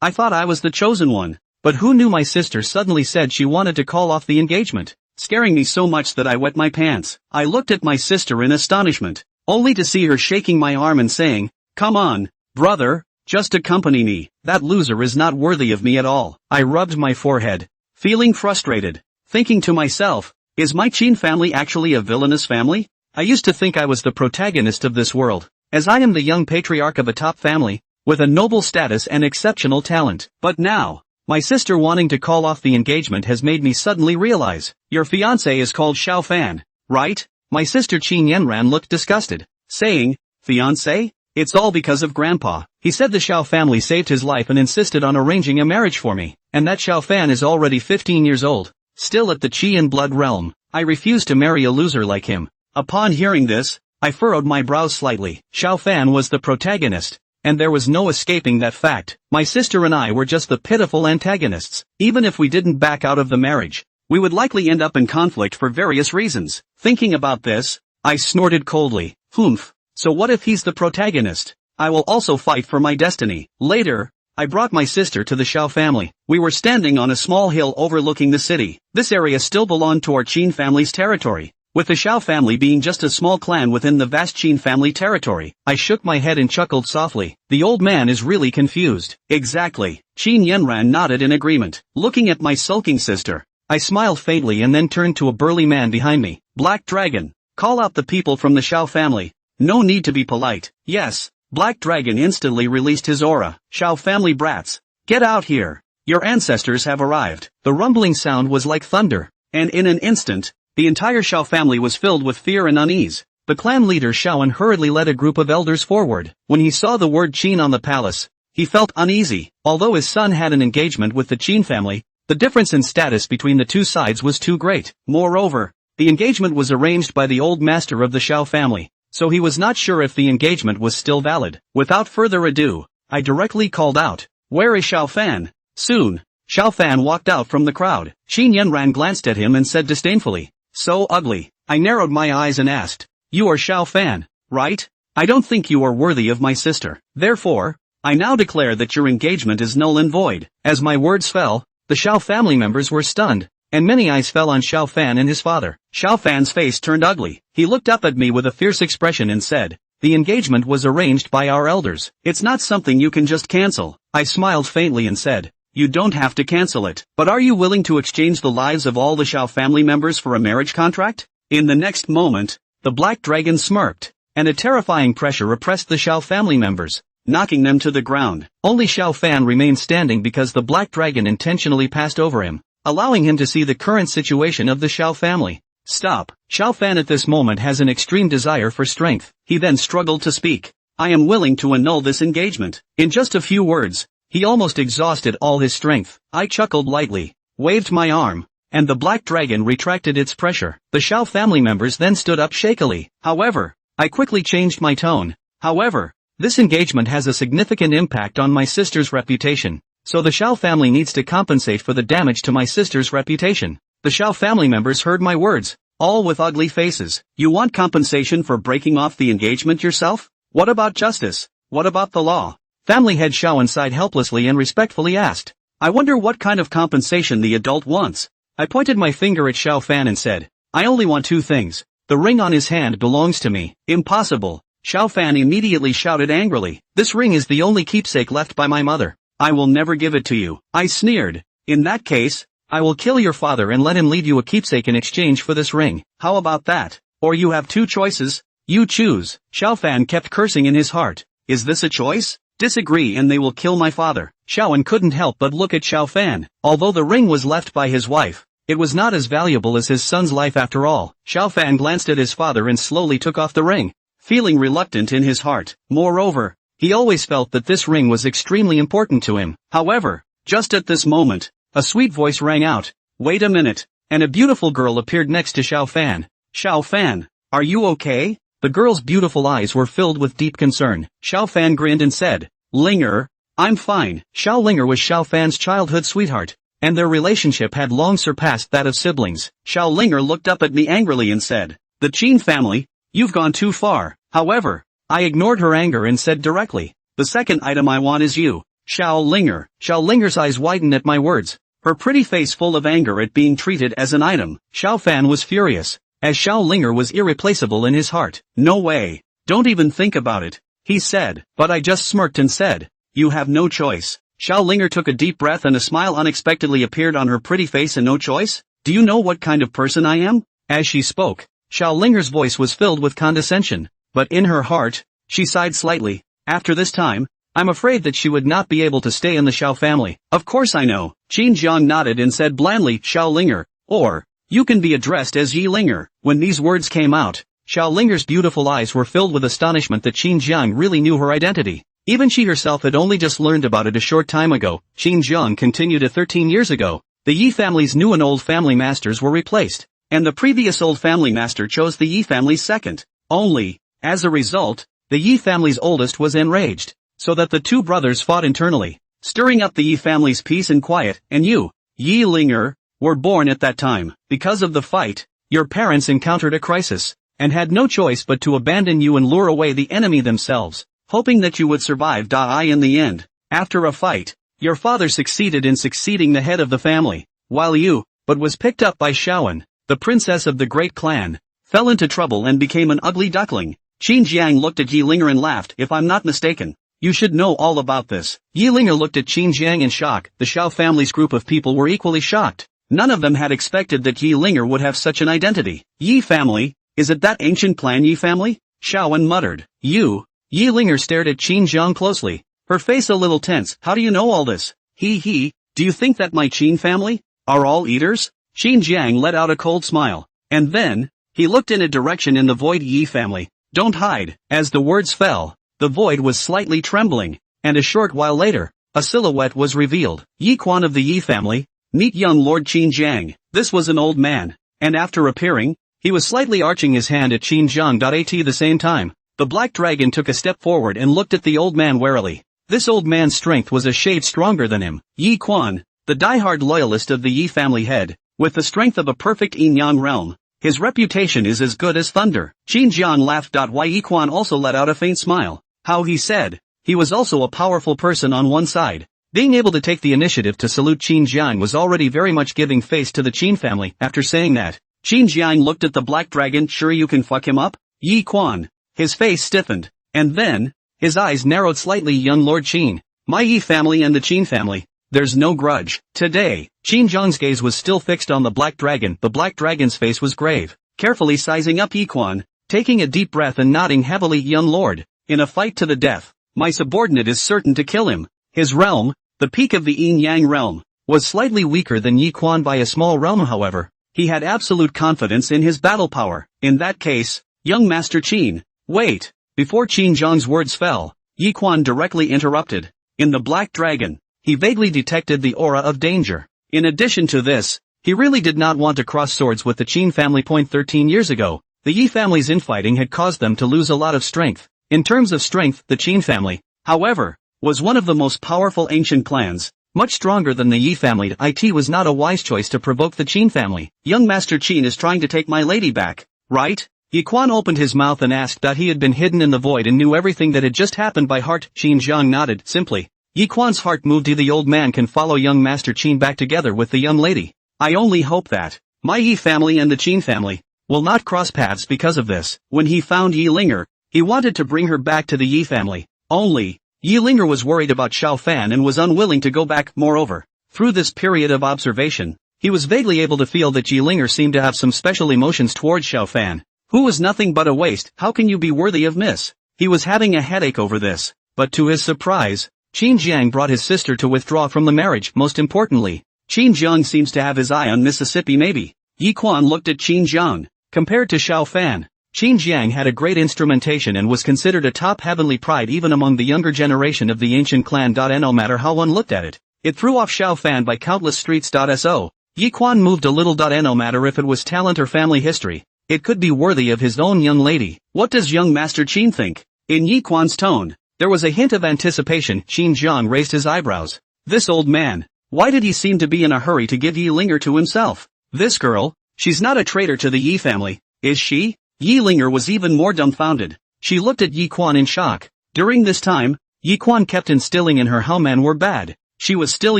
I thought I was the chosen one. But who knew my sister suddenly said she wanted to call off the engagement, scaring me so much that I wet my pants. I looked at my sister in astonishment, only to see her shaking my arm and saying, "Come on, brother, just accompany me. That loser is not worthy of me at all." I rubbed my forehead, feeling frustrated, thinking to myself, is my Chin family actually a villainous family? I used to think I was the protagonist of this world, as I am the young patriarch of a top family, with a noble status and exceptional talent. But now, my sister wanting to call off the engagement has made me suddenly realize, your fiancé is called Xiao Fan, right? My sister Qin Yanran looked disgusted, saying, fiancé? It's all because of Grandpa. He said the Xiao family saved his life and insisted on arranging a marriage for me, and that Xiao Fan is already 15 years old, still at the Qi and blood realm. I refuse to marry a loser like him. Upon hearing this, I furrowed my brows slightly. Xiao Fan was the protagonist, and there was no escaping that fact. My sister and I were just the pitiful antagonists. Even if we didn't back out of the marriage, we would likely end up in conflict for various reasons. Thinking about this, I snorted coldly. Humph. So what if he's the protagonist? I will also fight for my destiny. Later, I brought my sister to the Xiao family. We were standing on a small hill overlooking the city. This area still belonged to our Qin family's territory, with the Xiao family being just a small clan within the vast Qin family territory. I shook my head and chuckled softly. The old man is really confused. Exactly. Qin Yanran nodded in agreement. Looking at my sulking sister, I smiled faintly and then turned to a burly man behind me. Black Dragon, call out the people from the Xiao family. No need to be polite. Yes. Black Dragon instantly released his aura. Xiao family brats, get out here. Your ancestors have arrived. The rumbling sound was like thunder, and in an instant, the entire Xiao family was filled with fear and unease. The clan leader Xiaoan hurriedly led a group of elders forward. When he saw the word Qin on the palace, he felt uneasy. Although his son had an engagement with the Qin family, the difference in status between the two sides was too great. Moreover, the engagement was arranged by the old master of the Xiao family, so he was not sure if the engagement was still valid. Without further ado, I directly called out, "Where is Xiao Fan?" Soon, Xiao Fan walked out from the crowd. Qin Yanran glanced at him and said disdainfully, "So ugly." I narrowed my eyes and asked, "You are Xiao Fan, right? I don't think you are worthy of my sister. Therefore, I now declare that your engagement is null and void." As my words fell, the Xiao family members were stunned, and many eyes fell on Xiao Fan and his father. Xiao Fan's face turned ugly. He looked up at me with a fierce expression and said, "The engagement was arranged by our elders. It's not something you can just cancel." I smiled faintly and said, "You don't have to cancel it. But are you willing to exchange the lives of all the Xiao family members for a marriage contract?" In the next moment, the Black Dragon smirked, and a terrifying pressure oppressed the Xiao family members, knocking them to the ground. Only Xiao Fan remained standing because the Black Dragon intentionally passed over him, allowing him to see the current situation of the Xiao family. Stop. Xiao Fan at this moment has an extreme desire for strength. He then struggled to speak. I am willing to annul this engagement. In just a few words, he almost exhausted all his strength. I chuckled lightly, waved my arm, and the Black Dragon retracted its pressure. The Xiao family members then stood up shakily. However, I quickly changed my tone. However, this engagement has a significant impact on my sister's reputation, so the Xiao family needs to compensate for the damage to my sister's reputation. The Xiao family members heard my words, all with ugly faces. You want compensation for breaking off the engagement yourself? What about justice? What about the law? Family head Xiaoan sighed helplessly and respectfully asked, "I wonder what kind of compensation the adult wants." I pointed my finger at Xiao Fan and said, "I only want two things. The ring on his hand belongs to me." Impossible. Xiao Fan immediately shouted angrily, "This ring is the only keepsake left by my mother. I will never give it to you." I sneered. "In that case, I will kill your father and let him leave you a keepsake in exchange for this ring. How about that? Or you have two choices. You choose." Xiao Fan kept cursing in his heart. Is this a choice? Disagree and they will kill my father. Xiaoan couldn't help but look at Xiao Fan. Although the ring was left by his wife, it was not as valuable as his son's life after all. Xiao Fan glanced at his father and slowly took off the ring, feeling reluctant in his heart. Moreover, he always felt that this ring was extremely important to him. However, just at this moment, a sweet voice rang out, "Wait a minute," and a beautiful girl appeared next to Xiao Fan. "Xiao Fan, are you okay?" The girl's beautiful eyes were filled with deep concern. Xiao Fan grinned and said, "Linger, I'm fine." Xiao Linger was Xiao Fan's childhood sweetheart, and their relationship had long surpassed that of siblings. Xiao Linger looked up at me angrily and said, "The Qin family, you've gone too far." However, I ignored her anger and said directly, "The second item I want is you." Xiao Linger. Xiao Linger's eyes widened at my words, her pretty face full of anger at being treated as an item. Xiao Fan was furious, as Xiao Linger was irreplaceable in his heart. No way. Don't even think about it, he said, but I just smirked and said, you have no choice. Xiao Linger took a deep breath and a smile unexpectedly appeared on her pretty face. And no choice? Do you know what kind of person I am? As she spoke, Xiao Linger's voice was filled with condescension, but in her heart, she sighed slightly. After this time, I'm afraid that she would not be able to stay in the Xiao family. Of course I know. Qin Jiang nodded and said blandly, Xiao Linger, or, you can be addressed as Yi Linger. When these words came out, Xiao Linger's beautiful eyes were filled with astonishment that Qin Jiang really knew her identity. Even she herself had only just learned about it a short time ago. Qin Jiang continued. 13 years ago, the Yi family's new and old family masters were replaced, and the previous old family master chose the Yi family's second. Only, as a result, the Yi family's oldest was enraged, so that the two brothers fought internally, stirring up the Yi family's peace and quiet. And you, Yi Linger, were born at that time. Because of the fight, your parents encountered a crisis, and had no choice but to abandon you and lure away the enemy themselves, hoping that you would survive. In the end, after a fight, your father succeeded in succeeding the head of the family, while you, but was picked up by Shaoan, the princess of the great clan, fell into trouble and became an ugly duckling. Qin Jiang looked at Yi Linger and laughed. If I'm not mistaken, you should know all about this. Yi Linger looked at Qin Jiang in shock. The Xiao family's group of people were equally shocked. None of them had expected that Yi Linger would have such an identity. Yi family? Is it that ancient clan Yi family? Shaoan muttered. You? Yi Linger stared at Qin Jiang closely, her face a little tense. How do you know all this? Do you think that my Qin family are all eaters? Qin Jiang let out a cold smile, and then, he looked in a direction in the void. Yi family, don't hide. As the words fell, the void was slightly trembling, and a short while later, a silhouette was revealed. Yi Quan of the Yi family, meet young Lord Qin Jiang. This was an old man, and after appearing, he was slightly arching his hand at Qin Jiang. At the same time, the black dragon took a step forward and looked at the old man warily. This old man's strength was a shade stronger than him. Yi Quan, the die-hard loyalist of the Yi family head, with the strength of a perfect yin-yang realm. His reputation is as good as thunder. Qin Jiang laughed. Yi Quan also let out a faint smile. How he said, he was also a powerful person on one side. Being able to take the initiative to salute Qin Jiang was already very much giving face to the Qin family. After saying that, Qin Jiang looked at the black dragon. Sure you can fuck him up? Yi Quan. His face stiffened, and then, his eyes narrowed slightly. Young Lord Qin, my Yi family and the Qin family, there's no grudge. Today, Qin Jiang's gaze was still fixed on the black dragon. The black dragon's face was grave, carefully sizing up Yi Quan, taking a deep breath and nodding heavily. Young Lord, in a fight to the death, my subordinate is certain to kill him. His realm, the peak of the yin-yang realm, was slightly weaker than Yi Quan by a small realm. However, he had absolute confidence in his battle power. In that case, young Master Qin, wait. Before Qin Jiang's words fell, Yi Quan directly interrupted. In the black dragon, he vaguely detected the aura of danger. In addition to this, he really did not want to cross swords with the Qin family. 13 years ago, the Yi family's infighting had caused them to lose a lot of strength. In terms of strength, the Qin family, however, was one of the most powerful ancient clans, much stronger than the Yi family. It was not a wise choice to provoke the Qin family. Young Master Qin is trying to take my lady back, right? Yi Quan opened his mouth and asked. He had been hidden in the void and knew everything that had just happened by heart. Qin Jiang nodded simply. Yi Quan's heart moved. The old man can follow young Master Qin back together with the young lady. I only hope that my Yi family and the Qin family will not cross paths because of this. When he found Yi Linger, he wanted to bring her back to the Yi family. Only, Yi Linger was worried about Xiao Fan and was unwilling to go back. Moreover, through this period of observation, he was vaguely able to feel that Yi Linger seemed to have some special emotions towards Xiao Fan, who was nothing but a waste. How can you be worthy of Miss? He was having a headache over this, but to his surprise, Qin Jiang brought his sister to withdraw from the marriage. Most importantly, Qin Jiang seems to have his eye on Mississippi. Maybe. Yi Quan looked at Qin Jiang. Compared to Xiao Fan, Qin Jiang had a great instrumentation and was considered a top heavenly pride even among the younger generation of the ancient clan. No matter how one looked at it, it threw off Xiao Fan by countless streets. So, Yi Quan moved a little. No matter if it was talent or family history, it could be worthy of his own young lady. What does young Master Qin think? In Yi Quan's tone, there was a hint of anticipation. Qin Jiang raised his eyebrows. This old man, why did he seem to be in a hurry to give Yi Linger to himself? This girl, she's not a traitor to the Yi family, is she? Yi Linger was even more dumbfounded. She looked at Yi Quan in shock. During this time, Yi Quan kept instilling in her how men were bad. She was still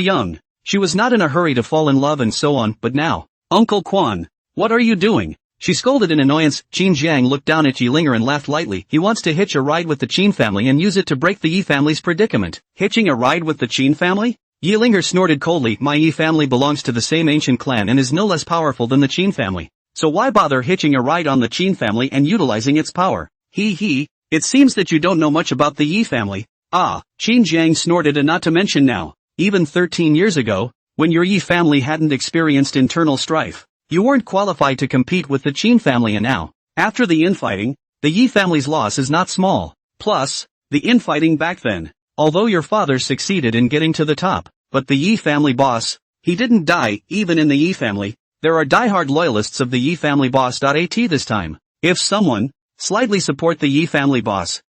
young. She was not in a hurry to fall in love and so on, but now. Uncle Quan, what are you doing? She scolded in annoyance. Qin Jiang looked down at Yi Linger and laughed lightly. He wants to hitch a ride with the Qin family and use it to break the Yi family's predicament. Hitching a ride with the Qin family? Yi Linger snorted coldly. My Yi family belongs to the same ancient clan and is no less powerful than the Qin family. So why bother hitching a ride on the Qin family and utilizing its power? It seems that you don't know much about the Yi family. Ah, Qin Jiang snorted, and not to mention now, even 13 years ago, when your Yi family hadn't experienced internal strife, you weren't qualified to compete with the Qin family, and now, after the infighting, the Yi family's loss is not small. Plus, the infighting back then, although your father succeeded in getting to the top, but the Yi family boss, he didn't die. Even in the Yi family, there are diehard loyalists of the Yi family boss. This time, if someone, slightly support the Yi family boss.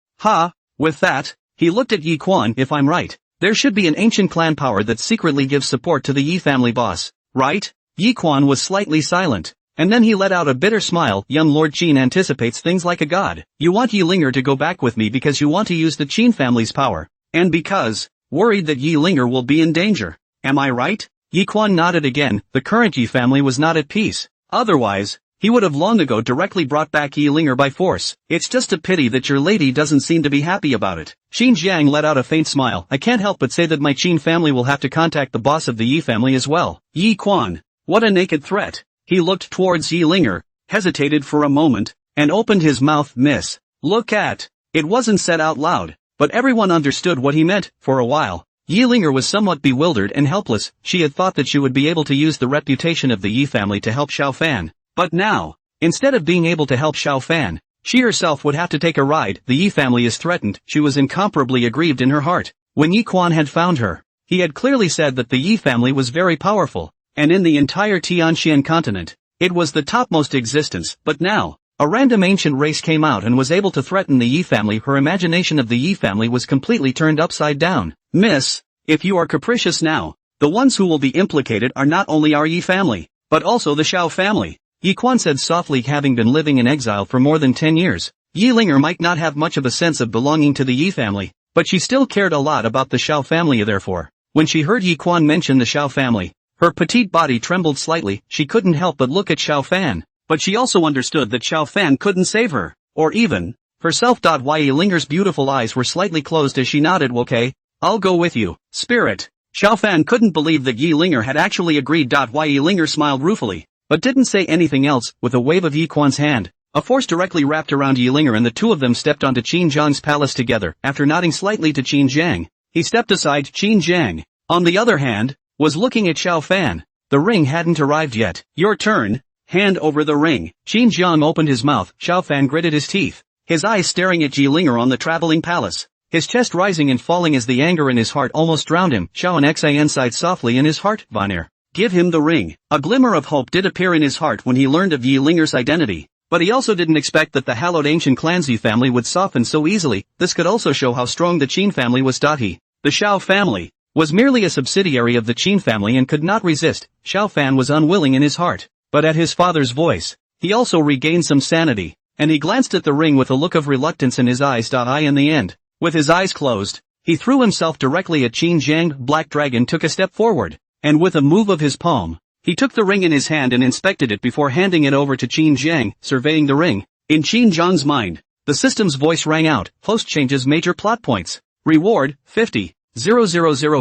With that, he looked at Yi Quan. If I'm right, there should be an ancient clan power that secretly gives support to the Yi family boss, right? Yi Quan was slightly silent, and then he let out a bitter smile. Young Lord Qin anticipates things like a god. You want Yi Linger to go back with me because you want to use the Qin family's power, and because, worried that Yi Linger will be in danger. Am I right? Yi Quan nodded again. The current Yi family was not at peace. Otherwise, he would have long ago directly brought back Yi Linger by force. It's just a pity that your lady doesn't seem to be happy about it. Qin Jiang let out a faint smile. I can't help but say that my Qin family will have to contact the boss of the Yi family as well. Yi Quan, what a naked threat. He looked towards Yi Linger, hesitated for a moment, and opened his mouth. Miss, look at. It wasn't said out loud, but everyone understood what he meant. For a while, Yi Linger was somewhat bewildered and helpless. She had thought that she would be able to use the reputation of the Yi family to help Xiao Fan. But now, instead of being able to help Xiao Fan, she herself would have to take a ride. The Yi family is threatened. She was incomparably aggrieved in her heart. When Yi Quan had found her, he had clearly said that the Yi family was very powerful, and in the entire Tianxian continent, it was the topmost existence. But now, a random ancient race came out and was able to threaten the Yi family. Her imagination of the Yi family was completely turned upside down. Miss, if you are capricious now, the ones who will be implicated are not only our Yi family, but also the Xiao family. Yi Quan said softly. Having been living in exile for more than 10 years, Yi Linger might not have much of a sense of belonging to the Yi family, but she still cared a lot about the Xiao family. Therefore, when she heard Yi Quan mention the Xiao family, her petite body trembled slightly. She couldn't help but look at Xiao Fan, but she also understood that Xiao Fan couldn't save her, or even herself. Yi Linger's beautiful eyes were slightly closed as she nodded. Okay, I'll go with you, spirit. Xiao Fan couldn't believe that Yi Linger had actually agreed. Yi Linger smiled ruefully, but didn't say anything else. With a wave of Yi Quan's hand, a force directly wrapped around Yi Linger, and the two of them stepped onto Qin Jiang's palace together. After nodding slightly to Qin Jiang, he stepped aside. Qin Jiang, on the other hand, was looking at Xiao Fan. The ring hadn't arrived yet. Your turn. Hand over the ring. Qin Jiang opened his mouth. Xiao Fan gritted his teeth, his eyes staring at Yi Linger on the traveling palace, his chest rising and falling as the anger in his heart almost drowned him. Xiao and Xian sighed softly in his heart. Vanir, give him the ring. A glimmer of hope did appear in his heart when he learned of Yi Linger's identity, but he also didn't expect that the hallowed ancient clan's Yi family would soften so easily. This could also show how strong the Qin family was. The Xiao family was merely a subsidiary of the Qin family and could not resist. Xiao Fan was unwilling in his heart, but at his father's voice, he also regained some sanity, and he glanced at the ring with a look of reluctance in his eyes. In the end, with his eyes closed, he threw himself directly at Qin Jiang. Black Dragon took a step forward, and with a move of his palm, he took the ring in his hand and inspected it before handing it over to Qin Jiang. Surveying the ring, in Qin Jiang's mind, the system's voice rang out. Post changes major plot points. Reward, 50,000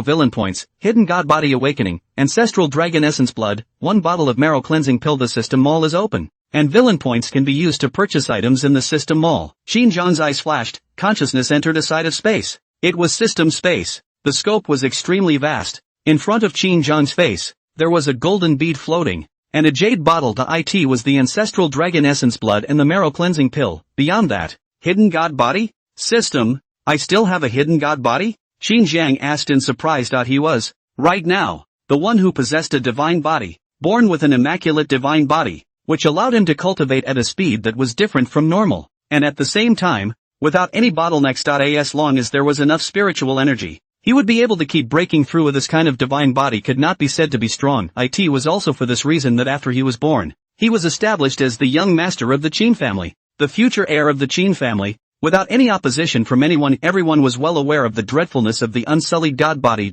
villain points, Hidden God Body Awakening, Ancestral Dragon Essence Blood, 1 bottle of Marrow Cleansing Pill. The system mall is open, and villain points can be used to purchase items in the system mall. Qin Jiang's eyes flashed, consciousness entered a side of space. It was system space. The scope was extremely vast. In front of Qin Jiang's face, there was a golden bead floating, and a jade bottle. It was the Ancestral Dragon Essence Blood and the Marrow Cleansing Pill. Beyond that, Hidden God Body? System, I still have a Hidden God Body? Qin Jiang asked in surprise. He was, right now, the one who possessed a divine body, born with an immaculate divine body, which allowed him to cultivate at a speed that was different from normal, and at the same time, without any bottlenecks. As long as there was enough spiritual energy, he would be able to keep breaking through. This kind of divine body could not be said to be strong. It was also for this reason that after he was born, he was established as the young master of the Qin family, the future heir of the Qin family. Without any opposition from anyone, everyone was well aware of the dreadfulness of the unsullied god body.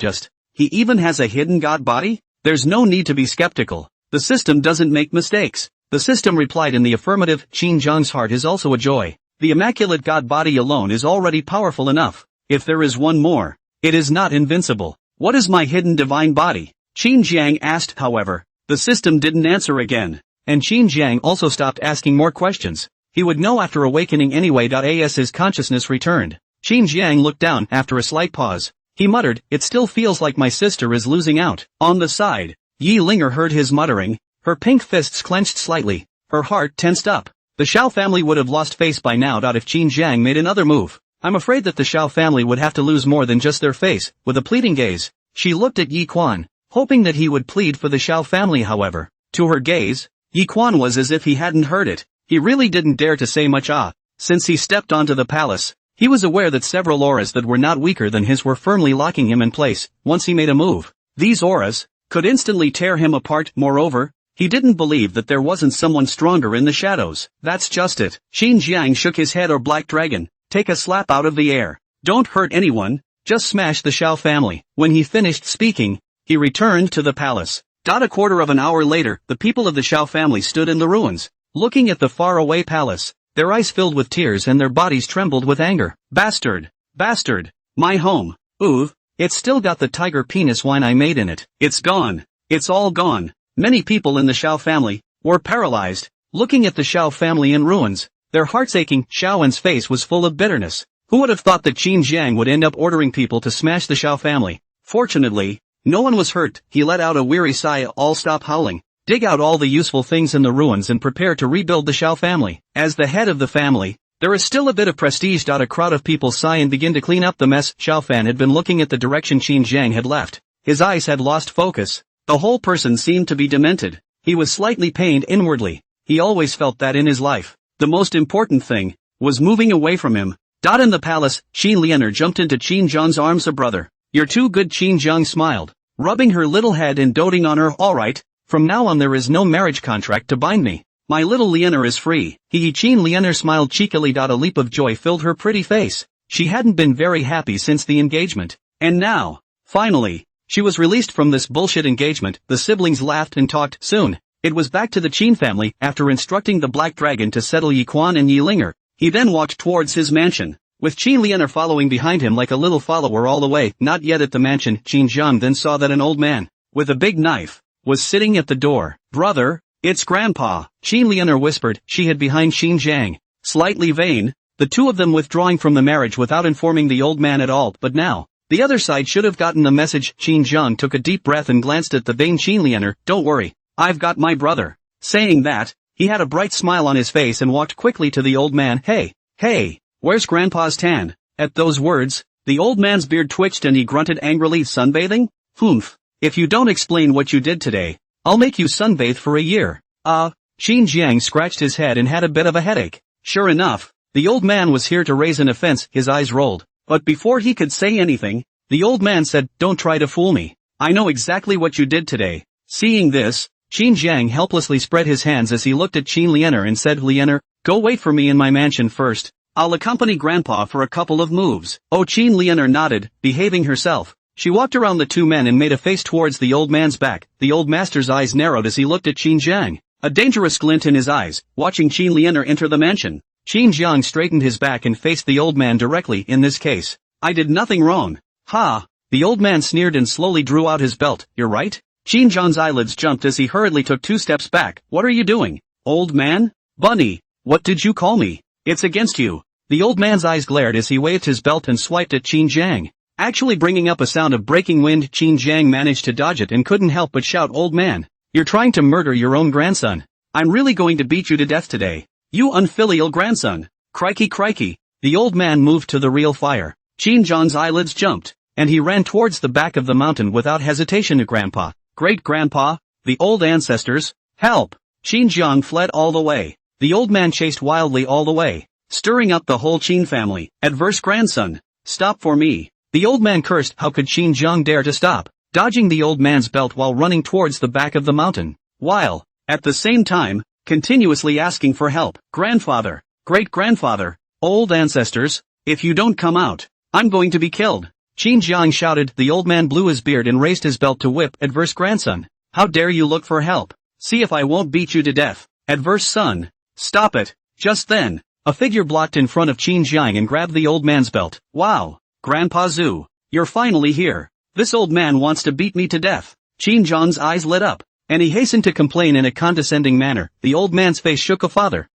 He even has a hidden god body? There's no need to be skeptical. The system doesn't make mistakes. The system replied in the affirmative. Qin Zhang's heart is also a joy. The immaculate god body alone is already powerful enough. If there is one more, it is not invincible. What is my hidden divine body? Qin Jiang asked. However, the system didn't answer again, and Qin Jiang also stopped asking more questions. He would know after awakening anyway. As his consciousness returned, Qin Jiang looked down. After a slight pause, he muttered, "It still feels like my sister is losing out." On the side, Yi Linger heard his muttering. Her pink fists clenched slightly. Her heart tensed up. The Xiao family would have lost face by now. If Qin Jiang made another move, I'm afraid that the Xiao family would have to lose more than just their face. With a pleading gaze, she looked at Yi Quan, hoping that he would plead for the Xiao family. However, to her gaze, Yi Quan was as if he hadn't heard it. He really didn't dare to say much. Since he stepped onto the palace, he was aware that several auras that were not weaker than his were firmly locking him in place. Once he made a move, these auras could instantly tear him apart. Moreover, he didn't believe that there wasn't someone stronger in the shadows. That's just it. Qin Jiang shook his head. Or Black Dragon, take a slap out of the air. Don't hurt anyone, just smash the Xiao family. When he finished speaking, he returned to the palace. A quarter of an hour later, the people of the Xiao family stood in the ruins, looking at the faraway palace, their eyes filled with tears and their bodies trembled with anger. Bastard! Bastard! My home! Ooh, it's still got the tiger penis wine I made in it. It's gone. It's all gone. Many people in the Xiao family were paralyzed, looking at the Xiao family in ruins, their hearts aching. Xiaowen's face was full of bitterness. Who would have thought that Qin Jiang would end up ordering people to smash the Xiao family? Fortunately, no one was hurt. He let out a weary sigh. All stop howling. Dig out all the useful things in the ruins and prepare to rebuild the Xiao family. As the head of the family, there is still a bit of prestige. A crowd of people sigh and begin to clean up the mess. Xiao Fan had been looking at the direction Qin Jiang had left. His eyes had lost focus. The whole person seemed to be demented. He was slightly pained inwardly. He always felt that in his life, the most important thing was moving away from him. In the palace, Qin Lianer jumped into Qin Zhang's arms. "A brother, you're too good." Qin Zhang smiled, rubbing her little head and doting on her. "All right. From now on there is no marriage contract to bind me. My little Lianer is free." Qin Lianer smiled cheekily. A leap of joy filled her pretty face. She hadn't been very happy since the engagement. And now, finally, she was released from this bullshit engagement. The siblings laughed and talked. Soon, it was back to the Qin family. After instructing the Black Dragon to settle Yi Quan and Yi Linger, he then walked towards his mansion, with Qin Lianer following behind him like a little follower all the way. Not yet at the mansion, Qin Zhang then saw that an old man, with a big knife, was sitting at the door. "Brother, it's Grandpa," Qin Lianer whispered. She hid behind Qin Zhang, slightly vain, the two of them withdrawing from the marriage without informing the old man at all. But now, the other side should have gotten the message. Qin Zhang took a deep breath and glanced at the vain Qin Lianer. "Don't worry, I've got my brother." Saying that, he had a bright smile on his face and walked quickly to the old man. Hey, where's Grandpa's tan?" At those words, the old man's beard twitched and he grunted angrily. "Sunbathing? Humph. If you don't explain what you did today, I'll make you sunbathe for a year." Qin Jiang scratched his head and had a bit of a headache. Sure enough, the old man was here to raise an offense. His eyes rolled. But before he could say anything, the old man said, "Don't try to fool me. I know exactly what you did today." Seeing this, Qin Jiang helplessly spread his hands as he looked at Qin Lianer and said, "Lianer, go wait for me in my mansion first. I'll accompany Grandpa for a couple of moves." Qin Lianer nodded, behaving herself. She walked around the two men and made a face towards the old man's back. The old master's eyes narrowed as he looked at Qin Jiang, a dangerous glint in his eyes, watching Qin Lianer enter the mansion. Qin Jiang straightened his back and faced the old man directly. "In this case, I did nothing wrong." "Ha!" The old man sneered and slowly drew out his belt. "You're right?" Qin Jiang's eyelids jumped as he hurriedly took 2 steps back. "What are you doing, old man?" "Bunny, what did you call me? It's against you." The old man's eyes glared as he waved his belt and swiped at Qin Jiang, actually bringing up a sound of breaking wind. Qin Jiang managed to dodge it and couldn't help but shout, "Old man, you're trying to murder your own grandson. I'm really going to beat you to death today, you unfilial grandson." Crikey crikey. The old man moved to the real fire. Qin Jiang's eyelids jumped, and he ran towards the back of the mountain without hesitation. "Grandpa, great-grandpa, the old ancestors, help!" Qin Jiang fled all the way. The old man chased wildly all the way, stirring up the whole Qin family. "Adverse grandson, stop for me." The old man cursed. How could Qin Jiang dare to stop, dodging the old man's belt while running towards the back of the mountain, while, at the same time, continuously asking for help. "Grandfather, great-grandfather, Old ancestors, if you don't come out, I'm going to be killed. Qin Jiang shouted. The old man blew his beard and raised his belt to whip adverse grandson. How dare you look for help? See if I won't beat you to death. Adverse son. Stop it. Just then, a figure blocked in front of Qin Jiang and grabbed the old man's belt. Wow, Grandpa Zhu, you're finally here. This old man wants to beat me to death. Qin Jiang's eyes lit up, and he hastened to complain in a condescending manner. The old man's face shook. Father,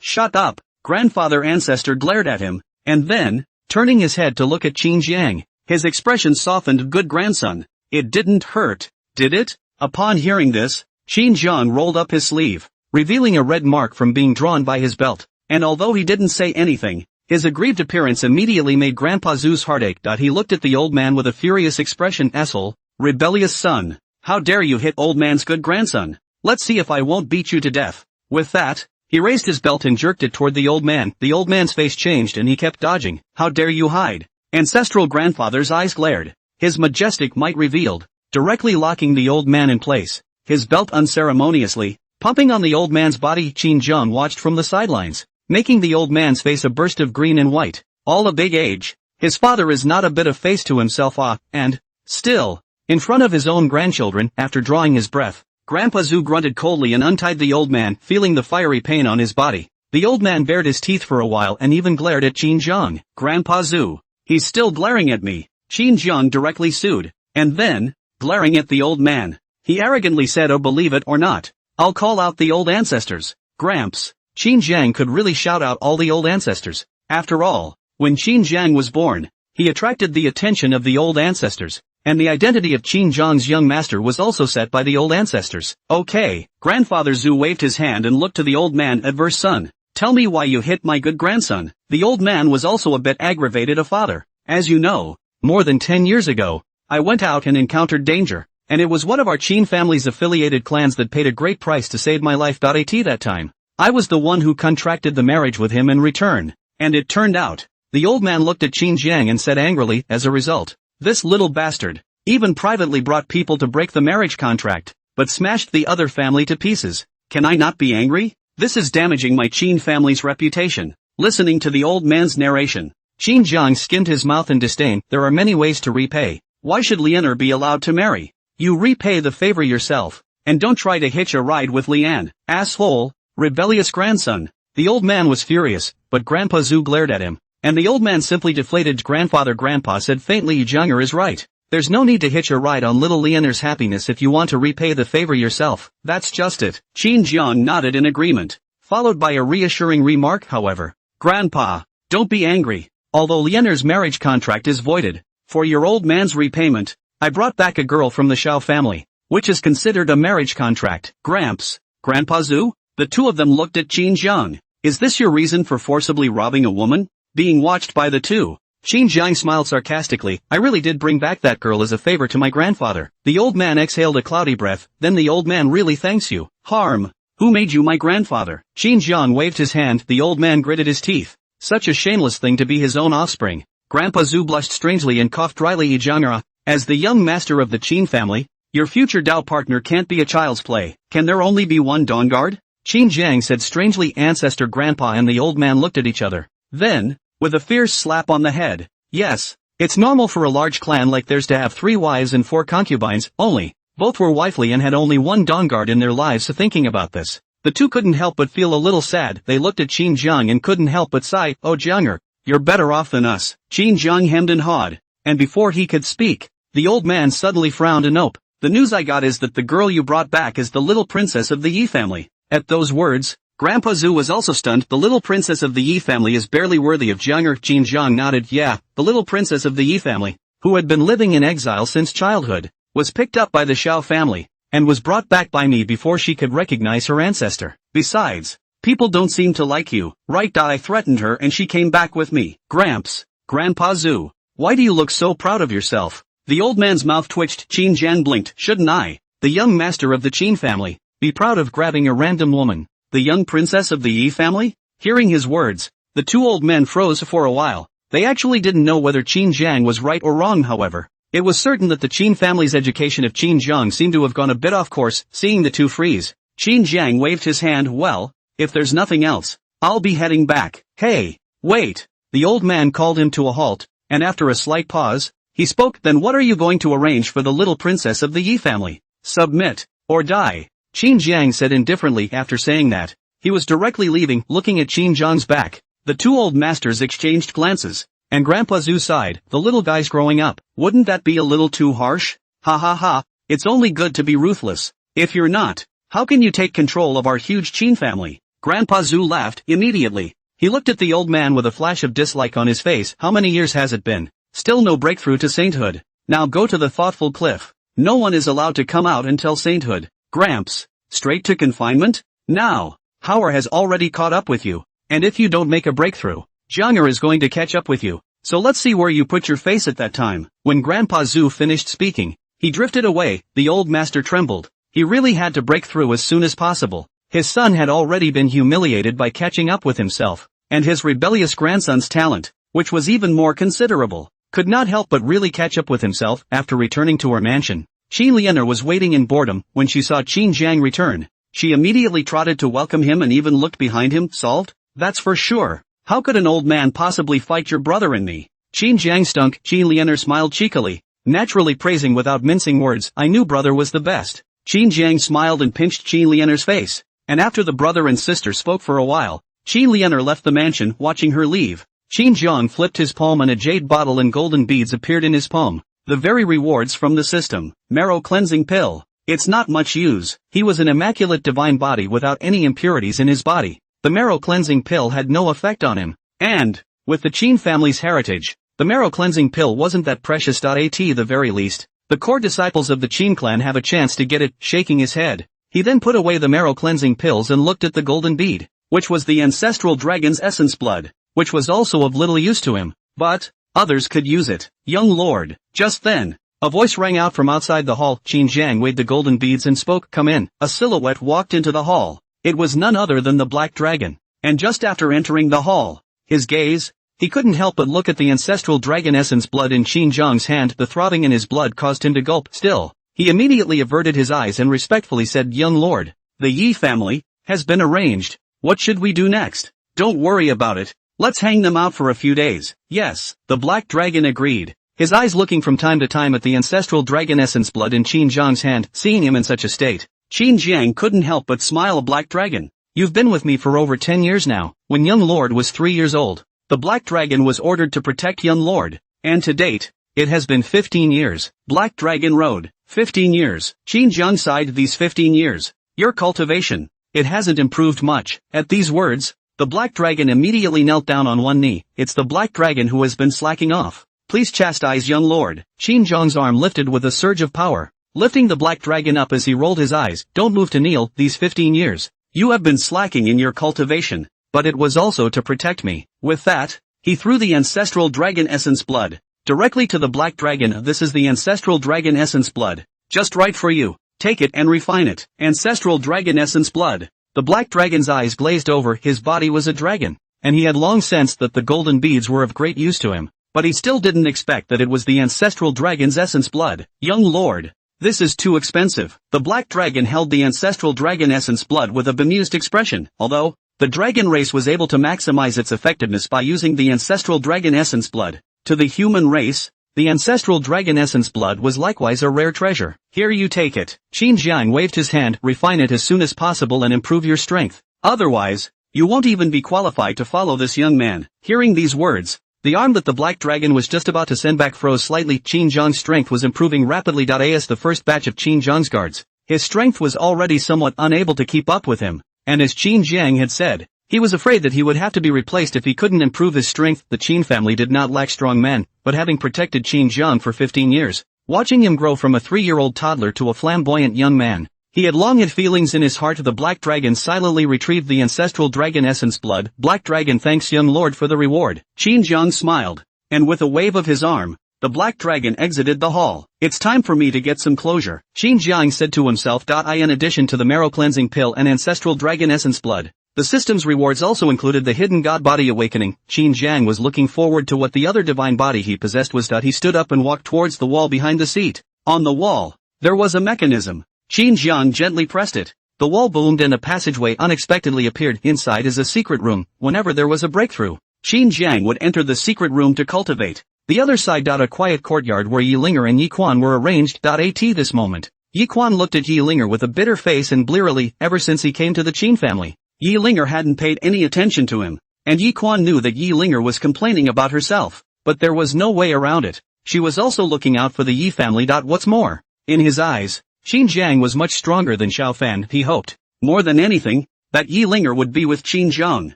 shut up. Grandfather ancestor glared at him, and then, turning his head to look at Qin Jiang, his expression softened. Good grandson, it didn't hurt, did it? Upon hearing this, Qin Jiang rolled up his sleeve, revealing a red mark from being drawn by his belt, and although he didn't say anything, his aggrieved appearance immediately made Grandpa Zhu's heart ache. He looked at the old man with a furious expression. Asshole, rebellious son, how dare you hit old man's good grandson? Let's see if I won't beat you to death. With that, he raised his belt and jerked it toward the old man. The old man's face changed and he kept dodging. How dare you hide? Ancestral grandfather's eyes glared, his majestic might revealed, directly locking the old man in place, his belt unceremoniously pumping on the old man's body. Qin Jiang watched from the sidelines, making the old man's face a burst of green and white. All a big age. His father is not a bit of face to himself. And, still, in front of his own grandchildren. After drawing his breath, Grandpa Zhu grunted coldly and untied the old man, feeling the fiery pain on his body. The old man bared his teeth for a while and even glared at Qin Jiang. Grandpa Zhu, he's still glaring at me, Qin Jiang directly sued. And then, glaring at the old man, he arrogantly said, oh, believe it or not, I'll call out the old ancestors. Gramps. Qin Jiang could really shout out all the old ancestors. After all, when Qin Jiang was born, he attracted the attention of the old ancestors, and the identity of Qin Jiang's young master was also set by the old ancestors. Okay, Grandfather Zhu waved his hand and looked to the old man. Adverse son, tell me why you hit my good grandson. The old man was also a bit aggravated. Father, as you know, more than 10 years ago, I went out and encountered danger, and it was one of our Qin family's affiliated clans that paid a great price to save my life. At that time, I was the one who contracted the marriage with him in return, and it turned out. The old man looked at Qin Jiang and said angrily, as a result, this little bastard even privately brought people to break the marriage contract, but smashed the other family to pieces. Can I not be angry? This is damaging my Qin family's reputation. Listening to the old man's narration, Qin Jiang skimmed his mouth in disdain. There are many ways to repay. Why should Lianer be allowed to marry? You repay the favor yourself, and don't try to hitch a ride with Lian. Asshole, rebellious grandson. The old man was furious, but Grandpa Zhu glared at him, and the old man simply deflated. Grandpa said faintly, Jianger is right. There's no need to hitch a ride on little Lianer's happiness if you want to repay the favor yourself. That's just it. Qin Jiang nodded in agreement, followed by a reassuring remark. However, Grandpa, don't be angry. Although Lianer's marriage contract is voided, for your old man's repayment, I brought back a girl from the Shao family, which is considered a marriage contract. Gramps, Grandpa Zhu? The two of them looked at Qin Jiang. Is this your reason for forcibly robbing a woman? Being watched by the two. Qin Jiang smiled sarcastically. I really did bring back that girl as a favor to my grandfather. The old man exhaled a cloudy breath. Then the old man really thanks you. Harm. Who made you my grandfather? Qin Jiang waved his hand. The old man gritted his teeth. Such a shameless thing to be his own offspring. Grandpa Zhu blushed strangely and coughed dryly. Jiangera, as the young master of the Qin family, your future Dao partner can't be a child's play. Can there only be one Dawnguard? Qin Jiang said strangely. Ancestor Grandpa and the old man looked at each other. Then, with a fierce slap on the head, yes, it's normal for a large clan like theirs to have 3 wives and 4 concubines, only, both were wifely and had only one Dawnguard in their lives. So thinking about this, the two couldn't help but feel a little sad. They looked at Qin Jiang and couldn't help but sigh. Oh Jianger, you're better off than us. Qin Jiang hemmed and hawed, and before he could speak, the old man suddenly frowned. Nope, the news I got is that the girl you brought back is the little princess of the Yi family. At those words, Grandpa Zhu was also stunned. The little princess of the Yi family is barely worthy of Jianger. Qin Jiang nodded. Yeah, the little princess of the Yi family, who had been living in exile since childhood, was picked up by the Shao family, and was brought back by me before she could recognize her ancestor. Besides, people don't seem to like you, right? I threatened her and she came back with me. Gramps, Grandpa Zhu, why do you look so proud of yourself? The old man's mouth twitched. Qin Jiang blinked. Shouldn't I, the young master of the Qin family, be proud of grabbing a random woman? The young princess of the Yi family? Hearing his words, the two old men froze for a while. They actually didn't know whether Qin Jiang was right or wrong. However, it was certain that the Qin family's education of Qin Jiang seemed to have gone a bit off course. Seeing the two freeze, Qin Jiang waved his hand. Well, if there's nothing else, I'll be heading back. Hey, Wait. The old man called him to a halt, and after a slight pause, he spoke. Then what are you going to arrange for the little princess of the Yi family? Submit, or die. Qin Jiang said indifferently after saying that. He was directly leaving, looking at Qin Jiang's back. The two old masters exchanged glances, and Grandpa Zhu sighed. The little guy's growing up. Wouldn't that be a little too harsh? Ha ha ha, it's only good to be ruthless. If you're not, how can you take control of our huge Qin family? Grandpa Zhu laughed immediately. He looked at the old man with a flash of dislike on his face. How many years has it been? Still no breakthrough to sainthood. Now go to the thoughtful cliff. No one is allowed to come out until sainthood. Gramps, straight to confinement? Now, Howard has already caught up with you, and if you don't make a breakthrough, Jianger is going to catch up with you. So let's see where you put your face at that time. When Grandpa Zhu finished speaking, he drifted away. The old master trembled. He really had to break through as soon as possible. His son had already been humiliated by catching up with himself, and his rebellious grandson's talent, which was even more considerable, could not help but really catch up with himself. After returning to her mansion, Qin Lianer was waiting in boredom. When she saw Qin Jiang return, she immediately trotted to welcome him and even looked behind him. Solved? That's for sure. How could an old man possibly fight your brother and me? Qin Jiang stunk. Qin Lianer smiled cheekily, naturally praising without mincing words. I knew brother was the best. Qin Jiang smiled and pinched Qin Lianer's face, and after the brother and sister spoke for a while, Qin Lianer left the mansion. Watching her leave, Qin Jiang flipped his palm and a jade bottle and golden beads appeared in his palm. The very rewards from the system. Marrow cleansing pill. It's not much use. He was an immaculate divine body without any impurities in his body. The marrow cleansing pill had no effect on him. And, with the Qin family's heritage, the marrow cleansing pill wasn't that precious. At the very least, the core disciples of the Qin clan have a chance to get it. Shaking his head, he then put away the marrow cleansing pills and looked at the golden bead, which was the ancestral dragon's essence blood, which was also of little use to him, but others could use it. Young lord. Just then, a voice rang out from outside the hall. Qin Jiang weighed the golden beads and spoke. Come in. A silhouette walked into the hall. It was none other than the Black Dragon, and just after entering the hall, his gaze, he couldn't help but look at the ancestral dragon essence blood in Qin Jiang's hand. The throbbing in his blood caused him to gulp. Still, he immediately averted his eyes and respectfully said, Young lord, the Yi family has been arranged. What should we do next? Don't worry about it. Let's hang them out for a few days. Yes, the Black Dragon agreed, his eyes looking from time to time at the ancestral dragon essence blood in Qin Jiang's hand. Seeing him in such a state, Qin Jiang couldn't help but smile. Black Dragon, you've been with me for over 10 years now. When young lord was 3 years old, the Black Dragon was ordered to protect young lord, and to date, it has been 15 years. Black Dragon rode. 15 years. Qin Jiang sighed. These 15 years, your cultivation, it hasn't improved much. At these words, the Black Dragon immediately knelt down on one knee. It's the Black Dragon who has been slacking off. Please chastise young lord. Qin Jiang's arm lifted with a surge of power, lifting the Black Dragon up as he rolled his eyes. Don't move to kneel. These 15 years, you have been slacking in your cultivation, but it was also to protect me. With that, he threw the ancestral dragon essence blood directly to the Black Dragon. This is the ancestral dragon essence blood, just right for you. Take it and refine it. Ancestral dragon essence blood. The Black Dragon's eyes glazed over. His body was a dragon, and he had long sensed that the golden beads were of great use to him, but he still didn't expect that it was the ancestral dragon's essence blood. Young lord, this is too expensive. The Black Dragon held the ancestral dragon essence blood with a bemused expression. Although the dragon race was able to maximize its effectiveness by using the ancestral dragon essence blood, to the human race, the ancestral dragon essence blood was likewise a rare treasure. Here, you take it. Qin Jiang waved his hand. Refine it as soon as possible and improve your strength. Otherwise, you won't even be qualified to follow this young man. Hearing these words, the arm that the Black Dragon was just about to send back froze slightly. Qin Jiang's strength was improving rapidly. As the first batch of Qin Jiang's guards, his strength was already somewhat unable to keep up with him, and as Qin Jiang had said, he was afraid that he would have to be replaced if he couldn't improve his strength. The Qin family did not lack strong men, but having protected Qin Jiang for 15 years, watching him grow from a 3-year-old toddler to a flamboyant young man, he had long had feelings in his heart. The Black Dragon silently retrieved the ancestral dragon essence blood. Black Dragon thanks young lord for the reward. Qin Jiang smiled, and with a wave of his arm, the Black Dragon exited the hall. It's time for me to get some closure, Qin Jiang said to himself. In addition to the marrow cleansing pill and ancestral dragon essence blood, the system's rewards also included the hidden god body awakening. Qin Jiang was looking forward to what the other divine body he possessed was. He stood up and walked towards the wall behind the seat. On the wall, there was a mechanism. Qin Jiang gently pressed it. The wall boomed and a passageway unexpectedly appeared. Inside is a secret room. Whenever there was a breakthrough, Qin Jiang would enter the secret room to cultivate. The other side. A quiet courtyard where Yi Linger and Yi Quan were arranged. At this moment, Yi Quan looked at Yi Linger with a bitter face and blearily. Ever since he came to the Qin family, Yi Linger hadn't paid any attention to him, and Yi Quan knew that Yi Linger was complaining about herself, but there was no way around it. She was also looking out for the Yi family. What's more, in his eyes, Qin Jiang was much stronger than Xiao Fan. He hoped, more than anything, that Yi Linger would be with Qin Jiang.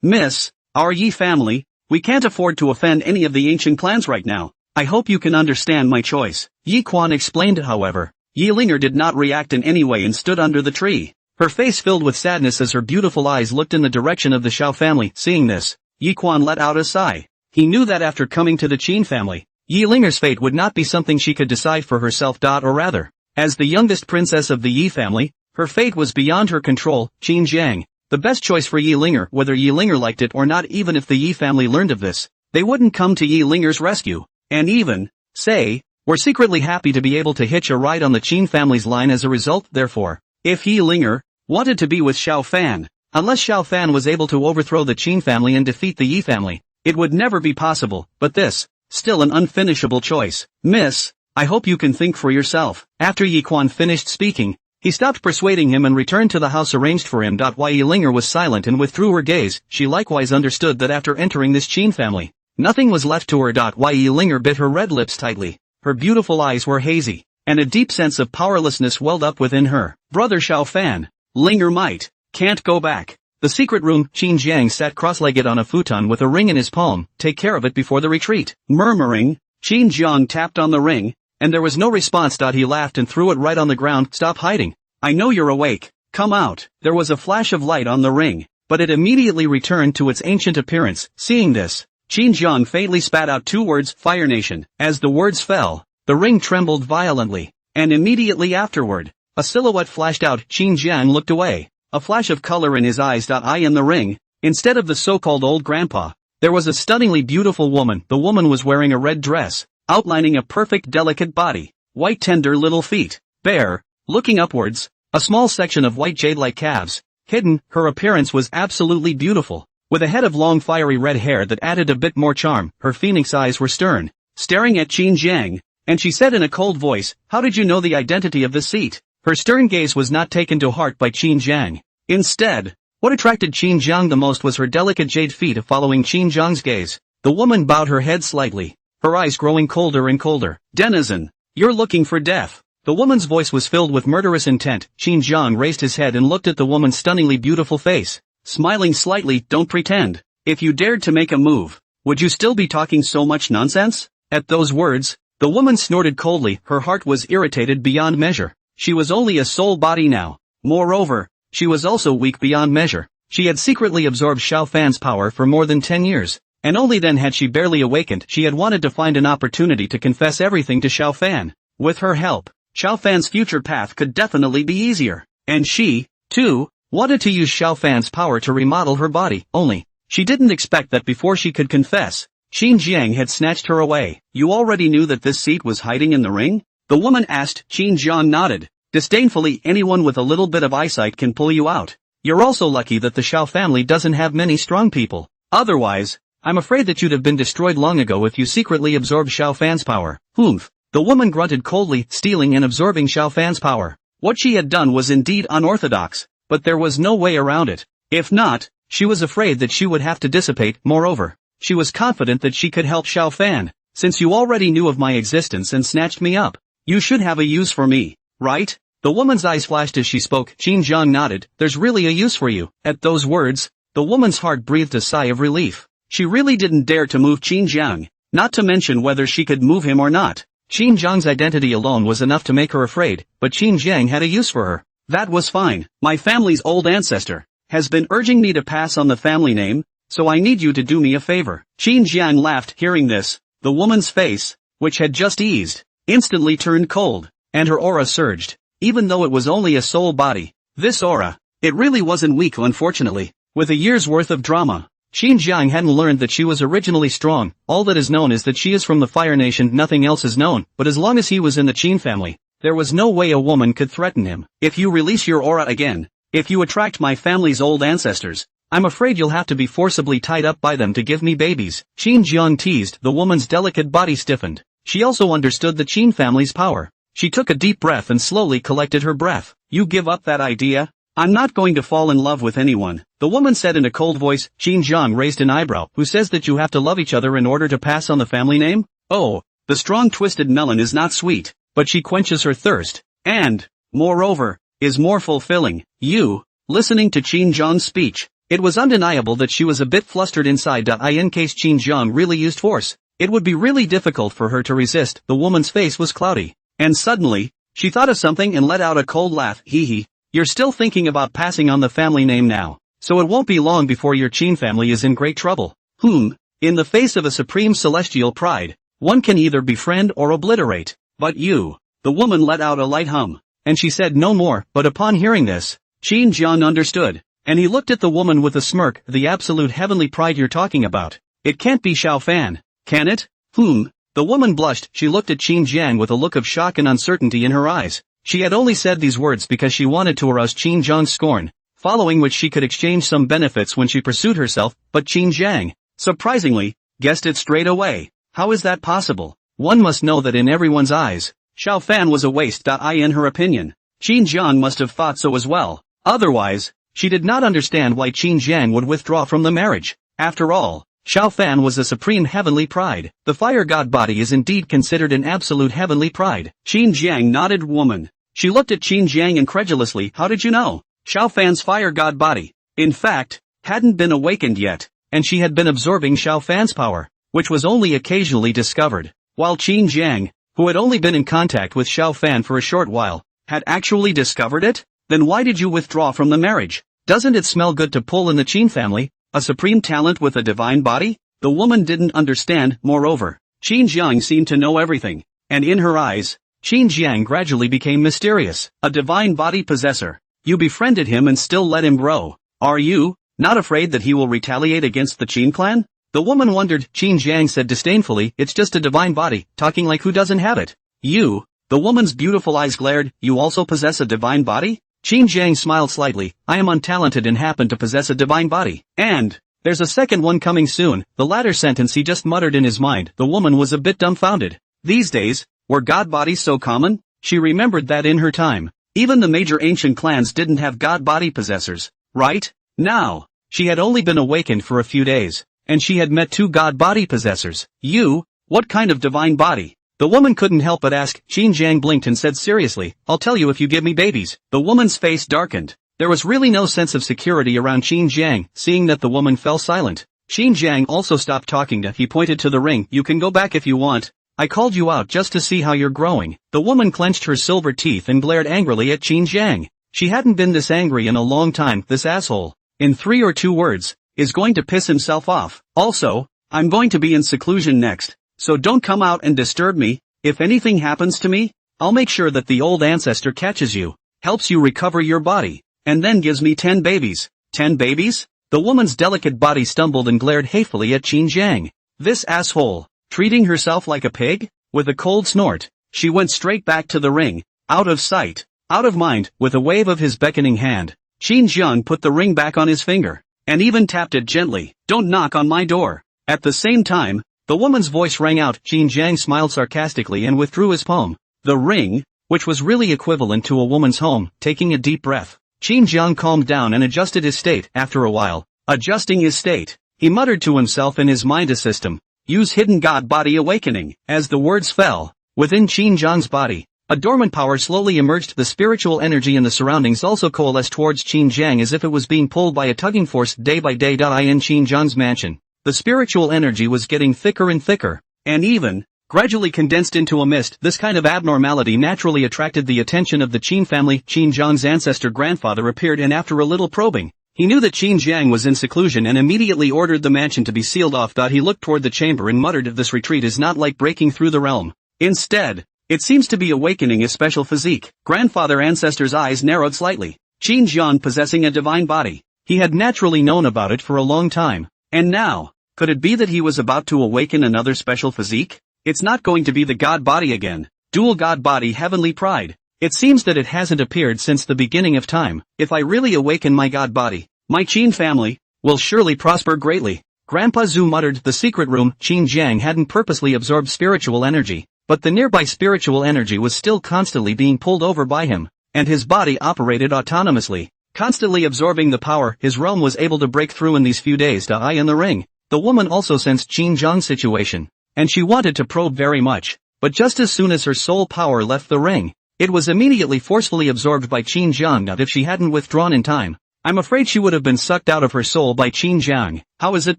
Miss, our Yi family, we can't afford to offend any of the ancient clans right now. I hope you can understand my choice. Yi Quan explained. However, Yi Linger did not react in any way and stood under the tree, her face filled with sadness as her beautiful eyes looked in the direction of the Xiao family. Seeing this, Yi Quan let out a sigh. He knew that after coming to the Qin family, Yi Linger's fate would not be something she could decide for herself. Or rather, as the youngest princess of the Yi family, her fate was beyond her control. Qin Jiang, the best choice for Yi Linger. Whether Yi Linger liked it or not, even if the Yi family learned of this, they wouldn't come to Yi Linger's rescue, and even, say, were secretly happy to be able to hitch a ride on the Qin family's line as a result. Therefore, if Yi Linger wanted to be with Xiao Fan, unless Xiao Fan was able to overthrow the Qin family and defeat the Yi family, it would never be possible. But this, still an unfinishable choice. Miss, I hope you can think for yourself. After Yi Quan finished speaking, he stopped persuading him and returned to the house arranged for him. While Yi Linger was silent and withdrew her gaze, she likewise understood that after entering this Qin family, nothing was left to her. While Yi Linger bit her red lips tightly, her beautiful eyes were hazy, and a deep sense of powerlessness welled up within her. Brother Xiao Fan, Linger might, can't go back. The secret room. Qin Jiang sat cross-legged on a futon with a ring in his palm. Take care of it before the retreat. Murmuring, Qin Jiang tapped on the ring, and there was no response. He laughed and threw it right on the ground. Stop hiding. I know you're awake. Come out. There was a flash of light on the ring, but it immediately returned to its ancient appearance. Seeing this, Qin Jiang faintly spat out two words, Fire Nation. As the words fell, the ring trembled violently, and immediately afterward, a silhouette flashed out. Qin Jiang looked away, a flash of color in his eyes. I in the ring, instead of the so-called old grandpa, there was a stunningly beautiful woman. The woman was wearing a red dress, outlining a perfect delicate body, white tender little feet, bare, looking upwards, a small section of white jade-like calves, hidden. Her appearance was absolutely beautiful, with a head of long fiery red hair that added a bit more charm. Her phoenix eyes were stern, staring at Qin Jiang, and she said in a cold voice, how did you know the identity of the seat? Her stern gaze was not taken to heart by Qin Jiang. Instead, what attracted Qin Jiang the most was her delicate jade feet. Following Qin Jiang's gaze, the woman bowed her head slightly, her eyes growing colder and colder. Denizen, you're looking for death. The woman's voice was filled with murderous intent. Qin Jiang raised his head and looked at the woman's stunningly beautiful face, smiling slightly. Don't pretend. If you dared to make a move, would you still be talking so much nonsense? At those words, the woman snorted coldly. Her heart was irritated beyond measure. She was only a soul body now. Moreover, she was also weak beyond measure. She had secretly absorbed Xiao Fan's power for more than 10 years, and only then had she barely awakened. She had wanted to find an opportunity to confess everything to Xiao Fan. With her help, Xiao Fan's future path could definitely be easier. And she, too, wanted to use Xiao Fan's power to remodel her body. Only, she didn't expect that before she could confess, Qin Jiang had snatched her away. You already knew that this seat was hiding in the ring? The woman asked. Qin Jiang nodded. Disdainfully, anyone with a little bit of eyesight can pull you out. You're also lucky that the Xiao family doesn't have many strong people. Otherwise, I'm afraid that you'd have been destroyed long ago if you secretly absorbed Xiao Fan's power. Humph. The woman grunted coldly. Stealing and absorbing Xiao Fan's power. What she had done was indeed unorthodox, but there was no way around it. If not, she was afraid that she would have to dissipate. Moreover, she was confident that she could help Xiao Fan. Since you already knew of my existence and snatched me up, you should have a use for me, right? The woman's eyes flashed as she spoke. Qin Jiang nodded. There's really a use for you. At those words, the woman's heart breathed a sigh of relief. She really didn't dare to move Qin Jiang, not to mention whether she could move him or not. Qin Jiang's identity alone was enough to make her afraid, but Qin Jiang had a use for her. That was fine. My family's old ancestor has been urging me to pass on the family name, so I need you to do me a favor. Qin Jiang laughed. Hearing this, the woman's face, which had just eased, instantly turned cold, and her aura surged. Even though it was only a soul body, this aura, it really wasn't weak. Unfortunately, with a year's worth of drama, Qin Jiang hadn't learned that she was originally strong. All that is known is that she is from the Fire Nation. Nothing else is known, but as long as he was in the Qin family, there was no way a woman could threaten him. If you release your aura again, if you attract my family's old ancestors, I'm afraid you'll have to be forcibly tied up by them to give me babies, Qin Jiang teased. The woman's delicate body stiffened. She also understood the Qin family's power. She took a deep breath and slowly collected her breath. You give up that idea? I'm not going to fall in love with anyone, the woman said in a cold voice. Qin Jiang raised an eyebrow. Who says that you have to love each other in order to pass on the family name? Oh, the strong twisted melon is not sweet, but she quenches her thirst, and, moreover, is more fulfilling. You, listening to Qin Jiang's speech, it was undeniable that she was a bit flustered inside. In case Qin Jiang really used force, it would be really difficult for her to resist. The woman's face was cloudy, and suddenly, she thought of something and let out a cold laugh. Hee hee. You're still thinking about passing on the family name now, so it won't be long before your Qin family is in great trouble. In the face of a supreme celestial pride, one can either befriend or obliterate. But you, the woman let out a light hum, and she said no more. But upon hearing this, Qin Jiang understood, and he looked at the woman with a smirk. The absolute heavenly pride you're talking about. It can't be Xiao Fan, can it? The woman blushed. She looked at Qin Jiang with a look of shock and uncertainty in her eyes. She had only said these words because she wanted to arouse Qin Jiang's scorn, following which she could exchange some benefits when she pursued herself. But Qin Jiang, surprisingly, guessed it straight away. How is that possible? One must know that in everyone's eyes, Xiao Fan was a waste. In her opinion, Qin Jiang must have thought so as well. Otherwise, she did not understand why Qin Jiang would withdraw from the marriage. After all, Xiao Fan was a supreme heavenly pride. The fire god body is indeed considered an absolute heavenly pride. Qin Jiang nodded. Woman. She looked at Qin Jiang incredulously. How did you know? Xiao Fan's fire god body, in fact, hadn't been awakened yet, and she had been absorbing Xiao Fan's power, which was only occasionally discovered, while Qin Jiang, who had only been in contact with Xiao Fan for a short while, had actually discovered it? Then why did you withdraw from the marriage? Doesn't it smell good to pull in the Qin family? A supreme talent with a divine body? The woman didn't understand. Moreover, Qin Jiang seemed to know everything, and in her eyes, Qin Jiang gradually became mysterious. A divine body possessor. You befriended him and still let him grow. Are you not afraid that he will retaliate against the Qin clan? The woman wondered. Qin Jiang said disdainfully, it's just a divine body, talking like who doesn't have it. You? The woman's beautiful eyes glared. You also possess a divine body? Qin Jiang smiled slightly. I am untalented and happen to possess a divine body. And there's a second one coming soon. The latter sentence he just muttered in his mind. The woman was a bit dumbfounded. These days, were god bodies so common? She remembered that in her time, even the major ancient clans didn't have god body possessors, right? Now, she had only been awakened for a few days, and she had met 2 god body possessors. You? What kind of divine body? The woman couldn't help but ask. Qin Jiang blinked and said seriously, I'll tell you if you give me babies. The woman's face darkened. There was really no sense of security around Qin Jiang. Seeing that the woman fell silent, Qin Jiang also stopped talking. He pointed to the ring. You can go back if you want. I called you out just to see how you're growing. The woman clenched her silver teeth and glared angrily at Qin Jiang. She hadn't been this angry in a long time. This asshole, in 3 or 2 words, is going to piss himself off. Also, I'm going to be in seclusion next, so don't come out and disturb me. If anything happens to me, I'll make sure that the old ancestor catches you, helps you recover your body, and then gives me 10 babies. 10 babies? The woman's delicate body stumbled and glared hatefully at Qin Jiang. This asshole, treating herself like a pig? With a cold snort, she went straight back to the ring. Out of sight, out of mind. With a wave of his beckoning hand, Qin Jiang put the ring back on his finger, and even tapped it gently. Don't knock on my door. At the same time, the woman's voice rang out. Qin Jiang smiled sarcastically and withdrew his palm. The ring, which was really equivalent to a woman's home. Taking a deep breath, Qin Jiang calmed down and adjusted his state. After a while, adjusting his state, he muttered to himself in his mind a system. Use hidden god body awakening. As the words fell, within Qin Jiang's body, a dormant power slowly emerged. The spiritual energy in the surroundings also coalesced towards Qin Jiang as if it was being pulled by a tugging force. Day by day. In Qin Jiang's mansion, the spiritual energy was getting thicker and thicker, and even gradually condensed into a mist. This kind of abnormality naturally attracted the attention of the Qin family. Qin Jiang's ancestor grandfather appeared, and after a little probing, he knew that Qin Jiang was in seclusion and immediately ordered the mansion to be sealed off. He looked toward the chamber and muttered, this retreat is not like breaking through the realm. Instead, it seems to be awakening a special physique. Grandfather ancestor's eyes narrowed slightly. Qin Jiang possessing a divine body. He had naturally known about it for a long time. And now, could it be that he was about to awaken another special physique? It's not going to be the god body again. Dual god body heavenly pride. It seems that it hasn't appeared since the beginning of time. If I really awaken my god body, my Qin family, will surely prosper greatly. Grandpa Zhu muttered. The secret room. Qin Jiang hadn't purposely absorbed spiritual energy, but the nearby spiritual energy was still constantly being pulled over by him, and his body operated autonomously, constantly absorbing the power. His realm was able to break through in these few days. The eye in the ring. The woman also sensed Qin Jiang's situation, and she wanted to probe very much, but just as soon as her soul power left the ring, it was immediately forcefully absorbed by Qin Jiang. Not if she hadn't withdrawn in time, I'm afraid she would have been sucked out of her soul by Qin Jiang. How is it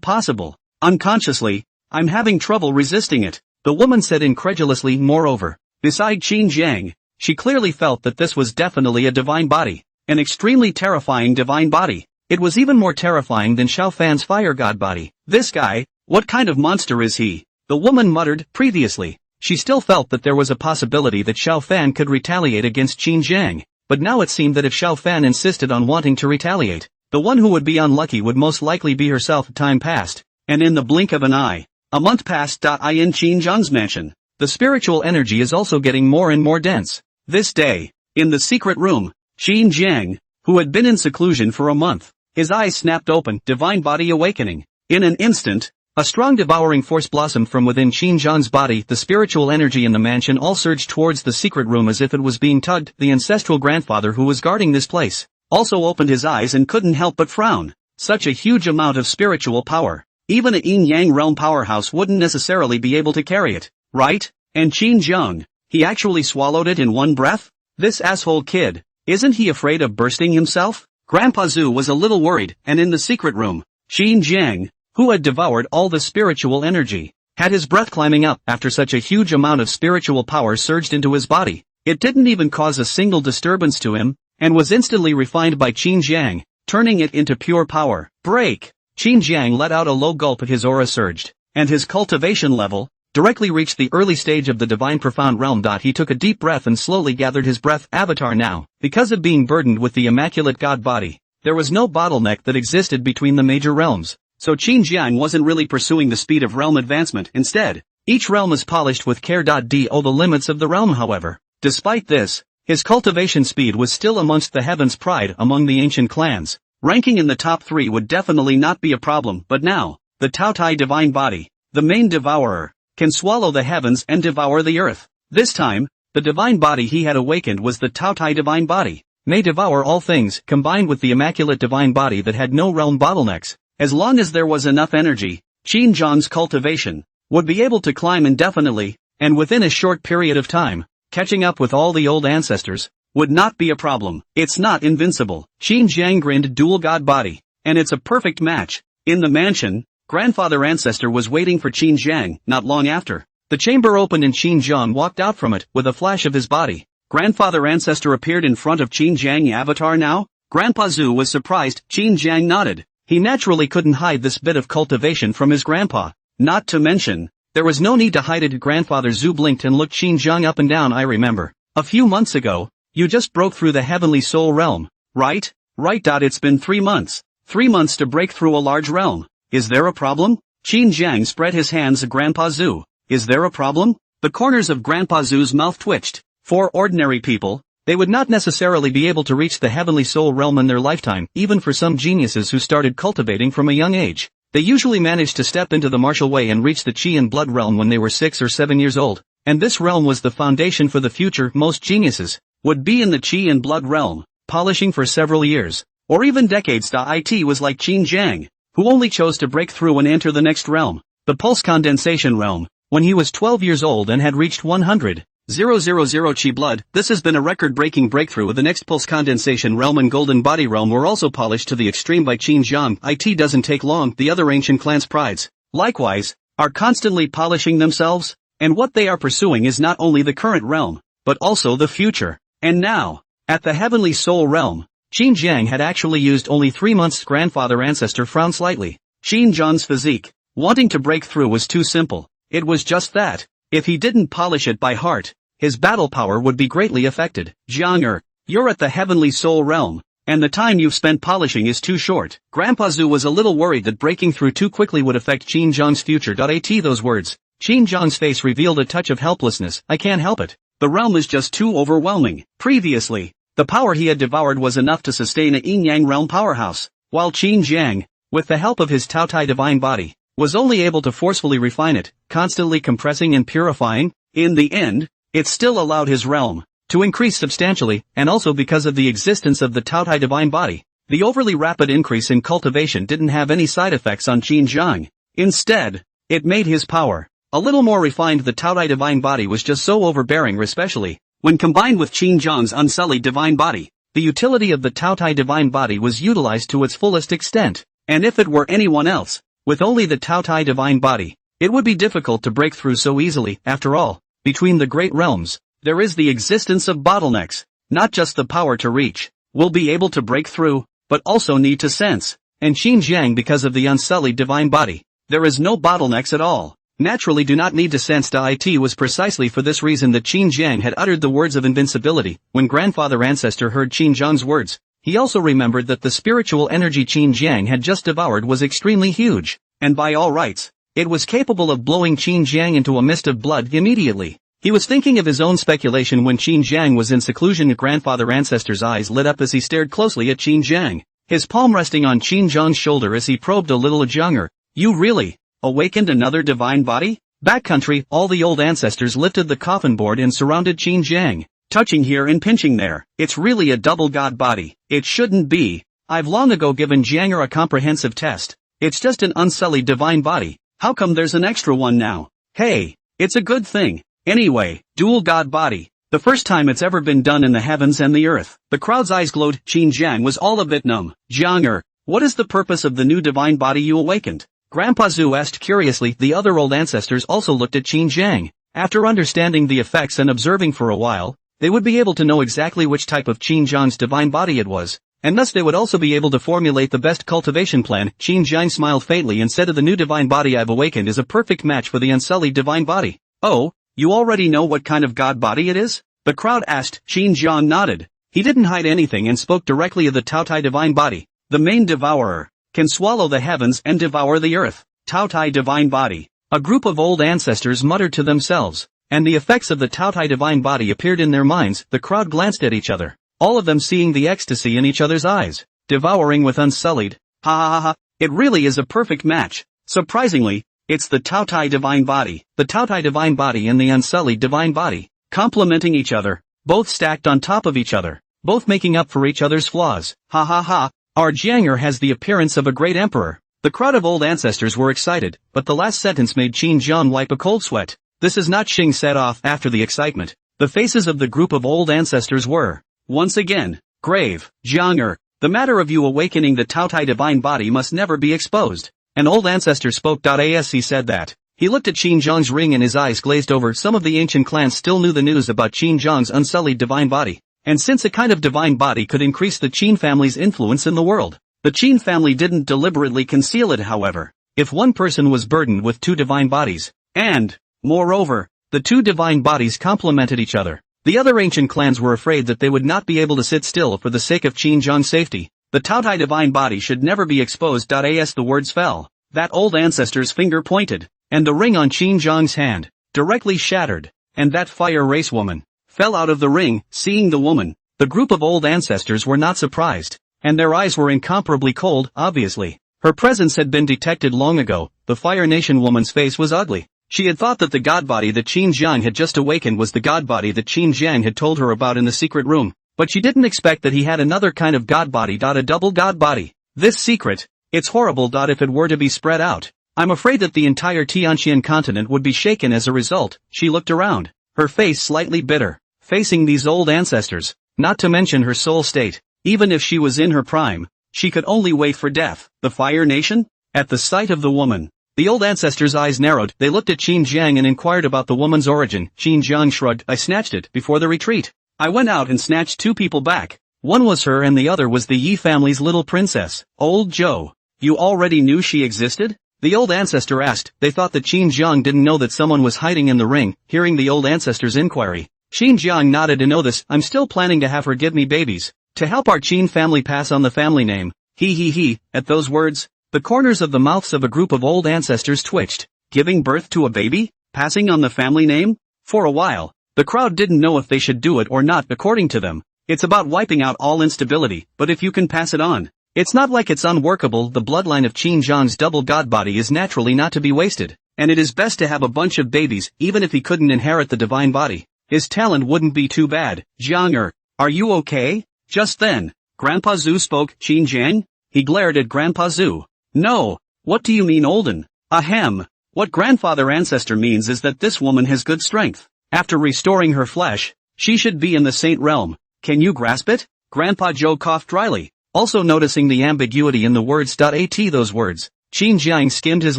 possible? Unconsciously, I'm having trouble resisting it, the woman said incredulously. Moreover, beside Qin Jiang, she clearly felt that this was definitely a divine body, an extremely terrifying divine body. It was even more terrifying than Xiao Fan's fire god body. This guy, what kind of monster is he? The woman muttered. Previously, she still felt that there was a possibility that Xiao Fan could retaliate against Qin Jiang, but now it seemed that if Xiao Fan insisted on wanting to retaliate, the one who would be unlucky would most likely be herself. Time passed, and in the blink of an eye, a month passed. In Qin Jiang's mansion, the spiritual energy is also getting more and more dense. This day, in the secret room, Qin Jiang, who had been in seclusion for a month, his eyes snapped open, divine body awakening. In an instant, a strong devouring force blossomed from within Qin Jiang's body. The spiritual energy in the mansion all surged towards the secret room as if it was being tugged. The ancestral grandfather who was guarding this place also opened his eyes and couldn't help but frown. Such a huge amount of spiritual power. Even a yin-yang realm powerhouse wouldn't necessarily be able to carry it, right? And Qin Jiang, he actually swallowed it in one breath? This asshole kid, isn't he afraid of bursting himself? Grandpa Zhu was a little worried, and in the secret room, Qin Jiang, who had devoured all the spiritual energy, had his breath climbing up. After such a huge amount of spiritual power surged into his body, it didn't even cause a single disturbance to him, and was instantly refined by Qin Jiang, turning it into pure power. Break! Qin Jiang let out a low gulp. His aura surged, and his cultivation level directly reached the early stage of the divine profound realm. He took a deep breath and slowly gathered his breath. Avatar now, because of being burdened with the immaculate god body, there was no bottleneck that existed between the major realms. So Qin Jiang wasn't really pursuing the speed of realm advancement. Instead, each realm is polished with care. Do the limits of the realm. However, despite this, his cultivation speed was still amongst the heavens. Pride among the ancient clans, ranking in the top 3 would definitely not be a problem. But now, the Taotai divine body, the main devourer, can swallow the heavens and devour the earth. This time, the divine body he had awakened was the Taotai divine body, may devour all things. Combined with the immaculate divine body that had no realm bottlenecks, as long as there was enough energy, Qin Jiang's cultivation would be able to climb indefinitely, and within a short period of time, catching up with all the old ancestors would not be a problem. It's not invincible. Qin Jiang grinned. Dual god body, and it's a perfect match. In the mansion, grandfather ancestor was waiting for Qin Jiang. Not long after, the chamber opened and Qin Jiang walked out from it. With a flash of his body, grandfather ancestor appeared in front of Qin Jiang. Avatar now? Grandpa Zhu was surprised. Qin Jiang nodded. He naturally couldn't hide this bit of cultivation from his grandpa. Not to mention, there was no need to hide it. Grandfather Zhu blinked and looked Qin Jiang up and down. I remember, a few months ago, you just broke through the heavenly soul realm, right? Right. It's been 3 months. 3 months to break through a large realm. Is there a problem? Qin Jiang spread his hands. Grandpa Zhu, is there a problem? The corners of Grandpa Zhu's mouth twitched. For ordinary people, they would not necessarily be able to reach the heavenly soul realm in their lifetime. Even for some geniuses who started cultivating from a young age, they usually managed to step into the martial way and reach the Qi and blood realm when they were 6 or 7 years old. And this realm was the foundation for the future. Most geniuses would be in the Qi and blood realm, polishing for several years, or even decades. It was like Qin Jiang, who only chose to break through and enter the next realm, the pulse condensation realm, when he was 12 years old and had reached 100,000 Qi blood. This has been a record-breaking breakthrough. The next pulse condensation realm and golden body realm were also polished to the extreme by Qin Jiang. It doesn't take long. The other ancient clans' prides, likewise, are constantly polishing themselves, and what they are pursuing is not only the current realm, but also the future. And now, at the heavenly soul realm, Qin Jiang had actually used only 3 months. Grandfather ancestor frowned slightly. Qin Jiang's physique, wanting to break through was too simple. It was just that, if he didn't polish it by heart, his battle power would be greatly affected. Jiang, you're at the heavenly soul realm, and the time you've spent polishing is too short. Grandpa Zhu was a little worried that breaking through too quickly would affect Qin Jiang's future. Those words, Qin Jiang's face revealed a touch of helplessness. I can't help it. The realm is just too overwhelming. Previously, the power he had devoured was enough to sustain a yin-yang realm powerhouse, while Qin Jiang, with the help of his Taotai divine body, was only able to forcefully refine it, constantly compressing and purifying. In the end, it still allowed his realm to increase substantially, and also because of the existence of the Taotai divine body. The overly rapid increase in cultivation didn't have any side effects on Qin Zhang. Instead, it made his power a little more refined. The Taotai divine body was just so overbearing, especially when combined with Qin Zhang's unsullied divine body. The utility of the Taotai divine body was utilized to its fullest extent, and if it were anyone else, with only the Taotai divine body, it would be difficult to break through so easily. After all, between the great realms, there is the existence of bottlenecks, not just the power to reach, will be able to break through, but also need to sense. And Qin Zhang, because of the unsullied divine body, there is no bottlenecks at all. Naturally do not need to sense. It was precisely for this reason that Qin Zhang had uttered the words of invincibility. When grandfather ancestor heard Qin Zhang's words, he also remembered that the spiritual energy Qin Zhang had just devoured was extremely huge, and by all rights, it was capable of blowing Qin Zhang into a mist of blood immediately. He was thinking of his own speculation when Qin Zhang was in seclusion. Grandfather ancestor's eyes lit up as he stared closely at Qin Zhang, his palm resting on Qin Zhang's shoulder as he probed a little. Zhang'er, you really awakened another divine body? Backcountry, all the old ancestors lifted the coffin board and surrounded Qin Zhang, touching here and pinching there. It's really a double god body. It shouldn't be. I've long ago given Zhang'er a comprehensive test. It's just an unsullied divine body. How come there's an extra one now? Hey, it's a good thing. Anyway, dual god body. The first time it's ever been done in the heavens and the earth. The crowd's eyes glowed. Qin Zhang was all a bit numb. Zhang'er, what is the purpose of the new divine body you awakened? Grandpa Zhu asked curiously. The other old ancestors also looked at Qin Zhang. After understanding the effects and observing for a while, they would be able to know exactly which type of Qin Zhang's divine body it was, and thus they would also be able to formulate the best cultivation plan. Qin Zhang smiled faintly and said, the new divine body I've awakened is a perfect match for the unsullied divine body. Oh, you already know what kind of god body it is? The crowd asked. Qin Zhang nodded. He didn't hide anything and spoke directly of the Taotai divine body. The main devourer can swallow the heavens and devour the earth. Taotai divine body. A group of old ancestors muttered to themselves, and the effects of the Taotai divine body appeared in their minds. The crowd glanced at each other, all of them seeing the ecstasy in each other's eyes. Devouring with unsullied. Ha ha ha ha, it really is a perfect match. Surprisingly, it's the Taotai divine body. The Taotai divine body and the unsullied divine body, complementing each other, both stacked on top of each other, both making up for each other's flaws. Ha ha ha. Our Zhang'er has the appearance of a great emperor. The crowd of old ancestors were excited, but the last sentence made Qin Zhang wipe a cold sweat. This is not. Xing set off after the excitement. The faces of the group of old ancestors were, once again, grave. Zhang'er, the matter of you awakening the Taotai divine body must never be exposed. An old ancestor spoke. As he said that, he looked at Qin Zhang's ring and his eyes glazed over. Some of the ancient clans still knew the news about Qin Zhang's unsullied divine body. And since a kind of divine body could increase the Qin family's influence in the world, the Qin family didn't deliberately conceal it. However, if one person was burdened with two divine bodies, and, moreover, the two divine bodies complemented each other, the other ancient clans were afraid that they would not be able to sit still for the sake of Qin Zhang's safety. The Taotai divine body should never be exposed. As the words fell, that old ancestor's finger pointed, and the ring on Qin Zhang's hand directly shattered, and that fire race woman fell out of the ring. Seeing the woman, the group of old ancestors were not surprised, and their eyes were incomparably cold. Obviously, her presence had been detected long ago. The Fire Nation woman's face was ugly. She had thought that the god body that Qin Zhang had just awakened was the god body that Qin Zhang had told her about in the secret room, but she didn't expect that he had another kind of god body. A double god body. This secret, it's horrible. If it were to be spread out, I'm afraid that the entire Tianqian continent would be shaken as a result. She looked around, her face slightly bitter, facing these old ancestors, not to mention her soul state. Even if she was in her prime, she could only wait for death. The Fire Nation? At the sight of the woman, the old ancestors' eyes narrowed. They looked at Qin Zhang and inquired about the woman's origin. Qin Zhang shrugged. I snatched it before the retreat. I went out and snatched two people back. One was her and the other was the Yi family's little princess. Old Zhou, you already knew she existed? The old ancestor asked. They thought that Qin Zhang didn't know that someone was hiding in the ring. Hearing the old ancestor's inquiry, Qin Zhang nodded. To know this, I'm still planning to have her give me babies, to help our Qin family pass on the family name. He. At those words, the corners of the mouths of a group of old ancestors twitched. Giving birth to a baby? Passing on the family name? For a while, the crowd didn't know if they should do it or not. According to them, it's about wiping out all instability, but if you can pass it on, It's not like it's unworkable. The bloodline of Qin Zhang's double god body is naturally not to be wasted, and it is best to have a bunch of babies even if he couldn't inherit the divine body. His talent wouldn't be too bad. Zhang are you okay? Just then, Grandpa Zhu spoke. Qin Zhang? He glared at Grandpa Zhu. No, what do you mean olden? Ahem. What grandfather ancestor means is that this woman has good strength. After restoring her flesh, she should be in the saint realm. Can you grasp it? Grandpa Zhou coughed dryly, also noticing the ambiguity in the words. At those words, Qin Zhang skimmed his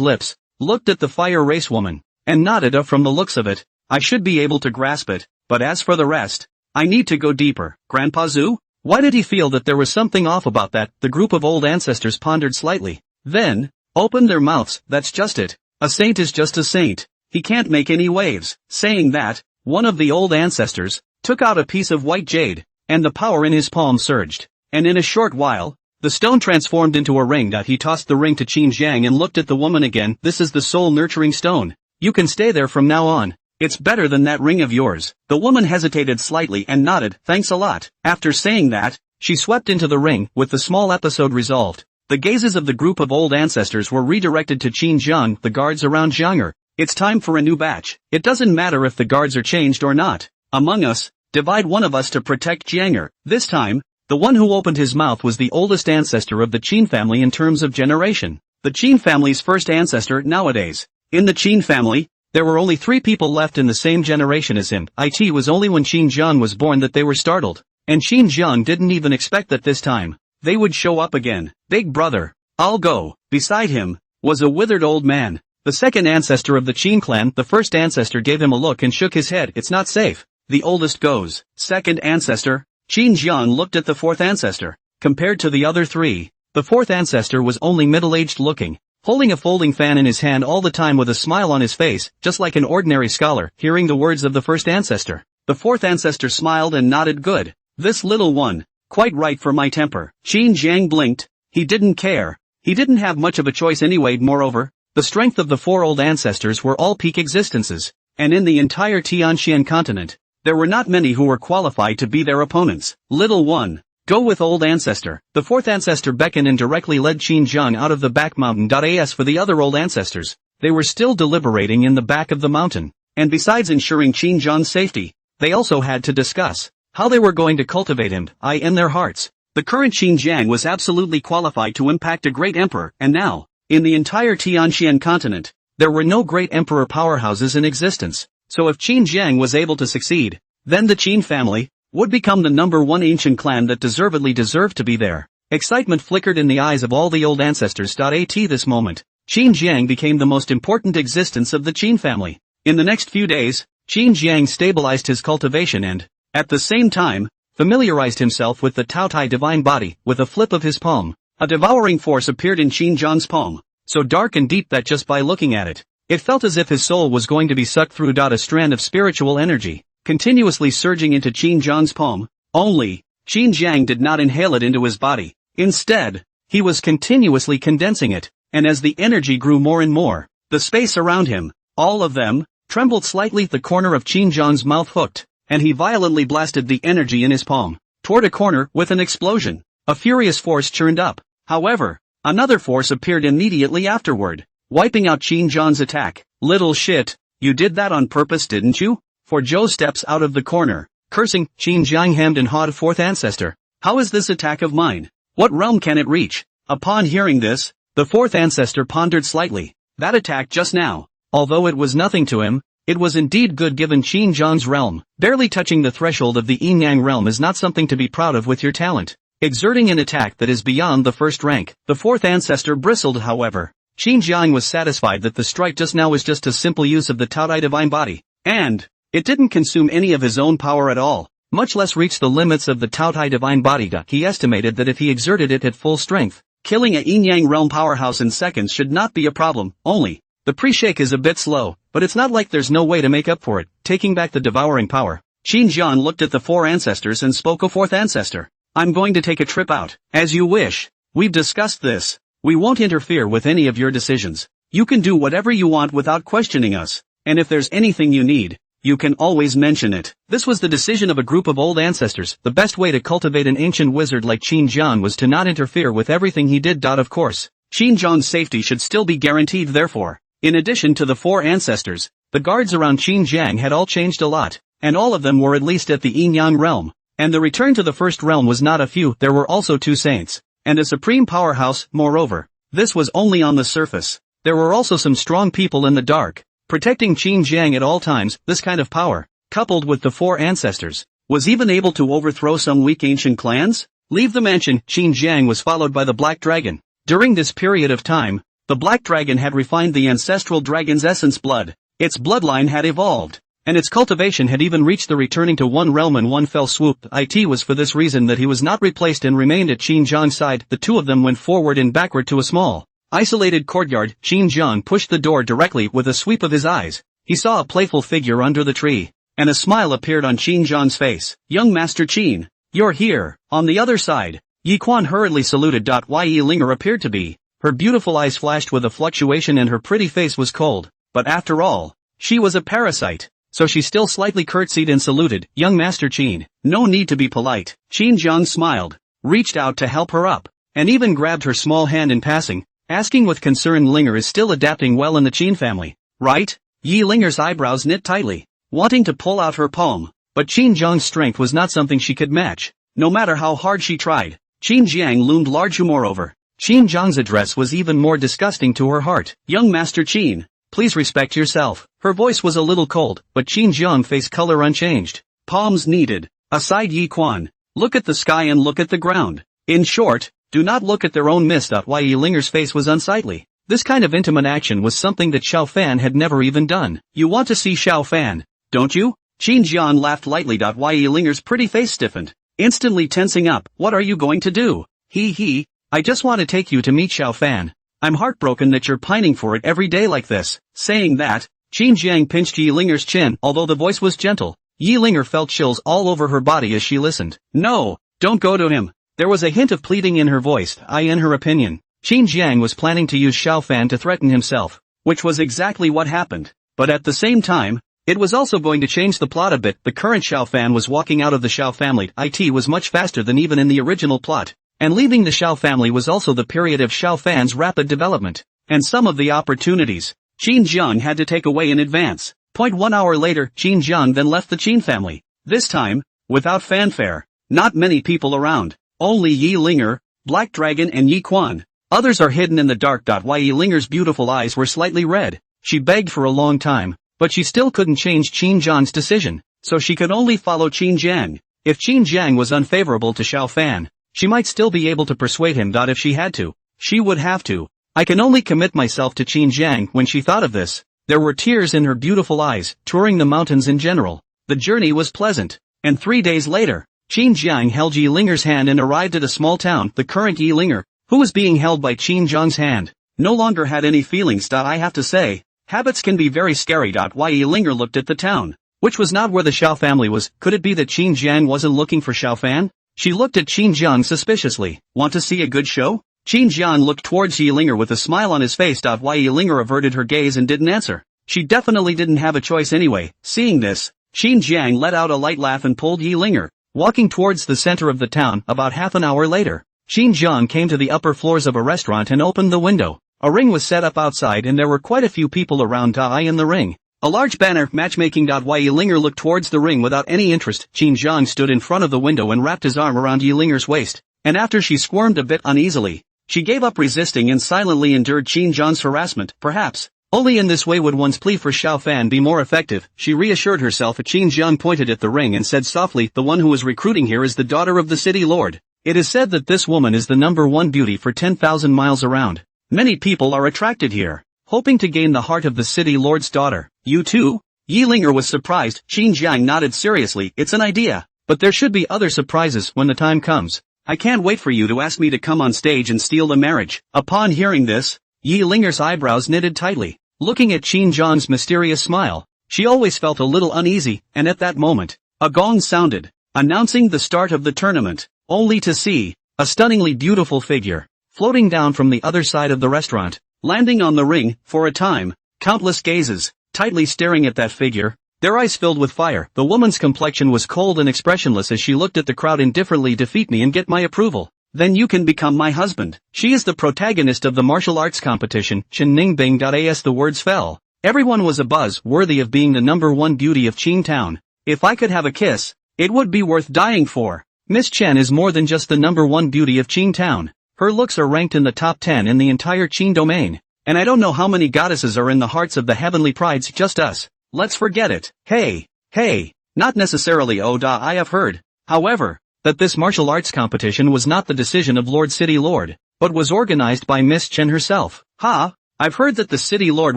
lips, looked at the fire race woman, and nodded. From the looks of it, I should be able to grasp it, but as for the rest, I need to go deeper. Grandpa Zhu? Why did he feel that there was something off about that? The group of old ancestors pondered slightly, then opened their mouths. That's just it. A saint is just a saint. He can't make any waves. Saying that, one of the old ancestors took out a piece of white jade, and the power in his palm surged, and in a short while, the stone transformed into a ring. He tossed the ring to Qin Zhang and looked at the woman again. This is the soul nurturing stone. You can stay there from now on. It's better than that ring of yours. The woman hesitated slightly and nodded. Thanks a lot. After saying that, she swept into the ring, with the small episode resolved. The gazes of the group of old ancestors were redirected to Qin Zhang. The guards around Zhang. It's time for a new batch. It doesn't matter if the guards are changed or not. Among us, divide one of us to protect Zhang. This time, the one who opened his mouth was the oldest ancestor of the Qin family in terms of generation. The Qin family's first ancestor nowadays. In the Qin family, there were only 3 people left in the same generation as him. It was only when Qin Zhang was born that they were startled. And Qin Zhang didn't even expect that this time they would show up again. Big brother, I'll go. Beside him was a withered old man, the second ancestor of the Qin clan. The first ancestor gave him a look and shook his head. It's not safe. The oldest goes. Second ancestor. Qin Zhang looked at the fourth ancestor. Compared to the other 3, the fourth ancestor was only middle-aged looking, holding a folding fan in his hand all the time with a smile on his face, just like an ordinary scholar. Hearing the words of the first ancestor, the fourth ancestor smiled and nodded. Good. This little one. Quite right for my temper. Qin Zhang blinked. He didn't care. He didn't have much of a choice anyway. Moreover, the strength of the 4 old ancestors were all peak existences, and in the entire Tianxian continent, there were not many who were qualified to be their opponents. Little one, go with old ancestor. The fourth ancestor beckoned and directly led Qin Zhang out of the back mountain. As for the other old ancestors, they were still deliberating in the back of the mountain, and besides ensuring Qin Zhang's safety, they also had to discuss how they were going to cultivate him. In their hearts, the current Qin Zhang was absolutely qualified to impact a great emperor, and now, in the entire Tianxian continent, there were no great emperor powerhouses in existence. So if Qin Zhang was able to succeed, then the Qin family would become the #1 ancient clan that deservedly deserved to be there. Excitement flickered in the eyes of all the old ancestors. At this moment, Qin Zhang became the most important existence of the Qin family. In the next few days, Qin Zhang stabilized his cultivation and, at the same time, familiarized himself with the Taotai divine body. With a flip of his palm, a devouring force appeared in Qin Zhang's palm, so dark and deep that just by looking at it, it felt as if his soul was going to be sucked through. A strand of spiritual energy, continuously surging into Qin Zhang's palm. Only, Qin Zhang did not inhale it into his body. Instead, he was continuously condensing it, and as the energy grew more and more, the space around him, all of them, trembled slightly. The corner of Qin Zhang's mouth hooked, and he violently blasted the energy in his palm toward a corner. With an explosion, a furious force churned up. However, another force appeared immediately afterward, wiping out Qin Zhang's attack. Little shit, you did that on purpose, didn't you? For Zhou steps out of the corner, cursing. Qin Zhang hemmed and hawed. Fourth ancestor, how is this attack of mine? What realm can it reach? Upon hearing this, the fourth ancestor pondered slightly. That attack just now, although it was nothing to him, it was indeed good given Qin Zhang's realm. Barely touching the threshold of the Yin Yang realm is not something to be proud of with your talent. Exerting an attack that is beyond the first rank. The fourth ancestor bristled. However, Qin Zhang was satisfied that the strike just now was just a simple use of the Taotai divine body, and it didn't consume any of his own power at all, much less reach the limits of the Taotai divine body. He estimated that if he exerted it at full strength, killing a Yin-Yang realm powerhouse in seconds should not be a problem. Only, the pre-shake is a bit slow, but it's not like there's no way to make up for it. Taking back the devouring power, Qin Zhang looked at the 4 ancestors and spoke. A fourth ancestor, I'm going to take a trip out. As you wish. We've discussed this. We won't interfere with any of your decisions. You can do whatever you want without questioning us, and if there's anything you need, you can always mention it. This was the decision of a group of old ancestors. The best way to cultivate an ancient wizard like Qin Jian was to not interfere with everything he did. Of course, Qin Jian's safety should still be guaranteed therefore. In addition to the 4 ancestors, the guards around Qin Jiang had all changed a lot, and all of them were at least at the Yin-Yang realm. And the return to the first realm was not a few. There were also 2 saints, and a supreme powerhouse. Moreover, this was only on the surface. There were also some strong people in the dark, protecting Qin Jiang at all times. This kind of power, coupled with the 4 ancestors, was even able to overthrow some weak ancient clans. Leave the mansion. Qin Jiang was followed by the Black Dragon. During this period of time, the Black Dragon had refined the ancestral dragon's essence blood. Its bloodline had evolved, and its cultivation had even reached the returning to one realm in one fell swoop. It was for this reason that he was not replaced and remained at Qin Jiang's side. The 2 of them went forward and backward to a small, isolated courtyard. Qin Jiang pushed the door directly with a sweep of his eyes. He saw a playful figure under the tree, and a smile appeared on Qin Jiang's face. Young Master Qin, you're here. On the other side, Yi Quan hurriedly saluted. Yi Linger appeared to be. Her beautiful eyes flashed with a fluctuation and her pretty face was cold, but after all, she was a parasite, so she still slightly curtsied and saluted. Young Master Qin, no need to be polite. Qin Jiang smiled, reached out to help her up, and even grabbed her small hand in passing, asking with concern. Linger is still adapting well in the Qin family, right? Yi Linger's eyebrows knit tightly, wanting to pull out her palm, but Qin Jiang's strength was not something she could match, no matter how hard she tried. Qin Jiang loomed large. Moreover, Qin Jiang's address was even more disgusting to her heart. Young Master Qin, please respect yourself. Her voice was a little cold, but Qin Jiang's face color unchanged. Palms needed. Aside Yi Quan, look at the sky and look at the ground. In short, do not look at their own mist. Yi Linger's face was unsightly. This kind of intimate action was something that Xiao Fan had never even done. You want to see Xiao Fan, don't you? Qin Jiang laughed lightly. Yi Linger's pretty face stiffened, instantly tensing up. What are you going to do? He. I just want to take you to meet Xiao Fan. I'm heartbroken that you're pining for it every day like this. Saying that, Qin Jiang pinched Yi Linger's chin. Although the voice was gentle, Yi Linger felt chills all over her body as she listened. No, don't go to him. There was a hint of pleading in her voice. In her opinion, Qin Jiang was planning to use Xiao Fan to threaten himself, which was exactly what happened. But at the same time, it was also going to change the plot a bit. The current Xiao Fan was walking out of the Xiao family. It was much faster than even in the original plot. And leaving the Xiao family was also the period of Xiao Fan's rapid development, and some of the opportunities Qin Jiang had to take away in advance. 1 hour later, Qin Jiang then left the Qin family. This time, without fanfare. Not many people around. Only Yi Linger, Black Dragon and Yi Quan. Others are hidden in the dark. Yi Linger's beautiful eyes were slightly red. She begged for a long time, but she still couldn't change Qin Jiang's decision, so she could only follow Qin Jiang. If Qin Jiang was unfavorable to Xiao Fan, she might still be able to persuade him. If she had to, she would have to. I can only commit myself to Qin Jiang. When she thought of this, there were tears in her beautiful eyes. Touring the mountains in general, the journey was pleasant, and 3 days later, Qin Jiang held Yi Linger's hand and arrived at a small town. The current Yi Linger, who was being held by Qin Jiang's hand, no longer had any feelings. I have to say, habits can be very scary. Yi Linger looked at the town, which was not where the Xiao family was. Could it be that Qin Jiang wasn't looking for Xiao Fan? She looked at Qin Jiang suspiciously. Want to see a good show? Qin Jiang looked towards Yi Linger with a smile on his face. Yi Linger averted her gaze and didn't answer. She definitely didn't have a choice anyway. Seeing this, Qin Jiang let out a light laugh and pulled Yi Linger, walking towards the center of the town. About half an hour later, Qin Jiang came to the upper floors of a restaurant and opened the window. A ring was set up outside and there were quite a few people around. In the ring, a large banner, matchmaking. Yi Linger looked towards the ring without any interest. Qin Jiang stood in front of the window and wrapped his arm around Yi Linger's waist, and after she squirmed a bit uneasily, she gave up resisting and silently endured Qin Jiang's harassment. Perhaps, only in this way would one's plea for Xiao Fan be more effective. She reassured herself. Qin Jiang pointed at the ring and said softly, the one who is recruiting here is the daughter of the city lord. It is said that this woman is the #1 beauty for 10,000 miles around. Many people are attracted here, hoping to gain the heart of the city lord's daughter. You too? Yi Linger was surprised. Qin Jiang nodded seriously. It's an idea, but there should be other surprises when the time comes. I can't wait for you to ask me to come on stage and steal the marriage. Upon hearing this, Yi Linger's eyebrows knitted tightly. Looking at Qin Jiang's mysterious smile, she always felt a little uneasy, and at that moment, a gong sounded, announcing the start of the tournament, only to see a stunningly beautiful figure floating down from the other side of the restaurant, landing on the ring. For a time, countless gazes, tightly staring at that figure. their eyes filled with fire. The woman's complexion was cold and expressionless as she looked at the crowd indifferently. Defeat me and get my approval. Then you can become my husband. She is the protagonist of the martial arts competition. Chen Ningbing. As the words fell, everyone was abuzz, worthy of being the #1 beauty of Qing Town. If I could have a kiss, it would be worth dying for. Miss Chen is more than just the #1 beauty of Qing Town. Her looks are ranked in the top 10 in the entire Qing domain. And I don't know how many goddesses are in the hearts of the heavenly prides, just us. Let's forget it. Hey, not necessarily. I have heard, however, that this martial arts competition was not the decision of Lord City Lord, but was organized by Miss Chen herself. I've heard that the City Lord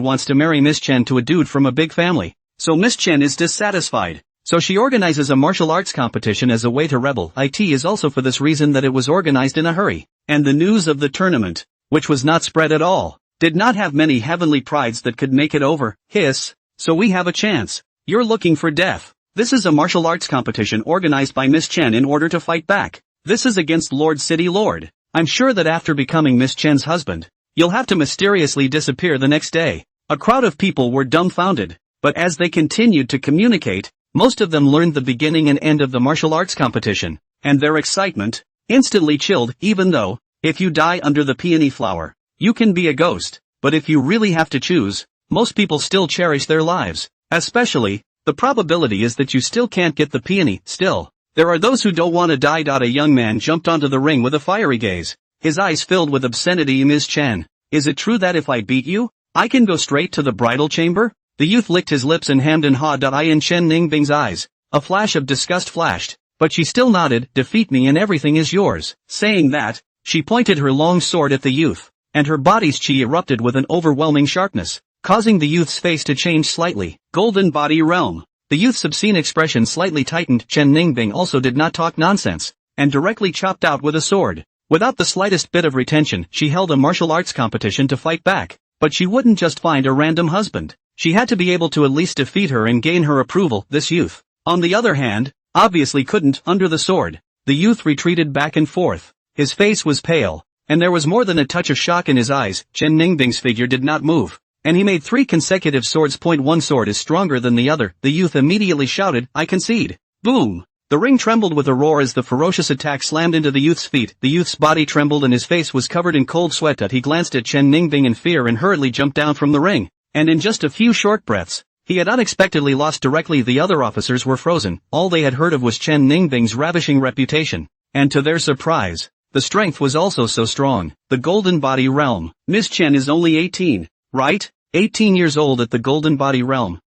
wants to marry Miss Chen to a dude from a big family, so Miss Chen is dissatisfied. So she organizes a martial arts competition as a way to rebel. It is also for this reason that it was organized in a hurry, and the news of the tournament, which was not spread at all, did not have many heavenly prides that could make it over. So we have a chance. You're looking for death. This is a martial arts competition organized by Miss Chen in order to fight back. This is against Lord City Lord. I'm sure that after becoming Miss Chen's husband, you'll have to mysteriously disappear the next day. A crowd of people were dumbfounded, but as they continued to communicate, most of them learned the beginning and end of the martial arts competition, and their excitement instantly chilled. Even though, if you die under the peony flower, you can be a ghost, but if you really have to choose, most people still cherish their lives. Especially, the probability is that you still can't get the peony. Still, there are those who don't want to die. A young man jumped onto the ring with a fiery gaze, his eyes filled with obscenity. Miss Chen, is it true that if I beat you, I can go straight to the bridal chamber? The youth licked his lips and hammed and hawed. In Chen Ningbing's eyes, a flash of disgust flashed, but she still nodded. Defeat me and everything is yours. Saying that, she pointed her long sword at the youth, and her body's chi erupted with an overwhelming sharpness, causing the youth's face to change slightly. Golden Body Realm. The youth's obscene expression slightly tightened. Chen Ningbing also did not talk nonsense, and directly chopped out with a sword. Without the slightest bit of retention, she held a martial arts competition to fight back, but she wouldn't just find a random husband. She had to be able to at least defeat her and gain her approval. This youth, on the other hand, obviously couldn't. Under the sword, the youth retreated back and forth. His face was pale, and there was more than a touch of shock in his eyes. Chen Ningbing's figure did not move, and he made 3 consecutive swords point. One sword is stronger than the other. The youth immediately shouted, I concede. Boom! The ring trembled with a roar as the ferocious attack slammed into the youth's feet. The youth's body trembled and his face was covered in cold sweat. He glanced at Chen Ningbing in fear and hurriedly jumped down from the ring, and in just a few short breaths, he had unexpectedly lost directly. The other officers were frozen. All they had heard of was Chen Ningbing's ravishing reputation, and to their surprise, the strength was also so strong. The Golden Body Realm. Miss Chen is only 18, right? 18 years old at the Golden Body Realm.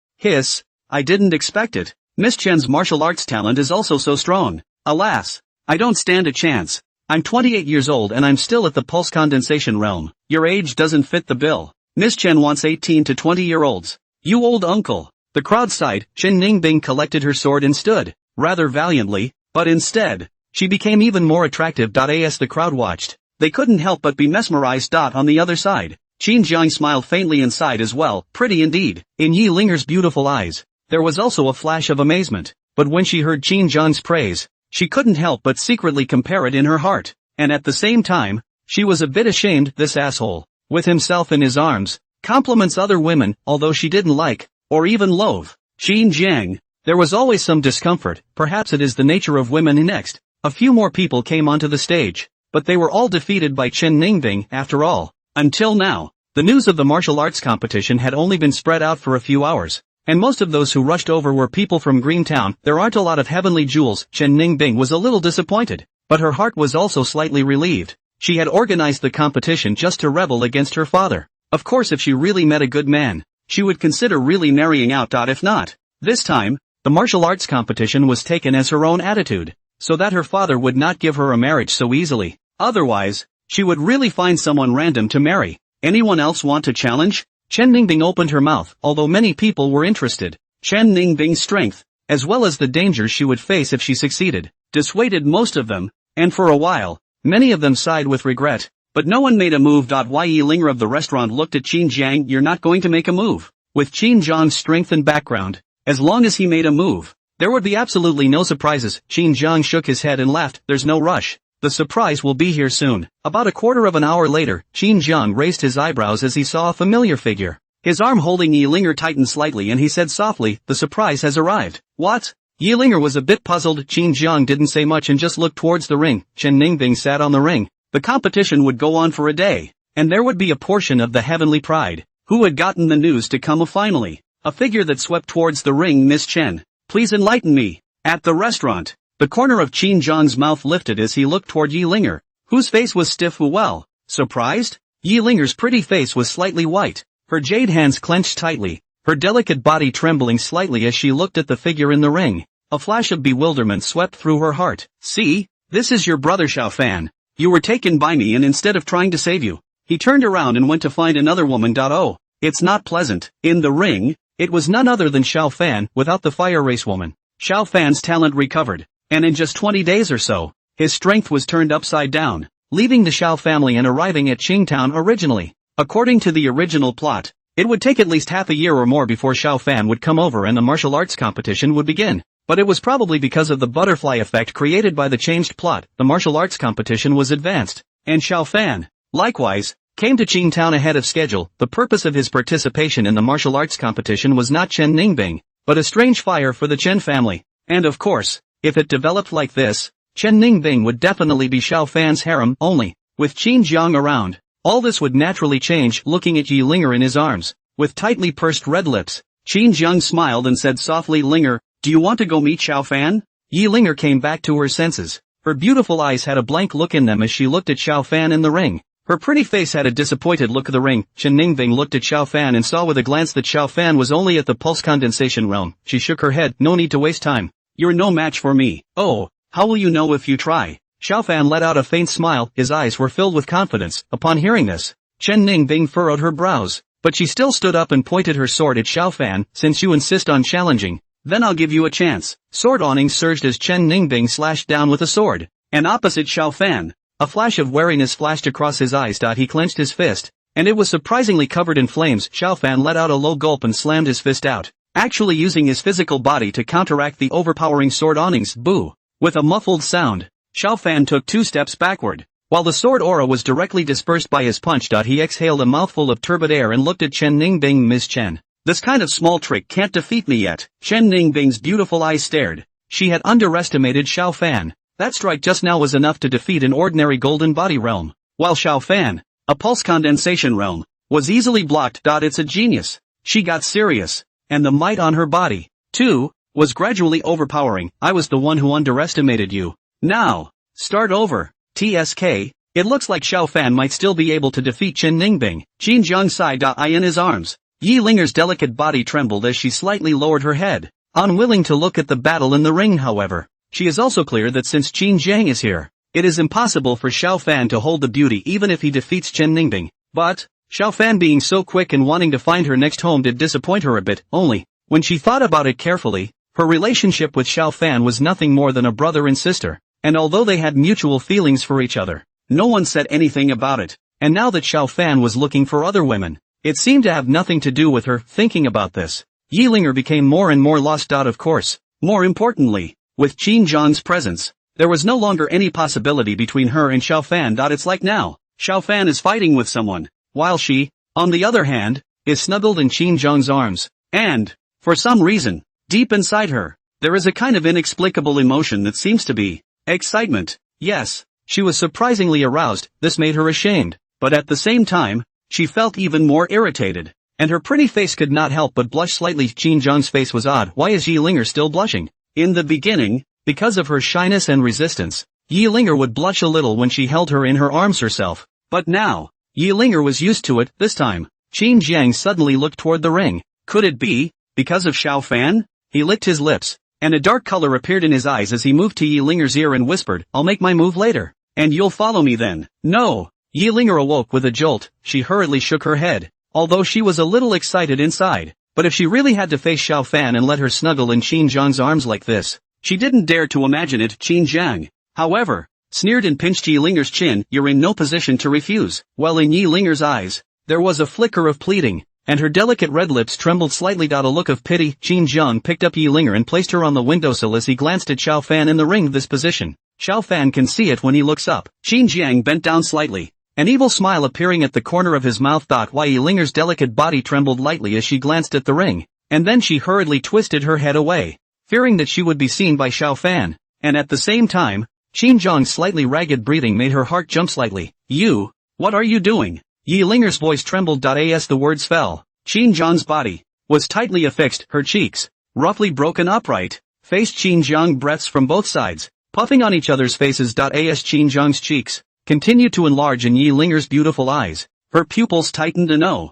I didn't expect it. Miss Chen's martial arts talent is also so strong. Alas, I don't stand a chance. I'm 28 years old and I'm still at the pulse condensation realm. Your age doesn't fit the bill. Miss Chen wants 18 to 20-year-olds. You old uncle. The crowd sighed. Chen Ningbing collected her sword and stood, rather valiantly, but instead, she became even more attractive. As the crowd watched, they couldn't help but be mesmerized. On the other side, Qin Jiang smiled faintly and sighed as well. Pretty indeed. In Yi Linger's beautiful eyes, there was also a flash of amazement, but when she heard Qin Jiang's praise, she couldn't help but secretly compare it in her heart, and at the same time, she was a bit ashamed. This asshole, with himself in his arms, compliments other women, although she didn't like, or even loathe, Qin Jiang. There was always some discomfort. Perhaps it is the nature of women. Next, a few more people came onto the stage, but they were all defeated by Chen Ningbing. After all, until now, the news of the martial arts competition had only been spread out for a few hours, and most of those who rushed over were people from Greentown. There aren't a lot of heavenly jewels. Chen Ningbing was a little disappointed, but her heart was also slightly relieved. She had organized the competition just to rebel against her father. Of course, if she really met a good man, she would consider really marrying out. If not, this time, the martial arts competition was taken as her own attitude, so that her father would not give her a marriage so easily. Otherwise, she would really find someone random to marry. Anyone else want to challenge? Chen Ningbing opened her mouth. Although many people were interested, Chen Ningbing's strength, as well as the dangers she would face if she succeeded, dissuaded most of them, and for a while, many of them sighed with regret, but no one made a move. Yi Linger of the restaurant looked at Qin Jiang. You're not going to make a move? With Qin Jiang's strength and background, as long as he made a move, there would be absolutely no surprises. Qin Jiang shook his head and laughed. There's no rush. The surprise will be here soon. About a quarter of an hour later, Qin Jiang raised his eyebrows as he saw a familiar figure. His arm holding Yilinger tightened slightly and he said softly, "The surprise has arrived." "What?" Yilinger was a bit puzzled. Qin Jiang didn't say much and just looked towards the ring. Chen Ningbing sat on the ring. The competition would go on for a day, and there would be a portion of the heavenly pride. Who had gotten the news to come finally? A figure that swept towards the ring. "Miss Chen, please enlighten me." At the restaurant, the corner of Qin Jiang's mouth lifted as he looked toward Yilinger, whose face was stiff. "Well, surprised?" Yilinger's pretty face was slightly white, her jade hands clenched tightly, her delicate body trembling slightly as she looked at the figure in the ring. A flash of bewilderment swept through her heart. "See? This is your brother Xiao Fan. You were taken by me and instead of trying to save you, he turned around and went to find another woman. Oh, it's not pleasant." In the ring, it was none other than Xiao Fan without the fire race woman. Xiao Fan's talent recovered, and in just 20 days or so, his strength was turned upside down, leaving the Xiao family and arriving at Qingtown originally. According to the original plot, it would take at least half a year or more before Xiao Fan would come over and the martial arts competition would begin. But it was probably because of the butterfly effect created by the changed plot, the martial arts competition was advanced, and Xiao Fan, likewise, came to Qingtown ahead of schedule. The purpose of his participation in the martial arts competition was not Chen Ningbing, but a strange fire for the Chen family. And of course, if it developed like this, Chen Ningbing would definitely be Xiao Fan's harem only. With Qin Jiang around, all this would naturally change. Looking at Yilinger in his arms, with tightly pursed red lips, Qin Jiang smiled and said softly, "Linger, do you want to go meet Xiao Fan?" Yilinger came back to her senses. Her beautiful eyes had a blank look in them as she looked at Xiao Fan in the ring. Her pretty face had a disappointed look. Of the ring, Chen Ningbing looked at Xiao Fan and saw with a glance that Xiao Fan was only at the pulse condensation realm. She shook her head. "No need to waste time. You're no match for me." "Oh, how will you know if you try?" Xiao Fan let out a faint smile. His eyes were filled with confidence. Upon hearing this, Chen Ningbing furrowed her brows, but she still stood up and pointed her sword at Xiao Fan. "Since you insist on challenging, then I'll give you a chance." Sword awnings surged as Chen Ningbing slashed down with a sword, and opposite Xiao Fan, a flash of wariness flashed across his eyes. He clenched his fist, and it was surprisingly covered in flames. Xiao Fan let out a low gulp and slammed his fist out, actually using his physical body to counteract the overpowering sword awnings. Boo! With a muffled sound, Xiao Fan took 2 steps backward, while the sword aura was directly dispersed by his punch. He exhaled a mouthful of turbid air and looked at Chen Ningbing. "Miss Chen, this kind of small trick can't defeat me yet." Chen Ningbing's beautiful eyes stared. She had underestimated Xiao Fan. That strike just now was enough to defeat an ordinary golden body realm, while Xiao Fan, a pulse condensation realm, was easily blocked. It's a genius. She got serious, and the might on her body, too, was gradually overpowering. "I was the one who underestimated you. Now, start over." TSK, it looks like Xiao Fan might still be able to defeat Chen Ningbing. Qin Jiang sighed. In his arms, Yilinger's delicate body trembled as she slightly lowered her head, unwilling to look at the battle in the ring. However, she is also clear that since Qin Jiang is here, it is impossible for Xiao Fan to hold the beauty even if he defeats Chen Ningbing. But, Xiao Fan being so quick and wanting to find her next home did disappoint her a bit. Only, when she thought about it carefully, her relationship with Xiao Fan was nothing more than a brother and sister, and although they had mutual feelings for each other, no one said anything about it. And now that Xiao Fan was looking for other women, it seemed to have nothing to do with her. Thinking about this, Yilinger became more and more lost. Of course, more importantly, with Qin Jiang's presence, there was no longer any possibility between her and Xiao Fan. It's like now, Xiao Fan is fighting with someone, while she, on the other hand, is snuggled in Qin Jiang's arms, and, for some reason, deep inside her, there is a kind of inexplicable emotion that seems to be excitement. Yes, she was surprisingly aroused. This made her ashamed, but at the same time, she felt even more irritated, and her pretty face could not help but blush slightly. Qin Jiang's face was odd. Why is Yilinger still blushing? In the beginning, because of her shyness and resistance, Yilinger would blush a little when she held her in her arms herself, but now, Yilinger was used to it. This time, Qin Jiang suddenly looked toward the ring. Could it be because of Xiao Fan? He licked his lips, and a dark color appeared in his eyes as he moved to Yilinger's ear and whispered, "I'll make my move later, and you'll follow me then." "No." Yilinger awoke with a jolt. She hurriedly shook her head, although she was a little excited inside. But if she really had to face Xiao Fan and let her snuggle in Qin Jiang's arms like this, she didn't dare to imagine it. Qin Jiang, however, sneered and pinched Yilinger's chin. "You're in no position to refuse." Well, in Yilinger's eyes, there was a flicker of pleading, and her delicate red lips trembled slightly. A look of pity. Qin Jiang picked up Yilinger and placed her on the windowsill as he glanced at Xiao Fan in the ring. This position, Xiao Fan can see it when he looks up. Qin Jiang bent down slightly, an evil smile appearing at the corner of his mouth. Yi Linger's delicate body trembled lightly as she glanced at the ring, and then she hurriedly twisted her head away, fearing that she would be seen by Xiao Fan, and at the same time, Qin Zhang's slightly ragged breathing made her heart jump slightly. You, what are you doing? Yi Linger's voice trembled. As the words fell, Qin Zhang's body was tightly affixed, her cheeks, roughly broken upright, faced Qin Zhang. Breaths from both sides, puffing on each other's faces. As Qin Zhang's cheeks continued to enlarge in Yi Linger's beautiful eyes, her pupils tightened and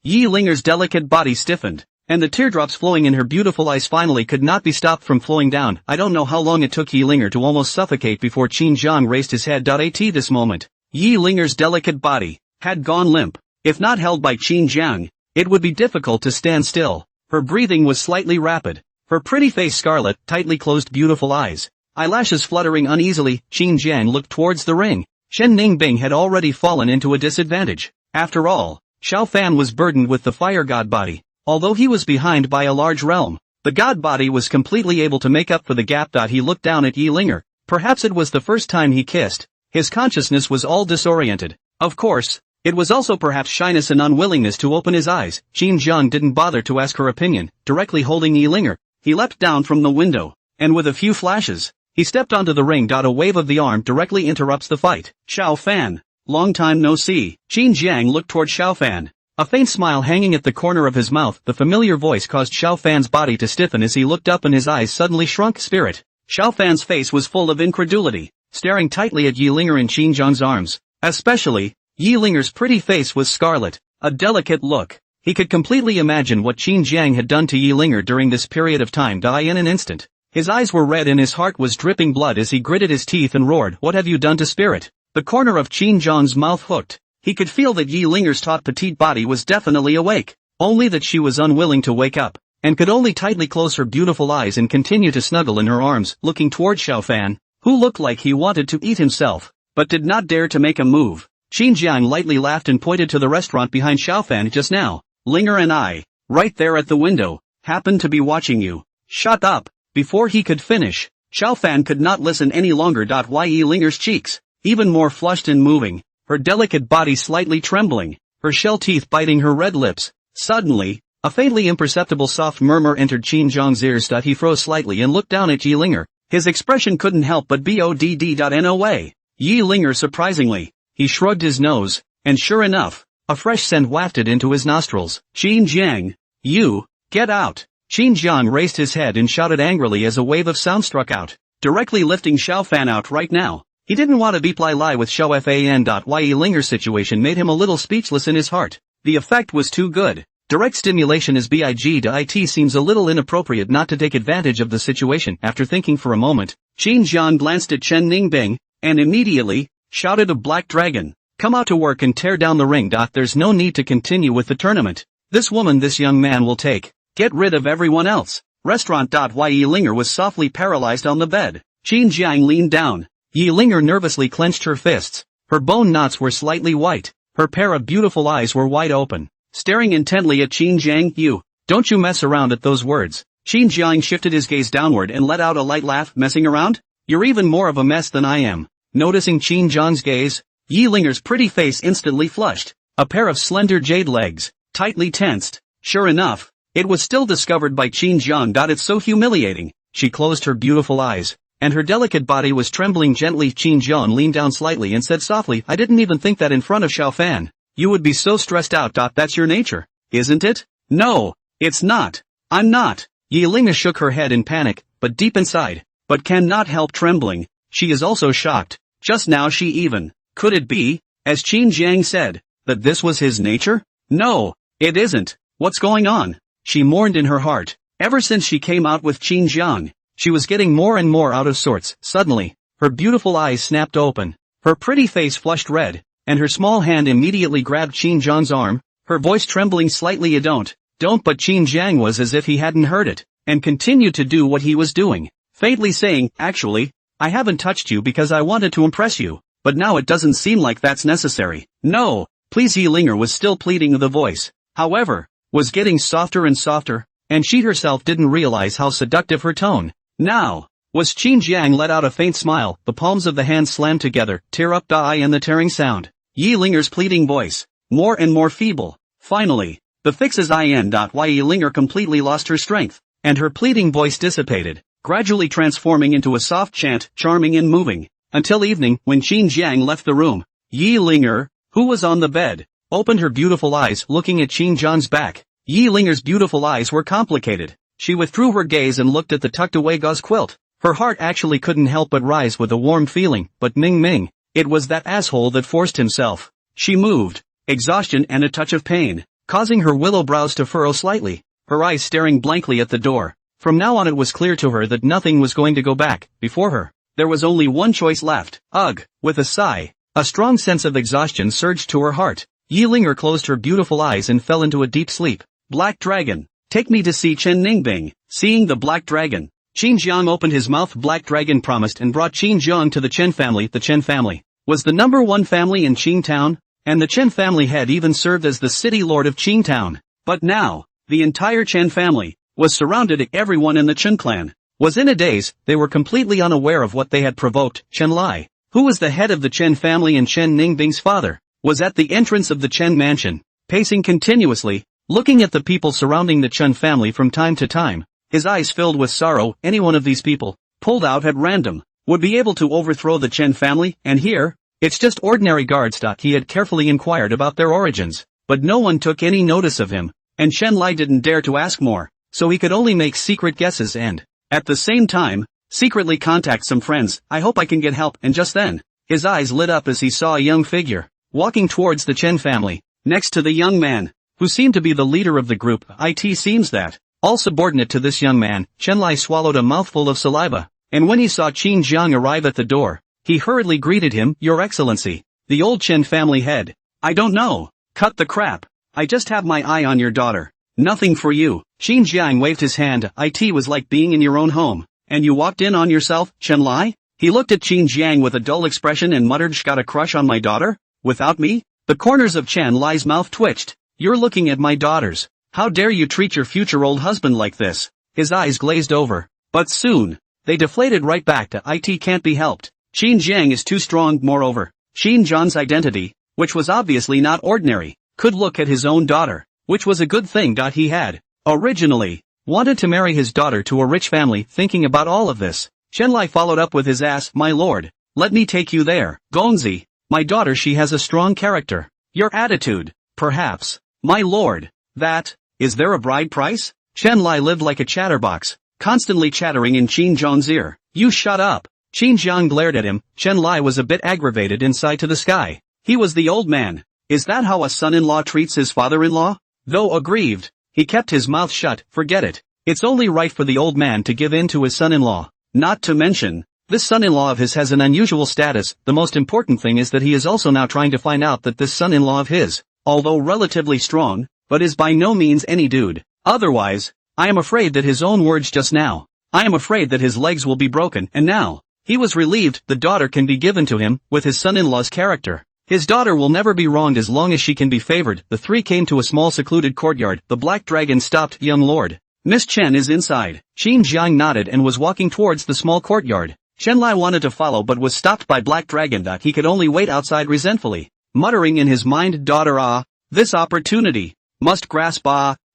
Yi Linger's delicate body stiffened, and the teardrops flowing in her beautiful eyes finally could not be stopped from flowing down. I don't know how long it took Yi Linger to almost suffocate before Qin Zhang raised his head. At this moment, Yi Linger's delicate body had gone limp. If not held by Qin Zhang, it would be difficult to stand still. Her breathing was slightly rapid, her pretty face scarlet, tightly closed beautiful eyes, eyelashes fluttering uneasily. Qin Zhang looked towards the ring. Shen Ningbing had already fallen into a disadvantage. After all, Xiao Fan was burdened with the fire god body. Although he was behind by a large realm, the god body was completely able to make up for the gap. He looked down at Yi Linger. Perhaps it was the first time he kissed. His consciousness was all disoriented. Of course, it was also perhaps shyness and unwillingness to open his eyes. Qin Zhang didn't bother to ask her opinion. Directly holding Yi Linger, he leapt down from the window, and with a few flashes, he stepped onto the ring. A wave of the arm directly interrupts the fight. Xiao Fan, long time no see. Qin Zhang looked toward Xiao Fan, a faint smile hanging at the corner of his mouth. The familiar voice caused Xiao Fan's body to stiffen as he looked up and his eyes suddenly shrunk. Spirit. Xiao Fan's face was full of incredulity, staring tightly at Yi Linger in Qin Zhang's arms. Especially, Yi Linger's pretty face was scarlet, a delicate look. He could completely imagine what Qin Zhang had done to Yi Linger during this period of time. In an instant, his eyes were red and his heart was dripping blood as he gritted his teeth and roared, "What have you done to Spirit?" The corner of Qin Zhang's mouth hooked. He could feel that Yi Linger's taut petite body was definitely awake, only that she was unwilling to wake up, and could only tightly close her beautiful eyes and continue to snuggle in her arms, looking toward Xiao Fan, who looked like he wanted to eat himself, but did not dare to make a move. Qin Zhang lightly laughed and pointed to the restaurant behind Xiao Fan. Just now, Linger and I, right there at the window, happened to be watching you. Shut up. Before he could finish, Xiao Fan could not listen any longer. Yi Linger's cheeks, even more flushed and moving, her delicate body slightly trembling, her shell teeth biting her red lips. Suddenly, a faintly imperceptible soft murmur entered Qin Zhang's ears. He froze slightly and looked down at Yi Linger. His expression couldn't help but be odd. No way. Yi Linger surprisingly. He shrugged his nose, and sure enough, a fresh scent wafted into his nostrils. Qin Zhang, you, get out. Qin Zhang raised his head and shouted angrily as a wave of sound struck out, directly lifting Xiao Fan out right now. He didn't want to be lie with Xiao Fan. Yi Linger's situation made him a little speechless in his heart. The effect was too good. Direct stimulation as big. Seems a little inappropriate not to take advantage of the situation. After thinking for a moment, Qin Zhang glanced at Chen Ningbing, and immediately, shouted a black dragon, come out to work and tear down the ring. There's no need to continue with the tournament. This woman, this young man will take. Get rid of everyone else. Restaurant. Yi Linger was softly paralyzed on the bed. Qin Zhang leaned down. Yi Linger nervously clenched her fists. Her bone knots were slightly white. Her pair of beautiful eyes were wide open, staring intently at Qin Zhang. You, don't you mess around at those words. Qin Zhang shifted his gaze downward and let out a light laugh. Messing around? You're even more of a mess than I am. Noticing Qin Zhang's gaze, Yi Linger's pretty face instantly flushed. A pair of slender jade legs, tightly tensed. Sure enough, it was still discovered by Qin Zhang. It's so humiliating. She closed her beautiful eyes, and her delicate body was trembling gently. Qin Zhang leaned down slightly and said softly, I didn't even think that in front of Xiao Fan. You would be so stressed out. That's your nature, isn't it? No, it's not. I'm not. Yi Linger shook her head in panic, but deep inside, but cannot help trembling. She is also shocked. Just now she even, could it be, as Qin Zhang said, that this was his nature? No, it isn't. What's going on? She mourned in her heart. Ever since she came out with Qin Zhang, she was getting more and more out of sorts. Suddenly, her beautiful eyes snapped open. Her pretty face flushed red, and her small hand immediately grabbed Qin Zhang's arm, her voice trembling slightly. Don't. But Qin Zhang was as if he hadn't heard it, and continued to do what he was doing, faintly saying, actually, I haven't touched you because I wanted to impress you, but now it doesn't seem like that's necessary. No, please. Yi Linger was still pleading. The voice, however, was getting softer and softer, and she herself didn't realize how seductive her tone now was. Qin Zhang let out a faint smile, the palms of the hands slammed together, tear up the eye and the tearing sound. Yi Linger's pleading voice, more and more feeble. Finally, the fix's Yi Linger completely lost her strength, and her pleading voice dissipated, gradually transforming into a soft chant, charming and moving, until evening when Qin Jiang left the room. Yi Linger, who was on the bed, opened her beautiful eyes looking at Qin Jiang's back. Yi Linger's beautiful eyes were complicated. She withdrew her gaze and looked at the tucked-away gauze quilt. Her heart actually couldn't help but rise with a warm feeling, but Ming Ming, it was that asshole that forced himself. She moved, exhaustion and a touch of pain, causing her willow brows to furrow slightly, her eyes staring blankly at the door. From now on it was clear to her that nothing was going to go back, before her. There was only one choice left. Ugh, with a sigh, a strong sense of exhaustion surged to her heart. Yi Linger closed her beautiful eyes and fell into a deep sleep. Black Dragon, take me to see Chen Ningbing. Seeing the Black Dragon, Qin Jiang opened his mouth. Black Dragon promised and brought Qin Jiang to the Chen family. The Chen family was the #1 family in Qing Town, and the Chen family had even served as the city lord of Qing Town. But now, the entire Chen family was surrounded. Everyone in the Chen clan was in a daze. They were completely unaware of what they had provoked. Chen Lai, who was the head of the Chen family and Chen Ningbing's father, was at the entrance of the Chen mansion, pacing continuously, looking at the people surrounding the Chen family from time to time. His eyes filled with sorrow. Any one of these people, pulled out at random, would be able to overthrow the Chen family, and here, it's just ordinary guards. He had carefully inquired about their origins, but no one took any notice of him, and Chen Lai didn't dare to ask more, so he could only make secret guesses and, at the same time, secretly contact some friends. I hope I can get help. And just then, his eyes lit up as he saw a young figure, walking towards the Chen family, next to the young man, who seemed to be the leader of the group. It seems that, all subordinate to this young man, Chen Lai swallowed a mouthful of saliva, and when he saw Qin Jiang arrive at the door, he hurriedly greeted him. Your Excellency, the old Chen family head. I don't know. Cut the crap. I just have my eye on your daughter. Nothing for you. Qin Jiang waved his hand. It was like being in your own home, and you walked in on yourself, Chen Lai? He looked at Qin Jiang with a dull expression and muttered, "Got a crush on my daughter? Without me?" The corners of Chen Lai's mouth twitched. You're looking at my daughters. How dare you treat your future old husband like this? His eyes glazed over. But soon, they deflated right back to it can't be helped. Qin Jiang is too strong. Moreover, Qin Jiang's identity, which was obviously not ordinary, could look at his own daughter, which was a good thing. He had, originally, wanted to marry his daughter to a rich family. Thinking about all of this, Chen Lai followed up with his ass. My lord, let me take you there. Gongzi, my daughter, she has a strong character. Your attitude, perhaps. My lord, that, is there a bride price? Chen Lai lived like a chatterbox, constantly chattering in Qin Jiang's ear. You shut up. Qin Jiang glared at him. Chen Lai was a bit aggravated and sighed to the sky. He was the old man. Is that how a son-in-law treats his father-in-law? Though aggrieved, he kept his mouth shut. Forget it. It's only right for the old man to give in to his son-in-law. Not to mention, this son-in-law of his has an unusual status. The most important thing is that he is also now trying to find out that this son-in-law of his, although relatively strong, but is by no means any dude. Otherwise, I am afraid that his own words just now, I am afraid that his legs will be broken. And now, he was relieved. The daughter can be given to him, with his son-in-law's character. His daughter will never be wronged as long as she can be favored. The three came to a small secluded courtyard. The Black Dragon stopped. Young lord, Miss Chen is inside. Qin Jiang nodded and was walking towards the small courtyard. Chen Lai wanted to follow but was stopped by Black Dragon. He could only wait outside resentfully, muttering in his mind, daughter, this opportunity, must grasp,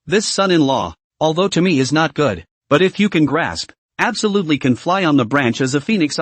this son-in-law, although to me is not good, but if you can grasp, absolutely can fly on the branch as a phoenix.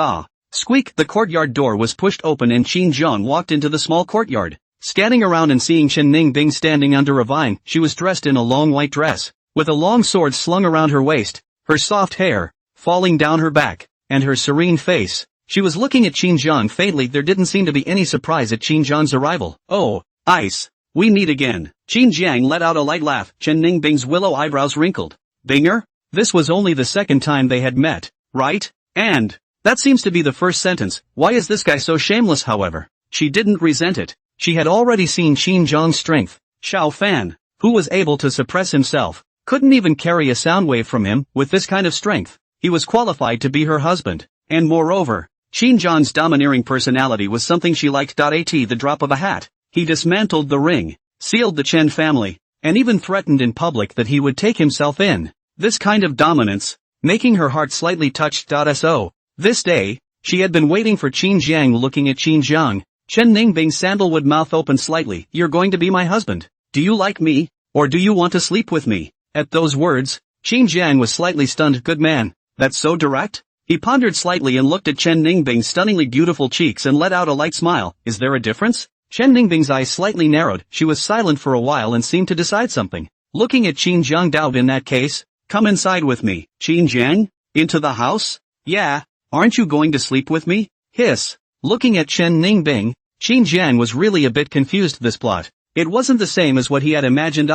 Squeak. The courtyard door was pushed open and Qin Jiang walked into the small courtyard, scanning around and seeing Chen Ningbing standing under a vine. She was dressed in a long white dress, with a long sword slung around her waist, her soft hair falling down her back, and her serene face. She was looking at Qin Jiang faintly. There didn't seem to be any surprise at Qin Jiang's arrival. Oh, ice. We meet again. Qin Jiang let out a light laugh. Chen Ningbing's willow eyebrows wrinkled. Binger? This was only the second time they had met, right? And, that seems to be the first sentence. Why is this guy so shameless? However, she didn't resent it. She had already seen Qin Jiang's strength. Xiao Fan, who was able to suppress himself, couldn't even carry a sound wave from him. With this kind of strength, he was qualified to be her husband. And moreover, Qin Jiang's domineering personality was something she liked. At the drop of a hat, he dismantled the ring, sealed the Chen family, and even threatened in public that he would take himself in. This kind of dominance, making her heart slightly touched. So, this day, she had been waiting for Qin Jiang. Looking at Qin Jiang, Chen Ningbing's sandalwood mouth opened slightly. You're going to be my husband. Do you like me? Or do you want to sleep with me? At those words, Qin Jiang was slightly stunned. Good man. That's so direct? He pondered slightly and looked at Chen Ningbing's stunningly beautiful cheeks and let out a light smile. Is there a difference? Chen Ningbing's eyes slightly narrowed. She was silent for a while and seemed to decide something. Looking at Qin Jiang doubt in that case. Come inside with me, Qin Jiang. Into the house? Yeah. Aren't you going to sleep with me? Hiss. Looking at Chen Ningbing, Qin Jiang was really a bit confused. This plot. It wasn't the same as what he had imagined.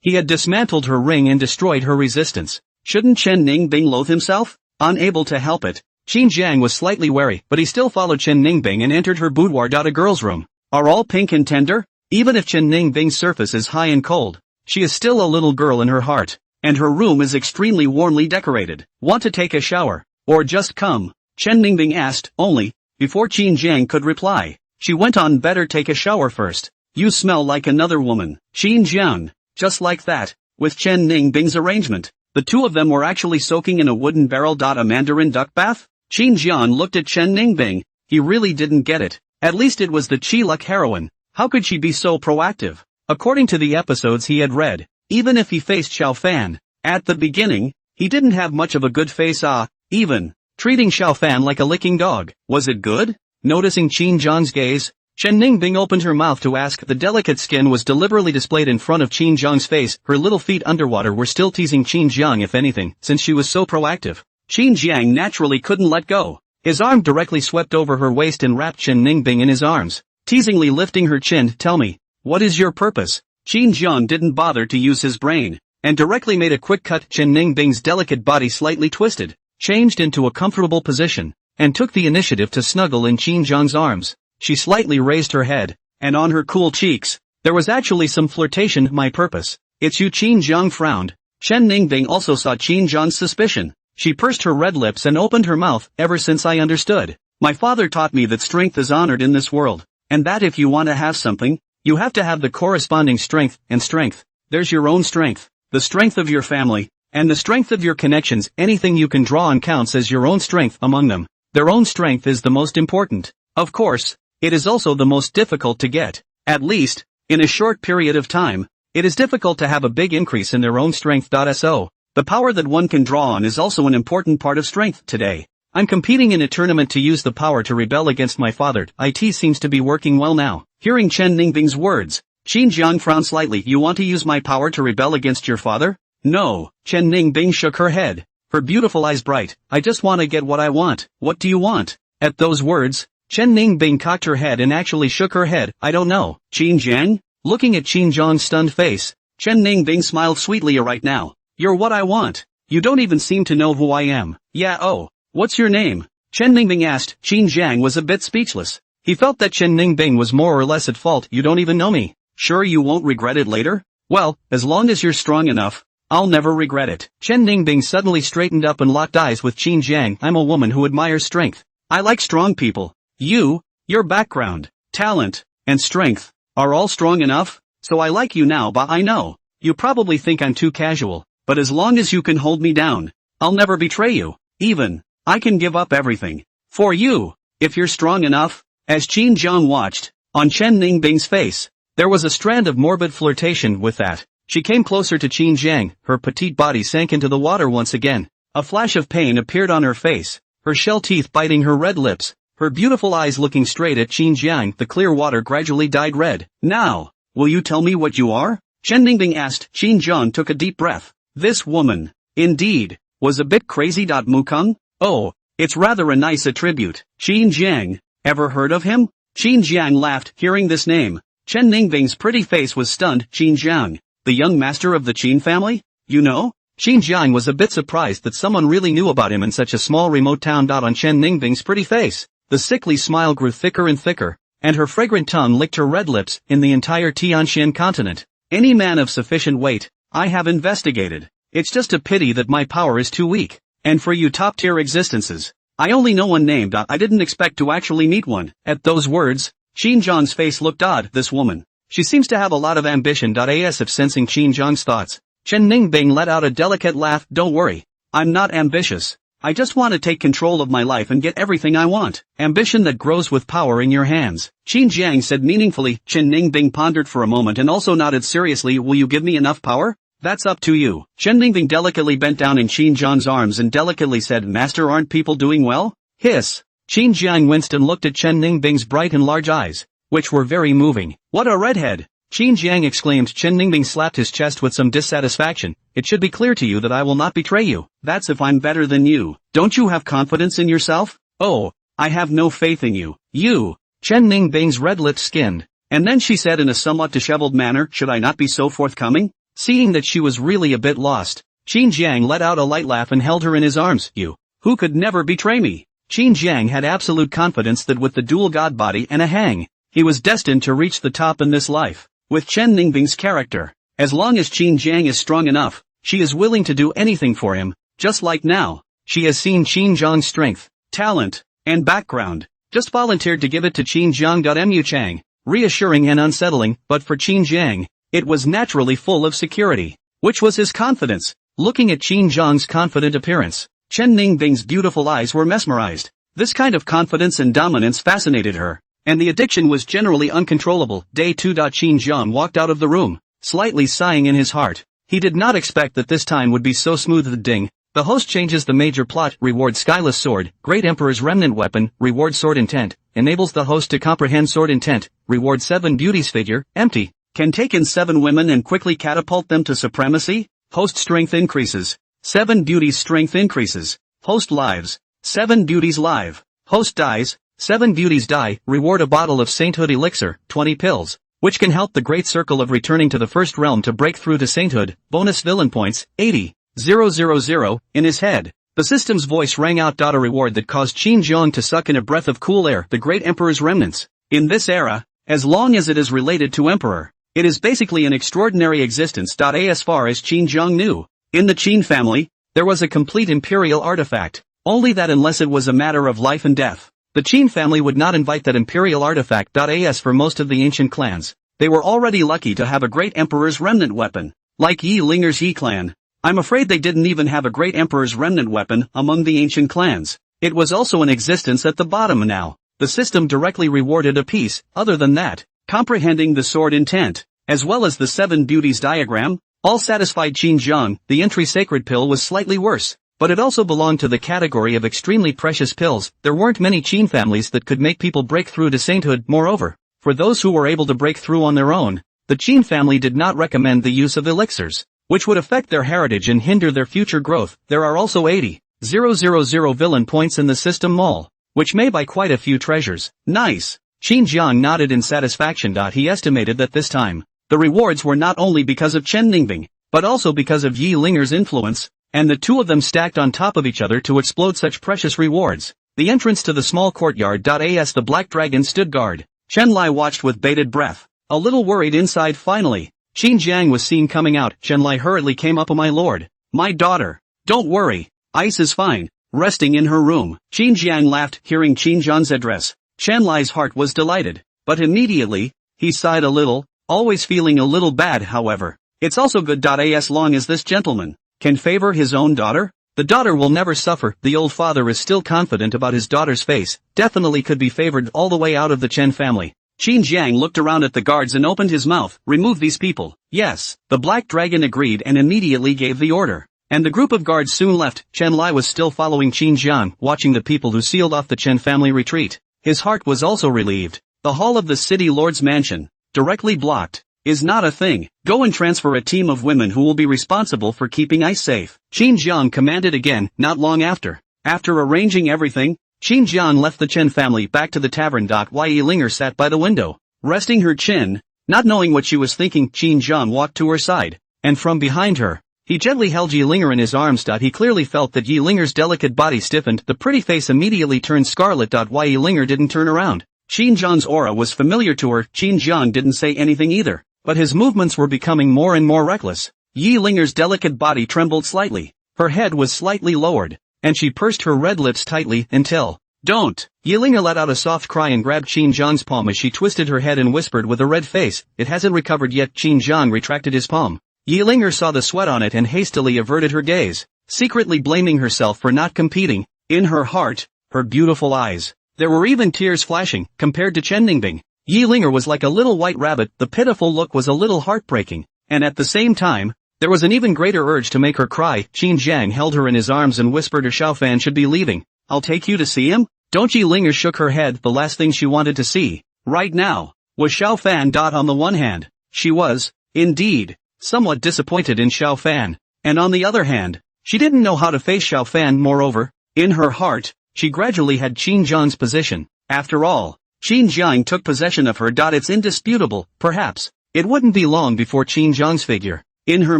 He had dismantled her ring and destroyed her resistance. Shouldn't Chen Ningbing loathe himself? Unable to help it, Qin Jiang was slightly wary, but he still followed Chen Ningbing and entered her boudoir. A girl's room. Are all pink and tender? Even if Chen Ningbing's surface is high and cold, she is still a little girl in her heart, and her room is extremely warmly decorated. Want to take a shower? Or just come? Chen Ningbing asked, only, before Qin Jiang could reply. She went on, better take a shower first. You smell like another woman. Qin Jiang. Just like that, with Chen Ningbing's arrangement, the two of them were actually soaking in a wooden barrel. A Mandarin duck bath? Qin Jiang looked at Chen Ningbing. He really didn't get it. At least it was the Chi-Luck heroine. How could she be so proactive? According to the episodes he had read, even if he faced Xiao Fan, at the beginning, he didn't have much of a good face. Even treating Xiao Fan like a licking dog. Was it good? Noticing Qin Jiang's gaze, Chen Ningbing opened her mouth to ask. The delicate skin was deliberately displayed in front of Qin Jiang's face. Her little feet underwater were still teasing Qin Jiang, if anything, since she was so proactive. Qin Jiang naturally couldn't let go. His arm directly swept over her waist and wrapped Chen Ningbing in his arms, teasingly lifting her chin. Tell me, what is your purpose? Qin Jiang didn't bother to use his brain, and directly made a quick cut. Chen Ningbing's delicate body slightly twisted, changed into a comfortable position, and took the initiative to snuggle in Qin Jiang's arms. She slightly raised her head, and on her cool cheeks, there was actually some flirtation. My purpose. It's you. Qin Jiang frowned. Chen Ningbing also saw Qin Jiang's suspicion. She pursed her red lips and opened her mouth. Ever since I understood, my father taught me that strength is honored in this world, and that if you want to have something, you have to have the corresponding strength, and strength. There's your own strength, the strength of your family, and the strength of your connections. Anything you can draw on counts as your own strength among them. Their own strength is the most important. Of course, it is also the most difficult to get. At least, in a short period of time, it is difficult to have a big increase in their own strength. So, the power that one can draw on is also an important part of strength. Today, I'm competing in a tournament to use the power to rebel against my father. It seems to be working well now. Hearing Chen Ningbing's words, Qin Jiang frowned slightly. You want to use my power to rebel against your father? No. Chen Ningbing shook her head, her beautiful eyes bright. I just want to get what I want. What do you want? At those words, Chen Ningbing cocked her head and actually shook her head. I don't know. Qin Jiang? Looking at Qin Jiang's stunned face, Chen Ningbing smiled sweetly. Right now, you're what I want. You don't even seem to know who I am. Yeah, oh. What's your name? Chen Ningbing asked. Qin Jiang was a bit speechless. He felt that Chen Ningbing was more or less at fault. You don't even know me. Sure you won't regret it later? Well, as long as you're strong enough, I'll never regret it. Chen Ningbing suddenly straightened up and locked eyes with Qin Jiang. I'm a woman who admires strength. I like strong people. Your background, talent, and strength are all strong enough, so I like you now. But I know, you probably think I'm too casual, but as long as you can hold me down, I'll never betray you. Even, I can give up everything for you, if you're strong enough. As Qin Jiang watched, on Chen Ningbing's face, there was a strand of morbid flirtation. With that, she came closer to Qin Jiang. Her petite body sank into the water once again. A flash of pain appeared on her face, her shell teeth biting her red lips, her beautiful eyes looking straight at Qin Jiang. The clear water gradually dyed red. Now, will you tell me what you are? Chen Ningbing asked. Qin Jiang took a deep breath. This woman, indeed, was a bit crazy. Mukong? Oh, it's rather a nice attribute. Qin Jiang, ever heard of him? Qin Jiang laughed, hearing this name. Chen Ningbing's pretty face was stunned. Qin Jiang, the young master of the Qin family? You know? Qin Jiang was a bit surprised that someone really knew about him in such a small remote town. On Chen Ningbing's pretty face, the sickly smile grew thicker and thicker, and her fragrant tongue licked her red lips. In the entire Tianxian continent, any man of sufficient weight, I have investigated. It's just a pity that my power is too weak. And for you top-tier existences, I only know one name. I didn't expect to actually meet one. At those words, Qin Jiang's face looked odd. This woman, she seems to have a lot of ambition. As if sensing Qin Jiang's thoughts, Chen Ningbing let out a delicate laugh. Don't worry, I'm not ambitious. I just want to take control of my life and get everything I want. Ambition that grows with power in your hands. Qin Jiang said meaningfully. Chen Ningbing pondered for a moment and also nodded seriously. Will you give me enough power? That's up to you. Chen Ningbing delicately bent down in Qin Jiang's arms and delicately said, Master, aren't people doing well? Hiss. Qin Jiang winced and looked at Chen Ningbing's bright and large eyes, which were very moving. What a redhead! Qin Jiang exclaimed. Chen Ningbing slapped his chest with some dissatisfaction. It should be clear to you that I will not betray you. That's if I'm better than you. Don't you have confidence in yourself? Oh, I have no faith in you. You. Chen Ningbing's red lips skinned. And then she said in a somewhat disheveled manner, should I not be so forthcoming? Seeing that she was really a bit lost, Qin Jiang let out a light laugh and held her in his arms. You, who could never betray me? Qin Jiang had absolute confidence that with the dual god body and a hang, he was destined to reach the top in this life. With Chen Ningbing's character, as long as Qin Jiang is strong enough, she is willing to do anything for him, just like now. She has seen Qin Jiang's strength, talent, and background, just volunteered to give it to Qin Jiang. Mu Chang, reassuring and unsettling, but for Qin Jiang, it was naturally full of security, which was his confidence. Looking at Qin Jiang's confident appearance, Chen Ningbing's beautiful eyes were mesmerized. This kind of confidence and dominance fascinated her, and the addiction was generally uncontrollable. Day 2. Qin Jiang walked out of the room, slightly sighing in his heart. He did not expect that this time would be so smooth. Ding. The host changes the major plot. Reward Skyless Sword, Great Emperor's Remnant Weapon. Reward Sword Intent, enables the host to comprehend sword intent. Reward 7 Beauties Figure, empty. Can take in 7 women and quickly catapult them to supremacy. Host strength increases. 7 beauties strength increases. Host lives. 7 beauties live. Host dies. 7 beauties die. Reward a bottle of sainthood elixir, 20 pills, which can help the great circle of returning to the first realm to break through to sainthood. Bonus villain points, 80,000, in his head. The system's voice rang out. A reward that caused Qin Jiang to suck in a breath of cool air. The great emperor's remnants. In this era, as long as it is related to emperor, it is basically an extraordinary existence. As far as Qin Jiang knew, in the Qin family, there was a complete imperial artifact. Only that unless it was a matter of life and death, the Qin family would not invite that imperial artifact. As for most of the ancient clans, they were already lucky to have a great emperor's remnant weapon. Like Yi Linger's Yi clan, I'm afraid they didn't even have a great emperor's remnant weapon among the ancient clans. It was also in existence at the bottom now. The system directly rewarded a piece. Other than that, comprehending the sword intent, as well as the 7 beauties diagram, all satisfied Qin Jiang. The entry sacred pill was slightly worse, but it also belonged to the category of extremely precious pills. There weren't many Qin families that could make people break through to sainthood. Moreover, for those who were able to break through on their own, the Qin family did not recommend the use of elixirs, which would affect their heritage and hinder their future growth. There are also 80,000 villain points in the system mall, which may buy quite a few treasures. Nice. Qin Jiang nodded in satisfaction. He estimated that this time, the rewards were not only because of Chen Ningbing, but also because of Yi Linger's influence, and the two of them stacked on top of each other to explode such precious rewards. The entrance to the small courtyard. As the black dragon stood guard, Chen Lai watched with bated breath, a little worried inside. Finally, Qin Jiang was seen coming out. Chen Lai hurriedly came up. My lord, my daughter, don't worry, Ice is fine, resting in her room. Qin Jiang laughed, hearing Qin Jiang's address. Chen Lai's heart was delighted, but immediately, he sighed a little, always feeling a little bad. However, it's also good. As long as this gentleman can favor his own daughter, the daughter will never suffer. The old father is still confident about his daughter's face, definitely could be favored all the way out of the Chen family. Qin Jiang looked around at the guards and opened his mouth. Remove these people. Yes, the black dragon agreed and immediately gave the order. And the group of guards soon left. Chen Lai was still following Qin Jiang, watching the people who sealed off the Chen family retreat. His heart was also relieved. The hall of the city lord's mansion, directly blocked, is not a thing. Go and transfer a team of women who will be responsible for keeping Ice safe. Qin Jiang commanded again. Not long after arranging everything, Qin Jiang left the Chen family back to the tavern. Yi Linger sat by the window, resting her chin, not knowing what she was thinking. Qin Jiang walked to her side, and from behind her, he gently held Yi Linger in his arms. He clearly felt that Yi Linger's delicate body stiffened. The pretty face immediately turned scarlet. Yi Linger didn't turn around. Qin Jiang's aura was familiar to her. Qin Jiang didn't say anything either, but his movements were becoming more and more reckless. Yi Linger's delicate body trembled slightly. Her head was slightly lowered, and she pursed her red lips tightly until, "Don't!" Yi Linger let out a soft cry and grabbed Qin Jiang's palm as she twisted her head and whispered with a red face, "It hasn't recovered yet." Qin Jiang retracted his palm. Yi Linger saw the sweat on it and hastily averted her gaze. secretly blaming herself for not competing. In her heart, her beautiful eyes, there were even tears flashing. Compared to Chen Ningbing, Yi Linger was like a little white rabbit. The pitiful look was a little heartbreaking, and at the same time, there was an even greater urge to make her cry. Qin Jiang held her in his arms and whispered her Xiaofan should be leaving. I'll take you to see him? Don't Yi Linger shook her head. The last thing she wanted to see, right now, was Xiaofan. On the one hand, she was, indeed, somewhat disappointed in Xiaofan, and on the other hand, she didn't know how to face Xiaofan. Moreover, in her heart, she gradually had Qin Jiang's position. After all, Qin Jiang took possession of her. It's indisputable. Perhaps, it wouldn't be long before Qin Jiang's figure, in her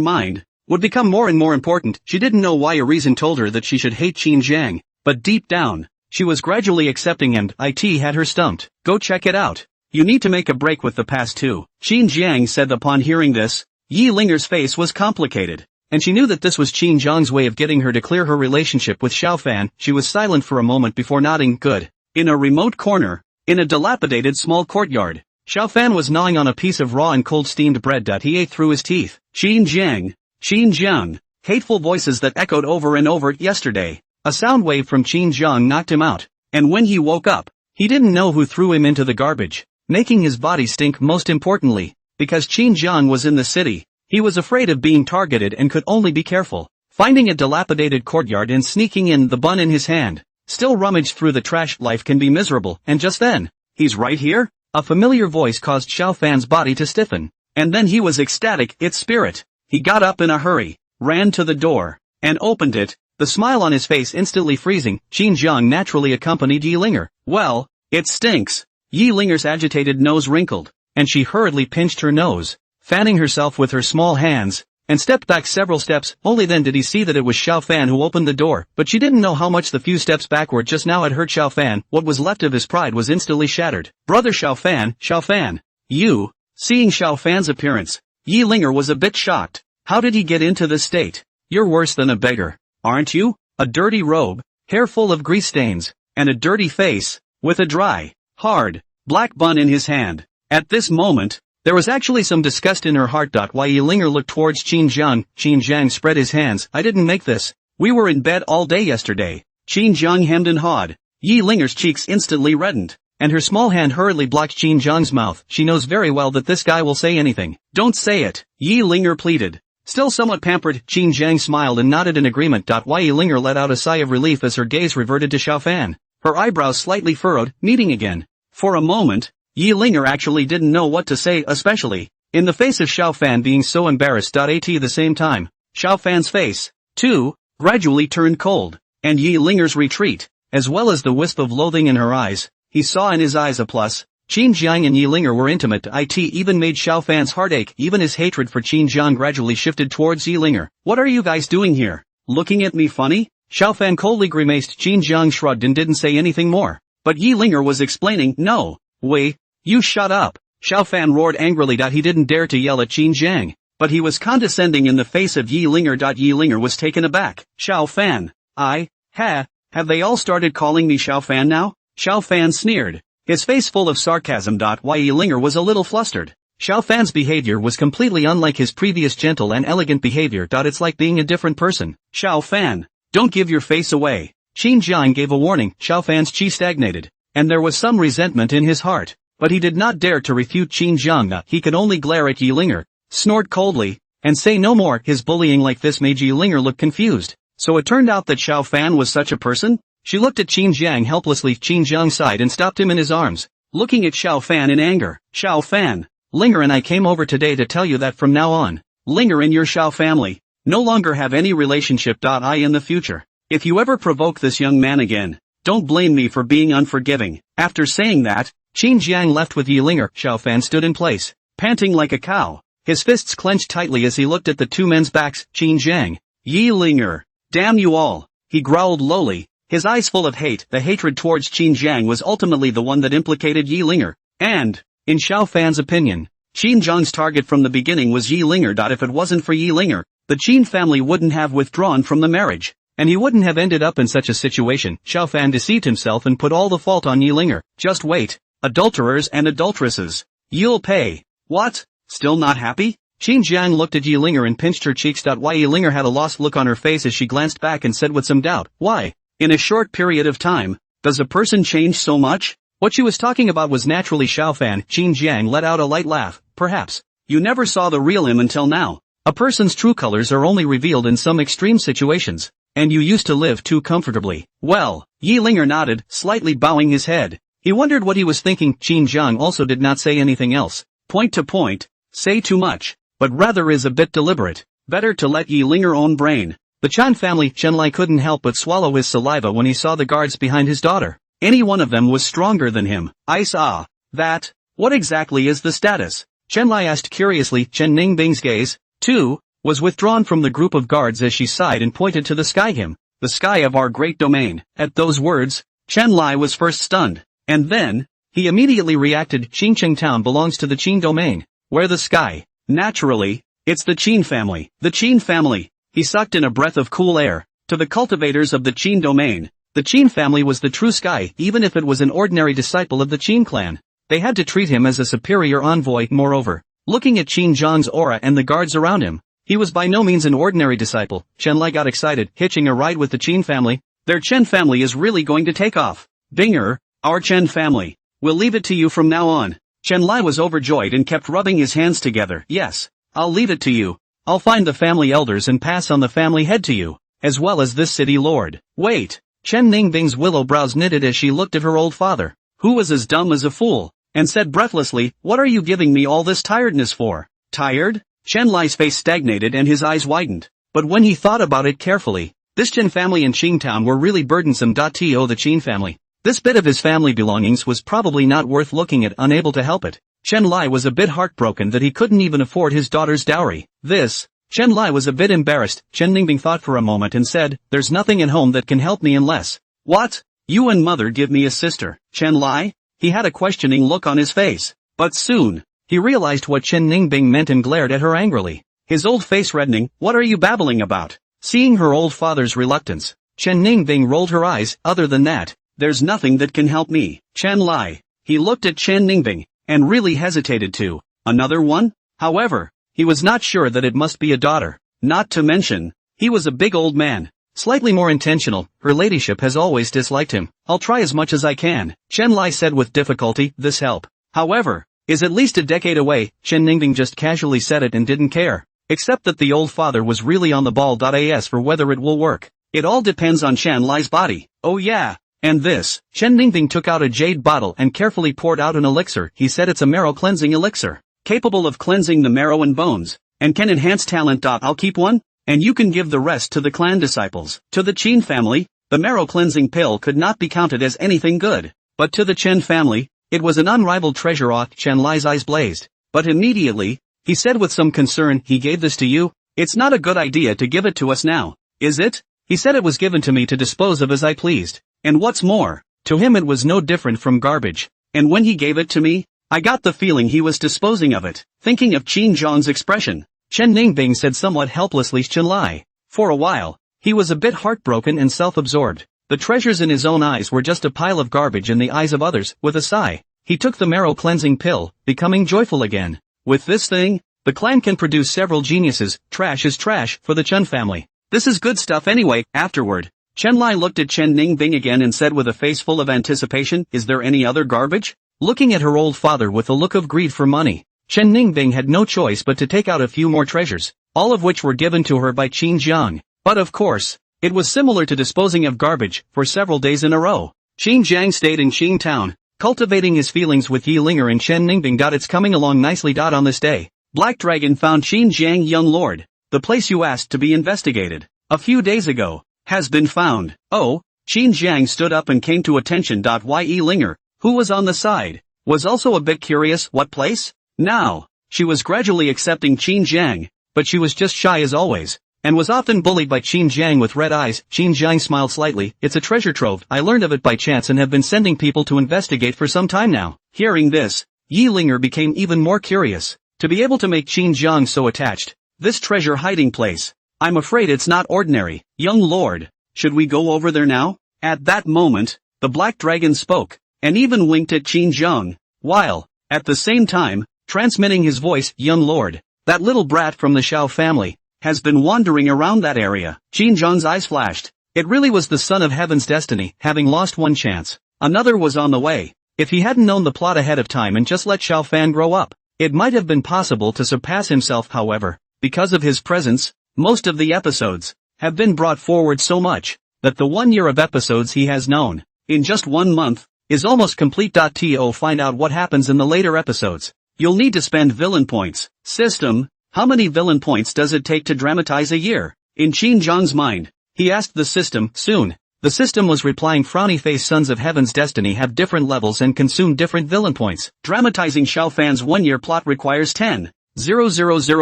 mind, would become more and more important. She didn't know why a reason told her that she should hate Qin Jiang, but deep down, she was gradually accepting and it had her stumped. Go check it out. You need to make a break with the past too, Qin Jiang said. Upon hearing this, Yi Linger's face was complicated, and she knew that this was Qin Jiang's way of getting her to clear her relationship with Xiaofan. She was silent for a moment before nodding. Good. In a remote corner, in a dilapidated small courtyard, Xiaofan was gnawing on a piece of raw and cold steamed bread. He ate through his teeth. Qin Jiang, hateful voices that echoed over and over. Yesterday, a sound wave from Qin Jiang knocked him out, and when he woke up, he didn't know who threw him into the garbage, making his body stink. Most importantly, because Qin Jiang was in the city, he was afraid of being targeted and could only be careful. Finding a dilapidated courtyard and sneaking in, the bun in his hand, still rummaged through the trash. Life can be miserable. And just then, he's right here? A familiar voice caused Xiaofan's body to stiffen, and then he was ecstatic. It's Spirit. He got up in a hurry, ran to the door, and opened it, the smile on his face instantly freezing. Qin Jiang naturally accompanied Yi Linger. Well, it stinks. Yi Linger's agitated nose wrinkled, and she hurriedly pinched her nose, fanning herself with her small hands, and stepped back several steps. Only then did he see that it was Xiaofan who opened the door, but she didn't know how much the few steps backward just now had hurt Xiaofan. What was left of his pride was instantly shattered. Brother Xiaofan, you. Seeing Xiaofan's appearance, Yi Linger was a bit shocked. How did he get into this state? You're worse than a beggar, aren't you? A dirty robe, hair full of grease stains, and a dirty face, with a dry, hard, black bun in his hand. At this moment, there was actually some disgust in her heart. Why Yi Linger looked towards Qin Jiang. Qin Jiang spread his hands. I didn't make this. We were in bed all day yesterday. Qin Jiang hemmed and hawed. Yi Linger's cheeks instantly reddened, and her small hand hurriedly blocked Qin Jiang's mouth. She knows very well that this guy will say anything. Don't say it, Yi Linger pleaded. Still somewhat pampered, Qin Jiang smiled and nodded in agreement. Why Yi Linger let out a sigh of relief as her gaze reverted to Xiaofan, her eyebrows slightly furrowed, meeting again. For a moment, Yi Linger actually didn't know what to say, especially in the face of Xiaofan being so embarrassed. At the same time, Xiaofan's face, too, gradually turned cold, and Yi Linger's retreat, as well as the wisp of loathing in her eyes, he saw in his eyes a plus. Qin Jiang and Yi Linger were intimate. It even made Xiaofan's heart ache. Even his hatred for Qin Jiang gradually shifted towards Yi Linger. What are you guys doing here? Looking at me funny? Xiaofan coldly grimaced. Qin Jiang shrugged and didn't say anything more. But Yi Linger was explaining. No, wait, you shut up. Xiaofan roared angrily. He didn't dare to yell at Qin Jiang, but he was condescending in the face of Yi Linger. Yi Linger was taken aback. Xiaofan, have they all started calling me Xiaofan now? Xiaofan sneered, his face full of sarcasm. Why Yi Linger was a little flustered. Xiaofan's behavior was completely unlike his previous gentle and elegant behavior. It's like being a different person. Xiaofan, don't give your face away. Qin Jiang gave a warning. Xiaofan's chi stagnated, and there was some resentment in his heart, but he did not dare to refute Qin Jiang. He could only glare at Yi Linger, snort coldly, and say no more. His bullying like this made Yi Linger look confused. So it turned out that Xiaofan was such a person? She looked at Qin Jiang helplessly. Qin Jiang sighed and stopped him in his arms, looking at Xiaofan in anger. Xiaofan, Linger and I came over today to tell you that from now on, Linger and your Xiao family no longer have any relationship. In the future, if you ever provoke this young man again, don't blame me for being unforgiving. After saying that, Qin Jiang left with Yi Linger. Xiaofan stood in place, panting like a cow, his fists clenched tightly as he looked at the two men's backs. Qin Jiang, Yi Linger, damn you all, he growled lowly, his eyes full of hate. The hatred towards Qin Jiang was ultimately the one that implicated Yi Linger, and, in Xiaofan's opinion, Qin Jiang's target from the beginning was Yi Linger. If it wasn't for Yi Linger, the Qin family wouldn't have withdrawn from the marriage, and he wouldn't have ended up in such a situation. Xiaofan deceived himself and put all the fault on Yi Linger. Just wait, adulterers and adulteresses, you'll pay. What? Still not happy? Qin Jiang looked at Yi Linger and pinched her cheeks. Yi Linger had a lost look on her face as she glanced back and said with some doubt, "Why? In a short period of time, does a person change so much?" What she was talking about was naturally Xiaofan. Qin Jiang let out a light laugh. "Perhaps you never saw the real him until now. A person's true colors are only revealed in some extreme situations, and you used to live too comfortably." "Well," Yi Linger nodded, slightly bowing his head. He wondered what he was thinking. Qin Jiang also did not say anything else. Point to point, say too much, but rather is a bit deliberate. Better to let Yi Linger own brain. The Chan family. Chenlai couldn't help but swallow his saliva when he saw the guards behind his daughter. Any one of them was stronger than him. That. What exactly is the status? Chenlai asked curiously. Chen Ningbing's gaze, too, was withdrawn from the group of guards as she sighed and pointed to the sky. The sky of our great domain. At those words, Chenlai was first stunned. And then, he immediately reacted. Qingcheng town belongs to the Qin domain. Where the sky? Naturally, it's the Qin family. The Qin family. He sucked in a breath of cool air. To the cultivators of the Qin domain, the Qin family was the true sky, even if it was an ordinary disciple of the Qin clan. They had to treat him as a superior envoy. Moreover, looking at Qin Zhang's aura and the guards around him, he was by no means an ordinary disciple. Chenlai got excited, hitching a ride with the Qin family. Their Chen family is really going to take off. Binger, our Chen family. We'll leave it to you from now on. Chenlai was overjoyed and kept rubbing his hands together. Yes, I'll leave it to you. I'll find the family elders and pass on the family head to you, as well as this city lord. Wait. Chen Ningbing's willow brows knitted as she looked at her old father, who was as dumb as a fool, and said breathlessly, "What are you giving me all this tiredness for?" Tired? Chenlai's face stagnated and his eyes widened. But when he thought about it carefully, this Chen family in Qingtown were really burdensome. The Qin family. This bit of his family belongings was probably not worth looking at. Unable to help it, Chenlai was a bit heartbroken that he couldn't even afford his daughter's dowry. Chenlai was a bit embarrassed. Chen Ningbing thought for a moment and said, "There's nothing at home that can help me unless—" "What? You and mother give me a sister, Chenlai?" He had a questioning look on his face. But soon, he realized what Chen Ningbing meant and glared at her angrily. His old face reddening. "What are you babbling about?" Seeing her old father's reluctance, Chen Ningbing rolled her eyes. "Other than that, there's nothing that can help me, Chenlai." He looked at Chen Ningbing, and really hesitated to. Another one? However, he was not sure that it must be a daughter. Not to mention, he was a big old man. Slightly more intentional. "Her ladyship has always disliked him. I'll try as much as I can," Chenlai said with difficulty. "This help, however, is at least a decade away." Chen Ningbing just casually said it and didn't care. Except that the old father was really on the ball. As for whether it will work, it all depends on Chenlai's body. Oh yeah. And this. Chen Ningbing took out a jade bottle and carefully poured out an elixir. He said it's a marrow cleansing elixir, capable of cleansing the marrow and bones, and can enhance talent. I'll keep one, and you can give the rest to the clan disciples. To the Qin family, the marrow cleansing pill could not be counted as anything good, but to the Chen family, it was an unrivaled treasure. Chenlai's eyes blazed, but immediately, he said with some concern, "He gave this to you? It's not a good idea to give it to us now, is it?" He said it was given to me to dispose of as I pleased. And what's more, to him it was no different from garbage. And when he gave it to me, I got the feeling he was disposing of it. Thinking of Qin Zhang's expression, Chen Ningbing said somewhat helplessly, "Chenlai." For a while, he was a bit heartbroken and self-absorbed. The treasures in his own eyes were just a pile of garbage in the eyes of others. With a sigh, he took the marrow cleansing pill, becoming joyful again. With this thing, the clan can produce several geniuses. Trash is trash for the Chen family. This is good stuff anyway. Afterward, Chenlai looked at Chen Ningbing again and said with a face full of anticipation, "Is there any other garbage?" Looking at her old father with a look of greed for money, Chen Ningbing had no choice but to take out a few more treasures, all of which were given to her by Qin Jiang. But of course, it was similar to disposing of garbage. For several days in a row, Qin Jiang stayed in Qing town, cultivating his feelings with Yi Linger and Chen Ningbing. It's coming along nicely. On this day, Black Dragon found Qin Jiang. "Young lord, the place you asked to be investigated a few days ago has been found." "Oh?" Qin Jiang stood up and came to attention. Yi Linger, who was on the side, was also a bit curious. "What place?" Now, she was gradually accepting Qin Jiang, but she was just shy as always, and was often bullied by Qin Jiang with red eyes. Qin Jiang smiled slightly. "It's a treasure trove. I learned of it by chance and have been sending people to investigate for some time now." Hearing this, Yi Linger became even more curious. To be able to make Qin Jiang so attached. This treasure hiding place. "I'm afraid it's not ordinary, young lord. Should we go over there now?" At that moment, the Black Dragon spoke, and even winked at Qin Jiang, while, at the same time, transmitting his voice, "Young lord, That little brat from the Xiao family has been wandering around that area. Qin Zhang's eyes flashed. It really was the son of heaven's destiny, having lost one chance. Another was on the way. If he hadn't known the plot ahead of time and just let Xiao Fan grow up, it might have been possible to surpass himself. However, because of his presence, most of the episodes have been brought forward so much that the 1 year of episodes he has known in just 1 month is almost complete. To find out what happens in the later episodes, you'll need to spend villain points. System, how many villain points does it take to dramatize a year? In Qin Zhang's mind, he asked the system. Soon, the system was replying, frowny face. Sons of Heaven's Destiny have different levels and consume different villain points. Dramatizing Xiao Fan's 1 year plot requires 10,000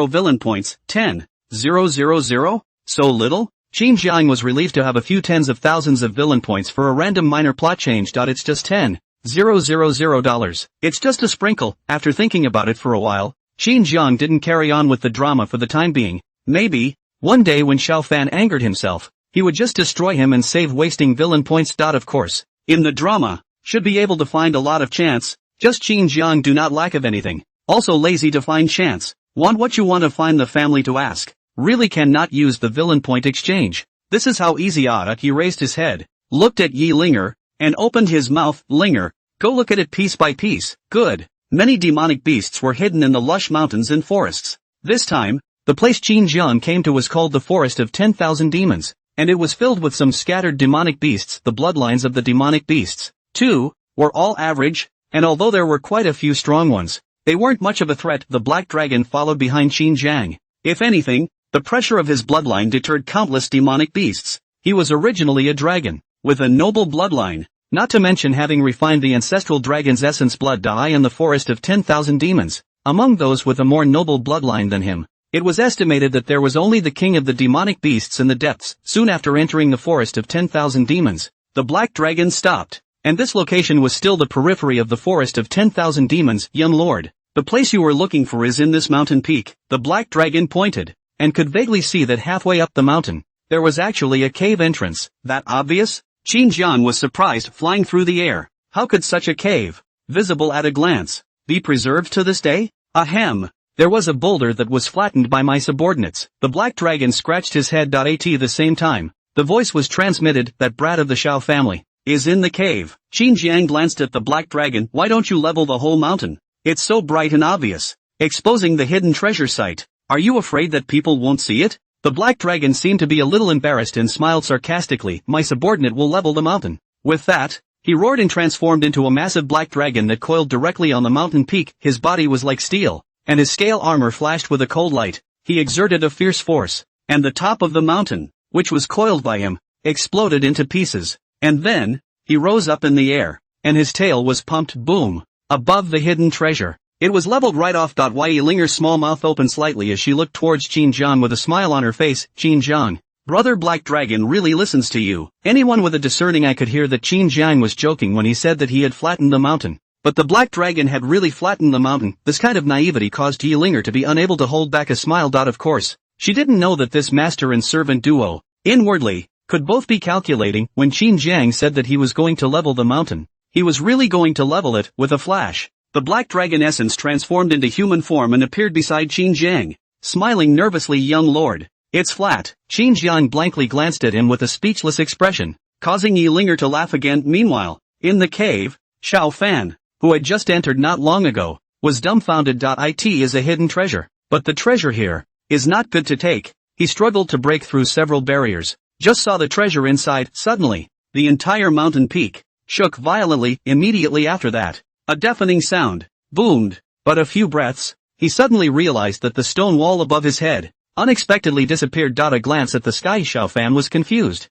villain points. 10,000? So little? Qin Zhang was relieved to have a few tens of thousands of villain points for a random minor plot change. It's just $10,000. It's just a sprinkle. After thinking about it for a while, Qin Zhang didn't carry on with the drama for the time being. Maybe, one day when Xiao Fan angered himself, he would just destroy him and save wasting villain points. Of course, in the drama, should be able to find a lot of chance. Just Qin Zhang do not lack of anything. Also lazy to find chance. Want what you want to find the family to ask. Really cannot use the villain point exchange. This is how easy. He raised his head, looked at Yi Linger, and opened his mouth. Linger, go look at it piece by piece. Good. Many demonic beasts were hidden in the lush mountains and forests. This time, the place Qin Zhang came to was called the Forest of 10,000 Demons, and it was filled with some scattered demonic beasts. The bloodlines of the demonic beasts, too, were all average, and although there were quite a few strong ones, they weren't much of a threat. The black dragon followed behind Qin Zhang. If anything, the pressure of his bloodline deterred countless demonic beasts. He was originally a dragon, with a noble bloodline, not to mention having refined the ancestral dragon's essence blood dye in the Forest of 10,000 Demons. Among those with a more noble bloodline than him, it was estimated that there was only the king of the demonic beasts in the depths. Soon after entering the Forest of 10,000 Demons, the black dragon stopped, and this location was still the periphery of the Forest of 10,000 Demons. Young lord, the place you were looking for is in this mountain peak. The black dragon pointed, and could vaguely see that halfway up the mountain, there was actually a cave entrance. That obvious? Qin Zhang was surprised. Flying through the air. How could such a cave, visible at a glance, be preserved to this day? Ahem. There was a boulder that was flattened by my subordinates. The black dragon scratched his head. At the same time, the voice was transmitted. That brat of the Xiao family is in the cave. Qin Zhang glanced at the black dragon. Why don't you level the whole mountain? It's so bright and obvious, exposing the hidden treasure site. Are you afraid that people won't see it? The black dragon seemed to be a little embarrassed and smiled sarcastically. My subordinate will level the mountain. With that, he roared and transformed into a massive black dragon that coiled directly on the mountain peak. His body was like steel, and his scale armor flashed with a cold light. He exerted a fierce force, and the top of the mountain, which was coiled by him, exploded into pieces. And then, he rose up in the air, and his tail was pumped, boom, above the hidden treasure. It was leveled right off. Yi Linger's small mouth opened slightly as she looked towards Qin Zhang with a smile on her face. Qin Zhang, brother Black Dragon really listens to you. Anyone with a discerning eye could hear that Qin Zhang was joking when he said that he had flattened the mountain. But the Black Dragon had really flattened the mountain. This kind of naivety caused Yi Linger to be unable to hold back a smile. Of course, she didn't know that this master and servant duo, inwardly, could both be calculating. When Qin Zhang said that he was going to level the mountain, he was really going to level it. With a flash, the black dragon essence transformed into human form and appeared beside Qin Zhang, smiling nervously. Young lord, it's flat. Qin Zhang blankly glanced at him with a speechless expression, causing Yi Linger to laugh again. Meanwhile, in the cave, Xiao Fan, who had just entered not long ago, was dumbfounded. It is a hidden treasure, but the treasure here is not good to take. He struggled to break through several barriers, just saw the treasure inside. Suddenly, the entire mountain peak shook violently. Immediately after that, a deafening sound boomed. But a few breaths, he suddenly realized that the stone wall above his head unexpectedly disappeared. A glance at the sky, Xiao Fan was confused.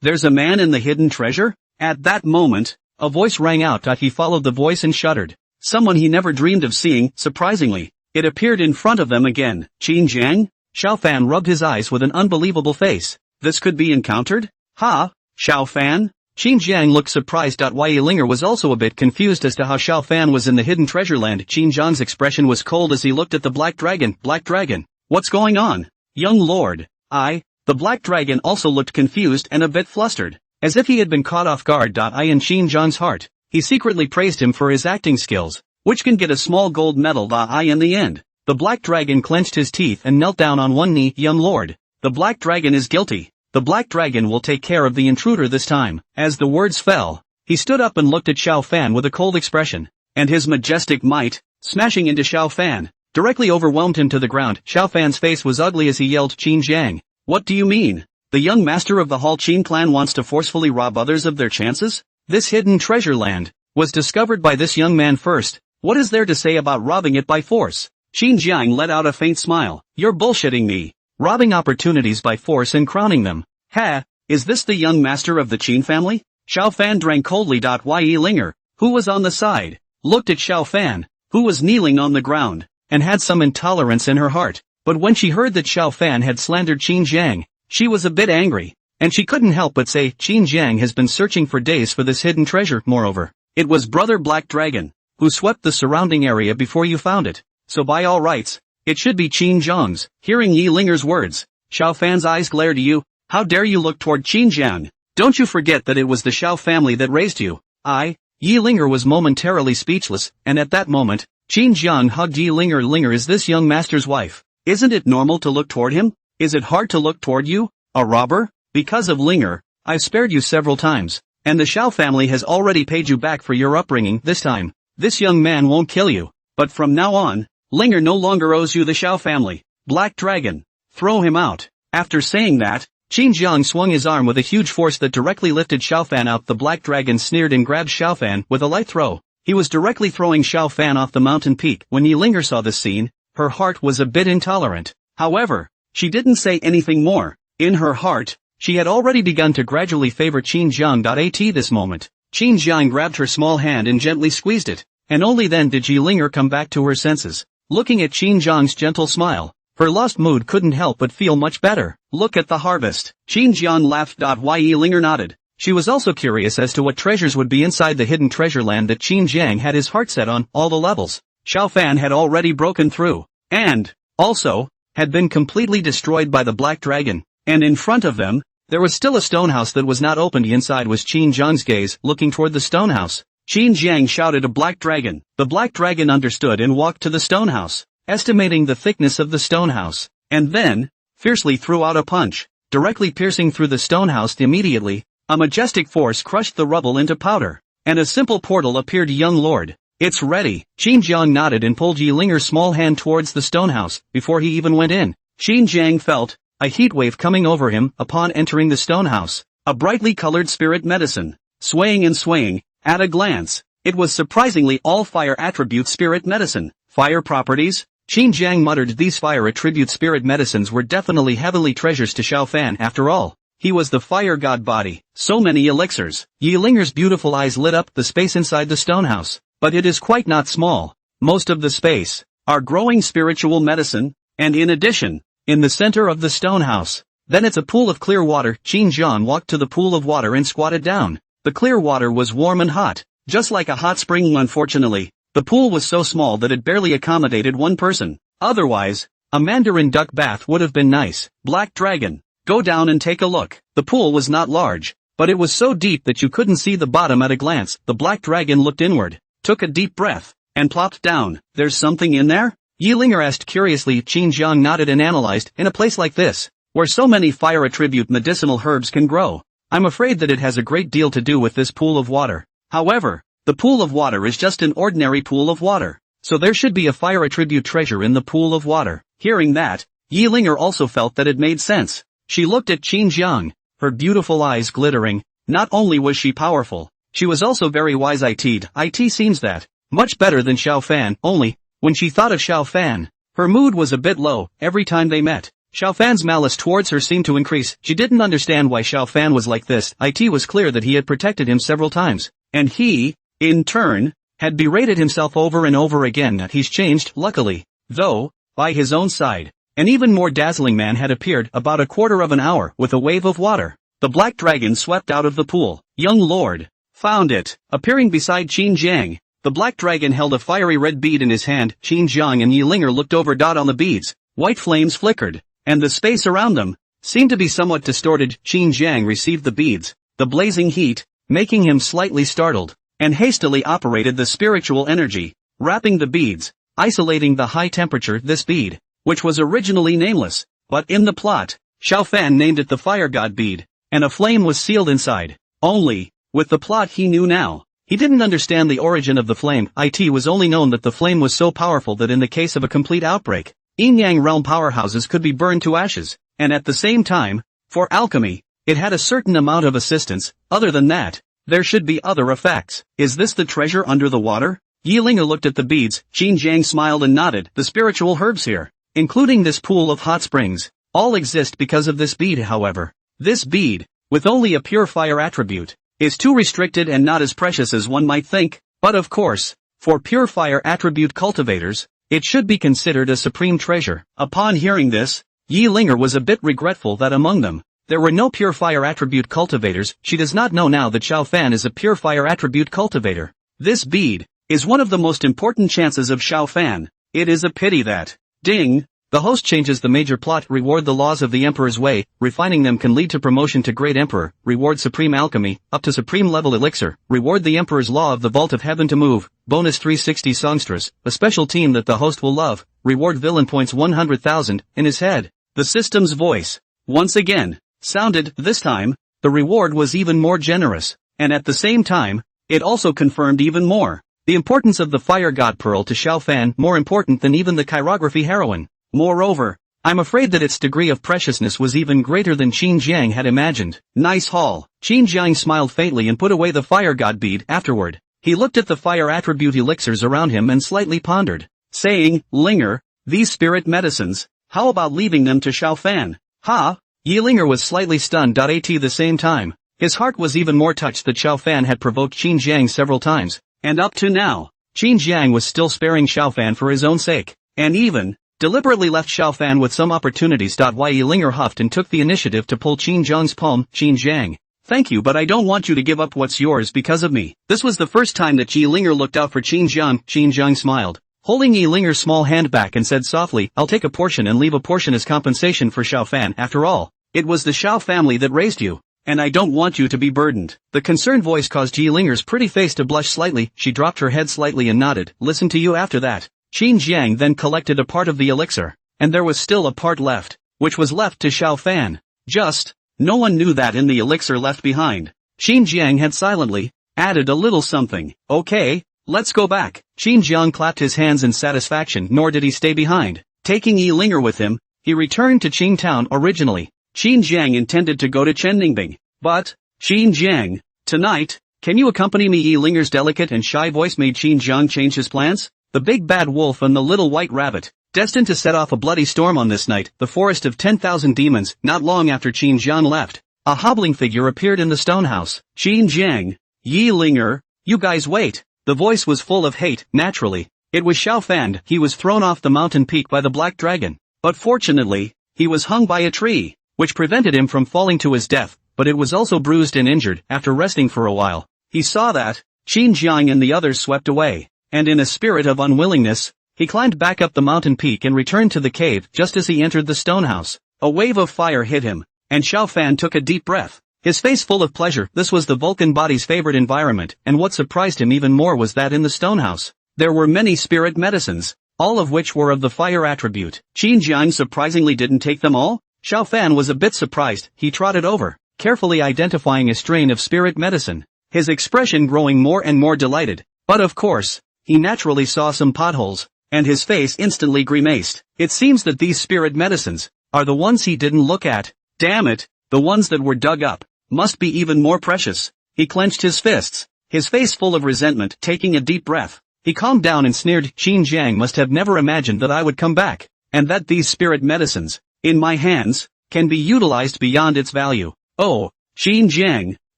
There's a man in the hidden treasure? At that moment, a voice rang out. He followed the voice and shuddered. Someone he never dreamed of seeing. Surprisingly, it appeared in front of them again. Qin Zhang? Xiao Fan rubbed his eyes with an unbelievable face. This could be encountered? Xiao Fan? Qin Zhang looked surprised. Yi Linger was also a bit confused as to how Xiao Fan was in the hidden treasure land. Qin Zhang's expression was cold as he looked at the black dragon. Black dragon, what's going on? Young lord, the black dragon also looked confused and a bit flustered, as if he had been caught off guard. In Qin Zhang's heart, he secretly praised him for his acting skills, which can get a small gold medal. In the end, The black dragon clenched his teeth and knelt down on one knee. Young lord, the black dragon is guilty. The black dragon will take care of the intruder this time. As the words fell, he stood up and looked at Xiao Fan with a cold expression, and his majestic might, smashing into Xiao Fan, directly overwhelmed him to the ground. Xiao Fan's face was ugly as he yelled, Qin Jiang, what do you mean? The young master of the Hall Qin clan wants to forcefully rob others of their chances? This hidden treasure land was discovered by this young man first. What is there to say about robbing it by force? Qin Jiang let out a faint smile. You're bullshitting me. Robbing opportunities by force and crowning them. Ha, is this the young master of the Qin family? Xiao Fan drank coldly. Yi Linger, who was on the side, looked at Xiao Fan, who was kneeling on the ground, and had some intolerance in her heart. But when she heard that Xiao Fan had slandered Qin Jiang, she was a bit angry, and she couldn't help but say, Qin Jiang has been searching for days for this hidden treasure. Moreover, it was Brother Black Dragon, who swept the surrounding area before you found it, so by all rights, it should be Qin Jiang's. Hearing Yi Linger's words, Xiao Fan's eyes glared at you. How dare you look toward Qin Jiang? Don't you forget that it was the Xiao family that raised you? Yi Linger was momentarily speechless, and at that moment, Qin Jiang hugged Yi Linger. Linger is this young master's wife. Isn't it normal to look toward him? Is it hard to look toward you, a robber? Because of Linger, I've spared you several times, and the Xiao family has already paid you back for your upbringing. This time, this young man won't kill you, but from now on, Linger no longer owes you the Xiao family. Black Dragon, throw him out. After saying that, Qin Jiang swung his arm with a huge force that directly lifted Xiao Fan out. The black dragon sneered and grabbed Xiao Fan with a light throw. He was directly throwing Xiao Fan off the mountain peak. When Yi Linger saw this scene, her heart was a bit intolerant. However, she didn't say anything more. In her heart, she had already begun to gradually favor Qin Jiang. At this moment, Qin Jiang grabbed her small hand and gently squeezed it, and only then did Yi Linger come back to her senses. Looking at Qin Jiang's gentle smile, her lost mood couldn't help but feel much better. Look at the harvest. Qin Jiang laughed. Yi Linger nodded. She was also curious as to what treasures would be inside the hidden treasure land that Qin Jiang had his heart set on. All the levels Xiao Fan had already broken through, and, also, had been completely destroyed by the black dragon, and in front of them, there was still a stone house that was not opened. Inside was Qin Jiang's gaze, looking toward the stone house. Qin Jiang shouted a black dragon. The black dragon understood and walked to the stone house, estimating the thickness of the stone house, and then, fiercely threw out a punch, directly piercing through the stone house. Immediately, a majestic force crushed the rubble into powder, and a simple portal appeared. Young lord, it's ready. Qin Jiang nodded and pulled Yi Linger's small hand towards the stone house. Before he even went in, Qin Jiang felt a heat wave coming over him. Upon entering the stone house, a brightly colored spirit medicine, swaying and swaying. At a glance, it was surprisingly all fire attribute spirit medicine. Fire properties? Qin Jiang muttered. These fire attribute spirit medicines were definitely heavenly treasures to Xiao Fan. After all, he was the fire god body. So many elixirs. Yi Linger's beautiful eyes lit up the space inside the stone house. But it is quite not small. Most of the space are growing spiritual medicine, and in addition, in the center of the stone house, then it's a pool of clear water. Qin Jiang walked to the pool of water and squatted down. The clear water was warm and hot, just like a hot spring. Unfortunately, the pool was so small that it barely accommodated one person. Otherwise, a mandarin duck bath would have been nice. Black Dragon, go down and take a look. The pool was not large, but it was so deep that you couldn't see the bottom at a glance. The Black Dragon looked inward, took a deep breath, and plopped down. There's something in there? Yi Linger asked curiously. Qin Jiang nodded and analyzed. In a place like this, where so many fire attribute medicinal herbs can grow, I'm afraid that it has a great deal to do with this pool of water. However, the pool of water is just an ordinary pool of water, so there should be a fire attribute treasure in the pool of water. Hearing that, Yi Linger also felt that it made sense. She looked at Qin Jiang, her beautiful eyes glittering. Not only was she powerful, she was also very wise. It seems that, much better than Xiao Fan. Only, when she thought of Xiao Fan, her mood was a bit low. Every time they met, Xiao Fan's malice towards her seemed to increase. She didn't understand why Xiao Fan was like this. It was clear that he had protected him several times, and he, in turn, had berated himself over and over again. He's changed. Luckily, though, by his own side, an even more dazzling man had appeared. About a quarter of an hour, with a wave of water, the black dragon swept out of the pool. Young lord, found it. Appearing beside Qin Jiang, the black dragon held a fiery red bead in his hand. Qin Jiang and Yi Linger looked over. On the beads, white flames flickered, and the space around them seemed to be somewhat distorted. Qin Jiang received the beads, the blazing heat, making him slightly startled, and hastily operated the spiritual energy, wrapping the beads isolating the high temperature this bead, which was originally nameless, but in the plot, Xiao Fan named it the fire god bead, and a flame was sealed inside. Only, with the plot he knew now, he didn't understand the origin of the flame. It was only known that the flame was so powerful that in the case of a complete outbreak, yin-yang realm powerhouses could be burned to ashes, and at the same time, for alchemy, it had a certain amount of assistance. Other than that, there should be other effects. Is this the treasure under the water? Yilinga looked at the beads. Qin Jiang smiled and nodded. The spiritual herbs here, including this pool of hot springs, all exist because of this bead. However, this bead, with only a pure fire attribute, is too restricted and not as precious as one might think. But of course, for pure fire attribute cultivators, it should be considered a supreme treasure. Upon hearing this, Yilinga was a bit regretful that among them, there were no pure fire attribute cultivators. She does not know now that Xiao Fan is a pure fire attribute cultivator. This bead is one of the most important chances of Xiao Fan. It is a pity that, ding, the host changes the major plot. Reward the laws of the Emperor's way, refining them can lead to promotion to Great Emperor. Reward supreme alchemy, up to supreme level elixir. Reward the Emperor's law of the Vault of Heaven to move, bonus 360 songstress, a special team that the host will love. Reward villain points 100,000, in his head. The system's voice, once again, sounded. This time, the reward was even more generous, and at the same time, it also confirmed even more the importance of the Fire God Pearl to Xiao Fan, more important than even the chirography heroine. Moreover, I'm afraid that its degree of preciousness was even greater than Qin Jiang had imagined. Nice haul. Qin Jiang smiled faintly and put away the Fire God bead. Afterward, he looked at the fire attribute elixirs around him and slightly pondered, saying, Linger, these spirit medicines, how about leaving them to Xiao Fan? Ha! Yilinger was slightly stunned. At the same time, his heart was even more touched that Xiao Fan had provoked Qin Jiang several times, and up to now, Qin Jiang was still sparing Xiao Fan for his own sake, and even deliberately left Xiao Fan with some opportunities. Yilinger huffed and took the initiative to pull Qin Jiang's palm. Qin Jiang, thank you, but I don't want you to give up what's yours because of me. This was the first time that Yilinger looked out for Qin Jiang. Qin Jiang smiled, holding Yilinger's small hand back, and said softly, I'll take a portion and leave a portion as compensation for Xiao Fan. After all, it was the Xiao family that raised you, and I don't want you to be burdened. The concerned voice caused Yilinger's pretty face to blush slightly. She dropped her head slightly and nodded. Listen to you. After that, Qin Jiang then collected a part of the elixir, and there was still a part left, which was left to Xiao Fan. Just, no one knew that in the elixir left behind, Qin Jiang had silently added a little something. Okay, let's go back. Qin Jiang clapped his hands in satisfaction, nor did he stay behind. Taking Yilinger with him, he returned to Qing Town. Originally, Qin Jiang intended to go to Chenningbing, but, Qin Jiang, tonight, can you accompany me? Yilinger's delicate and shy voice made Qin Jiang change his plans. The big bad wolf and the little white rabbit, destined to set off a bloody storm on this night, the forest of 10,000 demons. Not long after Qin Jiang left, a hobbling figure appeared in the stone house. Qin Jiang, Yilinger, you guys wait. The voice was full of hate. Naturally, it was Xiao Fan. He was thrown off the mountain peak by the black dragon, but fortunately, he was hung by a tree, which prevented him from falling to his death, but it was also bruised and injured. After resting for a while, he saw that Qin Jiang and the others swept away, and in a spirit of unwillingness, he climbed back up the mountain peak and returned to the cave. Just as he entered the stone house, a wave of fire hit him, and Xiao Fan took a deep breath, his face full of pleasure. This was the Vulcan body's favorite environment, and what surprised him even more was that in the stone house, there were many spirit medicines, all of which were of the fire attribute. Qin Jiang surprisingly didn't take them all. Xiao Fan was a bit surprised. He trotted over, carefully identifying a strain of spirit medicine, his expression growing more and more delighted. But of course, he naturally saw some potholes, and his face instantly grimaced. It seems that these spirit medicines are the ones he didn't look at. Damn it, the ones that were dug up must be even more precious. He clenched his fists, his face full of resentment. Taking a deep breath, he calmed down and sneered, Qin Jiang must have never imagined that I would come back, and that these spirit medicines, in my hands, can be utilized beyond its value. Oh, Qin Jiang,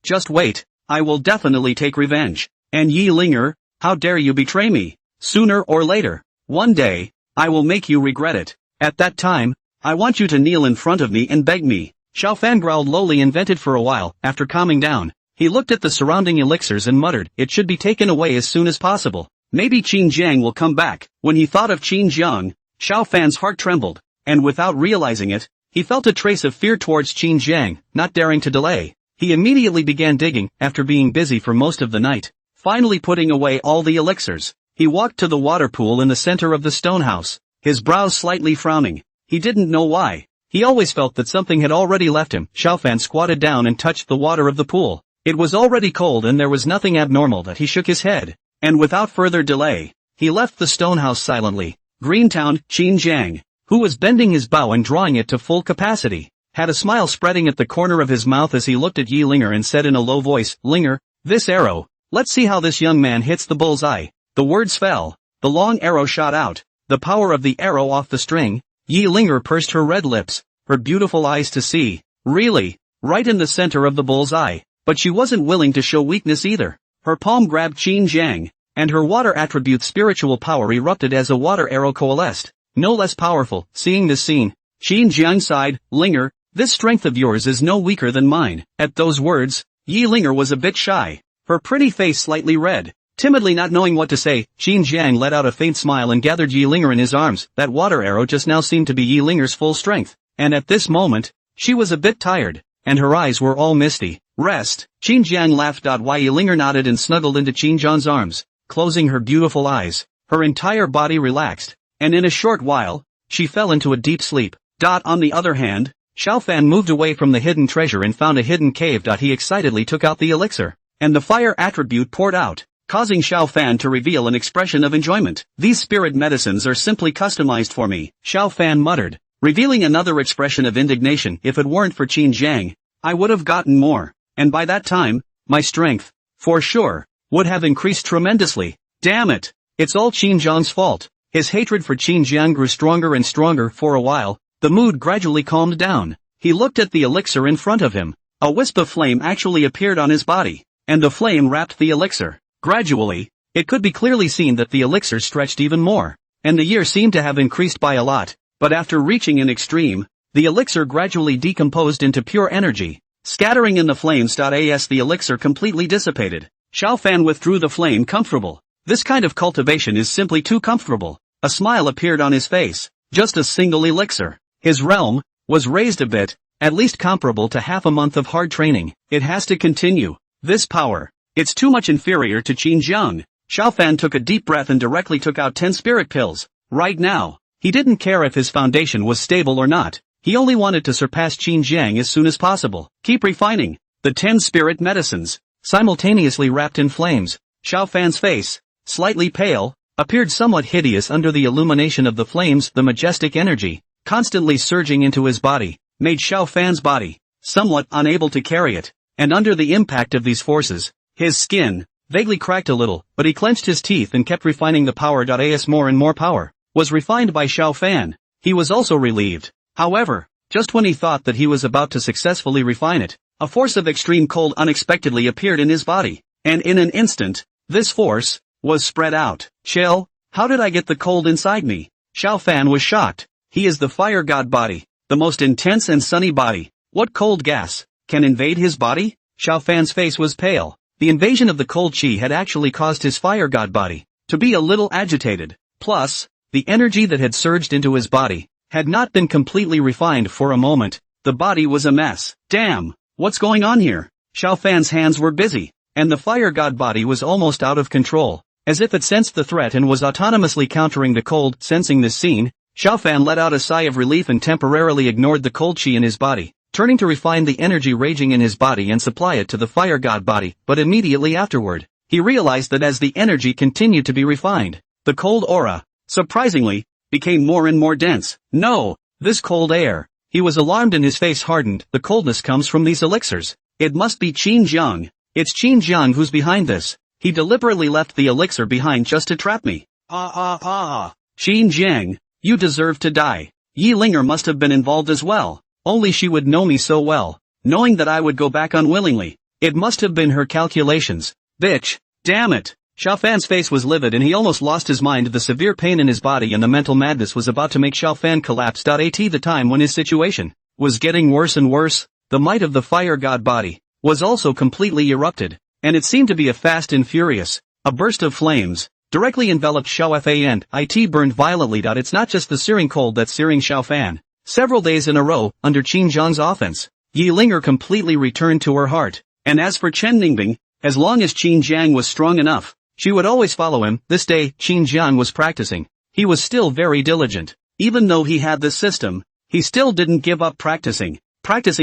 just wait, I will definitely take revenge. And Yilinger, how dare you betray me? Sooner or later, one day, I will make you regret it. At that time, I want you to kneel in front of me and beg me. Xiao Fan growled lowly and vented for a while. After calming down, he looked at the surrounding elixirs and muttered, it should be taken away as soon as possible. Maybe Qin Jiang will come back. When he thought of Qin Jiang, Xiao Fan's heart trembled, and without realizing it, he felt a trace of fear towards Qin Jiang. Not daring to delay, he immediately began digging, after being busy for most of the night, finally putting away all the elixirs. He walked to the water pool in the center of the stone house, his brows slightly frowning. He didn't know why. He always felt that something had already left him. Xiaofan squatted down and touched the water of the pool. It was already cold and there was nothing abnormal that he shook his head. And without further delay, he left the stone house silently. Greentown, Xinjiang, who was bending his bow and drawing it to full capacity, had a smile spreading at the corner of his mouth as he looked at Yi Linger and said in a low voice, "Linger, this arrow, let's see how this young man hits the bullseye." The words fell. The long arrow shot out. The power of the arrow off the string. Yi Linger pursed her red lips, her beautiful eyes to see. Really? Right in the center of the bullseye. But she wasn't willing to show weakness either. Her palm grabbed Qin Jiang, and her water attribute spiritual power erupted as a water arrow coalesced. No less powerful. Seeing this scene, Qin Jiang sighed, "Linger, this strength of yours is no weaker than mine." At those words, Yi Linger was a bit shy, her pretty face slightly red. Timidly not knowing what to say, Qin Jiang let out a faint smile and gathered Yi Linger in his arms. That water arrow just now seemed to be Yi Linger's full strength, and at this moment, she was a bit tired, and her eyes were all misty. "Rest." Qin Jiang laughed. While Yi Linger nodded and snuggled into Qin Jiang's arms, closing her beautiful eyes. Her entire body relaxed, and in a short while, she fell into a deep sleep. On the other hand, Xiaofan moved away from the hidden treasure and found a hidden cave. He excitedly took out the elixir, and the fire attribute poured out, causing Xiaofan to reveal an expression of enjoyment. "These spirit medicines are simply customized for me," Xiaofan muttered, revealing another expression of indignation. "If it weren't for Qin Jiang, I would have gotten more, and by that time, my strength, for sure, would have increased tremendously. Damn it! It's all Qin Jiang's fault." His hatred for Qin Jiang grew stronger and stronger. For a while, the mood gradually calmed down. He looked at the elixir in front of him. A wisp of flame actually appeared on his body, and the flame wrapped the elixir. Gradually, it could be clearly seen that the elixir stretched even more, and the year seemed to have increased by a lot. But after reaching an extreme, the elixir gradually decomposed into pure energy, scattering in the flames. As the elixir completely dissipated, Xiaofan withdrew the flame. "Comfortable. This kind of cultivation is simply too comfortable." A smile appeared on his face. Just a single elixir. His realm was raised a bit, at least comparable to half a month of hard training. It has to continue. This power. It's too much inferior to Qin Jiang. Xiaofan took a deep breath and directly took out 10 spirit pills. Right now, he didn't care if his foundation was stable or not. He only wanted to surpass Qin Jiang as soon as possible. Keep refining. The 10 spirit medicines, simultaneously wrapped in flames. Xiaofan's face, slightly pale, appeared somewhat hideous under the illumination of the flames. The majestic energy, constantly surging into his body, made Xiaofan's body somewhat unable to carry it, and under the impact of these forces, his skin vaguely cracked a little, but he clenched his teeth and kept refining the power. As more and more power was refined by Xiaofan, he was also relieved. However, just when he thought that he was about to successfully refine it, a force of extreme cold unexpectedly appeared in his body, and in an instant, this force was spread out. "Chill, how did I get the cold inside me?" Xiaofan was shocked. He is the fire god body, the most intense and sunny body. What cold gas can invade his body? Xiaofan's face was pale. The invasion of the cold chi had actually caused his fire god body to be a little agitated. Plus, the energy that had surged into his body had not been completely refined. For a moment, the body was a mess. "Damn, what's going on here?" Xiaofan's hands were busy, and the fire god body was almost out of control, as if it sensed the threat and was autonomously countering the cold. Sensing this scene, Xiaofan let out a sigh of relief and temporarily ignored the cold chi in his body, turning to refine the energy raging in his body and supply it to the fire god body. But immediately afterward, he realized that as the energy continued to be refined, the cold aura, surprisingly, became more and more dense. "No, this cold air." He was alarmed and his face hardened. "The coldness comes from these elixirs. It must be Qin Jiang. It's Qin Jiang who's behind this. He deliberately left the elixir behind just to trap me. Qin Jiang, you deserve to die." Yi Linger must have been involved as well. Only she would know me so well, knowing that I would go back unwillingly. It must have been her calculations. "Bitch, damn it." Xiaofan's face was livid and he almost lost his mind. The severe pain in his body and the mental madness was about to make Xiaofan collapse. At the time when his situation was getting worse and worse, the might of the fire god body was also completely erupted, and it seemed to be a fast and furious. A burst of flames directly enveloped Xiaofan and it burned violently. It's not just the searing cold that's searing Xiaofan. Several days in a row, under Qin Jiang's offense, Yi Linger completely returned to her heart. And as for Chen Ningbing, as long as Qin Jiang was strong enough, She would always follow him. This day, Qin Jiang was practicing. He was still very diligent. Even though he had this system, he still didn't give up practicing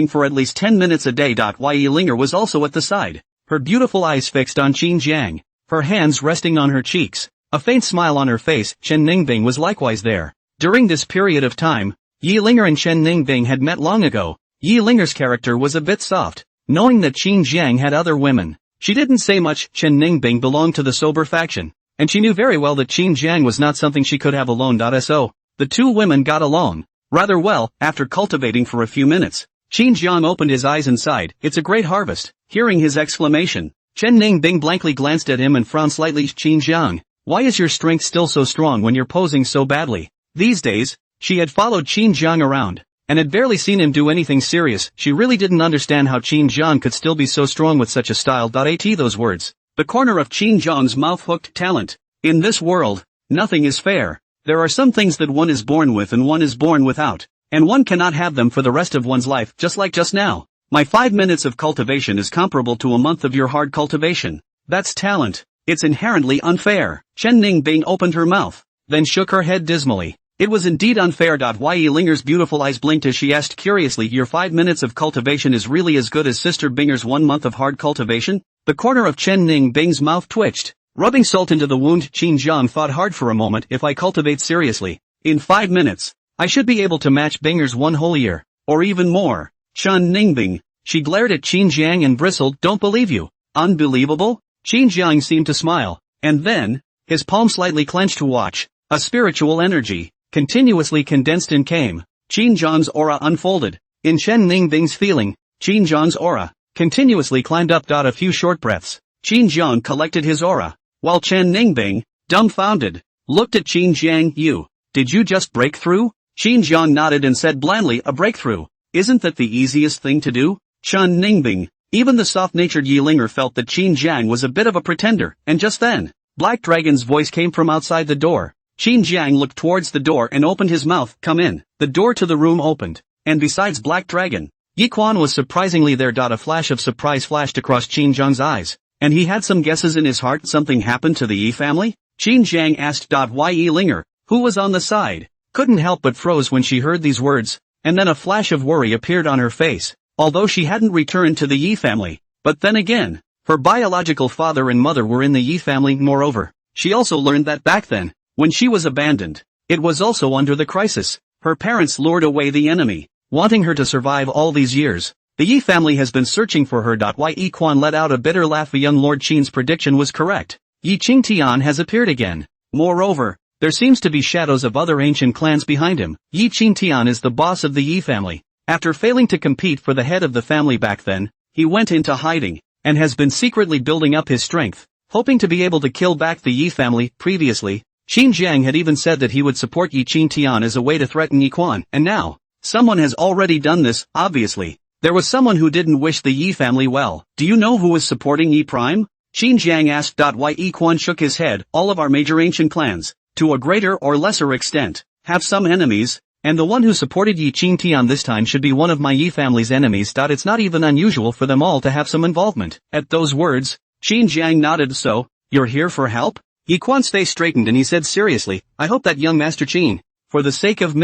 for at least 10 minutes a day. Yi Linger was also at the side, her beautiful eyes fixed on Qin Jiang, her hands resting on her cheeks, a faint smile on her face. Chen Ningbing was likewise there. During this period of time, Yi Linger and Chen Ningbing had met long ago. Yi Linger's character was a bit soft, knowing that Qin Jiang had other women. She didn't say much. Chen Ningbing belonged to the sober faction, and she knew very well that Qin Jiang was not something she could have alone. So, the two women got along rather well. After cultivating for a few minutes, Qin Jiang opened his eyes and sighed. It's a great harvest. Hearing his exclamation, Chen Ningbing blankly glanced at him and frowned slightly. Qin Jiang, why is your strength still so strong when you're posing so badly? These days, she had followed Qin Jiang around, and had barely seen him do anything serious. She really didn't understand how Qin Jiang could still be so strong with such a style. At those words, the corner of Qin Jiang's mouth hooked. Talent. In this world, nothing is fair. There are some things that one is born with and one is born without, and one cannot have them for the rest of one's life. Just like just now, my 5 minutes of cultivation is comparable to a month of your hard cultivation. That's talent. It's inherently unfair. Chen Ningbing opened her mouth, then shook her head dismally. It was indeed unfair. Yi Linger's beautiful eyes blinked as she asked curiously, your 5 minutes of cultivation is really as good as Sister Binger's 1 month of hard cultivation? The corner of Chen Ningbing's mouth twitched. Rubbing salt into the wound, Qin Jiang thought hard for a moment. If I cultivate seriously, in 5 minutes, I should be able to match Binger's 1 whole year, or even more. Chen Ningbing. She glared at Qin Jiang and bristled. Don't believe you. Unbelievable? Qin Jiang seemed to smile, and then, his palm slightly clenched to watch. A spiritual energy continuously condensed and came. Qin Jiang's aura unfolded. In Chen Ningbing's feeling, Qin Jiang's aura continuously climbed up. A few short breaths. Qin Jiang collected his aura, while Chen Ningbing, dumbfounded, looked at Qin Jiang. Did you just break through? Qin Jiang nodded and said blandly, a breakthrough. Isn't that the easiest thing to do? Chen Ningbing. Even the soft-natured Yi Linger felt that Qin Jiang was a bit of a pretender, and just then, Black Dragon's voice came from outside the door. Qin Jiang looked towards the door and opened his mouth. Come in. The door to the room opened, and besides Black Dragon, Yi Quan was surprisingly there. A flash of surprise flashed across Qin Jiang's eyes, and he had some guesses in his heart. Something happened to the Yi family? Qin Jiang asked. Yi Linger, who was on the side, couldn't help but froze when she heard these words, and then a flash of worry appeared on her face. Although she hadn't returned to the Yi family, but then again, her biological father and mother were in the Yi family. Moreover, she also learned that back then, when she was abandoned, it was also under the crisis. Her parents lured away the enemy, wanting her to survive all these years. The Yi family has been searching for her. Yi Quan let out a bitter laugh. Young Lord Qin's prediction was correct. Yi Qingtian has appeared again. Moreover, there seems to be shadows of other ancient clans behind him. Yi Qingtian is the boss of the Yi family. After failing to compete for the head of the family back then, he went into hiding, and has been secretly building up his strength, hoping to be able to kill back the Yi family. Previously, Qin Jiang had even said that he would support Yi Qingtian as a way to threaten Yi Quan, and now, someone has already done this. Obviously, there was someone who didn't wish the Yi family well. Do you know who is supporting Yi Prime? Qin Jiang asked. Yi Quan shook his head. All of our major ancient clans, to a greater or lesser extent, have some enemies, and the one who supported Yi Qingtian this time should be one of my Yi family's enemies. It's not even unusual for them all to have some involvement. At those words, Qin Jiang nodded. So, you're here for help? Yi Quan's face straightened and he said seriously, I hope that young Master Qin, for the sake of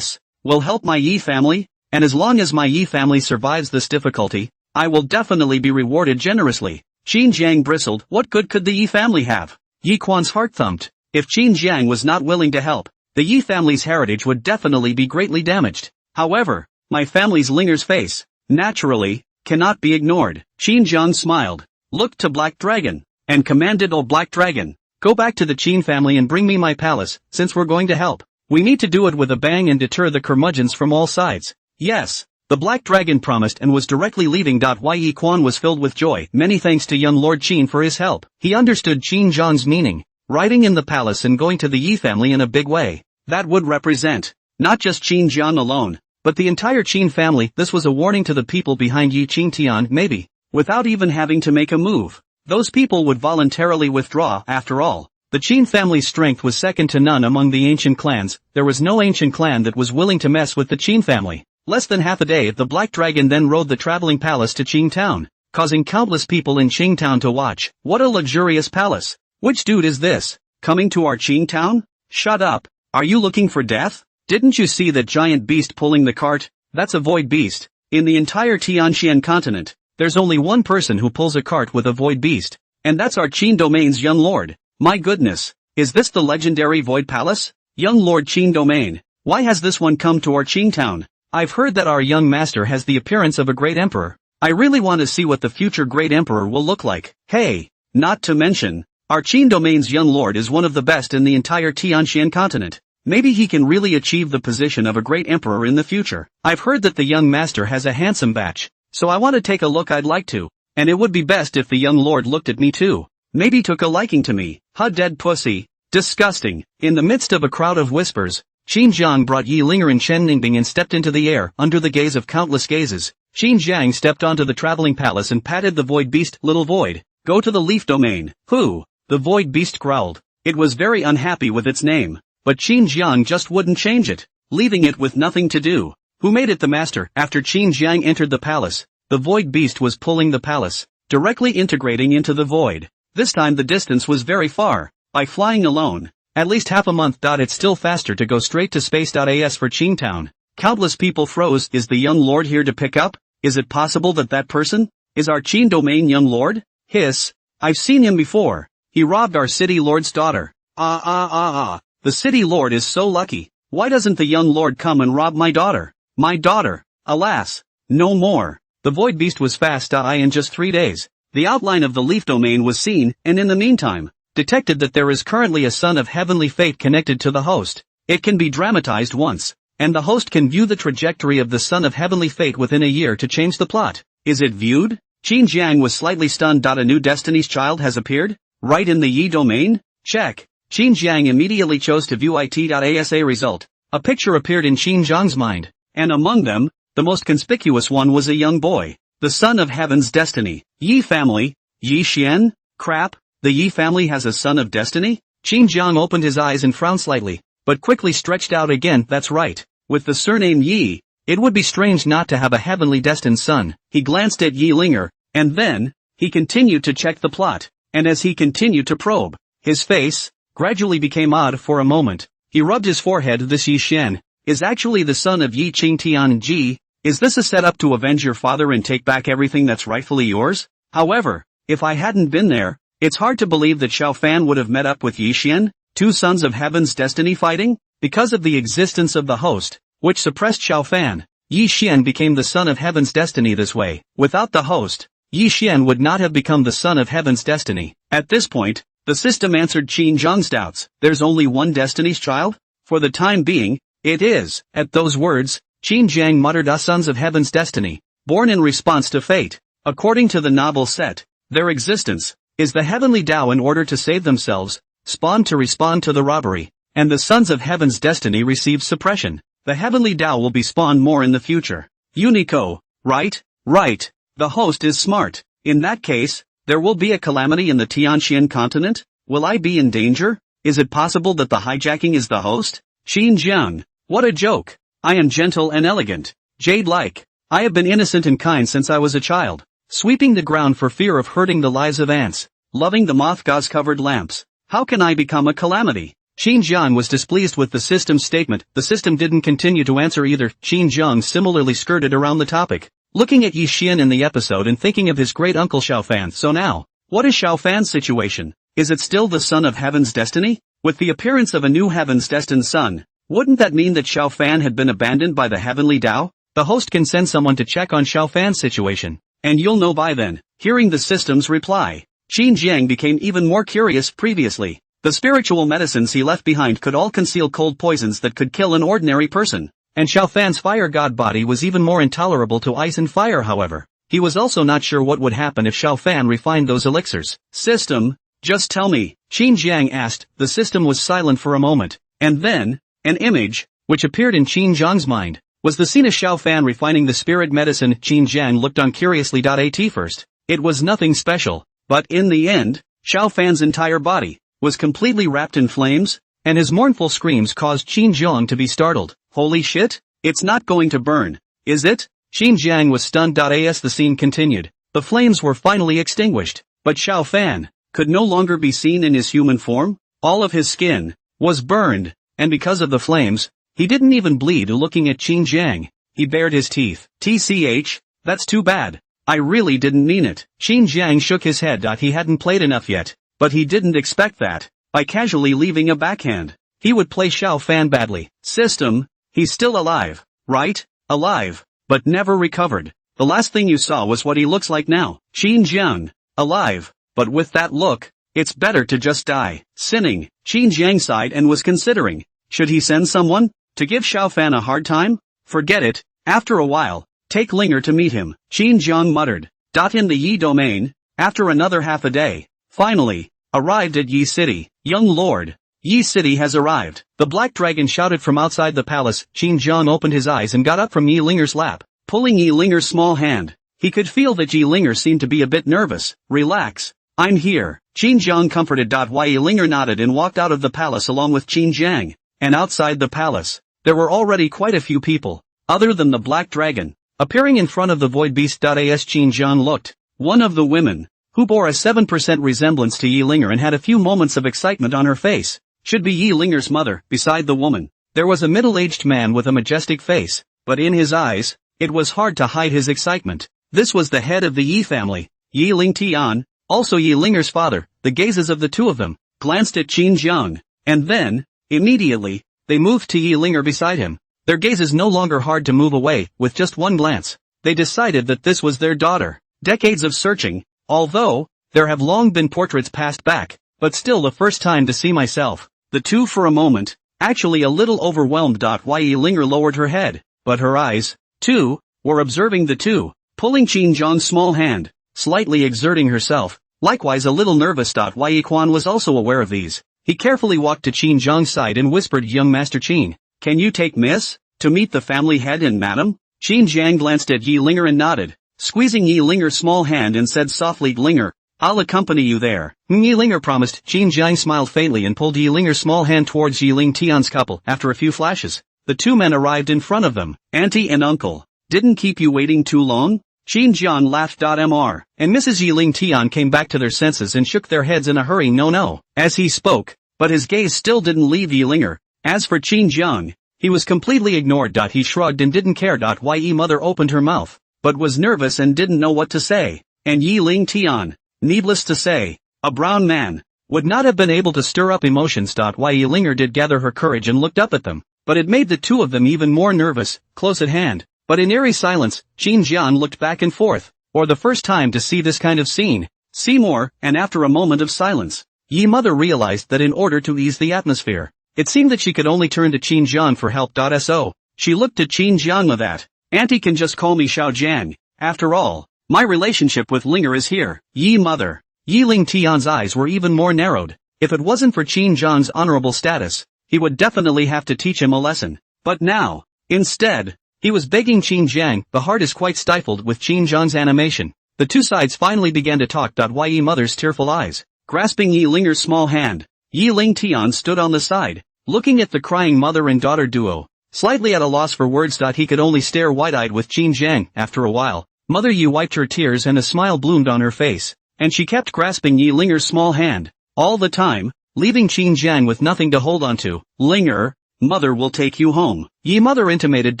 will help my Yi family, and as long as my Yi family survives this difficulty, I will definitely be rewarded generously. Qin Jiang bristled. What good could the Yi family have? Yi Quan's heart thumped. If Qin Jiang was not willing to help, the Yi family's heritage would definitely be greatly damaged. However, my family's Linger's face, naturally, cannot be ignored. Qin Jiang smiled, looked to Black Dragon, and commanded, Oh Black Dragon, go back to the Qin family and bring me my palace. Since we're going to help, we need to do it with a bang and deter the curmudgeons from all sides. Yes, the Black Dragon promised and was directly leaving. Yi Quan was filled with joy. Many thanks to young Lord Qin for his help. He understood Qin Jiang's meaning. Riding in the palace and going to the Yi family in a big way. That would represent, not just Qin Jiang alone, but the entire Qin family. This was a warning to the people behind Yi Qingtian. Maybe, without even having to make a move, those people would voluntarily withdraw. After all, the Qin family's strength was second to none among the ancient clans. There was no ancient clan that was willing to mess with the Qin family. Less than half a day, the Black Dragon then rode the traveling palace to Qing Town, causing countless people in Qing Town to watch. What a luxurious palace! Which dude is this? Coming to our Qing town? Shut up. Are you looking for death? Didn't you see that giant beast pulling the cart? That's a void beast. In the entire Tianxian continent, there's only one person who pulls a cart with a void beast. And that's our Qin domain's young lord. My goodness. Is this the legendary Void Palace? Young Lord Qin domain. Why has this one come to our Qing town? I've heard that our young master has the appearance of a great emperor. I really want to see what the future great emperor will look like. Hey, not to mention, our Qin domain's young lord is one of the best in the entire Tianxian continent. Maybe he can really achieve the position of a great emperor in the future. I've heard that the young master has a handsome batch, so I want to take a look. I'd like to. And it would be best if the young lord looked at me too. Maybe took a liking to me. Dead pussy. Disgusting. In the midst of a crowd of whispers, Qin Jiang brought Yi Linger and Chen Ningbing and stepped into the air. Under the gaze of countless gazes, Qin Jiang stepped onto the traveling palace and patted the void beast. Little void, go to the leaf domain. Who? The void beast growled. It was very unhappy with its name, but Qin Jiang just wouldn't change it, leaving it with nothing to do. Who made it the master? After Qin Jiang entered the palace, the void beast was pulling the palace, directly integrating into the void. This time the distance was very far. By flying alone, at least half a month. It's still faster to go straight to space. As for Qingtown, countless people froze. Is the young lord here to pick up? Is it possible that that person is our Qin domain young lord? Hiss. I've seen him before. He robbed our city lord's daughter. The city lord is so lucky. Why doesn't the young lord come and rob my daughter? My daughter. Alas. No more. The void beast was fast. In just 3 days, the outline of the leaf domain was seen, and in the meantime, detected that there is currently a son of heavenly fate connected to the host. It can be dramatized once, and the host can view the trajectory of the son of heavenly fate within a year to change the plot. Is it viewed? Qin Jiang was slightly stunned. A new destiny's child has appeared? Right in the Yi domain? Check. Qin Jiang immediately chose to view it.asa result. A picture appeared in Qin Jiang's mind, and among them, the most conspicuous one was a young boy, the son of heaven's destiny. Yi family? Yi Xian? Crap. The Yi family has a son of destiny? Qin Jiang opened his eyes and frowned slightly, but quickly stretched out again. That's right. With the surname Yi, it would be strange not to have a heavenly destined son. He glanced at Yi Linger, and then, he continued to check the plot, and as he continued to probe, his face gradually became odd for a moment. He rubbed his forehead. This Yi Xian is actually the son of Yi Qingtian Ji. Is this a setup to avenge your father and take back everything that's rightfully yours? However, if I hadn't been there, it's hard to believe that Xiao Fan would have met up with Yi Xian, two sons of heaven's destiny fighting? Because of the existence of the host, which suppressed Xiao Fan, Yi Xian became the son of heaven's destiny this way. Without the host, Yi Xian would not have become the son of heaven's destiny. At this point, the system answered Qin Jiang's doubts. There's only one destiny's child? For the time being, it is. At those words, Qin Jiang muttered, sons of heaven's destiny, born in response to fate. According to the novel set, their existence is the heavenly Tao. In order to save themselves, spawned to respond to the robbery, and the sons of heaven's destiny received suppression. The heavenly Tao will be spawned more in the future. Unico, right? Right. The host is smart. In that case, there will be a calamity in the Tianxian continent? Will I be in danger? Is it possible that the hijacking is the host? Qin Jiang, what a joke. I am gentle and elegant, jade-like. I have been innocent and kind since I was a child, sweeping the ground for fear of hurting the lives of ants, loving the moth gauze-covered lamps. How can I become a calamity? Qin Jiang was displeased with the system's statement. The system didn't continue to answer either. Qin Jiang similarly skirted around the topic, looking at Yi Xian in the episode and thinking of his great uncle Xiao Fan. So now, what is Xiao Fan's situation? Is it still the son of heaven's destiny? With the appearance of a new heaven's destined son, wouldn't that mean that Xiao Fan had been abandoned by the heavenly Tao? The host can send someone to check on Xiao Fan's situation, and you'll know by then. Hearing the system's reply, Qin Jiang became even more curious. Previously, the spiritual medicines he left behind could all conceal cold poisons that could kill an ordinary person, and Xiao Fan's fire god body was even more intolerable to ice and fire. However, he was also not sure what would happen if Xiao Fan refined those elixirs. System, just tell me, Qin Jiang asked. The system was silent for a moment, and then, an image, which appeared in Qin Jiang's mind, was the scene of Xiao Fan refining the spirit medicine. Qin Jiang looked on curiously. At first, it was nothing special, but in the end, Xiao Fan's entire body was completely wrapped in flames, and his mournful screams caused Qin Jiang to be startled. Holy shit, it's not going to burn, is it? Qin Jiang was stunned. As the scene continued, the flames were finally extinguished, but Xiao Fan could no longer be seen in his human form. All of his skin was burned, and because of the flames, he didn't even bleed. Looking at Qin Jiang, he bared his teeth. TCH, that's too bad. I really didn't mean it. Qin Jiang shook his head. He hadn't played enough yet, but he didn't expect that. By casually leaving a backhand, he would play Xiao Fan badly. System, he's still alive, right? Alive, but never recovered. The last thing you saw was what he looks like now. Qin Jiang, alive, but with that look, it's better to just die. Sinning, Qin Jiang sighed and was considering, should he send someone to give Xiao Fan a hard time? Forget it. After a while, take Linger to meet him. Qin Jiang muttered. In the Yi domain, after another half a day, finally, arrived at Yi City. Young lord, Yi City has arrived. The black dragon shouted from outside the palace. Qin Jiang opened his eyes and got up from Yi Linger's lap, pulling Yi Linger's small hand. He could feel that Yi Linger seemed to be a bit nervous. Relax, I'm here. Qin Jiang comforted. Yi Linger nodded and walked out of the palace along with Qin Jiang, and outside the palace, there were already quite a few people, other than the black dragon, appearing in front of the void beast. As Qin Jiang looked, one of the women, who bore a 7% resemblance to Yi Linger and had a few moments of excitement on her face, should be Yi Linger's mother. Beside the woman, there was a middle-aged man with a majestic face, but in his eyes, it was hard to hide his excitement. This was the head of the Yi family, Yi Ling Tian, also Yi Linger's father. The gazes of the two of them glanced at Qin Jiang, and then, immediately, they moved to Yi Linger beside him. Their gazes no longer hard to move away. With just one glance, they decided that this was their daughter. Decades of searching, although there have long been portraits passed back, but still the first time to see myself. The two for a moment, actually a little overwhelmed. Yi Linger lowered her head, but her eyes, too, were observing the two, pulling Qin Jiang's small hand, slightly exerting herself, likewise a little nervous. Yi Quan was also aware of these. He carefully walked to Qin Jiang's side and whispered, young Master Qin, can you take Miss to meet the family head and madam? Qin Jiang glanced at Yi Linger and nodded, squeezing Yi Linger's small hand and said softly, Linger, I'll accompany you there. Yi Linger promised. Qin Jiang smiled faintly and pulled Yi Linger's small hand towards Yi Ling Tian's couple. After a few flashes, the two men arrived in front of them. Auntie and uncle, didn't keep you waiting too long? Qin Jiang laughed. Mr. and Mrs. Yi Ling Tian came back to their senses and shook their heads in a hurry. No, as he spoke, but his gaze still didn't leave Yi Linger. As for Qin Jiang, he was completely ignored. He shrugged and didn't care. Yi mother opened her mouth, but was nervous and didn't know what to say. And Yi Ling Tian, needless to say, a brown man, would not have been able to stir up emotions. Yi Linger did gather her courage and looked up at them, but it made the two of them even more nervous. Close at hand, but in eerie silence, Qin Jiang looked back and forth, for the first time to see this kind of scene. See more, and after a moment of silence, Yi mother realized that in order to ease the atmosphere, it seemed that she could only turn to Qin Jiang for help. So, she looked at Qin Jiang with that. Auntie can just call me Xiao Jiang. After all, my relationship with Linger is here. Yi mother. Yi Ling Tian's eyes were even more narrowed. If it wasn't for Qin Jiang's honorable status, he would definitely have to teach him a lesson. But now, instead, he was begging Qin Jiang. The heart is quite stifled with Qin Jiang's animation. The two sides finally began to talk. Yi mother's tearful eyes, grasping Yi Linger's small hand, Yi Ling Tian stood on the side, looking at the crying mother and daughter duo, slightly at a loss for words. He could only stare wide-eyed with Qin Jiang. After a while, Mother Yi wiped her tears and a smile bloomed on her face, and she kept grasping Yi Linger's small hand, all the time, leaving Qin Jiang with nothing to hold on to. Linger, mother will take you home. Yi mother intimated.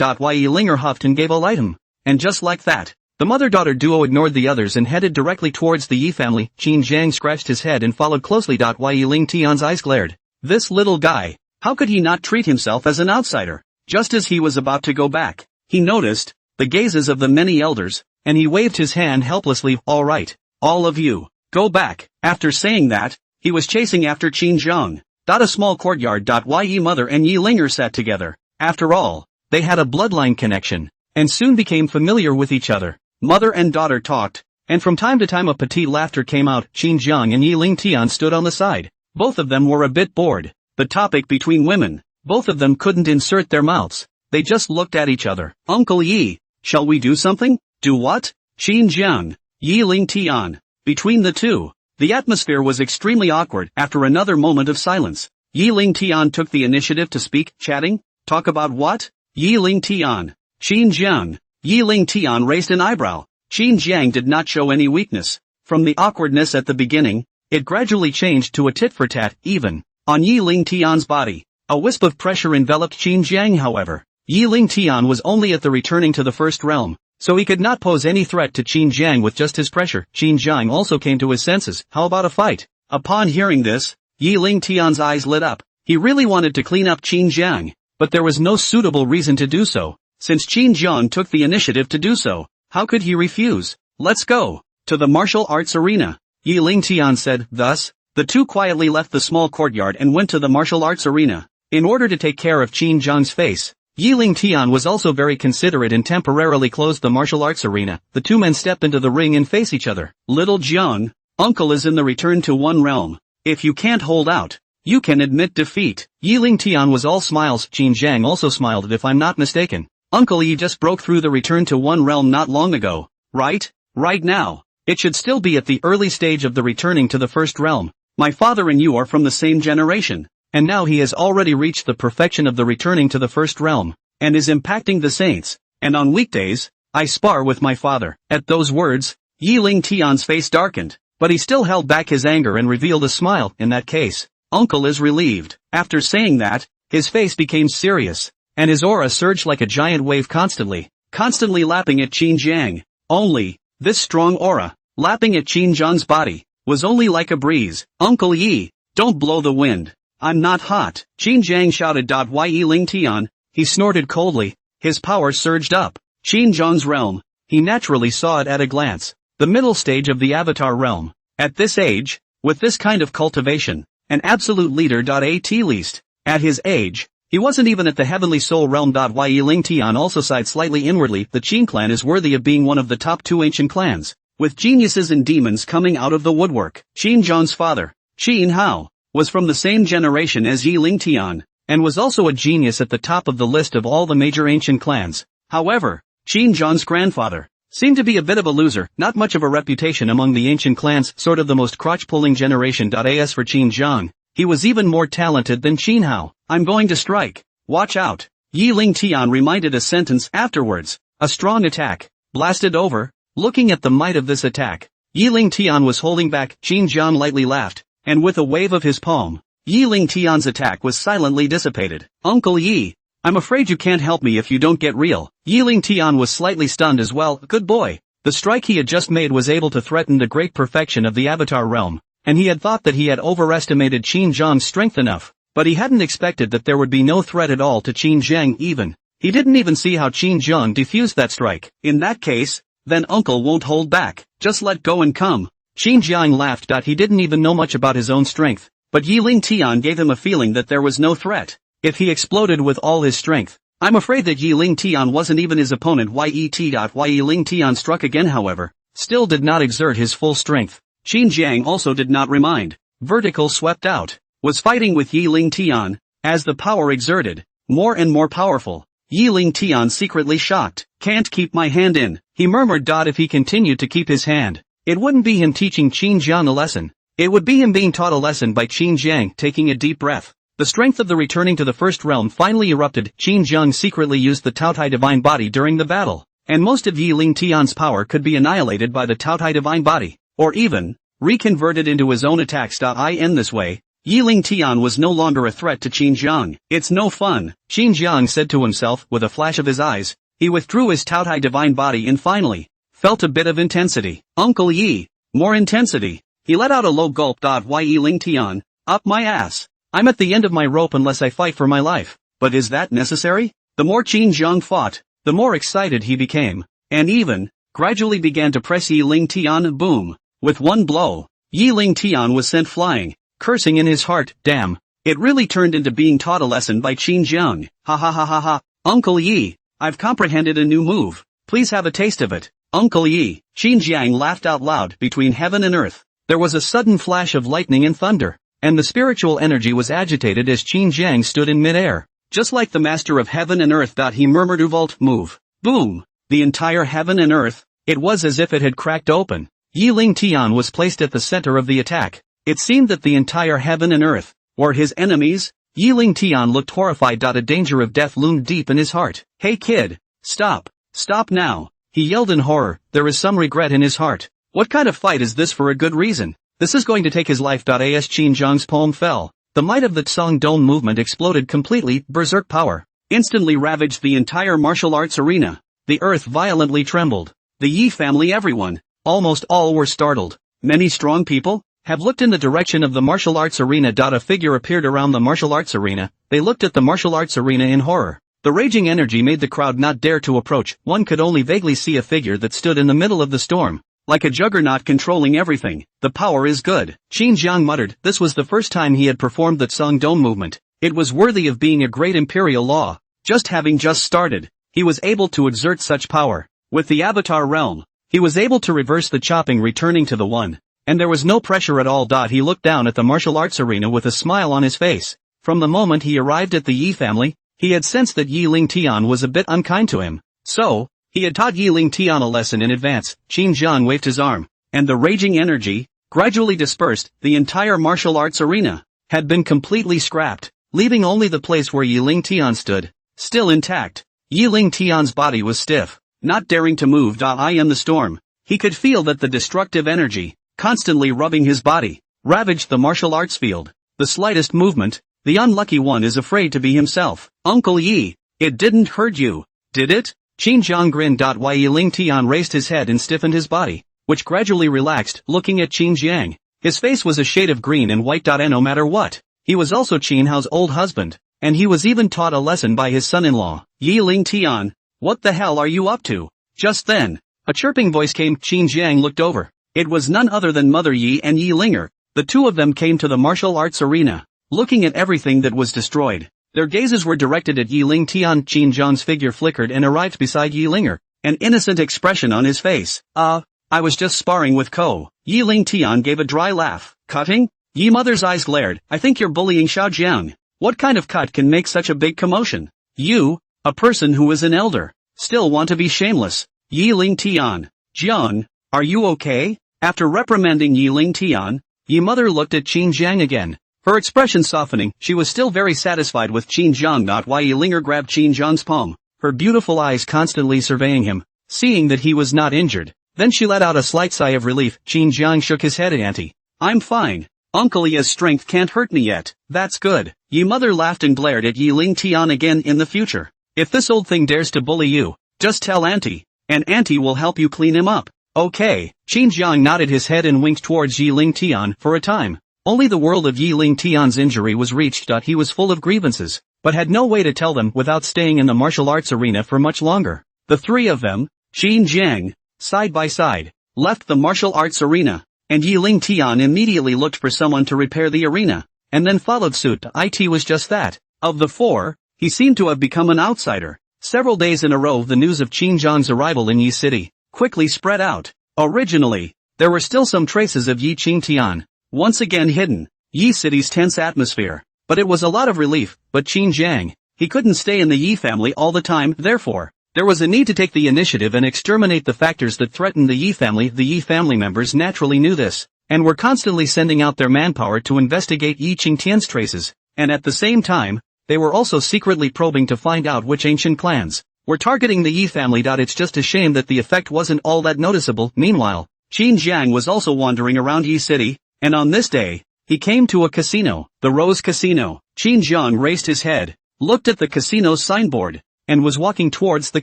Yi Linger huffed and gave a light and just like that, the mother-daughter duo ignored the others and headed directly towards the Yi family. Qin Jiang scratched his head and followed closely. Yi Ling Tian's eyes glared. This little guy, how could he not treat himself as an outsider? Just as he was about to go back, he noticed the gazes of the many elders, and he waved his hand helplessly. All right, all of you, go back. After saying that, he was chasing after Qin Jiang. A small courtyard. Yi mother and Yi Linger sat together. After all, they had a bloodline connection, and soon became familiar with each other. Mother and daughter talked, and from time to time a petite laughter came out. Qin Jiang and Yi Ling Tian stood on the side. Both of them were a bit bored. The topic between women, both of them couldn't insert their mouths. They just looked at each other. Uncle Yi, shall we do something? Do what? Qin Jiang, Yi Ling Tian. Between the two, the atmosphere was extremely awkward. After another moment of silence, Yi Ling Tian took the initiative to speak. Chatting? Talk about what? Yi Ling Tian. Qin Jiang. Yi Ling Tian raised an eyebrow. Qin Jiang did not show any weakness. From the awkwardness at the beginning, it gradually changed to a tit-for-tat, even, on Yi Ling Tian's body. A wisp of pressure enveloped Qin Jiang however. Yi Ling Tian was only at the returning to the first realm, so he could not pose any threat to Qin Jiang with just his pressure. Qin Jiang also came to his senses. How about a fight? Upon hearing this, Yi Ling Tian's eyes lit up. He really wanted to clean up Qin Jiang, but there was no suitable reason to do so, since Qin Jiang took the initiative to do so. How could he refuse? Let's go to the martial arts arena, Yi Ling Tian said. Thus, the two quietly left the small courtyard and went to the martial arts arena. In order to take care of Qin Jiang's face, Yi Ling Tian was also very considerate and temporarily closed the martial arts arena. The two men step into the ring and face each other. Little Jiang, uncle is in the return to one realm. If you can't hold out, you can admit defeat. Yi Ling Tian was all smiles. Qin Jiang also smiled. If I'm not mistaken, Uncle Yi just broke through the return to one realm not long ago, right? Right now, it should still be at the early stage of the returning to the first realm. My father and you are from the same generation, and now he has already reached the perfection of the returning to the first realm, and is impacting the saints, and on weekdays, I spar with my father. At those words, Yi Ling Tian's face darkened, but he still held back his anger and revealed a smile. In that case, Uncle is relieved. After saying that, his face became serious, and his aura surged like a giant wave constantly lapping at Qin Jiang. Only, this strong aura, lapping at Qin Jiang's body, was only like a breeze. Uncle Yi, don't blow the wind. I'm not hot. Qin Jiang shouted. Why Yi Ling Tian? He snorted coldly. His power surged up. Qin Jiang's realm. He naturally saw it at a glance. The middle stage of the Avatar realm. At this age, with this kind of cultivation, an absolute leader. At least, at his age, he wasn't even at the heavenly soul realm. Why Yi Ling Tian also sighed slightly inwardly. The Qin clan is worthy of being one of the top two ancient clans, with geniuses and demons coming out of the woodwork. Qin Jiang's father, Qin Hao, was from the same generation as Yi Ling Tian, and was also a genius at the top of the list of all the major ancient clans. However, Qin Jiang's grandfather seemed to be a bit of a loser, not much of a reputation among the ancient clans, sort of the most crotch-pulling generation. As for Qin Jiang, he was even more talented than Qin Hao. I'm going to strike. Watch out. Yi Ling Tian reminded a sentence afterwards. A strong attack blasted over. Looking at the might of this attack, Yi Ling Tian was holding back. Qin Jiang lightly laughed, and with a wave of his palm, Yi Ling Tian's attack was silently dissipated. Uncle Yi, I'm afraid you can't help me if you don't get real. Yi Ling Tian was slightly stunned as well. Good boy. The strike he had just made was able to threaten the great perfection of the Avatar realm, and he had thought that he had overestimated Qin Jiang's strength enough, but he hadn't expected that there would be no threat at all to Qin Jiang even. He didn't even see how Qin Jiang defused that strike. In that case, then Uncle won't hold back. Just let go and come. Qin Jiang laughed. He didn't even know much about his own strength, but Yi Ling Tian gave him a feeling that there was no threat. If he exploded with all his strength, I'm afraid that Yi Ling Tian wasn't even his opponent. Yi Ling Tian struck again however, still did not exert his full strength. Qin Jiang also did not remind. Vertical swept out, was fighting with Yi Ling Tian, as the power exerted, more and more powerful. Yi Ling Tian secretly shocked. Can't keep my hand in, he murmured. If he continued to keep his hand, it wouldn't be him teaching Qin Jiang a lesson. It would be him being taught a lesson by Qin Jiang. Taking a deep breath, the strength of the returning to the first realm finally erupted. Qin Jiang secretly used the Taotai divine body during the battle, and most of Yi Ling Tian's power could be annihilated by the Taotai divine body, or even reconverted into his own attacks. In this way, Yi Ling Tian was no longer a threat to Qin Jiang. It's no fun, Qin Jiang said to himself with a flash of his eyes. He withdrew his Taotai divine body and finally felt a bit of intensity. Uncle Yi, more intensity. He let out a low gulp. Why Yi Ling Tian, up my ass. I'm at the end of my rope unless I fight for my life. But is that necessary? The more Qin Jiang fought, the more excited he became, and even gradually began to press Yi Ling Tian. Boom. With one blow, Yi Ling Tian was sent flying, cursing in his heart. Damn, it really turned into being taught a lesson by Qin Jiang. Ha ha ha ha ha. Uncle Yi, I've comprehended a new move. Please have a taste of it. Uncle Yi. Qin Jiang laughed out loud. Between heaven and earth, there was a sudden flash of lightning and thunder, and the spiritual energy was agitated as Qin Jiang stood in midair. Just like the master of heaven and earth. He murmured. Uvult, move. Boom. The entire heaven and earth, it was as if it had cracked open. Yi Ling Tian was placed at the center of the attack. It seemed that the entire heaven and earth were his enemies. Yi Ling Tian looked horrified. A danger of death loomed deep in his heart. Hey kid, stop. Stop now. He yelled in horror. There is some regret in his heart. What kind of fight is this for a good reason? This is going to take his life. As Qin Zhang's palm fell, the might of the Tsang Dong movement exploded completely. Berserk power instantly ravaged the entire martial arts arena. The earth violently trembled. The Yi family, everyone, almost all were startled. Many strong people have looked in the direction of the martial arts arena. A figure appeared around the martial arts arena. They looked at the martial arts arena in horror. The raging energy made the crowd not dare to approach. One could only vaguely see a figure that stood in the middle of the storm, like a juggernaut controlling everything. The power is good, Qin Zhang muttered. This was the first time he had performed the Tsang Dong movement. It was worthy of being a great imperial law. Having just started, he was able to exert such power. With the avatar realm, he was able to reverse the chopping, returning to the one. And there was no pressure at all. He looked down at the martial arts arena with a smile on his face. From the moment he arrived at the Yi family, he had sensed that Yi Ling Tian was a bit unkind to him. So, he had taught Yi Ling Tian a lesson in advance. Qin Zhang waved his arm, and the raging energy gradually dispersed. The entire martial arts arena had been completely scrapped, leaving only the place where Yi Ling Tian stood, still intact. Yi Ling Tian's body was stiff, not daring to move. I am the storm. He could feel that the destructive energy, constantly rubbing his body, ravaged the martial arts field. The slightest movement, the unlucky one is afraid to be himself. Uncle Yi, it didn't hurt you, did it? Qin Zhang grinned. Yi Ling Tian raised his head and stiffened his body, which gradually relaxed. Looking at Qin Jiang, his face was a shade of green and white. No matter what, he was also Qin Hao's old husband, and he was even taught a lesson by his son-in-law. Yi Ling Tian, what the hell are you up to? Just then, a chirping voice came. Qin Jiang looked over. It was none other than Mother Yi and Yi Linger. The two of them came to the martial arts arena, looking at everything that was destroyed. Their gazes were directed at Yi Ling Tian. Qin Zhang's figure flickered and arrived beside Yi Linger, an innocent expression on his face. I was just sparring with Ko. Yi Ling Tian gave a dry laugh. Cutting? Yi Mother's eyes glared. I think you're bullying Xiaojiang. What kind of cut can make such a big commotion? You, a person who is an elder, still want to be shameless. Yi Ling Tian. Jiang, are you okay? After reprimanding Yi Ling Tian, Yi Mother looked at Qin Jiang again, her expression softening. She was still very satisfied with Qin Jiang. Yi Linger grabbed Qin Jiang's palm, her beautiful eyes constantly surveying him, seeing that he was not injured. Then she let out a slight sigh of relief. Qin Jiang shook his head. Auntie, I'm fine. Uncle Yi's strength can't hurt me yet. That's good. Yi Mother laughed and glared at Yi Ling Tian again. In the future, if this old thing dares to bully you, just tell Auntie, and Auntie will help you clean him up. Okay. Qin Jiang nodded his head and winked towards Yi Ling Tian. For a time, only the world of Yi Ling Tian's injury was reached. He was full of grievances, but had no way to tell them without staying in the martial arts arena for much longer. The three of them, Qin Jiang, side by side, left the martial arts arena, and Yi Ling Tian immediately looked for someone to repair the arena, and then followed suit. It was just that. Of the four, he seemed to have become an outsider. Several days in a row the news of Qin Zhang's arrival in Yi City quickly spread out. Originally, there were still some traces of Yi Qingtian, once again hidden, Yi City's tense atmosphere, but it was a lot of relief. But Qin Jiang, he couldn't stay in the Yi family all the time. Therefore, there was a need to take the initiative and exterminate the factors that threatened the Yi family. The Yi family members naturally knew this, and were constantly sending out their manpower to investigate Yi Qingtian's traces, and at the same time, they were also secretly probing to find out which ancient clans were targeting the Yi family. It's just a shame that the effect wasn't all that noticeable. Meanwhile, Qin Jiang was also wandering around Yi City, and on this day, he came to a casino, the Rose Casino. Qin Jiang raised his head, looked at the casino's signboard, and was walking towards the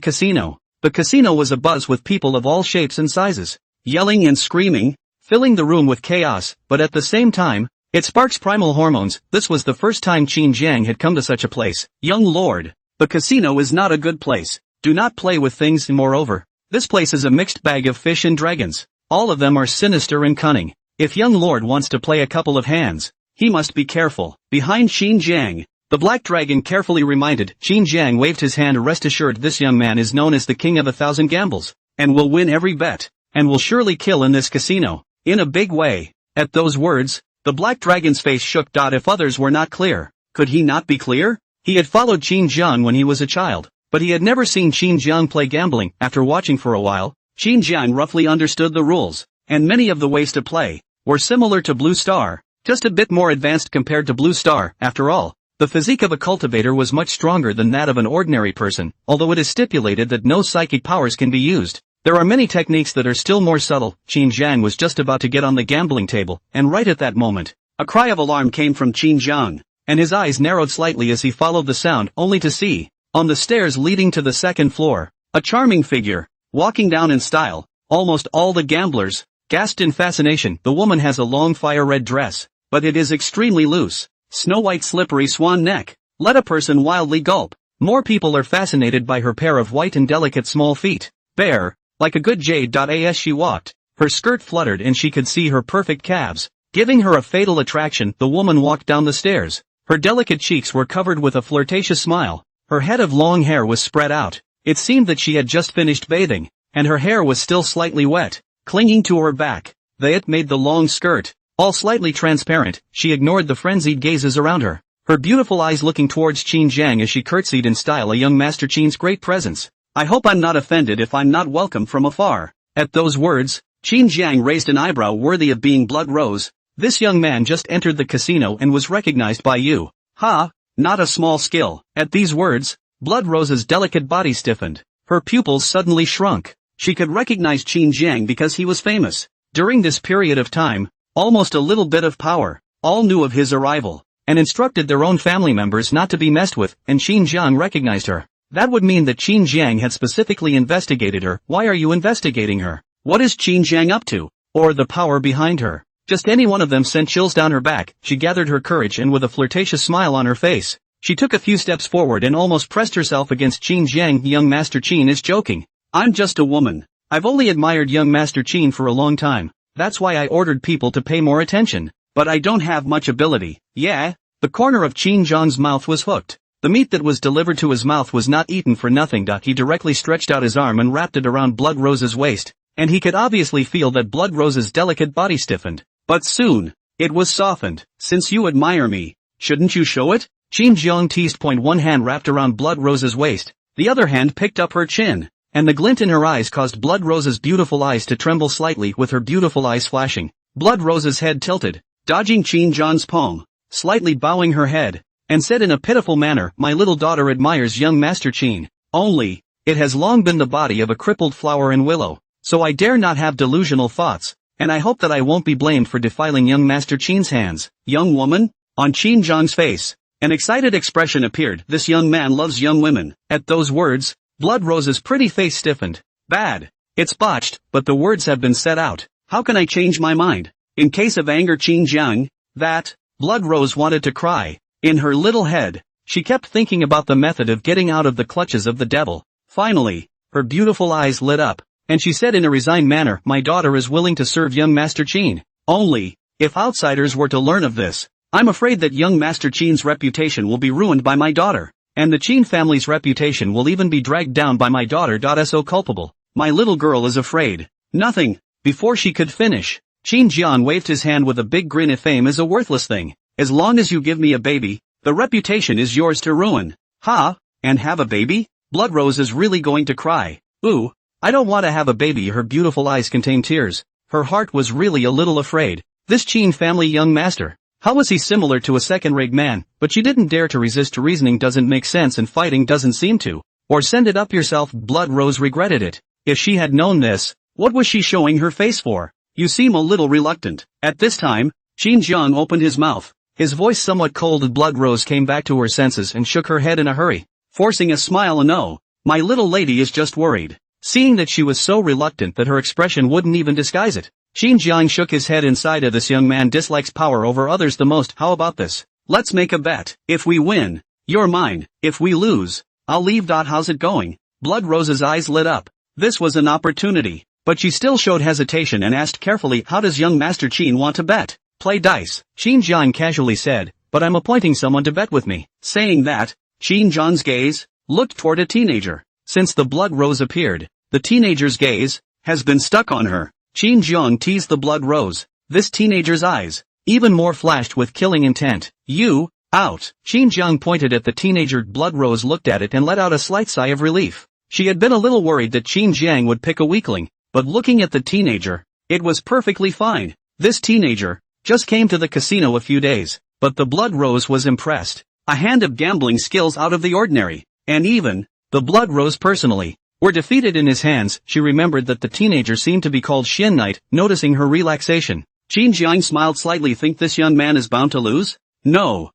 casino. The casino was abuzz with people of all shapes and sizes, yelling and screaming, filling the room with chaos, but at the same time, it sparks primal hormones. This was the first time Qin Jiang had come to such a place. Young lord, the casino is not a good place. Do not play with things. Moreover, this place is a mixed bag of fish and dragons. All of them are sinister and cunning. If young lord wants to play a couple of hands, he must be careful. Behind Qin Jiang, the black dragon carefully reminded. Qin Jiang waved his hand. Rest assured, this young man is known as the king of 1,000 gambles, and will win every bet, and will surely kill in this casino, in a big way. At those words, the black dragon's face shook. If others were not clear, could he not be clear? He had followed Qin Jiang when he was a child, but he had never seen Qin Jiang play gambling. After watching for a while, Qin Jiang roughly understood the rules, and many of the ways to play were similar to Blue Star, just a bit more advanced compared to Blue Star. After all, the physique of a cultivator was much stronger than that of an ordinary person. Although it is stipulated that no psychic powers can be used, There are many techniques that are still more subtle. Qin Jiang was just about to get on the gambling table, and right at that moment, a cry of alarm came from Qin Jiang, and his eyes narrowed slightly as he followed the sound, only to see, on the stairs leading to the second floor, a charming figure, walking down in style. Almost all the gamblers gasped in fascination. The woman has a long fire-red dress, but it is extremely loose, snow-white slippery swan neck. Let a person wildly gulp. More people are fascinated by her pair of white and delicate small feet. Bare, like a good jade. As she walked, her skirt fluttered and she could see her perfect calves, giving her a fatal attraction. The woman walked down the stairs. Her delicate cheeks were covered with a flirtatious smile. Her head of long hair was spread out. It seemed that she had just finished bathing, and her hair was still slightly wet, clinging to her back. That made the long skirt all slightly transparent. She ignored the frenzied gazes around her, her beautiful eyes looking towards Qin Jiang as she curtsied in style. A young Master Qin's great presence. I hope I'm not offended if I'm not welcome from afar. At those words, Qin Jiang raised an eyebrow worthy of being blood rose. This young man just entered the casino and was recognized by you. Ha! Not a small skill. At these words, Blood Rose's delicate body stiffened. Her pupils suddenly shrunk. She could recognize Qin Jiang because he was famous. During this period of time, almost a little bit of power, all knew of his arrival, and instructed their own family members not to be messed with, and Qin Jiang recognized her. That would mean that Qin Jiang had specifically investigated her. Why are you investigating her? What is Qin Jiang up to? Or the power behind her? Just any one of them sent chills down her back. She gathered her courage and with a flirtatious smile on her face, she took a few steps forward and almost pressed herself against Qin Jiang. Young Master Qin is joking. I'm just a woman. I've only admired young Master Qin for a long time. That's why I ordered people to pay more attention. But I don't have much ability. Yeah? The corner of Qin Jiang's mouth was hooked. The meat that was delivered to his mouth was not eaten for nothing. He directly stretched out his arm and wrapped it around Blood Rose's waist, and he could obviously feel that Blood Rose's delicate body stiffened. But soon, it was softened. Since you admire me, shouldn't you show it? Qin Jiang teased. One hand wrapped around Blood Rose's waist, the other hand picked up her chin, and the glint in her eyes caused Blood Rose's beautiful eyes to tremble slightly. With her beautiful eyes flashing, Blood Rose's head tilted, dodging Qin Jiang's palm, slightly bowing her head, and said in a pitiful manner, my little daughter admires young Master Qin. Only, it has long been the body of a crippled flower and willow, so I dare not have delusional thoughts, and I hope that I won't be blamed for defiling young Master Qin's hands. Young woman? On Qin Jiang's face, an excited expression appeared. This young man loves young women. At those words, Blood Rose's pretty face stiffened. Bad. It's botched, but the words have been said out. How can I change my mind? In case of anger Qin Jiang, that, Blood Rose wanted to cry. In her little head, she kept thinking about the method of getting out of the clutches of the devil. Finally, her beautiful eyes lit up, and she said in a resigned manner, my daughter is willing to serve young Master Qin. Only, if outsiders were to learn of this, I'm afraid that young Master Qin's reputation will be ruined by my daughter, and the Qin family's reputation will even be dragged down by my daughter. So culpable. My little girl is afraid. Nothing. Before she could finish, Qin Jiang waved his hand with a big grin. If fame is a worthless thing, as long as you give me a baby, the reputation is yours to ruin. Ha? And have a baby? Blood Rose is really going to cry. Ooh, I don't want to have a baby. Her beautiful eyes contained tears. Her heart was really a little afraid. This Qin family young master, how was he similar to a second-rate man? But she didn't dare to resist. Reasoning doesn't make sense and fighting doesn't seem to. Or send it up yourself. Blood Rose regretted it. If she had known this, what was she showing her face for? You seem a little reluctant. At this time, Qin Jiang opened his mouth. His voice somewhat cold. Blood Rose came back to her senses and shook her head in a hurry, forcing a smile. No, my little lady is just worried. Seeing that she was so reluctant that her expression wouldn't even disguise it, Qin Jiang shook his head inside. This young man dislikes power over others the most. How about this? Let's make a bet. If we win, you're mine. If we lose, I'll leave. How's it going? Blood Rose's eyes lit up. This was an opportunity, but she still showed hesitation and asked carefully, how does young Master Qin want to bet? Play dice. Qin Jiang casually said, but I'm appointing someone to bet with me. Saying that, Qin Jiang's gaze looked toward a teenager. Since the Blood Rose appeared, the teenager's gaze has been stuck on her. Qin Jiang teased the Blood Rose. This teenager's eyes even more flashed with killing intent. You, out. Qin Jiang pointed at the teenager. Blood Rose looked at it and let out a slight sigh of relief. She had been a little worried that Qin Jiang would pick a weakling, but looking at the teenager, it was perfectly fine. This teenager just came to the casino a few days, but the Blood Rose was impressed. A hand of gambling skills out of the ordinary, and even the Blood Rose personally were defeated in his hands. She remembered that the teenager seemed to be called Xian Knight, noticing her relaxation. Qin Jiang smiled slightly. Think this young man is bound to lose? No,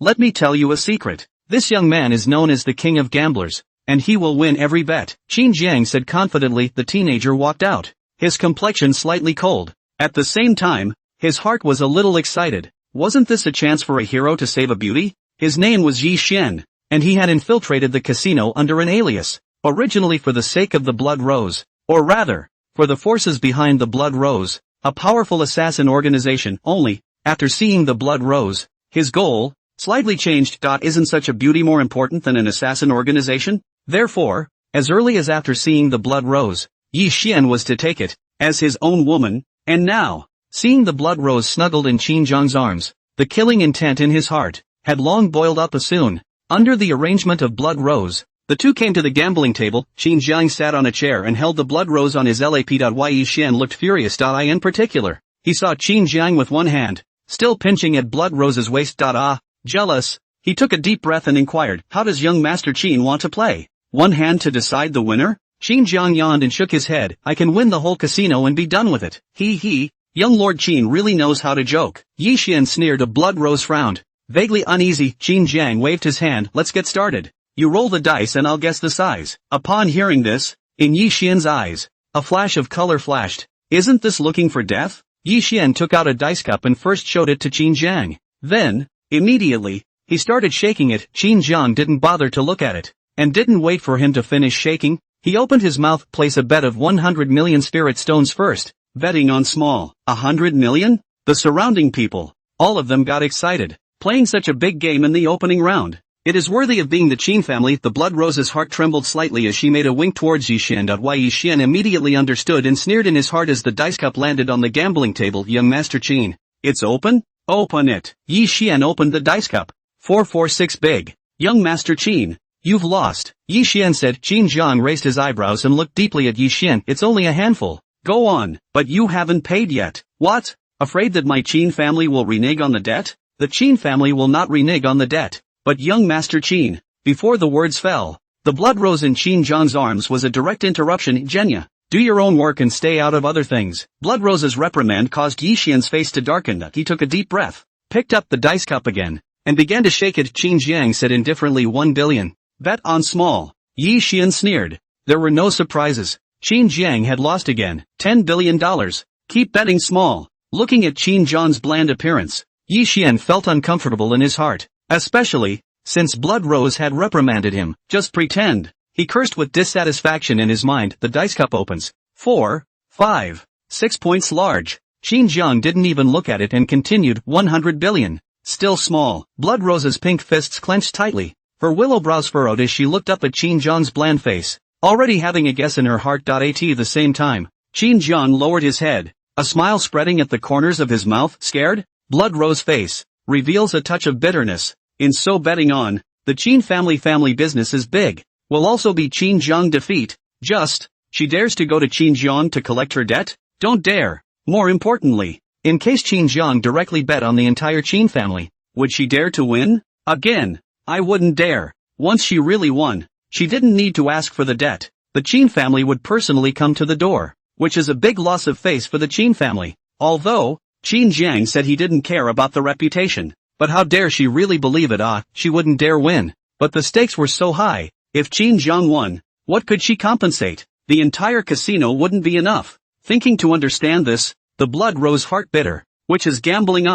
let me tell you a secret. This young man is known as the king of gamblers, and he will win every bet. Qin Jiang said confidently. The teenager walked out, his complexion slightly cold. At the same time, his heart was a little excited. Wasn't this a chance for a hero to save a beauty? His name was Yi Xian, and he had infiltrated the casino under an alias, originally for the sake of the Blood Rose, or rather, for the forces behind the Blood Rose, a powerful assassin organization. Only, after seeing the Blood Rose, his goal, slightly changed. Isn't such a beauty more important than an assassin organization? Therefore, as early as after seeing the Blood Rose, Yi Xian was to take it, as his own woman, and now, seeing the Blood Rose snuggled in Qin Jiang's arms, the killing intent in his heart had long boiled up. Soon, under the arrangement of Blood Rose, the two came to the gambling table. Qin Jiang sat on a chair and held the Blood Rose on his lap. Yi Xian looked furious. In particular, he saw Qin Jiang with one hand, still pinching at Blood Rose's waist. Jealous, he took a deep breath and inquired, how does young Master Qin want to play? One hand to decide the winner? Qin Jiang yawned and shook his head. I can win the whole casino and be done with it. Young Lord Qin really knows how to joke. Yi Xian sneered. A Blood Rose frowned, vaguely uneasy. Qin Jiang waved his hand. Let's get started. You roll the dice and I'll guess the size. Upon hearing this, in Yi Xian's eyes, a flash of color flashed. Isn't this looking for death? Yi Xian took out a dice cup and first showed it to Qin Jiang. Then, immediately, he started shaking it. Qin Jiang didn't bother to look at it, and didn't wait for him to finish shaking. He opened his mouth. Place a bet of 100 million spirit stones first. Betting on small. 100 million? The surrounding people, all of them got excited. Playing such a big game in the opening round. It is worthy of being the Qin family. The Blood Rose's heart trembled slightly as she made a wink towards Yi Xian. Yi Xian immediately understood and sneered in his heart as the dice cup landed on the gambling table. Young Master Qin, it's open? Open it. Yi Xian opened the dice cup. 446 big. Young Master Qin, you've lost, Yi Xian said. Qin Jiang raised his eyebrows and looked deeply at Yi Xian. It's only a handful. Go on. But you haven't paid yet. What? Afraid that my Qin family will renege on the debt? The Qin family will not renege on the debt. But young Master Qin, before the words fell, the Blood Rose in Qin Jiang's arms was a direct interruption. Genya, do your own work and stay out of other things. Blood Rose's reprimand caused Yi Xian's face to darken. He took a deep breath, picked up the dice cup again, and began to shake it. Qin Jiang said indifferently, 1 billion. Bet on small. Yi Xian sneered. There were no surprises. Qin Jiang had lost again. $10 billion. Keep betting small. Looking at Qin Jiang's bland appearance, Yi Xian felt uncomfortable in his heart, especially since Blood Rose had reprimanded him. Just pretend, he cursed with dissatisfaction in his mind. The dice cup opens. 4, 5, 6 points large. Qin Jiang didn't even look at it and continued. 100 billion. Still small. Blood Rose's pink fists clenched tightly. Her willow brows furrowed as she looked up at Qin Jiang's bland face, already having a guess in her heart. At the same time, Qin Jiang lowered his head, a smile spreading at the corners of his mouth. Scared? Blood Rose face reveals a touch of bitterness. In so betting on, the Qin family business is big, will also be Qin Jiang defeat. Just, she dares to go to Qin Jiang to collect her debt? Don't dare. More importantly, in case Qin Jiang directly bet on the entire Qin family, would she dare to win? Again, I wouldn't dare. Once she really won, she didn't need to ask for the debt. The Qin family would personally come to the door, which is a big loss of face for the Qin family. Although, Qin Jiang said he didn't care about the reputation. But how dare she really believe it? She wouldn't dare win. But the stakes were so high. If Qin Jiang won, what could she compensate? The entire casino wouldn't be enough. Thinking to understand this, the Blood Rose heart bitter. Which is gambling?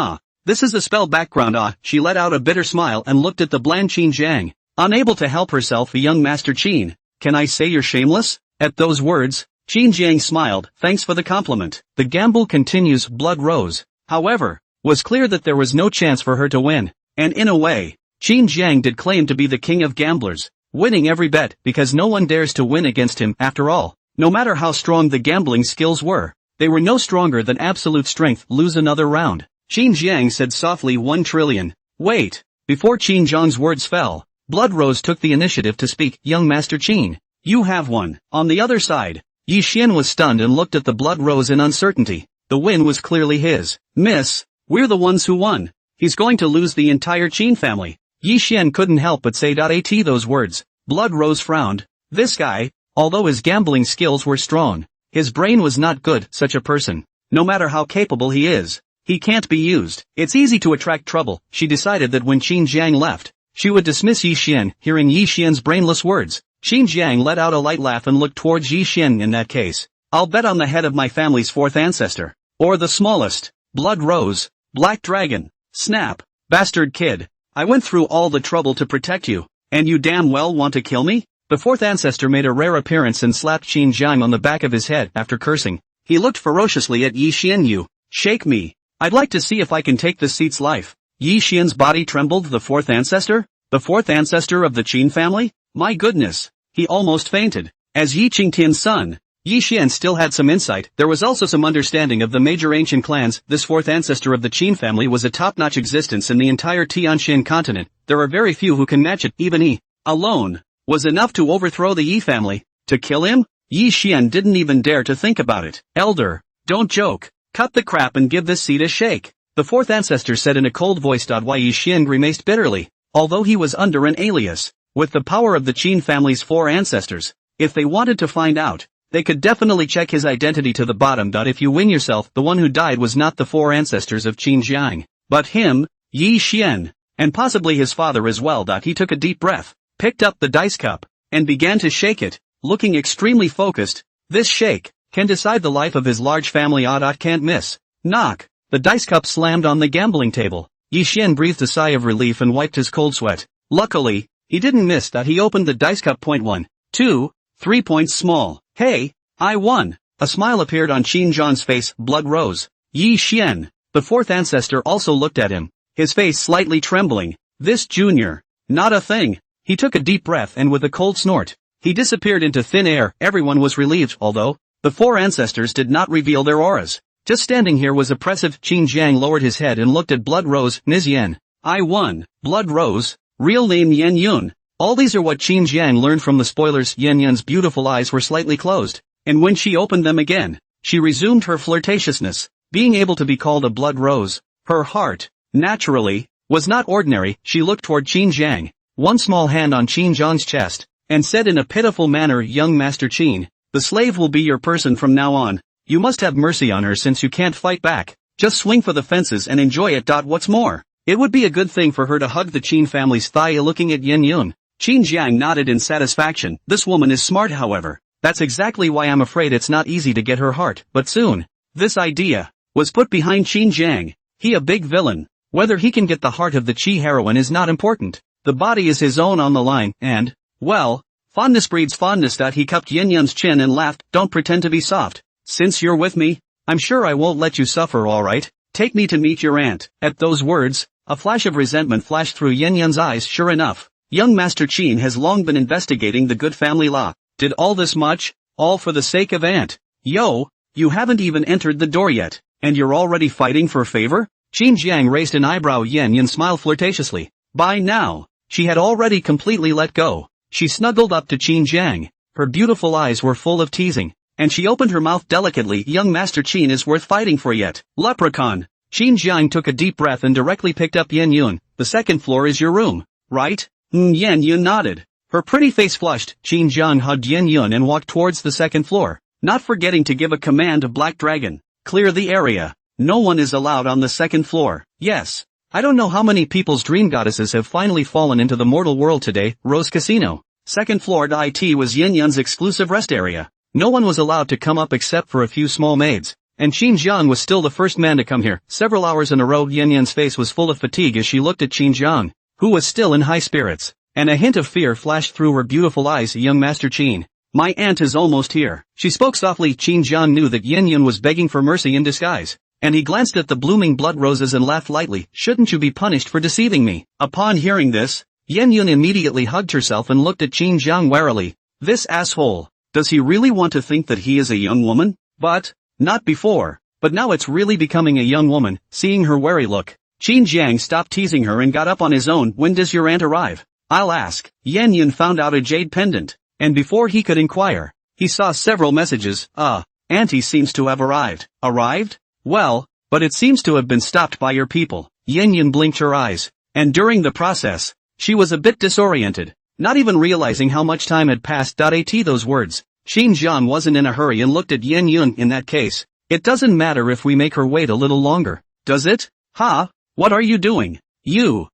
This is a spell. Background. She let out a bitter smile and looked at the bland Qin Jiang, unable to help herself. A young Master Qin, can I say you're shameless? At those words, Qin Jiang smiled. Thanks for the compliment. The gamble continues. Blood Rose, however, was clear that there was no chance for her to win. And in a way, Qin Jiang did claim to be the king of gamblers, winning every bet because no one dares to win against him. After all, no matter how strong the gambling skills were, they were no stronger than absolute strength. Lose another round. Qin Jiang said softly. 1 trillion. Wait. Before Qin Jiang's words fell, Blood Rose took the initiative to speak. Young Master Qin, you have won. On the other side, Yi Xian was stunned and looked at the Blood Rose in uncertainty. The win was clearly his. Miss, we're the ones who won. He's going to lose the entire Qin family. Yi Xian couldn't help but say. At those words, Blood Rose frowned. This guy, Although his gambling skills were strong, his brain was not good. Such a person, no matter how capable he is, he can't be used. It's easy to attract trouble. She decided that when Qin Jiang left, she would dismiss Yi Xian. Hearing Yi Xian's brainless words, Qin Jiang let out a light laugh and looked towards Yi Xian. In that case, I'll bet on the head of my family's fourth ancestor. Or the smallest. Blood Rose. Black Dragon. Snap. Bastard kid. I went through all the trouble to protect you, and you damn well want to kill me? The fourth ancestor made a rare appearance and slapped Qin Jiang on the back of his head. After cursing, he looked ferociously at Yi Xian. You shake me. I'd like to see if I can take this seat's life. Yi Xian's body trembled. The fourth ancestor? The fourth ancestor of the Qin family? My goodness. He almost fainted. As Yi Qingtian's son, Yi Xian still had some insight. There was also some understanding of the major ancient clans. This fourth ancestor of the Qin family was a top-notch existence in the entire Tianxin continent. There are very few who can match it. Even he, alone, was enough to overthrow the Yi family. To kill him? Yi Xian didn't even dare to think about it. Elder, don't joke. Cut the crap and give this seat a shake. The fourth ancestor said in a cold voice. Why Yi Xian grimaced bitterly. Although he was under an alias, with the power of the Qin family's four ancestors, if they wanted to find out, they could definitely check his identity to the bottom. If you win yourself, the one who died was not the four ancestors of Qin Jiang, but him, Yi Xian, and possibly his father as well. He took a deep breath, picked up the dice cup, and began to shake it, looking extremely focused. This shake can decide the life of his large family. Can't miss. Knock. The dice cup slammed on the gambling table. Yi Xian breathed a sigh of relief and wiped his cold sweat. Luckily, he didn't miss. He opened the dice cup. 1, 2, 3 points small. Hey, I won. A smile appeared on Qin Jiang's face. Blood rose. Yi Xian, the fourth ancestor, also looked at him, his face slightly trembling. This junior, not a thing. He took a deep breath and with a cold snort, he disappeared into thin air. Everyone was relieved, although the four ancestors did not reveal their auras. Just standing here was oppressive. Qin Jiang lowered his head and looked at Blood Rose. Ms. Yan. I won. Blood Rose. Real name Yan Yun. All these are what Qin Jiang learned from the spoilers. Yan Yun's beautiful eyes were slightly closed, and when she opened them again, she resumed her flirtatiousness. Being able to be called a Blood Rose, her heart, naturally, was not ordinary. She looked toward Qin Jiang, one small hand on Qin Jiang's chest, and said in a pitiful manner, Young Master Qin, the slave will be your person from now on. You must have mercy on her since you can't fight back. Just swing for the fences and enjoy it. What's more, it would be a good thing for her to hug the Qin family's thigh. Looking at Yan Yun, Qin Jiang nodded in satisfaction. This woman is smart, however. That's exactly why I'm afraid it's not easy to get her heart. But soon, this idea was put behind Qin Jiang. He a big villain. Whether he can get the heart of the Qi heroine is not important. The body is his own on the line, and, well, fondness breeds fondness. He cupped Yan Yun's chin and laughed. Don't pretend to be soft. Since you're with me, I'm sure I won't let you suffer, alright? Take me to meet your aunt. At those words, a flash of resentment flashed through Yan Yun's eyes. Sure enough, young Master Qin has long been investigating the good family law. Did all this much, all for the sake of aunt? Yo, you haven't even entered the door yet, and you're already fighting for favor? Qin Jiang raised an eyebrow. Yan Yun smiled flirtatiously. By now, she had already completely let go. She snuggled up to Qin Jiang. Her beautiful eyes were full of teasing, and she opened her mouth delicately. Young Master Qin is worth fighting for yet. Leprechaun. Qin Jiang took a deep breath and directly picked up Yan Yun. The second floor is your room, right? Yan Yun nodded. Her pretty face flushed. Qin Jiang hugged Yan Yun and walked towards the second floor, not forgetting to give a command to Black Dragon. Clear the area. No one is allowed on the second floor. Yes. I don't know how many people's dream goddesses have finally fallen into the mortal world today. Rose Casino. Second floor. It was Yan Yun's exclusive rest area. No one was allowed to come up except for a few small maids, and Qin Jiang was still the first man to come here. Several hours in a row. Yan Yun's face was full of fatigue as she looked at Qin Jiang, who was still in high spirits, and a hint of fear flashed through her beautiful eyes. Young Master Qin, my aunt is almost here. She spoke softly. Qin Jiang knew that Yan Yun was begging for mercy in disguise, and he glanced at the blooming blood roses and laughed lightly. Shouldn't you be punished for deceiving me? Upon hearing this, Yan Yun immediately hugged herself and looked at Qin Jiang warily. This asshole. Does he really want to think that he is a young woman? But, not before. But now it's really becoming a young woman. Seeing her wary look, Qin Jiang stopped teasing her and got up on his own. When does your aunt arrive? I'll ask. Yan Yun found out a jade pendant, and before he could inquire, he saw several messages. Auntie seems to have arrived. Arrived? Well, but it seems to have been stopped by your people. Yan Yun blinked her eyes, and during the process, she was a bit disoriented, not even realizing how much time had passed. Those words, Qin Jian wasn't in a hurry and looked at Yen Yun. In that case, it doesn't matter if we make her wait a little longer, does it? Ha? What are you doing? You.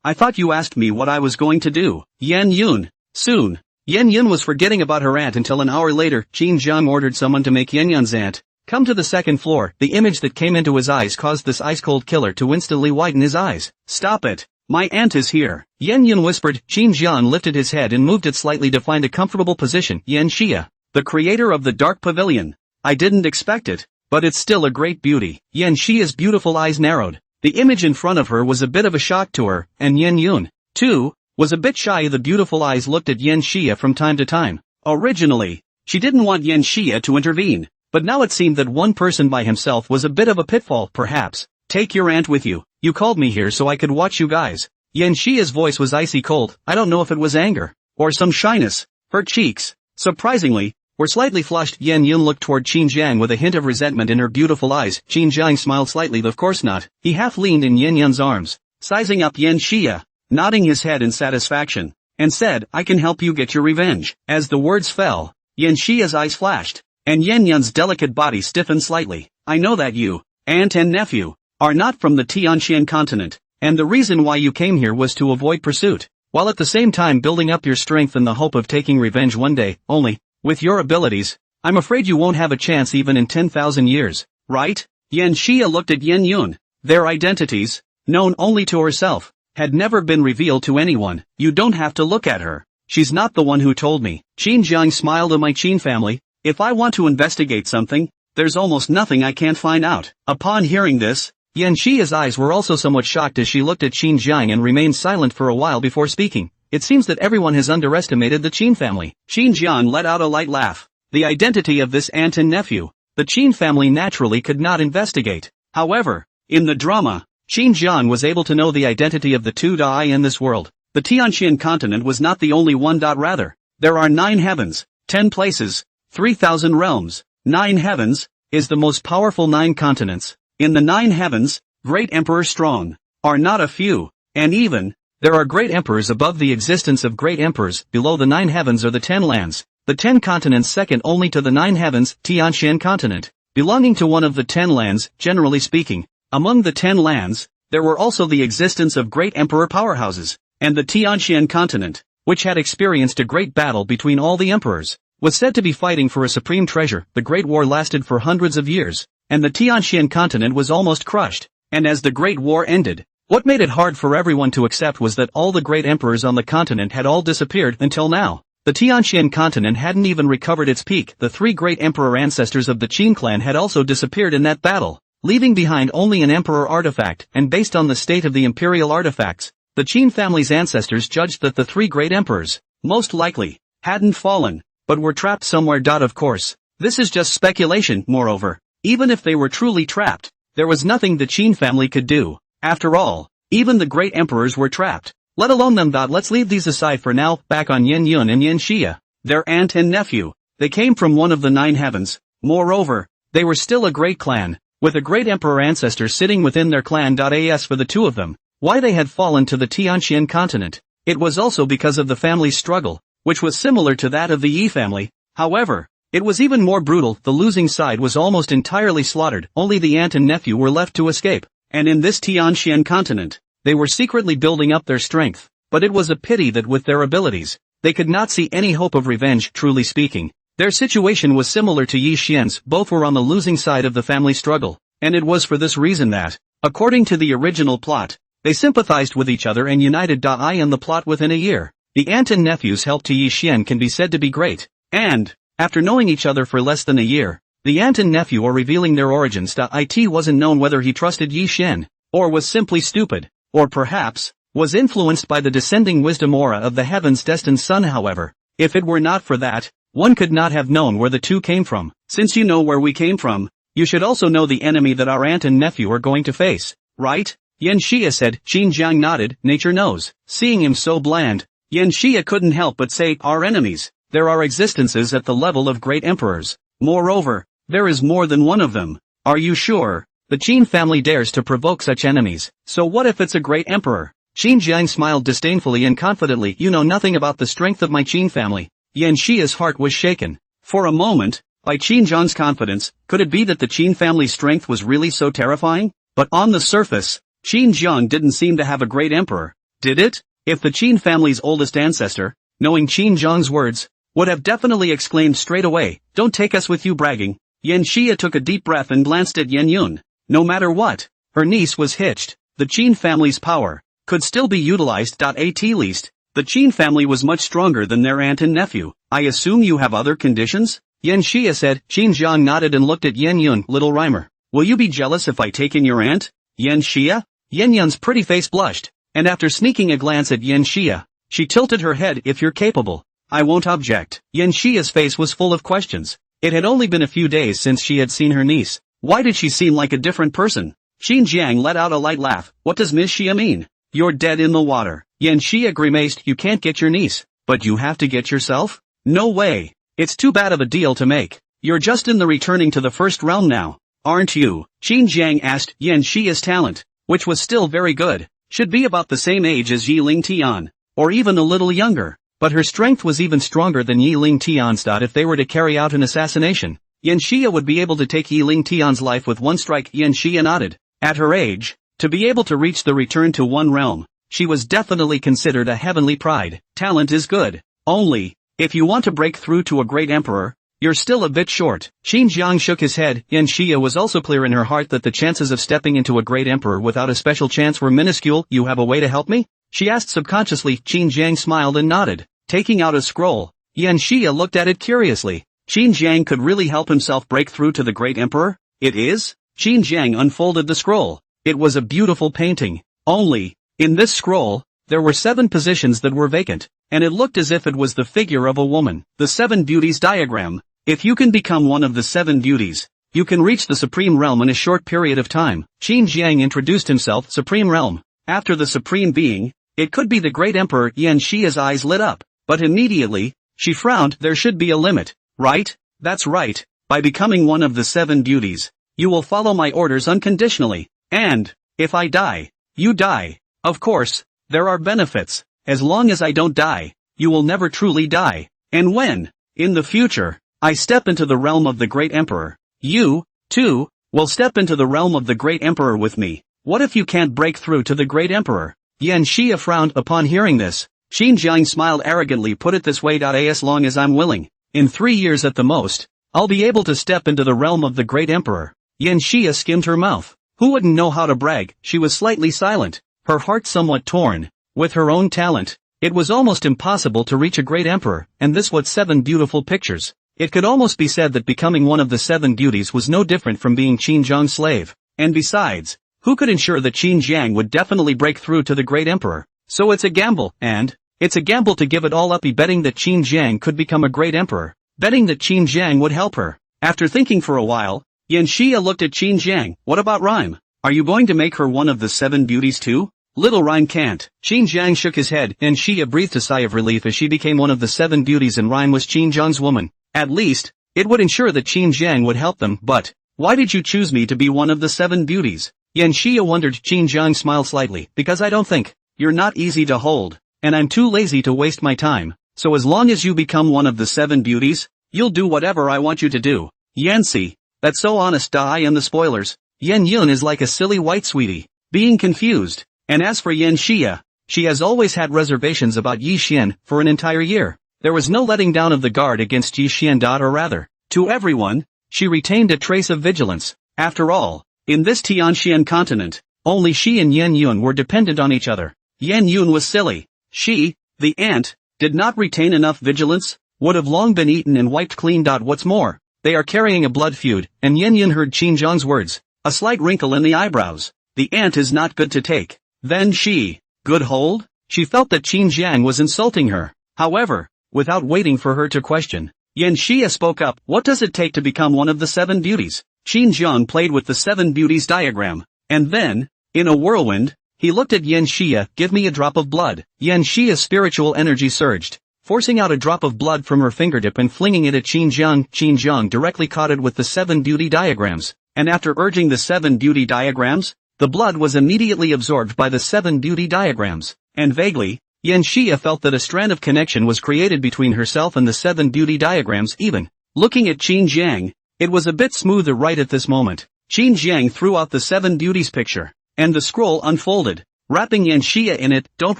I thought you asked me what I was going to do. Yen Yun. Soon. Yen Yun was forgetting about her aunt until an hour later. Qin Jiang ordered someone to make Yen Yun's aunt come to the second floor. The image that came into his eyes caused this ice-cold killer to instantly whiten his eyes. Stop it. My aunt is here. Yen Yun whispered. Qin Jian lifted his head and moved it slightly to find a comfortable position. Yen Xia, the creator of the Dark Pavilion. I didn't expect it, but it's still a great beauty. Yen Xia's beautiful eyes narrowed. The image in front of her was a bit of a shock to her, and Yen Yun, too, was a bit shy. The beautiful eyes looked at Yen Xia from time to time. Originally, she didn't want Yen Xia to intervene, but now it seemed that one person by himself was a bit of a pitfall. Perhaps, take your aunt with you. You called me here so I could watch you guys. Yen Xia's voice was icy cold. I don't know if it was anger, or some shyness. Her cheeks, surprisingly, were slightly flushed. Yen Yun looked toward Qin Jiang with a hint of resentment in her beautiful eyes. Qin Jiang smiled slightly. Of course not. He half leaned in Yen Yun's arms, sizing up Yen Xia, nodding his head in satisfaction, and said, I can help you get your revenge. As the words fell, Yen Xia's eyes flashed, and Yen Yun's delicate body stiffened slightly. I know that you, aunt and nephew, are not from the Tianqian continent, and the reason why you came here was to avoid pursuit, while at the same time building up your strength in the hope of taking revenge one day. Only, with your abilities, I'm afraid you won't have a chance even in 10,000 years, right? Yen Xia looked at Yen Yun. Their identities, known only to herself, had never been revealed to anyone. You don't have to look at her. She's not the one who told me. Qin Jiang smiled at my Qin family. If I want to investigate something, there's almost nothing I can't find out. Upon hearing this, Yen Xia's eyes were also somewhat shocked as she looked at Qin Jiang and remained silent for a while before speaking. It seems that everyone has underestimated the Qin family. Qin Jiang let out a light laugh. The identity of this aunt and nephew, the Qin family naturally could not investigate. However, in the drama, Qin Jiang was able to know the identity of the two Dai in this world. The Tianqian continent was not the only one. Rather, there are 9 heavens, 10 places, 3,000 realms. 9 heavens is the most powerful 9 continents. In the 9 heavens, great emperors strong are not a few, and even, there are great emperors above the existence of great emperors. Below the 9 heavens are the 10 lands, the 10 continents second only to the 9 heavens. Tianqian continent, belonging to one of the 10 lands. Generally speaking, among the 10 lands, there were also the existence of great emperor powerhouses, and the Tianqian continent, which had experienced a great battle between all the emperors, was said to be fighting for a supreme treasure. The Great War lasted for hundreds of years, and the Tianqian continent was almost crushed. And as the Great War ended, what made it hard for everyone to accept was that all the great emperors on the continent had all disappeared until now. The Tianqian continent hadn't even recovered its peak. The 3 great emperor ancestors of the Qin clan had also disappeared in that battle, leaving behind only an emperor artifact. And based on the state of the imperial artifacts, the Qin family's ancestors judged that the 3 great emperors, most likely, hadn't fallen, but were trapped somewhere. Of course, this is just speculation. Moreover, even if they were truly trapped, there was nothing the Qin family could do. After all, even the great emperors were trapped, let alone them. Let's leave these aside for now. Back on Yen Yun and Yen Xia, their aunt and nephew. They came from one of the 9 heavens. Moreover, they were still a great clan, with a great emperor ancestor sitting within their clan. As for the 2 of them, why they had fallen to the Tianqian continent, it was also because of the family's struggle, which was similar to that of the Yi family. However, it was even more brutal. The losing side was almost entirely slaughtered. Only the aunt and nephew were left to escape. And in this Tianqian continent, they were secretly building up their strength. But it was a pity that with their abilities, they could not see any hope of revenge. Truly speaking, their situation was similar to Yi Xian's. Both were on the losing side of the family struggle. And it was for this reason that, according to the original plot, they sympathized with each other and united. In the plot within a year, the aunt and nephew's help to Yi Xian can be said to be great. And, after knowing each other for less than a year, the aunt and nephew are revealing their origins. It wasn't known whether he trusted Yi Xian, or was simply stupid, or perhaps, was influenced by the descending wisdom aura of the heaven's destined son. However, if it were not for that, one could not have known where the 2 came from. Since you know where we came from, you should also know the enemy that our aunt and nephew are going to face, right? Yen Xia said. Qin Jiang nodded. Nature knows. Seeing him so bland, Yen Xia couldn't help but say, our enemies. There are existences at the level of great emperors. Moreover, there is more than one of them. Are you sure? The Qin family dares to provoke such enemies. So what if it's a great emperor? Qin Jiang smiled disdainfully and confidently. You know nothing about the strength of my Qin family. Yen Xia's heart was shaken. For a moment, by Qin Zhang's confidence, could it be that the Qin family's strength was really so terrifying? But on the surface, Qin Zhang didn't seem to have a great emperor, did it? If the Qin family's oldest ancestor, knowing Qin Zhang's words, would have definitely exclaimed straight away, "Don't take us with you bragging." Yan Xia took a deep breath and glanced at Yan Yun. No matter what, her niece was hitched. The Qin family's power could still be utilized. At least, the Qin family was much stronger than their aunt and nephew. I assume you have other conditions? Yan Xia said. Qin Zhang nodded and looked at Yan Yun. Little rhymer, will you be jealous if I take in your aunt? Yan Xia? Yan Yun's pretty face blushed, and after sneaking a glance at Yan Xia, she tilted her head. If you're capable, I won't object. Yan Xia's face was full of questions. It had only been a few days since she had seen her niece. Why did she seem like a different person? Qin Jiang let out a light laugh. What does Miss Xia mean? You're dead in the water. Yan Xia grimaced. You can't get your niece, but you have to get yourself? No way. It's too bad of a deal to make. You're just in the returning to the first realm now, aren't you? Qin Jiang asked. Yan Xia's talent, which was still very good, should be about the same age as Yi Ling Tian, or even a little younger. But her strength was even stronger than Yi Ling Tian's. If they were to carry out an assassination, Yan Xia would be able to take Yi Ling Tian's life with one strike. Yan Xia nodded. At her age, to be able to reach the return to one realm, she was definitely considered a heavenly pride. Talent is good. Only, if you want to break through to a great emperor, you're still a bit short. Qin Jiang shook his head. Yan Xia was also clear in her heart that the chances of stepping into a great emperor without a special chance were minuscule. You have a way to help me? She asked subconsciously. Qin Jiang smiled and nodded. Taking out a scroll, Yan Xia looked at it curiously. Qin Jiang could really help himself break through to the great emperor? It is? Qin Jiang unfolded the scroll. It was a beautiful painting. Only, in this scroll, there were 7 positions that were vacant, and it looked as if it was the figure of a woman. The 7 beauties diagram. If you can become one of the 7 beauties, you can reach the supreme realm in a short period of time. Qin Jiang introduced himself. Supreme realm. After the supreme being, it could be the great emperor. Yan Xia's eyes lit up. But immediately, she frowned. There should be a limit, right? That's right. By becoming one of the 7 beauties, you will follow my orders unconditionally. And, if I die, you die. Of course, there are benefits. As long as I don't die, you will never truly die. And when, in the future, I step into the realm of the great emperor, you, too, will step into the realm of the great emperor with me. What if you can't break through to the great emperor? Yan Xia frowned. Upon hearing this, Qin Jiang smiled arrogantly. Put it this way. As long as I'm willing, in 3 years at the most, I'll be able to step into the realm of the great emperor. Yan Xia skimmed her mouth. Who wouldn't know how to brag? She was slightly silent, her heart somewhat torn. With her own talent, it was almost impossible to reach a great emperor, and this was 7 beautiful pictures. It could almost be said that becoming one of the 7 beauties was no different from being Qin Jiang's slave. And besides, who could ensure that Qin Jiang would definitely break through to the great emperor? So it's a gamble, and it's a gamble to give it all up. Betting that Qin Jiang could become a great emperor, betting that Qin Jiang would help her. After thinking for a while, Yan Xia looked at Qin Jiang. What about Rhyme? Are you going to make her one of the 7 beauties too? Little Rhyme can't. Qin Jiang shook his head. Yan Xia breathed a sigh of relief as she became one of the 7 beauties, and Rhyme was Qin Jiang's woman. At least, it would ensure that Qin Jiang would help them. But, why did you choose me to be one of the 7 beauties? Yan Xia wondered. Qin Jiang smiled slightly. Because I don't think you're not easy to hold, and I'm too lazy to waste my time. So as long as you become one of the 7 beauties, you'll do whatever I want you to do. Yancy, that's so honest. I am the spoilers. Yan Yun is like a silly white sweetie, being confused. And as for Yan Xia, she has always had reservations about Yi Xian. For an entire year, there was no letting down of the guard against Yi Xian. Or rather, to everyone, she retained a trace of vigilance. After all, in this Tianxian continent, only she and Yan Yun were dependent on each other. Yan Yun was silly. She, the ant, did not retain enough vigilance, would have long been eaten and wiped clean. What's more, they are carrying a blood feud, and Yan Yun heard Qin Zhang's words, a slight wrinkle in the eyebrows. The ant is not good to take. Then she, good hold? She felt that Qin Jiang was insulting her. However, without waiting for her to question, Yan Xia spoke up. What does it take to become one of the 7 beauties? Qin Jiang played with the 7 beauties diagram, and then, in a whirlwind, he looked at Yan Xia. Give me a drop of blood. Yan Xia's spiritual energy surged, forcing out a drop of blood from her fingertip and flinging it at Qin Jiang. Qin Jiang directly caught it with the 7 beauty diagrams, and after urging the 7 beauty diagrams, the blood was immediately absorbed by the 7 beauty diagrams, and vaguely, Yan Xia felt that a strand of connection was created between herself and the 7 beauty diagrams. Even Looking at Qin Jiang, it was a bit smoother right at this moment. Qin Jiang threw out the 7 beauties picture, and the scroll unfolded, wrapping Yan Xia in it. Don't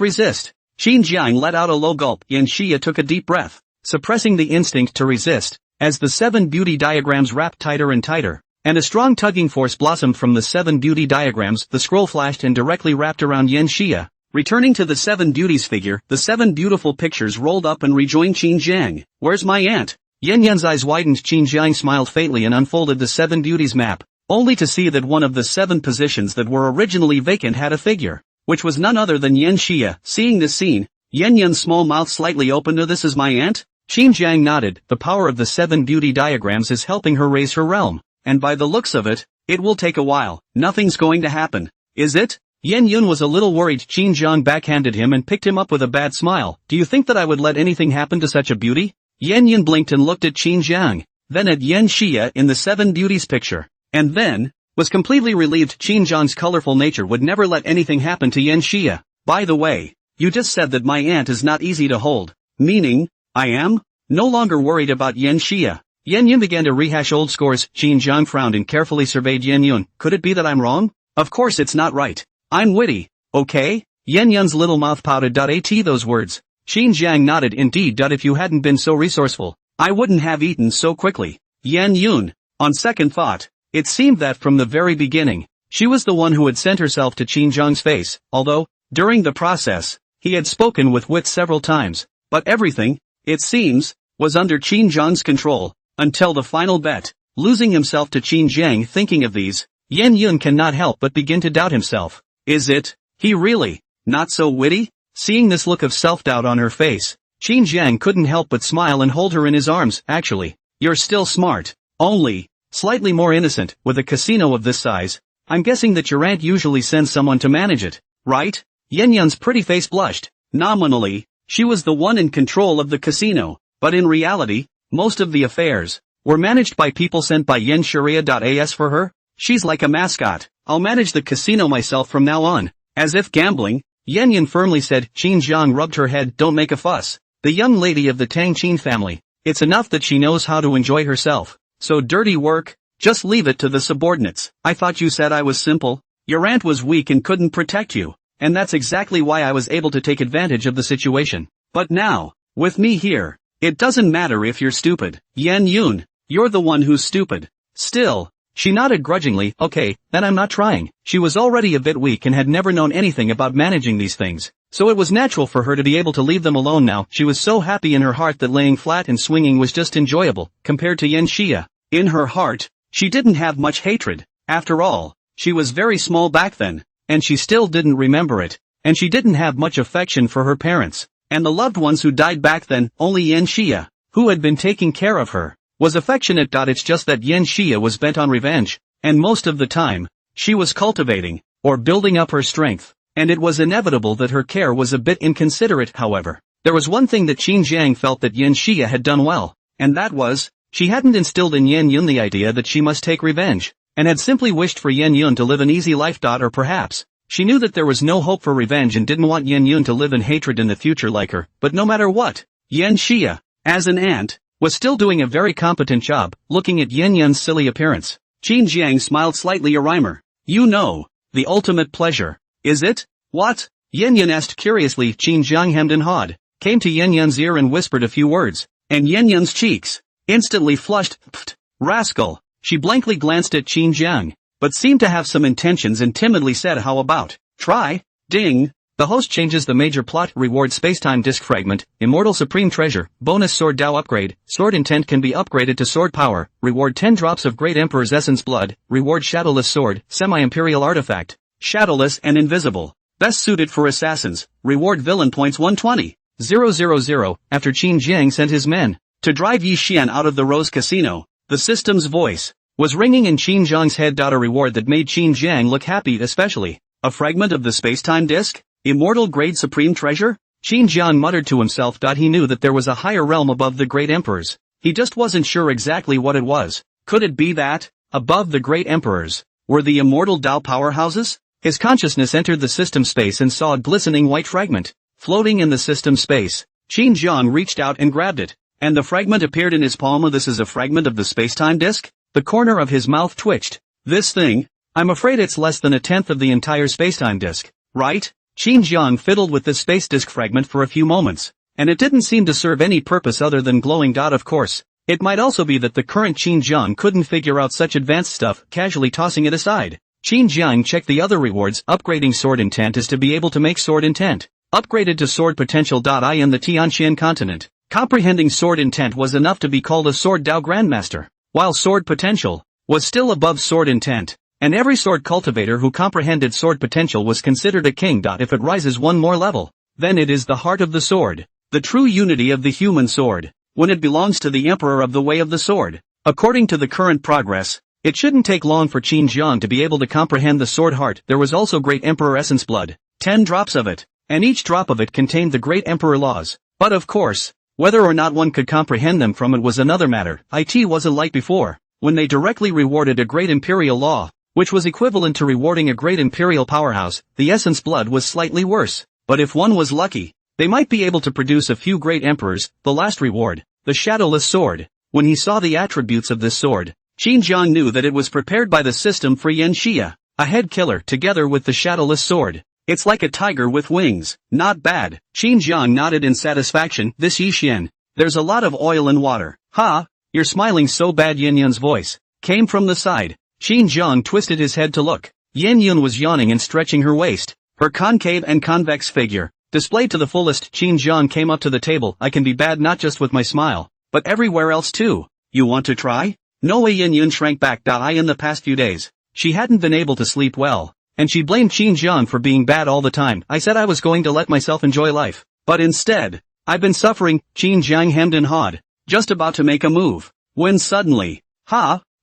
resist. Qin Jiang let out a low gulp. Yan Xia took a deep breath, suppressing the instinct to resist, as the 7 beauty diagrams wrapped tighter and tighter, and a strong tugging force blossomed from the 7 beauty diagrams. The scroll flashed and directly wrapped around Yan Xia. Returning to the 7 beauties figure, the 7 beautiful pictures rolled up and rejoined Qin Jiang. Where's my aunt? Yan Yan's eyes widened. Qin Jiang smiled faintly and unfolded the 7 beauties map, only to see that one of the 7 positions that were originally vacant had a figure, which was none other than Yan Xia. Seeing this scene, Yan Yan's small mouth slightly opened. This is my aunt? Qin Jiang nodded. The power of the 7 beauty diagrams is helping her raise her realm, and by the looks of it, it will take a while. Nothing's going to happen, is it? Yan Yun was a little worried. Qin Jiang backhanded him and picked him up with a bad smile. Do you think that I would let anything happen to such a beauty? Yan Yun blinked and looked at Qin Jiang, then at Yan Xia in the 7 beauties picture, and then was completely relieved. Qin Jiang's colorful nature would never let anything happen to Yan Xia. By the way, you just said that my aunt is not easy to hold. Meaning, I am? No longer worried about Yan Xia, Yan Yun began to rehash old scores. Qin Jiang frowned and carefully surveyed Yan Yun. Could it be that I'm wrong? Of course it's not right. I'm witty, okay? Yan Yun's little mouth pouted. At those words, Qin Jiang nodded. Indeed. If you hadn't been so resourceful, I wouldn't have eaten so quickly. Yan Yun, on second thought, it seemed that from the very beginning, she was the one who had sent herself to Qin Jiang's face, although, during the process, he had spoken with wit several times, but everything, it seems, was under Qin Jiang's control, until the final bet. Losing himself to Qin Jiang. Thinking of these, Yan Yun cannot help but begin to doubt himself. Is it, he really, not so witty? Seeing this look of self-doubt on her face, Qin Jiang couldn't help but smile and hold her in his arms. Actually, you're still smart, only slightly more innocent. With a casino of this size, I'm guessing that your aunt usually sends someone to manage it, right? Yan Yun's pretty face blushed. Nominally, she was the one in control of the casino, but in reality, most of the affairs were managed by people sent by Yan Sharia.as for her. She's like a mascot. I'll manage the casino myself from now on. As if gambling, Yan Yun firmly said. Qin Jiang rubbed her head. Don't make a fuss. The young lady of the Tang Qin family, it's enough that she knows how to enjoy herself. So dirty work, just leave it to the subordinates. I thought you said I was simple. Your aunt was weak and couldn't protect you, and that's exactly why I was able to take advantage of the situation. But now, with me here, it doesn't matter if you're stupid. Yan Yun, you're the one who's stupid. Still, she nodded grudgingly. Okay, then I'm not trying. She was already a bit weak and had never known anything about managing these things, so it was natural for her to be able to leave them alone now. She was so happy in her heart that laying flat and swinging was just enjoyable, compared to Yan Xia. In her heart, she didn't have much hatred. After all, she was very small back then, and she still didn't remember it, and she didn't have much affection for her parents, and the loved ones who died back then. Only Yan Xia, who had been taking care of her, was affectionate. It's just that Yan Xia was bent on revenge, and most of the time, she was cultivating, or building up her strength, and it was inevitable that her care was a bit inconsiderate. However, there was one thing that Qin Jiang felt that Yan Xia had done well, and that was, she hadn't instilled in Yan Yun the idea that she must take revenge, and had simply wished for Yan Yun to live an easy life. Or perhaps, she knew that there was no hope for revenge and didn't want Yan Yun to live in hatred in the future like her. But no matter what, Yan Xia, as an aunt, was still doing a very competent job. Looking at Yan Yun's silly appearance, Qin Jiang smiled slightly. A rhymer. You know, the ultimate pleasure, is it? What? Yan Yun asked curiously. Qin Jiang hemmed and hawed, came to Yan Yun's ear and whispered a few words, and Yan Yun's cheeks instantly flushed. Pfft, rascal. She blankly glanced at Qin Jiang, but seemed to have some intentions and timidly said, how about, try? Ding. The host changes the major plot. Reward Spacetime Disc Fragment, Immortal Supreme Treasure, Bonus Sword Dao Upgrade, Sword Intent can be upgraded to Sword Power, Reward 10 drops of Great Emperor's Essence Blood, Reward Shadowless Sword, Semi-Imperial Artifact, Shadowless and Invisible, best suited for assassins, Reward Villain Points 120, 000. After Qin Jiang sent his men to drive Yi Xian out of the Rose Casino, the system's voice was ringing in Qin Jiang's head. A reward that made Qin Jiang look happy, especially a fragment of the spacetime disc? Immortal Grade Supreme Treasure? Qin Jiang muttered to himself. He knew that there was a higher realm above the Great Emperors. He just wasn't sure exactly what it was. Could it be that, above the Great Emperors, were the immortal Dao powerhouses? His consciousness entered the system space and saw a glistening white fragment floating in the system space. Qin Jiang reached out and grabbed it. And the fragment appeared in his palm. This is a fragment of the space-time disk? The corner of his mouth twitched. This thing? I'm afraid it's less than a tenth of the entire space-time disk, right? Qin Jiang fiddled with this space disk fragment for a few moments, and it didn't seem to serve any purpose other than glowing. Of course, it might also be that the current Qin Jiang couldn't figure out such advanced stuff, casually tossing it aside. Qin Jiang checked the other rewards. Upgrading sword intent is to be able to make sword intent upgraded to sword potential. In the Tianqian continent, comprehending sword intent was enough to be called a sword Dao Grandmaster, while sword potential was still above sword intent, and every sword cultivator who comprehended sword potential was considered a king. If it rises one more level, then it is the heart of the sword, the true unity of the human sword, when it belongs to the emperor of the way of the sword. According to the current progress, it shouldn't take long for Qin Jiang to be able to comprehend the sword heart. There was also great emperor essence blood, 10 drops of it, and each drop of it contained the great emperor laws. But of course, whether or not one could comprehend them from it was another matter. It wasn't like before, when they directly rewarded a great imperial law, which was equivalent to rewarding a great imperial powerhouse. The essence blood was slightly worse, but if one was lucky, they might be able to produce a few great emperors. The last reward, the shadowless sword. When he saw the attributes of this sword, Qin Jiang knew that it was prepared by the system for Yan Xia, a head killer, together with the shadowless sword. It's like a tiger with wings. Not bad. Qin Jiang nodded in satisfaction. This Yixian, there's a lot of oil and water. Ha, you're smiling so bad. Yin Yun's voice came from the side. Qin Jiang twisted his head to look. Yin Yun was yawning and stretching her waist. Her concave and convex figure displayed to the fullest. Qin Jiang came up to the table. I can be bad not just with my smile, but everywhere else too. You want to try? No way. Yin Yun shrank back. In the past few days, she hadn't been able to sleep well, and she blamed Qin Jiang for being bad all the time. I said I was going to let myself enjoy life, but instead, I've been suffering. Qin Jiang hemmed and hawed, just about to make a move, when suddenly,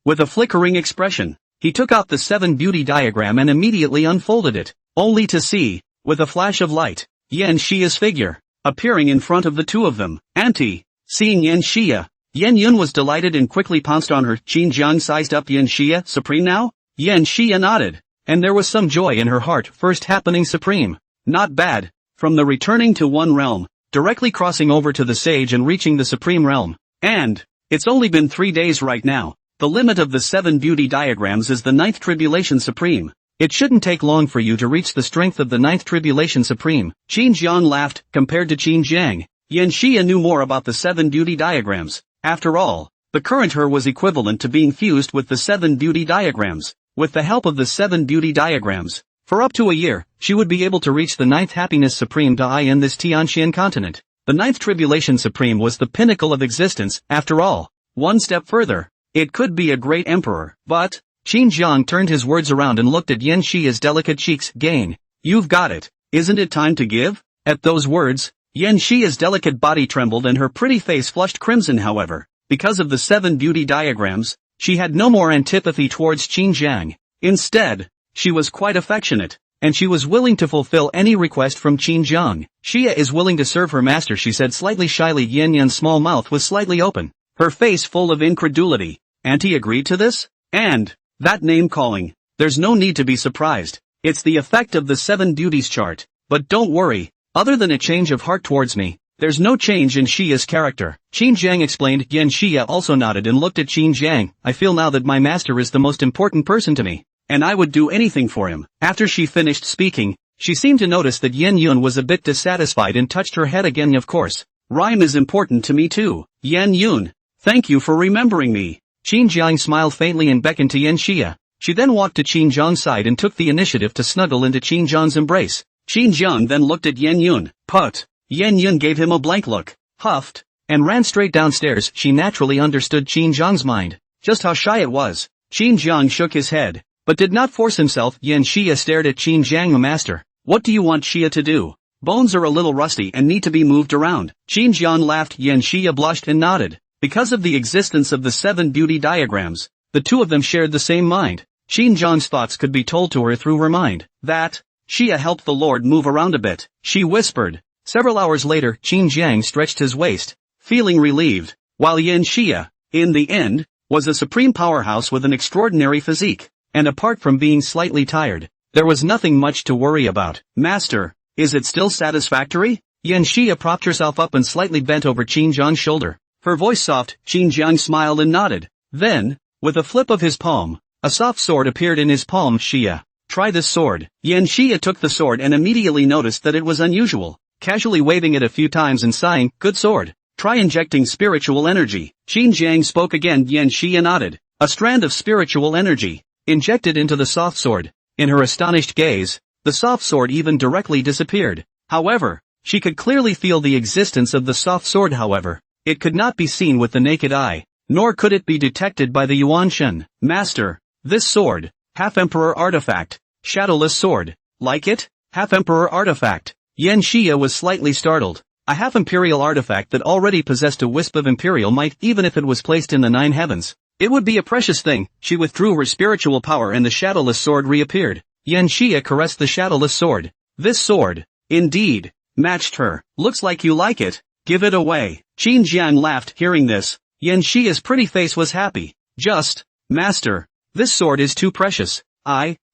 with a flickering expression, he took out the 7 beauty diagram and immediately unfolded it, only to see, with a flash of light, Yan Xia's figure, appearing in front of the two of them. Seeing Yan Xia, Yan Yun was delighted and quickly pounced on her. Qin Jiang sized up. Yan Xia, supreme now? Yan Xia nodded, and there was some joy in her heart. First happening supreme. Not bad. From the returning to one realm, directly crossing over to the sage and reaching the supreme realm. And, it's only been 3 days right now. The limit of the 7 beauty diagrams is the 9th tribulation supreme. It shouldn't take long for you to reach the strength of the 9th tribulation supreme. Qin Jiang laughed. Compared to Qin Jiang, Yan Xia knew more about the 7 beauty diagrams. After all, the current her was equivalent to being fused with the 7 beauty diagrams. With the help of the 7 beauty diagrams, for up to a year, she would be able to reach the 9th happiness supreme in this Tianqian continent. The 9th tribulation supreme was the pinnacle of existence. After all, one step further, it could be a great emperor. But, Qin Jiang turned his words around and looked at Yan Xia's delicate cheeks. Gain. You've got it. Isn't it time to give? At those words, Yan Xia's delicate body trembled and her pretty face flushed crimson. However, because of the 7 beauty diagrams, she had no more antipathy towards Qin Jiang. Instead, she was quite affectionate, and she was willing to fulfill any request from Qin Jiang. Xia is willing to serve her master, she said slightly shyly. Yan Yan's small mouth was slightly open, her face full of incredulity. Auntie agreed to this? And, that name calling, there's no need to be surprised. It's the effect of the 7 beauties chart. But don't worry, other than a change of heart towards me, there's no change in Xia's character. Qin Jiang explained. Yan Xia also nodded and looked at Qin Jiang. I feel now that my master is the most important person to me, and I would do anything for him. After she finished speaking, she seemed to notice that Yan Yun was a bit dissatisfied and touched her head again. Of course, rhyme is important to me too. Yan Yun, thank you for remembering me. Qin Jiang smiled faintly and beckoned to Yan Xia. She then walked to Qin Jiang's side and took the initiative to snuggle into Qin Jiang's embrace. Qin Jiang then looked at Yan Yun. Put. Yan Yun gave him a blank look, huffed, and ran straight downstairs. She naturally understood Qin Jiang's mind, just how shy it was. Qin Jiang shook his head, but did not force himself. Yan Xia stared at Qin Jiang. Master, what do you want Xia to do? Bones are a little rusty and need to be moved around. Qin Jiang laughed. Yan Xia blushed and nodded. Because of the existence of the 7 beauty diagrams, the two of them shared the same mind. Qin Jiang's thoughts could be told to her through her mind. That, Xia helped the Lord move around a bit, she whispered. Several hours later, Qin Jiang stretched his waist, feeling relieved, while Yan Xia, in the end, was a supreme powerhouse with an extraordinary physique, and apart from being slightly tired, there was nothing much to worry about. Master, is it still satisfactory? Yan Xia propped herself up and slightly bent over Qin Jiang's shoulder. Her voice soft, Qin Jiang smiled and nodded. Then, with a flip of his palm, a soft sword appeared in his palm. Xia, try this sword. Yan Xia took the sword and immediately noticed that it was unusual, casually waving it a few times and sighing, good sword. Try injecting spiritual energy. Qin Jiang spoke again. Yan Xia nodded. A strand of spiritual energy, injected into the soft sword. In her astonished gaze, the soft sword even directly disappeared. However, she could clearly feel the existence of the soft sword. However, it could not be seen with the naked eye, nor could it be detected by the Yuanshen. Master, this sword, half-emperor artifact, shadowless sword, like it? Half-emperor artifact. Yan Xia was slightly startled. A half-imperial artifact that already possessed a wisp of imperial might even if it was placed in the 9 heavens. It would be a precious thing. She withdrew her spiritual power and the shadowless sword reappeared. Yan Xia caressed the shadowless sword. This sword, indeed, matched her. Looks like you like it. Give it away. Qin Jiang laughed hearing this. Yan Xia's pretty face was happy. Just, Master, this sword is too precious.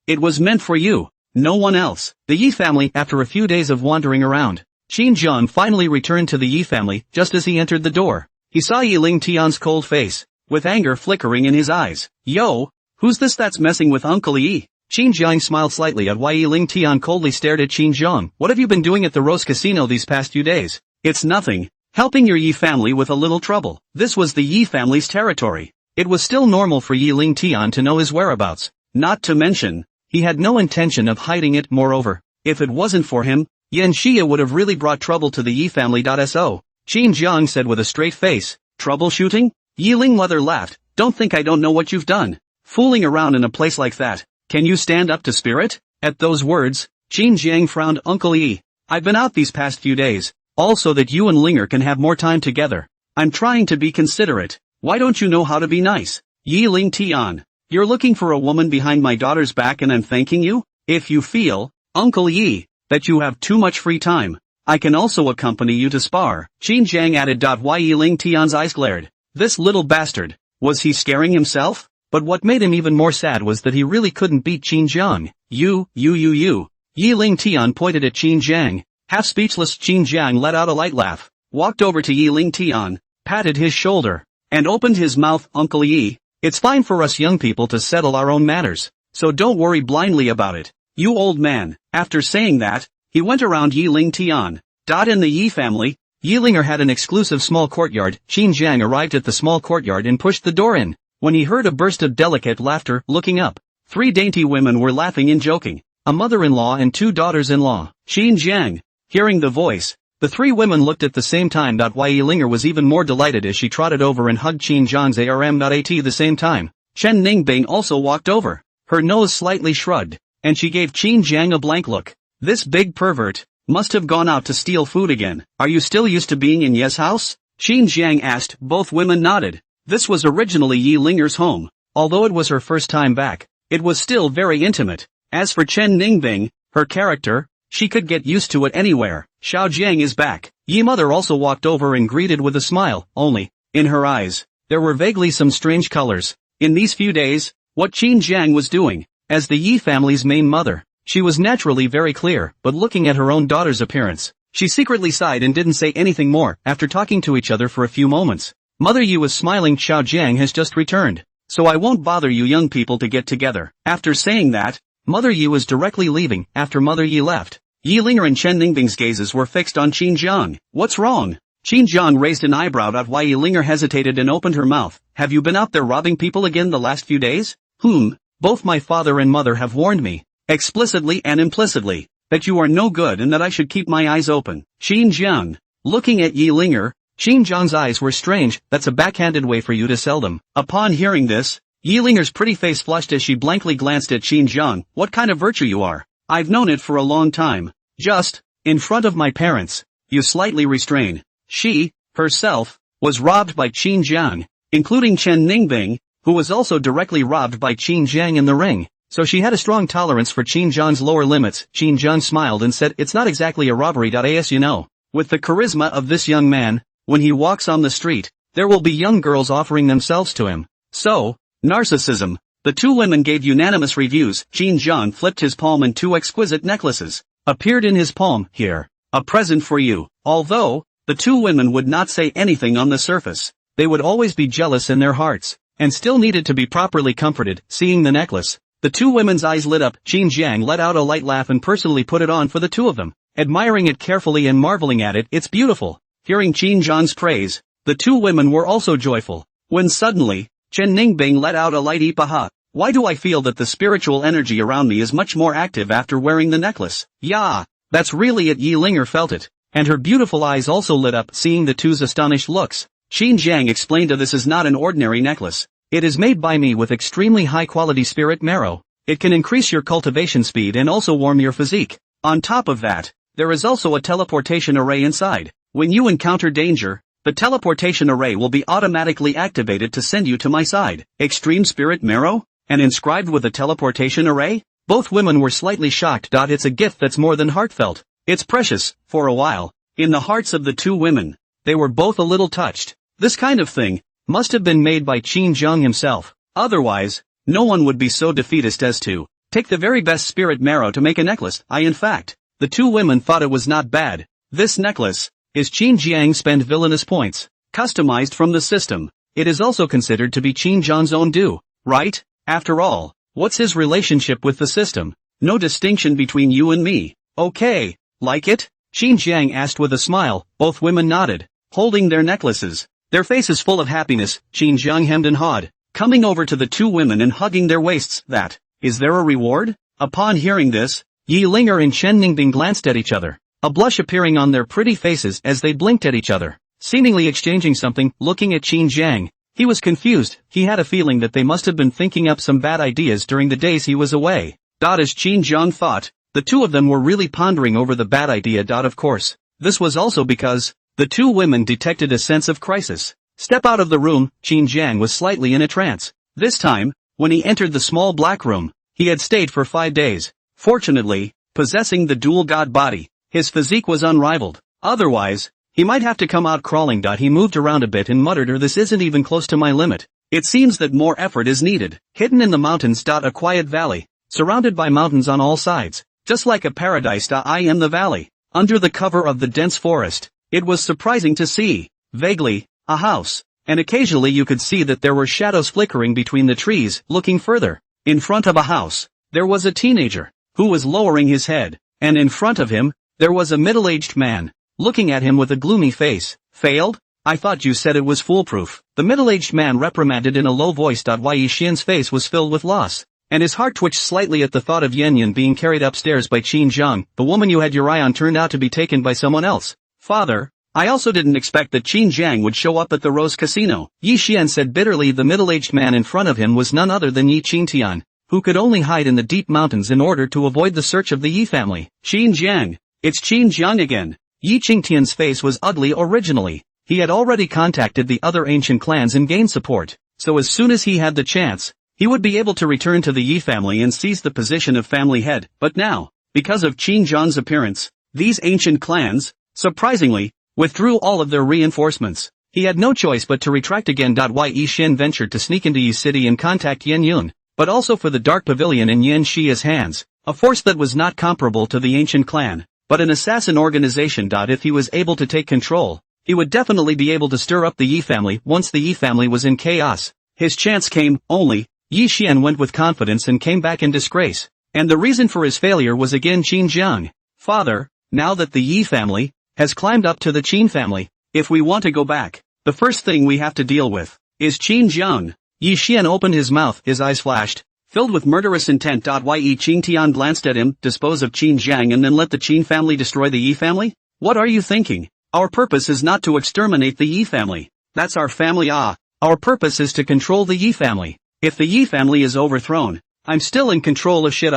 It was meant for you. No one else. The Yi family. After a few days of wandering around, Qin Jiang finally returned to the Yi family. Just as he entered the door, he saw Yi Ling Tian's cold face, with anger flickering in his eyes. Yo, who's this that's messing with Uncle Yi? Qin Jiang smiled slightly at why Yi Ling Tian coldly stared at Qin Jiang. What have you been doing at the Rose Casino these past few days? It's nothing. Helping your Yi family with a little trouble. This was the Yi family's territory. It was still normal for Yi Ling Tian to know his whereabouts. Not to mention, he had no intention of hiding it. Moreover, if it wasn't for him, Yan Xia would have really brought trouble to the Yi family. So, Qin Jiang said with a straight face, troubleshooting? Yi Ling mother laughed. Don't think I don't know what you've done. Fooling around in a place like that. Can you stand up to spirit? At those words, Qin Jiang frowned. Uncle Yi, I've been out these past few days, also that you and Linger can have more time together. I'm trying to be considerate. Why don't you know how to be nice? Yi Ling Tian, you're looking for a woman behind my daughter's back and I'm thanking you? If you feel, Uncle Yi, that you have too much free time, I can also accompany you to spar. Qin Jiang added. Why Yi Ling Tian's eyes glared. This little bastard, was he scaring himself? But what made him even more sad was that he really couldn't beat Qin Jiang. You. Yi Ling Tian pointed at Qin Jiang. Half speechless, Qin Jiang let out a light laugh, walked over to Yi Ling Tian, patted his shoulder, and opened his mouth. Uncle Yi, it's fine for us young people to settle our own matters, so don't worry blindly about it. You old man. After saying that, he went around Yi Ling Tian. In the Yi family, Yilinger had an exclusive small courtyard. Qin Jiang arrived at the small courtyard and pushed the door in. When he heard a burst of delicate laughter, looking up, 3 dainty women were laughing and joking. A mother-in-law and 2 daughters-in-law. Qin Jiang, hearing the voice, the 3 women looked at the same time. Why Yilinger was even more delighted as she trotted over and hugged Qin Jiang's arm. At the same time, Chen Ningbing also walked over. Her nose slightly shrugged, and she gave Qin Jiang a blank look. This big pervert must have gone out to steal food again. Are you still used to being in Ye's house? Qin Jiang asked. Both women nodded. This was originally Yi Linger's home. Although it was her first time back, it was still very intimate. As for Chen Ningbing, her character, she could get used to it anywhere. Xiao Jiang is back. Yi mother also walked over and greeted with a smile, only, in her eyes, there were vaguely some strange colors. In these few days, what Qin Jiang was doing, as the Yi family's main mother, she was naturally very clear, but looking at her own daughter's appearance, she secretly sighed and didn't say anything more. After talking to each other for a few moments, Mother Yi was smiling. Xiao Jiang has just returned, so I won't bother you young people to get together. After saying that, Mother Yi was directly leaving. After Mother Yi left, Yi Linger and Chen Ningbing's gazes were fixed on Qin Jiang. What's wrong? Qin Jiang raised an eyebrow. Why Yi Linger hesitated and opened her mouth. Have you been out there robbing people again the last few days? Both my father and mother have warned me, explicitly and implicitly, that you are no good and that I should keep my eyes open. Qin Jiang, looking at Yi Linger, Qin Jiang's eyes were strange. That's a backhanded way for you to sell them. Upon hearing this, Yi Linger's pretty face flushed as she blankly glanced at Qin Jiang. What kind of virtue you are? I've known it for a long time. Just, in front of my parents, you slightly restrain. She, herself, was robbed by Qin Jiang, including Chen Ningbing, who was also directly robbed by Qin Jiang in the ring. So she had a strong tolerance for Qin Jiang's lower limits. Qin Jiang smiled and said, it's not exactly a robbery. As you know, with the charisma of this young man, when he walks on the street, there will be young girls offering themselves to him. So, narcissism. The 2 women gave unanimous reviews. Qin Jiang flipped his palm and 2 exquisite necklaces appeared in his palm. Here, a present for you. Although, the 2 women would not say anything on the surface, they would always be jealous in their hearts, and still needed to be properly comforted. Seeing the necklace, the two women's eyes lit up. Qin Jiang let out a light laugh and personally put it on for the two of them, admiring it carefully and marveling at it. It's beautiful. Hearing Qin Jiang's praise, the two women were also joyful, when suddenly, Chen Ningbing let out a light ipaha. Why do I feel that the spiritual energy around me is much more active after wearing the necklace? Yeah, that's really it. Yi Linger felt it, and her beautiful eyes also lit up. Seeing the two's astonished looks, Qin Jiang explained, this is not an ordinary necklace. It is made by me with extremely high-quality spirit marrow. It can increase your cultivation speed and also warm your physique. On top of that, there is also a teleportation array inside. When you encounter danger, the teleportation array will be automatically activated to send you to my side. Extreme spirit marrow? And inscribed with a teleportation array? Both women were slightly shocked. It's a gift that's more than heartfelt. It's precious. For a while, in the hearts of the two women, they were both a little touched. This kind of thing must have been made by Qin Jiang himself. Otherwise, no one would be so defeatist as to take the very best spirit marrow to make a necklace. In fact, the two women thought it was not bad. This necklace is Qin Jiang spend villainous points, customized from the system. It is also considered to be Qin Jiang's own due, right? After all, what's his relationship with the system? No distinction between you and me. Okay, like it? Qin Jiang asked with a smile. Both women nodded, holding their necklaces, their faces full of happiness. Qin Jiang hemmed and hawed, coming over to the two women and hugging their waists. Is there a reward? Upon hearing this, Yi Linger and Chen Ningbing glanced at each other, a blush appearing on their pretty faces as they blinked at each other, seemingly exchanging something. Looking at Qin Jiang, he was confused. He had a feeling that they must have been thinking up some bad ideas during the days he was away. As Qin Jiang thought, the two of them were really pondering over the bad idea. Of course, this was also because the two women detected a sense of crisis. Step out of the room. Qin Jiang was slightly in a trance. This time, when he entered the small black room, he had stayed for 5 days. Fortunately, possessing the dual god body, his physique was unrivaled. Otherwise, he might have to come out crawling. He moved around a bit and muttered, this isn't even close to my limit. It seems that more effort is needed. Hidden in the mountains. A quiet valley, surrounded by mountains on all sides, just like a paradise. I am the valley. Under the cover of the dense forest, it was surprising to see, vaguely, a house, and occasionally you could see that there were shadows flickering between the trees. Looking further, in front of a house, there was a teenager, who was lowering his head, and in front of him, there was a middle-aged man, looking at him with a gloomy face. Failed? I thought you said it was foolproof. The middle-aged man reprimanded in a low voice. Yi Xian's face was filled with loss, and his heart twitched slightly at the thought of Yan Yan being carried upstairs by Qin Jiang. The woman you had your eye on turned out to be taken by someone else. Father, I also didn't expect that Qin Jiang would show up at the Rose Casino. Yi Xian said bitterly. The middle-aged man in front of him was none other than Yi Qingtian, who could only hide in the deep mountains in order to avoid the search of the Yi family. Qin Jiang, it's Qin Jiang again. Yi Qingtian's face was ugly originally. He had already contacted the other ancient clans and gained support, so as soon as he had the chance, he would be able to return to the Yi family and seize the position of family head. But now, because of Qin Jiang's appearance, these ancient clans, surprisingly, withdrew all of their reinforcements. He had no choice but to retract again. Yi Xian ventured to sneak into Yi City and contact Yan Yun, but also for the Dark Pavilion in Yan Xia's hands, a force that was not comparable to the ancient clan, but an assassin organization. If he was able to take control, he would definitely be able to stir up the Yi family. Once the Yi family was in chaos, his chance came. Only, Yi Xian went with confidence and came back in disgrace, and the reason for his failure was again Qin Jiang. Father, now that the Yi family has climbed up to the Qin family, if we want to go back, the first thing we have to deal with is Qin Jiang. Yi Xian opened his mouth, his eyes flashed, filled with murderous intent. Yi Qingtian glanced at him. Dispose of Qin Jiang and then let the Qin family destroy the Yi family? What are you thinking? Our purpose is not to exterminate the Yi family. That's our family. Our purpose is to control the Yi family. If the Yi family is overthrown, I'm still in control of shit.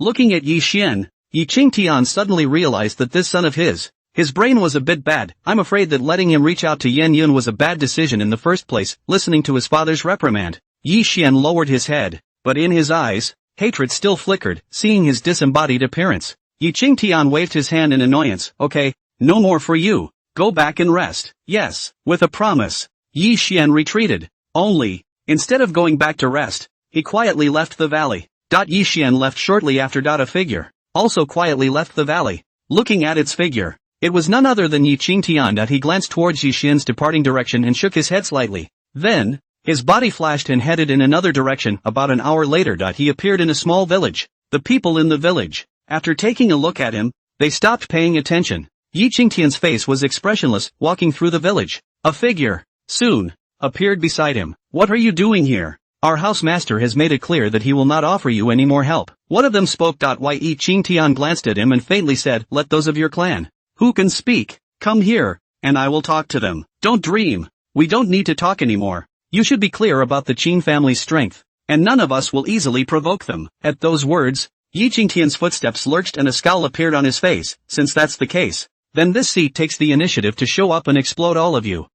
Looking at Yi Xian, Yi Qingtian suddenly realized that this son of his brain was a bit bad. I'm afraid that letting him reach out to Yan Yun was a bad decision in the first place. Listening to his father's reprimand, Yi Xian lowered his head, but in his eyes, hatred still flickered. Seeing his disembodied appearance, Yi Qingtian waved his hand in annoyance. Okay, no more for you. Go back and rest. Yes. With a promise, Yi Xian retreated. Only, instead of going back to rest, he quietly left the valley. Yi Xian left shortly after. A figure also quietly left the valley. Looking at its figure, It was none other than Yi Qingtian. He glanced towards Yi Xin's departing direction and shook his head slightly. Then, his body flashed and headed in another direction. About an hour later, he appeared in a small village. The people in the village, after taking a look at him, they stopped paying attention. Yi Qingtian's face was expressionless, walking through the village. A figure, soon, appeared beside him. "What are you doing here? Our housemaster has made it clear that he will not offer you any more help." One of them spoke. Yi Qingtian glanced at him and faintly said, "Let those of your clan who can speak, come here, and I will talk to them." "Don't dream. We don't need to talk anymore. You should be clear about the Qin family's strength, and none of us will easily provoke them." At those words, Yi Qingtian's footsteps lurched and a scowl appeared on his face. "Since that's the case, then this seat takes the initiative to show up and explode all of you.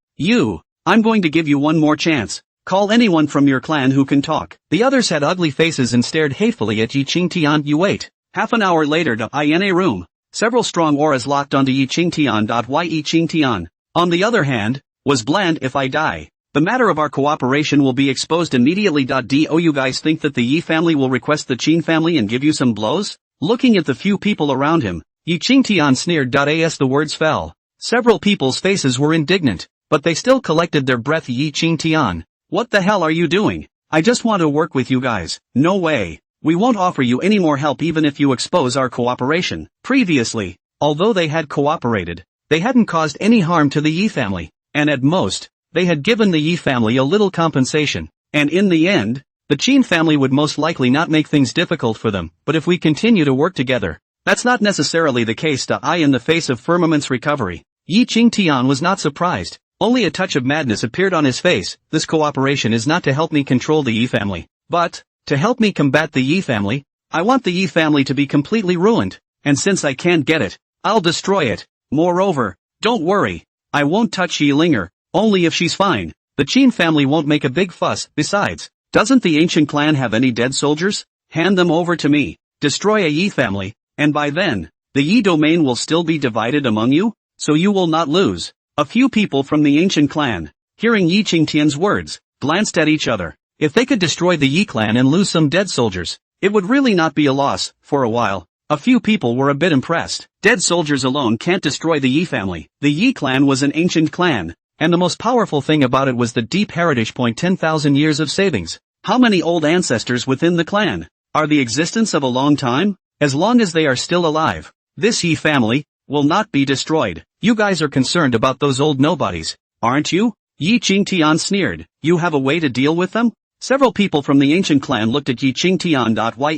I'm going to give you one more chance. Call anyone from your clan who can talk." The others had ugly faces and stared hatefully at Yi Qingtian. "You wait." Half an hour later, in a room, several strong auras locked onto Yi Qingtian. Yi Qingtian, on the other hand, was bland. "If I die, the matter of our cooperation will be exposed immediately. Do you guys think that the Yi family will request the Qin family and give you some blows?" Looking at the few people around him, Yi Qingtian sneered. As the words fell, several people's faces were indignant, but they still collected their breath. Yi Qingtian, what the hell are you doing? I just want to work with you guys. No way. We won't offer you any more help even if you expose our cooperation. Previously, although they had cooperated, they hadn't caused any harm to the Yi family, and at most, they had given the Yi family a little compensation, and in the end, the Qin family would most likely not make things difficult for them. But if we continue to work together, that's not necessarily the case. In the face of Firmament's recovery, Yi Qingtian was not surprised. Only a touch of madness appeared on his face. "This cooperation is not to help me control the Yi family, but to help me combat the Yi family. I want the Yi family to be completely ruined, and since I can't get it, I'll destroy it. Moreover, don't worry, I won't touch Yi Linger, only if she's fine. The Qin family won't make a big fuss. Besides, doesn't the ancient clan have any dead soldiers? Hand them over to me. Destroy a Yi family, and by then, the Yi domain will still be divided among you, so you will not lose." A few people from the ancient clan, hearing Yi Qingtian's words, glanced at each other. If they could destroy the Yi clan and lose some dead soldiers, it would really not be a loss. For a while, a few people were a bit impressed. Dead soldiers alone can't destroy the Yi family. The Yi clan was an ancient clan, and the most powerful thing about it was the deep heritage. 10,000 years of savings. How many old ancestors within the clan? Are the existence of a long time? As long as they are still alive, this Yi family will not be destroyed. You guys are concerned about those old nobodies, aren't you? Yi Qingtian sneered. You have a way to deal with them? Several people from the ancient clan looked at Yi Qingtian.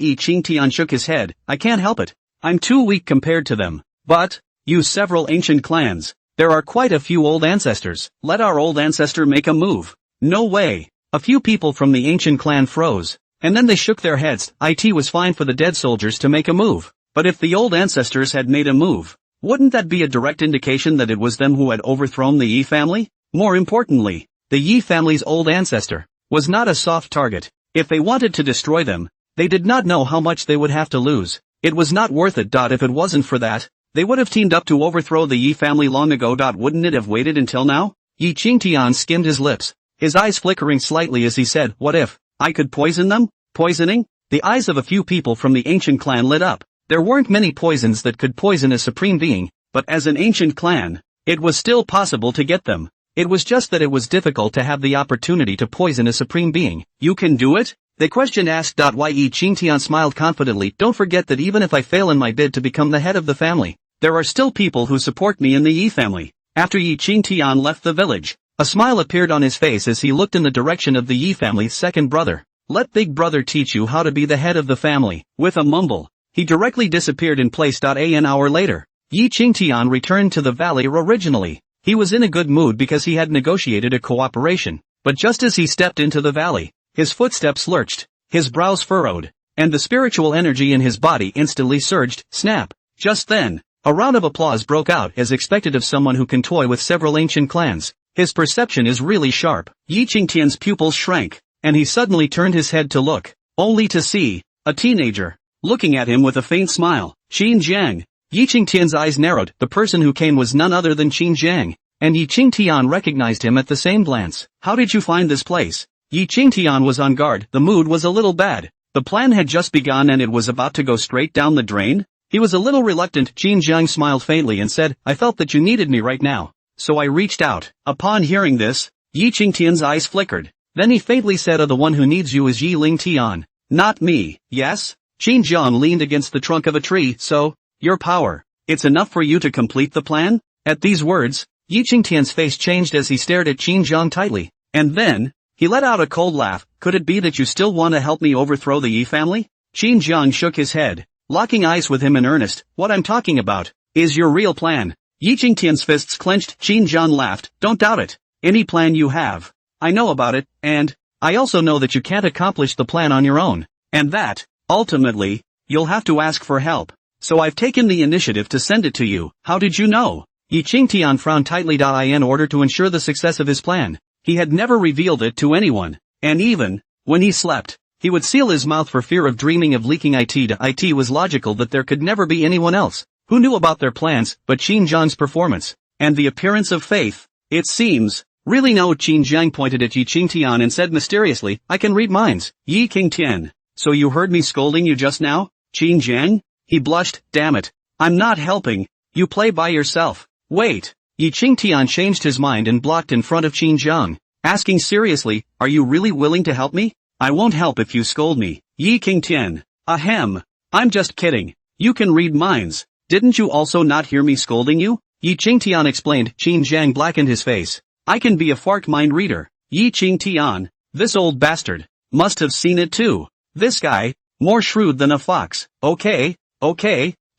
Yi Qingtian shook his head. I can't help it. I'm too weak compared to them. But, several ancient clans. There are quite a few old ancestors. Let our old ancestor make a move. No way. A few people from the ancient clan froze, and then they shook their heads. It was fine for the dead soldiers to make a move, but if the old ancestors had made a move, wouldn't that be a direct indication that it was them who had overthrown the Yi family? More importantly, the Yi family's old ancestor was not a soft target. If they wanted to destroy them, they did not know how much they would have to lose. It was not worth it. If it wasn't for that, they would have teamed up to overthrow the Yi family long ago. Wouldn't it have waited until now? Yi Qingtian skimmed his lips, his eyes flickering slightly as he said, what if I could poison them? Poisoning? The eyes of a few people from the ancient clan lit up. There weren't many poisons that could poison a supreme being, but as an ancient clan, it was still possible to get them. It was just that it was difficult to have the opportunity to poison a supreme being. You can do it? The question asked. Yi Qingtian smiled confidently. Don't forget that even if I fail in my bid to become the head of the family, there are still people who support me in the Yi family. After Yi Qingtian left the village, a smile appeared on his face as he looked in the direction of the Yi family's second brother. Let big brother teach you how to be the head of the family. With a mumble, he directly disappeared in place. An hour later, Yi Qingtian returned to the valley. Originally, he was in a good mood because he had negotiated a cooperation, but just as he stepped into the valley, his footsteps lurched, his brows furrowed, and the spiritual energy in his body instantly surged. Snap! Just then, a round of applause broke out as expected of someone who can toy with several ancient clans. His perception is really sharp. Yi Qingtian's pupils shrank, and he suddenly turned his head to look, only to see a teenager looking at him with a faint smile. Qin Jiang. Yi Qingtian's eyes narrowed. The person who came was none other than Qin Jiang, and Yi Qingtian recognized him at the same glance. How did you find this place? Yi Qingtian was on guard. The mood was a little bad. The plan had just begun and it was about to go straight down the drain. He was a little reluctant. Qin Jiang smiled faintly and said, I felt that you needed me right now. So I reached out. Upon hearing this, Yi Qingtian's eyes flickered. Then he faintly said, the one who needs you is Yi Ling Tian. Not me, yes? Qin Jiang leaned against the trunk of a tree. So, your power, it's enough for you to complete the plan? At these words, Yi Qingtian's face changed as he stared at Qin Jiang tightly. And then, he let out a cold laugh. Could it be that you still want to help me overthrow the Yi family? Qin Jiang shook his head, locking eyes with him in earnest. What I'm talking about is your real plan. Yi Qingtian's fists clenched. Qin Jiang laughed. Don't doubt it. Any plan you have, I know about it, and I also know that you can't accomplish the plan on your own. And that, ultimately, you'll have to ask for help. So I've taken the initiative to send it to you. How did you know? Yi Qingtian frowned tightly. In order to ensure the success of his plan, he had never revealed it to anyone. And even when he slept, he would seal his mouth for fear of dreaming of leaking it to it. It was logical that there could never be anyone else who knew about their plans but Qin Jiang's performance and the appearance of faith. It seems. Really no. Qin Jiang pointed at Yi Qingtian and said mysteriously, I can read minds. Yi Qingtian. So you heard me scolding you just now? Qin Jiang? He blushed. Damn it. I'm not helping. You play by yourself. Wait. Yi Qingtian changed his mind and blocked in front of Qin Jiang, asking seriously, are you really willing to help me? I won't help if you scold me. Yi Qingtian. Ahem. I'm just kidding. You can read minds. Didn't you also not hear me scolding you? Yi Qingtian explained. Qin Jiang blackened his face. I can be a fork mind reader. Yi Qingtian. This old bastard must have seen it too. This guy, more shrewd than a fox. Okay.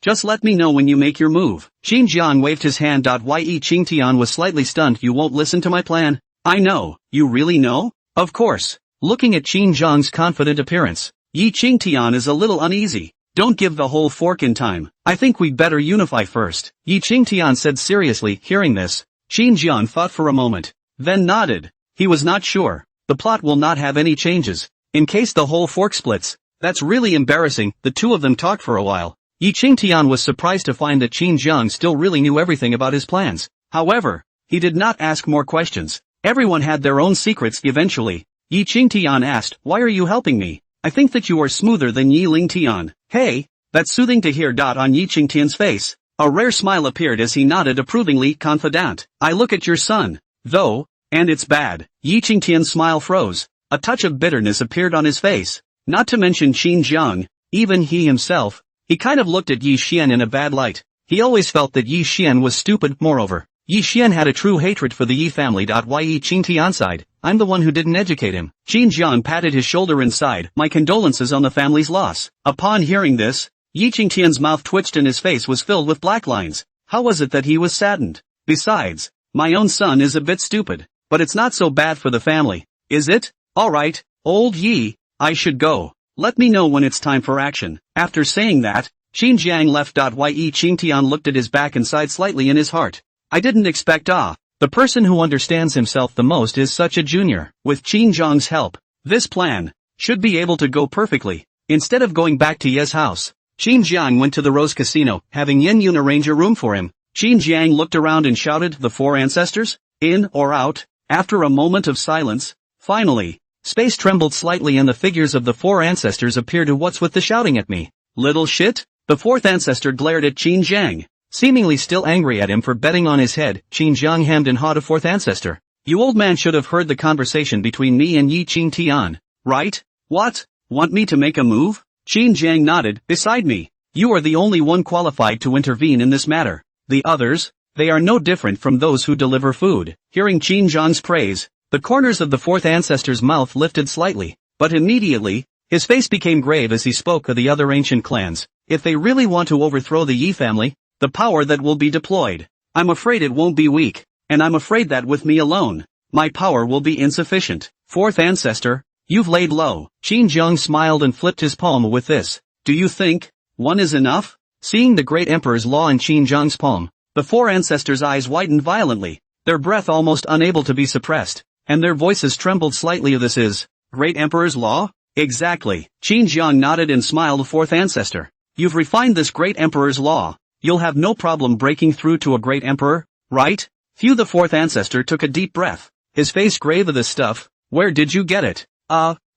Just let me know when you make your move. Qin Jiang waved his hand. Yi Qingtian was slightly stunned. You won't listen to my plan? I know. You really know? Of course. Looking at Qin Jiang's confident appearance, Yi Qingtian is a little uneasy. Don't give the whole fork in time. I think we'd better unify first. Yi Qingtian said seriously. Hearing this, Qin Jiang thought for a moment, then nodded. He was not sure. The plot will not have any changes, in case the whole fork splits. That's really embarrassing. The two of them talked for a while. Yi Qingtian was surprised to find that Qin Jiang still really knew everything about his plans. However, he did not ask more questions. Everyone had their own secrets. Eventually, Yi Qingtian asked, why are you helping me? I think that you are smoother than Yi Ling Tian. Hey, that's soothing to hear. On Yi Qingtian's face, a rare smile appeared as he nodded approvingly. Confidant. I look at your son, though, and it's bad. Yi Qingtian's smile froze. A touch of bitterness appeared on his face. Not to mention Qin Jiang, even he himself. He kind of looked at Yi Xian in a bad light. He always felt that Yi Xian was stupid. Moreover, Yi Xian had a true hatred for the Yi family. Yi Qingtian sighed. I'm the one who didn't educate him. Qin Jiang patted his shoulder and sighed. My condolences on the family's loss. Upon hearing this, Yi Qingtian's mouth twitched and his face was filled with black lines. How was it that he was saddened? Besides, my own son is a bit stupid. But it's not so bad for the family, is it? Alright, old Yi, I should go. Let me know when it's time for action. After saying that, Qin Jiang left. Yi Qingtian looked at his back and sighed slightly in his heart. I didn't expect the person who understands himself the most is such a junior. With Qin Jiang's help, this plan should be able to go perfectly. Instead of going back to Ye's house, Qin Jiang went to the Rose Casino, having Yen Yun arrange a room for him. Qin Jiang looked around and shouted, the four ancestors? In or out? After a moment of silence, finally, space trembled slightly and the figures of the four ancestors appeared. What's with the shouting at me? Little shit? The fourth ancestor glared at Qin Jiang, seemingly still angry at him for betting on his head. Qin Jiang hemmed and hawed. A fourth ancestor. You old man should have heard the conversation between me and Yi Qingtian, right? What? Want me to make a move? Qin Jiang nodded. Beside me, you are the only one qualified to intervene in this matter. The others, they are no different from those who deliver food. Hearing Qin Jiang's praise, the corners of the fourth ancestor's mouth lifted slightly, but immediately, his face became grave as he spoke of the other ancient clans. If they really want to overthrow the Yi family, the power that will be deployed, I'm afraid it won't be weak, and I'm afraid that with me alone, my power will be insufficient. Fourth ancestor, you've laid low. Qin Jiang smiled and flipped his palm with this. Do you think one is enough? Seeing the great emperor's law in Qin Jiang's palm, the four ancestors' eyes widened violently, their breath almost unable to be suppressed, and their voices trembled slightly. This is great emperor's law? Exactly. Qin Jiang nodded and smiled. Fourth ancestor, you've refined this great emperor's law. You'll have no problem breaking through to a great emperor, right? Phew. The fourth ancestor took a deep breath, his face grave. Of this stuff, where did you get it?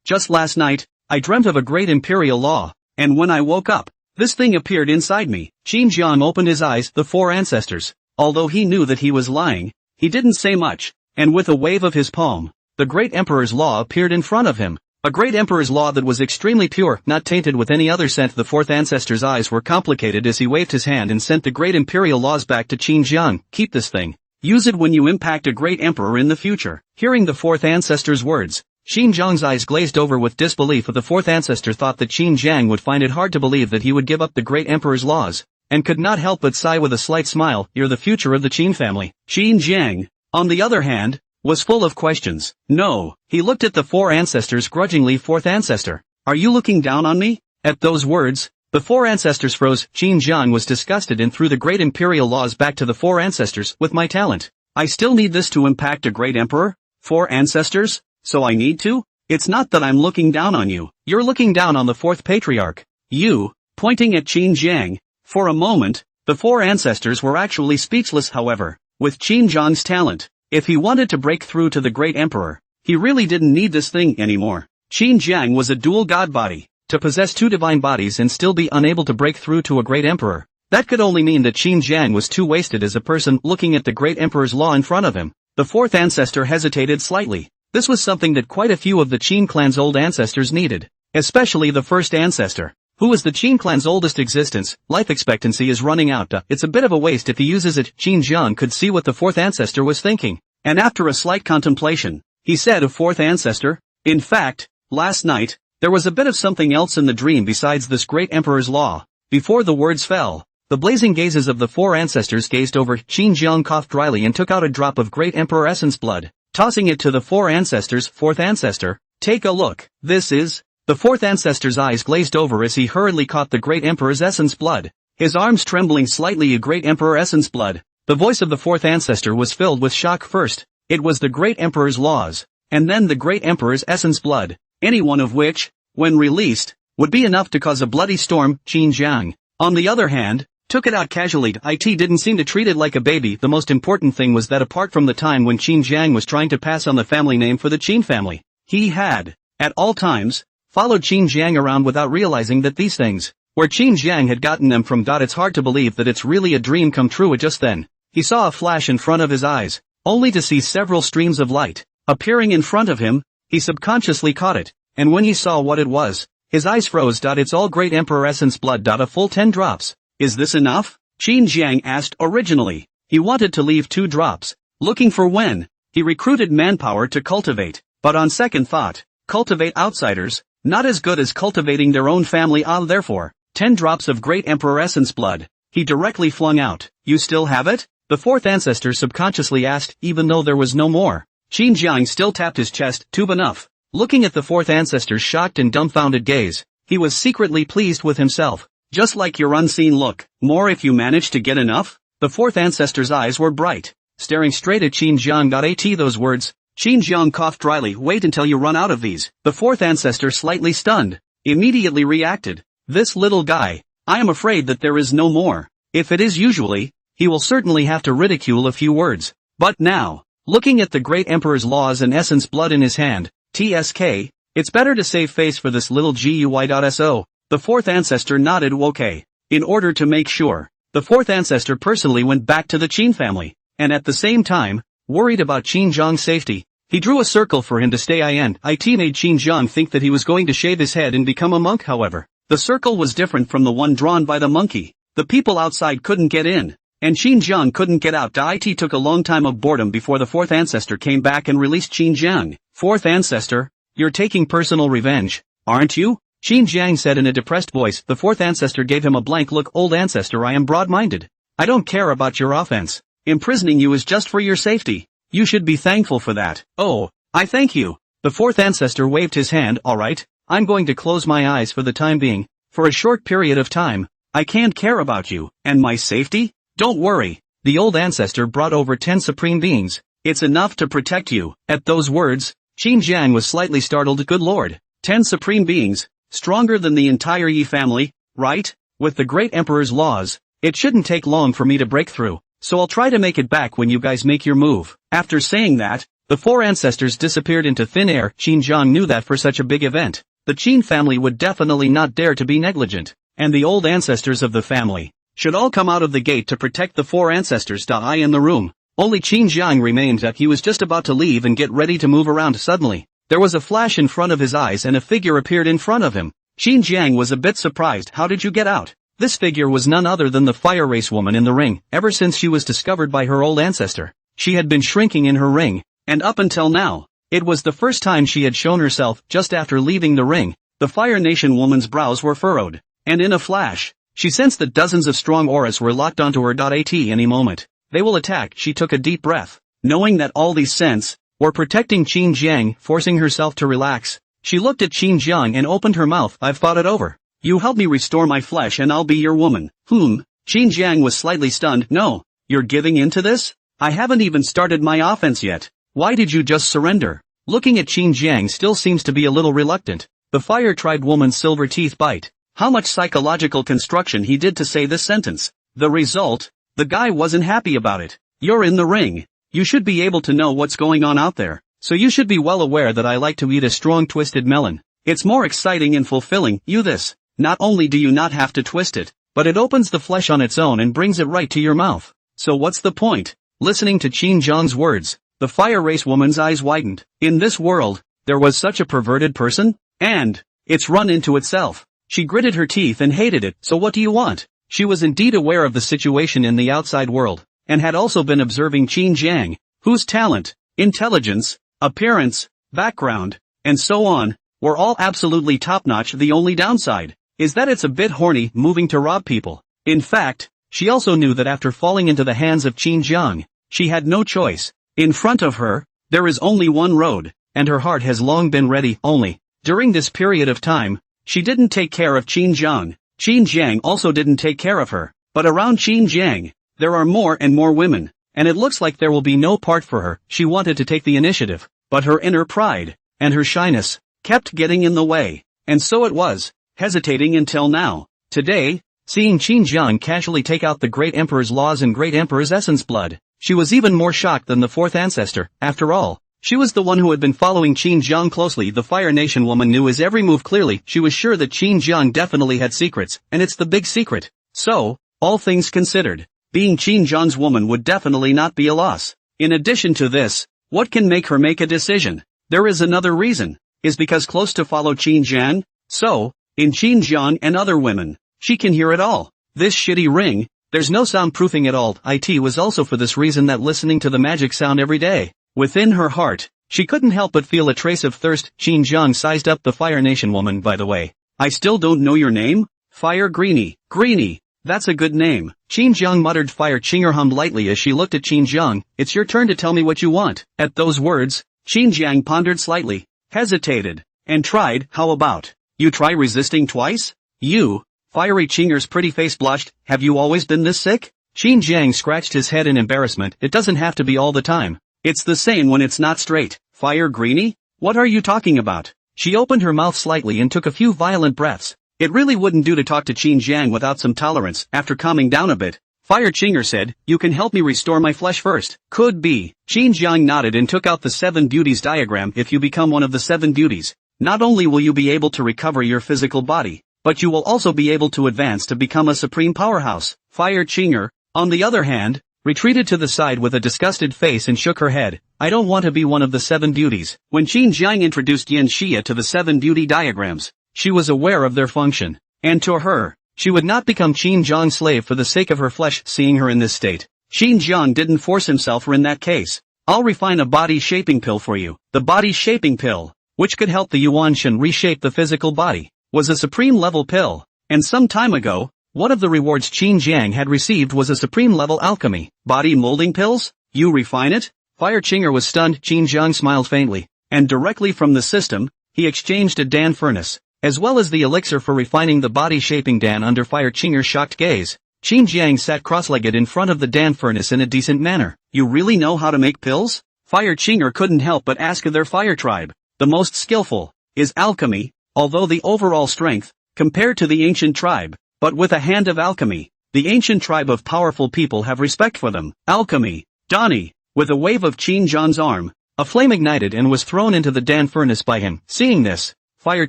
Just last night, I dreamt of a great imperial law, and when I woke up, This thing appeared inside me. Qin Jiang opened his eyes, the four ancestors. Although he knew that he was lying, he didn't say much, and with a wave of his palm, the great emperor's law appeared in front of him. A great emperor's law that was extremely pure, not tainted with any other scent. The fourth ancestor's eyes were complicated as he waved his hand and sent the great imperial laws back to Qin Jiang. Keep this thing. Use it when you impact a great emperor in the future. Hearing the fourth ancestor's words, Qin Jiang's eyes glazed over with disbelief. But the fourth ancestor thought that Qin Jiang would find it hard to believe that he would give up the great emperor's laws, and could not help but sigh with a slight smile. You're the future of the Qin family. Qin Jiang, on the other hand, was full of questions. No, he looked at the four ancestors grudgingly. Fourth ancestor, are you looking down on me? At those words, the four ancestors froze. Qin Jiang was disgusted and threw the great imperial laws back to the four ancestors. With my talent, I still need this to impact a great emperor? Four ancestors? So I need to? It's not that I'm looking down on you. You're looking down on the fourth patriarch. You, pointing at Qin Jiang. For a moment, the four ancestors were actually speechless. However, with Qin Jiang's talent, if he wanted to break through to the great emperor, he really didn't need this thing anymore. Qin Jiang was a dual god body. To possess two divine bodies and still be unable to break through to a great emperor, that could only mean that Qin Jiang was too wasted as a person. Looking at the great emperor's law in front of him, the fourth ancestor hesitated slightly. This was something that quite a few of the Qin clan's old ancestors needed, especially the first ancestor, who was the Qin clan's oldest existence. Life expectancy is running out. It's a bit of a waste if he uses it. Qin Jiang could see what the fourth ancestor was thinking, and after a slight contemplation, he said of fourth ancestor, in fact, last night, there was a bit of something else in the dream besides this great emperor's law. Before the words fell, the blazing gazes of the four ancestors gazed over. Qin Jiang coughed dryly and took out a drop of great emperor essence blood, tossing it to the four ancestors. Fourth ancestor, take a look. This is... The fourth ancestor's eyes glazed over as he hurriedly caught the great emperor's essence blood, his arms trembling slightly. A great emperor essence blood. The voice of the fourth ancestor was filled with shock. First, it was the great emperor's laws, and then the great emperor's essence blood, any one of which, when released, would be enough to cause a bloody storm. Qin Jiang, on the other hand, took it out casually. It didn't seem to treat it like a baby. The most important thing was that apart from the time when Qin Jiang was trying to pass on the family name for the Qin family, he had, at all times, followed Qin Jiang around without realizing that these things, where Qin Jiang had gotten them from. It's hard to believe that it's really a dream come true. Just then, he saw a flash in front of his eyes, only to see several streams of light appearing in front of him. He subconsciously caught it, and when he saw what it was, his eyes froze. It's all great emperor essence blood. A full 10 drops. Is this enough? Qin Jiang asked. Originally, he wanted to leave 2 drops, looking for when he recruited manpower to cultivate, but on second thought, cultivate outsiders, not as good as cultivating their own family. Therefore, 10 drops of great emperor essence blood, he directly flung out. You still have it? The fourth ancestor subconsciously asked, even though there was no more. Qin Jiang still tapped his chest. Tube enough. Looking at the fourth ancestor's shocked and dumbfounded gaze, he was secretly pleased with himself. Just like your unseen look. More if you manage to get enough? The fourth ancestor's eyes were bright, staring straight at Qin Jiang. At those words, Qin Jiang coughed dryly. Wait until you run out of these. The fourth ancestor, slightly stunned, immediately reacted. This little guy, I am afraid that there is no more. If it is usually, he will certainly have to ridicule a few words. But now, looking at the great emperor's laws and essence blood in his hand, TSK, it's better to save face for this little GUI.SO. The fourth ancestor nodded. Okay. In order to make sure, the fourth ancestor personally went back to the Qin family, and at the same time, worried about Qin Jiang's safety, he drew a circle for him to stay in. It made Qin Jiang think that he was going to shave his head and become a monk. However, the circle was different from the one drawn by the monkey. The people outside couldn't get in, and Qin Jiang couldn't get out. It took a long time of boredom before the fourth ancestor came back and released Qin Jiang. Fourth ancestor, you're taking personal revenge, aren't you? Qin Jiang said in a depressed voice. The fourth ancestor gave him a blank look. Old ancestor, I am broad-minded. I don't care about your offense. Imprisoning you is just for your safety. You should be thankful for that. Oh, I thank you. The fourth ancestor waved his hand. Alright, I'm going to close my eyes for the time being. For a short period of time, I can't care about you, and my safety? Don't worry. The old ancestor brought over 10 supreme beings. It's enough to protect you. At those words, Qin Jiang was slightly startled. Good lord. 10 supreme beings? Stronger than the entire Yi family, right? With the great emperor's laws, it shouldn't take long for me to break through, so I'll try to make it back when you guys make your move. After saying that, the 4 ancestors disappeared into thin air. Qin Jiang knew that for such a big event, the Qin family would definitely not dare to be negligent, and the old ancestors of the family should all come out of the gate to protect the 4 ancestors. I in the room. Only Qin Jiang remained. He was just about to leave and get ready to move around. Suddenly, there was a flash in front of his eyes and a figure appeared in front of him. Qin Jiang was a bit surprised. How did you get out? This figure was none other than the fire race woman in the ring. Ever since she was discovered by her old ancestor, she had been shrinking in her ring, and up until now, it was the first time she had shown herself. Just after leaving the ring, the Fire Nation woman's brows were furrowed, and in a flash, she sensed that dozens of strong auras were locked onto her. At any moment, they will attack. She took a deep breath, knowing that all these scents were protecting Qin Jiang. Forcing herself to relax, she looked at Qin Jiang and opened her mouth. I've thought it over. You help me restore my flesh and I'll be your woman. Qin Jiang was slightly stunned. No, you're giving in to this? I haven't even started my offense yet. Why did you just surrender? Looking at Qin Jiang still seems to be a little reluctant. The fire tribe woman's silver teeth bite. How much psychological construction he did to say this sentence. The result? The guy wasn't happy about it. You're in the ring. You should be able to know what's going on out there. So you should be well aware that I like to eat a strong twisted melon. It's more exciting and fulfilling. This. Not only do you not have to twist it, but it opens the flesh on its own and brings it right to your mouth. So what's the point? Listening to Qin Jiang's words, the fire race woman's eyes widened. In this world, there was such a perverted person? And it's run into itself. She gritted her teeth and hated it. So what do you want? She was indeed aware of the situation in the outside world, and had also been observing Qin Jiang, whose talent, intelligence, appearance, background, and so on, were all absolutely top-notch. The only downside is that it's a bit horny, moving to rob people. In fact, she also knew that after falling into the hands of Qin Jiang, she had no choice. In front of her, there is only one road, and her heart has long been ready. Only, during this period of time, she didn't take care of Qin Jiang. Qin Jiang also didn't take care of her. But around Qin Jiang, there are more and more women, and it looks like there will be no part for her. She wanted to take the initiative, but her inner pride, and her shyness, kept getting in the way. And so it was, hesitating until now. Today, seeing Qin Jiang casually take out the Great Emperor's laws and Great Emperor's essence blood, she was even more shocked than the 4th ancestor. After all, she was the one who had been following Qin Jiang closely. The Fire Nation woman knew his every move clearly. She was sure that Qin Jiang definitely had secrets, and it's the big secret. So, all things considered, being Qin Jiang's woman would definitely not be a loss. In addition to this, what can make her make a decision? There is another reason. Is because close to follow Qin Jiang? So, in Qin Jiang and other women, she can hear it all. This shitty ring, there's no soundproofing at all. It was also for this reason that listening to the magic sound every day. Within her heart, she couldn't help but feel a trace of thirst. Qin Jiang sized up the Fire Nation woman. By the way, I still don't know your name? Fire Greenie. Greenie, that's a good name. Qin Jiang muttered. Fire Qinger hummed lightly as she looked at Qin Jiang. It's your turn to tell me what you want. At those words, Qin Jiang pondered slightly, hesitated, and tried. How about you try resisting twice? You? Fiery Qinger's pretty face blushed. Have you always been this sick? Qin Jiang scratched his head in embarrassment. It doesn't have to be all the time. It's the same when it's not straight. Fire Greenie? What are you talking about? She opened her mouth slightly and took a few violent breaths. It really wouldn't do to talk to Qin Jiang without some tolerance. After calming down a bit, Fire Qinger said, you can help me restore my flesh first. Could be. Qin Jiang nodded and took out the 7 beauties diagram. If you become one of the 7 beauties, not only will you be able to recover your physical body, but you will also be able to advance to become a supreme powerhouse. Fire Qinger, on the other hand, retreated to the side with a disgusted face and shook her head. I don't want to be one of the 7 beauties. When Qin Jiang introduced Yan Xia to the 7 beauty diagrams, she was aware of their function, and to her, she would not become Qin Jiang's slave for the sake of her flesh. Seeing her in this state, Qin Jiang didn't force himself. Or in that case, I'll refine a body shaping pill for you. The body shaping pill, which could help the Yuan Shen reshape the physical body, was a supreme level pill, and some time ago, one of the rewards Qin Jiang had received was a supreme level alchemy. Body molding pills? You refine it? Fire Qinger was stunned. Qin Jiang smiled faintly, and directly from the system, he exchanged a Dan furnace, as well as the elixir for refining the body shaping Dan. Under Fire Qinger's shocked gaze, Qin Jiang sat cross-legged in front of the Dan furnace in a decent manner. You really know how to make pills? Fire Qinger couldn't help but ask their fire tribe. The most skillful is alchemy, although the overall strength, compared to the ancient tribe, but with a hand of alchemy, the ancient tribe of powerful people have respect for them. Alchemy, Donnie, with a wave of Qin Jiang's arm, a flame ignited and was thrown into the Dan furnace by him. Seeing this, Fire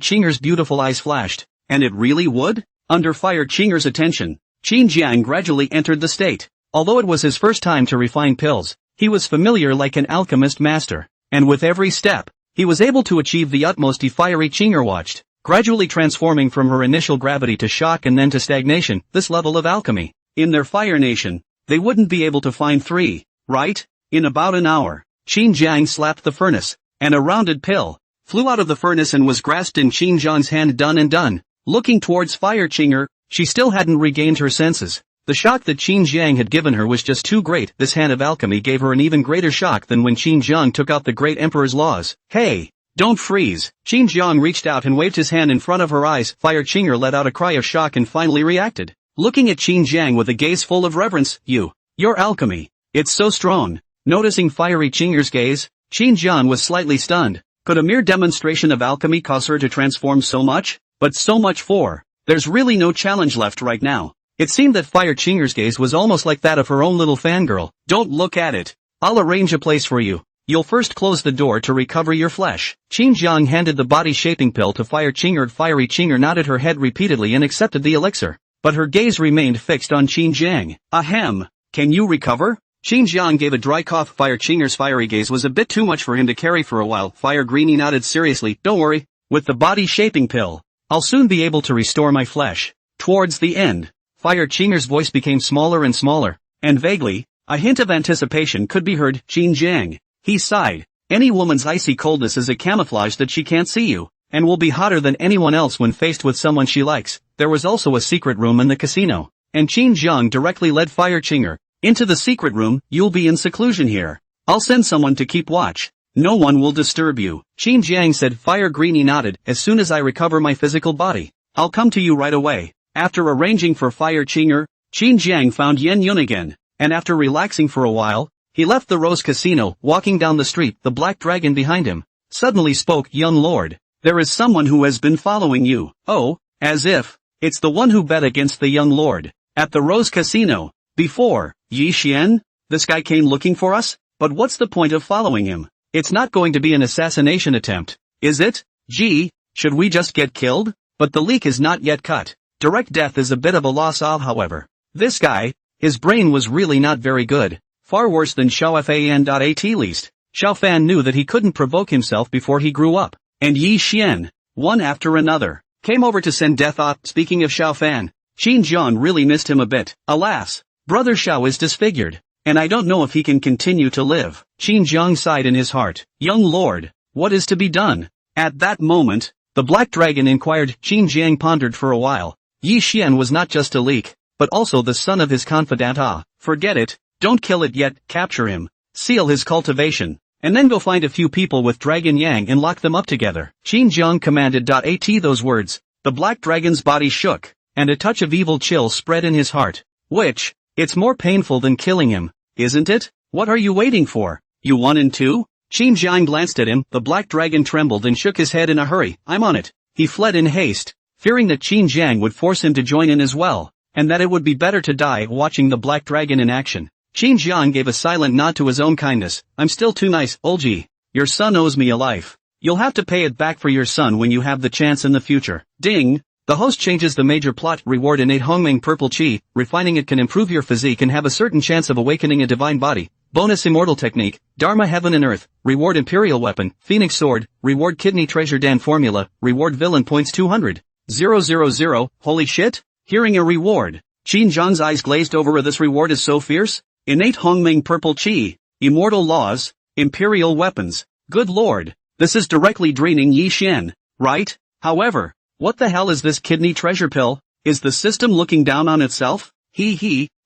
Qinger's beautiful eyes flashed. And it really would? Under Fire Qing'er's attention, Qin Jiang gradually entered the state. Although it was his first time to refine pills, he was familiar like an alchemist master, and with every step, he was able to achieve the utmost. Fiery Qing'er watched, gradually transforming from her initial gravity to shock and then to stagnation, this level of alchemy. In their Fire Nation, they wouldn't be able to find three, right? In about an hour, Qin Jiang slapped the furnace, and a rounded pill flew out of the furnace and was grasped in Qin Jiang's hand. Done and done. Looking towards Fire Qing'er, she still hadn't regained her senses. The shock that Qin Jiang had given her was just too great. This hand of alchemy gave her an even greater shock than when Qin Jiang took out the great emperor's laws. Hey! Don't freeze! Qin Jiang reached out and waved his hand in front of her eyes. Fire Qing'er let out a cry of shock and finally reacted. Looking at Qin Jiang with a gaze full of reverence, your alchemy, it's so strong. Noticing Fiery Qing'er's gaze, Qin Jiang was slightly stunned. Could a mere demonstration of alchemy cause her to transform so much? But so much for. There's really no challenge left right now. It seemed that Fire Qing'er's gaze was almost like that of her own little fangirl. Don't look at it. I'll arrange a place for you. You'll first close the door to recover your flesh. Qin Jiang handed the body-shaping pill to Fire Qing'er. Fiery Qing'er nodded her head repeatedly and accepted the elixir. But her gaze remained fixed on Qin Jiang. Ahem. Can you recover? Qin Jiang gave a dry cough. Fire Qing'er's fiery gaze was a bit too much for him to carry for a while. Fire Greenie nodded seriously. Don't worry. With the body-shaping pill, I'll soon be able to restore my flesh. Towards the end, Fire Qing'er's voice became smaller and smaller, and vaguely, a hint of anticipation could be heard. Qin Jiang. He sighed. Any woman's icy coldness is a camouflage that she can't see you, and will be hotter than anyone else when faced with someone she likes. There was also a secret room in the casino, and Qin Jiang directly led Fire Qing'er into the secret room. You'll be in seclusion here. I'll send someone to keep watch. No one will disturb you. Qin Jiang said. Fire Greenie nodded. As soon as I recover my physical body, I'll come to you right away. After arranging for Fire Qing'er, Qin Jiang found Yen Yun again, and after relaxing for a while, he left the Rose Casino. Walking down the street, the Black Dragon behind him suddenly spoke. Young lord, there is someone who has been following you. Oh, as if. It's the one who bet against the young lord at the Rose Casino before. Yi Xian? This guy came looking for us? But what's the point of following him? It's not going to be an assassination attempt, is it? Gee, should we just get killed? But the leak is not yet cut. Direct death is a bit of a loss. However, this guy, his brain was really not very good. Far worse than Xiaofan. At least, Xiaofan knew that he couldn't provoke himself before he grew up. And Yi Xian, one after another, came over to send death. Speaking of Xiaofan, Qin Jiang really missed him a bit. Alas, Brother Xiao is disfigured, and I don't know if he can continue to live. Qin Jiang sighed in his heart. Young lord, what is to be done? At that moment, the Black Dragon inquired. Qin Jiang pondered for a while. Yi Xian was not just a leak, but also the son of his confidant. Forget it, don't kill it yet, capture him, seal his cultivation, and then go find a few people with Dragon Yang and lock them up together. Qin Jiang commanded. At those words, the Black Dragon's body shook, and a touch of evil chill spread in his heart. Which, it's more painful than killing him, isn't it? What are you waiting for? You one and two? Qin Jiang glanced at him. The Black Dragon trembled and shook his head in a hurry. I'm on it. He fled in haste, fearing that Qin Jiang would force him to join in as well, and that it would be better to die watching the Black Dragon in action. Qin Jiang gave a silent nod to his own kindness. I'm still too nice, Olji. Your son owes me a life. You'll have to pay it back for your son when you have the chance in the future. Ding! The host changes the major plot. Reward: innate Hongmeng purple chi. Refining it can improve your physique and have a certain chance of awakening a divine body. Bonus: immortal technique. Dharma heaven and earth. Reward: imperial weapon. Phoenix sword. Reward: kidney treasure. Dan formula. Reward: villain points 200. 000. Holy shit? Hearing a reward, Qin Jiang's eyes glazed over. This reward is so fierce. Innate Hongmeng purple chi. Immortal laws. Imperial weapons. Good lord. This is directly draining Yi Xian, right? However, what the hell is this kidney treasure pill? Is the system looking down on itself?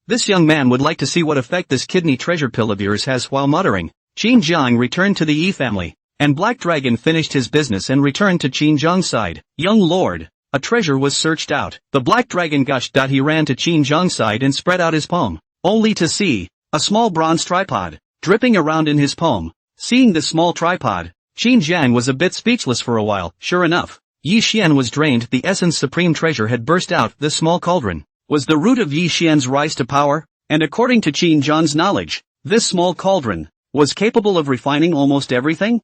This young man would like to see what effect this kidney treasure pill of yours has. While muttering, Qin Jiang returned to the Yi family, and Black Dragon finished his business and returned to Qin Jiang's side. Young lord, a treasure was searched out. The Black Dragon gushed. He ran to Qin Jiang's side and spread out his palm, only to see a small bronze tripod dripping around in his palm. Seeing this small tripod, Qin Jiang was a bit speechless for a while. Sure enough, Yi Xian was drained. The essence supreme treasure had burst out. This small cauldron was the root of Yi Xian's rise to power, and according to Qin Jiang's knowledge, this small cauldron was capable of refining almost everything,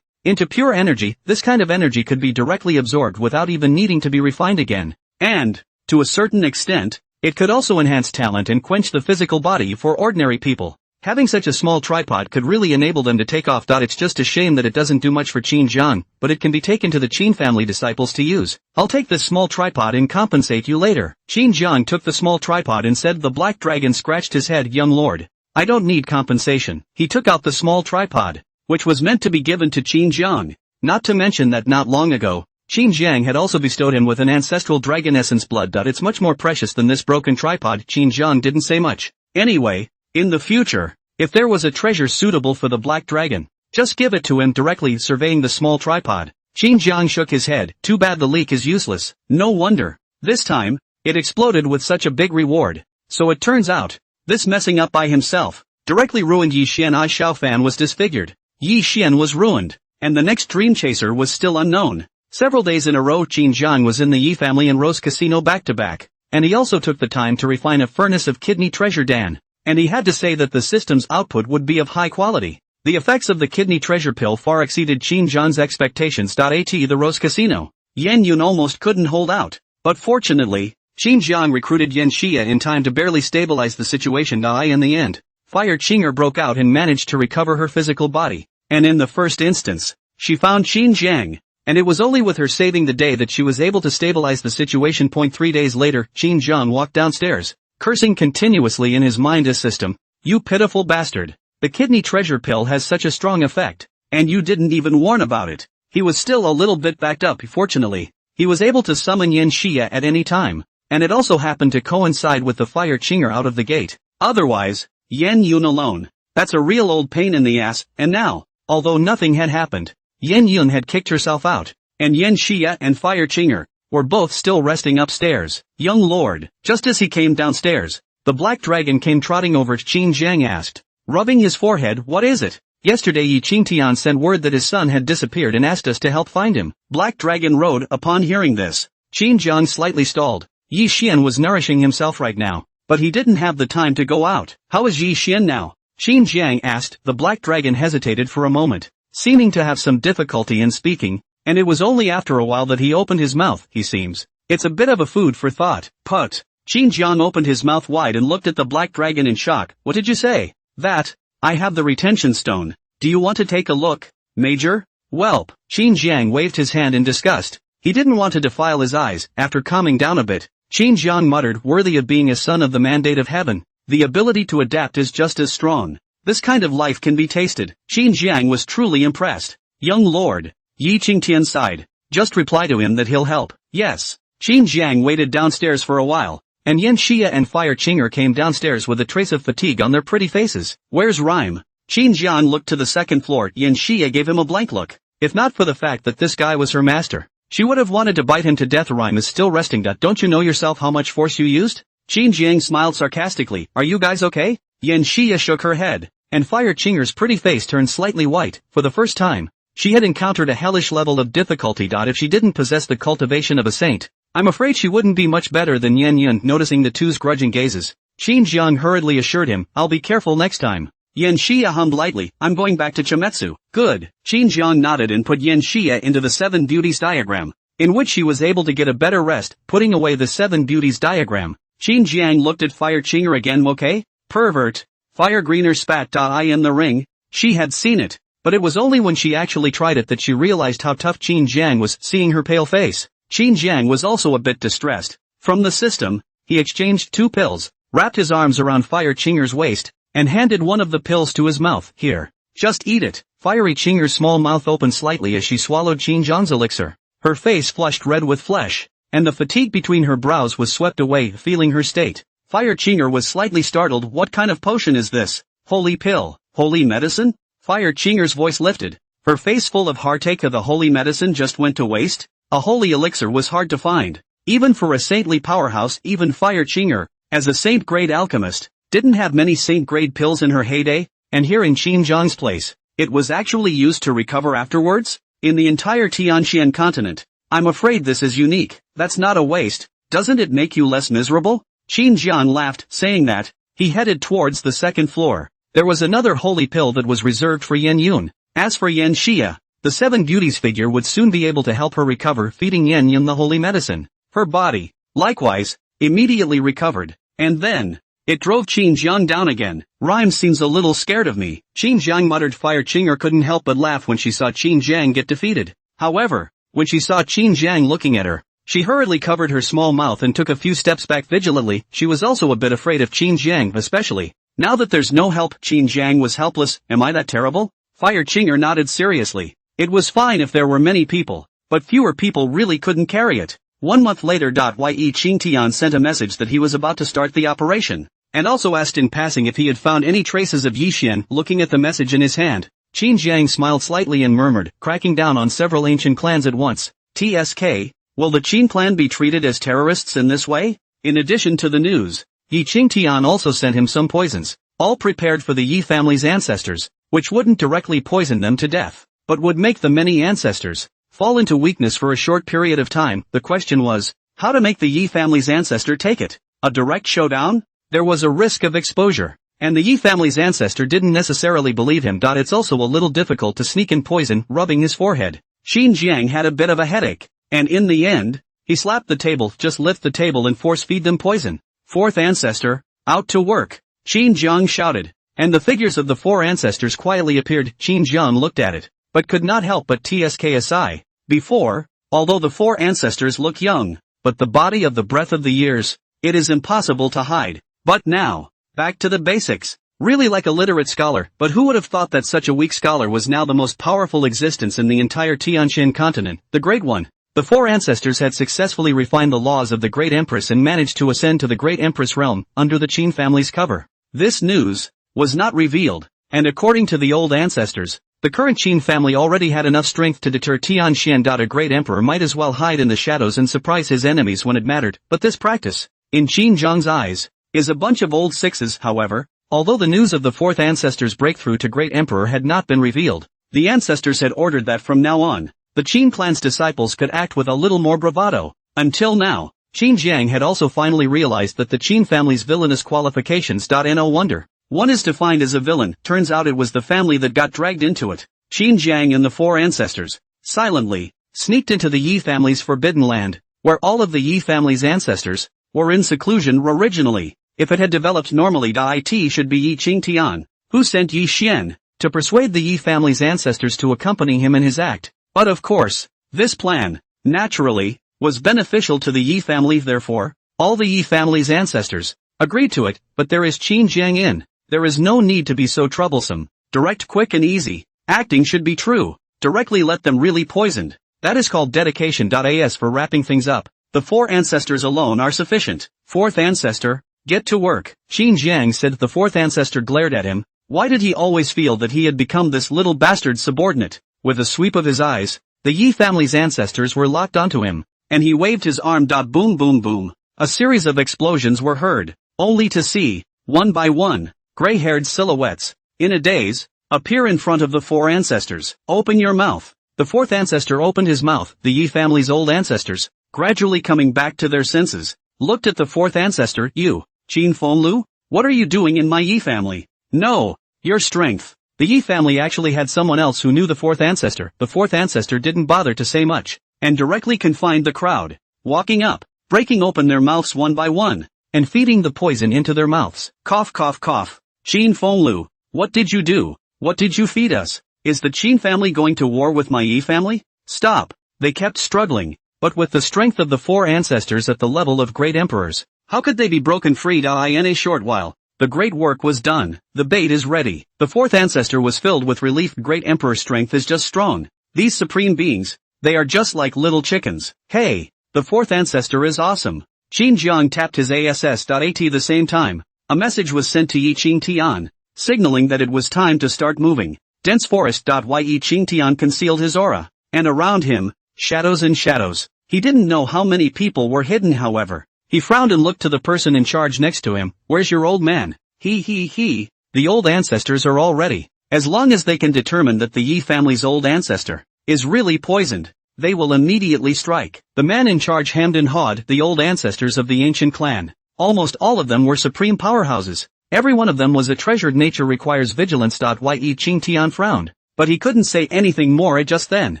into pure energy. This kind of energy could be directly absorbed without even needing to be refined again. And, to a certain extent, it could also enhance talent and quench the physical body for ordinary people. Having such a small tripod could really enable them to take off. It's just a shame that it doesn't do much for Qin Jiang, but it can be taken to the Qin family disciples to use. I'll take this small tripod and compensate you later. Qin Jiang took the small tripod and said. The black dragon scratched his head. Young lord, I don't need compensation. He took out the small tripod, which was meant to be given to Qin Jiang. Not to mention that not long ago, Qin Jiang had also bestowed him with an ancestral dragon essence blood. It's much more precious than this broken tripod. Qin Jiang didn't say much. Anyway, in the future, if there was a treasure suitable for the black dragon, just give it to him directly. Surveying the small tripod, Qin Jiang shook his head. Too bad the leak is useless. No wonder. This time, it exploded with such a big reward. So it turns out, this messing up by himself, directly ruined Yi Xian. Ai Xiaofan was disfigured. Yi Xian was ruined, and the next dream chaser was still unknown. Several days in a row Qin Jiang was in the Yi family and Rose Casino back to back, and he also took the time to refine a furnace of kidney treasure Dan. And he had to say that the system's output would be of high quality. The effects of the kidney treasure pill far exceeded Qin Jiang's expectations. At the Rose Casino, Yan Yun almost couldn't hold out. But fortunately, Qin Jiang recruited Yan Xia in time to barely stabilize the situation. In the end, Fire Qinger broke out and managed to recover her physical body. And in the first instance, she found Qin Jiang. And it was only with her saving the day that she was able to stabilize the situation. 3 days later, Qin Jiang walked downstairs, cursing continuously in his mind system. You pitiful bastard. The kidney treasure pill has such a strong effect, and you didn't even warn about it. He was still a little bit backed up. Fortunately, he was able to summon Yan Xia at any time, and it also happened to coincide with the Fire Qinger out of the gate. Otherwise, Yan Yun alone. That's a real old pain in the ass. And now, although nothing had happened, Yan Yun had kicked herself out, and Yan Xia and Fire Qinger were both still resting upstairs. Young lord, just as he came downstairs, the black dragon came trotting over. Qin Jiang asked, rubbing his forehead. What is it? Yesterday Yi Qingtian sent word that his son had disappeared and asked us to help find him. Black dragon rode. Upon hearing this, Qin Jiang slightly stalled. Yi Xian was nourishing himself right now, but he didn't have the time to go out. How is Yi Xian now? Qin Jiang asked. The black dragon hesitated for a moment, seeming to have some difficulty in speaking, and it was only after a while that he opened his mouth. He seems. It's a bit of a food for thought. Put. Qin Jiang opened his mouth wide and looked at the black dragon in shock. What did you say? That. I have the retention stone. Do you want to take a look, Major? Welp. Qin Jiang waved his hand in disgust. He didn't want to defile his eyes. After calming down a bit, Qin Jiang muttered, worthy of being a son of the mandate of heaven. The ability to adapt is just as strong. This kind of life can be tasted. Qin Jiang was truly impressed. Young lord. Yi Qingtian sighed. Just reply to him that he'll help. Yes. Qin Jiang waited downstairs for a while, and Yan Xia and Fire Qinger came downstairs with a trace of fatigue on their pretty faces. Where's Rhyme? Qin Jiang looked to the second floor. Yan Xia gave him a blank look. If not for the fact that this guy was her master, she would have wanted to bite him to death. Rhyme is still resting. Don't you know yourself how much force you used? Qin Jiang smiled sarcastically. Are you guys okay? Yan Xia shook her head, and Fire Qinger's pretty face turned slightly white. For the first time, she had encountered a hellish level of difficulty. If she didn't possess the cultivation of a saint, I'm afraid she wouldn't be much better than Yan Yun. Noticing the two's grudging gazes, Qin Jiang hurriedly assured him, I'll be careful next time. Yan Xia hummed lightly. I'm going back to Chimetsu. Good. Qin Jiang nodded and put Yan Xia into the 7 beauties diagram, in which she was able to get a better rest. Putting away the 7 beauties diagram, Qin Jiang looked at Fire Qinger again. Okay? Pervert. Fire Greener spat. I in the ring. She had seen it, but it was only when she actually tried it that she realized how tough Qin Jiang was. Seeing her pale face, Qin Jiang was also a bit distressed. From the system, he exchanged 2 pills, wrapped his arms around Fire Qinger's waist, and handed one of the pills to his mouth. Here. Just eat it. Fiery Qinger's small mouth opened slightly as she swallowed Qin Jiang's elixir. Her face flushed red with flesh, and the fatigue between her brows was swept away. Feeling her state, Fire Qinger was slightly startled. What kind of potion is this? Holy pill. Holy medicine? Fire Qinger's voice lifted, her face full of heartache. The holy medicine just went to waste? A holy elixir was hard to find, even for a saintly powerhouse. Even Fire Qinger, as a saint-grade alchemist, didn't have many saint-grade pills in her heyday, and here in Qin Jiang's place, it was actually used to recover afterwards? In the entire Tianxian continent, I'm afraid this is unique. That's not a waste. Doesn't it make you less miserable? Qin Jiang laughed, saying that. He headed towards the second floor. There was another holy pill that was reserved for Yan Yun. As for Yan Xia, the 7 beauties figure would soon be able to help her recover. Feeding Yan Yun the holy medicine, her body, likewise, immediately recovered. And then, it drove Qin Jiang down again. Rhyme seems a little scared of me. Qin Jiang muttered. Fire Qinger couldn't help but laugh when she saw Qin Jiang get defeated. However, when she saw Qin Jiang looking at her, she hurriedly covered her small mouth and took a few steps back vigilantly. She was also a bit afraid of Qin Jiang, especially now that there's no help. Qin Jiang was helpless. Am I that terrible? Fire Qinger nodded seriously. It was fine if there were many people, but fewer people really couldn't carry it. 1 month later. Ye Qin Tian sent a message that he was about to start the operation, and also asked in passing if he had found any traces of Yi Xian. Looking at the message in his hand, Qin Jiang smiled slightly and murmured, cracking down on several ancient clans at once. TSK, will the Qin clan be treated as terrorists in this way? In addition to the news, Yi Qing Tian also sent him some poisons, all prepared for the Yi family's ancestors, which wouldn't directly poison them to death, but would make the many ancestors fall into weakness for a short period of time. The question was, how to make the Yi family's ancestor take it? A direct showdown? There was a risk of exposure, and the Yi family's ancestor didn't necessarily believe him. It's also a little difficult to sneak in poison. Rubbing his forehead, Qin Jiang had a bit of a headache, and in the end, he slapped the table. Just lift the table and force feed them poison. Fourth ancestor, out to work, Qin Jiang shouted, and the figures of the 4 ancestors quietly appeared. Qin Jiang looked at it, but could not help but tsk a sigh. Before, although the 4 ancestors look young, but the body of the breath of the years, it is impossible to hide. But now, back to the basics. Really like a literate scholar, but who would have thought that such a weak scholar was now the most powerful existence in the entire Tianqian continent, the Great One. The 4 ancestors had successfully refined the laws of the Great Empress and managed to ascend to the Great Empress realm, under the Qin family's cover. This news was not revealed, and according to the old ancestors, the current Qin family already had enough strength to deter Tianqian. A great emperor might as well hide in the shadows and surprise his enemies when it mattered, but this practice, in Qin Jiang's eyes, is a bunch of old sixes. However, although the news of the 4th ancestor's breakthrough to Great Emperor had not been revealed, the ancestors had ordered that from now on, the Qin clan's disciples could act with a little more bravado. Until now, Qin Jiang had also finally realized that the Qin family's villainous qualifications. No wonder one is defined as a villain. Turns out it was the family that got dragged into it. Qin Jiang and the 4 ancestors silently sneaked into the Yi family's forbidden land, where all of the Yi family's ancestors were in seclusion originally. If it had developed normally, it should be Yi Qing Tian who sent Yi Xian to persuade the Yi family's ancestors to accompany him in his act. But of course, this plan, naturally, was beneficial to the Yi family. Therefore, all the Yi family's ancestors agreed to it. But there is Qin Jiang in. There is no need to be so troublesome. Direct, quick and easy. Acting should be true. Directly let them really poisoned. That is called dedication. As for wrapping things up, the 4 ancestors alone are sufficient. 4th ancestor, get to work. Qin Jiang said. The 4th ancestor glared at him. Why did he always feel that he had become this little bastard subordinate? With a sweep of his eyes, the Yi family's ancestors were locked onto him, and he waved his arm. Boom boom boom. A series of explosions were heard, only to see, one by one, gray-haired silhouettes, in a daze, appear in front of the 4 ancestors. Open your mouth. The 4th ancestor opened his mouth. The Yi family's old ancestors, gradually coming back to their senses, looked at the 4th ancestor. You, Qin Fenglu? What are you doing in my Yi family? No, your strength. The Yi family actually had someone else who knew the 4th ancestor. The 4th ancestor didn't bother to say much, and directly confined the crowd, walking up, breaking open their mouths one by one, and feeding the poison into their mouths. Cough cough cough. Qin Fenglu, what did you do? What did you feed us? Is the Qin family going to war with my Yi family? Stop. They kept struggling, but with the strength of the 4 ancestors at the level of great emperors, how could they be broken free? In a short while, the great work was done. The bait is ready. The 4th ancestor was filled with relief. Great emperor strength is just strong. These supreme beings, they are just like little chickens. Hey, the 4th ancestor is awesome. Qin Jiang tapped his ass. At the same time, a message was sent to Yi Qing Tian, signaling that it was time to start moving. Dense forest. Yi Qing Tian concealed his aura, and around him, shadows and shadows. He didn't know how many people were hidden. However, he frowned and looked to the person in charge next to him. Where's your old man? He. The old ancestors are all ready. As long as they can determine that the Yi family's old ancestor is really poisoned, they will immediately strike. The man in charge hemmed and hawed. The old ancestors of the ancient clan, almost all of them were supreme powerhouses. Every one of them was a treasured. Nature requires vigilance. Yi Qing Tian frowned, but he couldn't say anything more. Just then,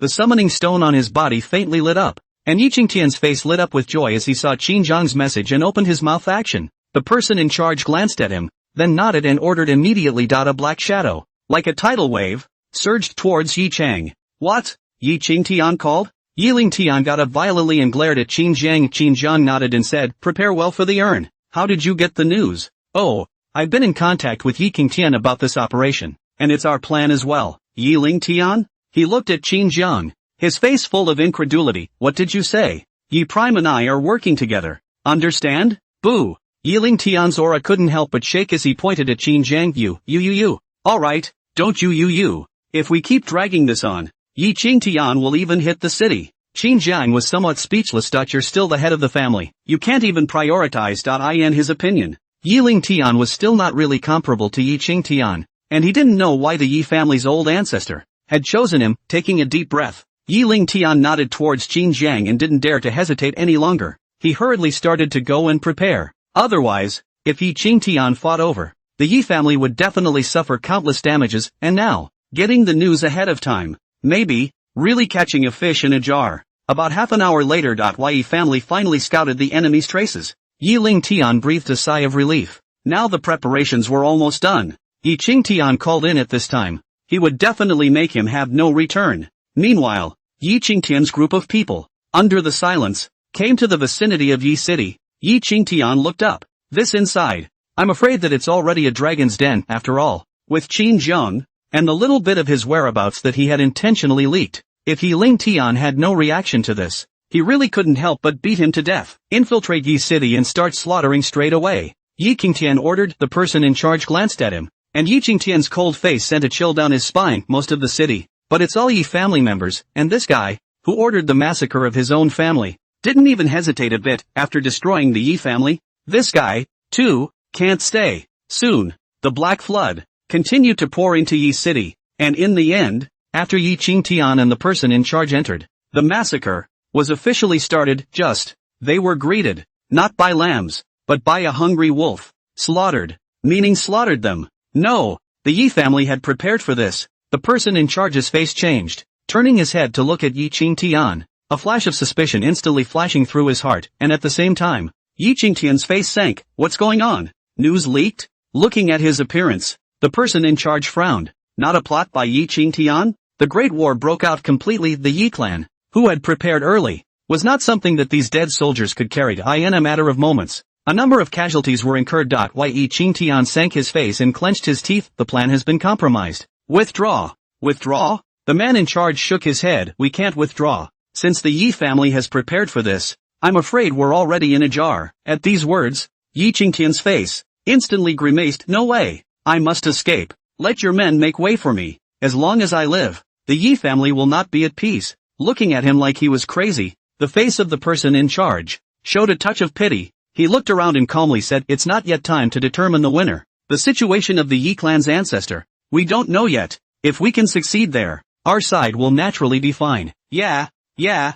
the summoning stone on his body faintly lit up, And Yi Qingtian's face lit up with joy as he saw Qin Zhang's message and opened his mouth action. The person in charge glanced at him, then nodded and ordered immediately. A black shadow, like a tidal wave, surged towards Yi Chang. What? Yi Qingtian called? Yi Lingtian got up violently and glared at Qin Zhang. Qin Zhang nodded and said, prepare well for the urn. How did you get the news? Oh, I've been in contact with Yi Qingtian about this operation, and it's our plan as well. Yi Lingtian? He looked at Qin Zhang, his face full of incredulity. What did you say? Yi Prime and I are working together. Understand? Boo. Yi Lingtian's aura couldn't help but shake as he pointed at Qin Zhang. You. Alright, don't you. If we keep dragging this on, Yi Qingtian will even hit the city. Qin Zhang was somewhat speechless. You're still the head of the family. You can't even prioritize. In his opinion, Yi Lingtian was still not really comparable to Yi Qingtian, and he didn't know why the Yi family's old ancestor had chosen him. Taking a deep breath, Yi Lingtian nodded towards Qin Zhang and didn't dare to hesitate any longer. He hurriedly started to go and prepare. Otherwise, if Yi Qingtian fought over, the Yi family would definitely suffer countless damages, and now, getting the news ahead of time, maybe, really catching a fish in a jar. About half an hour later. Yi family finally scouted the enemy's traces. Yi Lingtian breathed a sigh of relief. Now the preparations were almost done. Yi Qingtian called in at this time. He would definitely make him have no return. Meanwhile, Yi Qingtian's group of people, under the silence, came to the vicinity of Yi City. Yi Qingtian looked up. This inside. I'm afraid that it's already a dragon's den, after all. With Qin Zhang, and the little bit of his whereabouts that he had intentionally leaked. If Yi Lingtian had no reaction to this, he really couldn't help but beat him to death. Infiltrate Yi City and start slaughtering straight away. Yi Qingtian ordered. The person in charge glanced at him, and Yi Qingtian's cold face sent a chill down his spine. Most of the city, but it's all Yi family members, and this guy, who ordered the massacre of his own family, didn't even hesitate a bit after destroying the Yi family. This guy, too, can't stay. Soon, the Black Flood continued to pour into Yi City, and in the end, after Yi Qingtian and the person in charge entered, the massacre was officially started. They were greeted, not by lambs, but by a hungry wolf. Slaughtered, meaning slaughtered them. No, the Yi family had prepared for this. The person in charge's face changed, turning his head to look at Yi Qingtian, a flash of suspicion instantly flashing through his heart, and at the same time, Yi Qingtian's face sank. What's going on? News leaked? Looking at his appearance, the person in charge frowned. Not a plot by Yi Qingtian? The Great War broke out completely. The Yi clan, who had prepared early, was not something that these dead soldiers could carry. In a matter of moments, a number of casualties were incurred. Yi Qingtian sank his face and clenched his teeth. The plan has been compromised. Withdraw. Withdraw? The man in charge shook his head. We can't withdraw. Since the Yi family has prepared for this, I'm afraid we're already in a jar. At these words, Yi Qingtian's face instantly grimaced. No way. I must escape. Let your men make way for me. As long as I live, the Yi family will not be at peace. Looking at him like he was crazy, the face of the person in charge showed a touch of pity. He looked around and calmly said, it's not yet time to determine the winner. The situation of the Yi clan's ancestor, we don't know yet. If we can succeed there, our side will naturally be fine. Yeah. Yi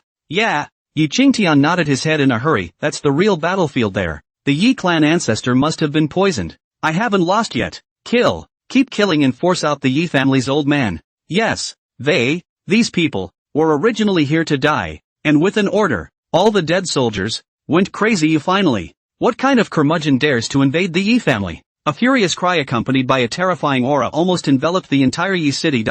Qingtian nodded his head in a hurry. That's the real battlefield there. The Yi clan ancestor must have been poisoned. I haven't lost yet. Kill. Keep killing and force out the Yi family's old man. Yes, these people, were originally here to die, and with an order, all the dead soldiers, went crazy. Finally, what kind of curmudgeon dares to invade the Yi family? A furious cry accompanied by a terrifying aura almost enveloped the entire Yi city. Yi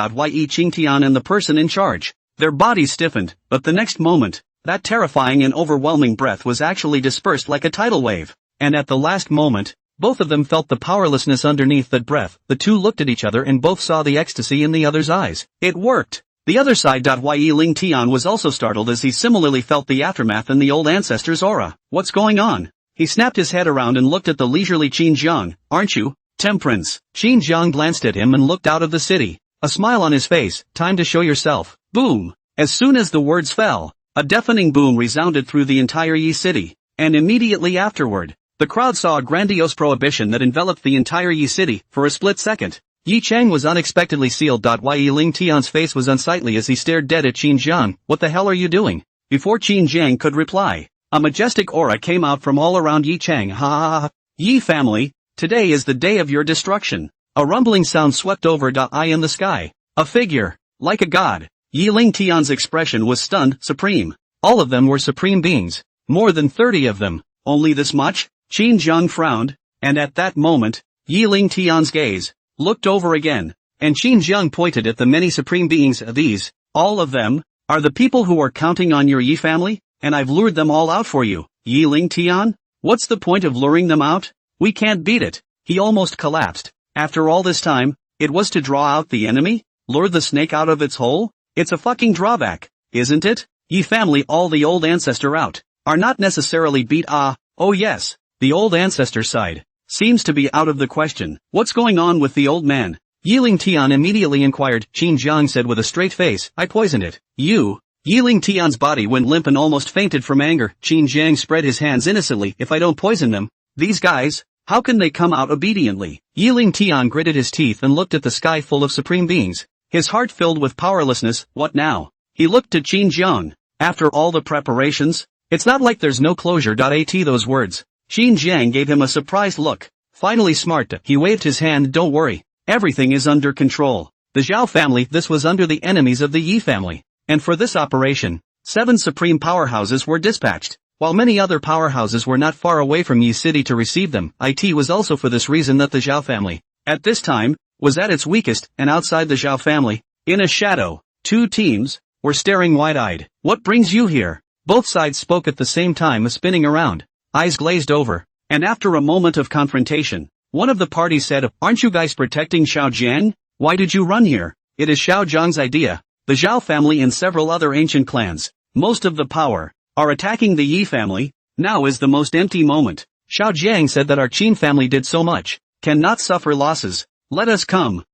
Qingtian and the person in charge, their bodies stiffened, but the next moment, that terrifying and overwhelming breath was actually dispersed like a tidal wave, and at the last moment, both of them felt the powerlessness underneath that breath. The two looked at each other and both saw the ecstasy in the other's eyes. It worked. The other side. Yi Lingtian was also startled as he similarly felt the aftermath in the old ancestor's aura. What's going on? He snapped his head around and looked at the leisurely Qin Zhang. Aren't you, Temperance? Qin Zhang glanced at him and looked out of the city, a smile on his face. Time to show yourself. Boom! As soon as the words fell, a deafening boom resounded through the entire Yi city, and immediately afterward, the crowd saw a grandiose prohibition that enveloped the entire Yi city. For a split second, Yi Chang was unexpectedly sealed. Yi Lingtian's face was unsightly as he stared dead at Qin Zhang. What the hell are you doing? Before Qin Zhang could reply, a majestic aura came out from all around Yi Chang. Ha ha ha. Yi family, today is the day of your destruction. A rumbling sound swept over. In the sky, a figure, like a god. Yi Lingtian's expression was stunned, supreme. All of them were supreme beings. More than 30 of them. Only this much? Qin Jiang frowned, and at that moment, Yi Ling Tian's gaze looked over again, and Qin Jiang pointed at the many supreme beings. These, all of them, are the people who are counting on your Yi family, and I've lured them all out for you. Yi Ling Tian? What's the point of luring them out? We can't beat it. He almost collapsed. After all this time, it was to draw out the enemy? Lure the snake out of its hole? It's a fucking drawback, isn't it? Yi family, all the old ancestor out, are not necessarily beat. Oh yes, the old ancestor side seems to be out of the question. What's going on with the old man? Yi Ling Tian immediately inquired. Qin Jiang said with a straight face, I poisoned it. You? Yi Ling Tian's body went limp and almost fainted from anger. Qin Jiang spread his hands innocently. If I don't poison them, these guys, how can they come out obediently? Yi Ling Tian gritted his teeth and looked at the sky full of supreme beings, his heart filled with powerlessness. What now? He looked to Qin Jiang. After all the preparations? It's not like there's no closure. At those words, Qin Jiang gave him a surprised look. Finally smart. He waved his hand. Don't worry. Everything is under control. The Zhao family, this was under the enemies of the Yi family. And for this operation, 7 supreme powerhouses were dispatched, while many other powerhouses were not far away from Yi City to receive them. It was also for this reason that the Zhao family, at this time, was at its weakest, and outside the Zhao family, in a shadow, 2 teams were staring wide-eyed. What brings you here? Both sides spoke at the same time, spinning around, eyes glazed over, and after a moment of confrontation, one of the parties said, aren't you guys protecting Xiao Jiang? Why did you run here? It is Xiao Jiang's idea. The Zhao family and several other ancient clans, most of the power, are attacking the Yi family. Now is the most empty moment. Xiao Jiang said that our Qin family did so much, cannot suffer losses. Let us come.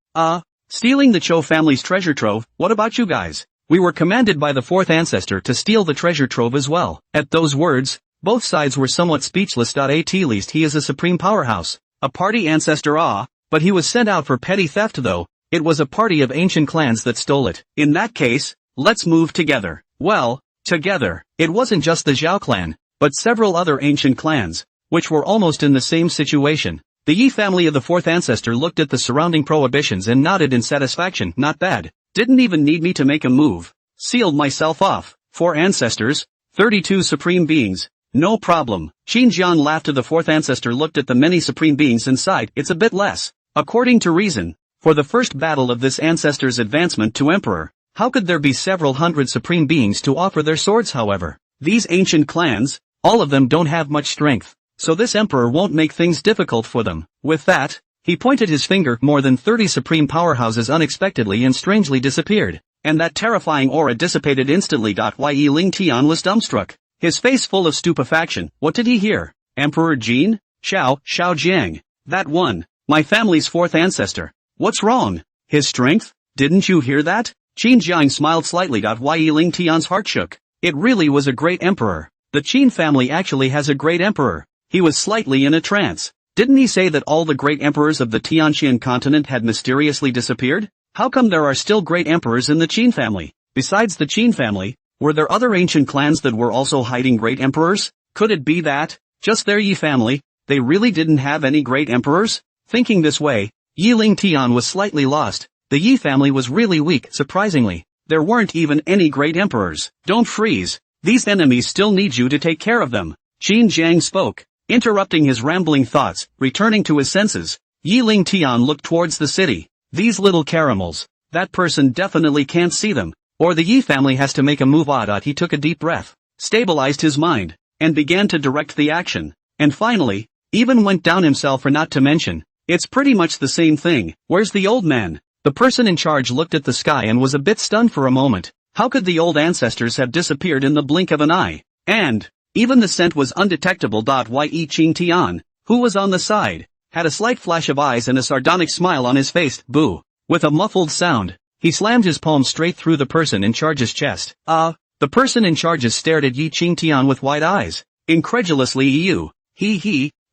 Stealing the Zhou family's treasure trove. What about you guys? We were commanded by the 4th ancestor to steal the treasure trove as well. At those words, both sides were somewhat speechless. At least he is a supreme powerhouse, a party ancestor. But he was sent out for petty theft though. It was a party of ancient clans that stole it. In that case, let's move together. Well, together. It wasn't just the Zhao clan, but several other ancient clans, which were almost in the same situation. The Yi family of the 4th ancestor looked at the surrounding prohibitions and nodded in satisfaction. Not bad. Didn't even need me to make a move. Sealed myself off. 4 ancestors, 32 supreme beings. No problem. Qin Jiang laughed. To the 4th ancestor looked at the many supreme beings and sighed. It's a bit less. According to reason, for the first battle of this ancestor's advancement to emperor, how could there be several hundred supreme beings to offer their swords? However, these ancient clans, all of them don't have much strength, so this emperor won't make things difficult for them. With that, he pointed his finger. More than 30 supreme powerhouses unexpectedly and strangely disappeared, and that terrifying aura dissipated instantly. Yi Ling Tian was dumbstruck, his face full of stupefaction. What did he hear? Emperor Jin? Xiao Jiang. That one, my family's 4th ancestor. What's wrong? His strength? Didn't you hear that? Qin Jiang smiled slightly. Yi Ling Tian's heart shook. It really was a great emperor. The Qin family actually has a great emperor. He was slightly in a trance. Didn't he say that all the great emperors of the Tianqian continent had mysteriously disappeared? How come there are still great emperors in the Qin family? Besides the Qin family, were there other ancient clans that were also hiding great emperors? Could it be that, just their Yi family, they really didn't have any great emperors? Thinking this way, Yi Ling Tian was slightly lost. The Yi family was really weak. Surprisingly, there weren't even any great emperors. Don't freeze. These enemies still need you to take care of them. Qin Jiang spoke, interrupting his rambling thoughts. Returning to his senses, Yi Ling Tian looked towards the city. These little caramels. That person definitely can't see them, or the Yi family has to make a move. He took a deep breath, stabilized his mind, and began to direct the action. And finally, even went down himself. For not to mention, it's pretty much the same thing. Where's the old man? The person in charge looked at the sky and was a bit stunned for a moment. How could the old ancestors have disappeared in the blink of an eye? And even the scent was undetectable. Yi Qing Tian, who was on the side, had a slight flash of eyes and a sardonic smile on his face. Boo. With a muffled sound, he slammed his palm straight through the person in charge's chest. The person in charge stared at Yi Qing Tian with wide eyes. Incredulously. You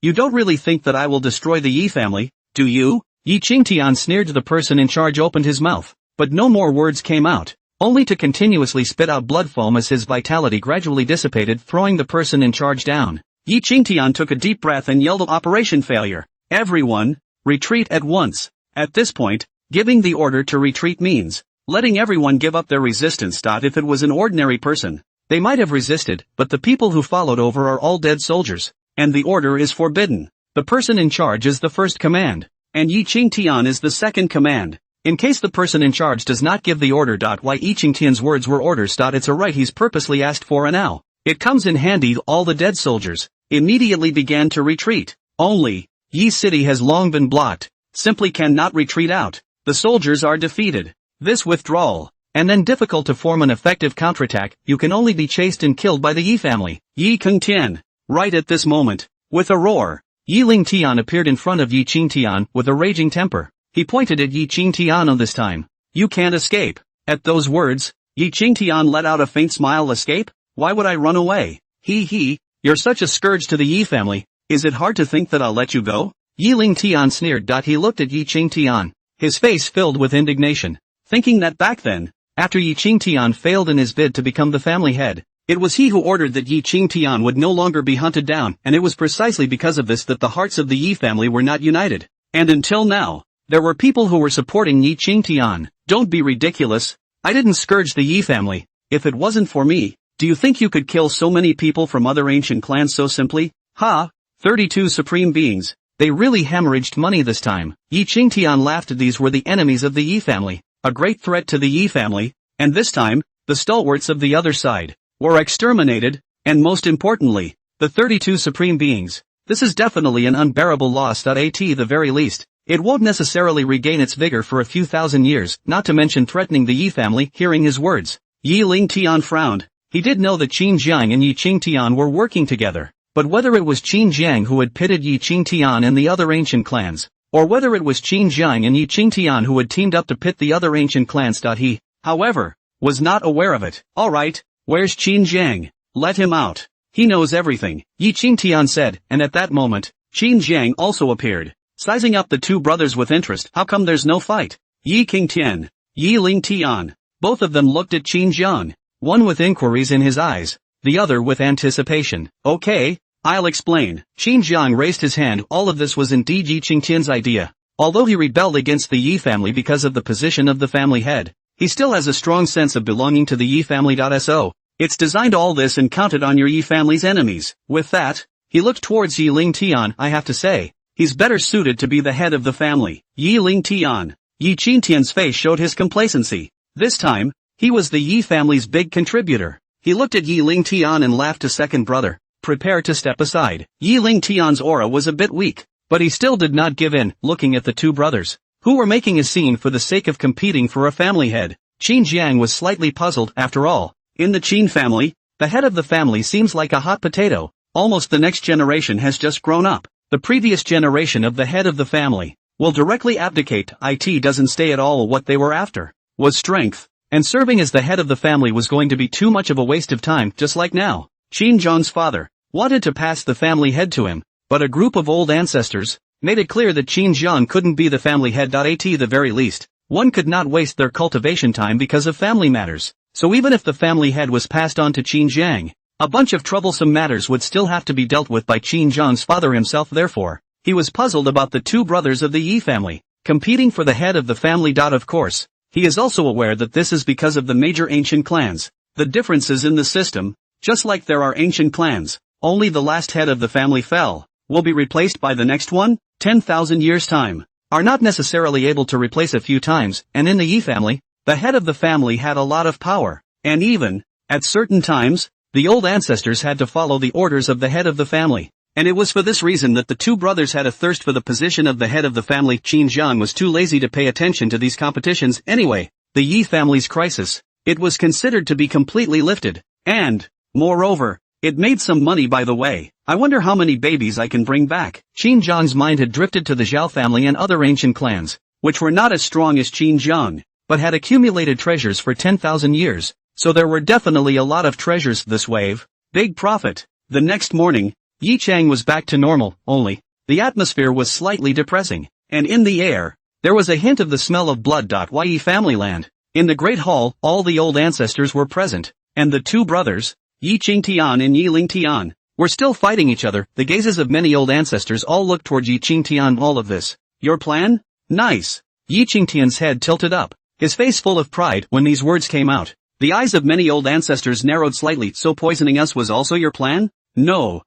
don't really think that I will destroy the Yi family, do you? Yi Qing Tian sneered. The person in charge opened his mouth, but no more words came out, only to continuously spit out blood foam as his vitality gradually dissipated, throwing the person in charge down. Yi Qing Tian took a deep breath and yelled, Operation failure. Everyone, retreat at once. At this point, giving the order to retreat means letting everyone give up their resistance. If it was an ordinary person, They might have resisted, but the people who followed over are all dead soldiers. And the order is forbidden. The person in charge is the first command. And Yi Qingtian is the second command. In case the person in charge does not give the order. Why Yi Qingtian's words were orders. It's a right he's purposely asked for, and now it comes in handy. All the dead soldiers immediately began to retreat. Only Yi City has long been blocked. Simply cannot retreat out. The soldiers are defeated. This withdrawal, and then difficult to form an effective counterattack. You can only be chased and killed by the Yi family. Yi Qingtian. Right at this moment, with a roar, Yi Lingtian appeared in front of Yi Qingtian with a raging temper. He pointed at Yi Qingtian this time. You can't escape. At those words, Yi Qingtian let out a faint smile. Escape? Why would I run away? He, you're such a scourge to the Yi family. Is it hard to think that I'll let you go? Yi Lingtian sneered. He looked at Yi Qingtian, his face filled with indignation, thinking that back then, after Yi Qingtian failed in his bid to become the family head, it was he who ordered that Yi Qingtian would no longer be hunted down, and it was precisely because of this that the hearts of the Yi family were not united. And until now, there were people who were supporting Yi Qingtian. Don't be ridiculous. I didn't scourge the Yi family. If it wasn't for me, do you think you could kill so many people from other ancient clans so simply? 32 supreme beings. They really hemorrhaged money this time. Yi Qingtian laughed. These were the enemies of the Yi family, a great threat to the Yi family, and this time, the stalwarts of the other side were exterminated, and most importantly, the 32 supreme beings. This is definitely an unbearable loss. At the very least, it won't necessarily regain its vigor for a few thousand years, not to mention threatening the Yi family. Hearing his words, Yi Lingtian frowned. He did know that Qin Jiang and Yi Qingtian were working together, but whether it was Qin Jiang who had pitted Yi Qingtian and the other ancient clans, or whether it was Qin Jiang and Yi Qingtian who had teamed up to pit the other ancient clans. He, however, was not aware of it. Alright. Where's Qin Jiang? Let him out. He knows everything, Yi Qingtian said, and at that moment, Qin Jiang also appeared, sizing up the two brothers with interest. How come there's no fight? Yi Qingtian, Yi Lingtian. Both of them looked at Qin Jiang, one with inquiries in his eyes, the other with anticipation. Okay, I'll explain. Qin Jiang raised his hand. All of this was indeed Yi Qingtian's idea. Although he rebelled against the Yi family because of the position of the family head, he still has a strong sense of belonging to the Yi family. So, it's designed all this and counted on your Yi family's enemies. With that, he looked towards Yi Lingtian. I have to say, he's better suited to be the head of the family. Yi Lingtian. Yi Qingtian's face showed his complacency. This time, he was the Yi family's big contributor. He looked at Yi Lingtian and laughed. A second brother, prepare to step aside. Yi Lingtian's aura was a bit weak, but he still did not give in, looking at the two brothers, who were making a scene for the sake of competing for a family head. Qin Jiang was slightly puzzled. After all, in the Qin family, the head of the family seems like a hot potato. Almost the next generation has just grown up. The previous generation of the head of the family will directly abdicate. It doesn't stay at all. What they were after was strength, and serving as the head of the family was going to be too much of a waste of time. Just like now, Qin Jiang's father wanted to pass the family head to him, but a group of old ancestors made it clear that Qin Jiang couldn't be the family head. At the very least, one could not waste their cultivation time because of family matters. So even if the family head was passed on to Qin Jiang, a bunch of troublesome matters would still have to be dealt with by Qin Jiang's father himself. Therefore, he was puzzled about the two brothers of the Yi family competing for the head of the family. Of course, he is also aware that this is because of the major ancient clans, the differences in the system. Just like there are ancient clans, only the last head of the family fell, will be replaced by the next one. 10,000 years' time are not necessarily able to replace a few times, and in the Yi family, the head of the family had a lot of power, and even, at certain times, the old ancestors had to follow the orders of the head of the family, and it was for this reason that the two brothers had a thirst for the position of the head of the family. Qin Jiang was too lazy to pay attention to these competitions. Anyway, the Yi family's crisis, it was considered to be completely lifted, and, moreover, it made some money. By the way, I wonder how many babies I can bring back. Qin Jiang's mind had drifted to the Zhao family and other ancient clans, which were not as strong as Qin Jiang, but had accumulated treasures for 10,000 years, so there were definitely a lot of treasures. This wave, big profit. The next morning, Yi Chang was back to normal, only, the atmosphere was slightly depressing, and in the air, there was a hint of the smell of blood. Yi family land. In the Great Hall, all the old ancestors were present, and the two brothers, Yi Qingtian and Yi Lingtian, were still fighting each other. The gazes of many old ancestors all looked toward Yi Qingtian. All of this, your plan? Nice. Yi Qingtian's head tilted up, his face full of pride when these words came out. The eyes of many old ancestors narrowed slightly. So poisoning us was also your plan? No,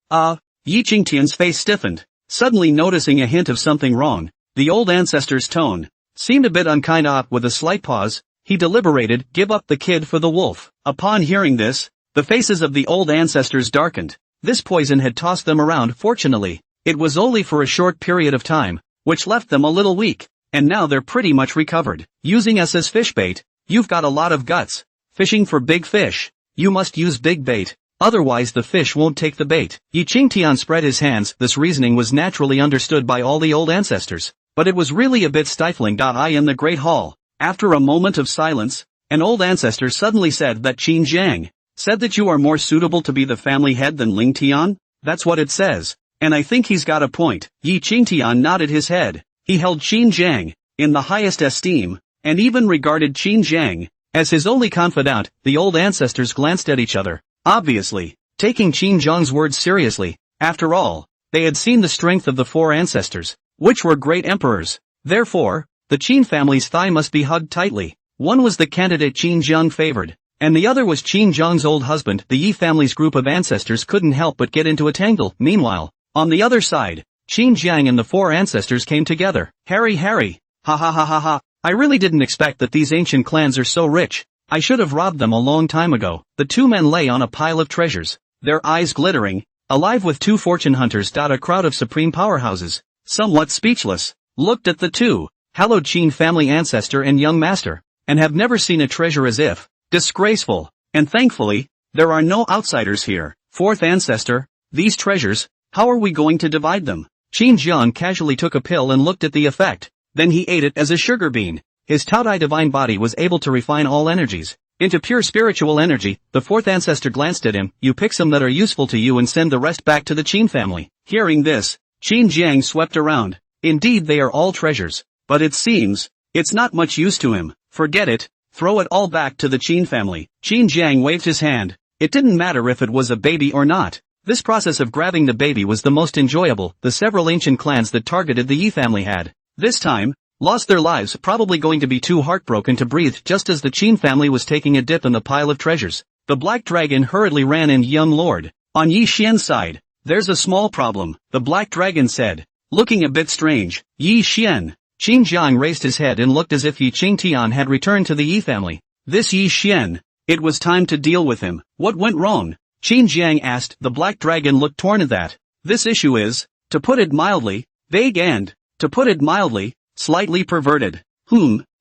Yi Qingtian's face stiffened, suddenly noticing a hint of something wrong. The old ancestor's tone seemed a bit unkind. With a slight pause, he deliberated, give up the kid for the wolf. Upon hearing this, the faces of the old ancestors darkened. This poison had tossed them around. Fortunately, it was only for a short period of time, which left them a little weak, and now they're pretty much recovered. Using us as fish bait, you've got a lot of guts. Fishing for big fish, you must use big bait, otherwise the fish won't take the bait. Yi Qingtian spread his hands. This reasoning was naturally understood by all the old ancestors, but it was really a bit stifling. I in the Great Hall. After a moment of silence, an old ancestor suddenly said that Qin Jiang said that you are more suitable to be the family head than Ling Tian? That's what it says, and I think he's got a point. Yi Qingtian nodded his head. He held Qin Jiang in the highest esteem, and even regarded Qin Jiang as his only confidant. The old ancestors glanced at each other, obviously taking Qin Jiang's words seriously. After all, they had seen the strength of the four ancestors, which were great emperors. Therefore, the Qin family's thigh must be hugged tightly. One was the candidate Qin Jiang favored, and the other was Qin Jiang's old husband. The Yi family's group of ancestors couldn't help but get into a tangle. Meanwhile, on the other side, Qin Jiang and the four ancestors came together. Harry, ha ha ha ha ha, I really didn't expect that these ancient clans are so rich. I should have robbed them a long time ago. The two men lay on a pile of treasures, their eyes glittering, alive with two fortune hunters. A crowd of supreme powerhouses, somewhat speechless, looked at the two, hallowed Qin family ancestor and young master, and have never seen a treasure as if disgraceful. And thankfully, there are no outsiders here. Fourth ancestor, these treasures, how are we going to divide them? Qin Jiang casually took a pill and looked at the effect. Then he ate it as a sugar bean. His Taodai divine body was able to refine all energies into pure spiritual energy. The fourth ancestor glanced at him. You pick some that are useful to you and send the rest back to the Qin family. Hearing this, Qin Jiang swept around. Indeed, they are all treasures, but it seems it's not much use to him. Forget it. Throw it all back to the Qin family. Qin Jiang waved his hand. It didn't matter if it was a baby or not. This process of grabbing the baby was the most enjoyable. The several ancient clans that targeted the Yi family had, this time, lost their lives, probably going to be too heartbroken to breathe. Just as the Qin family was taking a dip in the pile of treasures, the black dragon hurriedly ran in. Young lord, on Yi Xian's side, there's a small problem, the black dragon said, looking a bit strange. Yi Xian. Qin Jiang raised his head and looked as if Yi Qingtian had returned to the Yi family. This Yi Xian. It was time to deal with him. What went wrong? Qin Jiang asked. The black dragon looked torn at that. This issue is, to put it mildly, vague and, to put it mildly, slightly perverted.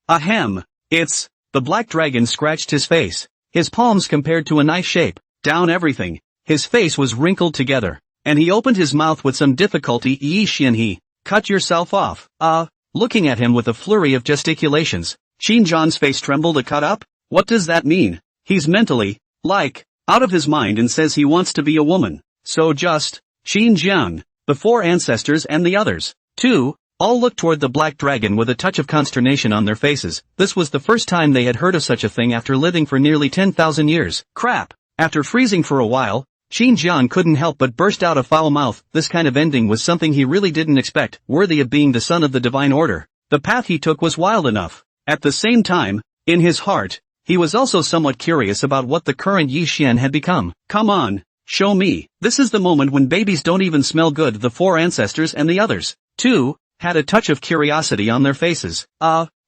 Ahem. It's, the black dragon scratched his face. His palms compared to a knife shape, down everything. His face was wrinkled together, and he opened his mouth with some difficulty. Yi Xian, he, cut yourself off. Looking at him with a flurry of gesticulations, Qin Jiang's face trembled. A cut up? What does that mean? He's mentally, out of his mind and says he wants to be a woman. So just, Qin Jiang, the four ancestors and the others, too, all looked toward the black dragon with a touch of consternation on their faces. This was the first time they had heard of such a thing after living for nearly 10,000 years. Crap! After freezing for a while, Qin Jiang couldn't help but burst out a foul mouth. This kind of ending was something he really didn't expect, worthy of being the son of the divine order. The path he took was wild enough. At the same time, in his heart, he was also somewhat curious about what the current Yi Xian had become. Come on, show me. This is the moment when babies don't even smell good. The four ancestors and the others, too, had a touch of curiosity on their faces.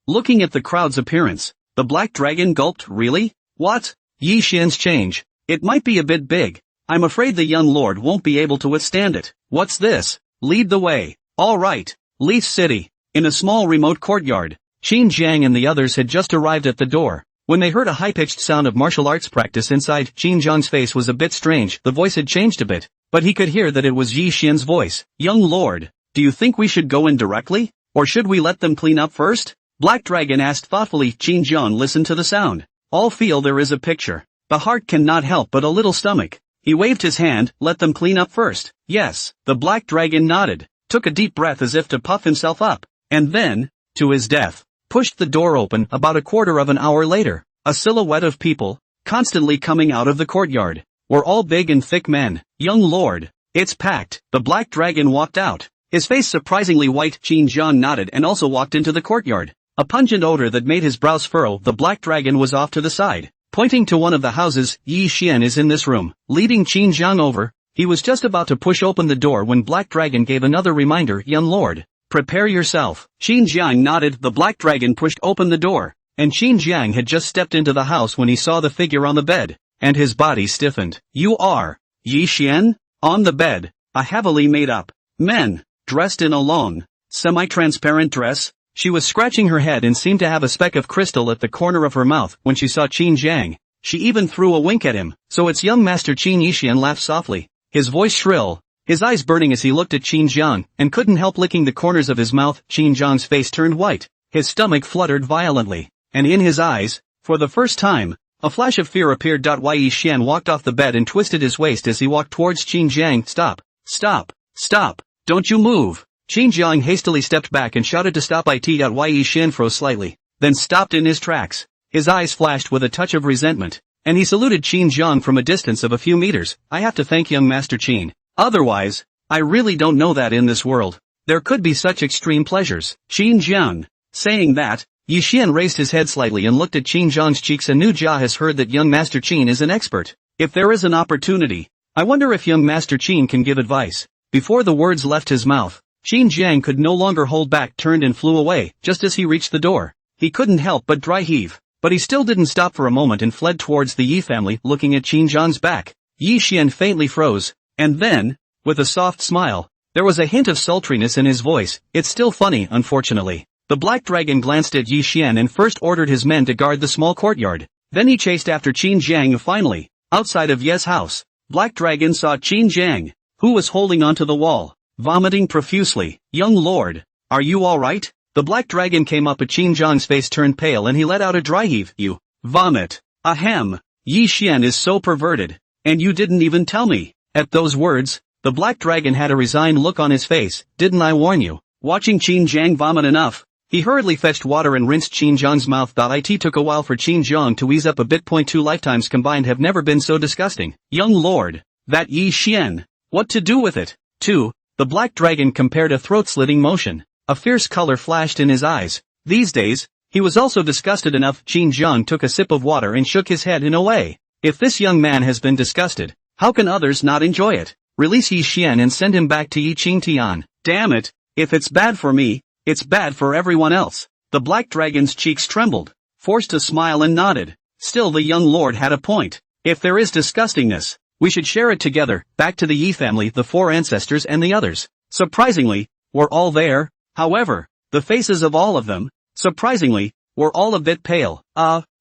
Looking at the crowd's appearance, the black dragon gulped. Really? What? Yi Xian's change. It might be a bit big. I'm afraid the young lord won't be able to withstand it. What's this? Lead the way. All right. Leaf City. In a small remote courtyard, Qin Jiang and the others had just arrived at the door, when they heard a high-pitched sound of martial arts practice inside. Qin Jiang's face was a bit strange. The voice had changed a bit, but he could hear that it was Yi Xian's voice. Young lord, do you think we should go in directly, or should we let them clean up first? Black Dragon asked thoughtfully. Qin Jiang listened to the sound. All feel there is a picture. The heart cannot help but a little stomach. He waved his hand. Let them clean up first. Yes. The Black Dragon nodded, took a deep breath as if to puff himself up, and then, to his death, pushed the door open. About a quarter of an hour later, a silhouette of people, constantly coming out of the courtyard, were all big and thick men. Young lord, it's packed. The Black Dragon walked out, his face surprisingly white. Qin Jiang nodded and also walked into the courtyard. A pungent odor that made his brows furrow. The Black Dragon was off to the side, Pointing to one of the houses, Yi Xian is in this room. Leading Qin Jiang over, he was just about to push open the door when Black Dragon gave another reminder, young lord. Prepare yourself. Qin Jiang nodded. The Black Dragon pushed open the door, and Qin Jiang had just stepped into the house when he saw the figure on the bed, and his body stiffened. You are Yi Xian? On the bed, a heavily made up man, dressed in a long, semi-transparent dress. She was scratching her head and seemed to have a speck of crystal at the corner of her mouth when she saw Qin Jiang. She even threw a wink at him. So it's young Master Qin. Yi Xian laughed softly, his voice shrill, his eyes burning as he looked at Qin Jiang, and couldn't help licking the corners of his mouth. Qin Jiang's face turned white, his stomach fluttered violently, and in his eyes, for the first time, a flash of fear appeared. Yi Xian walked off the bed and twisted his waist as he walked towards Qin Jiang. Stop! Stop! Stop! Don't you move! Qin Jiang hastily stepped back and shouted to stop. Yi Xian froze slightly, then stopped in his tracks. His eyes flashed with a touch of resentment, and he saluted Qin Jiang from a distance of a few meters. I have to thank young Master Qin. Otherwise, I really don't know that in this world there could be such extreme pleasures. Qin Jiang. Saying that, Yi Xian raised his head slightly and looked at Qin Jiang's cheeks. A new Jia has heard that young Master Qin is an expert. If there is an opportunity, I wonder if young Master Qin can give advice. Before the words left his mouth, Qin Jiang could no longer hold back, turned and flew away. Just as he reached the door, he couldn't help but dry heave. But he still didn't stop for a moment and fled towards the Yi family. Looking at Qin Jiang's back, Yi Xian faintly froze, and then, with a soft smile, there was a hint of sultriness in his voice. It's still funny, unfortunately. The Black Dragon glanced at Yi Xian and first ordered his men to guard the small courtyard. Then he chased after Qin Jiang. Finally, outside of Ye's house, Black Dragon saw Qin Jiang, who was holding onto the wall, vomiting profusely. Young lord, are you alright? The Black Dragon came up. At Qin Jiang's face turned pale and he let out a dry heave. You vomit. Ahem. Yi Xian is so perverted. And you didn't even tell me. At those words, the Black Dragon had a resigned look on his face. Didn't I warn you? Watching Qin Jiang vomit enough, he hurriedly fetched water and rinsed Qin Jiang's mouth. It took a while for Qin Jiang to ease up a bit. 2 lifetimes combined have never been so disgusting. Young lord, that Yi Xian. What to do with it? 2. The Black Dragon compared a throat-slitting motion. A fierce color flashed in his eyes. These days, he was also disgusted enough. Qin Jiang took a sip of water and shook his head in a way. If this young man has been disgusted, how can others not enjoy it? Release Yi Xian and send him back to Yi Qingtian. Damn it, if it's bad for me, it's bad for everyone else. The Black Dragon's cheeks trembled, forced a smile and nodded. Still the young lord had a point. If there is disgustingness, we should share it together. Back to the Yi family, the 4 ancestors and the others, surprisingly, were all there. However, the faces of all of them, surprisingly, were all a bit pale.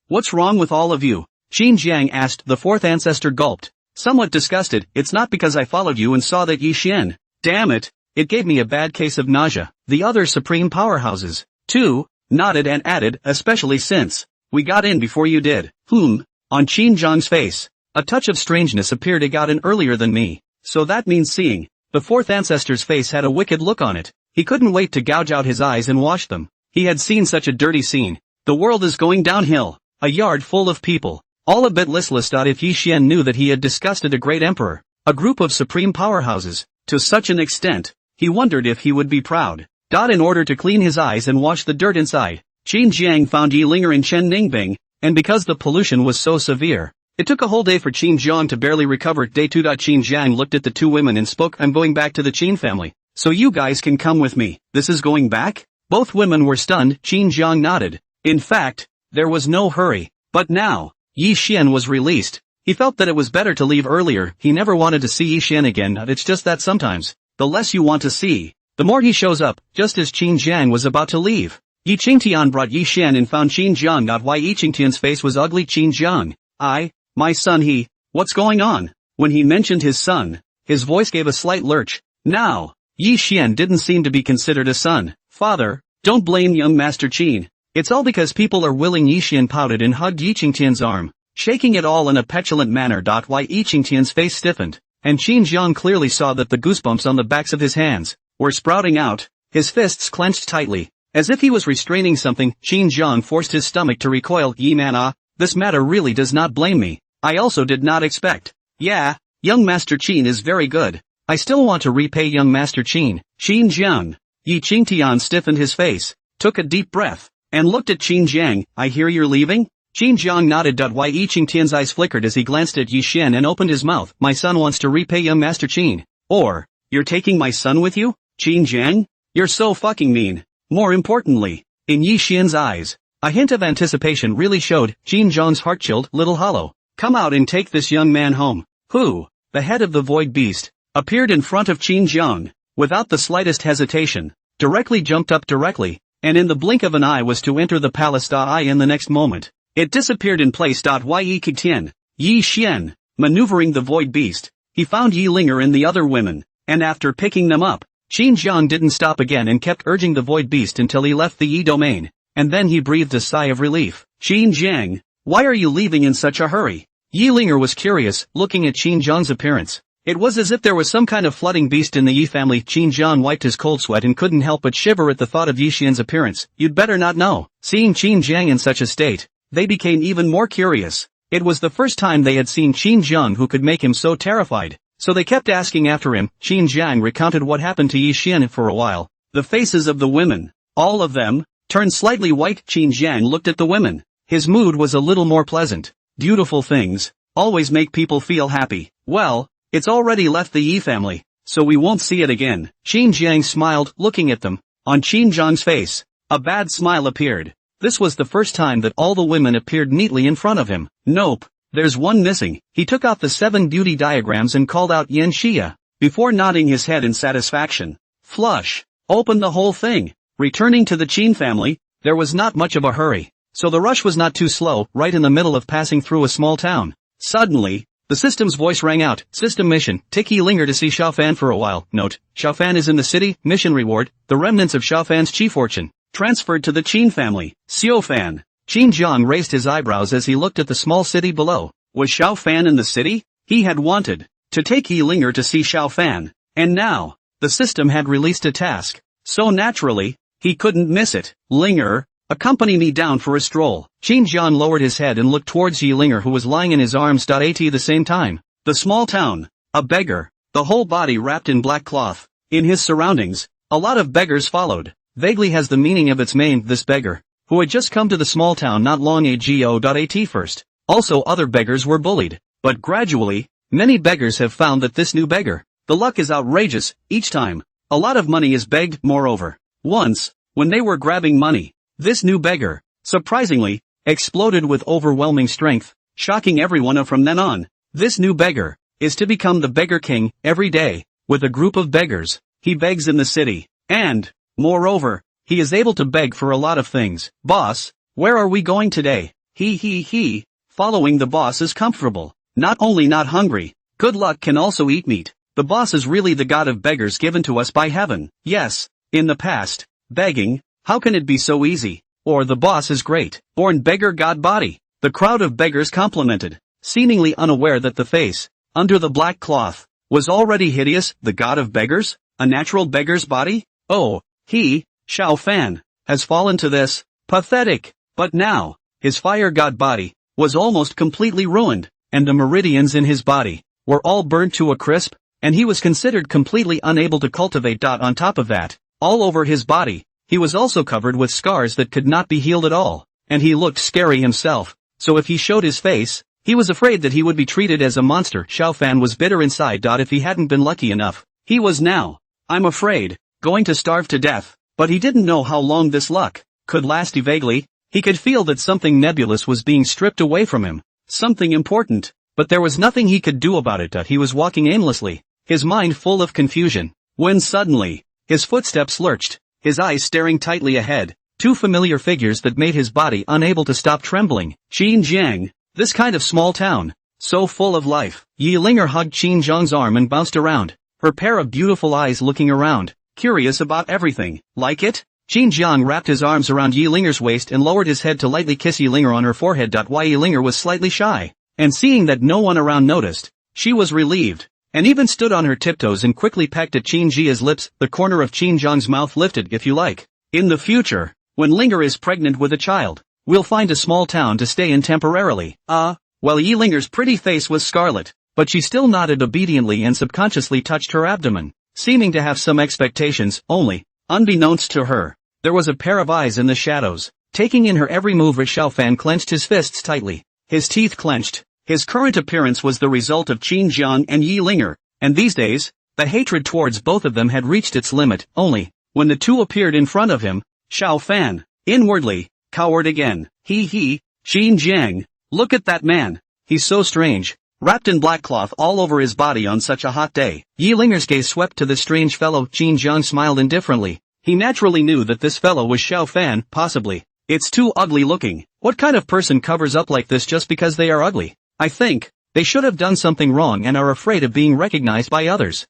What's wrong with all of you? Qin Jiang asked. The 4th ancestor gulped, somewhat disgusted. It's not because I followed you and saw that Yi Xian. Damn it, it gave me a bad case of nausea. The other supreme powerhouses, too, nodded and added, especially since we got in before you did. On Qin Jiang's face, a touch of strangeness appeared. It got in earlier than me. So that means seeing. The 4th ancestor's face had a wicked look on it. He couldn't wait to gouge out his eyes and wash them. He had seen such a dirty scene. The world is going downhill. A yard full of people, all a bit listless. If Yi Xian knew that he had disgusted a great emperor, a group of supreme powerhouses, to such an extent, he wondered if he would be proud. In order to clean his eyes and wash the dirt inside, Qin Jiang found Yi Linger and Chen Ningbing, and because the pollution was so severe, it took a whole day for Qin Jiang to barely recover. Day 2. Qin Jiang looked at the 2 women and spoke. I'm going back to the Qin family, so you guys can come with me. This is going back? Both women were stunned. Qin Jiang nodded. In fact, there was no hurry. But now, Yi Xian was released. He felt that it was better to leave earlier. He never wanted to see Yi Xian again. It's just that sometimes, the less you want to see, the more he shows up. Just as Qin Jiang was about to leave, Yi Qingtian brought Yi Xian and found Qin Jiang. Why Yi Qingtian's face was ugly. Qin Jiang. My son. What's going on? When he mentioned his son, his voice gave a slight lurch. Now, Yi Xian didn't seem to be considered a son. Father, don't blame young Master Qin. It's all because people are willing. Yi Xian pouted and hugged Yi Qingtian's arm, shaking it all in a petulant manner. Why Yi Qingtian's face stiffened, and Qin Jiang clearly saw that the goosebumps on the backs of his hands were sprouting out. His fists clenched tightly, as if he was restraining something. Qin Jiang forced his stomach to recoil. Yi man, this matter really does not blame me. I also did not expect. Yeah, young Master Qin is very good. I still want to repay young Master Qin. Qin Jiang. Yi Qingtian stiffened his face, took a deep breath, and looked at Qin Jiang. I hear you're leaving? Qin Jiang nodded. Yi Qingtian's eyes flickered as he glanced at Yi Xian and opened his mouth. My son wants to repay young Master Qin. Or, you're taking my son with you? Qin Jiang? You're so fucking mean. More importantly, in Yi Xian's eyes, a hint of anticipation really showed. Qin Jiang's heart chilled, little hollow. Come out and take this young man home. Who, the head of the void beast, appeared in front of Qin Jiang, without the slightest hesitation, jumped up directly, and in the blink of an eye was to enter the palace. In the next moment, it disappeared in place. Yi Qingtian, Yi Xian, maneuvering the void beast, he found Yi Linger and the other women, and after picking them up, Qin Jiang didn't stop again and kept urging the void beast until he left the Yi domain, and then he breathed a sigh of relief. Qin Jiang, why are you leaving in such a hurry? Yi Linger was curious, looking at Qin Jiang's appearance. It was as if there was some kind of flooding beast in the Yi family. Qin Jiang wiped his cold sweat and couldn't help but shiver at the thought of Yi Xian's appearance. You'd better not know. Seeing Qin Jiang in such a state, they became even more curious. It was the first time they had seen Qin Jiang who could make him so terrified, so they kept asking after him. Qin Jiang recounted what happened to Yi Xian for a while. The faces of the women, all of them, turned slightly white. Qin Jiang looked at the women. His mood was a little more pleasant. Beautiful things always make people feel happy. Well, it's already left the Yi family, so we won't see it again. Qin Jiang smiled, looking at them. On Qin Jiang's face, a bad smile appeared. This was the first time that all the women appeared neatly in front of him. Nope, there's one missing. He took out the 7 beauty diagrams and called out Yan Xia, before nodding his head in satisfaction. Flush. Open the whole thing. Returning to the Qin family, there was not much of a hurry, so the rush was not too slow. Right in the middle of passing through a small town, suddenly, the system's voice rang out. System mission, take Yi Linger to see Xiaofan for a while. Note, Xiaofan is in the city. Mission reward, the remnants of Xiaofan's chi fortune, transferred to the Qin family. Xiaofan. Qin Jiang raised his eyebrows as he looked at the small city below. Was Xiaofan in the city? He had wanted to take Yi Linger to see Xiaofan, and now, the system had released a task, so naturally, he couldn't miss it. Linger, accompany me down for a stroll. Qin Jiang lowered his head and looked towards Yi Linger, who was lying in his arms. At the same time, the small town, a beggar, the whole body wrapped in black cloth. In his surroundings, a lot of beggars followed. Vaguely has the meaning of its name. This beggar, who had just come to the small town not long ago. At first, also other beggars were bullied, but gradually, many beggars have found that this new beggar, the luck is outrageous. Each time, a lot of money is begged. Moreover, once, when they were grabbing money, this new beggar, surprisingly, exploded with overwhelming strength, shocking everyone. From then on, this new beggar is to become the beggar king. Every day, with a group of beggars, he begs in the city, and, moreover, he is able to beg for a lot of things. Boss, where are we going today? He. Following the boss is comfortable. Not only not hungry, good luck can also eat meat. The boss is really the god of beggars given to us by heaven. Yes, in the past, begging, how can it be so easy? Or the boss is great, born beggar god body. The crowd of beggars complimented, seemingly unaware that the face, under the black cloth, was already hideous. The god of beggars? A natural beggar's body? Oh, he, Xiaofan, has fallen to this. Pathetic. But now, his fire god body, was almost completely ruined, and the meridians in his body, were all burned to a crisp, and he was considered completely unable to cultivate. On top of that, all over his body, he was also covered with scars that could not be healed at all, and he looked scary himself, so if he showed his face, he was afraid that he would be treated as a monster. Xiaofan was bitter inside. If he hadn't been lucky enough, he was now, I'm afraid, going to starve to death, but he didn't know how long this luck could last. Vaguely, he could feel that something nebulous was being stripped away from him, something important, but there was nothing he could do about it. He was walking aimlessly, his mind full of confusion, when suddenly, his footsteps lurched, his eyes staring tightly ahead, two familiar figures that made his body unable to stop trembling. Qin Jiang, this kind of small town, so full of life. Yi Linger hugged Qin Jiang's arm and bounced around, her pair of beautiful eyes looking around, curious about everything. Like it? Qin Jiang wrapped his arms around Yi Linger's waist and lowered his head to lightly kiss Yi Linger on her forehead. Yi Linger was slightly shy, and seeing that no one around noticed, she was relieved, and even stood on her tiptoes and quickly pecked at Qin Jia's lips. The corner of Qin Jiang's mouth lifted. If you like, in the future, when Linger is pregnant with a child, we'll find a small town to stay in temporarily. Well, Yi Linger's pretty face was scarlet, but she still nodded obediently and subconsciously touched her abdomen, seeming to have some expectations. Only, unbeknownst to her, there was a pair of eyes in the shadows, Taking in her every move, Xiao Fan clenched his fists tightly. His teeth clenched. His current appearance was the result of Qin Jiang and Yi Linger, and these days, the hatred towards both of them had reached its limit. Only, when the two appeared in front of him, Xiao Fan, inwardly, cowered again. Qin Jiang, look at that man. He's so strange, wrapped in black cloth all over his body on such a hot day. Yi Linger's gaze swept to the strange fellow. Qin Jiang smiled indifferently. He naturally knew that this fellow was Xiao Fan, possibly. It's too ugly looking. What kind of person covers up like this just because they are ugly? I think they should have done something wrong and are afraid of being recognized by others.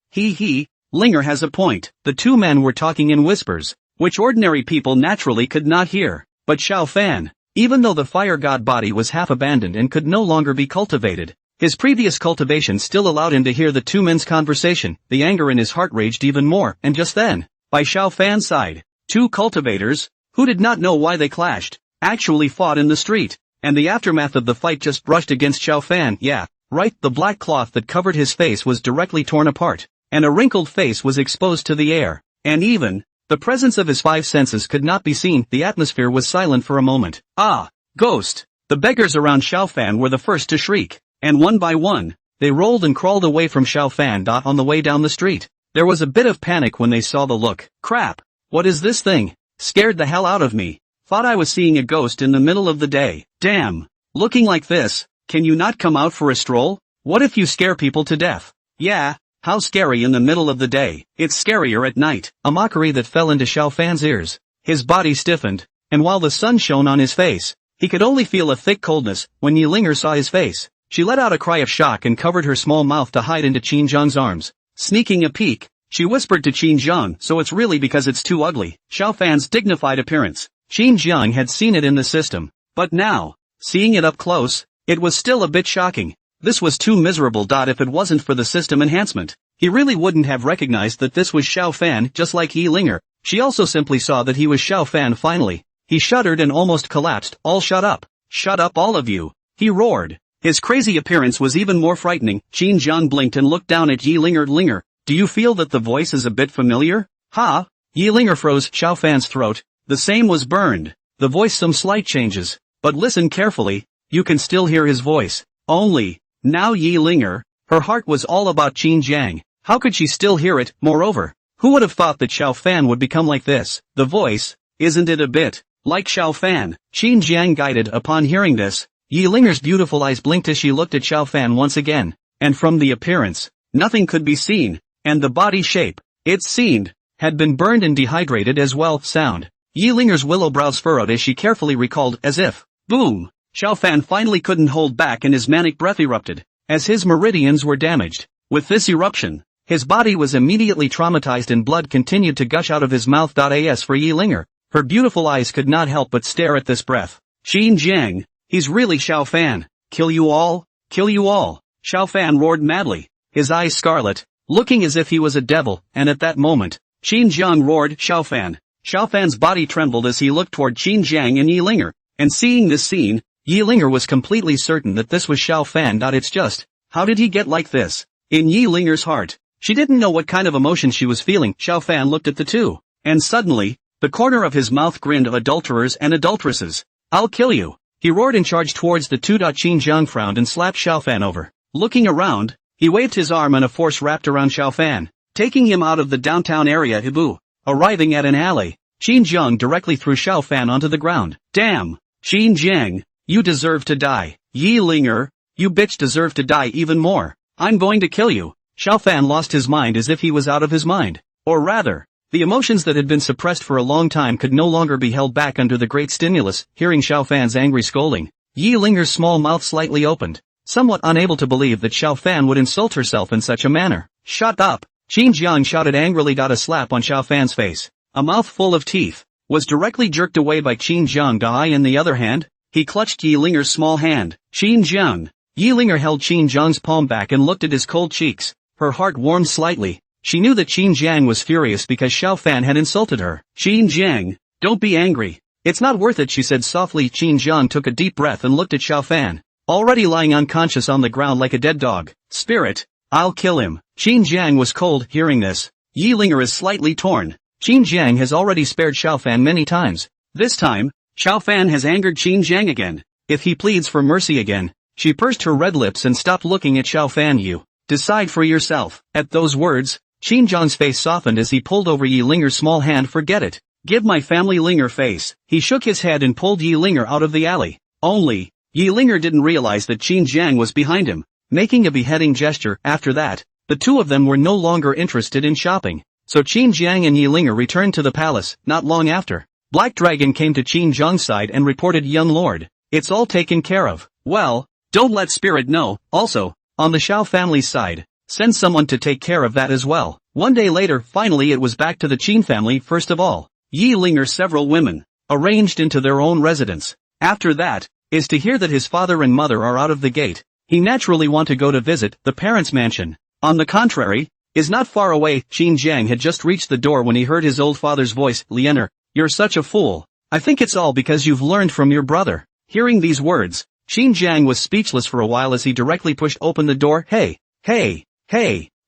Linger has a point. The two men were talking in whispers, which ordinary people naturally could not hear. But Xiao Fan, even though the fire god body was half abandoned and could no longer be cultivated, his previous cultivation still allowed him to hear the two men's conversation. The anger in his heart raged even more, and just then, by Xiao Fan's side, two cultivators, who did not know why they clashed, actually fought in the street, and the aftermath of the fight just brushed against Xiao Fan. Yeah, right, the black cloth that covered his face was directly torn apart, and a wrinkled face was exposed to the air, and even the presence of his five senses could not be seen. The atmosphere was silent for a moment. Ah, ghost! The beggars around Xiao Fan were the first to shriek, and one by one, they rolled and crawled away from Xiao Fan. On the way down the street, there was a bit of panic when they saw the look. Crap! What is this thing? Scared the hell out of me. Thought I was seeing a ghost in the middle of the day. Damn! Looking like this, can you not come out for a stroll? What if you scare people to death? Yeah, how scary in the middle of the day. It's scarier at night. A mockery that fell into Xiao Fan's ears. His body stiffened, and while the sun shone on his face, he could only feel a thick coldness. When Yi Linger saw his face, she let out a cry of shock and covered her small mouth to hide into Qin Jiang's arms. Sneaking a peek, she whispered to Qin Jiang, so it's really because it's too ugly. Xiao Fan's dignified appearance. Qin Jiang had seen it in the system, but now, seeing it up close, it was still a bit shocking. This was too miserable. If it wasn't for the system enhancement, he really wouldn't have recognized that this was Xiao Fan. Just like Yi Linger, she also simply saw that he was Xiao Fan. Finally, he shuddered and almost collapsed. All shut up. Shut up all of you, he roared. His crazy appearance was even more frightening. Qin Jiang blinked and looked down at Yi Linger. Linger, do you feel that the voice is a bit familiar? Ha! Yi Linger froze. Xiao Fan's throat, the same, was burned. The voice some slight changes, but listen carefully, you can still hear his voice. Only, now Yi Linger, her heart was all about Qin Jiang. How could she still hear it? Moreover, who would have thought that Xiao Fan would become like this? The voice, isn't it a bit like Xiao Fan? Qin Jiang guided. Upon hearing this, Yi Linger's beautiful eyes blinked as she looked at Xiao Fan once again, and from the appearance, nothing could be seen, and the body shape, it seemed, had been burned and dehydrated as well. Sound. Yi Linger's willow brows furrowed as she carefully recalled, as if, boom! Xiao Fan finally couldn't hold back and his manic breath erupted, as his meridians were damaged. With this eruption, his body was immediately traumatized and blood continued to gush out of his mouth. As for Yi Linger, her beautiful eyes could not help but stare at this breath. Qin Jiang, he's really Xiao Fan. Kill you all? Kill you all! Xiao Fan roared madly, his eyes scarlet, looking as if he was a devil, and at that moment, Qin Jiang roared, Xiao Fan. Xiao Fan's body trembled as he looked toward Qin Jiang and Yi Linger, and seeing this scene, Yi Linger was completely certain that this was Xiao Fan. It's just, how did he get like this? In Yi Linger's heart, she didn't know what kind of emotion she was feeling. Xiao Fan looked at the two, and suddenly, the corner of his mouth grinned of adulterers and adulteresses. I'll kill you, he roared and charged towards the two. Qin Jiang frowned and slapped Xiao Fan over. Looking around, he waved his arm and a force wrapped around Xiao Fan, taking him out of the downtown area. Hibu. Arriving at an alley, Qin Jiang directly threw Xiao Fan onto the ground. Damn! Qin Jiang, you deserve to die. Yi Linger, you bitch deserve to die even more. I'm going to kill you. Xiao Fan lost his mind as if he was out of his mind. Or rather, the emotions that had been suppressed for a long time could no longer be held back under the great stimulus. Hearing Xiao Fan's angry scolding, Yi Linger's small mouth slightly opened, somewhat unable to believe that Xiao Fan would insult herself in such a manner. Shut up! Qin Jiang shouted angrily. A slap on Xiao Fan's face, a mouth full of teeth, was directly jerked away by Qin Jiang. In the other hand, he clutched Yi Linger's small hand. Qin Jiang. Yi Linger held Qin Jiang's palm back and looked at his cold cheeks. Her heart warmed slightly. She knew that Qin Jiang was furious because Xiao Fan had insulted her. Qin Jiang, don't be angry. It's not worth it, she said softly. Qin Jiang took a deep breath and looked at Xiao Fan, already lying unconscious on the ground like a dead dog. Spirit, I'll kill him. Qin Jiang was cold. Hearing this, Yi Linger is slightly torn. Qin Jiang has already spared Xiao Fan many times. This time, Xiao Fan has angered Qin Jiang again. If he pleads for mercy again, she pursed her red lips and stopped looking at Xiao Fan. You decide for yourself. At those words, Qin Jiang's face softened as he pulled over Yi Linger's small hand. Forget it. Give my family Linger face. He shook his head and pulled Yi Linger out of the alley. Only, Yi Linger didn't realize that Qin Jiang was behind him, making a beheading gesture. After that, the two of them were no longer interested in shopping. So Qin Jiang and Yi Linger returned to the palace. Not long after, Black Dragon came to Qin Jiang's side and reported, young lord, it's all taken care of. Well, don't let Spirit know. Also, on the Xiao family's side, send someone to take care of that as well. One day later, finally it was back to the Qin family. First of all, Yi Linger several women, arranged into their own residence. After that, is to hear that his father and mother are out of the gate. He naturally want to go to visit the parents' mansion. On the contrary, is not far away. Qin Jiang had just reached the door when he heard his old father's voice. Lianer, you're such a fool. I think it's all because you've learned from your brother. Hearing these words, Qin Jiang was speechless for a while as he directly pushed open the door. Hey,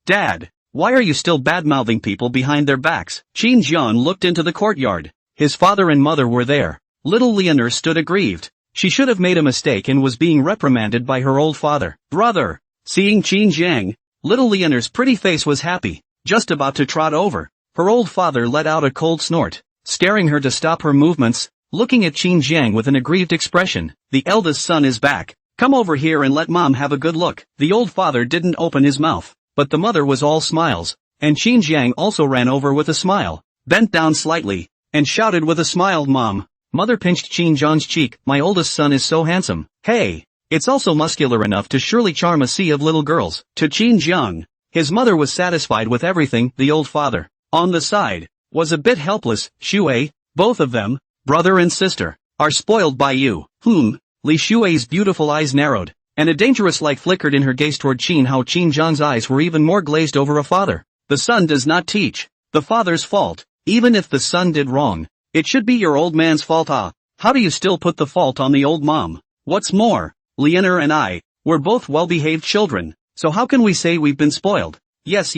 Dad, why are you still bad-mouthing people behind their backs? Qin Jiang looked into the courtyard. His father and mother were there. Little Lianer stood aggrieved. She should have made a mistake and was being reprimanded by her old father. Brother! Seeing Qin Jiang, little Lianer's pretty face was happy, just about to trot over. Her old father let out a cold snort, scaring her to stop her movements, looking at Qin Jiang with an aggrieved expression. The eldest son is back. Come over here and let mom have a good look. The old father didn't open his mouth, but the mother was all smiles, and Qin Jiang also ran over with a smile, bent down slightly, and shouted with a smile, Mom. Mother pinched Qin Jiang's cheek. My oldest son is so handsome. Hey, it's also muscular enough to surely charm a sea of little girls. To Qin Jiang, his mother was satisfied with everything. The old father, on the side, was a bit helpless. Shui, both of them, brother and sister, are spoiled by you. Li Shui's beautiful eyes narrowed, and a dangerous light flickered in her gaze toward Qin Hao. Qin Jiang's eyes were even more glazed over. A father. The son does not teach the father's fault. Even if the son did wrong, it should be your old man's fault. How do you still put the fault on the old mom? What's more, Lianer and I, we're both well-behaved children, so how can we say we've been spoiled? Yes.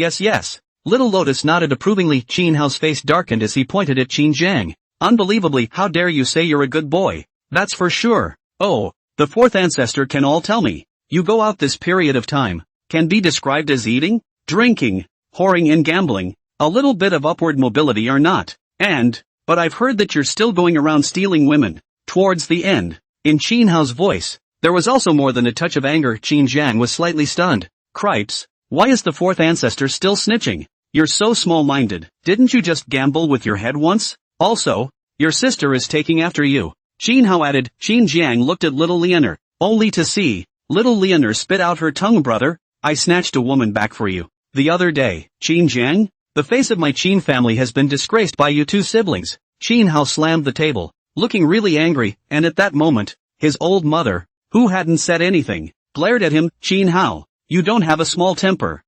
Little Lotus nodded approvingly. Qin Hao's face darkened as he pointed at Qin Jiang. Unbelievably, how dare you say you're a good boy? That's for sure. Oh, the fourth ancestor can all tell me. You go out this period of time, can be described as eating, drinking, whoring and gambling, a little bit of upward mobility or not, but I've heard that you're still going around stealing women. Towards the end, in Qin Hao's voice, there was also more than a touch of anger. Qin Jiang was slightly stunned. Cripes, why is the fourth ancestor still snitching? You're so small-minded. Didn't you just gamble with your head once? Also, your sister is taking after you. Qin Hao added. Qin Jiang looked at little Lianer, only to see little Lianer spit out her tongue. Brother, I snatched a woman back for you the other day. Qin Jiang, the face of my Qin family has been disgraced by you two siblings. Qin Hao slammed the table, looking really angry, and at that moment, his old mother, who hadn't said anything, glared at him. Qin Hao, you don't have a small temper.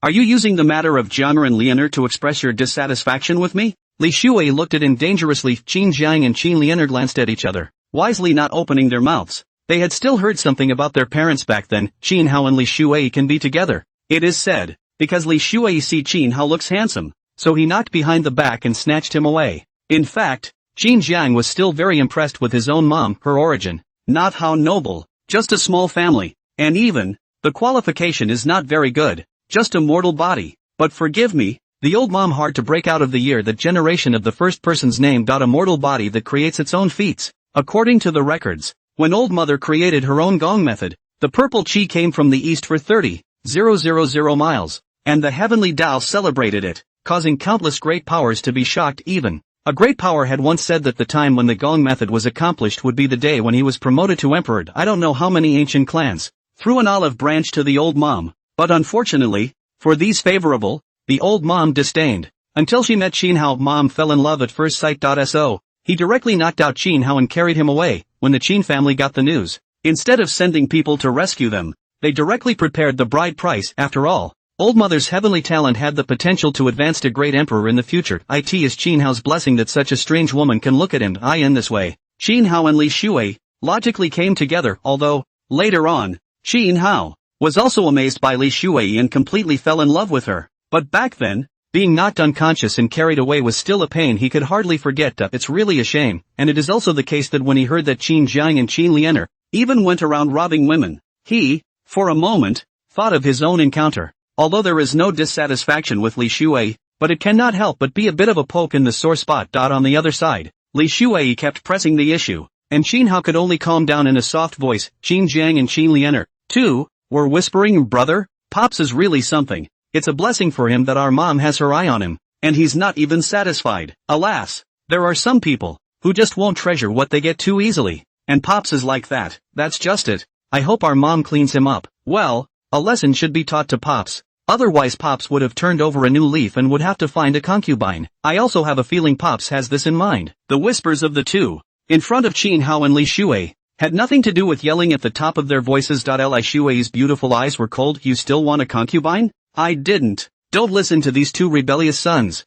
Are you using the matter of Jianger and Lianer to express your dissatisfaction with me? Li Shui looked at him dangerously. Qin Jiang and Qin Lianer glanced at each other, wisely not opening their mouths. They had still heard something about their parents back then. Qin Hao and Li Shui can be together, it is said, because Li Shui see Qin Hao looks handsome, so he knocked behind the back and snatched him away. In fact, Qin Jiang was still very impressed with his own mom. Her origin, not how noble, just a small family, and even, the qualification is not very good, just a mortal body. But forgive me, the old mom hard to break out of the year that generation of the first person's name. A mortal body that creates its own feats. According to the records, when old mother created her own gong method, the purple chi came from the east for 30,000 miles, and the heavenly Tao celebrated it, causing countless great powers to be shocked. Even a great power had once said that the time when the gong method was accomplished would be the day when he was promoted to emperor. I don't know how many ancient clans threw an olive branch to the old mom, but unfortunately, for these favorable, the old mom disdained, until she met Qin Hao. Mom fell in love at first sight. So, he directly knocked out Qin Hao and carried him away. When the Qin family got the news, instead of sending people to rescue them, they directly prepared the bride price. After all, old mother's heavenly talent had the potential to advance to great emperor in the future. It is Qin Hao's blessing that such a strange woman can look at him in this way. Qin Hao and Li Shui logically came together, although, later on, Qin Hao was also amazed by Li Shui and completely fell in love with her. But back then, Being knocked unconscious and carried away was still a pain he could hardly forget. It's really a shame, and it is also the case that when he heard that Qin Jiang and Qin Lianer even went around robbing women, he, for a moment, thought of his own encounter. Although there is no dissatisfaction with Li Shuai, but it cannot help but be a bit of a poke in the sore spot. On the other side, Li Shuai kept pressing the issue, and Qin Hao could only calm down in a soft voice. Qin Jiang and Qin Lianer, too, were whispering, "Brother, Pops is really something. It's a blessing for him that our mom has her eye on him, and he's not even satisfied." Alas, there are some people who just won't treasure what they get too easily, and Pops is like that. That's just it. I hope our mom cleans him up. Well, a lesson should be taught to Pops. Otherwise Pops would have turned over a new leaf and would have to find a concubine. I also have a feeling Pops has this in mind. The whispers of the two, in front of Qin Hao and Li Shuai, had nothing to do with yelling at the top of their voices. Li Shuai's beautiful eyes were cold. "You still want a concubine?" "I didn't. Don't listen to these two rebellious sons.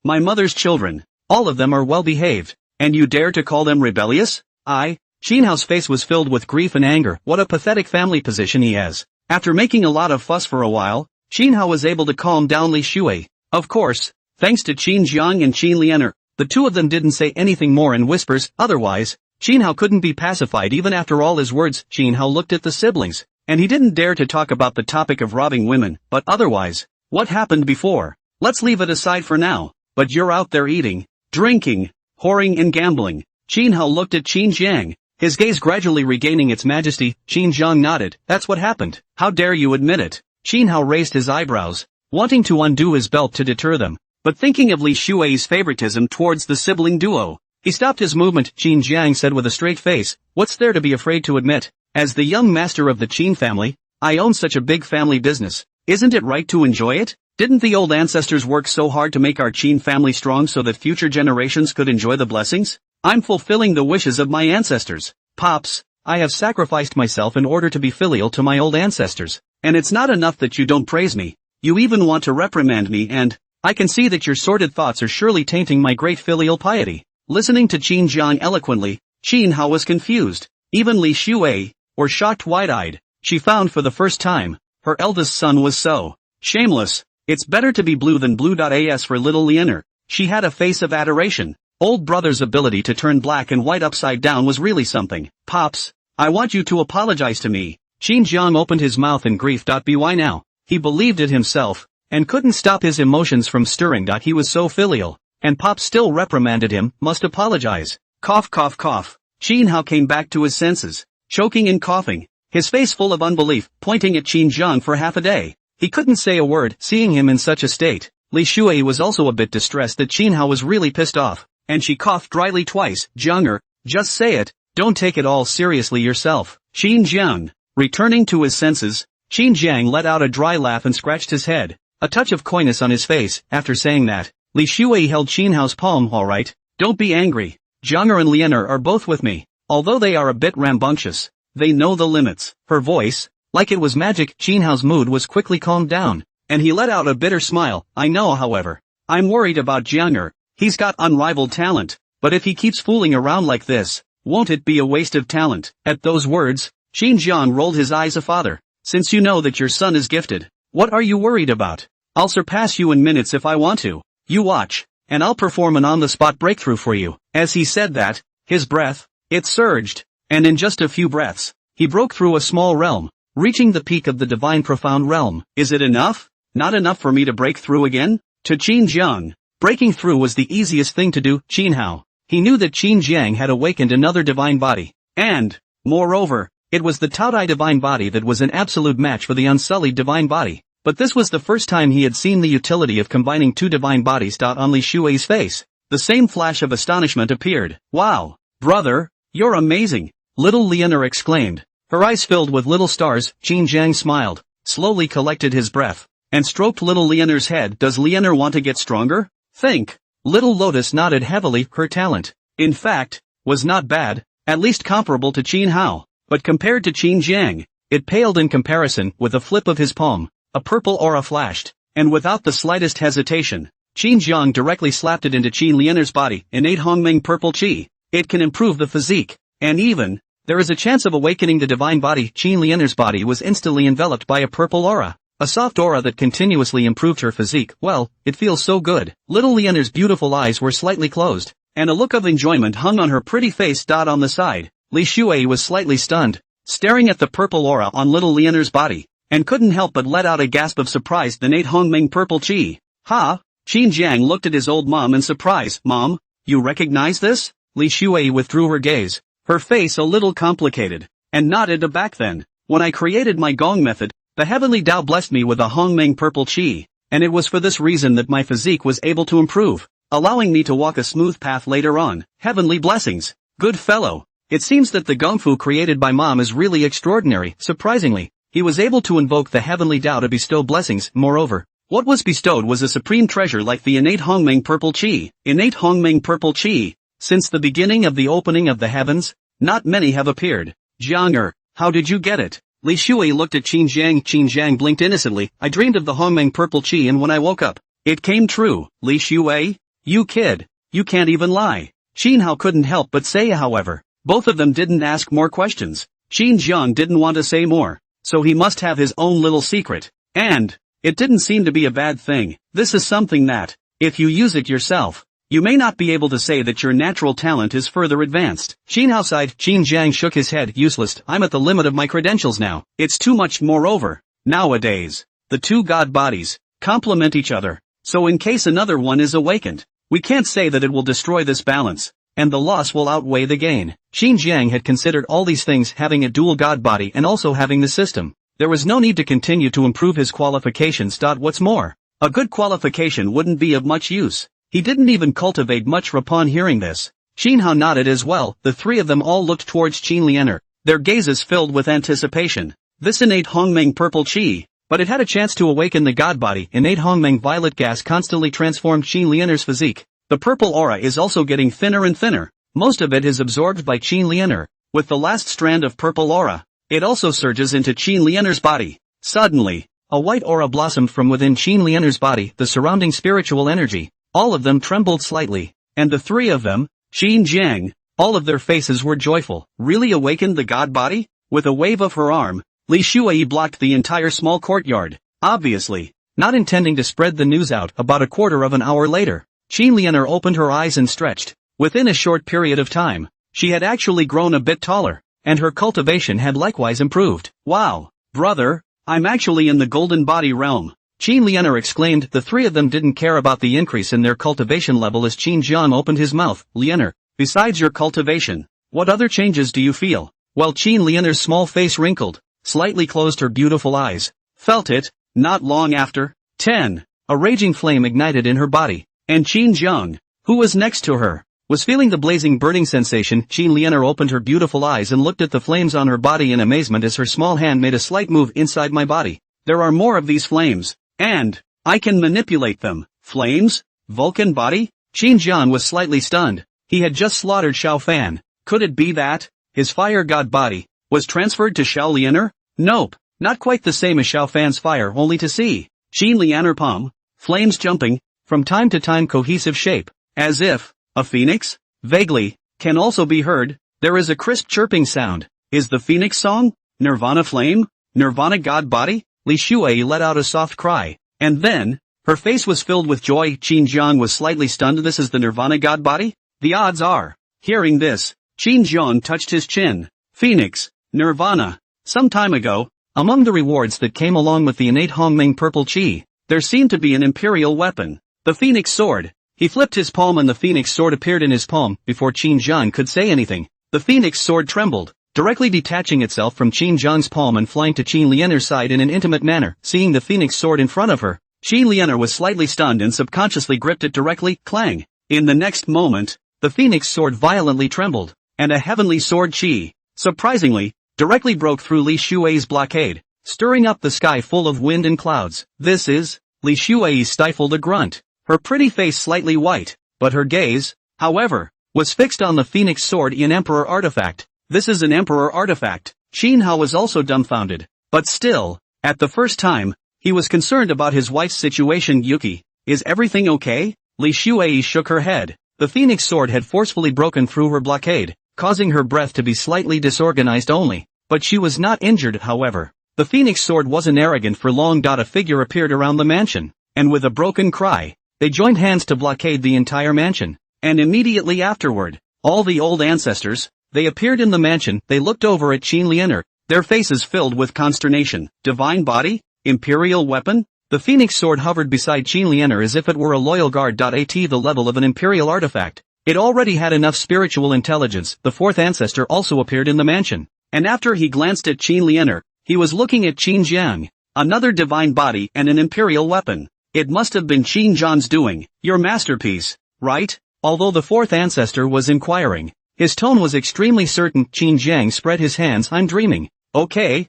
My mother's children. All of them are well behaved, and you dare to call them rebellious?" Qin Hao's face was filled with grief and anger. What a pathetic family position he has. After making a lot of fuss for a while, Qin Hao was able to calm down Li Shuai. Of course, thanks to Qin Jiang and Qin Lianer, the two of them didn't say anything more in whispers. Otherwise, Qin Hao couldn't be pacified even after all his words. Qin Hao looked at the siblings, and he didn't dare to talk about the topic of robbing women, but otherwise, what happened before? Let's leave it aside for now. But you're out there eating, drinking, whoring and gambling. Qin Hao looked at Qin Jiang, his gaze gradually regaining its majesty. Qin Jiang nodded. "That's what happened. How dare you admit it?" Qin Hao raised his eyebrows, wanting to undo his belt to deter them, but thinking of Li Shuai's favoritism towards the sibling duo, he stopped his movement. Qin Jiang said with a straight face, "What's there to be afraid to admit? As the young master of the Qin family, I own such a big family business. Isn't it right to enjoy it? Didn't the old ancestors work so hard to make our Qin family strong so that future generations could enjoy the blessings? I'm fulfilling the wishes of my ancestors. Pops, I have sacrificed myself in order to be filial to my old ancestors. And it's not enough that you don't praise me. You even want to reprimand me, and I can see that your sordid thoughts are surely tainting my great filial piety." Listening to Qin Jiang eloquently, Qin Hao was confused. Even Li Shuai, or shocked wide-eyed. She found for the first time, her eldest son was so shameless. It's better to be blue than blue. As for little Lianer, she had a face of adoration. Old brother's ability to turn black and white upside down was really something. "Pops, I want you to apologize to me." Qin Jiang opened his mouth in grief. Why now? He believed it himself, and couldn't stop his emotions from stirring. He was so filial, and Pops still reprimanded him. "Must apologize." Cough cough cough. Qin Hao came back to his senses, choking and coughing, his face full of unbelief, pointing at Qin Jiang for half a day. He couldn't say a word, seeing him in such a state. Li Shuai was also a bit distressed that Qin Hao was really pissed off, and she coughed dryly twice. "Jianger, just say it, don't take it all seriously yourself." Qin Jiang. Returning to his senses, Qin Jiang let out a dry laugh and scratched his head, a touch of coyness on his face. After saying that, Li Shuai held Qin Hao's palm. "All right, don't be angry. Jianger and Lianer are both with me. Although they are a bit rambunctious, they know the limits." Her voice, like it was magic. Qin Hao's mood was quickly calmed down, and he let out a bitter smile. "I know, however. I'm worried about Jianger. He's got unrivaled talent, but if he keeps fooling around like this, won't it be a waste of talent?" At those words, Qin Jiang rolled his eyes. "Father, since you know that your son is gifted, what are you worried about? I'll surpass you in minutes if I want to. You watch, and I'll perform an on-the-spot breakthrough for you." As he said that, his breath, it surged, and in just a few breaths, he broke through a small realm, reaching the peak of the divine profound realm. "Is it enough? Not enough for me to break through again?" To Qin Jiang, breaking through was the easiest thing to do. Qin Hao, he knew that Qin Jiang had awakened another divine body, and, moreover, it was the Taodai divine body that was an absolute match for the unsullied divine body. But this was the first time he had seen the utility of combining two divine bodies. On Li Shuai's face, the same flash of astonishment appeared. "Wow, brother, you're amazing," little Lianer exclaimed. Her eyes filled with little stars. Qin Jiang smiled, slowly collected his breath, and stroked little Lianer's head. "Does Lianer want to get stronger?" "Think." Little Lotus nodded heavily. Her talent, in fact, was not bad, at least comparable to Qin Hao. But compared to Qin Jiang, it paled in comparison. With a flip of his palm, a purple aura flashed, and without the slightest hesitation, Qin Jiang directly slapped it into Qin Lianer's body. "Innate Hongming purple qi. It can improve the physique, and even, there is a chance of awakening the divine body." Qin Lianer's body was instantly enveloped by a purple aura. A soft aura that continuously improved her physique. Well, it feels so good. Little Leonor's beautiful eyes were slightly closed, and a look of enjoyment hung on her pretty face. On the side, Li Shuai was slightly stunned, staring at the purple aura on little Leonor's body, and couldn't help but let out a gasp of surprise. The innate Hongming purple chi. Ha! Qin Jiang looked at his old mom in surprise. Mom, you recognize this? Li Shuai withdrew her gaze, her face a little complicated, and nodded back. Then, when I created my Gong method, the heavenly Tao blessed me with a Hongming purple chi, and it was for this reason that my physique was able to improve, allowing me to walk a smooth path later on. Heavenly blessings. Good fellow. It seems that the Gong Fu created by Mom is really extraordinary. Surprisingly, he was able to invoke the heavenly Tao to bestow blessings. Moreover, what was bestowed was a supreme treasure like the innate Hongming purple chi. Innate Hongming purple chi. Since the beginning of the opening of the heavens, not many have appeared. Jiang how did you get it? Li Shuai looked at Qin Jiang. Qin Jiang blinked innocently. I dreamed of the Hongmeng purple chi, and when I woke up, it came true. Li Shuai? You kid. You can't even lie. Qin Hao couldn't help but say. However, both of them didn't ask more questions. Qin Jiang didn't want to say more, so he must have his own little secret. And it didn't seem to be a bad thing. This is something that, if you use it yourself, you may not be able to say that your natural talent is further advanced. Qin Hao sighed. Qin Jiang shook his head. Useless. I'm at the limit of my credentials now. It's too much. Moreover, nowadays, the two god bodies complement each other, so in case another one is awakened, we can't say that it will destroy this balance, and the loss will outweigh the gain. Qin Jiang had considered all these things, having a dual god body and also having the system. There was no need to continue to improve his qualifications. What's more, a good qualification wouldn't be of much use. He didn't even cultivate much. Upon hearing this, Qin Hao nodded as well. The three of them all looked towards Qin Lianer, their gazes filled with anticipation. This innate Hongmeng purple chi, but it had a chance to awaken the god body. Innate Hongmeng violet gas constantly transformed Qin Lianer's physique. The purple aura is also getting thinner and thinner. Most of it is absorbed by Qin Lianer. With the last strand of purple aura, it also surges into Qin Lianer's body. Suddenly, a white aura blossomed from within Qin Lianer's body, the surrounding spiritual energy. All of them trembled slightly, and the three of them, Qin Jiang, all of their faces were joyful. Really awakened the god body? With a wave of her arm, Li Shuai blocked the entire small courtyard, obviously not intending to spread the news out. About a quarter of an hour later, Qin Lianer opened her eyes and stretched. Within a short period of time, she had actually grown a bit taller, and her cultivation had likewise improved. Wow, brother, I'm actually in the golden body realm. Qin Lianer exclaimed. The three of them didn't care about the increase in their cultivation level as Qin Jiang opened his mouth. Lianer, besides your cultivation, what other changes do you feel? Well, Qin Lianer's small face wrinkled, slightly closed her beautiful eyes. Felt it, not long after. 10. A raging flame ignited in her body, and Qin Jiang, who was next to her, was feeling the blazing burning sensation. Qin Lianer opened her beautiful eyes and looked at the flames on her body in amazement as her small hand made a slight move inside my body. There are more of these flames. And I can manipulate them. Flames? Vulcan body? Qin Jiang was slightly stunned. He had just slaughtered Xiao Fan. Could it be that his fire god body was transferred to Xiao Lianer? Nope, not quite the same as Xiao Fan's fire, only to see Qin Lianer palm, flames jumping, from time to time cohesive shape, as if a phoenix, vaguely, can also be heard. There is a crisp chirping sound. Is the phoenix song? Nirvana flame? Nirvana god body? Li Shuai let out a soft cry, and then, her face was filled with joy. Qin Jiang was slightly stunned. This is the Nirvana god body? The odds are. Hearing this, Qin Jiang touched his chin. Phoenix, Nirvana. Some time ago, among the rewards that came along with the innate Hongmeng purple chi, there seemed to be an imperial weapon, the Phoenix sword. He flipped his palm and the Phoenix sword appeared in his palm. Before Qin Jiang could say anything, the Phoenix sword trembled, directly detaching itself from Qin Jiang's palm and flying to Qin Lianer's side in an intimate manner. Seeing the Phoenix sword in front of her, Qin Lianer was slightly stunned and subconsciously gripped it directly. Clang! In the next moment, the Phoenix sword violently trembled, and a heavenly sword chi, surprisingly, directly broke through Li Shuai's blockade, stirring up the sky full of wind and clouds. This is, Li Shuai stifled a grunt, her pretty face slightly white, but her gaze, however, was fixed on the Phoenix sword, an emperor artifact. This is an emperor artifact. Qin Hao was also dumbfounded, but still, at the first time, he was concerned about his wife's situation. Yuki, is everything okay? Li Shuai shook her head. The Phoenix sword had forcefully broken through her blockade, causing her breath to be slightly disorganized only, but she was not injured. However, The phoenix sword wasn't arrogant for long. A figure appeared around the mansion, and with a broken cry, they joined hands to blockade the entire mansion. And immediately afterward, all the old ancestors, they appeared in the mansion. They looked over at Qin Lianer, their faces filled with consternation. Divine body? Imperial weapon? The phoenix sword hovered beside Qin Lianer as if it were a loyal guard. At the level of an imperial artifact, it already had enough spiritual intelligence. The fourth ancestor also appeared in the mansion, and after he glanced at Qin Lianer, he was looking at Qin Jiang, another divine body and an imperial weapon. It must have been Qin Zhang's doing. Your masterpiece, right? Although the fourth ancestor was inquiring, his tone was extremely certain. Qin Jiang spread his hands. I'm dreaming. Okay,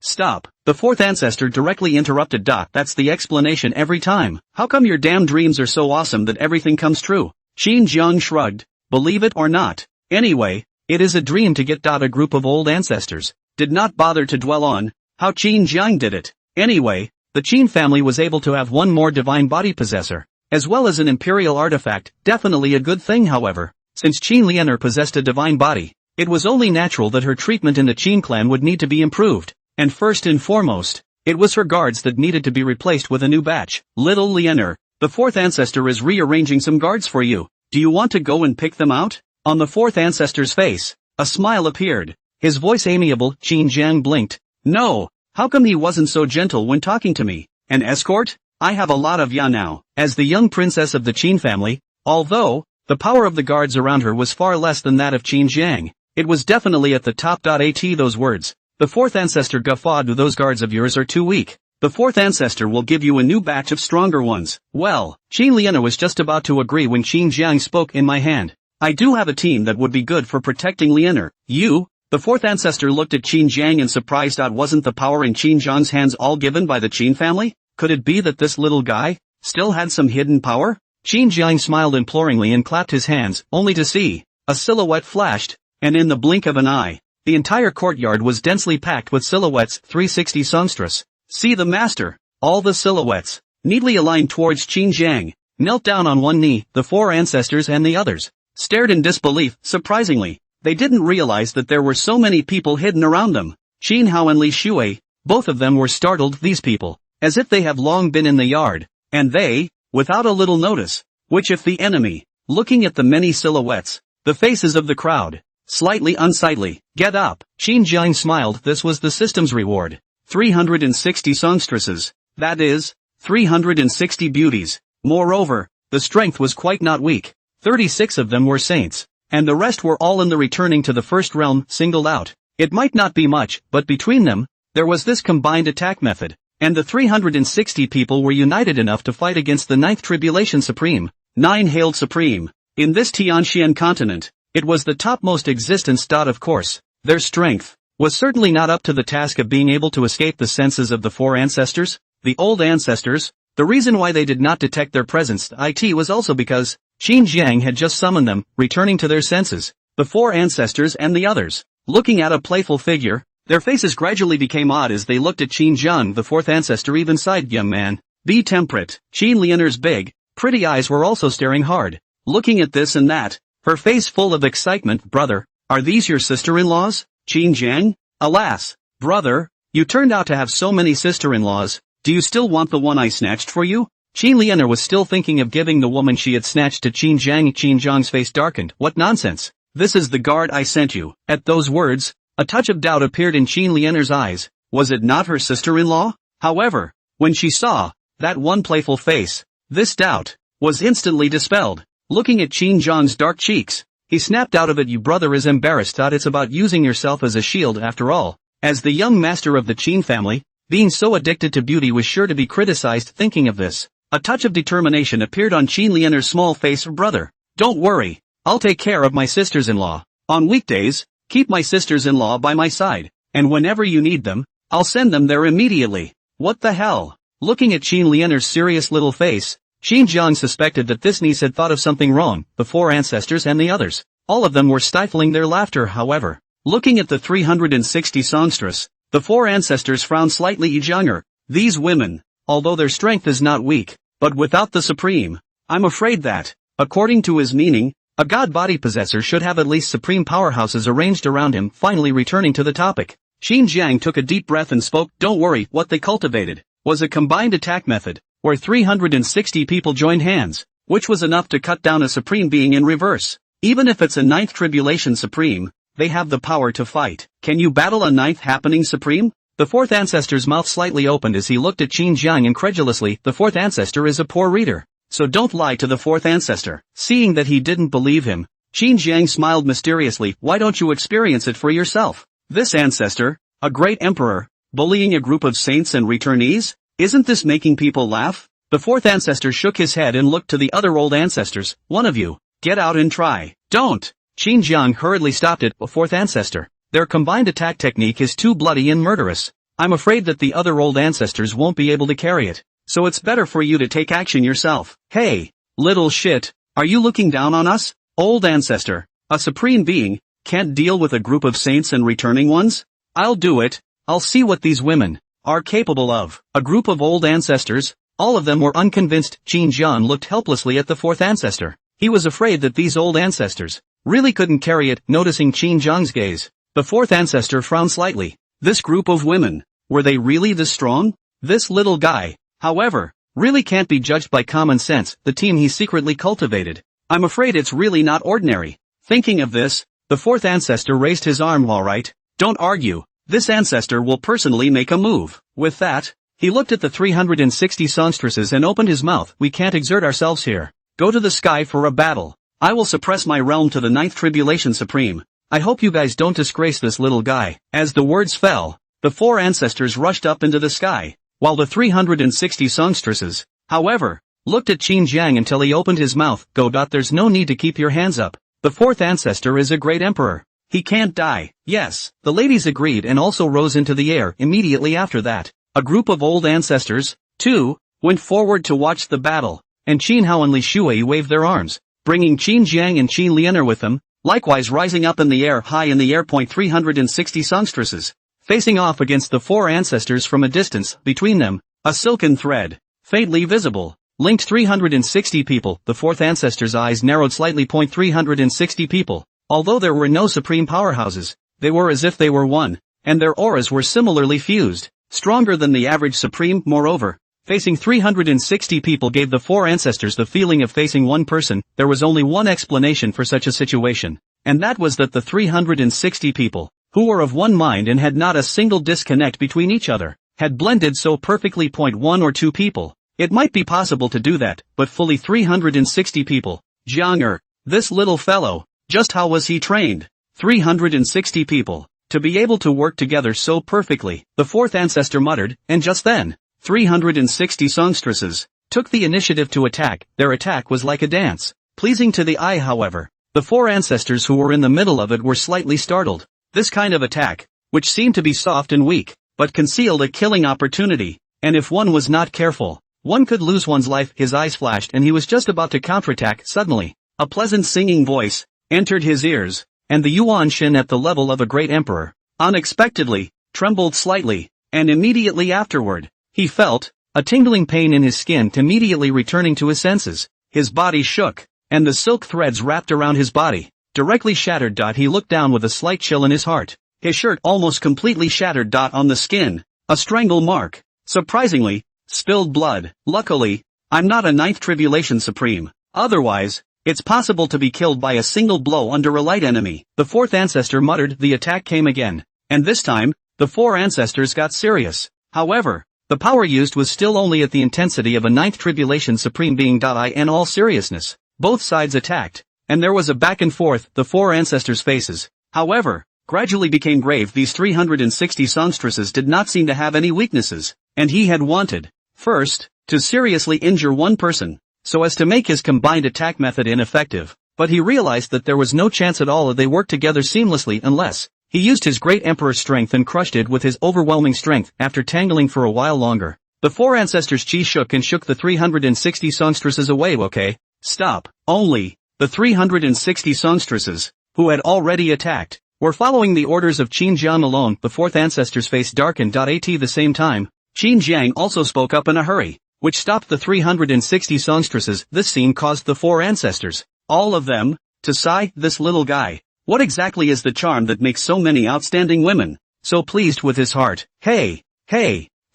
stop. The fourth ancestor directly interrupted. That's the explanation every time. How come your damn dreams are so awesome that everything comes true? Qin Jiang shrugged. Believe it or not. Anyway, it is a dream to get. A group of old ancestors did not bother to dwell on how Qin Jiang did it. Anyway, the Qin family was able to have one more divine body possessor, as well as an imperial artifact. Definitely a good thing. However, since Qin Lianer possessed a divine body, it was only natural that her treatment in the Qin clan would need to be improved. And first and foremost, it was her guards that needed to be replaced with a new batch. Little Lianer, the fourth ancestor is rearranging some guards for you. Do you want to go and pick them out? On the fourth ancestor's face, a smile appeared. His voice amiable. Qin Jiang blinked. No, how come he wasn't so gentle when talking to me? An escort? I have a lot of ya now. As the young princess of the Qin family, although the power of the guards around her was far less than that of Qin Jiang, it was definitely at the top. At those words, the fourth ancestor guffawed. Those guards of yours are too weak. The fourth ancestor will give you a new batch of stronger ones. Well, Qin Lianer was just about to agree when Qin Jiang spoke. In my hand, I do have a team that would be good for protecting Lianer. You? The fourth ancestor looked at Qin Jiang in surprise. Wasn't the power in Qin Jiang's hands all given by the Qin family? Could it be that this little guy still had some hidden power? Qin Jiang smiled imploringly and clapped his hands, only to see a silhouette flashed, and in the blink of an eye, the entire courtyard was densely packed with silhouettes. 360 songstress. See the master. All the silhouettes, neatly aligned towards Qin Jiang, knelt down on one knee. The four ancestors and the others stared in disbelief. Surprisingly, they didn't realize that there were so many people hidden around them. Qin Hao and Li Shui, both of them were startled. These people, as if they have long been in the yard, and they, without a little notice, which if the enemy, looking at the many silhouettes, the faces of the crowd, slightly unsightly. Get up. Qin Jiang smiled. This was the system's reward. 360 songstresses. That is, 360 beauties. Moreover, the strength was quite not weak. 36 of them were saints, and the rest were all in the returning to the first realm, singled out. It might not be much, but between them, there was this combined attack method, and the 360 people were united enough to fight against the ninth tribulation supreme, nine-hailed supreme. In this Tianxian continent, it was the topmost existence. Of course, their strength was certainly not up to the task of being able to escape the senses of the four ancestors, the old ancestors. The reason why they did not detect their presence was also because Qin Jiang had just summoned them, returning to their senses. The four ancestors and the others, looking at a playful figure, their faces gradually became odd as they looked at Qin Jiang. The fourth ancestor even sighed. Young man, be temperate. Qin Lianer's big, pretty eyes were also staring hard, looking at this and that, her face full of excitement. Brother, are these your sister-in-laws? Qin Jiang? Alas, brother, you turned out to have so many sister-in-laws. Do you still want the one I snatched for you? Qin Lianer was still thinking of giving the woman she had snatched to Qin Jiang. Qin Jiang's face darkened. What nonsense. This is the guard I sent you. At those words, a touch of doubt appeared in Qin Lianer's eyes. Was it not her sister-in-law? However, when she saw that one playful face, this doubt was instantly dispelled. Looking at Qin Jiang's dark cheeks, he snapped out of it. Your brother is embarrassed. It's about using yourself as a shield after all. As the young master of the Qin family, being so addicted to beauty was sure to be criticized. Thinking of this, a touch of determination appeared on Qin Lianer's small face. Brother, don't worry, I'll take care of my sisters-in-law. On weekdays, keep my sisters-in-law by my side, and whenever you need them, I'll send them there immediately. What the hell? Looking at Qin Lianer's serious little face, Qin Jiang suspected that this niece had thought of something wrong. The four ancestors and the others, all of them were stifling their laughter. However, looking at the 360 songstress, the four ancestors frowned slightly. Younger, these women, although their strength is not weak, but without the supreme, I'm afraid that, according to his meaning, a god body possessor should have at least supreme powerhouses arranged around him. Finally returning to the topic, Qin Jiang took a deep breath and spoke. Don't worry, what they cultivated was a combined attack method, where 360 people joined hands, which was enough to cut down a supreme being in reverse. Even if it's a ninth tribulation supreme, they have the power to fight. Can you battle a ninth happening supreme? The fourth ancestor's mouth slightly opened as he looked at Qin Jiang incredulously. The fourth ancestor is a poor reader, so don't lie to the fourth ancestor. Seeing that he didn't believe him, Qin Jiang smiled mysteriously. Why don't you experience it for yourself? This ancestor, a great emperor, bullying a group of saints and returnees? Isn't this making people laugh? The fourth ancestor shook his head and looked to the other old ancestors. One of you, get out and try. Don't! Qin Jiang hurriedly stopped it. The fourth ancestor, their combined attack technique is too bloody and murderous. I'm afraid that the other old ancestors won't be able to carry it, so it's better for you to take action yourself. Hey, little shit, are you looking down on us? Old ancestor, a supreme being, can't deal with a group of saints and returning ones? I'll do it. I'll see what these women are capable of. A group of old ancestors, all of them were unconvinced. Qin Jiang looked helplessly at the fourth ancestor. He was afraid that these old ancestors really couldn't carry it. Noticing Qin Jiang's gaze, the fourth ancestor frowned slightly. This group of women, were they really this strong? This little guy, however, really can't be judged by common sense. The team he secretly cultivated, I'm afraid it's really not ordinary. Thinking of this, the fourth ancestor raised his arm. All right, don't argue. This ancestor will personally make a move. With that, he looked at the 360 songstresses and opened his mouth. We can't exert ourselves here. Go to the sky for a battle. I will suppress my realm to the ninth tribulation supreme. I hope you guys don't disgrace this little guy. As the words fell, the four ancestors rushed up into the sky, while the 360 songstresses, however, looked at Qin Jiang until he opened his mouth. Go. There's no need to keep your hands up. The fourth ancestor is a great emperor. He can't die. Yes, the ladies agreed and also rose into the air. Immediately after that, a group of old ancestors, too, went forward to watch the battle, and Qin Hao and Li Shui waved their arms, bringing Qin Jiang and Qin Lianer with them, likewise rising up in the air. High in the air. 360 songstresses, facing off against the four ancestors from a distance. Between them, a silken thread, faintly visible, linked 360 people. The fourth ancestor's eyes narrowed slightly. 360 people. Although there were no supreme powerhouses, they were as if they were one, and their auras were similarly fused, stronger than the average supreme. Moreover, facing 360 people gave the four ancestors the feeling of facing one person. There was only one explanation for such a situation, and that was that the 360 people, who were of one mind and had not a single disconnect between each other, had blended so perfectly. 1 or 2 people, it might be possible to do that, but fully 360 people. Jiang this little fellow, just how was he trained? 360 people, to be able to work together so perfectly, the fourth ancestor muttered, and just then, 360 songstresses took the initiative to attack. Their attack was like a dance, pleasing to the eye. However, the four ancestors who were in the middle of it were slightly startled. This kind of attack, which seemed to be soft and weak, but concealed a killing opportunity, and if one was not careful, one could lose one's life. His eyes flashed and he was just about to counterattack. Suddenly, a pleasant singing voice entered his ears, and the Yuan Shin at the level of a great emperor, unexpectedly, trembled slightly, and immediately afterward, he felt a tingling pain in his skin. Immediately returning to his senses, his body shook, and the silk threads wrapped around his body directly shattered. He looked down with a slight chill in his heart. His shirt almost completely shattered. On the skin, a strangle mark. Surprisingly, spilled blood. Luckily, I'm not a ninth tribulation supreme. Otherwise, it's possible to be killed by a single blow under a light enemy. The fourth ancestor muttered. The attack came again, and this time, the four ancestors got serious. However, the power used was still only at the intensity of a ninth tribulation supreme being. In all seriousness, both sides attacked, and there was a back and forth. The four ancestors' faces, however, gradually became grave. These 360 songstresses did not seem to have any weaknesses, and he had wanted, first, to seriously injure one person, so as to make his combined attack method ineffective, but he realized that there was no chance at all that they worked together seamlessly unless he used his great emperor's strength and crushed it with his overwhelming strength. After tangling for a while longer, the four ancestors' chi shook and shook the 360 songstresses away. Okay, stop. Only, the 360 songstresses, who had already attacked, were following the orders of Qin Jiang alone. The fourth ancestor's face darkened. At the same time, Qin Jiang also spoke up in a hurry, which stopped the 360 songstresses. This scene caused the four ancestors, all of them, to sigh. This little guy, what exactly is the charm that makes so many outstanding women so pleased with his heart. Hey,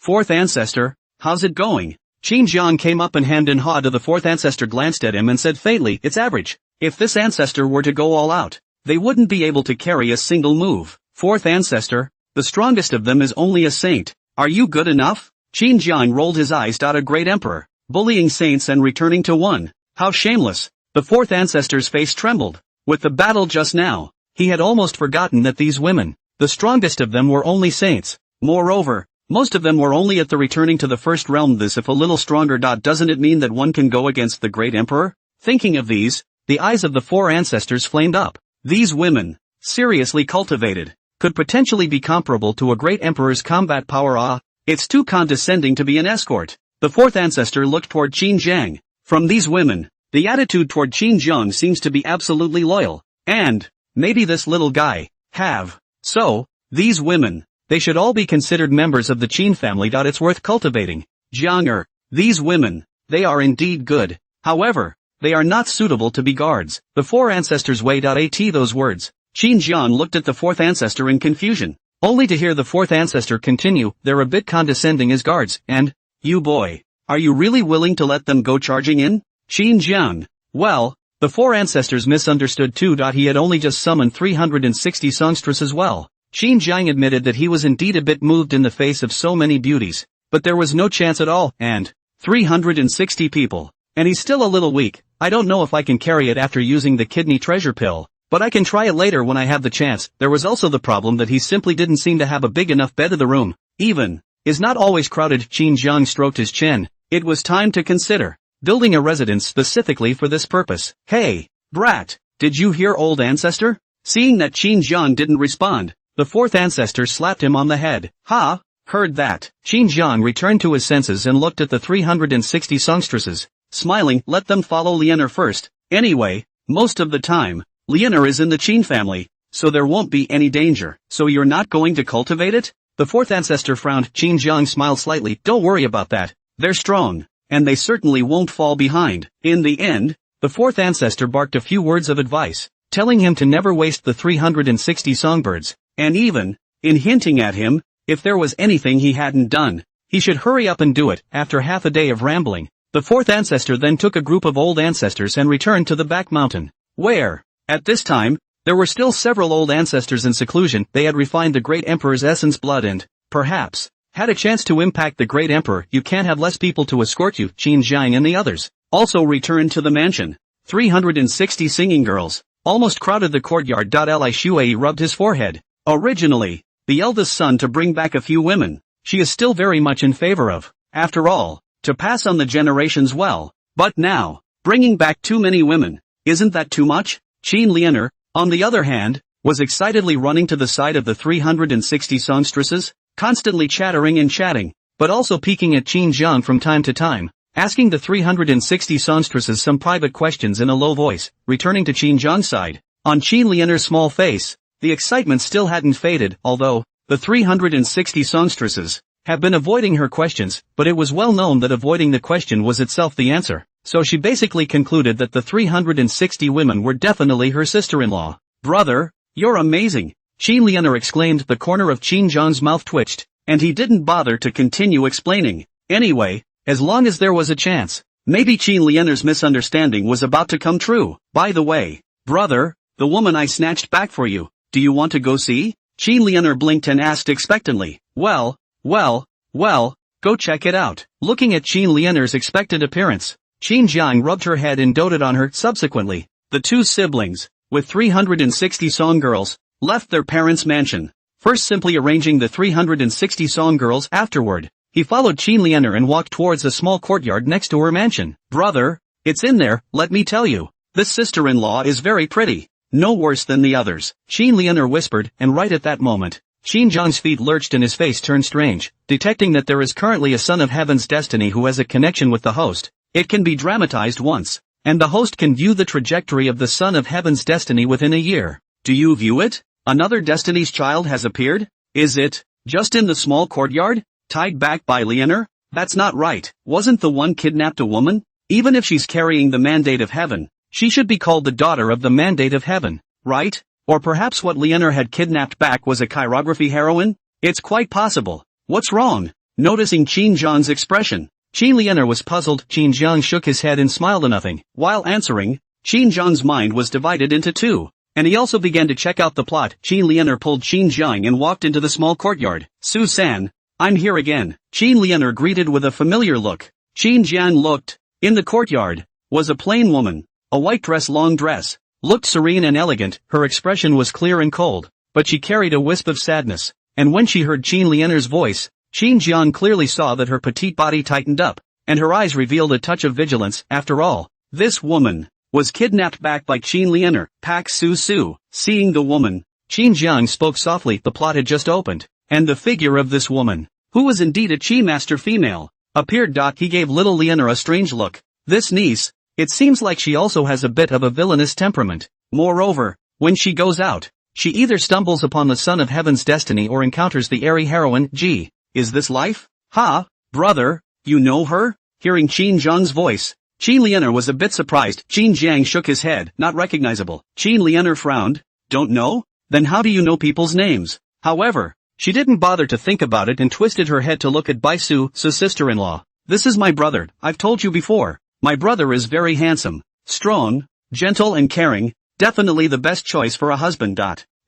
fourth ancestor, how's it going? Qin Jiang came up and hand in hand to the fourth ancestor glanced at him and said faintly, it's average. If this ancestor were to go all out, they wouldn't be able to carry a single move. Fourth ancestor, the strongest of them is only a saint. Are you good enough? Qin Jiang rolled his eyes. A great emperor, bullying saints and returning to one. How shameless. The fourth ancestor's face trembled. With the battle just now, he had almost forgotten that these women, the strongest of them were only saints. Moreover, most of them were only at the returning to the first realm. This if a little stronger. Doesn't it mean that one can go against the great emperor? Thinking of these, the eyes of the four ancestors flamed up. These women, seriously cultivated, could potentially be comparable to a great emperor's combat power. It's too condescending to be an escort. The fourth ancestor looked toward Qin Jiang. From these women, the attitude toward Qin Jiang seems to be absolutely loyal. And, maybe this little guy, have. So, these women, they should all be considered members of the Qin family. It's worth cultivating. Jiang these women, they are indeed good. However, they are not suitable to be guards. The four ancestors weighed at those words. Qin Jiang looked at the fourth ancestor in confusion, only to hear the fourth ancestor continue, they're a bit condescending as guards, and, you boy, are you really willing to let them go charging in? Qin Jiang, well, the four ancestors misunderstood too. He had only just summoned 360 songstresses as well. Qin Jiang admitted that he was indeed a bit moved in the face of so many beauties, but there was no chance at all, and 360 people. And he's still a little weak. I don't know if I can carry it after using the kidney treasure pill, but I can try it later when I have the chance. There was also the problem that he simply didn't seem to have a big enough bed. The room, even, is not always crowded. Qin Jiang stroked his chin. It was time to consider building a residence specifically for this purpose. Hey, brat, did you hear old ancestor? Seeing that Qin Jiang didn't respond, the fourth ancestor slapped him on the head. Ha, heard that. Qin Jiang returned to his senses and looked at the 360 songstresses. Smiling, let them follow Lianer first. Anyway, most of the time, Lianer is in the Qin family, so there won't be any danger. So you're not going to cultivate it? The fourth ancestor frowned. Qin Jiang smiled slightly. Don't worry about that. They're strong, and they certainly won't fall behind. In the end, the fourth ancestor barked a few words of advice, telling him to never waste the 360 songbirds, and even, in hinting at him, if there was anything he hadn't done, he should hurry up and do it. After half a day of rambling, the fourth ancestor then took a group of old ancestors and returned to the back mountain, where, at this time, there were still several old ancestors in seclusion. They had refined the great emperor's essence blood and, perhaps, had a chance to impact the great emperor. You can't have less people to escort you. Qin Jiang and the others also returned to the mansion. 360 singing girls almost crowded the courtyard. Li Shuai rubbed his forehead. Originally, the eldest son to bring back a few women, she is still very much in favor of, after all, to pass on the generations well. But now, bringing back too many women, isn't that too much? Qin Lianer, on the other hand, was excitedly running to the side of the 360 songstresses, constantly chattering and chatting, but also peeking at Qin Jiang from time to time, asking the 360 songstresses some private questions in a low voice. Returning to Qin Jiang's side, on Qin Lianer's small face, the excitement still hadn't faded, although, the 360 songstresses have been avoiding her questions, but it was well known that avoiding the question was itself the answer, so she basically concluded that the 360 women were definitely her sister-in-law. Brother, you're amazing, Qin Lianer exclaimed. The corner of Qin Jiang's mouth twitched, and he didn't bother to continue explaining. Anyway, as long as there was a chance, maybe Qin Lianer's misunderstanding was about to come true. By the way, brother, the woman I snatched back for you, do you want to go see? Qin Lianer blinked and asked expectantly. Well, go check it out. Looking at Qin Lianer's expectant appearance, Qin Jiang rubbed her head and doted on her. Subsequently, the two siblings, with 360 song girls, left their parents' mansion, first simply arranging the 360 song girls. Afterward, he followed Qin Lianer and walked towards a small courtyard next to her mansion. Brother, it's in there, let me tell you. This sister-in-law is very pretty, no worse than the others, Qin Lianer whispered, and right at that moment, Qin Jiang's feet lurched and his face turned strange. Detecting that there is currently a son of heaven's destiny who has a connection with the host, it can be dramatized once, and the host can view the trajectory of the son of heaven's destiny within a year. Do you view it? Another destiny's child has appeared? Is it just in the small courtyard, tied back by Lianer? That's not right. Wasn't the one kidnapped a woman? Even if she's carrying the mandate of heaven, she should be called the daughter of the mandate of heaven, right? Or perhaps what Leonor had kidnapped back was a chirography heroine? It's quite possible. What's wrong? Noticing Qin Jiang's expression, Qin Leonor was puzzled. Qin Jiang shook his head and smiled at nothing. While answering, Qin Jiang's mind was divided into two, and he also began to check out the plot. Qin Leonor pulled Qin Jiang and walked into the small courtyard. Su-san, I'm here again. Qin Leonor greeted with a familiar look. Qin Jiang looked. In the courtyard was a plain woman. A white dress, long dress, looked serene and elegant. Her expression was clear and cold, but she carried a wisp of sadness, and when she heard Qin Leonor's voice, Qin Jiang clearly saw that her petite body tightened up, and her eyes revealed a touch of vigilance. After all, this woman was kidnapped back by Qin Leonor. Pak Su. Seeing the woman, Qin Jiang spoke softly. The plot had just opened, and the figure of this woman, who was indeed a chi master female, appeared. He gave little Leonor a strange look. This niece, it seems like she also has a bit of a villainous temperament. Moreover, when she goes out, she either stumbles upon the son of heaven's destiny or encounters the airy heroine. Gee, is this life? Ha, brother, you know her? Hearing Qin Jiang's voice, Qin Leonor was a bit surprised. Qin Jiang shook his head. Not recognizable. Qin Leonor frowned. Don't know? Then how do you know people's names? However, she didn't bother to think about it and twisted her head to look at Baisu, Su's sister-in-law. This is my brother. I've told you before. My brother is very handsome, strong, gentle and caring, definitely the best choice for a husband.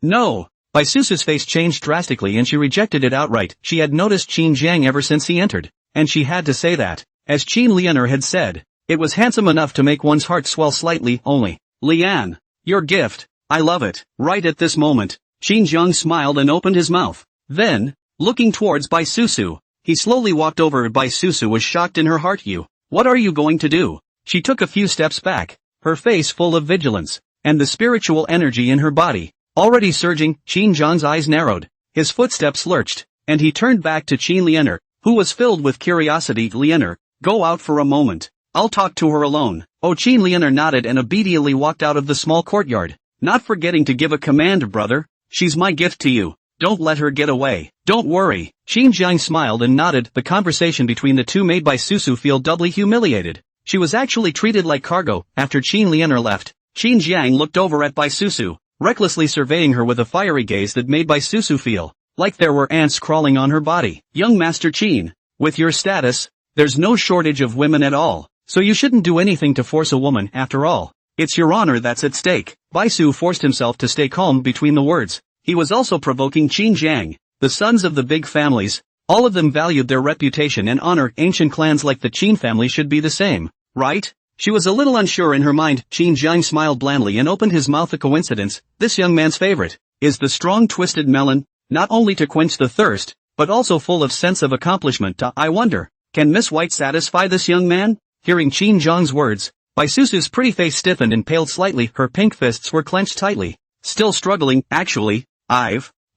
No. Baisu's face changed drastically and she rejected it outright. She had noticed Qin Jiang ever since he entered, and she had to say that, as Qin Leonor had said, it was handsome enough to make one's heart swell slightly. Only, Lian, your gift, I love it. Right at this moment, Qin Jiang smiled and opened his mouth. Then, looking towards Baisu, he slowly walked over. Baisu was shocked in her heart. What are you going to do? She took a few steps back, her face full of vigilance, and the spiritual energy in her body already surging. Qin Jiang's eyes narrowed, his footsteps lurched, and he turned back to Qin Leonor, who was filled with curiosity. Leonor, go out for a moment. I'll talk to her alone. Oh, Qin Leonor nodded and obediently walked out of the small courtyard, not forgetting to give a command. Brother, she's my gift to you. Don't let her get away. Don't worry. Qin Jiang smiled and nodded. The conversation between the two made Baisu feel doubly humiliated. She was actually treated like cargo. After Qin Leonor left, Qin Jiang looked over at Baisu, recklessly surveying her with a fiery gaze that made Baisu feel like there were ants crawling on her body. Young Master Qin, with your status, there's no shortage of women at all, so you shouldn't do anything to force a woman. After all, it's your honor that's at stake. Baisu forced himself to stay calm between the words. He was also provoking Qin Jiang. The sons of the big families, all of them valued their reputation and honor. Ancient clans like the Qin family should be the same, right? She was a little unsure in her mind. Qin Jiang smiled blandly and opened his mouth. A coincidence, this young man's favorite is the strong twisted melon, not only to quench the thirst, but also full of sense of accomplishment. I wonder, can Miss White satisfy this young man? Hearing Qin Jiang's words, Baisu's pretty face stiffened and paled slightly. Her pink fists were clenched tightly, still struggling. Actually,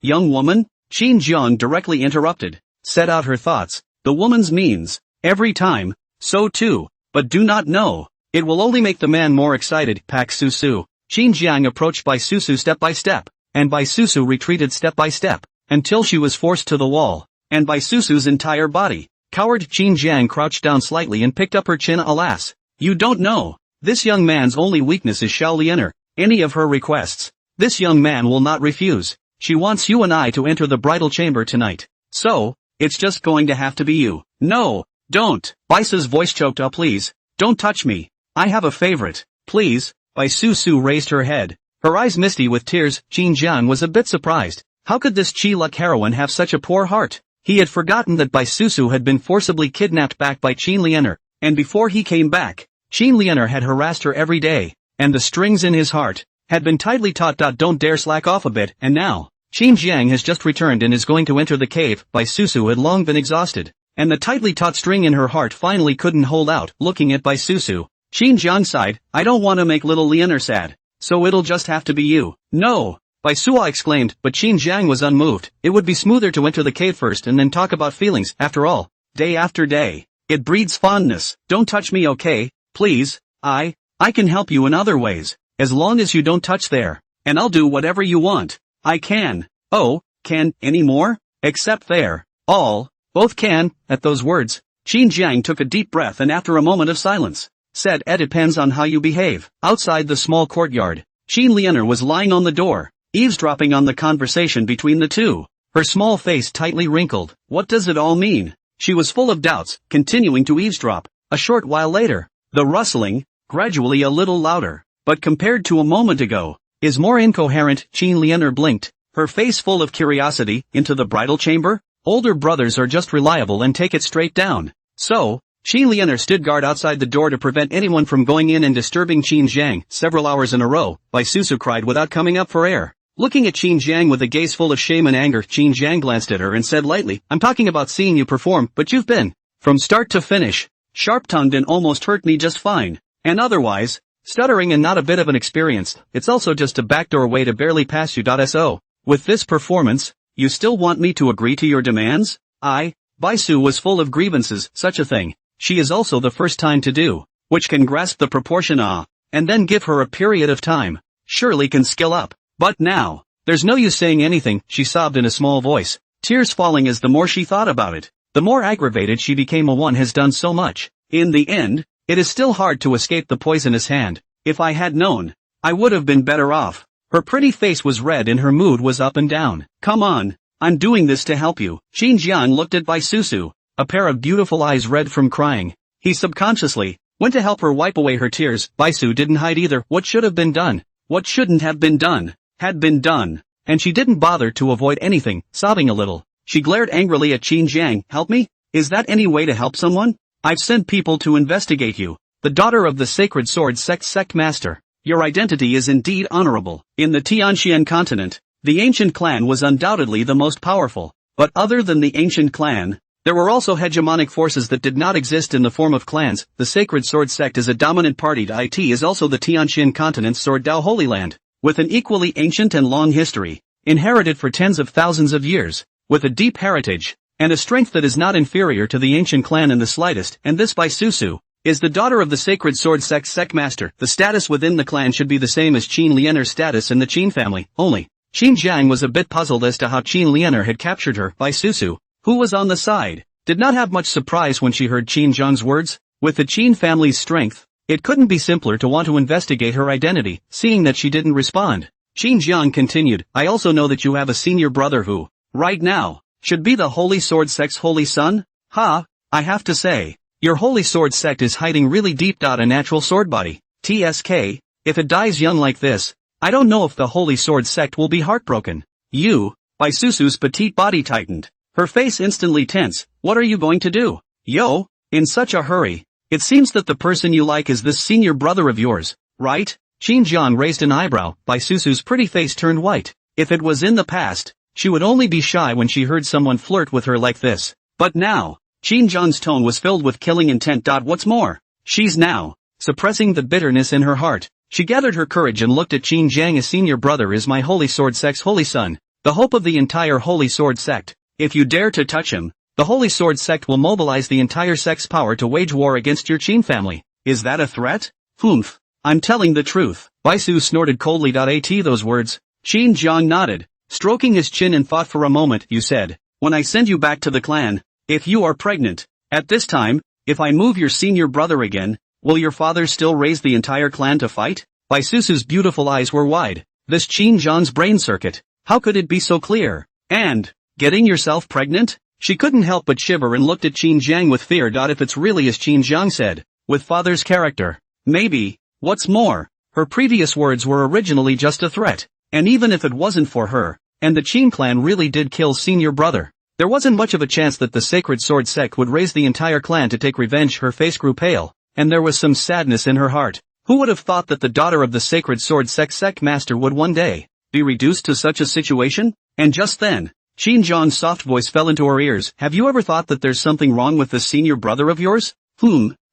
young woman, Qin Jiang directly interrupted, set out her thoughts. The woman's means, every time, so too, but do not know, it will only make the man more excited. Pak Su. Qin Jiang approached Baisu step by step, and Baisu retreated step by step, until she was forced to the wall, and Baisu's entire body cowered. Qin Jiang crouched down slightly and picked up her chin. Alas, you don't know, this young man's only weakness is Xiao Lianer. Any of her requests, this young man will not refuse. She wants you and I to enter the bridal chamber tonight. So, it's just going to have to be you. No, don't. Baisu's voice choked. Oh, please, don't touch me. I have a favorite. Please. Baisu raised her head, her eyes misty with tears. Qin Jiang was a bit surprised. How could this Chi-Luck heroine have such a poor heart? He had forgotten that Baisu had been forcibly kidnapped back by Qin Leonor, and before he came back, Qin Leonor had harassed her every day, and the strings in his heart had been tightly taut. Don't dare slack off a bit. And now, Qin Jiang has just returned and is going to enter the cave. Baisu had long been exhausted, and the tightly taut string in her heart finally couldn't hold out. Looking at Baisu, Qin Jiang sighed. I don't want to make little Leonor sad, so it'll just have to be you. No, Baisu exclaimed, but Qin Jiang was unmoved. It would be smoother to enter the cave first and then talk about feelings. After all, day after day, it breeds fondness. Don't touch me, okay? Please. I can help you in other ways, as long as you don't touch there, and I'll do whatever you want. I can. Oh, can any more? Except there. Both can. At those words, Qin Jiang took a deep breath and after a moment of silence, said, it depends on how you behave. Outside the small courtyard, Qin Leonor was lying on the door, eavesdropping on the conversation between the two. Her small face tightly wrinkled. What does it all mean? She was full of doubts, continuing to eavesdrop. A short while later, the rustling, gradually a little louder, but compared to a moment ago, is more incoherent. Qin Lianer blinked, her face full of curiosity. Into the bridal chamber? Older brothers are just reliable and take it straight down. So, Qin Lianer stood guard outside the door to prevent anyone from going in and disturbing Qin Jiang. Several hours in a row, Bai Susu cried without coming up for air. Looking at Qin Jiang with a gaze full of shame and anger, Qin Jiang glanced at her and said lightly, I'm talking about seeing you perform, but you've been, from start to finish, sharp-tongued and almost hurt me just fine. And otherwise, stuttering and not a bit of an experience. It's also just a backdoor way to barely pass you. So, with this performance, you still want me to agree to your demands? Bai Su was full of grievances. Such a thing, she is also the first time to do, which can grasp the proportion and then give her a period of time, surely can skill up. But now, there's no use saying anything, she sobbed in a small voice, tears falling as the more she thought about it, the more aggravated she became. One has done so much. In the end, it is still hard to escape the poisonous hand. If I had known, I would have been better off. Her pretty face was red and her mood was up and down. Come on, I'm doing this to help you. Qin Jiang looked at Bai Susu, a pair of beautiful eyes red from crying. He subconsciously went to help her wipe away her tears. Bai Su didn't hide either. What should have been done, what shouldn't have been done, had been done, and she didn't bother to avoid anything. Sobbing a little, she glared angrily at Qin Jiang. Help me? Is that any way to help someone? I've sent people to investigate you, the daughter of the Sacred Sword sect master. Your identity is indeed honorable. In the Tianxian continent, the ancient clan was undoubtedly the most powerful, but other than the ancient clan, there were also hegemonic forces that did not exist in the form of clans. The Sacred Sword sect is a dominant party. It is also the Tianxian continent's Sword Dao Holy Land, with an equally ancient and long history, inherited for tens of thousands of years, with a deep heritage, and a strength that is not inferior to the ancient clan in the slightest. And this Bai Susu is the daughter of the Sacred Sword sect master. The status within the clan should be the same as Qin Lianer's status in the Qin family, only Qin Jiang was a bit puzzled as to how Qin Lianer had captured her. Bai Susu, who was on the side, did not have much surprise when she heard Qin Jiang's words. With the Qin family's strength, it couldn't be simpler to want to investigate her identity. Seeing that she didn't respond, Qin Jiang continued, I also know that you have a senior brother who, right now, should be the Holy Sword sect's holy son? I have to say, your Holy Sword sect is hiding really deep. A natural sword body, TSK, if it dies young like this, I don't know if the Holy Sword sect will be heartbroken. You, Bai Susu's petite body tightened, her face instantly tense. What are you going to do? Yo, in such a hurry. It seems that the person you like is this senior brother of yours, right? Qin Jiang raised an eyebrow. Bai Susu's pretty face turned white. If it was in the past, she would only be shy when she heard someone flirt with her like this. But now, Qin Jiang's tone was filled with killing intent. What's more, she's now suppressing the bitterness in her heart. She gathered her courage and looked at Qin Jiang. A senior brother is my Holy Sword sect's holy son, the hope of the entire Holy Sword sect. If you dare to touch him, the Holy Sword sect will mobilize the entire sect's power to wage war against your Qin family. Is that a threat? Humph. I'm telling the truth. Bai Su snorted coldly. Those words. Qin Jiang nodded, stroking his chin and thought for a moment. You said, when I send you back to the clan, if you are pregnant, at this time, if I move your senior brother again, will your father still raise the entire clan to fight? Bai Susu's beautiful eyes were wide. This Qin Jiang's brain circuit, how could it be so clear? And, getting yourself pregnant? She couldn't help but shiver and looked at Qin Jiang with fear. If it's really as Qin Jiang said, with father's character, maybe. What's more, her previous words were originally just a threat, and even if it wasn't for her, and the Qin clan really did kill senior brother, there wasn't much of a chance that the Sacred Sword sect would raise the entire clan to take revenge. Her face grew pale, and there was some sadness in her heart. Who would have thought that the daughter of the Sacred Sword sect master would one day be reduced to such a situation? And just then, Qin Jiang's soft voice fell into her ears. Have you ever thought that there's something wrong with this senior brother of yours?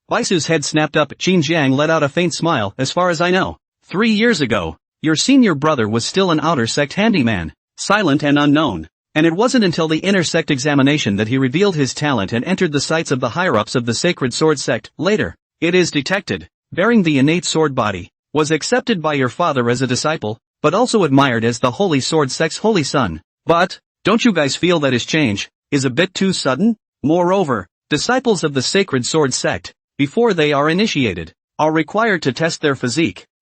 Bai Su's head snapped up. Qin Jiang let out a faint smile. As far as I know, 3 years ago, your senior brother was still an outer sect handyman, silent and unknown, and it wasn't until the inner sect examination that he revealed his talent and entered the sights of the higher-ups of the Sacred Sword sect. Later, it is detected, bearing the innate sword body, was accepted by your father as a disciple, but also admired as the Holy Sword sect's holy son. But, don't you guys feel that his change is a bit too sudden? Moreover, disciples of the Sacred Sword sect, before they are initiated, are required to test their physique,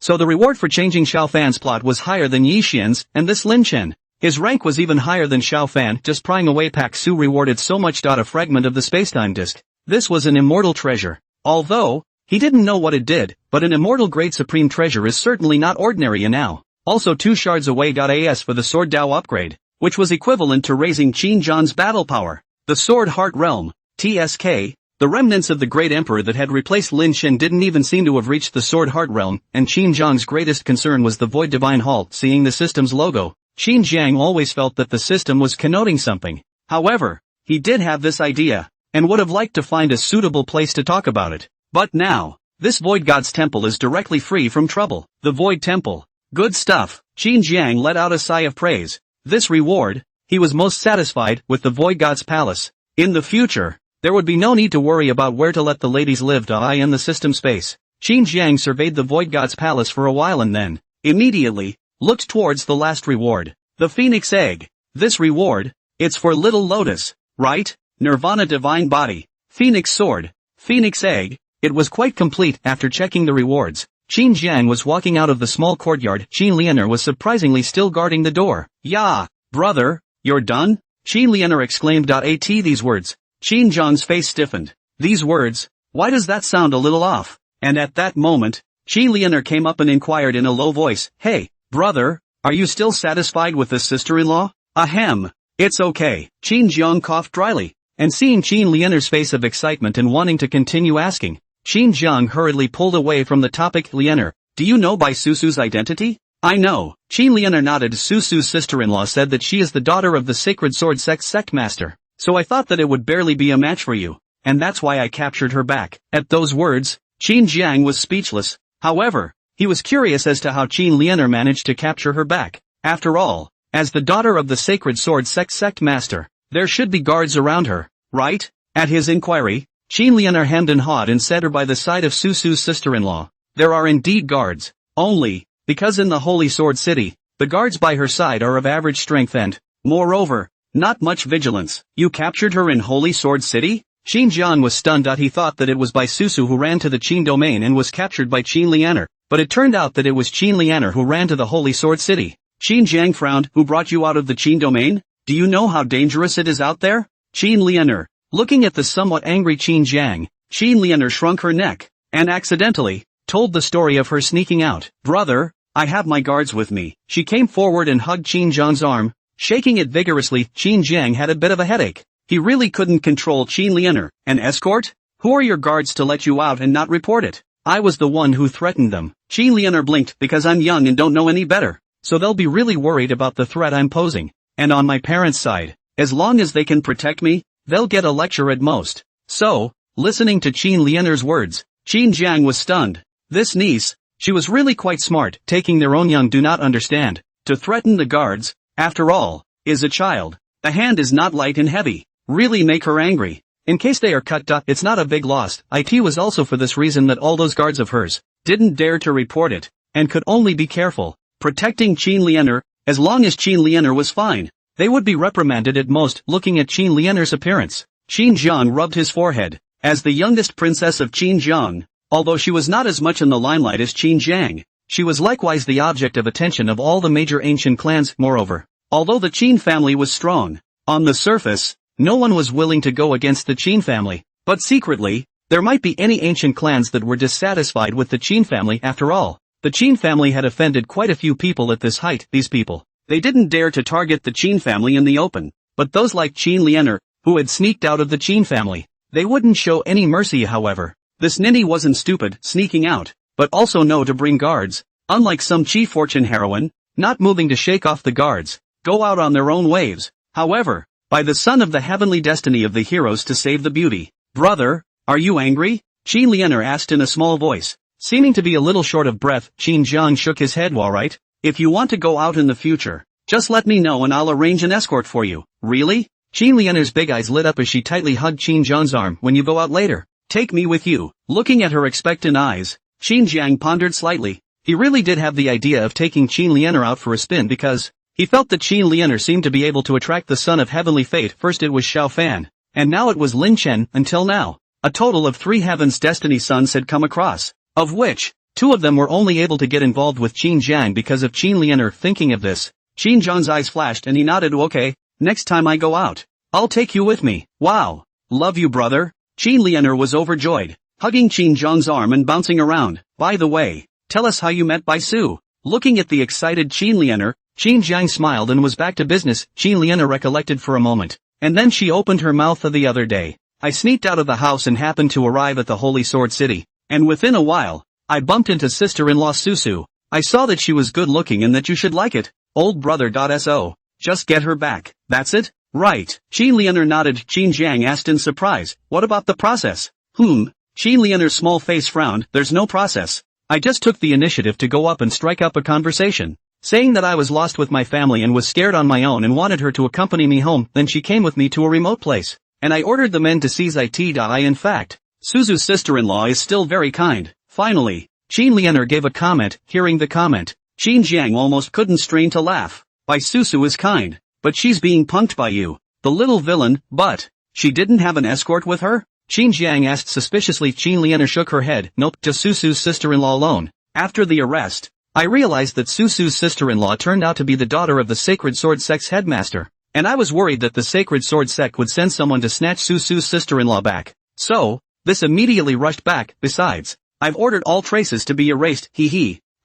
So the reward for changing Xiao Fan's plot was higher than Yi Xian's, and this Lin Chen. His rank was even higher than Xiao Fan. Just prying away Pak Su rewarded so much. A fragment of the spacetime disk. This was an immortal treasure. Although, he didn't know what it did, but an immortal grade supreme treasure is certainly not ordinary now. Also 2 shards away. As for the sword Dao upgrade, which was equivalent to raising Qin Zhang's battle power. The Sword Heart Realm, TSK, the remnants of the Great Emperor that had replaced Lin Chen didn't even seem to have reached the Sword Heart Realm, and Qin Zhang's greatest concern was the Void Divine Hall. Seeing the system's logo, Qin Zhang always felt that the system was connoting something. However, he did have this idea, and would have liked to find a suitable place to talk about it. But now, this Void God's Temple is directly free from trouble. The Void Temple. Good stuff. Qin Zhang let out a sigh of praise. This reward, he was most satisfied with the Void God's Palace. In the future, there would be no need to worry about where to let the ladies live. In the system space, Qin Zhang surveyed the Void God's Palace for a while and then, immediately, looked towards the last reward. The Phoenix Egg. This reward, it's for Little Lotus, right? Nirvana Divine Body, Phoenix Sword, Phoenix Egg. It was quite complete. After checking the rewards, Qin Zhang was walking out of the small courtyard. Qin Lianer was surprisingly still guarding the door. "Yeah, brother, you're done?" Qin Lianer exclaimed. At these words, Qin Zhang's face stiffened. These words, why does that sound a little off? And at that moment, Qin Lianer came up and inquired in a low voice, "Hey, brother, are you still satisfied with this sister-in-law?" "Ahem, it's okay." Qin Zhang coughed dryly, and seeing Qin Lianer's face of excitement and wanting to continue asking, Qin Zhang hurriedly pulled away from the topic. "Lianer, do you know Bai Susu's identity?" "I know." Qin Lianer nodded. Susu's sister-in-law said that she is the daughter of the Sacred Sword sect master, so I thought that it would barely be a match for you, and that's why I captured her back. At those words, Qin Zhang was speechless. However, he was curious as to how Qin Lianer managed to capture her back. After all, as the daughter of the Sacred Sword sect master, there should be guards around her, right? At his inquiry, Qin Lianer hemmed and hawed and said her by the side of Susu's sister-in-law. There are indeed guards, only, because in the Holy Sword City, the guards by her side are of average strength and, moreover, not much vigilance. You captured her in Holy Sword City? Qin Zhang was stunned. He thought that it was Bai Susu who ran to the Qin domain and was captured by Qin Lianer, but it turned out that it was Qin Lianer who ran to the Holy Sword City. Qin Zhang frowned. Who brought you out of the Qin domain? Do you know how dangerous it is out there? Qin Lianer. Looking at the somewhat angry Qin Zhang, Qin Lianer shrunk her neck, and accidentally, told the story of her sneaking out. "Brother, I have my guards with me." She came forward and hugged Qin Zhang's arm, shaking it vigorously. Qin Zhang had a bit of a headache. He really couldn't control Qin Lianer. "An escort? Who are your guards to let you out and not report it?" "I was the one who threatened them." Qin Lianer blinked. "Because I'm young and don't know any better. So they'll be really worried about the threat I'm posing. And on my parents' side, as long as they can protect me, they'll get a lecture at most." So, listening to Qin Lianer's words, Qin Zhang was stunned. This niece, she was really quite smart, taking their own young do not understand, to threaten the guards, after all, is a child. The hand is not light and heavy. Really make her angry. In case they are cut. It's not a big loss. It was also for this reason that all those guards of hers didn't dare to report it, and could only be careful, protecting Qin Lianer. As long as Qin Lianer was fine, they would be reprimanded at most. Looking at Qin Lianer's appearance, Qin Zhang rubbed his forehead. As the youngest princess of Qin Zhang, although she was not as much in the limelight as Qin Zhang, she was likewise the object of attention of all the major ancient clans. Moreover, although the Qin family was strong, on the surface, no one was willing to go against the Qin family, but secretly, there might be any ancient clans that were dissatisfied with the Qin family. After all, the Qin family had offended quite a few people at this height. These people, they didn't dare to target the Qin family in the open, but those like Qin Lianer, who had sneaked out of the Qin family, they wouldn't show any mercy. However, this ninny wasn't stupid, sneaking out, but also know to bring guards, unlike some Qi fortune heroine, not moving to shake off the guards, go out on their own waves. However, by the son of the heavenly destiny of the heroes to save the beauty. "Brother, are you angry?" Qin Lianer asked in a small voice. Seeming to be a little short of breath, Qin Zhang shook his head. "All right, if you want to go out in the future, just let me know and I'll arrange an escort for you." "Really?" Qin Lianer's big eyes lit up as she tightly hugged Qin Zhang's arm. "When you go out later, take me with you." Looking at her expectant eyes, Qin Zhang pondered slightly. He really did have the idea of taking Qin Lianer out for a spin because he felt that Qin Lianer seemed to be able to attract the son of heavenly fate. First it was Xiao Fan, and now it was Lin Chen. Until now, a total of 3 heaven's destiny sons had come across, of which Two of them were only able to get involved with Qin Jiang because of Qin Lianer. Thinking of this, Qin Jiang's eyes flashed and he nodded. Okay, next time I go out, I'll take you with me. Wow. Love you, brother. Qin Lianer was overjoyed, hugging Qin Jiang's arm and bouncing around. By the way, tell us how you met Bai Su. Looking at the excited Qin Lianer, Qin Jiang smiled and was back to business. Qin Lianer recollected for a moment, and then she opened her mouth. The other day, I sneaked out of the house and happened to arrive at the Holy Sword City, and within a while, I bumped into sister-in-law Susu. I saw that she was good looking and that you should like it. Old brother. So, just get her back, that's it? Right. Qin Lianer nodded. Qin Jiang asked in surprise, what about the process? Qin Lianer's small face frowned. There's no process. I just took the initiative to go up and strike up a conversation, saying that I was lost with my family and was scared on my own and wanted her to accompany me home. Then she came with me to a remote place, and I ordered the men to seize it. In fact, Suzu's sister-in-law is still very kind. Finally, Qin Lianer gave a comment. Hearing the comment, Qin Jiang almost couldn't strain to laugh. Bai Susu is kind, but she's being punked by you, the little villain. But she didn't have an escort with her? Qin Jiang asked suspiciously. Qin Lianer shook her head. Nope, just Susu's sister-in-law alone. After the arrest, I realized that Susu's sister-in-law turned out to be the daughter of the Sacred Sword Sect's headmaster, and I was worried that the Sacred Sword Sect would send someone to snatch Susu's sister-in-law back. So, this immediately rushed back. Besides, I've ordered all traces to be erased.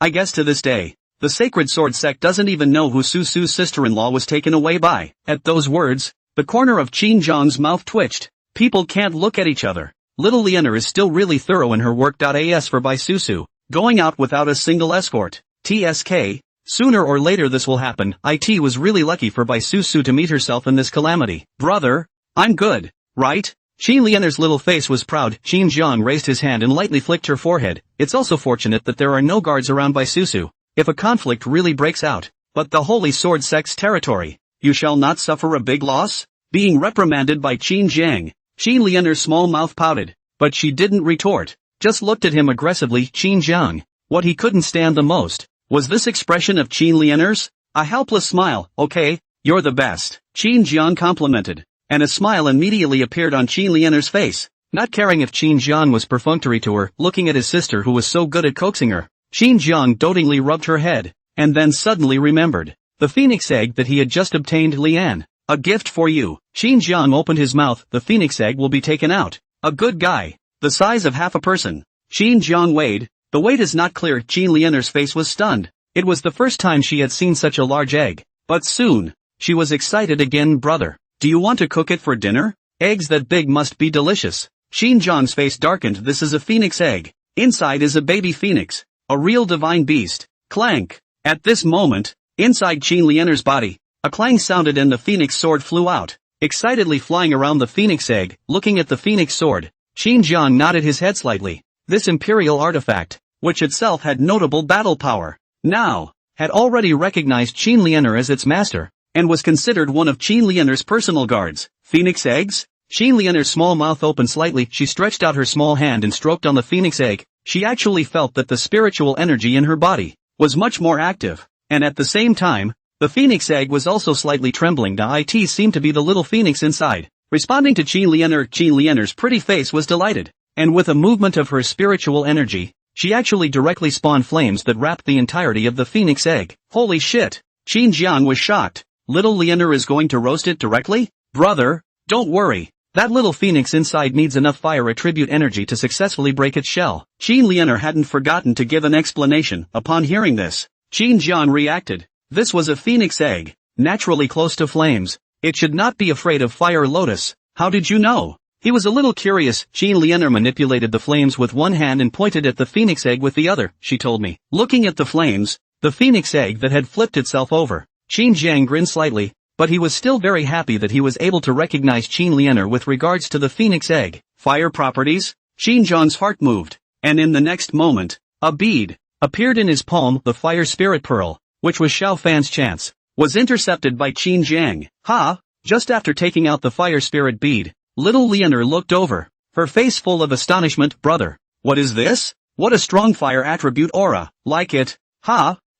I guess to this day, the Sacred Sword Sect doesn't even know who Susu's sister-in-law was taken away by. At those words, the corner of Qin Jiang's mouth twitched. People can't look at each other. Little Lianer is still really thorough in her work. As for Bai Susu, going out without a single escort. TSK, sooner or later this will happen. It was really lucky for Bai Susu to meet herself in this calamity. Brother, I'm good, right? Qin Lianer's little face was proud. Qin Jiang raised his hand and lightly flicked her forehead. It's also fortunate that there are no guards around Bai Susu, if a conflict really breaks out. But the Holy Sword Sect's territory, you shall not suffer a big loss? Being reprimanded by Qin Jiang, Qin Lianer's small mouth pouted, but she didn't retort, just looked at him aggressively. Qin Jiang, what he couldn't stand the most, was this expression of Qin Lianer's, a helpless smile. Okay, you're the best, Qin Jiang complimented, and a smile immediately appeared on Qin Lianer's face. Not caring if Qin Jiang was perfunctory to her, looking at his sister who was so good at coaxing her, Qin Jiang dotingly rubbed her head, and then suddenly remembered the phoenix egg that he had just obtained. Lian, a gift for you. Qin Jiang opened his mouth. The phoenix egg will be taken out. A good guy, the size of half a person. Qin Jiang weighed. The weight is not clear. Qin Lianer's face was stunned. It was the first time she had seen such a large egg. But soon, she was excited again. Brother, do you want to cook it for dinner? Eggs that big must be delicious. Qin Jiang's face darkened. This is a phoenix egg. Inside is a baby phoenix, a real divine beast. Clank. At this moment, inside Qin Lianer's body, a clang sounded and the phoenix sword flew out, excitedly flying around the phoenix egg. Looking at the phoenix sword, Qin Jiang nodded his head slightly. This imperial artifact, which itself had notable battle power, now had already recognized Qin Lianer as its master, and was considered one of Qin Lianer's personal guards. Phoenix eggs? Qin Lianer's small mouth opened slightly. She stretched out her small hand and stroked on the phoenix egg. She actually felt that the spiritual energy in her body was much more active, and at the same time, the phoenix egg was also slightly trembling. It seemed to be the little phoenix inside, responding to Qin Lianer. Qin Lianer's pretty face was delighted, and with a movement of her spiritual energy, she actually directly spawned flames that wrapped the entirety of the phoenix egg. Holy shit! Qin Jiang was shocked. Little Lianer is going to roast it directly? Brother, don't worry. That little phoenix inside needs enough fire attribute energy to successfully break its shell. Qin Lianer hadn't forgotten to give an explanation. Upon hearing this, Qin Jiang reacted. This was a phoenix egg, naturally close to flames. It should not be afraid of fire. Lotus, how did you know? He was a little curious. Qin Lianer manipulated the flames with one hand and pointed at the phoenix egg with the other, she told me. Looking at the flames, the phoenix egg that had flipped itself over, Qin Jiang grinned slightly, but he was still very happy that he was able to recognize Qin Lianer with regards to the phoenix egg. Fire properties? Qin Jiang's heart moved, and in the next moment, a bead appeared in his palm. The fire spirit pearl, which was Xiao Fan's chance, was intercepted by Qin Jiang. Just after taking out the fire spirit bead, little Lianer looked over, her face full of astonishment. Brother, what is this? What a strong fire attribute aura. Like it?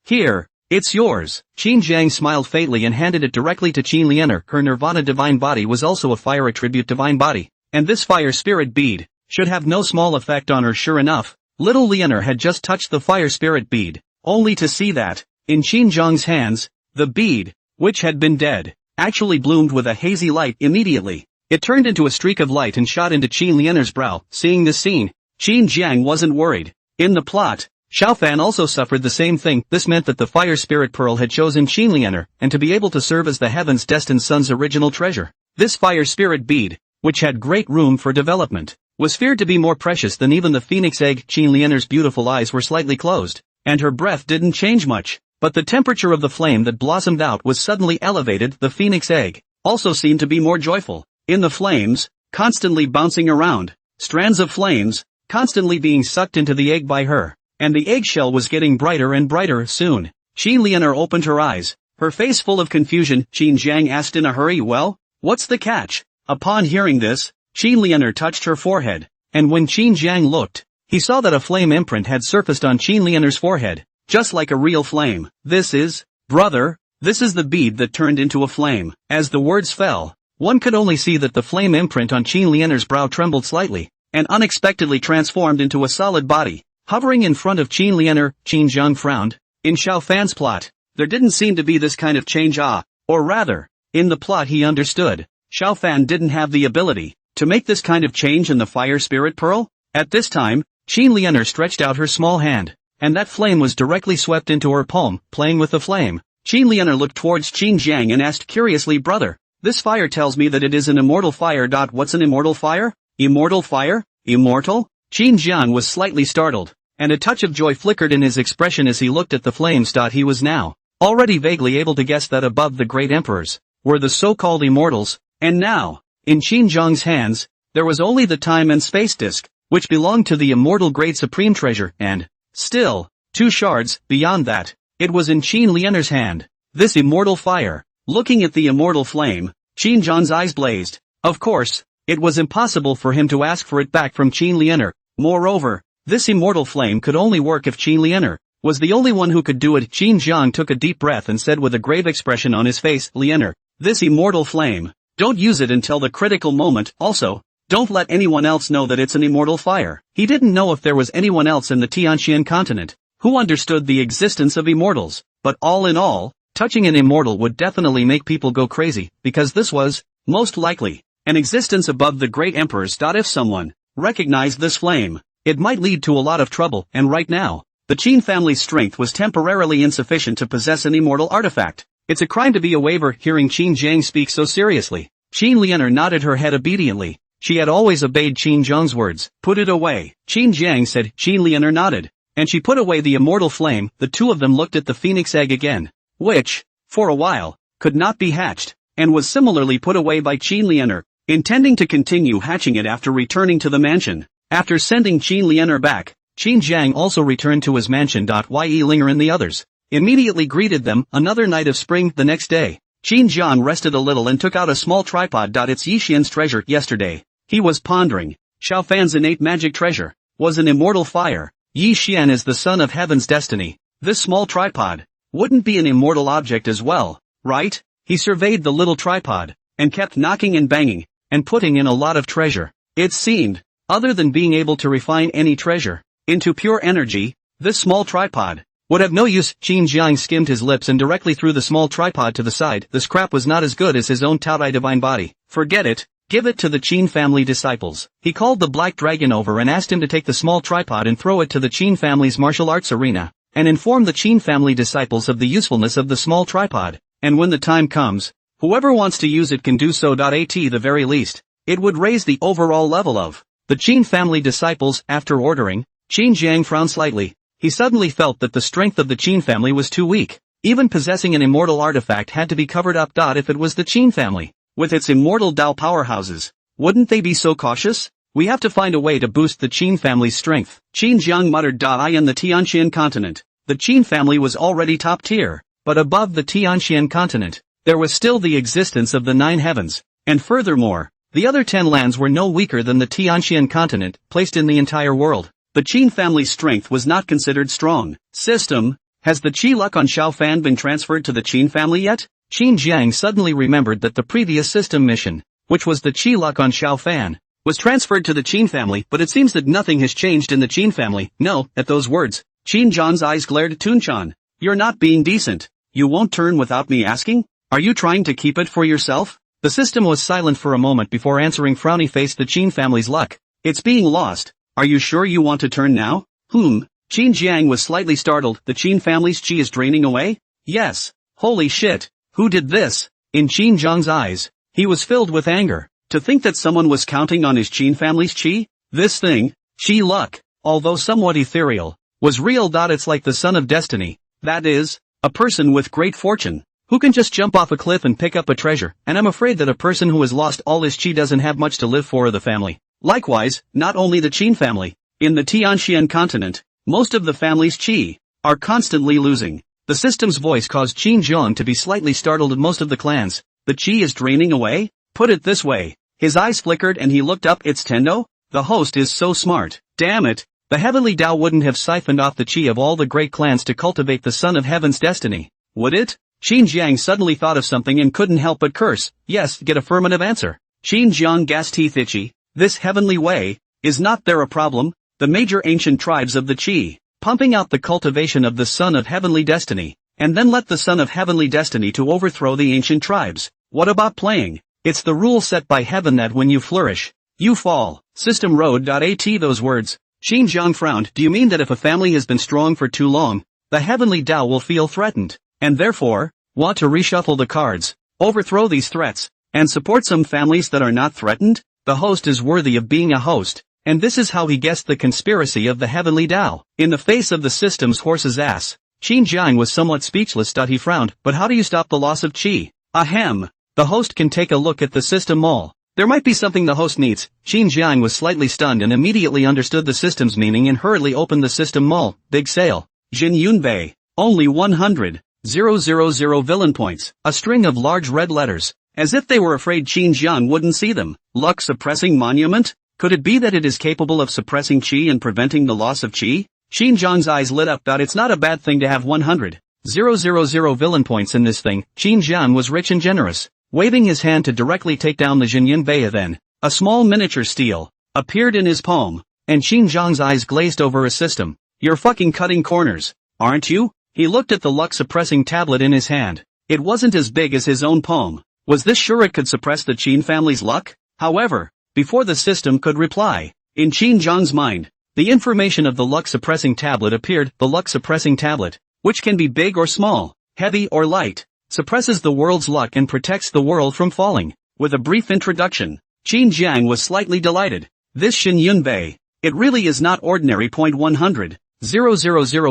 Here, it's yours. Qin Jiang smiled faintly and handed it directly to Qin Lianer. Her Nirvana divine body was also a fire attribute divine body, and this fire spirit bead should have no small effect on her. Sure enough, Little Leonor had just touched the fire spirit bead, only to see that, in Qin Zhang's hands, the bead, which had been dead, actually bloomed with a hazy light immediately. It turned into a streak of light and shot into Qin Leonor's brow. Seeing this scene, Qin Jiang wasn't worried. In the plot, Xiaofan also suffered the same thing. This meant that the fire spirit pearl had chosen Qin Leonor, and to be able to serve as the heaven's destined son's original treasure. This fire spirit bead, which had great room for development, was feared to be more precious than even the phoenix egg. Qin Leonor's beautiful eyes were slightly closed, and her breath didn't change much, but the temperature of the flame that blossomed out was suddenly elevated. The phoenix egg also seemed to be more joyful. In the flames, constantly bouncing around, strands of flames, constantly being sucked into the egg by her, and the eggshell was getting brighter and brighter. Soon, Qin Leonor opened her eyes, her face full of confusion. Qin Jiang asked in a hurry, "Well, what's the catch?" Upon hearing this, Qin Leonor touched her forehead, and when Qin Jiang looked, he saw that a flame imprint had surfaced on Qin Leonor's forehead, just like a real flame. "This is, brother, this is the bead that turned into a flame." As the words fell, one could only see that the flame imprint on Qin Leonor's brow trembled slightly, and unexpectedly transformed into a solid body, hovering in front of Qin Leonor. Qin Zhang frowned. In Xiaofan's plot, there didn't seem to be this kind of change. Or rather, in the plot he understood, Xiaofan didn't have the ability to make this kind of change in the fire spirit pearl. At this time, Qin Leonor stretched out her small hand, and that flame was directly swept into her palm. Playing with the flame, Qin Leonor looked towards Qin Jiang and asked curiously, "Brother, this fire tells me that it is an immortal fire. What's an immortal fire? Immortal fire? Immortal?" Qin Jiang was slightly startled, and a touch of joy flickered in his expression as he looked at the flames. He was now already vaguely able to guess that above the great emperors were the so-called immortals, and now, in Qin Zhang's hands, there was only the time and space disk, which belonged to the immortal great supreme treasure, and, still, 2 shards. Beyond that, it was in Qin Leonor's hand, this immortal fire. Looking at the immortal flame, Qin Zhang's eyes blazed. Of course, it was impossible for him to ask for it back from Qin Leonor. Moreover, this immortal flame could only work if Qin Leonor was the only one who could do it. Qin Zhang took a deep breath and said with a grave expression on his face, "Leonor, this immortal flame, don't use it until the critical moment. Also, don't let anyone else know that it's an immortal fire." He didn't know if there was anyone else in the Tianxian continent who understood the existence of immortals, but all in all, touching an immortal would definitely make people go crazy, because this was, most likely, an existence above the great emperors. If someone recognized this flame, it might lead to a lot of trouble, and right now, the Qin family's strength was temporarily insufficient to possess an immortal artifact. It's a crime to be a waver. Hearing Qin Jiang speak so seriously, Qin Leonor nodded her head obediently. She had always obeyed Qin Zhang's words. "Put it away," Qin Jiang said. Qin Leonor nodded, and she put away the immortal flame. The two of them looked at the phoenix egg again, which, for a while, could not be hatched, and was similarly put away by Qin Leonor, intending to continue hatching it after returning to the mansion. After sending Qin Leonor back, Qin Jiang also returned to his mansion. Ye Linger and the others immediately greeted them. Another night of spring. The next day, Qin Jiang rested a little and took out a small tripod. It's Yixian's treasure. Yesterday, he was pondering. Xiaofan's innate magic treasure was an immortal fire. Yixian is the son of heaven's destiny. This small tripod wouldn't be an immortal object as well, right? He surveyed the little tripod, and kept knocking and banging, and putting in a lot of treasure. It seemed, other than being able to refine any treasure into pure energy, this small tripod would have no use. Qin Jiang skimmed his lips and directly threw the small tripod to the side. The scrap was not as good as his own Taotai divine body. "Forget it, give it to the Qin family disciples." He called the black dragon over and asked him to take the small tripod and throw it to the Qin family's martial arts arena, and inform the Qin family disciples of the usefulness of the small tripod, and when the time comes, whoever wants to use it can do so. At the very least, it would raise the overall level of the Qin family disciples. After ordering, Qin Jiang frowned slightly. He suddenly felt that the strength of the Qin family was too weak. Even possessing an immortal artifact had to be covered up. If it was the Qin family, with its immortal Dao powerhouses, wouldn't they be so cautious? "We have to find a way to boost the Qin family's strength," Qin Jiang muttered. In the Tianxian continent, the Qin family was already top tier, but above the Tianxian continent, there was still the existence of the 9 heavens, and furthermore, the other 10 lands were no weaker than the Tianxian continent, placed in the entire world. The Qin family's strength was not considered strong. System, has the Qi luck on Xiaofan been transferred to the Qin family yet? Qin Jiang suddenly remembered that the previous system mission, which was the Qi luck on Xiaofan, was transferred to the Qin family, but it seems that nothing has changed in the Qin family. No, at those words, Qin Zhang's eyes glared at Tunchan. You're not being decent. You won't turn without me asking? Are you trying to keep it for yourself? The system was silent for a moment before answering, frowny face. The Qin family's luck. It's being lost. Are you sure you want to turn now? Qin Jiang was slightly startled. The Qin family's qi is draining away? Yes. Holy shit. Who did this? In Qin Zhang's eyes, he was filled with anger. To think that someone was counting on his Qin family's qi? This thing, qi luck, although somewhat ethereal, was real. It's like the son of destiny. That is, a person with great fortune, who can just jump off a cliff and pick up a treasure, and I'm afraid that a person who has lost all his qi doesn't have much to live for. The family. Likewise, not only the Qin family. In the Tianxian continent, most of the family's qi are constantly losing. The system's voice caused Qin Zhang to be slightly startled. At most of the clans, the qi is draining away? Put it this way. His eyes flickered and he looked up. It's Tendo? The host is so smart. Damn it. The heavenly Tao wouldn't have siphoned off the qi of all the great clans to cultivate the son of heaven's destiny, would it? Qin Jiang suddenly thought of something and couldn't help but curse. Yes, get affirmative answer. Qin Jiang gas teeth itchy. This heavenly way, is not there a problem? The major ancient tribes of the qi, pumping out the cultivation of the son of heavenly destiny, and then let the son of heavenly destiny to overthrow the ancient tribes. What about playing? It's the rule set by heaven that when you flourish, you fall. System road.at. Those words. Qin Jiang frowned. Do you mean that if a family has been strong for too long, the heavenly Tao will feel threatened, and therefore, want to reshuffle the cards, overthrow these threats, and support some families that are not threatened? The host is worthy of being a host, and this is how he guessed the conspiracy of the heavenly Tao. In the face of the system's horse's ass, Qin Jiang was somewhat speechless. He frowned. But how do you stop the loss of qi? Ahem. The host can take a look at the system mall. There might be something the host needs. Qin Jiang was slightly stunned and immediately understood the system's meaning and hurriedly opened the system mall. Big sale. Jin Yunbei. Only 100,000 villain points. A string of large red letters. As if they were afraid Qin Jiang wouldn't see them. Luck suppressing monument? Could it be that it is capable of suppressing qi and preventing the loss of qi? Qin Jiang's eyes lit up. It's not a bad thing to have 100,000 villain points in this thing. Qin Jiang was rich and generous. Waving his hand to directly take down the Jin Yunbei, then, a small miniature steel appeared in his palm, and Qin Jiang's eyes glazed over his system. You're fucking cutting corners, aren't you? He looked at the luck-suppressing tablet in his hand. It wasn't as big as his own palm. Was this sure it could suppress the Qin family's luck? However, before the system could reply, in Qin Jiang's mind, the information of the luck-suppressing tablet appeared. The luck-suppressing tablet, which can be big or small, heavy or light, suppresses the world's luck and protects the world from falling. With a brief introduction, Qin Jiang was slightly delighted. This Jin Yunbei, it really is not ordinary. 100,000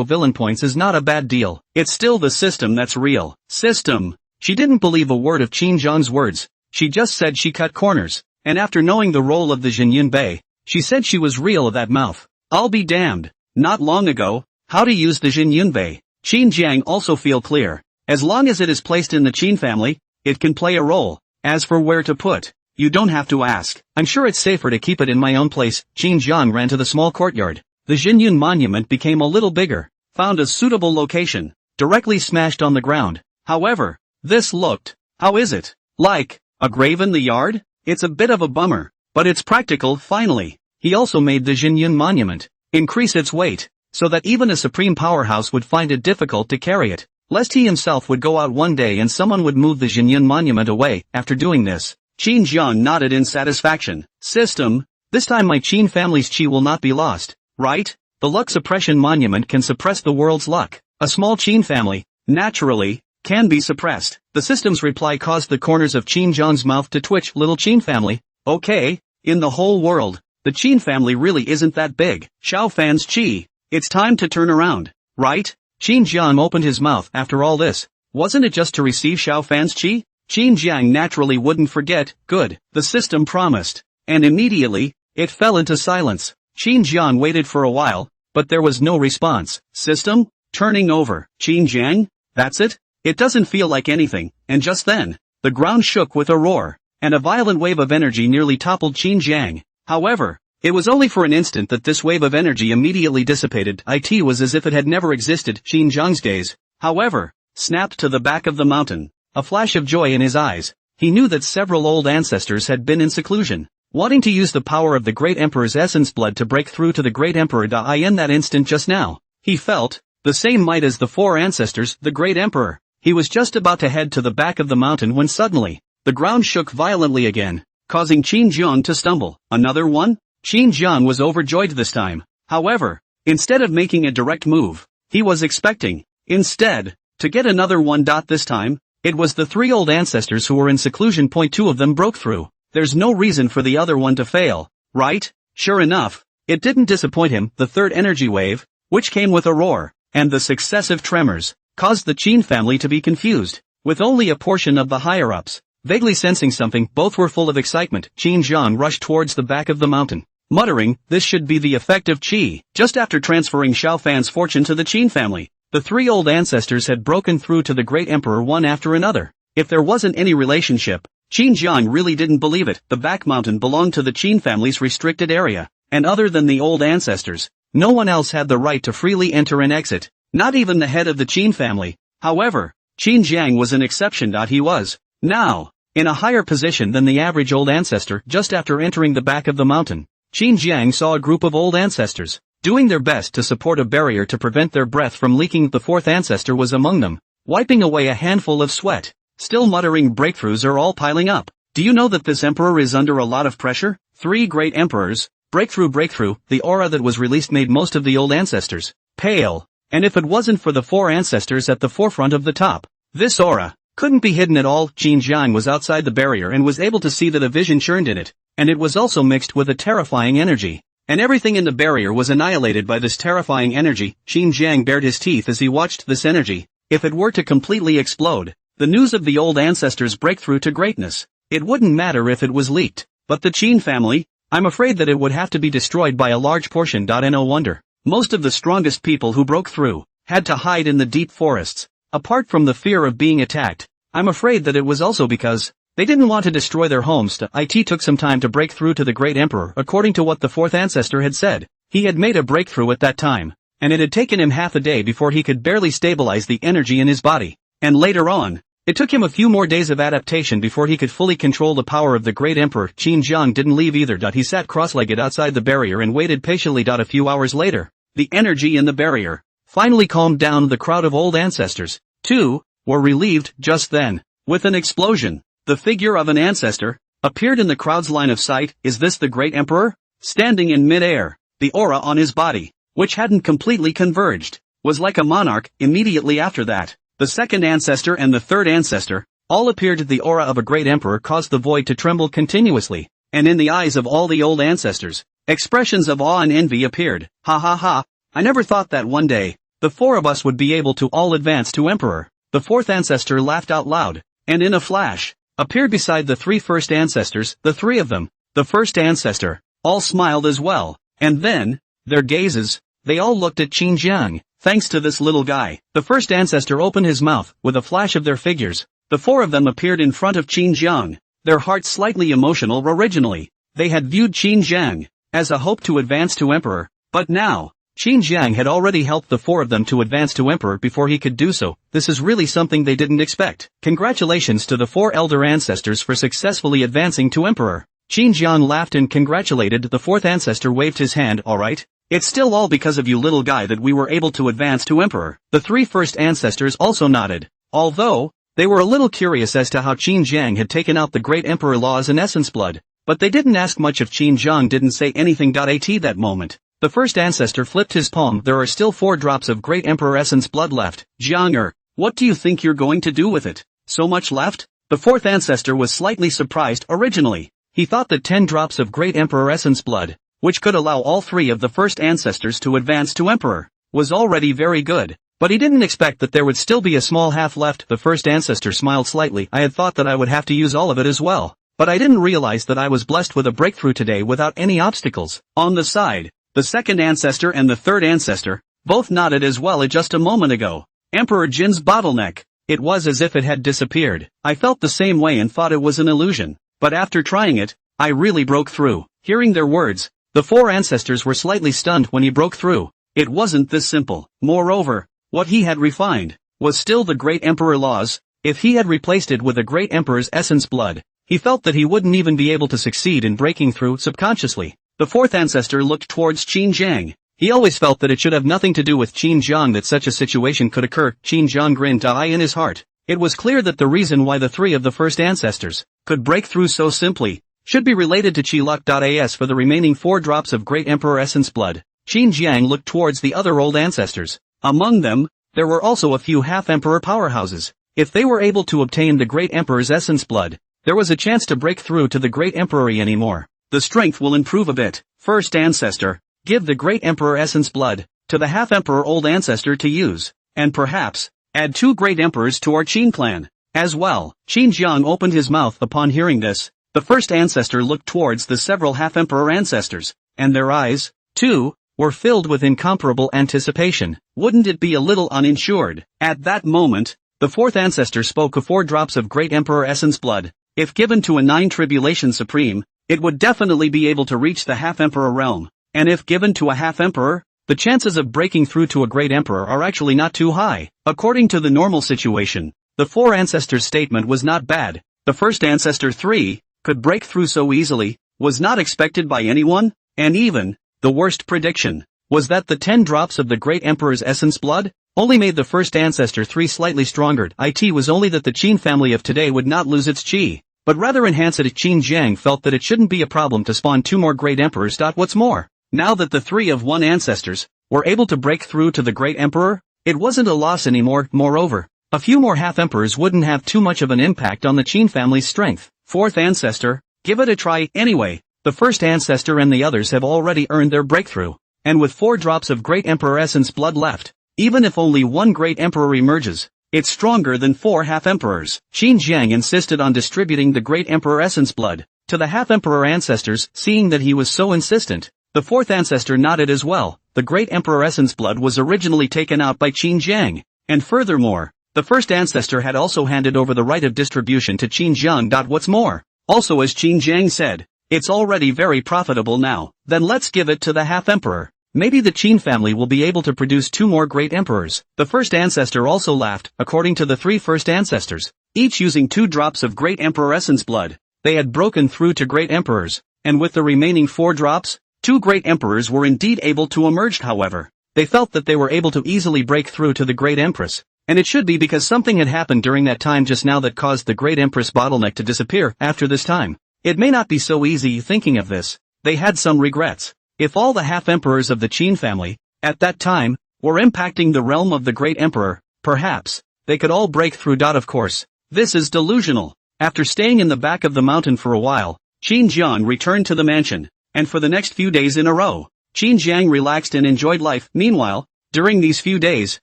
villain points is not a bad deal. It's still the system that's real. System. She didn't believe a word of Qin Jiang's words. She just said she cut corners, and after knowing the role of the Jin Yunbei, she said she was real. That mouth. I'll be damned. Not long ago, how to use the Jin Yunbei. Qin Jiang also feel clear. As long as it is placed in the Qin family, it can play a role. As for where to put, you don't have to ask. I'm sure it's safer to keep it in my own place. Qin Jiang ran to the small courtyard. The Jinyun monument became a little bigger, found a suitable location, directly smashed on the ground. However, this looked, how is it? Like a grave in the yard? It's a bit of a bummer, but it's practical. Finally, he also made the Jinyun monument increase its weight, so that even a supreme powerhouse would find it difficult to carry it, lest he himself would go out one day and someone would move the Jinyun monument away. After doing this, Qin Jiang nodded in satisfaction. System, this time my Qin family's qi will not be lost, right? The luck suppression monument can suppress the world's luck. A small Qin family, naturally, can be suppressed. The system's reply caused the corners of Qin Jiang's mouth to twitch. Little Qin family? Okay, in the whole world, the Qin family really isn't that big. Xiao Fan's qi, it's time to turn around, right? Qin Jiang opened his mouth. After all this, wasn't it just to receive Xiao Fan's qi? Qin Jiang naturally wouldn't forget. Good, the system promised. And immediately, it fell into silence. Qin Jiang waited for a while, but there was no response. System? Turning over. Qin Jiang? That's it? It doesn't feel like anything. And just then, the ground shook with a roar, and a violent wave of energy nearly toppled Qin Jiang. However, it was only for an instant that this wave of energy immediately dissipated. It was as if it had never existed. Qin Jiang's gaze, however, snapped to the back of the mountain. A flash of joy in his eyes. He knew that several old ancestors had been in seclusion. wanting to use the power of the Great Emperor's essence blood to break through to the Great Emperor. In that instant just now, he felt the same might as the four ancestors, the Great Emperor. He was just about to head to the back of the mountain when suddenly, the ground shook violently again, causing Qin Jiang to stumble. Another one? Qin Jiang was overjoyed this time. However, instead of making a direct move, he was expecting, instead, to get another one. This time, it was the three old ancestors who were in seclusion. Two of them broke through. There's no reason for the other one to fail, right? Sure enough, it didn't disappoint him. The third energy wave, which came with a roar, and the successive tremors, caused the Qin family to be confused. With only a portion of the higher-ups vaguely sensing something, both were full of excitement. Qin Jiang rushed towards the back of the mountain, muttering, "This should be the effect of qi." Just after transferring Xiao Fan's fortune to the Qin family, the three old ancestors had broken through to the Great Emperor one after another. If there wasn't any relationship, Qin Jiang really didn't believe it. The back mountain belonged to the Qin family's restricted area, and other than the old ancestors, no one else had the right to freely enter and exit, not even the head of the Qin family. However, Qin Jiang was an exception. He was, now, in a higher position than the average old ancestor. Just after entering the back of the mountain, Qin Jiang saw a group of old ancestors, doing their best to support a barrier to prevent their breath from leaking. The fourth ancestor was among them, wiping away a handful of sweat, still muttering, "Breakthroughs are all piling up. Do you know that this emperor is under a lot of pressure?" Three great emperors, breakthrough. The aura that was released made most of the old ancestors pale, and if it wasn't for the four ancestors at the forefront of the top, this aura couldn't be hidden at all. Qin Jiang was outside the barrier and was able to see that a vision churned in it, and it was also mixed with a terrifying energy, and everything in the barrier was annihilated by this terrifying energy. Qin Jiang bared his teeth as he watched this energy. If it were to completely explode, the news of the old ancestors' breakthrough to greatness, it wouldn't matter if it was leaked. But the Qin family, I'm afraid that it would have to be destroyed by a large portion. No wonder most of the strongest people who broke through had to hide in the deep forests. Apart from the fear of being attacked, I'm afraid that it was also because they didn't want to destroy their homes. It took some time to break through to the Great Emperor. According to what the fourth ancestor had said, he had made a breakthrough at that time, and it had taken him half a day before he could barely stabilize the energy in his body. And later on, it took him a few more days of adaptation before he could fully control the power of the Great Emperor. Qin Jiang didn't leave either. He sat cross-legged outside the barrier and waited patiently. A few hours later, the energy in the barrier finally calmed down. The crowd of old ancestors, too, were relieved. Just then, with an explosion, the figure of an ancestor appeared in the crowd's line of sight. Is this the Great Emperor? Standing in mid-air, the aura on his body, which hadn't completely converged, was like a monarch. Immediately after that, the second ancestor and the third ancestor all appeared. The aura of a great emperor caused the void to tremble continuously, and in the eyes of all the old ancestors, expressions of awe and envy appeared. Ha ha ha, I never thought that one day, the four of us would be able to all advance to emperor. The fourth ancestor laughed out loud, and in a flash, appeared beside the three first ancestors. The three of them, the first ancestor, all smiled as well, and then, their gazes, they all looked at Qin Jiang. Thanks to this little guy, the first ancestor opened his mouth. With a flash of their figures, the four of them appeared in front of Qin Jiang, their hearts slightly emotional. Originally, they had viewed Qin Jiang as a hope to advance to emperor, but now, Qin Jiang had already helped the four of them to advance to emperor before he could do so. This is really something they didn't expect. Congratulations to the four elder ancestors for successfully advancing to emperor. Qin Jiang laughed and congratulated. The fourth ancestor waved his hand. All right. It's still all because of you, little guy, that we were able to advance to emperor. The three first ancestors also nodded, although they were a little curious as to how Qin Jiang had taken out the great emperor laws in essence blood, but they didn't ask much if Qin Jiang didn't say anything. At that moment, the first ancestor flipped his palm. There are still 4 drops of great emperor essence blood left. Jiang, what do you think you're going to do with it? So much left? The fourth ancestor was slightly surprised. Originally, he thought that 10 drops of great emperor essence blood, which could allow all 3 of the first ancestors to advance to emperor, was already very good, but he didn't expect that there would still be a small half left. The first ancestor smiled slightly. I had thought that I would have to use all of it as well, but I didn't realize that I was blessed with a breakthrough today without any obstacles. On the side, the second ancestor and the third ancestor both nodded as well. Just a moment ago, Emperor Jin's bottleneck, it was as if it had disappeared. I felt the same way and thought it was an illusion, but after trying it, I really broke through. Hearing their words, the 4 ancestors were slightly stunned when he broke through. It wasn't this simple. Moreover, what he had refined was still the great emperor laws. If he had replaced it with a great emperor's essence blood, He felt that he wouldn't even be able to succeed in breaking through subconsciously. The fourth ancestor looked towards Qin Jiang. He always felt that it should have nothing to do with Qin Jiang that such a situation could occur. Qin Jiang grinned in his heart. It was clear that the reason why the three of the first ancestors could break through so simply should be related to Qi Luck.as for the remaining 4 drops of Great Emperor Essence blood. Qin Jiang looked towards the other old ancestors. Among them, there were also a few half-emperor powerhouses. If they were able to obtain the Great Emperor's Essence blood, there was a chance to break through to the Great Emperor anymore. The strength will improve a bit. First ancestor, give the Great Emperor Essence blood to the half-emperor old ancestor to use, and perhaps add 2 Great Emperors to our Qin clan as well. Qin Jiang opened his mouth upon hearing this. The first ancestor looked towards the several half-emperor ancestors, and their eyes, too, were filled with incomparable anticipation. Wouldn't it be a little uninsured? At that moment, the fourth ancestor spoke of 4 drops of Great Emperor Essence blood. If given to a 9 Tribulation Supreme, it would definitely be able to reach the half-emperor realm. And if given to a half-emperor, the chances of breaking through to a Great Emperor are actually not too high. According to the normal situation, the 4 ancestors' statement was not bad. The first ancestor 3 could break through so easily was not expected by anyone, and even the worst prediction was that the 10 drops of the Great Emperor's Essence blood only made the first ancestor 3 slightly stronger. It was only that the Qin family of today would not lose its qi, but rather enhance it. Qin Jiang felt that it shouldn't be a problem to spawn 2 more Great Emperors. What's more, now that the 3 of 1 ancestors were able to break through to the Great Emperor, it wasn't a loss anymore. Moreover, a few more half-emperors wouldn't have too much of an impact on the Qin family's strength. Fourth ancestor, give it a try anyway. The first ancestor and the others have already earned their breakthrough, and with 4 drops of Great Emperor Essence blood left, even if only 1 Great Emperor emerges, it's stronger than 4 half-emperors. Qin Jiang insisted on distributing the Great Emperor Essence blood to the half-emperor ancestors. Seeing that he was so insistent, the 4th ancestor nodded as well. The Great Emperor Essence blood was originally taken out by Qin Jiang, and furthermore, the first ancestor had also handed over the right of distribution to Qin Jiang. What's more, also as Qin Jiang said, it's already very profitable now, then let's give it to the half-emperor. Maybe the Qin family will be able to produce 2 more Great Emperors. The first ancestor also laughed. According to the 3 first ancestors, each using 2 drops of Great Emperor Essence blood, they had broken through to Great Emperors, and with the remaining 4 drops, 2 Great Emperors were indeed able to emerge. However, they felt that they were able to easily break through to the Great Empress, and it should be because something had happened during that time just now that caused the Great Empress bottleneck to disappear. After this time, it may not be so easy. Thinking of this, they had some regrets. If all the half-emperors of the Qin family, at that time, were impacting the realm of the Great Emperor, perhaps, they could all break through. Of course, this is delusional. After staying in the back of the mountain for a while, Qin Jiang returned to the mansion, and for the next few days in a row, Qin Jiang relaxed and enjoyed life. Meanwhile, during these few days,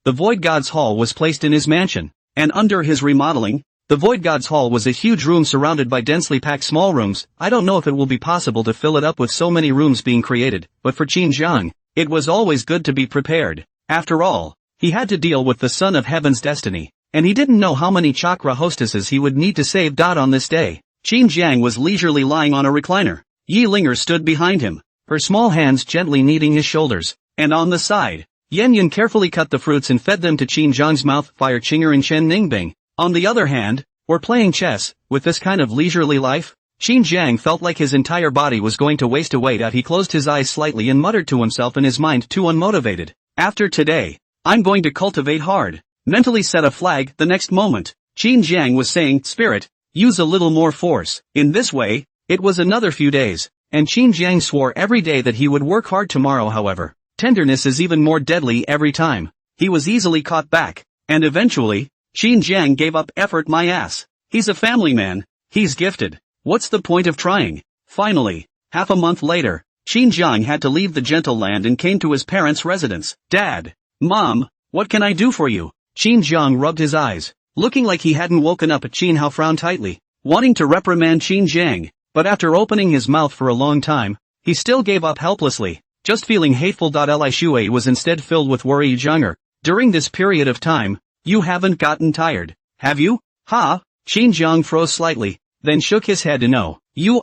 the Void God's Hall was placed in his mansion, and under his remodeling, the Void God's Hall was a huge room surrounded by densely packed small rooms. I don't know if it will be possible to fill it up with so many rooms being created, but for Qin Jiang, it was always good to be prepared. After all, he had to deal with the Son of Heaven's destiny, and he didn't know how many chakra hostesses he would need to save. On this day, Qin Jiang was leisurely lying on a recliner. Yi Linger stood behind him, her small hands gently kneading his shoulders, and on the side, Yan Yan carefully cut the fruits and fed them to Qin Jiang's mouth. Fire Qinger and Chen Ningbing, on the other hand, were playing chess. With this kind of leisurely life, Qin Jiang felt like his entire body was going to waste away. He closed his eyes slightly and muttered to himself in his mind, too unmotivated. After today, I'm going to cultivate hard. Mentally set a flag. The next moment, Qin Jiang was saying, Spirit, use a little more force. In this way, it was another few days, and Qin Jiang swore every day that he would work hard tomorrow. However, tenderness is even more deadly every time. He was easily caught back, and eventually, Qin Jiang gave up effort. My ass. He's a family man. He's gifted. What's the point of trying? Finally, half a month later, Qin Jiang had to leave the gentle land and came to his parents' residence. Dad. Mom, what can I do for you? Qin Jiang rubbed his eyes, looking like he hadn't woken up. Qin Hao frowned tightly, wanting to reprimand Qin Jiang, but after opening his mouth for a long time, he still gave up helplessly, just feeling hateful. Li Shui was instead filled with worry. Jianger, during this period of time, you haven't gotten tired, have you? Ha? Qin Jiang froze slightly, then shook his head. No, you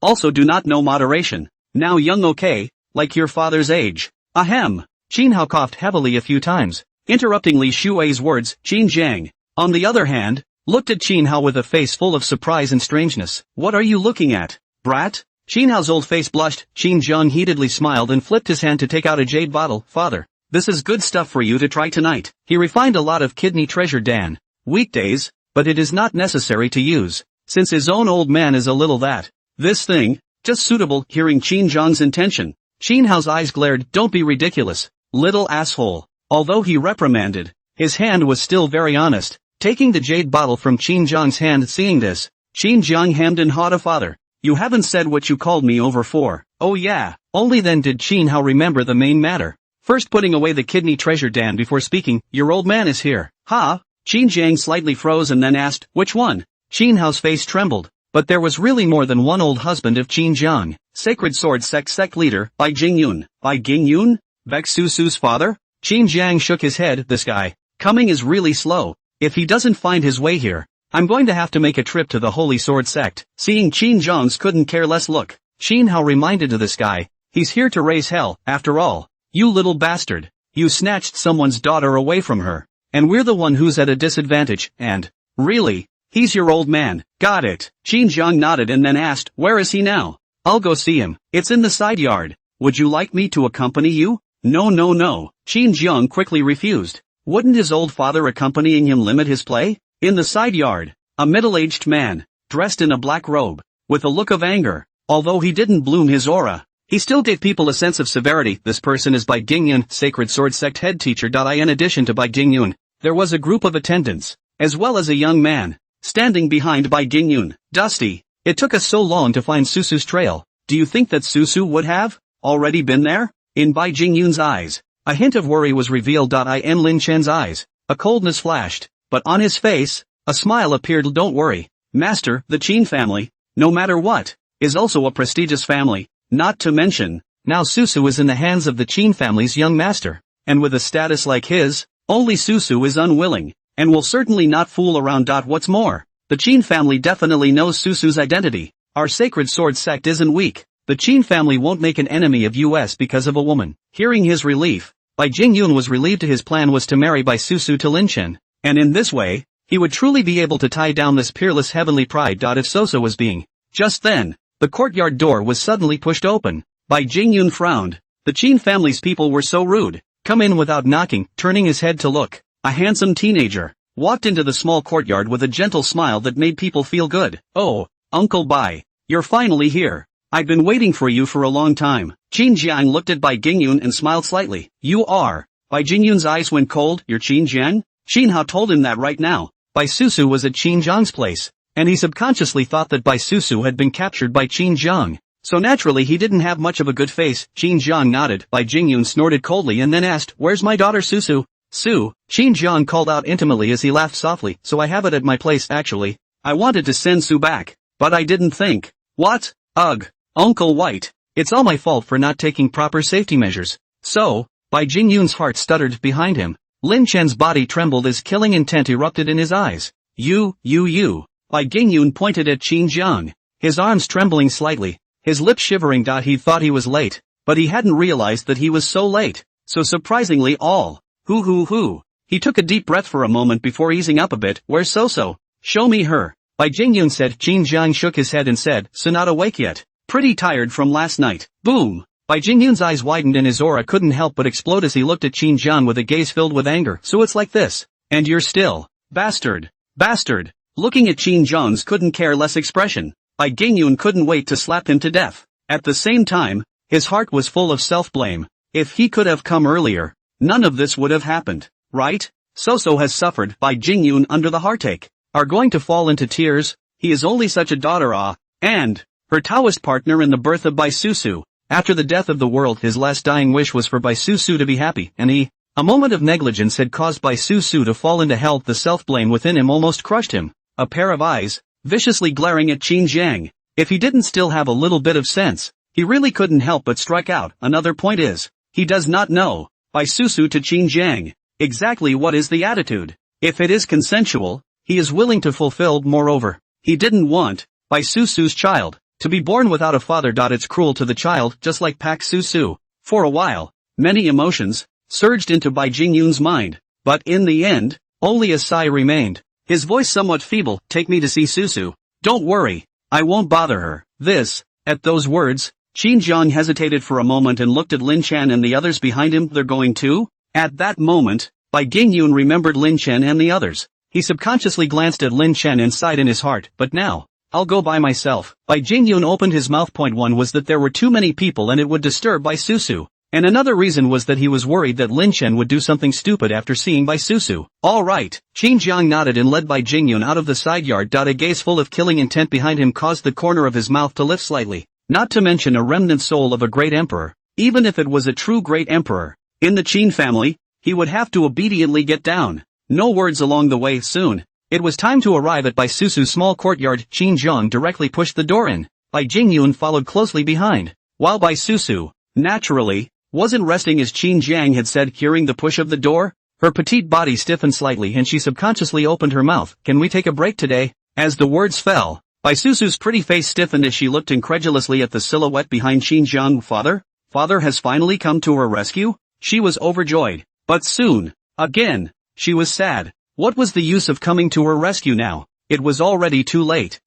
also do not know moderation. Now young, okay, like your father's age. Ahem. Qin Hao coughed heavily a few times, interrupting Li Shui's words. Qin Jiang, on the other hand, looked at Qin Hao with a face full of surprise and strangeness. What are you looking at, brat? Qin Hao's old face blushed. Qin Jiang heatedly smiled and flipped his hand to take out a jade bottle. Father, this is good stuff for you to try tonight. He refined a lot of kidney treasure Dan. Weekdays, but it is not necessary to use, since his own old man is a little that. This thing, just suitable. Hearing Qin Jiang's intention, Qin Hao's eyes glared. Don't be ridiculous, little asshole. Although he reprimanded, his hand was still very honest. Taking the jade bottle from Qin Jiang's hand. Seeing this, Qin Jiang hemmed and hawed. Father, you haven't said what you called me over for. Oh yeah. Only then did Qin Hao remember the main matter. First putting away the kidney treasure Dan before speaking. Your old man is here. Ha? Qin Jiang slightly froze and then asked, which one? Qin Hao's face trembled, but there was really more than one old husband of Qin Jiang. Sacred Sword sect leader, Bai Jingyun. Bai Jingyun? Beck Susu's father? Qin Jiang shook his head. This guy, coming is really slow. If he doesn't find his way here, I'm going to have to make a trip to the Holy Sword sect. Seeing Qin Jiang's couldn't care less look, Qin Hao reminded of this guy. He's here to raise hell, after all. You little bastard. You snatched someone's daughter away from her. And we're the one who's at a disadvantage, and, really, he's your old man. Got it. Qin Jiang nodded and then asked, where is he now? I'll go see him. It's in the side yard. Would you like me to accompany you? No. Qin Jiang quickly refused. Wouldn't his old father accompanying him limit his play? In the side yard, a middle-aged man, dressed in a black robe, with a look of anger. Although he didn't bloom his aura, he still gave people a sense of severity. This person is Bai Jingyun, Sacred Sword Sect head teacher. In addition to Bai Jingyun, there was a group of attendants, as well as a young man, standing behind Bai Jingyun. Dusty, it took us so long to find Susu's trail. Do you think that Susu would have already been there? In Bai Jingyun's eyes, a hint of worry was revealed. In Lin Chen's eyes, a coldness flashed, but on his face, a smile appeared. Don't worry, master, the Qin family, no matter what, is also a prestigious family, not to mention, now Susu is in the hands of the Qin family's young master, and with a status like his, only Susu is unwilling, and will certainly not fool around. What's more, the Qin family definitely knows Susu's identity. Our Sacred Sword sect isn't weak. The Qin family won't make an enemy of us because of a woman. Hearing his relief, Bai Jingyun was relieved. His plan was to marry Bai Susu to Lin Chen, and in this way, he would truly be able to tie down this peerless heavenly pride. If so was being. Just then, the courtyard door was suddenly pushed open. Bai Jingyun frowned. The Qin family's people were so rude. Come in without knocking. Turning his head to look, a handsome teenager walked into the small courtyard with a gentle smile that made people feel good. Oh, Uncle Bai, you're finally here. I've been waiting for you for a long time. Qin Jiang looked at Bai Jingyun and smiled slightly. You are. Bai Jingyun's eyes went cold. You're Qin Jiang? Qin Hao told him that right now, Bai Susu was at Qin Jiang's place, and he subconsciously thought that Bai Susu had been captured by Qin Jiang. So naturally he didn't have much of a good face. Qin Jiang nodded. Bai Jingyun snorted coldly and then asked, where's my daughter Susu? Su, Qin Jiang called out intimately as he laughed softly. So I have it at my place actually. I wanted to send Su back, but I didn't think. What? Ugh. Uncle White, it's all my fault for not taking proper safety measures. So, Bai Jingyun's heart stuttered behind him. Lin Chen's body trembled as killing intent erupted in his eyes. You. Bai Jingyun pointed at Qin Jiang, his arms trembling slightly, his lips shivering. He thought he was late, but he hadn't realized that he was so late. So surprisingly all. Hoo. He took a deep breath for a moment before easing up a bit. Where's Soso? Show me her. Bai Jingyun said. Qin Jiang shook his head and said, So not awake yet? Pretty tired from last night. Boom. Bai Jingyun's eyes widened and his aura couldn't help but explode as he looked at Qin Jiang with a gaze filled with anger. So it's like this. And you're still. Bastard. Looking at Qin Jiang's couldn't care less expression, Bai Jingyun couldn't wait to slap him to death. At the same time, his heart was full of self-blame. If he could have come earlier, none of this would have happened, right? Soso has suffered. Bai Jingyun under the heartache, are going to fall into tears. He is only such a daughter, and her Taoist partner in the birth of Bai Susu. After the death of the world, his last dying wish was for Bai Susu to be happy, and a moment of negligence had caused Bai Susu to fall into hell. The self-blame within him almost crushed him. A pair of eyes, viciously glaring at Qin Jiang. If he didn't still have a little bit of sense, he really couldn't help but strike out. Another point is, he does not know, Bai Susu to Qin Jiang, exactly what is the attitude. If it is consensual, he is willing to fulfill. Moreover, he didn't want Bai Susu's child to be born without a father. It's cruel to the child, just like Pak Susu. For a while, many emotions surged into Bai Jingyun's mind, but in the end, only a sigh remained. his voice somewhat feeble, take me to see Susu. Don't worry. I won't bother her. At those words, Qin Jiang hesitated for a moment and looked at Lin Chen and the others behind him. They're going too? At that moment, Bai Jingyun remembered Lin Chen and the others. He subconsciously glanced at Lin Chen and sighed in his heart, but now, I'll go by myself. Bai Jingyun opened his mouth. Point one was that there were too many people and it would disturb Bai Susu. And another reason was that he was worried that Lin Chen would do something stupid after seeing Bai Susu. Alright, Qin Jiang nodded and led Bai Jingyun out of the side yard. A gaze full of killing intent behind him caused the corner of his mouth to lift slightly. Not to mention a remnant soul of a great emperor. Even if it was a true great emperor, in the Qin family, he would have to obediently get down. No words along the way. Soon, it was time to arrive at Bai Susu's small courtyard. Qin Jiang directly pushed the door in. Bai Jingyun followed closely behind. While Bai Susu, naturally, wasn't resting as Qin Jiang had said. Hearing the push of the door, her petite body stiffened slightly and she subconsciously opened her mouth. Can we take a break today? As the words fell, Bai Susu's pretty face stiffened as she looked incredulously at the silhouette behind Qin Jiang. Father has finally come to her rescue? She was overjoyed. But soon, again, she was sad. What was the use of coming to her rescue now? It was already too late.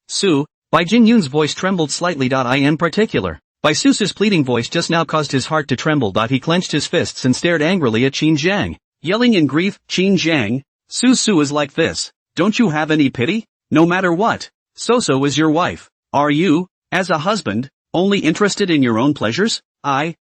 Bai Jingyun's voice trembled slightly. In particular, Bai Susu's pleading voice just now caused his heart to tremble. He clenched his fists and stared angrily at Qin Jiang, yelling in grief, Qin Jiang, Susu is like this. Don't you have any pity? No matter what, Soso is your wife. Are you, as a husband, only interested in your own pleasures? I'll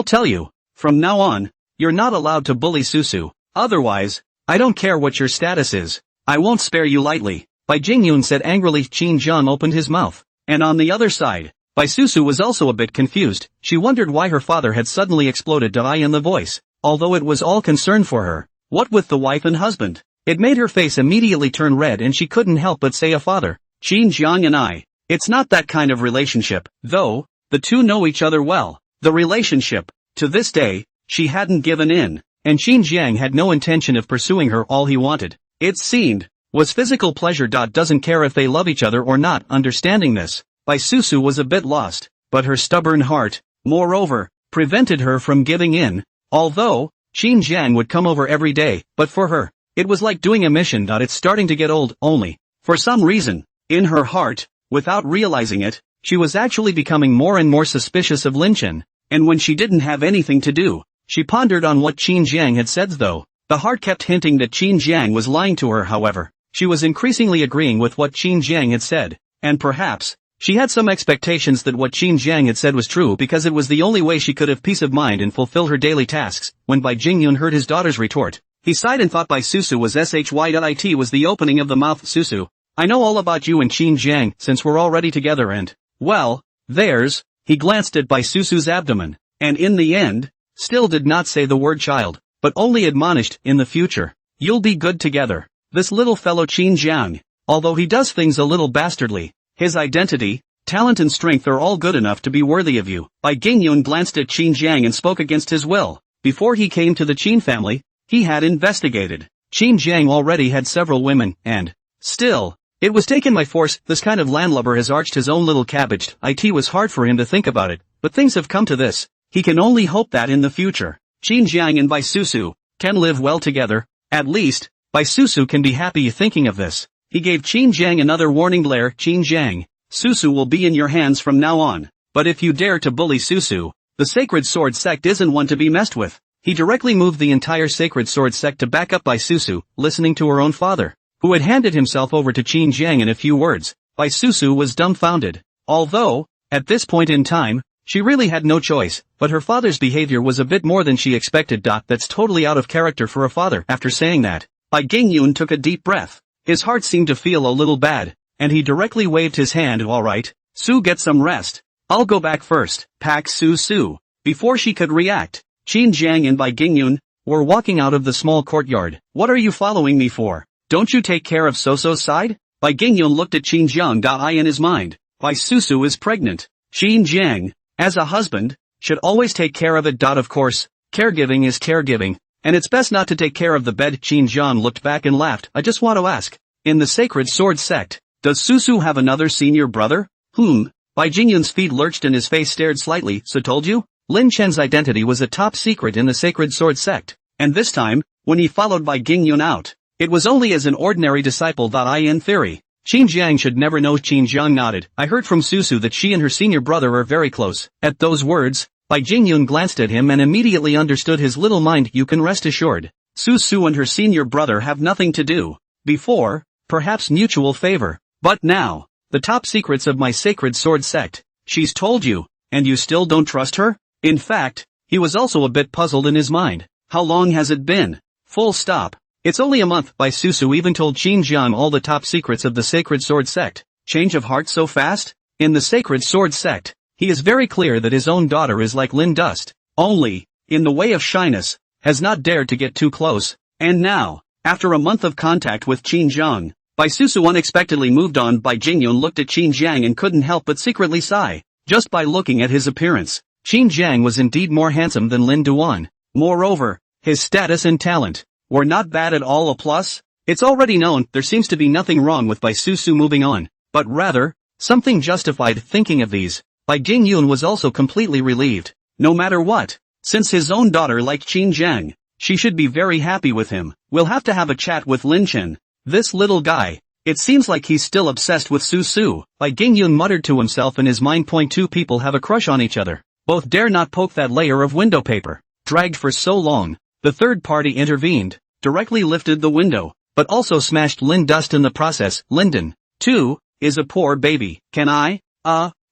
tell you, from now on, you're not allowed to bully Susu. Otherwise, I don't care what your status is, I won't spare you lightly. Bai Jingyun said angrily. Qin Jiang opened his mouth. And on the other side, Bai Susu was also a bit confused. She wondered why her father had suddenly exploded in the voice, although it was all concern for her. What with the wife and husband? It made her face immediately turn red and she couldn't help but say a father. Qin Jiang and I. It's not that kind of relationship, though, the two know each other well. The relationship, to this day, she hadn't given in, and Qin Jiang had no intention of pursuing her. All he wanted, it seemed, was physical pleasure. Doesn't care if they love each other or not. Understanding this, Bai Susu was a bit lost, but her stubborn heart, moreover, prevented her from giving in. Although, Qin Jiang would come over every day, but for her, it was like doing a mission. It's starting to get old. Only, for some reason, in her heart, without realizing it, she was actually becoming more and more suspicious of Lin Chen, and when she didn't have anything to do, she pondered on what Qin Jiang had said. Though the heart kept hinting that Qin Jiang was lying to her, however, she was increasingly agreeing with what Qin Jiang had said, and perhaps, she had some expectations that what Qin Jiang had said was true because it was the only way she could have peace of mind and fulfill her daily tasks. When Bai Jingyun heard his daughter's retort, he sighed and thought Bai Susu was SHYIT was the opening of the mouth. Susu, I know all about you and Qin Jiang since we're already together and, well, he glanced at Bai Susu's abdomen, and in the end, still did not say the word child, but only admonished, in the future, you'll be good together. This little fellow Qin Jiang, although he does things a little bastardly, his identity, talent and strength are all good enough to be worthy of you. Bai Jingyun glanced at Qin Jiang and spoke against his will. Before he came to the Qin family, he had investigated. Qin Jiang already had several women, and, still, it was taken by force. This kind of landlubber has arched his own little cabbage. It was hard for him to think about it, but things have come to this. He can only hope that in the future, Qin Jiang and Bai Susu can live well together. At least, Bai Susu can be happy thinking of this. He gave Qin Jiang another warning glare. Qin Jiang, Susu will be in your hands from now on, but if you dare to bully Susu, the Sacred Sword Sect isn't one to be messed with. He directly moved the entire Sacred Sword Sect to back up Bai Susu, listening to her own father, who had handed himself over to Qin Jiang in a few words. Bai Susu was dumbfounded. Although, at this point in time, she really had no choice, but her father's behavior was a bit more than she expected. That's totally out of character for a father. After saying that, Bai Jingyun took a deep breath. His heart seemed to feel a little bad, and he directly waved his hand. Alright, Su, get some rest. I'll go back first. Pak Su. Before she could react, Qin Jiang and Bai Jingyun were walking out of the small courtyard. What are you following me for? Don't you take care of Soso's side? Bai Jingyun looked at Qin Jiang. In his mind, Bai Susu is pregnant. Qin Jiang, as a husband, should always take care of it. Of course, caregiving is caregiving, and it's best not to take care of the bed. Qin Jiang looked back and laughed. I just want to ask, in the Sacred Sword Sect, does Susu have another senior brother? Bai Jingyun's feet lurched and his face stared slightly. So told you? Lin Chen's identity was a top secret in the Sacred Sword Sect, and this time, when he followed Bai Jingyun out, It was only as an ordinary disciple that I in theory. Qin Jiang should never know. Qin Jiang nodded. I heard from Susu that she and her senior brother are very close. At those words, Bai Jingyun glanced at him and immediately understood his little mind. You can rest assured. Susu and her senior brother have nothing to do. Before, perhaps mutual favor. But now, the top secrets of my sacred sword sect. She's told you, and you still don't trust her? In fact, he was also a bit puzzled in his mind. How long has it been? Full stop. It's only a month. Bai Susu even told Qin Jiang all the top secrets of the sacred sword sect. Change of heart so fast? In the sacred sword sect, he is very clear that his own daughter is like Lin Dust. Only, in the way of shyness, has not dared to get too close. And now, after a month of contact with Qin Jiang, Bai Susu unexpectedly moved on. Bai Jingyun looked at Qin Jiang and couldn't help but secretly sigh. Just by looking at his appearance, Qin Jiang was indeed more handsome than Lin Duan. Moreover, his status and talent were not bad at all. A plus? It's already known. There seems to be nothing wrong with Bai Susu moving on, but rather, something justified. Thinking of these, Bai Jingyun was also completely relieved. No matter what, since his own daughter liked Qin Jiang, she should be very happy with him. We'll have to have a chat with Lin Chen. This little guy, it seems like he's still obsessed with Susu. Bai Jingyun muttered to himself in his mind. Two people have a crush on each other. Both dare not poke that layer of window paper. Dragged for so long, the third party intervened, directly lifted the window, but also smashed Lin Dust in the process. Linden, too, is a poor baby. Can I,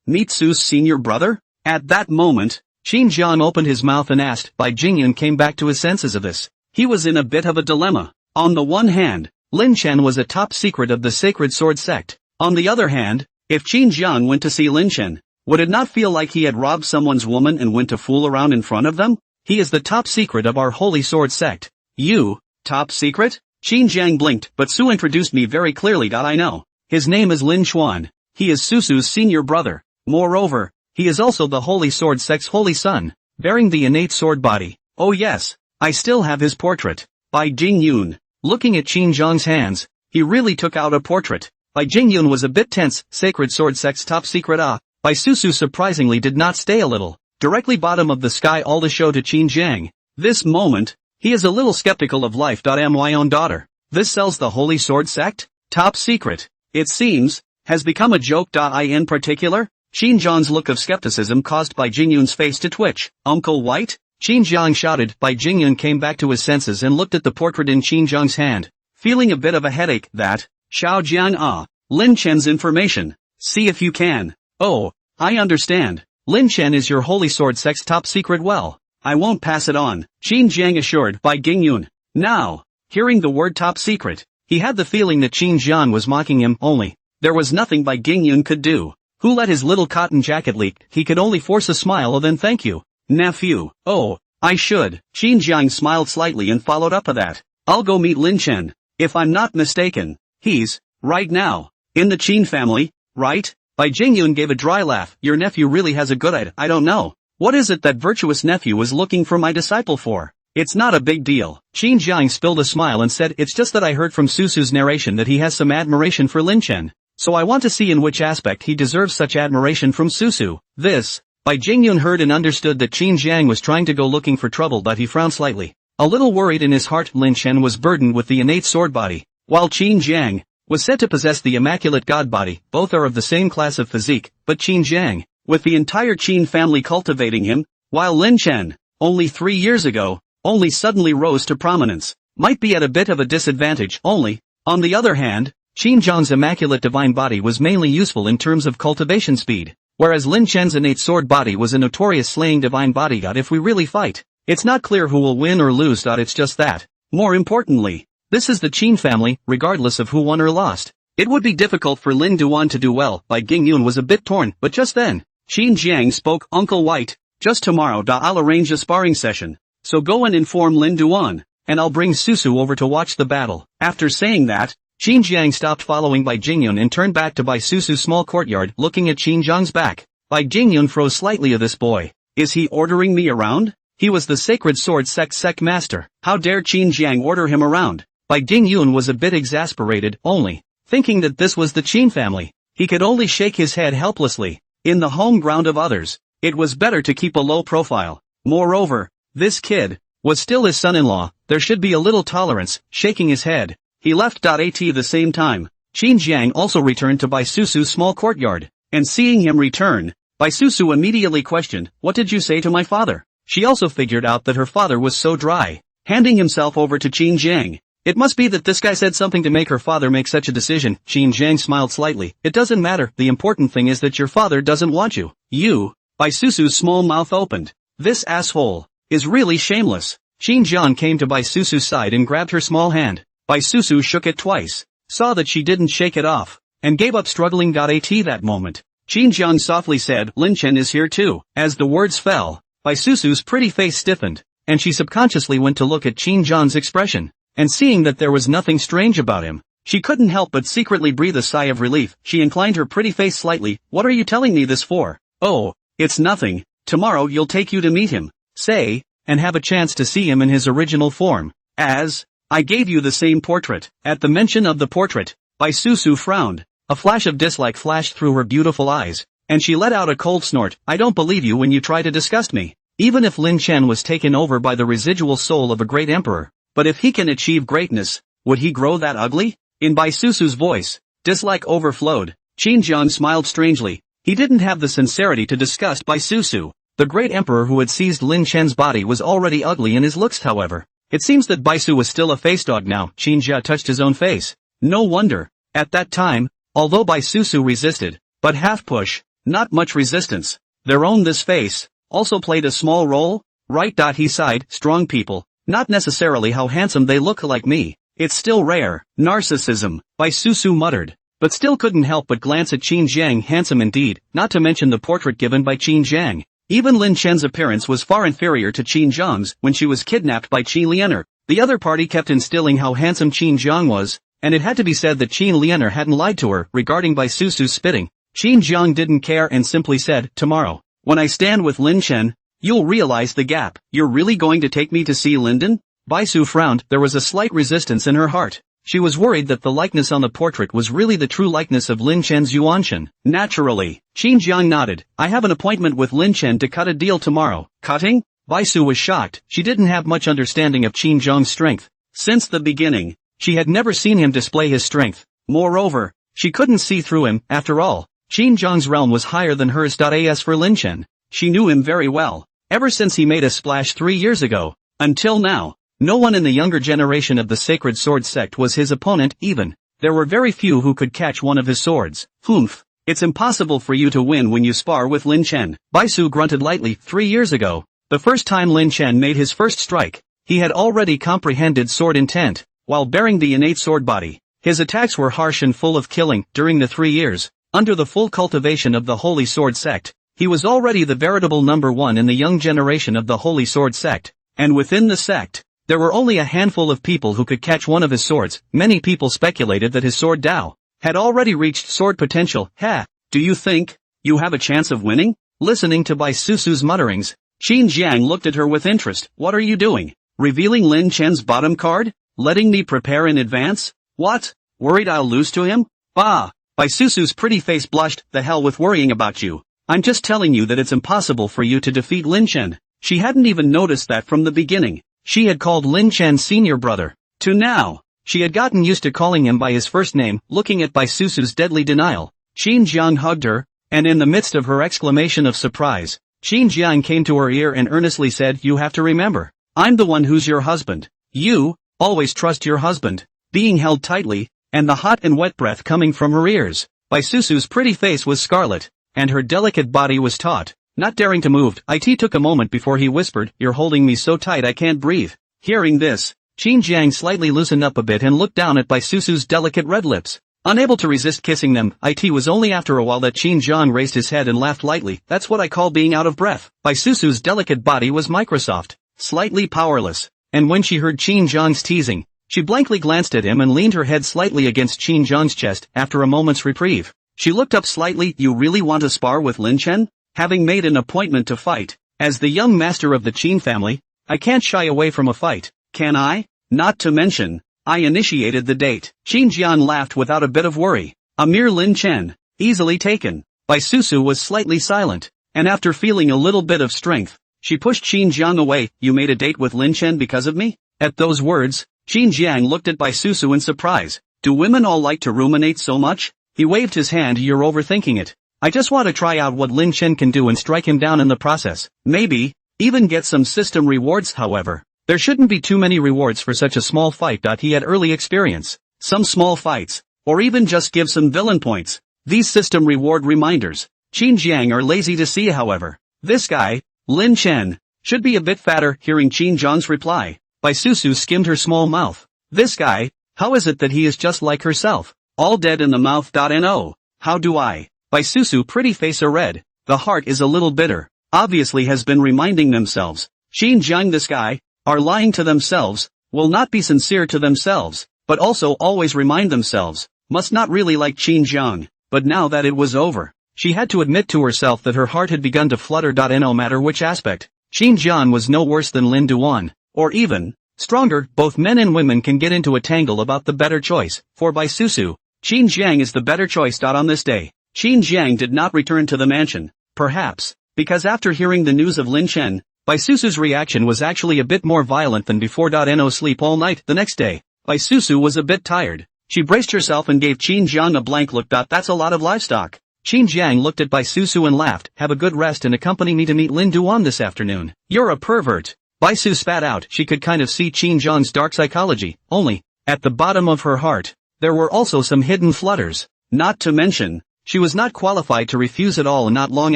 meet Su's senior brother? At that moment, Qin Jiang opened his mouth and asked. Bai Jingyun came back to his senses of this. He was in a bit of a dilemma. On the one hand, Lin Chen was a top secret of the sacred sword sect. On the other hand, if Qin Jiang went to see Lin Chen, would it not feel like he had robbed someone's woman and went to fool around in front of them? He is the top secret of our holy sword sect. You, top secret? Qin Jiang blinked, but Su introduced me very clearly. I know. His name is Lin Xuan. He is Susu's senior brother. Moreover, he is also the holy sword sect's holy son, bearing the innate sword body. Oh yes, I still have his portrait. Bai Jingyun, looking at Qin Jiang's hands, he really took out a portrait. Bai Jingyun was a bit tense. Sacred sword sect's top secret. Bai Susu surprisingly did not stay a little. Directly bottom of the sky all to show to Qin Jiang. This moment, he is a little skeptical of life. My own daughter. This sells the holy sword sect? Top secret. It seems, has become a joke. In particular, Qin Jiang's look of skepticism caused Bai Jingyun's face to twitch. Uncle White? Qin Jiang shouted. Bai Jingyun came back to his senses and looked at the portrait in Qin Jiang's hand, feeling a bit of a headache. That, Xiao Jiang Lin Chen's information. See if you can. Oh, I understand. Lin Chen is your holy sword sect's top secret. Well, I won't pass it on, Qin Jiang assured Bai Jingyun. Now, hearing the word top secret, he had the feeling that Qin Jiang was mocking him. Only, there was nothing Bai Jingyun could do. Who let his little cotton jacket leak? He could only force a smile. Then thank you, nephew. Oh, I should. Qin Jiang smiled slightly and followed up with that. I'll go meet Lin Chen. If I'm not mistaken, he's, right now, in the Qin family, right? Bai Jingyun gave a dry laugh. Your nephew really has a good idea. I don't know. What is it that virtuous nephew is looking for my disciple for? It's not a big deal. Qin Jiang spilled a smile and said, it's just that I heard from Susu's narration that he has some admiration for Lin Chen. So I want to see in which aspect he deserves such admiration from Susu. This, Bai Jingyun heard and understood that Qin Jiang was trying to go looking for trouble. But he frowned slightly. A little worried in his heart. Lin Chen was burdened with the innate sword body, while Qin Jiang was said to possess the immaculate god body. Both are of the same class of physique, but Qin Jiang, with the entire Qin family cultivating him, while Lin Chen, only 3 years ago, only suddenly rose to prominence, might be at a bit of a disadvantage. Only, on the other hand, Qin Jiang's immaculate divine body was mainly useful in terms of cultivation speed, whereas Lin Chen's innate sword body was a notorious slaying divine body god. If we really fight, it's not clear who will win or lose. It's just that, more importantly, this is the Qin family, regardless of who won or lost. It would be difficult for Lin Duan to do well. Bai Jingyun was a bit torn, but just then, Qin Jiang spoke. Uncle White, just tomorrow I'll arrange a sparring session, so go and inform Lin Duan, and I'll bring Susu over to watch the battle. After saying that, Qin Jiang stopped following Bai Jingyun and turned back to Bai Susu's small courtyard. Looking at Qin Jiang's back, Bai Jingyun froze slightly. Of this boy, is he ordering me around? He was the sacred sword sect master. How dare Qin Jiang order him around? Bai Jingyun was a bit exasperated. Only, thinking that this was the Qin family, he could only shake his head helplessly. In the home ground of others, it was better to keep a low profile. Moreover, this kid was still his son-in-law. There should be a little tolerance. Shaking his head, He left. At the same time, Qin Jiang also returned to Bai Susu's small courtyard, and seeing him return, Bai Susu immediately questioned, "What did you say to my father?" She also figured out that her father was so dry, handing himself over to Qin Jiang. It must be that this guy said something to make her father make such a decision. Qin Jiang smiled slightly. "It doesn't matter, the important thing is that your father doesn't want you." You? Bai Susu's small mouth opened. This asshole is really shameless. Qin Jiang came to Bai Susu's side and grabbed her small hand. Bai Susu shook it twice, saw that she didn't shake it off, and gave up struggling. At that moment, Qin Jiang softly said, "Lin Chen is here too." As the words fell, Bai Susu's pretty face stiffened, and she subconsciously went to look at Qin Jiang's expression, and seeing that there was nothing strange about him, she couldn't help but secretly breathe a sigh of relief. She inclined her pretty face slightly. "What are you telling me this for?" "Oh, it's nothing. Tomorrow you'll take you to meet him, say, and have a chance to see him in his original form, as I gave you the same portrait." At the mention of the portrait, Bai Susu frowned. A flash of dislike flashed through her beautiful eyes, and she let out a cold snort. "I don't believe you when you try to disgust me. Even if Lin Chen was taken over by the residual soul of a great emperor, but if he can achieve greatness, would he grow that ugly?" In Bai Susu's voice, dislike overflowed. Qin Jiang smiled strangely. He didn't have the sincerity to disgust Bai Susu. The great emperor who had seized Lin Chen's body was already ugly in his looks. However, it seems that Bai Su was still a face dog now. Qin Jia touched his own face. No wonder. At that time, although Bai Susu resisted, but half push, not much resistance, their own this face, also played a small role, right? He sighed. "Strong people, not necessarily how handsome they look like me. It's still rare." "Narcissism," Bai Susu muttered, but still couldn't help but glance at Qin Jiang. Handsome indeed, not to mention the portrait given by Qin Jiang. Even Lin Chen's appearance was far inferior to Qin Jiang's when she was kidnapped by Qin Lianer. The other party kept instilling how handsome Qin Jiang was, and it had to be said that Qin Lianer hadn't lied to her regarding Bai Susu's spitting. Qin Jiang didn't care and simply said, "Tomorrow, when I stand with Lin Chen, you'll realize the gap." "You're really going to take me to see Linden?" Bai Su frowned. There was a slight resistance in her heart. She was worried that the likeness on the portrait was really the true likeness of Lin Chen's Yuanshan. "Naturally." Qin Jiang nodded. "I have an appointment with Lin Chen to cut a deal tomorrow." "Cutting?" Bai Su was shocked. She didn't have much understanding of Qin Jiang's strength. Since the beginning, she had never seen him display his strength. Moreover, she couldn't see through him. After all, Qin Jiang's realm was higher than hers. As for Lin Chen, she knew him very well, ever since he made a splash 3 years ago. Until now, no one in the younger generation of the Sacred Sword sect was his opponent. Even there were very few who could catch one of his swords. "Humph, it's impossible for you to win when you spar with Lin Chen." Bai Su grunted lightly. 3 years ago, the first time Lin Chen made his first strike, he had already comprehended sword intent. While bearing the innate sword body, his attacks were harsh and full of killing. During the 3 years, under the full cultivation of the Holy Sword sect, he was already the veritable number one in the young generation of the Holy Sword sect. And within the sect, there were only a handful of people who could catch one of his swords. Many people speculated that his sword Dao had already reached sword potential. "Ha, do you think you have a chance of winning?" Listening to Bai Susu's mutterings, Qin Jiang looked at her with interest. "What are you doing? Revealing Lin Chen's bottom card? Letting me prepare in advance? What? Worried I'll lose to him?" "Bah!" Bai Susu's pretty face blushed. "The hell with worrying about you. I'm just telling you that it's impossible for you to defeat Lin Chen." She hadn't even noticed that from the beginning. She had called Lin Chen's senior brother. To now, she had gotten used to calling him by his first name. Looking at Bai Susu's deadly denial, Qin Jiang hugged her, and in the midst of her exclamation of surprise, Qin Jiang came to her ear and earnestly said, "You have to remember, I'm the one who's your husband. You always trust your husband." Being held tightly, and the hot and wet breath coming from her ears, Bai Susu's pretty face was scarlet, and her delicate body was taut. Not daring to move, It took a moment before he whispered, "You're holding me so tight I can't breathe." Hearing this, Qin Jiang slightly loosened up a bit and looked down at Bai Susu's delicate red lips. Unable to resist kissing them, it was only after a while that Qin Jiang raised his head and laughed lightly. "That's what I call being out of breath." Bai Susu's delicate body was Microsoft, slightly powerless, and when she heard Qin Jiang's teasing, she blankly glanced at him and leaned her head slightly against Qin Jiang's chest. After a moment's reprieve, she looked up slightly. "You really want to spar with Lin Chen?" Having made an appointment to fight, as the young master of the Qin family, I can't shy away from a fight, can I? Not to mention, I initiated the date. Qin Jian laughed without a bit of worry. A mere Lin Chen, easily taken. Bai Susu was slightly silent, and after feeling a little bit of strength, she pushed Qin Jiang away. "You made a date with Lin Chen because of me?" At those words, Qin Jiang looked at Bai Susu in surprise. Do women all like to ruminate so much? He waved his hand. You're overthinking it. I just want to try out what Lin Chen can do and strike him down in the process. Maybe even get some system rewards. However, there shouldn't be too many rewards for such a small fight. He had early experience. Some small fights, or even just give some villain points. These system reward reminders, Qin Jiang, are lazy to see. However, this guy, Lin Chen, should be a bit fatter. Hearing Qin Jiang's reply, Bai Susu skimmed her small mouth. This guy, how is it that he is just like herself? All dead in the mouth. No. How do I? Bai Susu pretty face a red. The heart is a little bitter. Obviously has been reminding themselves. Qin Jiang, this guy, are lying to themselves, will not be sincere to themselves, but also always remind themselves, must not really like Qin Jiang. But now that it was over, she had to admit to herself that her heart had begun to flutter. No matter which aspect, Qin Jiang was no worse than Lin Duan, or even stronger. Both men and women can get into a tangle about the better choice. For Bai Susu, Qin Jiang is the better choice. On this day, Qin Jiang did not return to the mansion, perhaps because after hearing the news of Lin Chen, Bai Susu's reaction was actually a bit more violent than before. No sleep all night. The next day, Bai Susu was a bit tired. She braced herself and gave Qin Jiang a blank look. That's a lot of livestock. Qin Jiang looked at Bai Susu and laughed. Have a good rest and accompany me to meet Lin Duan this afternoon. You're a pervert. Bai Su spat out. She could kind of see Qin Jiang's dark psychology, only, at the bottom of her heart, there were also some hidden flutters. Not to mention, she was not qualified to refuse at all. And not long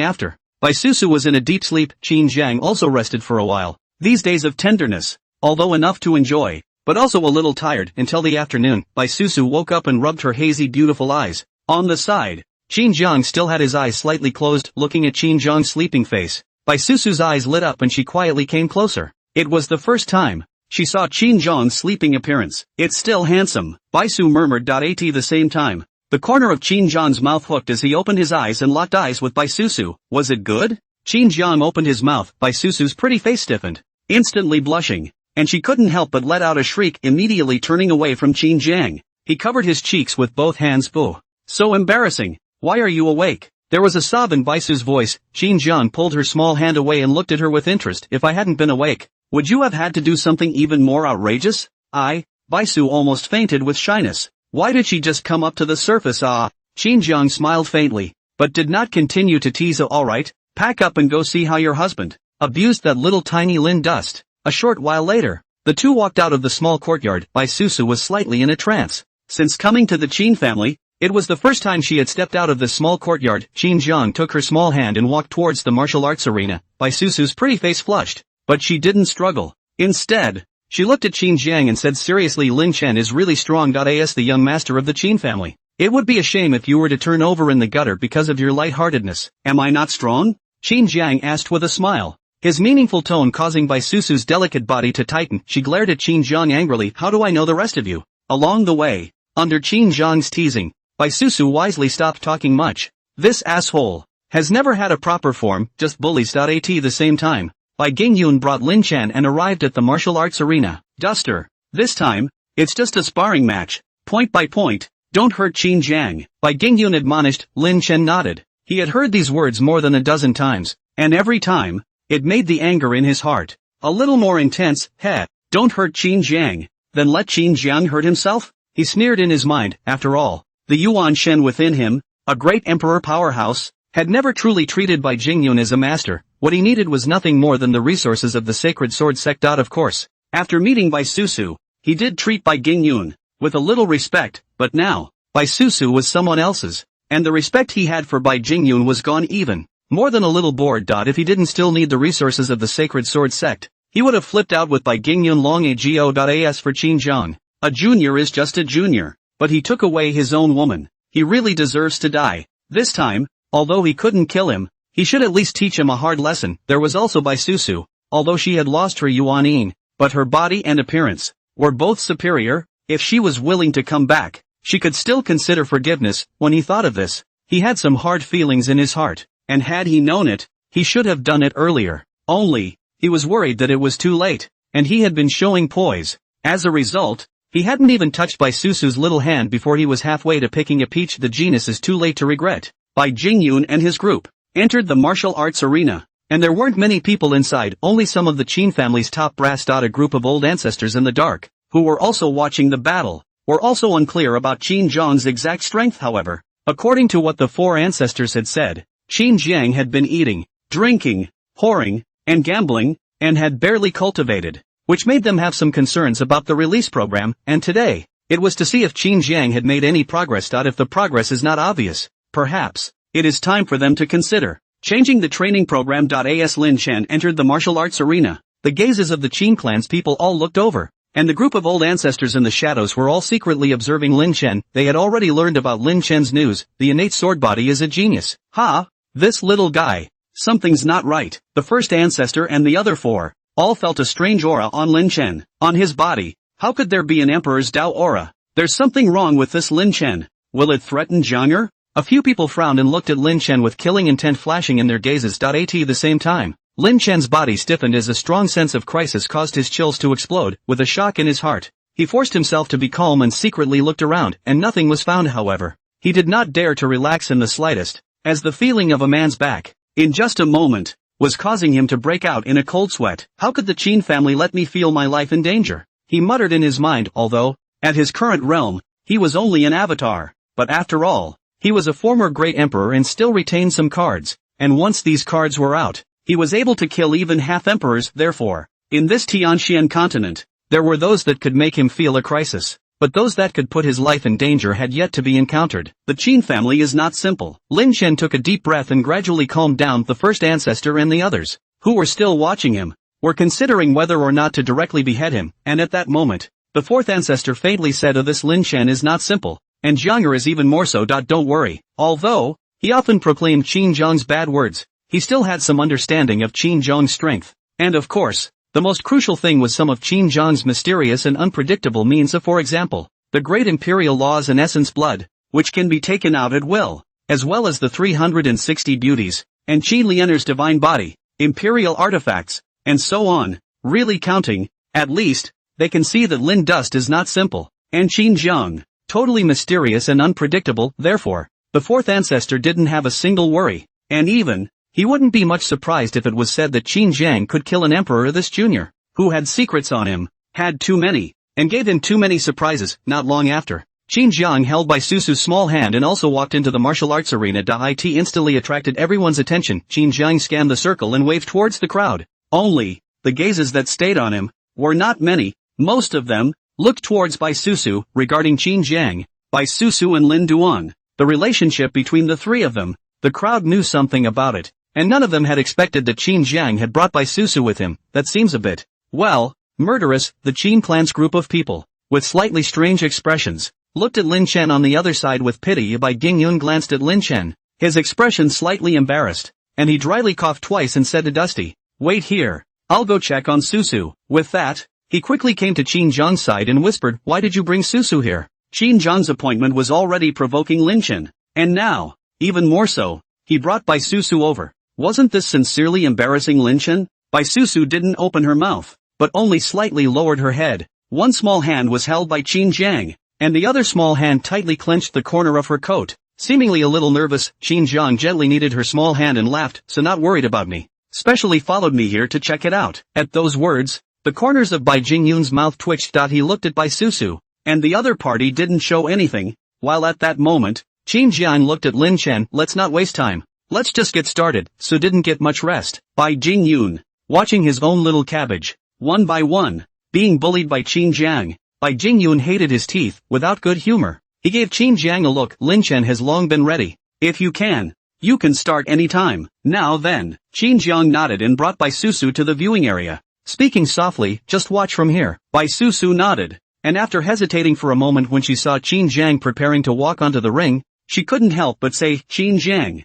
after, Bai Susu was in a deep sleep. Qin Jiang also rested for a while. These days of tenderness, although enough to enjoy, but also a little tired. Until the afternoon, Bai Susu woke up and rubbed her hazy beautiful eyes. On the side, Qin Jiang still had his eyes slightly closed. Looking at Qin Jiang's sleeping face, Bai Susu's eyes lit up and she quietly came closer. It was the first time she saw Qin Jiang's sleeping appearance. It's still handsome, Bai Su murmured. At the same time, the corner of Qin Jiang's mouth hooked as he opened his eyes and locked eyes with Bai Susu. Was it good? Qin Jiang opened his mouth. Bai Susu's pretty face stiffened, instantly blushing, and she couldn't help but let out a shriek, immediately turning away from Qin Jiang. He covered his cheeks with both hands. Boo. So embarrassing. Why are you awake? There was a sob in Bai Su's voice. Qin Jiang pulled her small hand away and looked at her with interest. If I hadn't been awake, would you have had to do something even more outrageous? Bai Su almost fainted with shyness. Why did she just come up to the surface? Qin Jiang smiled faintly, but did not continue to tease. Alright, pack up and go see how your husband abused that little tiny Lin Dust. A short while later, the two walked out of the small courtyard. Bai Susu was slightly in a trance. Since coming to the Qin family, it was the first time she had stepped out of the small courtyard. Qin Jiang took her small hand and walked towards the martial arts arena. Bai Susu's pretty face flushed, but she didn't struggle. Instead, she looked at Qin Jiang and said seriously, Lin Chen is really strong. As the young master of the Qin family, it would be a shame if you were to turn over in the gutter because of your lightheartedness. Am I not strong? Qin Jiang asked with a smile, his meaningful tone causing Bai Susu's delicate body to tighten. She glared at Qin Jiang angrily. How do I know the rest of you? Along the way, under Qin Jiang's teasing, Bai Susu wisely stopped talking much. This asshole has never had a proper form, just bullies. At the same time, Bai Gingyun brought Lin Chen and arrived at the martial arts arena. Duster. This time, it's just a sparring match. Point by point, don't hurt Qin Jiang. Bai Gingyun admonished. Lin Chen nodded. He had heard these words more than a dozen times, and every time, it made the anger in his heart a little more intense. Don't hurt Qin Jiang, then let Qin Jiang hurt himself? He sneered in his mind. After all, the Yuan Shen within him, a great emperor powerhouse, had never truly treated Bai Jingyun as a master. What he needed was nothing more than the resources of the sacred sword sect. Of course, after meeting Bai Susu, he did treat Bai Gingyun with a little respect, but now, Bai Susu was someone else's, and the respect he had for Bai Jingyun was gone. Even more than a little bored. If he didn't still need the resources of the sacred sword sect, he would have flipped out with Bai Gingyun long ago. As for Qin Jiang, a junior is just a junior, but he took away his own woman. He really deserves to die. This time, although he couldn't kill him, he should at least teach him a hard lesson. There was also Bai Susu. Although she had lost her Yuan, but her body and appearance were both superior. If she was willing to come back, she could still consider forgiveness. When he thought of this, he had some hard feelings in his heart, and had he known it, he should have done it earlier. Only, he was worried that it was too late, and he had been showing poise. As a result, he hadn't even touched Bai Susu's little hand before he was halfway to picking a peach. The genus is too late to regret. Bai Jingyun and his group entered the martial arts arena, and there weren't many people inside, only some of the Qin family's top brass. A group of old ancestors in the dark who were also watching the battle, were also unclear about Qin Zhang's exact strength however. According to what the four ancestors had said, Qin Zhang had been eating, drinking, whoring, and gambling, and had barely cultivated, which made them have some concerns about the release program, and today, it was to see if Qin Zhang had made any progress. If the progress is not obvious, perhaps, it is time for them to consider changing the training program. As Lin Chen entered the martial arts arena, the gazes of the Qin clan's people all looked over, and the group of old ancestors in the shadows were all secretly observing Lin Chen. They had already learned about Lin Chen's news. The innate sword body is a genius. Ha! This little guy. Something's not right. The first ancestor and the other four all felt a strange aura on Lin Chen, on his body. How could there be an emperor's Dao aura? There's something wrong with this Lin Chen. Will it threaten Zhang'er? A few people frowned and looked at Lin Chen with killing intent flashing in their gazes. At the same time, Lin Chen's body stiffened as a strong sense of crisis caused his chills to explode. With a shock in his heart, he forced himself to be calm and secretly looked around, and nothing was found however. He did not dare to relax in the slightest, as the feeling of a man's back, in just a moment, was causing him to break out in a cold sweat. How could the Qin family let me feel my life in danger? He muttered in his mind, although, at his current realm, he was only an avatar. But after all, he was a former great emperor and still retained some cards, and once these cards were out, he was able to kill even half-emperors. Therefore, in this Tianxian continent, there were those that could make him feel a crisis, but those that could put his life in danger had yet to be encountered. The Qin family is not simple. Lin Chen took a deep breath and gradually calmed down. The first ancestor and the others, who were still watching him, were considering whether or not to directly behead him, and at that moment, the fourth ancestor faintly said, "Oh, this Lin Chen is not simple, and Zhang'er is even more so. Don't worry." Although he often proclaimed Qin Zhang's bad words, he still had some understanding of Qin Zhang's strength, and of course, the most crucial thing was some of Qin Zhang's mysterious and unpredictable means of, for example, the great imperial laws and essence blood, which can be taken out at will, as well as the 360 beauties, and Qin Lianer's divine body, imperial artifacts, and so on. Really counting, at least, they can see that Lin Dust is not simple, and Qin Zhang, totally mysterious and unpredictable. Therefore, the fourth ancestor didn't have a single worry, and even, he wouldn't be much surprised if it was said that Qin Zhang could kill an emperor. This junior, who had secrets on him, had too many, and gave him too many surprises. Not long after, Qin Zhang held by Susu's small hand and also walked into the martial arts arena. It instantly attracted everyone's attention. Qin Zhang scanned the circle and waved towards the crowd. Only, the gazes that stayed on him, were not many. Most of them looked towards Bai Susu. Regarding Qin Zhang, Bai Susu and Lin Duan, the relationship between the three of them, the crowd knew something about it, and none of them had expected that Qin Zhang had brought Bai Susu with him. That seems a bit, well, murderous. The Qin clan's group of people, with slightly strange expressions, looked at Lin Chen on the other side with pity. Bai Jingyun glanced at Lin Chen, his expression slightly embarrassed, and he dryly coughed twice and said to Dusty, "Wait here, I'll go check on Susu." With that, he quickly came to Qin Zhang's side and whispered, "Why did you bring Susu here?" Qin Zhang's appointment was already provoking Lin Chen, and now, even more so, he brought Bai Susu over. Wasn't this sincerely embarrassing Lin Chen? Bai Susu didn't open her mouth, but only slightly lowered her head. One small hand was held by Qin Zhang, and the other small hand tightly clenched the corner of her coat. Seemingly a little nervous, Qin Zhang gently kneaded her small hand and laughed. "So not worried about me. Specially followed me here to check it out." At those words, the corners of Bai Jingyun's mouth twitched. He looked at Bai Susu, and the other party didn't show anything, while at that moment, Qin Zhang looked at Lin Chen. "Let's not waste time. Let's just get started." So didn't get much rest. Bai Jingyun, watching his own little cabbage, one by one, being bullied by Qin Zhang. Bai Jingyun hated his teeth, without good humor. He gave Qin Zhang a look. "Lin Chen has long been ready. If you can start any time." "Now then." Qin Zhang nodded and brought Bai Susu to the viewing area, speaking softly, "Just watch from here." Bai Susu nodded, and after hesitating for a moment when she saw Qin Zhang preparing to walk onto the ring, she couldn't help but say, "Qin Zhang,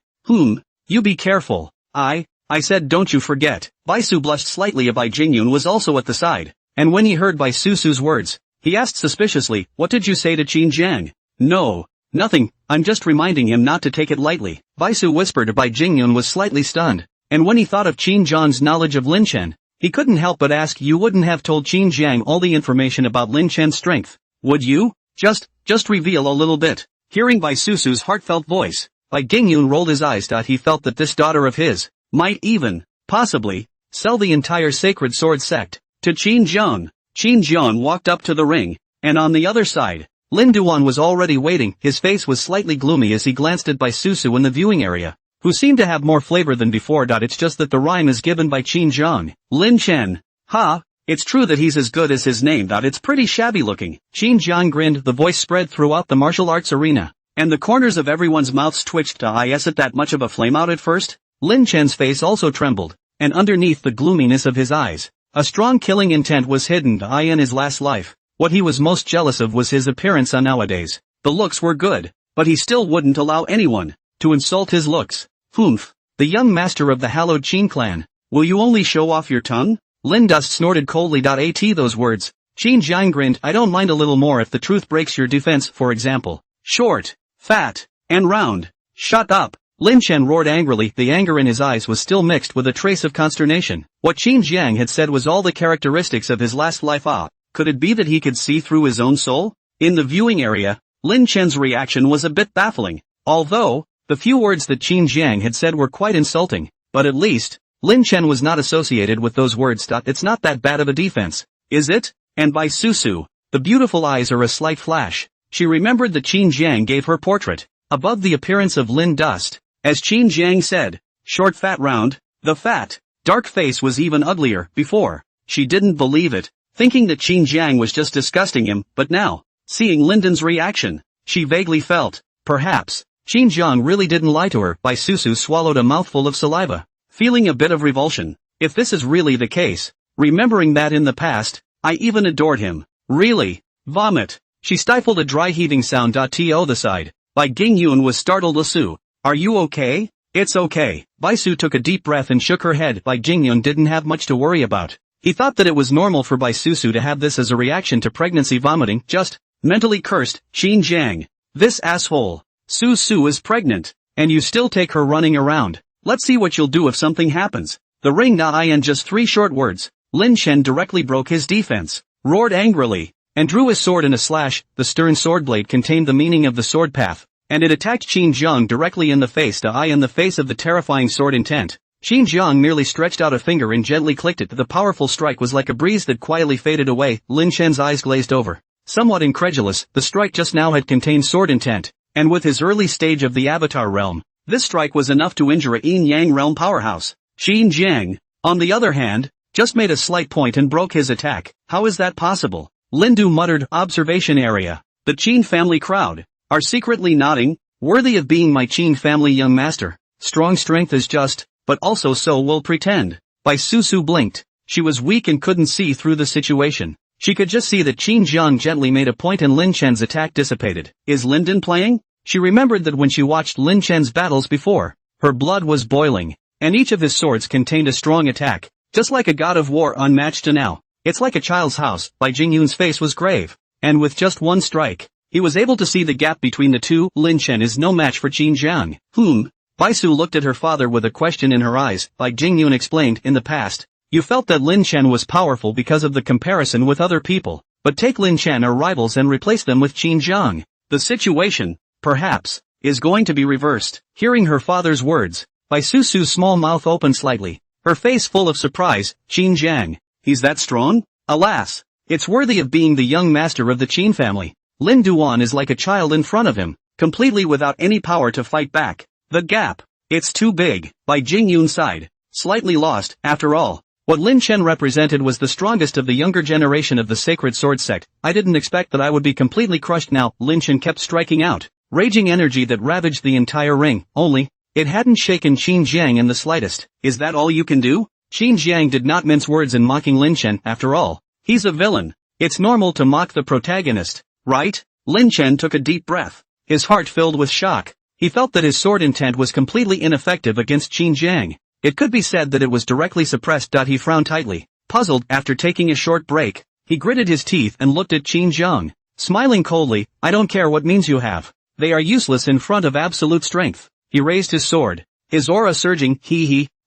you be careful. I said don't you forget." Bai Su blushed slightly. Bai Jingyun was also at the side, and when he heard Bai Susu's words, he asked suspiciously, "What did you say to Qin Zhang?" "No, nothing, I'm just reminding him not to take it lightly." Bai Su whispered. Bai Jingyun was slightly stunned, and when he thought of Qin Zhang's knowledge of Lin Chen, he couldn't help but ask, "You wouldn't have told Qin Zhang all the information about Lin Chen's strength, would you? Just reveal a little bit." Hearing Bai Susu's heartfelt voice, Bai Jingyun rolled his eyes. He felt that this daughter of his might even, possibly, sell the entire sacred sword sect to Qin Zhang. Qin Jian walked up to the ring, and on the other side, Lin Duan was already waiting. His face was slightly gloomy as he glanced at Bai Susu in the viewing area, who seemed to have more flavor than before. It's just that the rhyme is given by Qin Jiang. Lin Chen. Ha! It's true that he's as good as his name. It's pretty shabby looking. Qin Jiang grinned. The voice spread throughout the martial arts arena, and the corners of everyone's mouths twitched. Is it that much of a flame out at first? Lin Chen's face also trembled, and underneath the gloominess of his eyes, a strong killing intent was hidden. In his last life, what he was most jealous of was his appearance. Nowadays, the looks were good, but he still wouldn't allow anyone to insult his looks. Humph! The young master of the hallowed Qin clan, will you only show off your tongue? Lin Dust snorted coldly. Those words. Qin Jiang grinned. I don't mind a little more if the truth breaks your defense. For example, short, fat, and round. Shut up! Lin Chen roared angrily. The anger in his eyes was still mixed with a trace of consternation. What Qin Jiang had said was all the characteristics of his last life. Could it be that he could see through his own soul? In the viewing area, Lin Chen's reaction was a bit baffling. Although, the few words that Qin Jiang had said were quite insulting, but at least, Lin Chen was not associated with those words. It's not that bad of a defense, is it? And Bai Susu, the beautiful eyes are a slight flash. She remembered that Qin Jiang gave her portrait, above the appearance of Lin Dust. As Qin Jiang said, short, fat, round, the fat, dark face was even uglier. Before, she didn't believe it, thinking that Qin Jiang was just disgusting him, but now, seeing Linden's reaction, she vaguely felt, perhaps, Qin Jiang really didn't lie to her. Bai Susu swallowed a mouthful of saliva, feeling a bit of revulsion. If this is really the case, remembering that in the past, I even adored him. Really? Vomit. She stifled a dry heaving sound. To the side, Bai Gingyun was startled. Su, are you okay? It's okay. Bai Su took a deep breath and shook her head. Bai Gingyun didn't have much to worry about. He thought that it was normal for Bai Susu to have this as a reaction to pregnancy vomiting. Just, mentally cursed, Qin Jiang. This asshole. Su is pregnant, and you still take her running around. Let's see what you'll do if something happens. The ring. In just 3 short words, Lin Chen directly broke his defense, roared angrily, and drew his sword in a slash. The stern sword blade contained the meaning of the sword path, and it attacked Qin Jiang directly in the face. In the face of the terrifying sword intent, Qin Jiang merely stretched out a finger and gently clicked it. The powerful strike was like a breeze that quietly faded away. Lin Chen's eyes glazed over, somewhat incredulous. The strike just now had contained sword intent, and with his early stage of the Avatar realm, this strike was enough to injure a yin-yang realm powerhouse. Qin Jiang, on the other hand, just made a slight point and broke his attack. How is that possible? Lindu muttered. Observation area. The Qin family crowd are secretly nodding, worthy of being my Qin family young master. Strong strength is just, but also so will pretend. Bai Susu blinked. She was weak and couldn't see through the situation. She could just see that Qin Jiang gently made a point and Lin Chen's attack dissipated. Is Linden playing? She remembered that when she watched Lin Chen's battles before, her blood was boiling, and each of his swords contained a strong attack, just like a god of war unmatched. Now, it's like a child's house. Bai Jingyun's face was grave, and with just one strike, he was able to see the gap between the two. Lin Chen is no match for Qin Jiang. Bai Su looked at her father with a question in her eyes. Bai Jingyun explained, in the past, you felt that Lin Chen was powerful because of the comparison with other people, but take Lin Chen or rivals and replace them with Qin Jiang. The situation, perhaps, is going to be reversed. Hearing her father's words, Bai Susu's small mouth opened slightly, her face full of surprise. Qin Jiang, he's that strong? Alas, it's worthy of being the young master of the Qin family. Lin Duan is like a child in front of him, completely without any power to fight back. The gap, it's too big. Bai Jingyun sighed, slightly lost. After all, what Lin Chen represented was the strongest of the younger generation of the sacred sword sect. I didn't expect that I would be completely crushed now. Lin Chen kept striking out, raging energy that ravaged the entire ring, only, it hadn't shaken Qin Jiang in the slightest. Is that all you can do? Qin Jiang did not mince words in mocking Lin Chen. After all, he's a villain. It's normal to mock the protagonist, right? Lin Chen took a deep breath, his heart filled with shock. He felt that his sword intent was completely ineffective against Qin Jiang. It could be said that it was directly suppressed. He frowned tightly, puzzled. After taking a short break, he gritted his teeth and looked at Qin Jiang, smiling coldly. I don't care what means you have. They are useless in front of absolute strength. He raised his sword, his aura surging.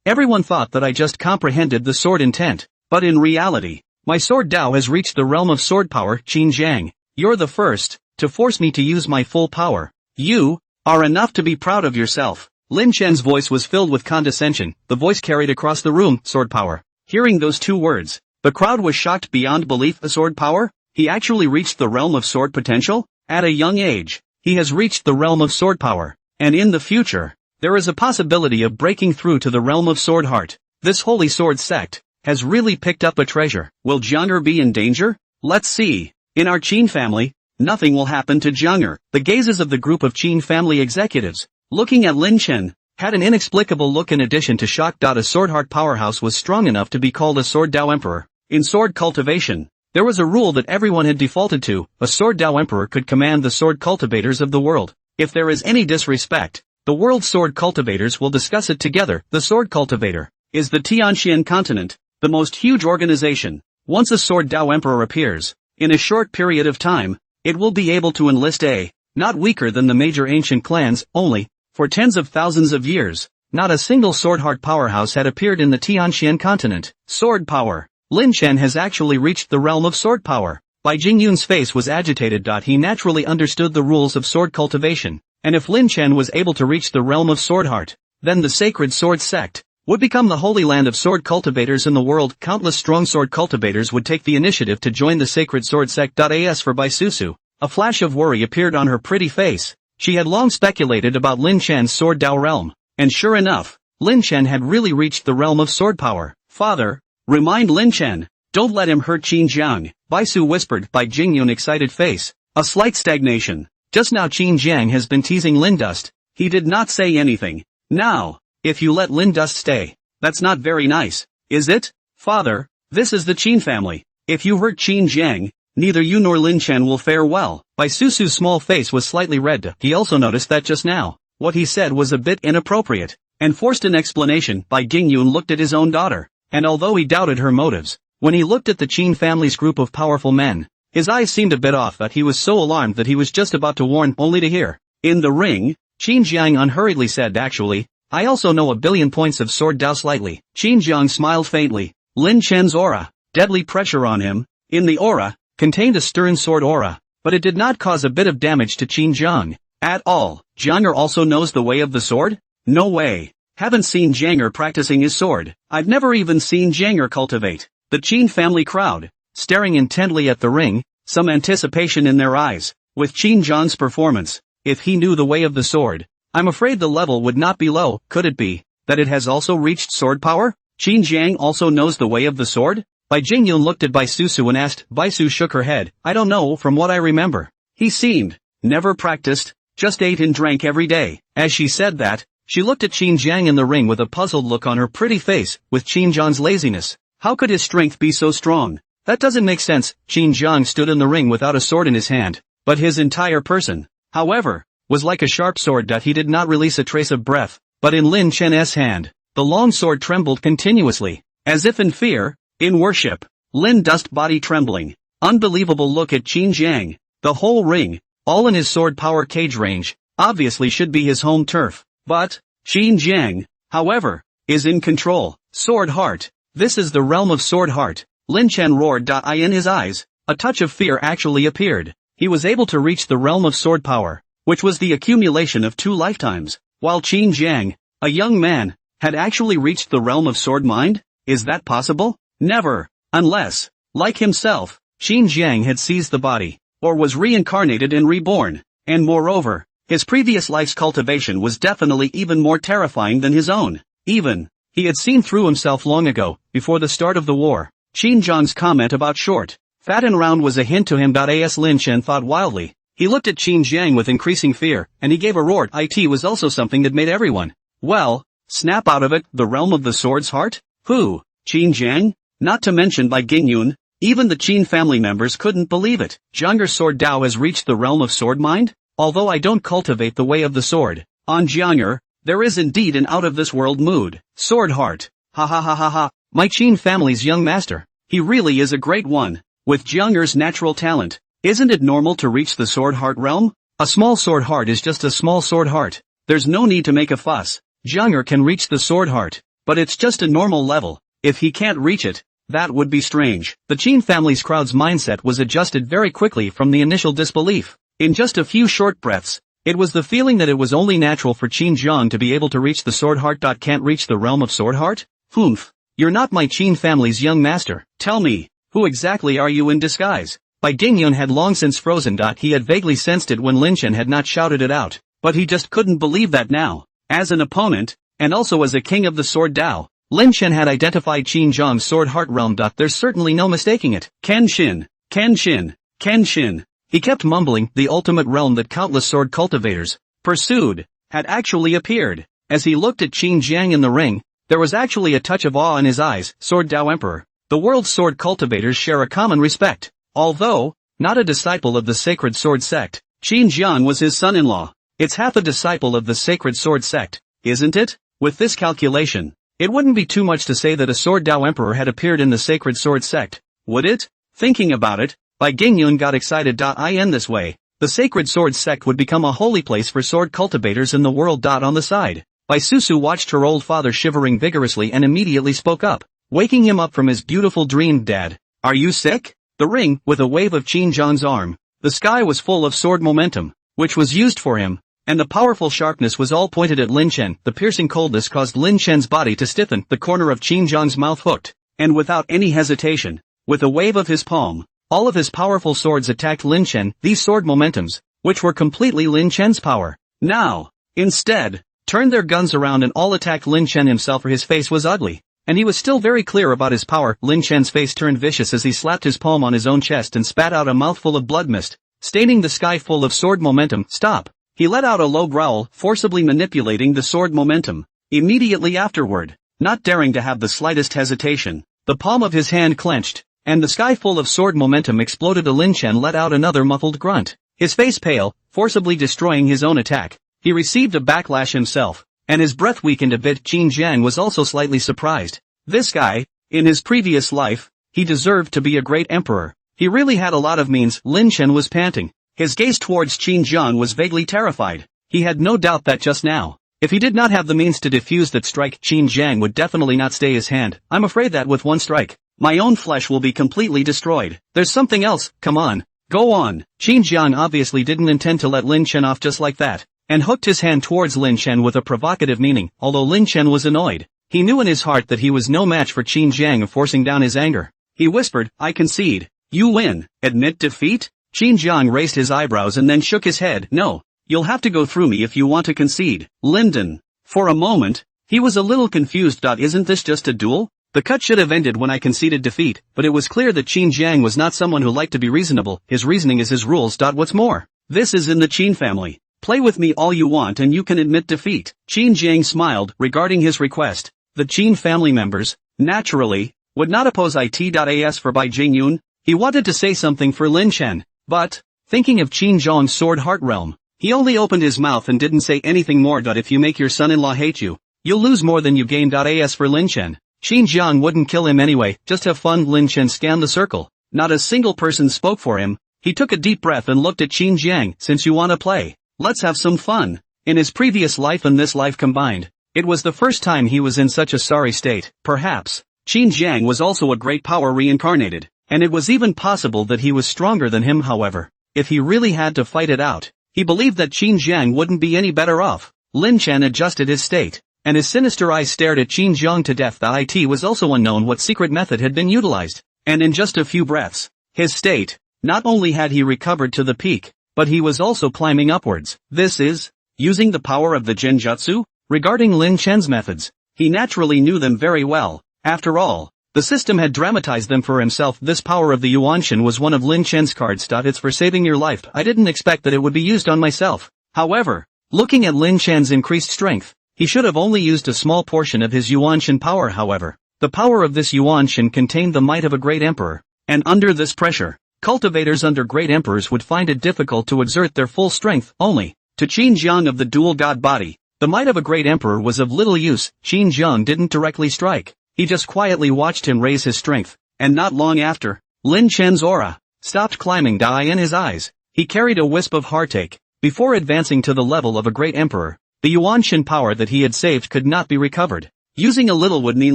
Everyone thought that I just comprehended the sword intent, but in reality, my sword Dao has reached the realm of sword power. Qin Jiang, you're the first to force me to use my full power. You are enough to be proud of yourself. Lin Chen's voice was filled with condescension. The voice carried across the room, sword power. Hearing those two words, The crowd was shocked beyond belief. A sword power? He actually reached the realm of sword potential? At a young age, he has reached the realm of sword power, and in the future, there is a possibility of breaking through to the realm of sword heart. This holy sword sect has really picked up a treasure. Will Jiang'er be in danger? Let's see. In our Qin family, nothing will happen to Jiang'er. The gazes of the group of Qin family executives, looking at Lin Chen, had an inexplicable look. In addition to shock. A sword heart powerhouse was strong enough to be called a sword Dao emperor. In sword cultivation, there was a rule that everyone had defaulted to: a sword Dao emperor could command the sword cultivators of the world. If there is any disrespect, the world's sword cultivators will discuss it together. The sword cultivator is the Tianxian continent, the most huge organization. Once a sword Dao emperor appears, in a short period of time, it will be able to enlist a, not weaker than the major ancient clans, only. For tens of thousands of years, not a single sword heart powerhouse had appeared in the Tianxian continent. Sword power. Lin Chen has actually reached the realm of sword power. Bai Jingyun's face was agitated. He naturally understood the rules of sword cultivation, and if Lin Chen was able to reach the realm of sword heart, then the sacred sword sect would become the holy land of sword cultivators in the world. Countless strong sword cultivators would take the initiative to join the sacred sword sect. As for Bai Susu, a flash of worry appeared on her pretty face. She had long speculated about Lin Chen's sword Dao realm, and sure enough, Lin Chen had really reached the realm of sword power. Father, remind Lin Chen, don't let him hurt Qin Jiang, Bai Su whispered. Bai Jingyun excited face, a slight stagnation. Just now Qin Jiang has been teasing Lin Dust. He did not say anything. Now, if you let Lin Dust stay, that's not very nice, is it? Father, this is the Qin family. If you hurt Qin Jiang, neither you nor Lin Chen will fare well. Bai Susu's small face was slightly red. He also noticed that just now, what he said was a bit inappropriate, and forced an explanation. Bai Jingyun looked at his own daughter, and although he doubted her motives, when he looked at the Qin family's group of powerful men, his eyes seemed a bit off. That he was so alarmed that he was just about to warn, only to hear, in the ring, Qin Jiang unhurriedly said, actually, I also know a billion points of sword Dao slightly. Qin Jiang smiled faintly. Lin Chen's aura, deadly pressure on him, in the aura, contained a stern sword aura, but it did not cause a bit of damage to Qin Jiang at all. Jiang'er also knows the way of the sword? No way. Haven't seen Jiang'er practicing his sword. I've never even seen Jiang'er cultivate. The Qin family crowd, staring intently at the ring, some anticipation in their eyes, with Qin Jiang's performance. If he knew the way of the sword, I'm afraid the level would not be low. Could it be that it has also reached sword power? Qin Jiang also knows the way of the sword? Bai Jingyun looked at Bai Susu and asked. Bai Su shook her head. I don't know. From what I remember, he seemed never practiced, just ate and drank every day. As she said that, she looked at Qin Jiang in the ring with a puzzled look on her pretty face. With Qin Jiang's laziness, how could his strength be so strong? That doesn't make sense. Qin Jiang stood in the ring without a sword in his hand, but his entire person, however, was like a sharp sword. He did not release a trace of breath, but in Lin Chen's hand, the long sword trembled continuously, as if in fear. In worship, Lin Dust body trembling. Unbelievable look at Qin Jiang. The whole ring, all in his sword power cage range, obviously should be his home turf. But, Qin Jiang, however, is in control. Sword heart. This is the realm of sword heart. Lin Chen roared. In his eyes, a touch of fear actually appeared. He was able to reach the realm of sword power, which was the accumulation of 2 lifetimes, while Qin Jiang, a young man, had actually reached the realm of sword mind? Is that possible? Never, unless, like himself, Qin Jiang had seized the body, or was reincarnated and reborn, and moreover, his previous life's cultivation was definitely even more terrifying than his own. Even, he had seen through himself long ago, before the start of the war. Qin Jiang's comment about short, fat and round was a hint to him. As Lin Chen thought wildly, he looked at Qin Jiang with increasing fear, and he gave a roar. It was also something that made everyone, well, snap out of it. The realm of the sword's heart? Who? Qin Jiang? Not to mention Bai Jingyun, even the Qin family members couldn't believe it. Jiang'er's sword Dao has reached the realm of sword mind? Although I don't cultivate the way of the sword, on Jiang'er, there is indeed an out-of-this-world mood. Sword heart. Ha ha ha ha ha. My Qin family's young master. He really is a great one. With Jiang'er's natural talent, isn't it normal to reach the sword heart realm? A small sword heart is just a small sword heart. There's no need to make a fuss. Jiang'er can reach the sword heart, but it's just a normal level. If he can't reach it, that would be strange. The Qin family's crowd's mindset was adjusted very quickly from the initial disbelief. In just a few short breaths, it was the feeling that it was only natural for Qin Jiang to be able to reach the sword heart. Can't reach the realm of sword heart? Humph. You're not my Qin family's young master. Tell me, who exactly are you in disguise? Bai Dingyun had long since frozen. He had vaguely sensed it when Lin Chen had not shouted it out, but he just couldn't believe that now. As an opponent, and also as a king of the sword Dao, Lin Chen had identified Qin Zhang's sword heart realm. There's certainly no mistaking it. Kenshin, Kenshin, Kenshin. He kept mumbling. The ultimate realm that countless sword cultivators pursued had actually appeared. As he looked at Qin Jiang in the ring, there was actually a touch of awe in his eyes. Sword Dao Emperor. The world's sword cultivators share a common respect. Although not a disciple of the sacred sword sect, Qin Jiang was his son-in-law. It's half a disciple of the sacred sword sect, isn't it? With this calculation, it wouldn't be too much to say that a sword Dao Emperor had appeared in the sacred sword sect, would it? Thinking about it, Bai Dingyun got excited. In this way, the sacred sword sect would become a holy place for sword cultivators in the world. On the side, Bai Susu watched her old father shivering vigorously and immediately spoke up, waking him up from his beautiful dream. Dad, are you sick? The ring, with a wave of Qin Zhang's arm, the sky was full of sword momentum, which was used for him, and the powerful sharpness was all pointed at Lin Chen. The piercing coldness caused Lin Chen's body to stiffen. The corner of Qin Zhang's mouth hooked, and without any hesitation, with a wave of his palm, all of his powerful swords attacked Lin Chen. These sword momentums, which were completely Lin Chen's power, now, instead, turned their guns around and all attacked Lin Chen himself. For his face was ugly, and he was still very clear about his power. Lin Chen's face turned vicious as he slapped his palm on his own chest and spat out a mouthful of blood mist, staining the sky full of sword momentum. Stop! He let out a low growl, forcibly manipulating the sword momentum. Immediately afterward, not daring to have the slightest hesitation, the palm of his hand clenched, and the sky full of sword momentum exploded. Lin Chen let out another muffled grunt, his face pale, forcibly destroying his own attack. He received a backlash himself, and his breath weakened a bit. Qin Jiang was also slightly surprised. This guy, in his previous life, he deserved to be a great emperor. He really had a lot of means. Lin Chen was panting. His gaze towards Qin Jiang was vaguely terrified. He had no doubt that just now, if he did not have the means to defuse that strike, Qin Jiang would definitely not stay his hand. I'm afraid that with one strike, my own flesh will be completely destroyed. There's something else. Come on. Go on. Qin Jiang obviously didn't intend to let Lin Chen off just like that, and hooked his hand towards Lin Chen with a provocative meaning. Although Lin Chen was annoyed, he knew in his heart that he was no match for Qin Jiang. Forcing down his anger, he whispered, I concede. You win. Admit defeat? Qin Jiang raised his eyebrows and then shook his head. No, you'll have to go through me if you want to concede. Linden. For a moment, he was a little confused. Isn't this just a duel? The cut should have ended when I conceded defeat, but it was clear that Qin Jiang was not someone who liked to be reasonable. His reasoning is his rules. What's more, this is in the Qin family. Play with me all you want and you can admit defeat. Qin Jiang smiled regarding his request. The Qin family members, naturally, would not oppose it. For Bai Dingyun, he wanted to say something for Lin Chen, but, thinking of Qin Zhang's sword heart realm, he only opened his mouth and didn't say anything more. If you make your son-in-law hate you, you'll lose more than you gain. As for Lin Chen, Qin Jiang wouldn't kill him anyway, just have fun. Lin Chen scanned the circle. Not a single person spoke for him. He took a deep breath and looked at Qin Jiang. Since you want to play, let's have some fun. In his previous life and this life combined, it was the first time he was in such a sorry state. Perhaps, Qin Jiang was also a great power reincarnated, and it was even possible that he was stronger than him. However, if he really had to fight it out, he believed that Qin Jiang wouldn't be any better off. Lin Chen adjusted his state, and his sinister eyes stared at Qin Jiang to death. It was also unknown what secret method had been utilized, and in just a few breaths, his state, not only had he recovered to the peak, but he was also climbing upwards. This is, using the power of the Genjutsu? Regarding Lin Chen's methods, he naturally knew them very well. After all, the system had dramatized them for himself. This power of the Yuanshan was one of Lin Chen's cards. It's for saving your life. I didn't expect that it would be used on myself. However, looking at Lin Chen's increased strength, he should have only used a small portion of his Yuanshan power. However, the power of this Yuanshan contained the might of a great emperor, and under this pressure, cultivators under great emperors would find it difficult to exert their full strength. Only, to Qin Jiang of the dual god body, the might of a great emperor was of little use. Qin Jiang didn't directly strike, he just quietly watched him raise his strength, and not long after, Lin Chen's aura stopped climbing in his eyes. He carried a wisp of heartache. Before advancing to the level of a great emperor, the Yuanshan power that he had saved could not be recovered. Using a little would mean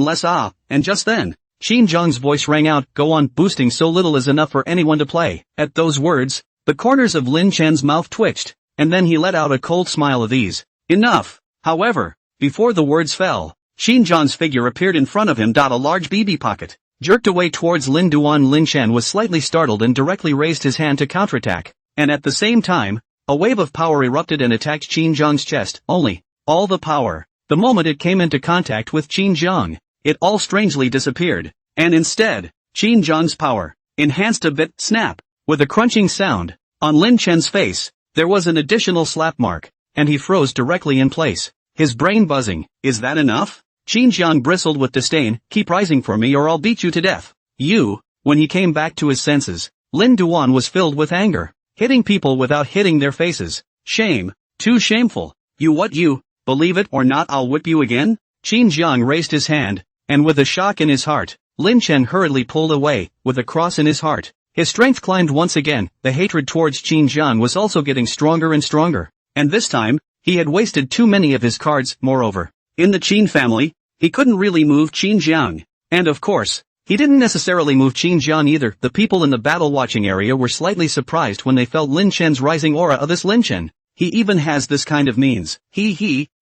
less. And just then, Qin Jiang's voice rang out, go on, boosting so little is enough for anyone to play. At those words, the corners of Lin Chen's mouth twitched, and then he let out a cold smile of ease. Enough. However, before the words fell, Xinjiang's figure appeared in front of him. A large BB pocket, jerked away towards Lin Duan. Lin Chen was slightly startled and directly raised his hand to counterattack, and at the same time, a wave of power erupted and attacked Xinjiang's chest. All the power. The moment it came into contact with Xinjiang, it all strangely disappeared, and instead, Xinjiang's power enhanced a bit. Snap! With a crunching sound, on Lin Chen's face, there was an additional slap mark, and he froze directly in place, his brain buzzing. Is that enough? Xinjiang bristled with disdain. Keep rising for me or I'll beat you to death. When he came back to his senses, Lin Duan was filled with anger, hitting people without hitting their faces. Shame. Too shameful. You believe it or not, I'll whip you again? Xinjiang raised his hand, and with a shock in his heart, Lin Chen hurriedly pulled away, with a cross in his heart. His strength climbed once again. The hatred towards Xinjiang was also getting stronger and stronger, and this time, he had wasted too many of his cards. Moreover, in the Qin family, he couldn't really move Xinjiang, and of course, he didn't necessarily move Xinjiang either. The people in the battle watching area were slightly surprised when they felt Lin Chen's rising aura. This Lin Chen, he even has this kind of means.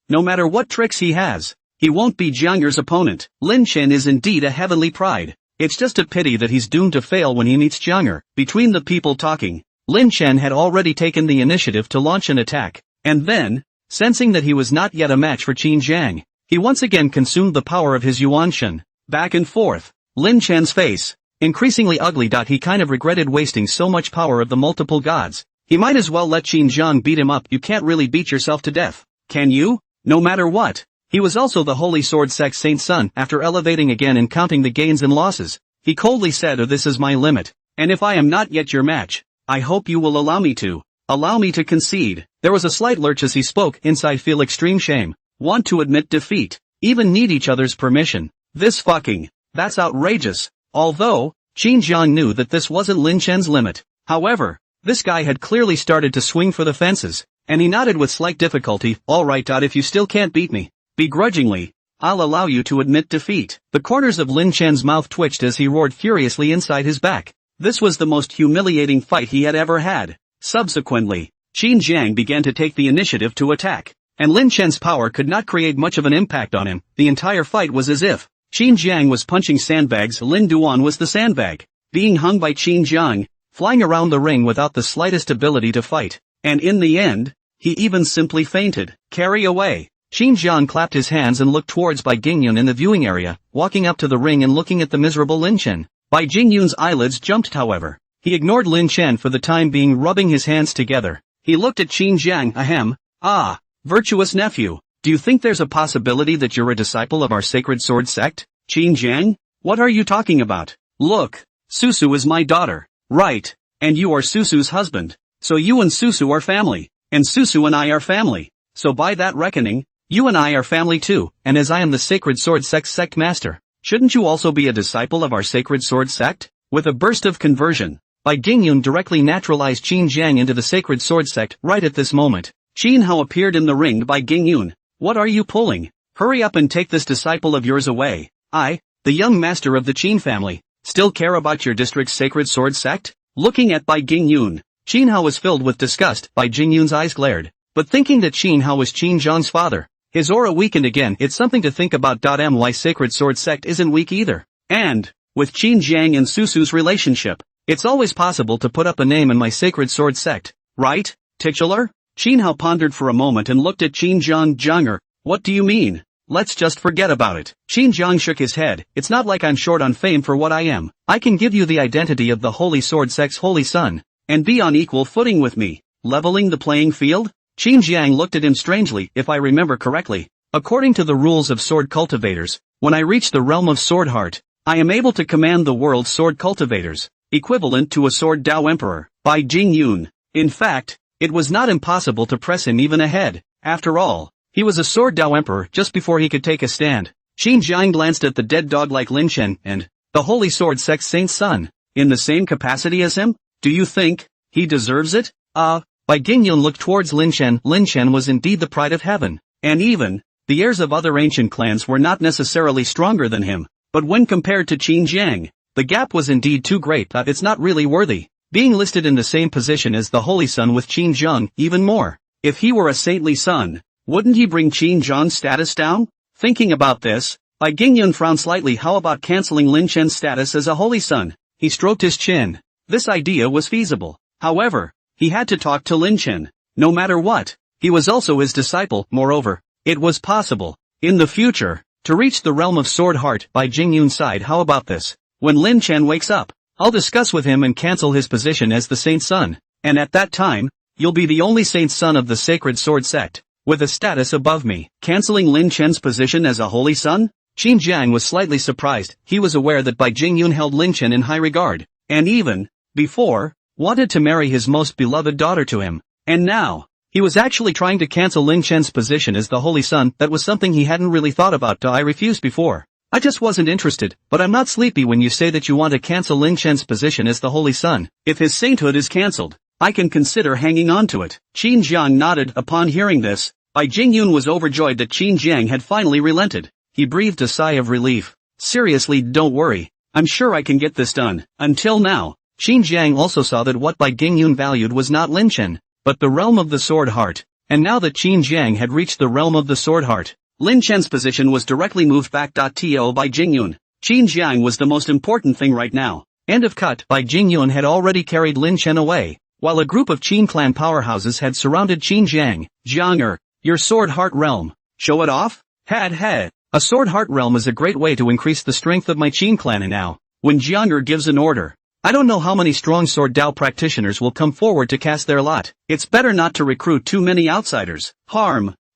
No matter what tricks he has, he won't be Jiang'er's opponent. Lin Chen is indeed a heavenly pride. It's just a pity that he's doomed to fail when he meets Jiang'er. Between the people talking, Lin Chen had already taken the initiative to launch an attack, and then, sensing that he was not yet a match for Xinjiang, he once again consumed the power of his Yuanshen. Back and forth, Lin Chen's face, increasingly ugly. He kind of regretted wasting so much power of the multiple gods. He might as well let Xinjiang beat him up. You can't really beat yourself to death, can you? No matter what. He was also the Holy Sword Sect Saint's son. After elevating again and counting the gains and losses, he coldly said, this is my limit, and if I am not yet your match, I hope you will allow me to concede. There was a slight lurch as he spoke. Inside feel extreme shame, want to admit defeat, even need each other's permission. That's outrageous. Although, Xinjiang knew that this wasn't Lin Chen's limit. However, this guy had clearly started to swing for the fences, and he nodded with slight difficulty. Alright. If you still can't beat me, begrudgingly, I'll allow you to admit defeat. The corners of Lin Chen's mouth twitched as he roared furiously inside his back. This was the most humiliating fight he had ever had. Subsequently, Xinjiang began to take the initiative to attack, and Lin Chen's power could not create much of an impact on him. The entire fight was as if Xinjiang was punching sandbags. Lin Duan was the sandbag, being hung by Xinjiang, flying around the ring without the slightest ability to fight, and in the end, he even simply fainted. Carry away. Xinjiang clapped his hands and looked towards Bai Jingyun in the viewing area, walking up to the ring and looking at the miserable Lin Chen. Bai Jingyun's eyelids jumped. However, he ignored Lin Chen for the time being, rubbing his hands together. He looked at Xinjiang. Ahem. Ah, virtuous nephew, do you think there's a possibility that you're a disciple of our sacred sword sect? Xinjiang? What are you talking about? Look, Susu is my daughter. Right, and you are Susu's husband. So you and Susu are family, and Susu and I are family. So by that reckoning, you and I are family too, and as I am the Sacred Sword sect master, shouldn't you also be a disciple of our Sacred Sword sect? With a burst of conversion, Bai Jingyun directly naturalized Xinjiang into the Sacred Sword sect. Right at this moment, Qin Hao appeared in the ring. Bai Jingyun, what are you pulling? Hurry up and take this disciple of yours away. I, the young master of the Qin family, still care about your district's Sacred Sword sect? Looking at Bai Jingyun, Qin Hao was filled with disgust. Bai Jingyun's eyes glared, but thinking that Qin Hao was Xinjiang's father, his aura weakened again. It's something to think about. My Sacred Sword sect isn't weak either. And, with Xinjiang and Susu's relationship, it's always possible to put up a name in my Sacred Sword sect, right, titular? Qin Hao pondered for a moment and looked at Xinjiang. Jiang'er, what do you mean? Let's just forget about it. Xinjiang shook his head. It's not like I'm short on fame for what I am. I can give you the identity of the Holy Sword sect's holy son, and be on equal footing with me, leveling the playing field? Xinjiang looked at him strangely. If I remember correctly, according to the rules of sword cultivators, when I reach the realm of Sword Heart, I am able to command the world's sword cultivators, equivalent to a Sword Dao Emperor. Bai Jingyun. In fact, it was not impossible to press him even ahead. After all, he was a Sword Dao Emperor just before he could take a stand. Xinjiang glanced at the dead dog like Lin Chen and the Holy Sword Sect Saint's son, in the same capacity as him. Do you think he deserves it? Bai Jingyun looked towards Lin Chen. Lin Chen was indeed the pride of heaven, and even the heirs of other ancient clans were not necessarily stronger than him. But when compared to Xinjiang, the gap was indeed too great. It's not really worthy being listed in the same position as the Holy Son with Xinjiang. Even more, if he were a saintly son, wouldn't he bring Xinjiang's status down? Thinking about this, Bai Jingyun frowned slightly. How about canceling Lin Chen's status as a holy son? He stroked his chin. This idea was feasible. However, he had to talk to Lin Chen. No matter what, he was also his disciple. Moreover, it was possible, in the future, to reach the realm of Sword Heart. Bai Jingyun sighed. How about this? When Lin Chen wakes up, I'll discuss with him and cancel his position as the Saint Son. And at that time, you'll be the only Saint Son of the Sacred Sword Sect, with a status above me. Canceling Lin Chen's position as a holy son? Qin Jiang was slightly surprised. He was aware that Bai Jingyun held Lin Chen in high regard, and even, before, wanted to marry his most beloved daughter to him. And now, he was actually trying to cancel Lin Chen's position as the holy son. That was something he hadn't really thought about. I refused before. I just wasn't interested, but I'm not sleepy when you say that you want to cancel Lin Chen's position as the holy son. If his sainthood is cancelled, I can consider hanging on to it. Qin Jiang nodded. Upon hearing this, Bai Jingyun was overjoyed that Qin Jiang had finally relented. He breathed a sigh of relief. Seriously, don't worry. I'm sure I can get this done. Until now, Qin Jiang also saw that what Bai Jingyun valued was not Lin Chen, but the realm of the Sword Heart. And now that Qin Jiang had reached the realm of the Sword Heart, Lin Chen's position was directly moved back. To Bai Jingyun, Qin Jiang was the most important thing right now. End of cut. Bai Jingyun had already carried Lin Chen away, while a group of Qin clan powerhouses had surrounded Qin Jiang. Jiang your Sword Heart realm. Show it off? Had. A Sword Heart realm is a great way to increase the strength of my Qin clan. And now, when Jiang gives an order, I don't know how many strong Sword Dao practitioners will come forward to cast their lot. It's better not to recruit too many outsiders.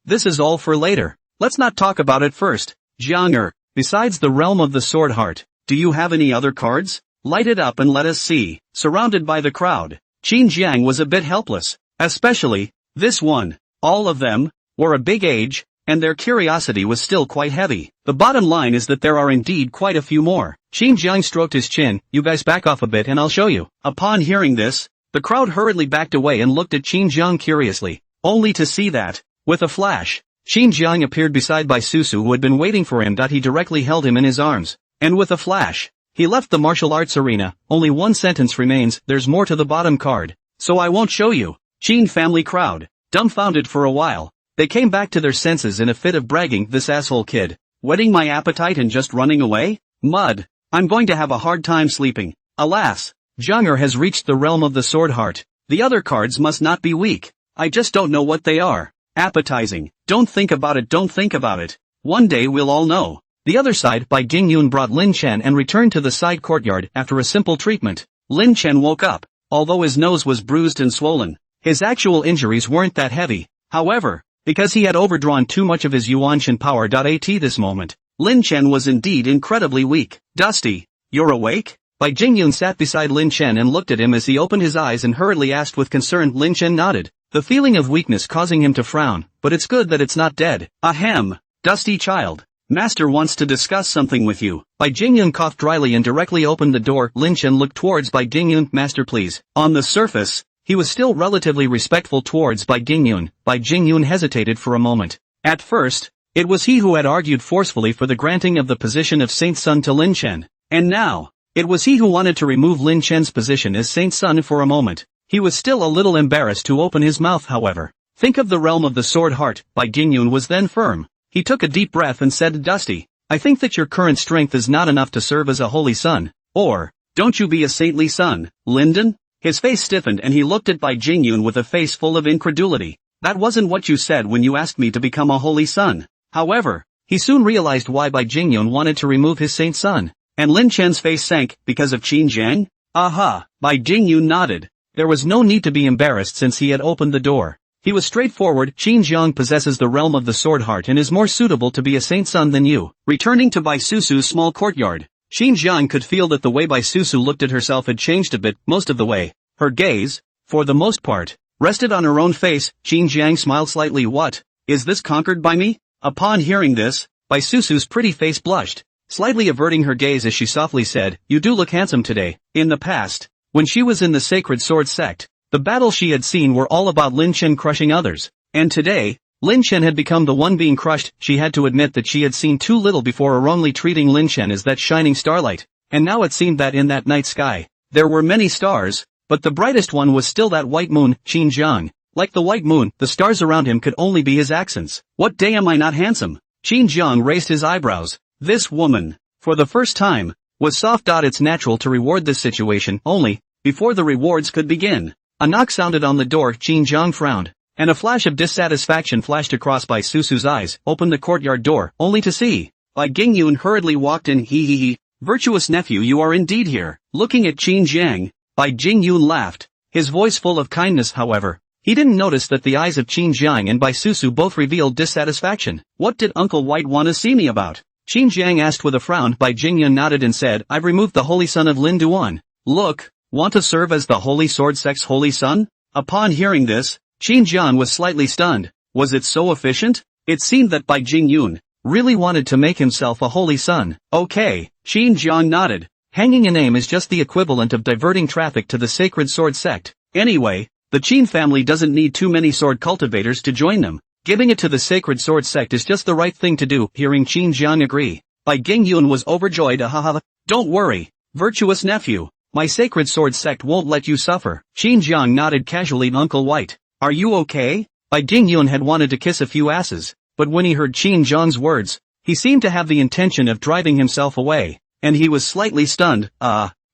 This is all for later. Let's not talk about it first. Jiang besides the realm of the Sword Heart, do you have any other cards? Light it up and let us see. Surrounded by the crowd, Qin Jiang was a bit helpless, especially this one. All of them were a big age, and their curiosity was still quite heavy. The bottom line is that there are indeed quite a few more. Qin Jiang stroked his chin. You guys back off a bit and I'll show you. Upon hearing this, the crowd hurriedly backed away and looked at Qin Jiang curiously, only to see that, with a flash, Qin Jiang appeared beside Bai Susu, who had been waiting for him. He directly held him in his arms, and with a flash, he left the martial arts arena. Only one sentence remains. There's more to the bottom card, so I won't show you. Qin family crowd, dumbfounded for a while. They came back to their senses in a fit of bragging. This asshole kid, whetting my appetite and just running away? Mud. I'm going to have a hard time sleeping. Alas, Jiang has reached the realm of the Sword Heart. The other cards must not be weak. I just don't know what they are. Appetizing. Don't think about it. One day we'll all know. The other side. Bai Jingyun brought Lin Chen and returned to the side courtyard. After a simple treatment, Lin Chen woke up. Although his nose was bruised and swollen, his actual injuries weren't that heavy. However, because he had overdrawn too much of his Yuanshan power. At this moment, Lin Chen was indeed incredibly weak. Dusty, you're awake? Bai Jingyun sat beside Lin Chen and looked at him as he opened his eyes and hurriedly asked with concern. Lin Chen nodded, the feeling of weakness causing him to frown. But it's good that it's not dead. Ahem, Dusty child. Master wants to discuss something with you. Bai Jingyun coughed dryly and directly opened the door. Lin Chen looked towards Bai Jingyun. Master, please. On the surface, he was still relatively respectful towards Bai Jingyun. Bai Jingyun hesitated for a moment. At first, it was he who had argued forcefully for the granting of the position of Saint Son to Lin Chen. And now, it was he who wanted to remove Lin Chen's position as Saint Son. For a moment, he was still a little embarrassed to open his mouth. However, think of the realm of the Sword Heart. Bai Jingyun was then firm. He took a deep breath and said, Dusty, I think that your current strength is not enough to serve as a holy son. Or, don't you be a saintly son, Linden? His face stiffened and he looked at Bai Jingyun with a face full of incredulity. That wasn't what you said when you asked me to become a holy son. However, he soon realized why Bai Jingyun wanted to remove his saint son. And Lin Chen's face sank. Because of Qin Jiang? Aha, Bai Jingyun nodded. There was no need to be embarrassed since he had opened the door. He was straightforward. Qin Jiang possesses the realm of the Sword Heart and is more suitable to be a saint son than you. Returning to Bai Susu's small courtyard, Qin Jiang could feel that the way Bai Susu looked at herself had changed a bit. Most of the way, her gaze, for the most part, rested on her own face. Qin Jiang smiled slightly. What? Is this conquered by me? Upon hearing this, Bai Susu's pretty face blushed, slightly averting her gaze as she softly said, You do look handsome today. In the past, when she was in the Sacred Sword Sect, the battles she had seen were all about Lin Chen crushing others. And today, Lin Chen had become the one being crushed. She had to admit that she had seen too little before wrongly treating Lin Chen as that shining starlight. And now it seemed that in that night sky, there were many stars, but the brightest one was still that white moon. Qin Jiang, like the white moon, the stars around him could only be his accents. What day am I not handsome? Qin Jiang raised his eyebrows. This woman, for the first time, was soft. It's natural to reward this situation, only, before the rewards could begin, a knock sounded on the door. Qin Jiang frowned, and a flash of dissatisfaction flashed across Bai Susu's eyes. Opened the courtyard door, only to see Bai Gingyun hurriedly walked in. He. Virtuous nephew, you are indeed here. Looking at Qin Jiang, Bai Gingyun laughed, his voice full of kindness. However, he didn't notice that the eyes of Qin Jiang and Bai Susu both revealed dissatisfaction. What did Uncle White want to see me about? Qin Jiang asked with a frown. Bai Gingyun nodded and said, I've removed the holy son of Lin Duan. Look, want to serve as the holy sword sect's holy son? Upon hearing this, Qin Jiang was slightly stunned. Was it so efficient? It seemed that Bai Gingyun really wanted to make himself a holy son. Okay, Qin Jiang nodded. Hanging a name is just the equivalent of diverting traffic to the sacred sword sect. Anyway, the Qin family doesn't need too many sword cultivators to join them. Giving it to the sacred sword sect is just the right thing to do. Hearing Qin Jiang agree, Bai Gingyun was overjoyed. Ahaha. Don't worry, virtuous nephew. My sacred sword sect won't let you suffer. Qin Jiang nodded casually. Uncle White, are you okay? Bai Gingyun had wanted to kiss a few asses, but when he heard Qin Jiang's words, he seemed to have the intention of driving himself away, and he was slightly stunned.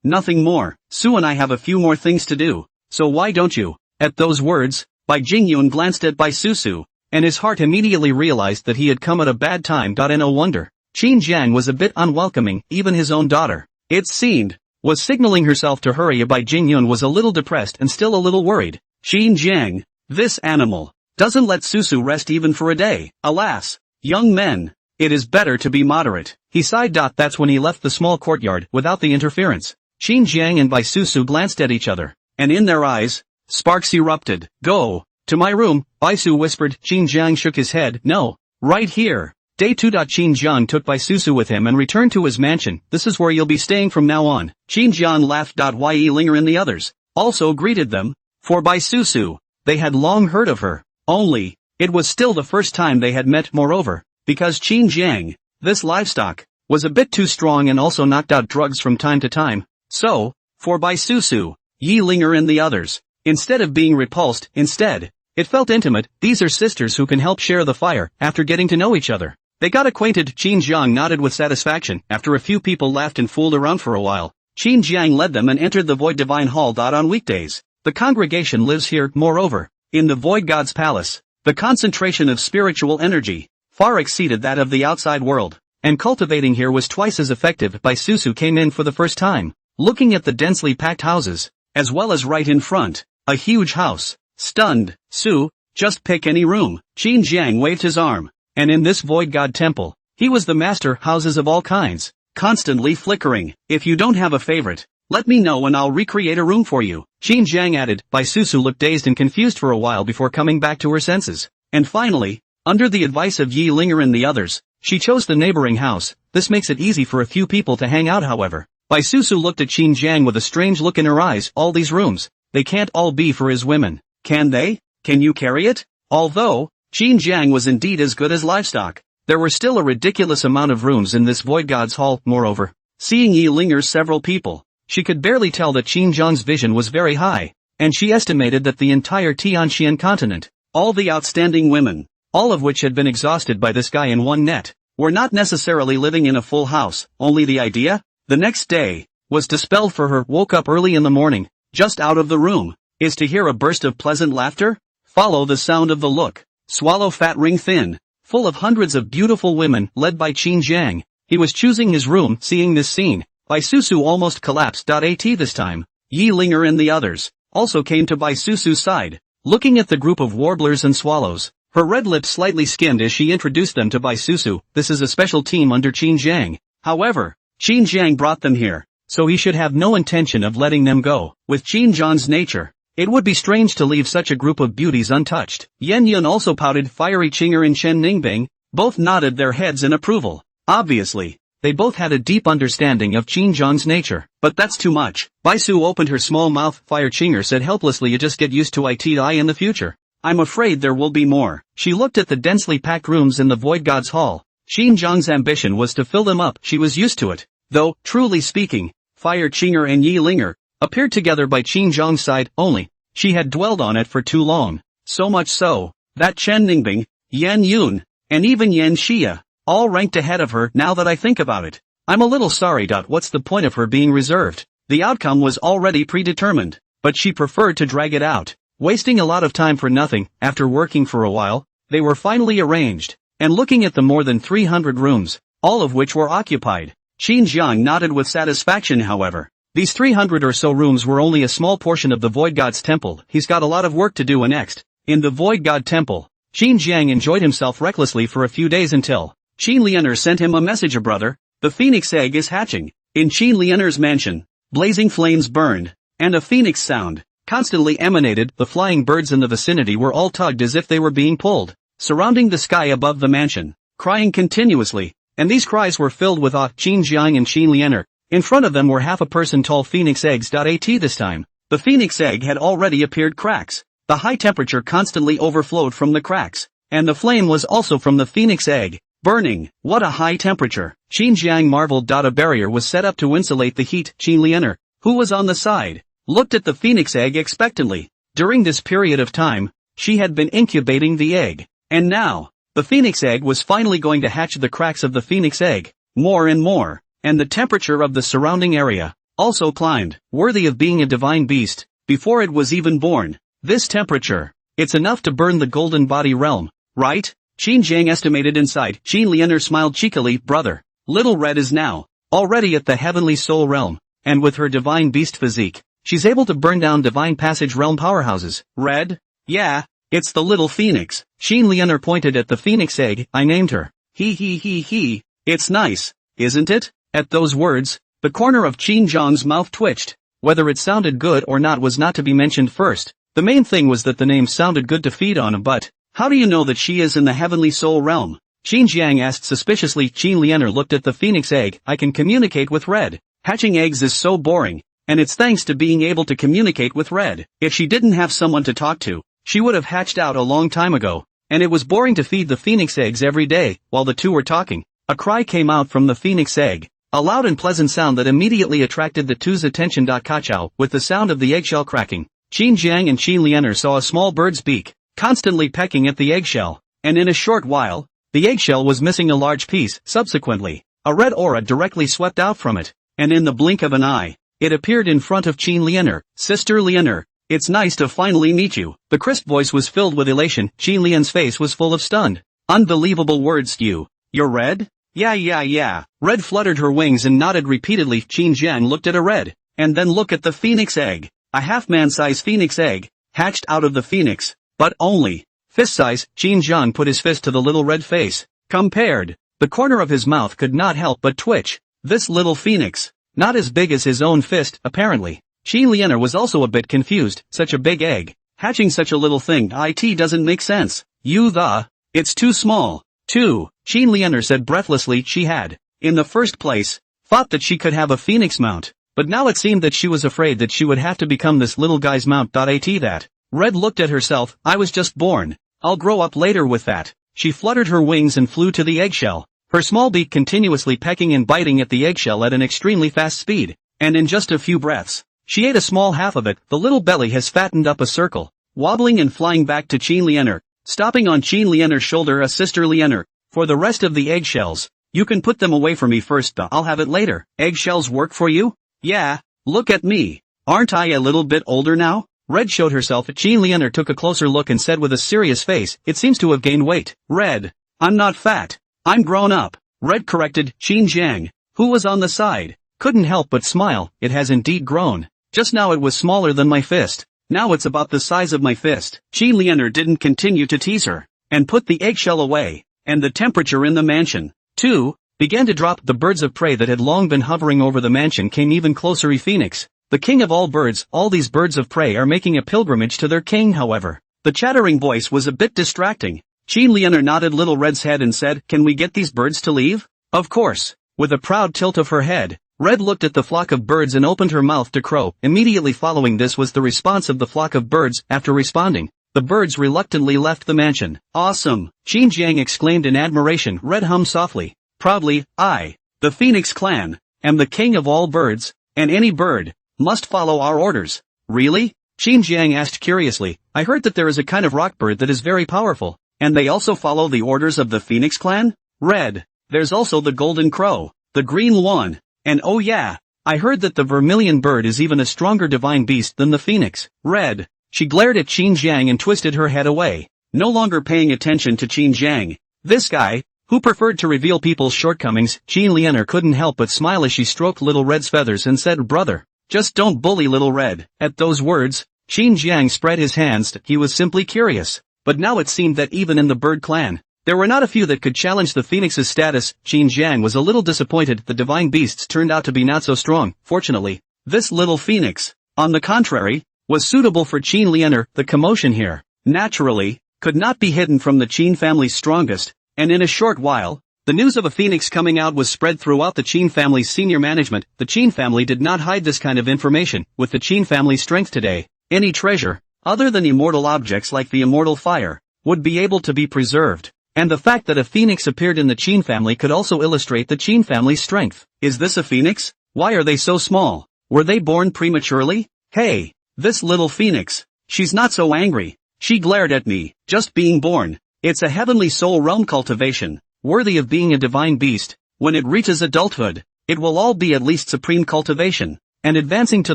Nothing more. Su and I have a few more things to do, so why don't you? At those words, Bai Gingyun glanced at Bai Susu, and his heart immediately realized that he had come at a bad time. No wonder. Qin Jiang was a bit unwelcoming. Even his own daughter, it seemed, was signaling herself to hurry. Bai Gingyun was a little depressed and still a little worried. Qin Jiang, this animal, doesn't let Susu rest even for a day. Alas, young men, it is better to be moderate. He sighed. That's when he left the small courtyard without the interference. Qin Jiang and Bai Susu glanced at each other, and in their eyes, sparks erupted. Go to my room, Bai Su whispered. Qin Jiang shook his head. No, right here. Day 2. Qin Jiang took Bai Susu with him and returned to his mansion. This is where you'll be staying from now on. Qin Jiang laughed. Yi Linger and the others also greeted them. For Bai Susu, they had long heard of her, only, it was still the first time they had met. Moreover, because Qin Jiang, this livestock, was a bit too strong and also knocked out drugs from time to time. So, for Bai Susu, Yi Linger and the others, instead of being repulsed, it felt intimate. These are sisters who can help share the fire. After getting to know each other, they got acquainted. Qin Jiang nodded with satisfaction. After a few people laughed and fooled around for a while, Qin Jiang led them and entered the Void Divine Hall. On weekdays, the congregation lives here. Moreover, in the Void God's Palace, the concentration of spiritual energy far exceeded that of the outside world, and cultivating here was twice as effective. Bai Susu came in for the first time, looking at the densely packed houses, as well as right in front, a huge house. Stunned, Su, just pick any room. Qin Jiang waved his arm, and in this Void God temple, he was the master. Houses of all kinds, constantly flickering. If you don't have a favorite, let me know and I'll recreate a room for you, Qin Jiang added. Bai Susu looked dazed and confused for a while before coming back to her senses, and finally, under the advice of Yi Linger and the others, she chose the neighboring house. This makes it easy for a few people to hang out. However, Bai Susu looked at Qin Jiang with a strange look in her eyes. All these rooms, they can't all be for his women, can they? Can you carry it? Although Qin Jiang was indeed as good as livestock, there were still a ridiculous amount of rooms in this Void God's Hall. Moreover, seeing Yi Linger's several people, she could barely tell that Qin Jiang's vision was very high, and she estimated that the entire Tianxian continent, all the outstanding women, all of which had been exhausted by this guy in one net, were not necessarily living in a full house. Only the idea, the next day, was dispelled for her. Woke up early in the morning, just out of the room, is to hear a burst of pleasant laughter? Follow the sound of the look. Swallow fat, ring thin, full of hundreds of beautiful women, led by Qin Jiang. He was choosing his room. Seeing this scene, Bai Susu almost collapsed. This time, Yi Linger and the others also came to Bai Susu's side, looking at the group of warblers and swallows. Her red lips slightly skimmed as she introduced them to Bai Susu. This is a special team under Qin Jiang. However, Qin Jiang brought them here, so he should have no intention of letting them go. With Qin Jiang's nature, it would be strange to leave such a group of beauties untouched. Yan Yun also pouted. Fiery Qinger and Chen Ningbing both nodded their heads in approval. Obviously, they both had a deep understanding of Qin Jiang's nature. But that's too much. Bai Su opened her small mouth. Fire Qinger said helplessly, you just get used to it in the future. I'm afraid there will be more. She looked at the densely packed rooms in the Void God's Hall. Qin Jiang's ambition was to fill them up. She was used to it. Though, truly speaking, Fire Qinger and Yi Linger appeared together by Qin Jiang's side only. She had dwelled on it for too long. So much so, that Chen Ningbing, Yan Yun, and even Yan Xia all ranked ahead of her now that I think about it. I'm a little sorry. What's the point of her being reserved? The outcome was already predetermined, but she preferred to drag it out, wasting a lot of time for nothing. After working for a while, they were finally arranged, and looking at the more than 300 rooms, all of which were occupied, Qin Jiang nodded with satisfaction. However, these 300 or so rooms were only a small portion of the Void God's temple. He's got a lot of work to do. Next, in the Void God temple, Qin Jiang enjoyed himself recklessly for a few days until Qin Lianer sent him a message. Brother, the phoenix egg is hatching. In Qin Lianer's mansion, blazing flames burned, and a phoenix sound constantly emanated. The flying birds in the vicinity were all tugged as if they were being pulled, surrounding the sky above the mansion, crying continuously, and these cries were filled with awe. Qin Jiang and Qin Lianer, in front of them were half a person tall phoenix eggs. At this time, the phoenix egg had already appeared cracks. The high temperature constantly overflowed from the cracks, and the flame was also from the phoenix egg, burning. What a high temperature! Qin Jiang marveled. A barrier was set up to insulate the heat. Qin Lianer, who was on the side, looked at the phoenix egg expectantly. During this period of time, she had been incubating the egg, and now, the phoenix egg was finally going to hatch. The cracks of the phoenix egg, more and more, and the temperature of the surrounding area also climbed, worthy of being a divine beast, before it was even born. This temperature, it's enough to burn the golden body realm, right? Qin Jiang estimated inside. Qin Lianer smiled cheekily. Brother, little Red is now already at the heavenly soul realm, and with her divine beast physique, she's able to burn down divine passage realm powerhouses. Red? Yeah, it's the little phoenix. Qin Lianer pointed at the phoenix egg. I named her. He. It's nice, isn't it? At those words, the corner of Qin Jiang's mouth twitched. Whether it sounded good or not was not to be mentioned first. The main thing was that the name sounded good to feed on. But how do you know that she is in the heavenly soul realm? Qin Jiang asked suspiciously. Qin Lianer looked at the phoenix egg. I can communicate with Red. Hatching eggs is so boring, and it's thanks to being able to communicate with Red. If she didn't have someone to talk to, she would have hatched out a long time ago, and it was boring to feed the phoenix eggs every day. While the two were talking, a cry came out from the phoenix egg, a loud and pleasant sound that immediately attracted the two's attention. Kachow, with the sound of the eggshell cracking, Qin Jiang and Qin Lianer saw a small bird's beak, constantly pecking at the eggshell, and in a short while, the eggshell was missing a large piece. Subsequently, a red aura directly swept out from it, and in the blink of an eye, it appeared in front of Qin Lianer. Sister Lianer, it's nice to finally meet you. The crisp voice was filled with elation. Qin Lian's face was full of stunned, unbelievable words. You're Red? Yeah. Red fluttered her wings and nodded repeatedly. Qin Jiang looked at a red, and then looked at the phoenix egg. A half-man-size phoenix egg, hatched out of the phoenix, but only fist size. Qin Jiang put his fist to the little red face. Compared, the corner of his mouth could not help but twitch. This little phoenix, not as big as his own fist, apparently. Qin Lianer was also a bit confused. Such a big egg, hatching such a little thing. It doesn't make sense. It's too small. Qin Lianer said breathlessly. She had, in the first place, thought that she could have a phoenix mount, but now it seemed that she was afraid that she would have to become this little guy's mount. That Red looked at herself. I was just born. I'll grow up later with that. She fluttered her wings and flew to the eggshell, her small beak continuously pecking and biting at the eggshell at an extremely fast speed, and in just a few breaths, she ate a small half of it. The little belly has fattened up a circle, wobbling and flying back to Qin Lianer, stopping on Qin Lianer's shoulder. Sister Lianer, for the rest of the eggshells, you can put them away for me first. I'll have it later. Eggshells work for you? Yeah, look at me. Aren't I a little bit older now? Red showed herself. Qin Lianer took a closer look and said with a serious face, it seems to have gained weight. Red, I'm not fat. I'm grown up. Red corrected. Qin Jiang, who was on the side, couldn't help but smile. It has indeed grown. Just now it was smaller than my fist. Now it's about the size of my fist. Qin Lianer didn't continue to tease her, and put the eggshell away, and the temperature in the mansion, too, began to drop. The birds of prey that had long been hovering over the mansion came even closer. Phoenix, the king of all birds. All these birds of prey are making a pilgrimage to their king. However, the chattering voice was a bit distracting. Qin Lianer nodded little Red's head and said, can we get these birds to leave? Of course. With a proud tilt of her head, Red looked at the flock of birds and opened her mouth to crow. Immediately following this was the response of the flock of birds. After responding, the birds reluctantly left the mansion. Awesome! Qin Jiang exclaimed in admiration. Red hummed softly, proudly, I, the Phoenix clan, am the king of all birds, and any bird must follow our orders. Really? Qin Jiang asked curiously. I heard that there is a kind of rock bird that is very powerful, and they also follow the orders of the Phoenix clan? Red, There's also the golden crow, the green one, and oh yeah, I heard that the vermilion bird is even a stronger divine beast than the phoenix. Red. She glared at Qin Jiang and twisted her head away, no longer paying attention to Qin Jiang. This guy, who preferred to reveal people's shortcomings, Qin Lianer couldn't help but smile as she stroked Little Red's feathers and said, "Brother, just don't bully Little Red." At those words, Qin Jiang spread his hands. He was simply curious. But now it seemed that even in the bird clan, there were not a few that could challenge the phoenix's status. Qin Jiang was a little disappointed. The divine beasts turned out to be not so strong. Fortunately, this little phoenix, on the contrary, was suitable for Qin Lianer. The commotion here, naturally, could not be hidden from the Qin family's strongest, and in a short while, the news of a phoenix coming out was spread throughout the Qin family's senior management. The Qin family did not hide this kind of information. With the Qin family's strength today, any treasure, other than immortal objects like the immortal fire, would be able to be preserved. And the fact that a phoenix appeared in the Qin family could also illustrate the Qin family's strength. Is this a phoenix? Why are they so small? Were they born prematurely? Hey, this little phoenix, she's not so angry. She glared at me, just being born. It's a heavenly soul realm cultivation, worthy of being a divine beast. When it reaches adulthood, it will all be at least supreme cultivation, and advancing to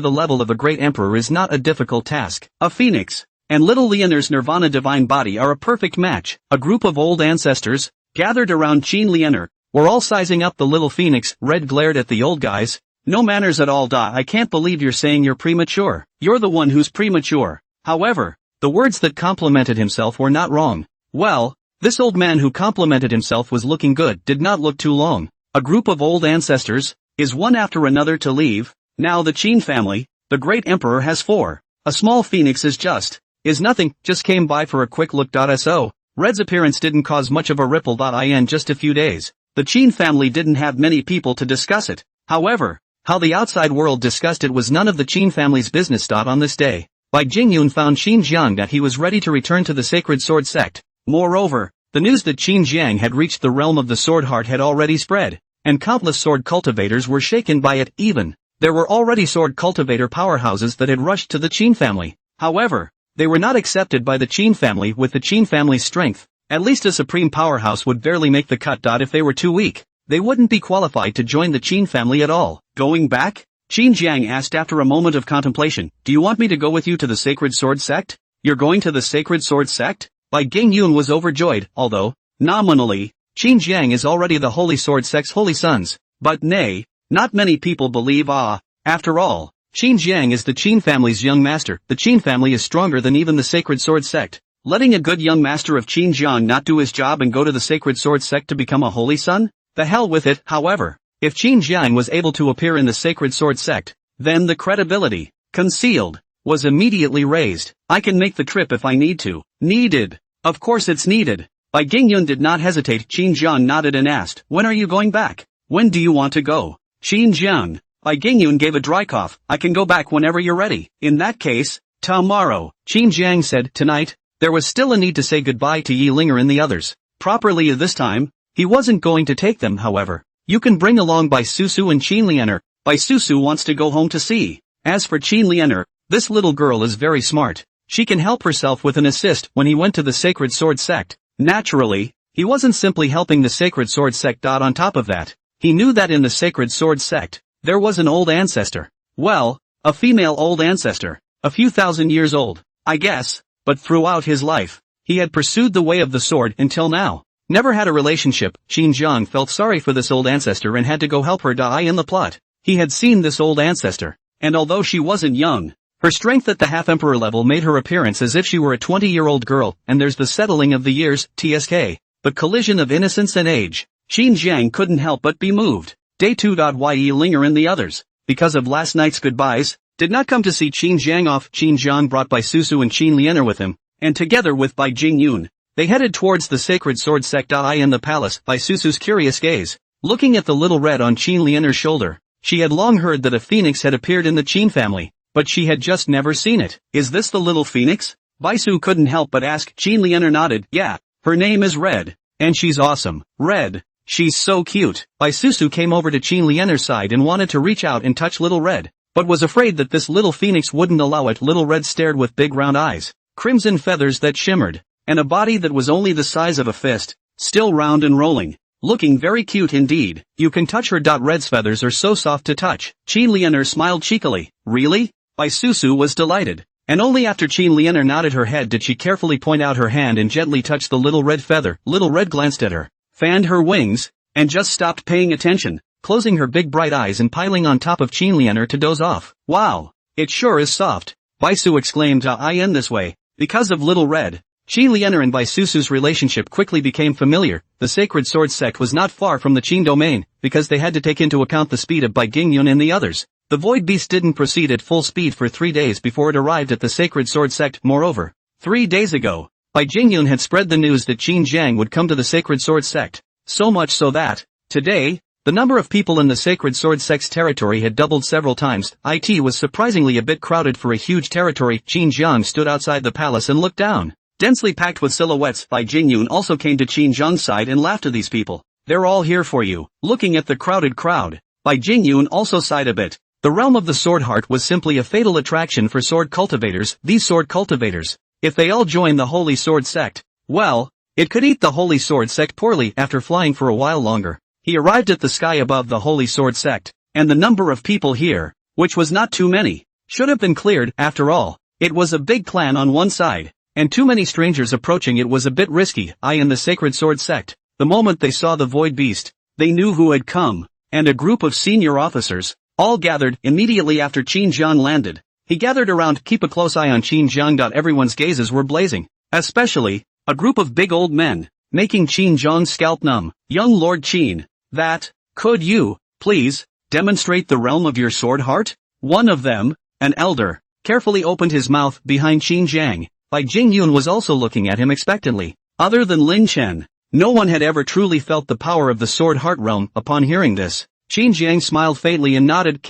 the level of a great emperor is not a difficult task. A phoenix and Little Lianer's Nirvana divine body are a perfect match. A group of old ancestors, gathered around Qin Lianer, were all sizing up the little phoenix. Red glared at the old guys. No manners at all. I can't believe you're saying you're premature. You're the one who's premature. However, the words that complimented himself were not wrong. Well, this old man who complimented himself was looking good. Did not look too long. A group of old ancestors, is one after another to leave. Now the Qin family, the great emperor has 4. A small phoenix is nothing, just came by for a quick look. So, Red's appearance didn't cause much of a ripple. In just a few days, the Qin family didn't have many people to discuss it. However, how the outside world discussed it was none of the Qin family's business. On this day, Bai Jingyun found Qin Jiang that he was ready to return to the Sacred Sword sect. Moreover, the news that Qin Jiang had reached the realm of the Sword Heart had already spread, and countless sword cultivators were shaken by it. Even, there were already sword cultivator powerhouses that had rushed to the Qin family. However, they were not accepted by the Qin family. With the Qin family's strength, at least a supreme powerhouse would barely make the cut. If they were too weak, they wouldn't be qualified to join the Qin family at all. Going back? Qin Jiang asked after a moment of contemplation. Do you want me to go with you to the Sacred Sword sect? You're going to the Sacred Sword sect? Bai Jingyun was overjoyed, although, nominally, Qin Jiang is already the Holy Sword sect's holy sons. But nay, not many people believe. After all, Qin Jiang is the Qin family's young master. The Qin family is stronger than even the Sacred Sword sect. Letting a good young master of Qin Jiang not do his job and go to the Sacred Sword sect to become a holy son? The hell with it. However, if Qin Jiang was able to appear in the Sacred Sword sect, then the credibility, concealed, was immediately raised. I can make the trip if I need to. Needed. Of course it's needed. Bai Jingyun did not hesitate. Qin Jiang nodded and asked, when are you going back? When do you want to go? Qin Jiang. Bai Jingyun gave a dry cough. I can go back whenever you're ready. In that case, tomorrow. Qin Jiang said. Tonight, there was still a need to say goodbye to Yi Linger and the others. Properly this time, he wasn't going to take them. However, you can bring along Bai Susu and Qin Lianer. Bai Susu wants to go home to see. As for Qin Lianer, this little girl is very smart. She can help herself with an assist. When he went to the Sacred Sword sect, naturally, he wasn't simply helping the Sacred Sword sect. On top of that, he knew that in the Sacred Sword sect, there was an old ancestor. Well, a female old ancestor, a few thousand years old, I guess, but throughout his life, he had pursued the way of the sword until now. Never had a relationship. Qin Jiang felt sorry for this old ancestor and had to go help her. In the plot, he had seen this old ancestor, and although she wasn't young, her strength at the half-emperor level made her appearance as if she were a 20-year-old girl. And there's the settling of the years, TSK, the collision of innocence and age. Qin Jiang couldn't help but be moved. Day 2. Yi Linger and the others, because of last night's goodbyes, did not come to see Qin Jiang off. Qin Jiang brought Bai Susu and Qin Lianer with him, and together with Bai Jingyun, they headed towards the Sacred Sword sect. In the palace, Bai Susu's curious gaze, looking at the little red on Qin Lianer's shoulder. She had long heard that a phoenix had appeared in the Qin family, but she had just never seen it. Is this the little phoenix? Bai Su couldn't help but ask. Qin Lianer nodded. Yeah, her name is Red, and she's awesome. Red. She's so cute. Bai Susu came over to Qin Lianer's side and wanted to reach out and touch Little Red, but was afraid that this little phoenix wouldn't allow it. Little Red stared with big round eyes, crimson feathers that shimmered, and a body that was only the size of a fist, still round and rolling. looking very cute indeed. You can touch her. Red's feathers are so soft to touch. Qin Lianer smiled cheekily. Really? Bai Susu was delighted. And only after Qin Lianer nodded her head did she carefully point out her hand and gently touch the little red feather. Little Red glanced at her, fanned her wings, and just stopped paying attention, closing her big bright eyes and piling on top of Qin Lianer to doze off. Wow! It sure is soft. Bai Su exclaimed in this way. Because of Little Red, Qin Lianer and Bai Susu's relationship quickly became familiar. The Sacred Sword sect was not far from the Qin domain, because they had to take into account the speed of Bai Jingyun and the others. The Void Beast didn't proceed at full speed for 3 days before it arrived at the Sacred Sword sect. Moreover, 3 days ago, Bai Jingyun had spread the news that Qin Jiang would come to the Sacred Sword sect. So much so that, today, the number of people in the Sacred Sword sect's territory had doubled several times. It was surprisingly a bit crowded for a huge territory. Qin Jiang stood outside the palace and looked down. Densely packed with silhouettes. Bai Jingyun also came to Qin Jiang's side and laughed at these people. They're all here for you. Looking at the crowded crowd, Bai Jingyun also sighed a bit. The realm of the Sword Heart was simply a fatal attraction for sword cultivators. These sword cultivators, if they all joined the Holy Sword sect, well, it could eat the Holy Sword sect poorly. After flying for a while longer, he arrived at the sky above the Holy Sword sect, and the number of people here, which was not too many, should have been cleared. After all, it was a big clan on one side, and too many strangers approaching it was a bit risky. In the Sacred Sword sect, the moment they saw the Void Beast, they knew who had come, and a group of senior officers, all gathered immediately after Qin Jiang landed. He gathered around. Keep a close eye on Qin Jiang. Everyone's gazes were blazing, especially a group of big old men, making Qin Jiang's scalp numb. Young Lord Qin, could you, please, demonstrate the realm of your sword heart? One of them, an elder, carefully opened his mouth behind Qin Jiang. Bai Jingyun was also looking at him expectantly. Other than Lin Chen, no one had ever truly felt the power of the sword heart realm. Upon hearing this, Qin Jiang smiled faintly and nodded.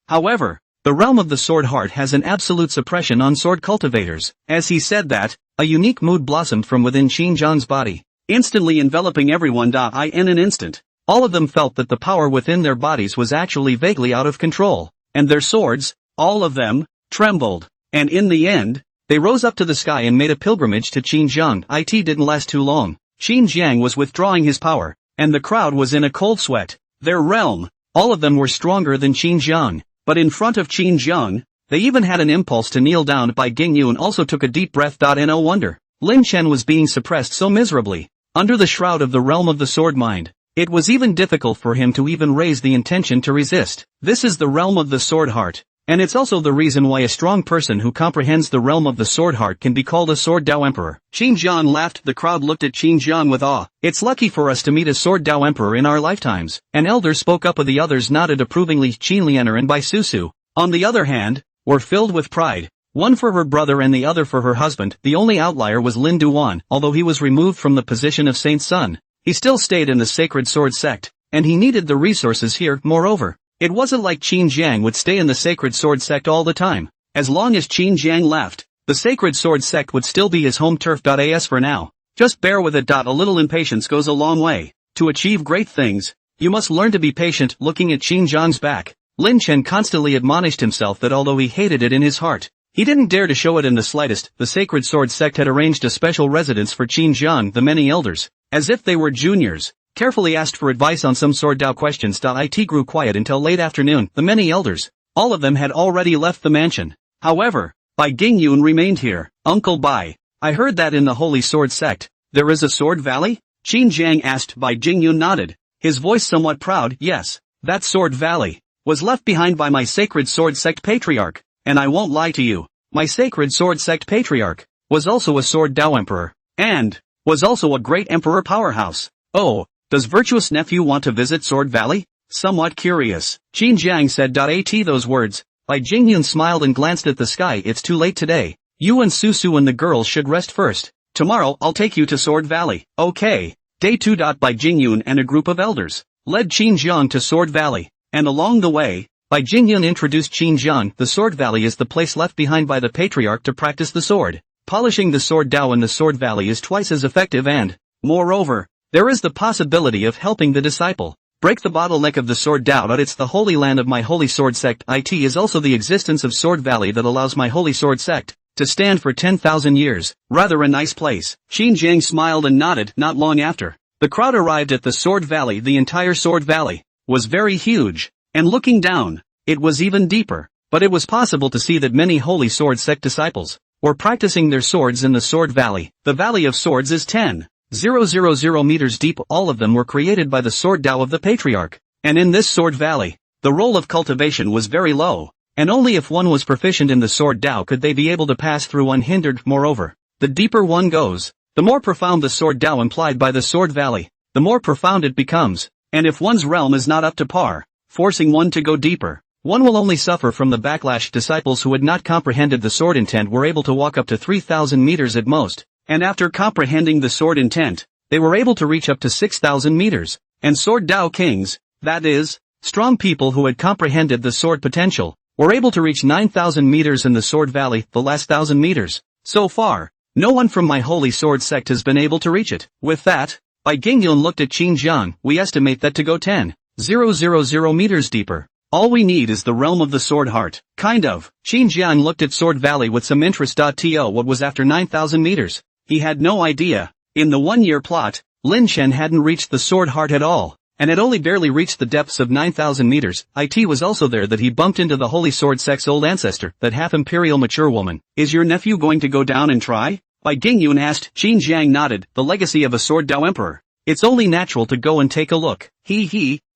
However, the realm of the sword heart has an absolute suppression on sword cultivators. As he said that, a unique mood blossomed from within Qin Jiang's body, instantly enveloping everyone. In an instant, all of them felt that the power within their bodies was actually vaguely out of control, and their swords, all of them, trembled. And in the end, they rose up to the sky and made a pilgrimage to Qin Jiang. It didn't last too long. Qin Jiang was withdrawing his power, and the crowd was in a cold sweat. Their realm, all of them were stronger than Qin Jiang, but in front of Qin Jiang, they even had an impulse to kneel down. Bai Jingyun also took a deep breath. No wonder Lin Chen was being suppressed so miserably, under the shroud of the realm of the sword mind. It was even difficult for him to even raise the intention to resist. This is the realm of the sword heart, and it's also the reason why a strong person who comprehends the realm of the sword heart can be called a Sword Dao Emperor. Qin Jiang laughed. The crowd looked at Qin Jiang with awe. It's lucky for us to meet a Sword Dao Emperor in our lifetimes. An elder spoke up. The others nodded approvingly. Qin Lianer and Bai Susu, on the other hand, were filled with pride. One for her brother and the other for her husband. The only outlier was Lin Duan. Although he was removed from the position of Saint's son, he still stayed in the Sacred Sword sect, and he needed the resources here. Moreover, it wasn't like Qin Jiang would stay in the Sacred Sword sect all the time. As long as Qin Jiang left, the Sacred Sword sect would still be his home turf. As for now, just bear with it. A little impatience goes a long way. To achieve great things, you must learn to be patient. Looking at Qin Jiang's back, Lin Chen constantly admonished himself that although he hated it in his heart, he didn't dare to show it in the slightest. The Sacred Sword sect had arranged a special residence for Qin Jiang. The many elders, as if they were juniors, carefully asked for advice on some Sword Dao questions. It grew quiet until late afternoon. The many elders, all of them had already left the mansion. However, Bai Jingyun remained here. Uncle Bai, I heard that in the Holy Sword sect, there is a Sword Valley? Qin Jiang asked. Bai Jingyun nodded, his voice somewhat proud. Yes, that Sword Valley was left behind by my Sacred Sword sect patriarch, and I won't lie to you, my Sacred Sword sect patriarch was also a Sword Dao Emperor, and was also a great emperor powerhouse. Oh, does virtuous nephew want to visit Sword Valley? Somewhat curious, Qin Jiang said. At those words, Bai Jingyun smiled and glanced at the sky. It's too late today. You and Susu and the girls should rest first. Tomorrow I'll take you to Sword Valley. Okay. Day 2. Bai Jingyun and a group of elders led Qin Jiang to Sword Valley, and along the way, Bai Jingyun introduced Qin Jiang. The Sword Valley is the place left behind by the patriarch to practice the sword. Polishing the Sword Dao in the Sword Valley is twice as effective and, moreover, there is the possibility of helping the disciple break the bottleneck of the Sword Dao. It's the holy land of my Holy Sword sect. It is also the existence of Sword Valley that allows my Holy Sword sect to stand for 10,000 years. Rather a nice place. Qin Jiang smiled and nodded. Not long after, The crowd arrived at the Sword Valley. The entire Sword Valley was very huge, and looking down, it was even deeper, but it was possible to see that many Holy Sword Sect disciples were practicing their swords in the Sword Valley. The Valley of Swords is 10,000 meters deep. All of them were created by the Sword Tao of the Patriarch, and in this Sword Valley, the role of cultivation was very low, and only if one was proficient in the Sword Tao could they be able to pass through unhindered. Moreover, the deeper one goes, the more profound the Sword Tao implied by the Sword Valley, the more profound it becomes, and if one's realm is not up to par, forcing one to go deeper, one will only suffer from the backlash. Disciples who had not comprehended the sword intent were able to walk up to 3,000 meters at most, and after comprehending the sword intent, they were able to reach up to 6,000 meters, and Sword Tao Kings, that is, strong people who had comprehended the sword potential, were able to reach 9,000 meters in the Sword Valley, the last 1,000 meters. So far, no one from my Holy Sword Sect has been able to reach it. With that, Bai Jingyun looked at Qin Jiang. We estimate that to go 10,000 meters deeper, all we need is the realm of the Sword Heart. Kind of. Qin Jiang looked at Sword Valley with some interest. What was after 9,000 meters? He had no idea. In the 1-year plot, Lin Chen hadn't reached the Sword Heart at all, and had only barely reached the depths of 9,000 meters. It was also there that he bumped into the Holy Sword Sect's old ancestor, that half-imperial mature woman. Is your nephew going to go down and try? Bai Jingyun asked. Qin Jiang nodded. The legacy of a Sword Tao Emperor. It's only natural to go and take a look.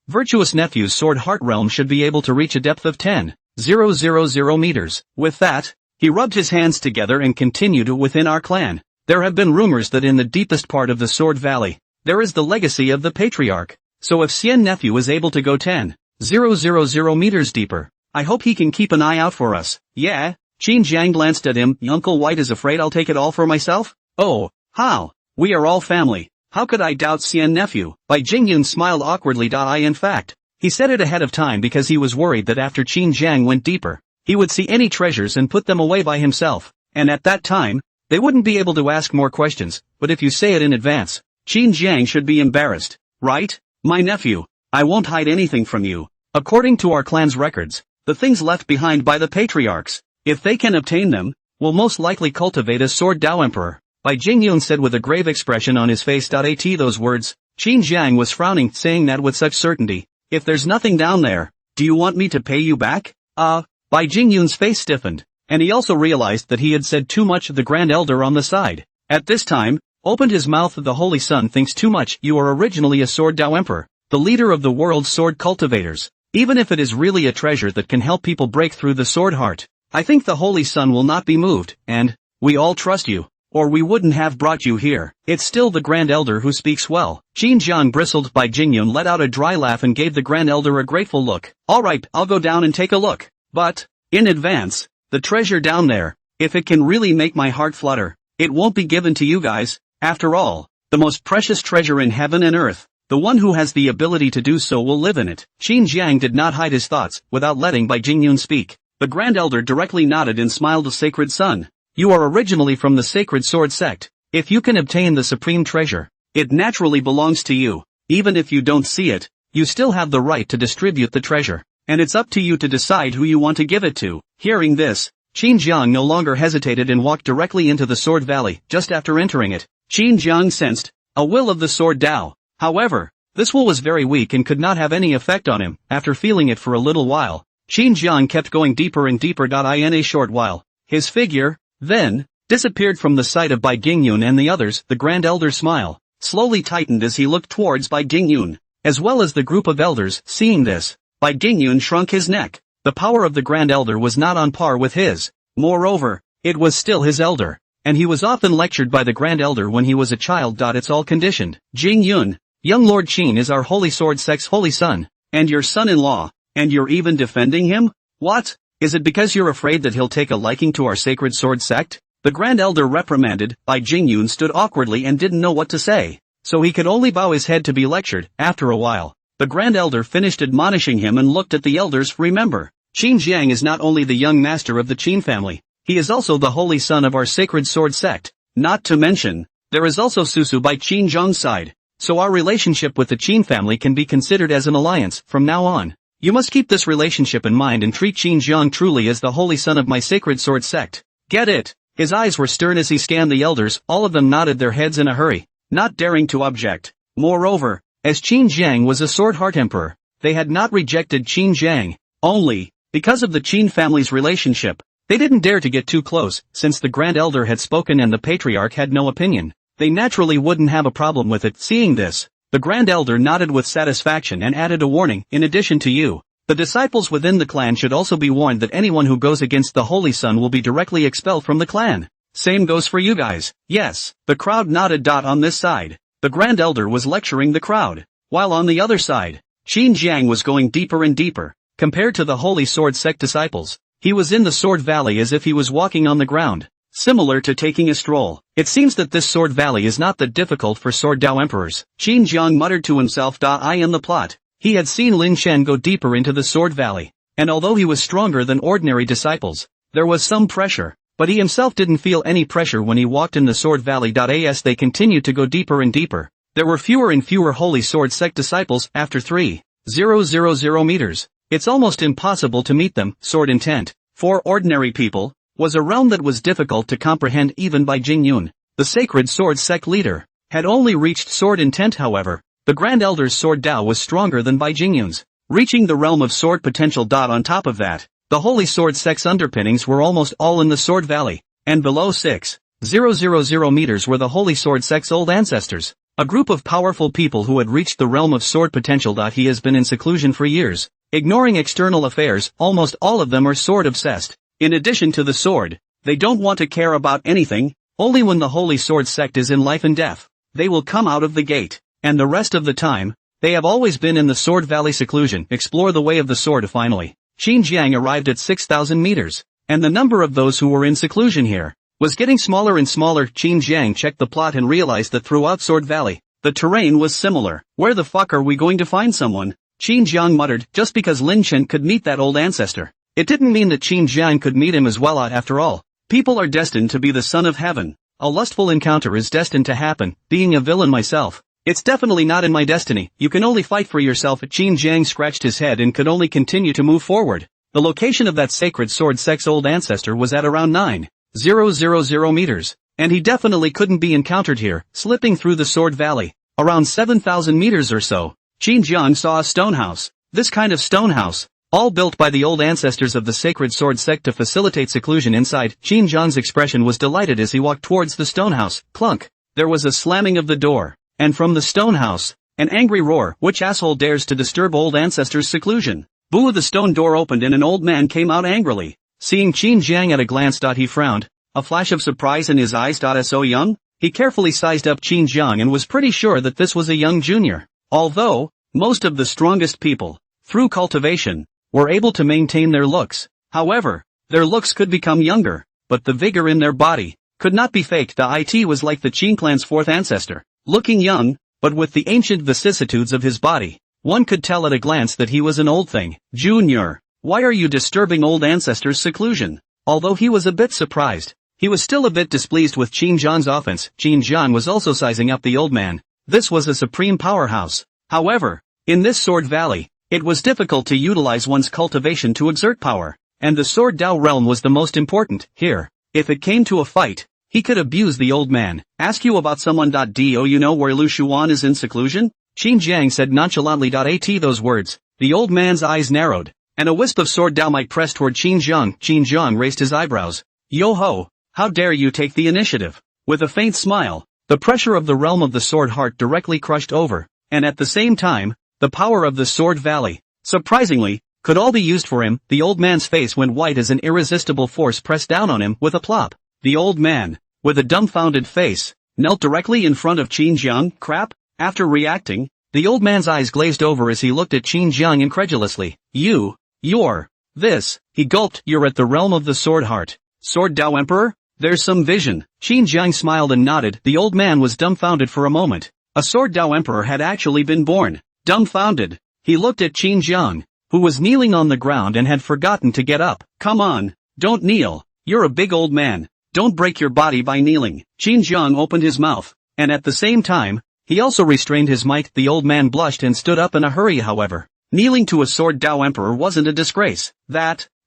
Virtuous nephew's Sword Heart realm should be able to reach a depth of 10,000 meters. With that, he rubbed his hands together and continued. Within our clan, there have been rumors that in the deepest part of the Sword Valley, there is the legacy of the Patriarch. So if Xian nephew is able to go 10,000 meters deeper, I hope he can keep an eye out for us. Yeah? Qin Jiang glanced at him. Uncle White is afraid I'll take it all for myself? Oh, how? We are all family. How could I doubt Xian nephew? Bai Jingyun smiled awkwardly. In fact, he said it ahead of time because he was worried that after Qin Jiang went deeper, he would see any treasures and put them away by himself, and at that time, they wouldn't be able to ask more questions. But if you say it in advance, Qin Jiang should be embarrassed, right? My nephew, I won't hide anything from you. According to our clan's records, the things left behind by the patriarchs, if they can obtain them, will most likely cultivate a Sword Tao Emperor. Bai Jingyun said with a grave expression on his face. Those words, Qin Jiang was frowning, saying that with such certainty. If there's nothing down there, do you want me to pay you back? Bai Jingyun's face stiffened, and he also realized that he had said too much. The Grand Elder on the side, at this time, opened his mouth. The Holy Son thinks too much. You are originally a Sword Tao Emperor, the leader of the world's sword cultivators. Even if it is really a treasure that can help people break through the Sword Heart, I think the Holy Son will not be moved, and we all trust you. Or we wouldn't have brought you here. It's still the Grand Elder who speaks well. Qin Jiang bristled. Bai Jingyun let out a dry laugh and gave the Grand Elder a grateful look. Alright, I'll go down and take a look. But, in advance, the treasure down there, if it can really make my heart flutter, it won't be given to you guys. After all, the most precious treasure in heaven and earth, the one who has the ability to do so will live in it. Qin Jiang did not hide his thoughts, without letting Bai Jingyun speak. The Grand Elder directly nodded and smiled. Sacred Son, you are originally from the Sacred Sword Sect. If you can obtain the supreme treasure, it naturally belongs to you. Even if you don't see it, you still have the right to distribute the treasure, and it's up to you to decide who you want to give it to. Hearing this, Qin Jiang no longer hesitated and walked directly into the Sword Valley. Just after entering it, Qin Jiang sensed a will of the Sword Tao. However, this will was very weak and could not have any effect on him. After feeling it for a little while, Qin Jiang kept going deeper and deeper. In a short while, his figure, then, disappeared from the sight of Bai Jingyun and the others. The Grand Elder's smile slowly tightened as he looked towards Bai Jingyun, as well as the group of elders. Seeing this, Bai Jingyun shrunk his neck. The power of the Grand Elder was not on par with his. Moreover, it was still his elder, and he was often lectured by the Grand Elder when he was a child. It's all conditioned. Jingyun, young Lord Qin is our Holy Sword Sect's holy son, and your son-in-law, and you're even defending him? What? Is it because you're afraid that he'll take a liking to our Sacred Sword Sect? The Grand Elder reprimanded. Bai Jingyun stood awkwardly and didn't know what to say, so he could only bow his head to be lectured. After a while, the Grand Elder finished admonishing him and looked at the elders. Remember, Qin Jiang is not only the young master of the Qin family, he is also the holy son of our Sacred Sword Sect. Not to mention, there is also Susu by Qin Zhang's side, so our relationship with the Qin family can be considered as an alliance from now on. You must keep this relationship in mind and treat Qin Zhang truly as the holy son of my Sacred Sword Sect. Get it? His eyes were stern as he scanned the elders. All of them nodded their heads in a hurry, not daring to object. Moreover, as Qin Jiang was a sword heart emperor, they had not rejected Qin Jiang. Only, because of the Qin family's relationship, they didn't dare to get too close, since the Grand Elder had spoken and the Patriarch had no opinion. They naturally wouldn't have a problem with it. Seeing this, the Grand Elder nodded with satisfaction and added a warning. In addition to you, the disciples within the clan should also be warned that anyone who goes against the Holy Sun will be directly expelled from the clan. Same goes for you guys. Yes, the crowd nodded. On this side, the Grand Elder was lecturing the crowd, while on the other side, Qin Jiang was going deeper and deeper. Compared to the Holy Sword Sect disciples, he was in the Sword Valley as if he was walking on the ground, similar to taking a stroll. It seems that this Sword Valley is not that difficult for Sword Dao emperors. Qin Jiang muttered to himself. I am the plot. He had seen Lin Shen go deeper into the Sword Valley, and although he was stronger than ordinary disciples, there was some pressure, but he himself didn't feel any pressure when he walked in the Sword Valley. As they continued to go deeper and deeper, there were fewer and fewer Holy Sword Sect disciples. After 3,000 meters, it's almost impossible to meet them. Sword Intent, for ordinary people, was a realm that was difficult to comprehend even by Jing Yun, the sacred sword sect leader. Had only reached Sword Intent. However, the Grand Elder's Sword Dao was stronger than Bai Jingyun's, reaching the realm of sword potential. On top of that, the Holy Sword Sect's underpinnings were almost all in the Sword Valley, and below 6,000 meters were the Holy Sword Sect's old ancestors, a group of powerful people who had reached the realm of sword potential. He has been in seclusion for years, ignoring external affairs. Almost all of them are sword obsessed. In addition to the sword, they don't want to care about anything. Only when the Holy Sword Sect is in life and death, they will come out of the gate. And the rest of the time, they have always been in the Sword Valley seclusion. Explore the way of the sword. Finally, Qin Jiang arrived at 6,000 meters, and the number of those who were in seclusion here was getting smaller and smaller. Qin Jiang checked the plot and realized that throughout Sword Valley, the terrain was similar. Where the fuck are we going to find someone? Qin Jiang muttered. Just because Lin Chen could meet that old ancestor, it didn't mean that Qin Jiang could meet him as well. After all, people are destined to be the son of heaven. A lustful encounter is destined to happen. Being a villain myself, it's definitely not in my destiny. You can only fight for yourself. Qin Jiang scratched his head and could only continue to move forward. The location of that sacred sword sect's old ancestor was at around 9,000 meters, and he definitely couldn't be encountered here. Slipping through the Sword Valley, around 7,000 meters or so, Qin Jiang saw a stone house. This kind of stone house, all built by the old ancestors of the sacred sword sect to facilitate seclusion inside. Qin Jiang's expression was delighted as he walked towards the stone house. Clunk! There was a slamming of the door, and from the stone house, an angry roar. Which asshole dares to disturb old ancestors' seclusion? Boo! The stone door opened and an old man came out angrily. Seeing Qin Jiang at a glance, he frowned, a flash of surprise in his eyes. So young? He carefully sized up Qin Jiang and was pretty sure that this was a young junior. Although, most of the strongest people, through cultivation, were able to maintain their looks. However, their looks could become younger, but the vigor in their body could not be faked. It was like the Qin clan's fourth ancestor, looking young, but with the ancient vicissitudes of his body. One could tell at a glance that he was an old thing. Junior, why are you disturbing old ancestors' seclusion? Although he was a bit surprised, he was still a bit displeased with Qin Jiang's offense. Qin Jiang was also sizing up the old man. This was a supreme powerhouse. However, in this Sword Valley, it was difficult to utilize one's cultivation to exert power, and the Sword Dao realm was the most important. Here, if it came to a fight, he could abuse the old man. Ask you about someone. Do you know where Lu Shuan is in seclusion? Qin Jiang said nonchalantly. At those words, the old man's eyes narrowed, and a wisp of Sword Dao might pressed toward Qin Jiang. Qin Jiang raised his eyebrows. Yo-ho, how dare you take the initiative? With a faint smile, the pressure of the realm of the Sword Heart directly crushed over, and at the same time, the power of the Sword Valley, surprisingly, could all be used for him. The old man's face went white as an irresistible force pressed down on him with a plop. The old man, with a dumbfounded face, knelt directly in front of Qin Jiang. Crap? After reacting, the old man's eyes glazed over as he looked at Qin Jiang incredulously. You're, this, he gulped. You're at the realm of the Sword Heart, Sword Dao Emperor? There's some vision. Qin Jiang smiled and nodded. The old man was dumbfounded for a moment. A Sword Dao Emperor had actually been born. Dumbfounded, he looked at Qin Jiang, who was kneeling on the ground and had forgotten to get up. Come on, don't kneel. You're a big old man. Don't break your body by kneeling. Qin Jiang opened his mouth, and at the same time, he also restrained his might. The old man blushed and stood up in a hurry. However, kneeling to a Sword Dao Emperor wasn't a disgrace.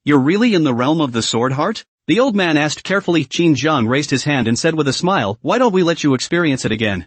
You're really in the realm of the Sword Heart? The old man asked carefully. Qin Jiang raised his hand and said with a smile, why don't we let you experience it again?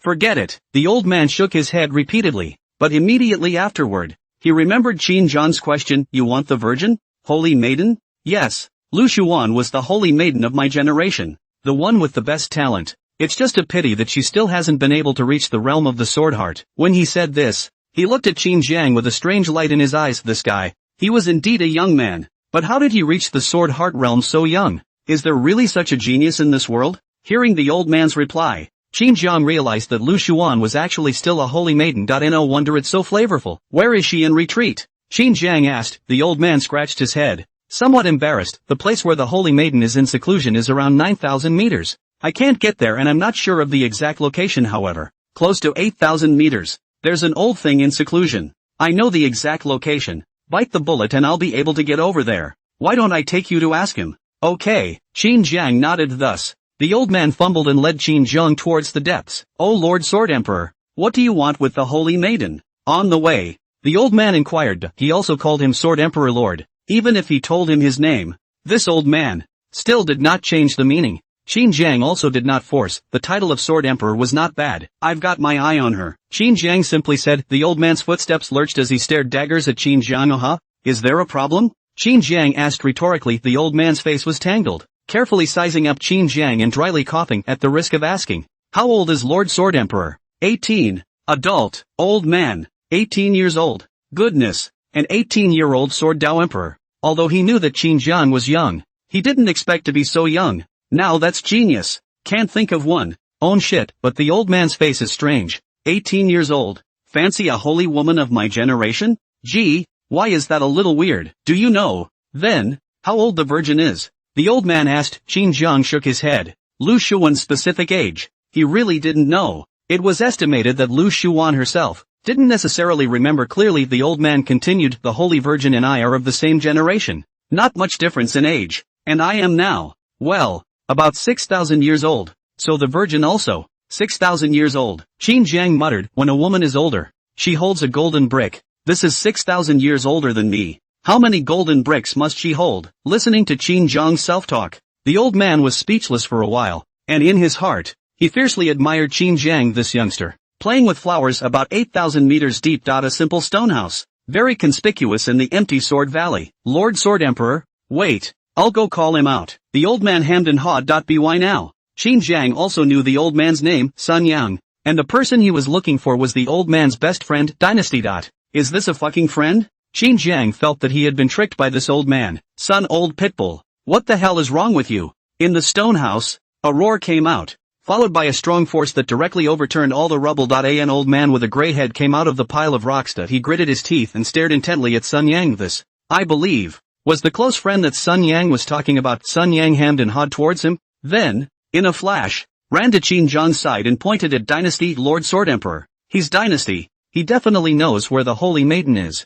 Forget it. The old man shook his head repeatedly, but immediately afterward, he remembered Qin Zhang's question, you want the virgin? Holy maiden? Yes. Lu Xuan was the holy maiden of my generation, the one with the best talent. It's just a pity that she still hasn't been able to reach the realm of the sword heart. When he said this, he looked at Qin Zhang with a strange light in his eyes. This guy, he was indeed a young man, but how did he reach the sword heart realm so young? Is there really such a genius in this world? Hearing the old man's reply, Qin Zhang realized that Lu Xuan was actually still a holy maiden. No wonder it's so flavorful. Where is she in retreat? Qin Zhang asked. The old man scratched his head, somewhat embarrassed. The place where the holy maiden is in seclusion is around 9,000 meters. I can't get there and I'm not sure of the exact location, however. Close to 8,000 meters. There's an old thing in seclusion. I know the exact location. Bite the bullet and I'll be able to get over there. Why don't I take you to ask him? Okay. Qin Zhang nodded thus. The old man fumbled and led Qin Zhang towards the depths. Oh Lord Sword Emperor, what do you want with the holy maiden? On the way, the old man inquired. He also called him Sword Emperor Lord, even if he told him his name. This old man still did not change the meaning. Qin Zhang also did not force. The title of Sword Emperor was not bad. I've got my eye on her, Qin Zhang simply said. The old man's footsteps lurched as he stared daggers at Qin Zhang. Is there a problem? Qin Zhang asked rhetorically. The old man's face was tangled, carefully sizing up Qin Zhang and dryly coughing at the risk of asking, how old is Lord Sword Emperor? 18. Adult. Old man. 18 years old. Goodness. An 18-year-old Sword Dao Emperor. Although he knew that Qin Zhang was young, he didn't expect to be so young. Now that's genius. Can't think of one. Own shit, but the old man's face is strange. 18 years old. Fancy a holy woman of my generation? Gee, why is that a little weird? Do you know, then, how old the virgin is? The old man asked. Qin Zhang shook his head. Lu Xuan's specific age. He really didn't know. It was estimated that Lu Xuan herself didn't necessarily remember clearly. The old man continued. The Holy Virgin and I are of the same generation. Not much difference in age. And I am now, well, about 6,000 years old. So the virgin also, 6,000 years old. Qin Zhang muttered. When a woman is older, she holds a golden brick. This is 6,000 years older than me. How many golden bricks must she hold? Listening to Qin Zhang's self-talk, the old man was speechless for a while, and in his heart, he fiercely admired Qin Zhang. This youngster, playing with flowers about 8,000 meters deep. A simple stone house, very conspicuous in the empty Sword Valley. Lord Sword Emperor, wait, I'll go call him out. The old man hemmed and hawed. By now, Qin Zhang also knew the old man's name, Sun Yang, and the person he was looking for was the old man's best friend, Dynasty. Is this a fucking friend? Qin Zhang felt that he had been tricked by this old man. Son, old pitbull, what the hell is wrong with you? In the stone house, a roar came out, followed by a strong force that directly overturned all the rubble. An old man with a gray head came out of the pile of rocks. He gritted his teeth and stared intently at Sun Yang. This, I believe, was the close friend that Sun Yang was talking about. Sun Yang hemmed and hawed towards him, then, in a flash, ran to Qin Zhang's side and pointed at Dynasty. Lord Sword Emperor, he's Dynasty. He definitely knows where the holy maiden is.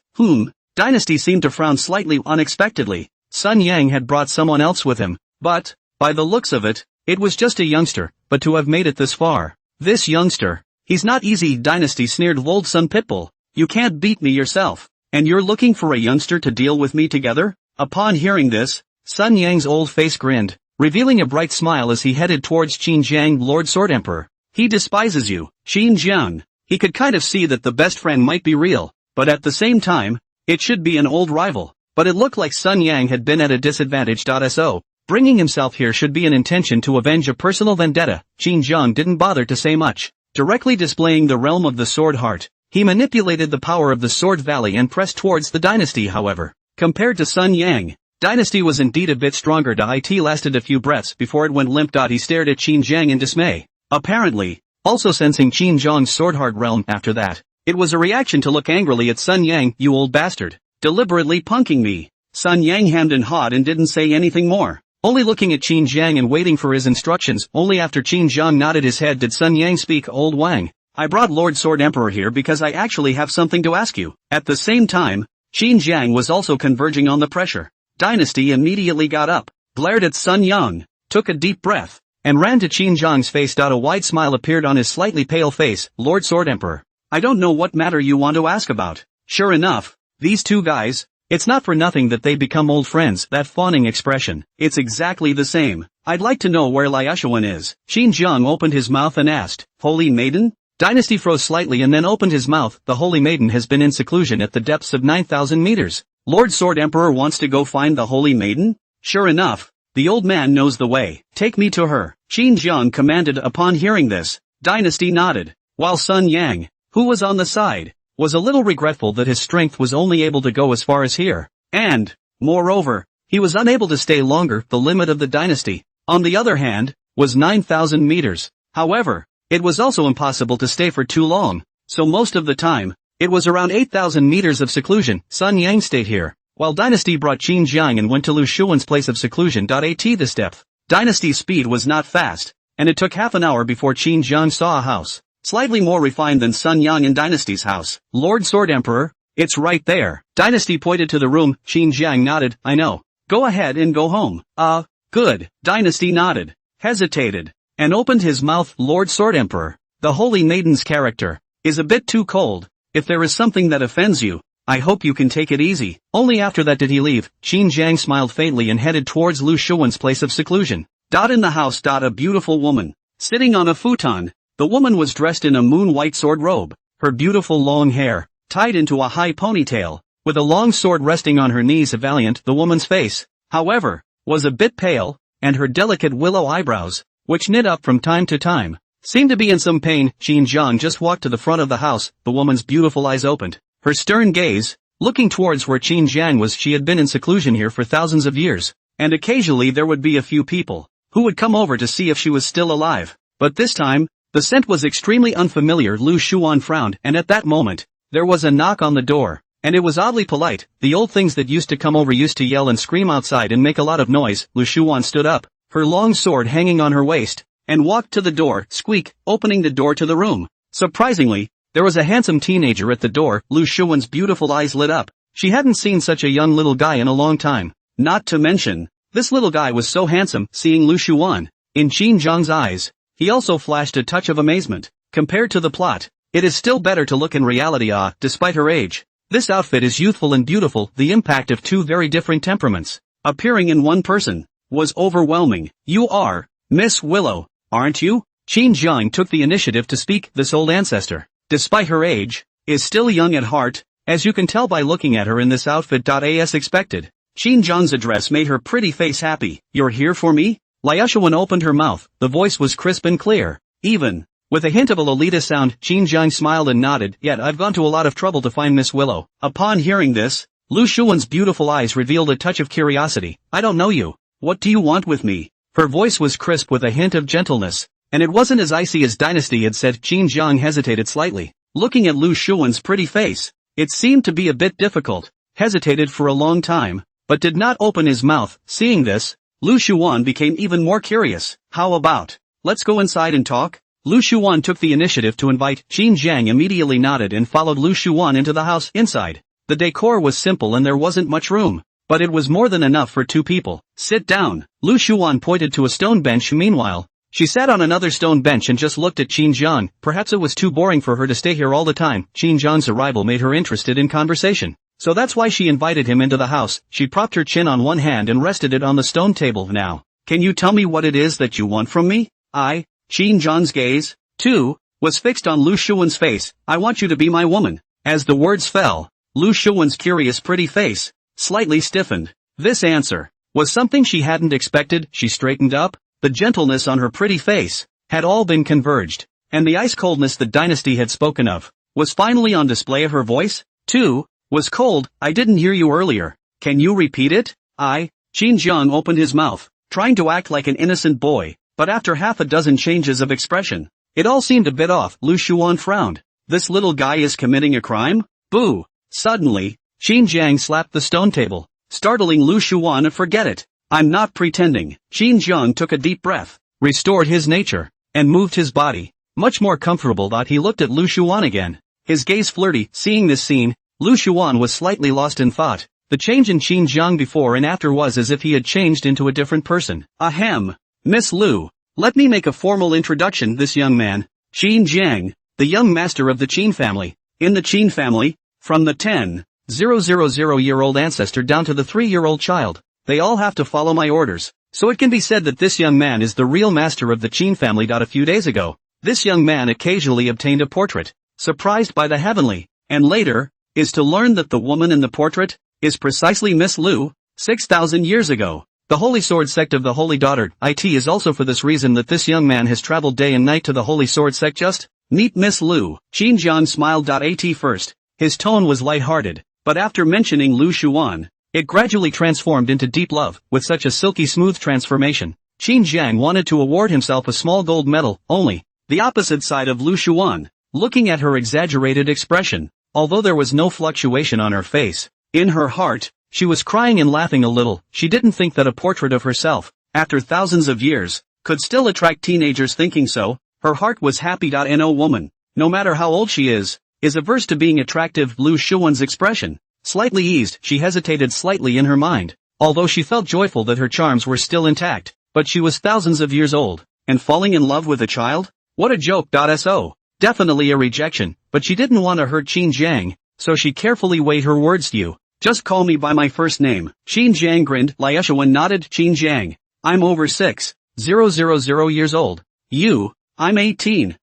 Dynasty seemed to frown slightly. Unexpectedly, Sun Yang had brought someone else with him, but, by the looks of it, it was just a youngster. But to have made it this far, this youngster, he's not easy. Dynasty sneered. Old son pitbull, you can't beat me yourself, and you're looking for a youngster to deal with me together? Upon hearing this, Sun Yang's old face grinned, revealing a bright smile as he headed towards Qin Zhang. Lord Sword Emperor, he despises you, Qin Zhang. He could kind of see that the best friend might be real, but at the same time, it should be an old rival. But it looked like Sun Yang had been at a disadvantage. So, bringing himself here should be an intention to avenge a personal vendetta. Qin Zhang didn't bother to say much. Directly displaying the realm of the Sword Heart, he manipulated the power of the Sword Valley and pressed towards the Dynasty. However, compared to Sun Yang, Dynasty was indeed a bit stronger. It lasted a few breaths before it went limp. He stared at Qin Zhang in dismay, apparently also sensing Qin Zhang's Sword Heart realm. After that, it was a reaction to look angrily at Sun Yang. You old bastard, deliberately punking me. Sun Yang hemmed and hawed and didn't say anything more, only looking at Qin Zhang and waiting for his instructions. Only after Qin Zhang nodded his head did Sun Yang speak. Old Wang, I brought Lord Sword Emperor here because I actually have something to ask you. At the same time, Qin Zhang was also converging on the pressure. Dynasty immediately got up, glared at Sun Yang, took a deep breath, and ran to Qin Zhang's face. A wide smile appeared on his slightly pale face. Lord Sword Emperor, I don't know what matter you want to ask about. Sure enough, these two guys, it's not for nothing that they become old friends. That fawning expression, it's exactly the same. I'd like to know where Liushuan is. Qin Zhang opened his mouth and asked, Holy Maiden? Dynasty froze slightly and then opened his mouth. The Holy Maiden has been in seclusion at the depths of 9,000 meters. Lord Sword Emperor wants to go find the Holy Maiden? Sure enough, the old man knows the way. Take me to her, Qin Jiang commanded. Upon hearing this, Dynasty nodded, while Sun Yang, who was on the side, was a little regretful that his strength was only able to go as far as here, and, moreover, he was unable to stay longer. The limit of the dynasty, on the other hand, was 9,000 meters. However, it was also impossible to stay for too long, so most of the time, it was around 8,000 meters of seclusion. Sun Yang stayed here, while Dynasty brought Qin Jiang and went to Lu Shuan's place of seclusion. At this depth, Dynasty's speed was not fast, and it took half an hour before Qin Jiang saw a house, slightly more refined than Sun Yang and Dynasty's house. Lord Sword Emperor, it's right there. Dynasty pointed to the room. Qin Jiang nodded. I know. Go ahead and go home. Good. Dynasty nodded, hesitated, and opened his mouth. Lord Sword Emperor, the Holy Maiden's character is a bit too cold. If there is something that offends you, I hope you can take it easy. Only after that did he leave. Qin Jiang smiled faintly and headed towards Lu Shuan's place of seclusion. In the house. A beautiful woman, sitting on a futon. The woman was dressed in a moon-white sword robe, her beautiful long hair, tied into a high ponytail, with a long sword resting on her knees. Valiant. The woman's face, however, was a bit pale, and her delicate willow eyebrows, which knit up from time to time, seemed to be in some pain. Qin Jiang just walked to the front of the house. The woman's beautiful eyes opened, her stern gaze, looking towards where Qin Jiang was. She had been in seclusion here for thousands of years, and occasionally there would be a few people who would come over to see if she was still alive. But this time, the scent was extremely unfamiliar. Lu Shuan frowned, and at that moment, there was a knock on the door, and it was oddly polite. The old things that used to come over used to yell and scream outside and make a lot of noise. Lu Shuan stood up, her long sword hanging on her waist, and walked to the door, squeak, opening the door to the room. Surprisingly, there was a handsome teenager at the door. Lu Shuan's beautiful eyes lit up. She hadn't seen such a young little guy in a long time. Not to mention, this little guy was so handsome. Seeing Lu Shuan, in Qin Jiang's eyes, he also flashed a touch of amazement. Compared to the plot, it is still better to look in reality. Despite her age, this outfit is youthful and beautiful. The impact of two very different temperaments appearing in one person was overwhelming. You are Miss Willow, aren't you? Qin Jiang took the initiative to speak. This old ancestor, despite her age, is still young at heart, as you can tell by looking at her in this outfit. As expected, Qin Jiang's address made her pretty face happy. You're here for me? Liu Shuan opened her mouth. The voice was crisp and clear, even with a hint of a Lolita sound. Qin Jiang smiled and nodded. Yet I've gone to a lot of trouble to find Miss Willow. Upon hearing this, Lu Shuan's beautiful eyes revealed a touch of curiosity. I don't know you. What do you want with me? Her voice was crisp with a hint of gentleness, and it wasn't as icy as Dynasty had said. Qin Jiang hesitated slightly, looking at Lu Shuan's pretty face. It seemed to be a bit difficult, hesitated for a long time, but did not open his mouth. Seeing this, Lu Shuan became even more curious. How about, let's go inside and talk? Lu Shuan took the initiative to invite. Qin Jiang immediately nodded and followed Lu Shuan into the house. Inside, the decor was simple and there wasn't much room, but it was more than enough for two people. Sit down. Lu Shuan pointed to a stone bench. Meanwhile, she sat on another stone bench and just looked at Qin Jiang. Perhaps it was too boring for her to stay here all the time. Qin Jiang's arrival made her interested in conversation, so that's why she invited him into the house. She propped her chin on one hand and rested it on the stone table. Now, can you tell me what it is that you want from me? Qin Jiang's gaze, too, was fixed on Lu Shuan's face. I want you to be my woman. As the words fell, Lu Shuan's curious pretty face slightly stiffened. This answer was something she hadn't expected. She straightened up. The gentleness on her pretty face had all been converged, and the ice coldness that Dynasty had spoken of was finally on display. Her voice, too, was cold. I didn't hear you earlier. Can you repeat it? Qin Jiang opened his mouth, trying to act like an innocent boy, but after half a dozen changes of expression, it all seemed a bit off. Lu Shuan frowned. This little guy is committing a crime? Boo! Suddenly, Qin Jiang slapped the stone table, startling Lu Shuan. Forget it. I'm not pretending. Qin Jiang took a deep breath, restored his nature, and moved his body, much more comfortable. He looked at Lu Shuan again, his gaze flirty. Seeing this scene, Lu Shuan was slightly lost in thought. The change in Qin Jiang before and after was as if he had changed into a different person. Ahem. Miss Lu, let me make a formal introduction. This young man, Qin Jiang, the young master of the Qin family. In the Qin family, from the 10,000-year-old ancestor down to the 3-year-old child, they all have to follow my orders. So it can be said that this young man is the real master of the Qin family. A few days ago, This young man occasionally obtained a portrait, surprised by the heavenly, and later, is to learn that the woman in the portrait is precisely Miss Lu, 6,000 years ago. The Holy Sword sect of the Holy Daughter. It is also for this reason that this young man has traveled day and night to the Holy Sword sect. Just meet Miss Lu. Xinjiang smiled. At first, his tone was light-hearted, but after mentioning Lu Shuan, it gradually transformed into deep love. With such a silky smooth transformation, Xinjiang wanted to award himself a small gold medal. Only the opposite side of Lu Shuan, looking at her exaggerated expression, although there was no fluctuation on her face, in her heart, she was crying and laughing a little. She didn't think that a portrait of herself, after thousands of years, could still attract teenagers thinking so. Her heart was happy. No woman, no matter how old she is averse to being attractive. Lu Shuan's expression slightly eased. She hesitated slightly in her mind, although she felt joyful that her charms were still intact. But she was thousands of years old, and falling in love with a child? What a joke. So, definitely a rejection, but she didn't want to hurt Xinjiang, so she carefully weighed her words. You just call me by my first name. Xinjiang grinned. Lieshuan nodded. Xinjiang, I'm over 6,000 years old. I'm 18.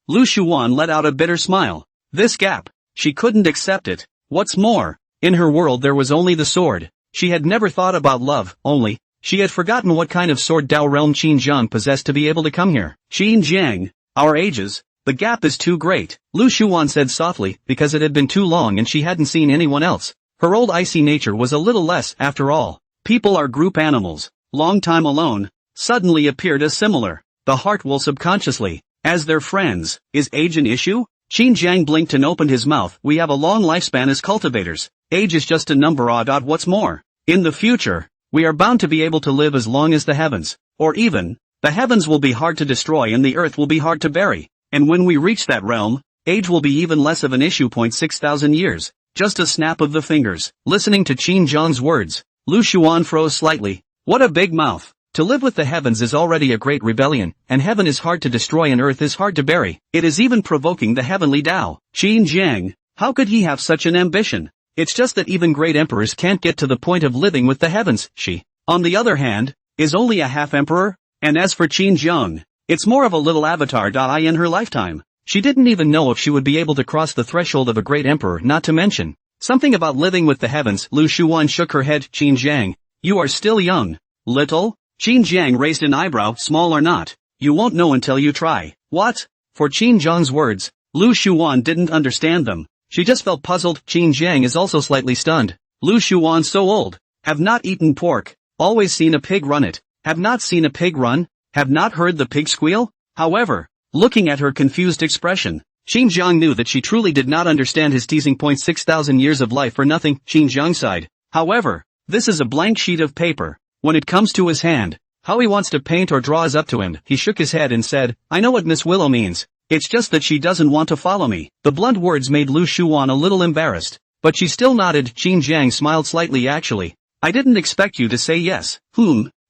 Lu Shuan let out a bitter smile. This gap, she couldn't accept it. What's more, in her world there was only the sword. She had never thought about love, only, she had forgotten what kind of sword Dao realm Xinjiang possessed to be able to come here. Xinjiang, our ages, the gap is too great, Lu Shuan said softly, because it had been too long and she hadn't seen anyone else. Her old icy nature was a little less. After all, people are group animals. Long time alone, suddenly appeared as similar. The heart will subconsciously, as their friends. Is age an issue? Xinjiang blinked and opened his mouth. We have a long lifespan as cultivators. Age is just a number. What's more, in the future, we are bound to be able to live as long as the heavens, or even, the heavens will be hard to destroy and the earth will be hard to bury. And when we reach that realm, age will be even less of an issue. 6,000 years, just a snap of the fingers. Listening to Xinjiang's words, Lu Shuan froze slightly. What a big mouth. To live with the heavens is already a great rebellion, and heaven is hard to destroy and earth is hard to bury. It is even provoking the heavenly Tao. Xinjiang, how could he have such an ambition? It's just that even great emperors can't get to the point of living with the heavens. She, on the other hand, is only a half-emperor, and as for Xinjiang, it's more of a little avatar. In her lifetime, she didn't even know if she would be able to cross the threshold of a great emperor, not to mention something about living with the heavens. Lu Shuan shook her head. Xinjiang, you are still young. Little? Xinjiang raised an eyebrow. Small or not, you won't know until you try. What? For Xinjiang's words, Lu Shuan didn't understand them. She just felt puzzled. Xinjiang is also slightly stunned. Lu Shuan so old, have not eaten pork, always seen a pig run it, have not seen a pig run, have not heard the pig squeal? However, looking at her confused expression, Xinjiang knew that she truly did not understand his teasing. 6,000 years of life for nothing, Xinjiang sighed. However, this is a blank sheet of paper. When it comes to his hand, how he wants to paint or draw is up to him. He shook his head and said, I know what Miss Willow means. It's just that she doesn't want to follow me. The blunt words made Lu Shuan a little embarrassed, but she still nodded. Xinjiang smiled slightly. Actually, I didn't expect you to say yes.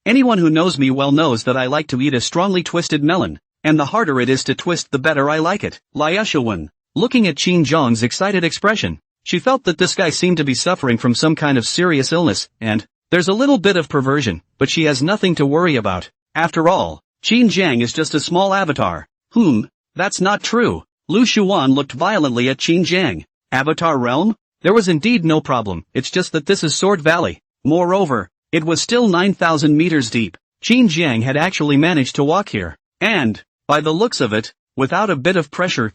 Anyone who knows me well knows that I like to eat a strongly twisted melon, and the harder it is to twist the better I like it. Lieshuan, looking at Xinjiang's excited expression, she felt that this guy seemed to be suffering from some kind of serious illness, and there's a little bit of perversion, but she has nothing to worry about. After all, Xinjiang is just a small avatar. That's not true. Lu Shuan looked violently at Xinjiang. Avatar realm? There was indeed no problem, it's just that this is Sword Valley. Moreover, it was still 9,000 meters deep. Xinjiang had actually managed to walk here. And, by the looks of it, without a bit of pressure.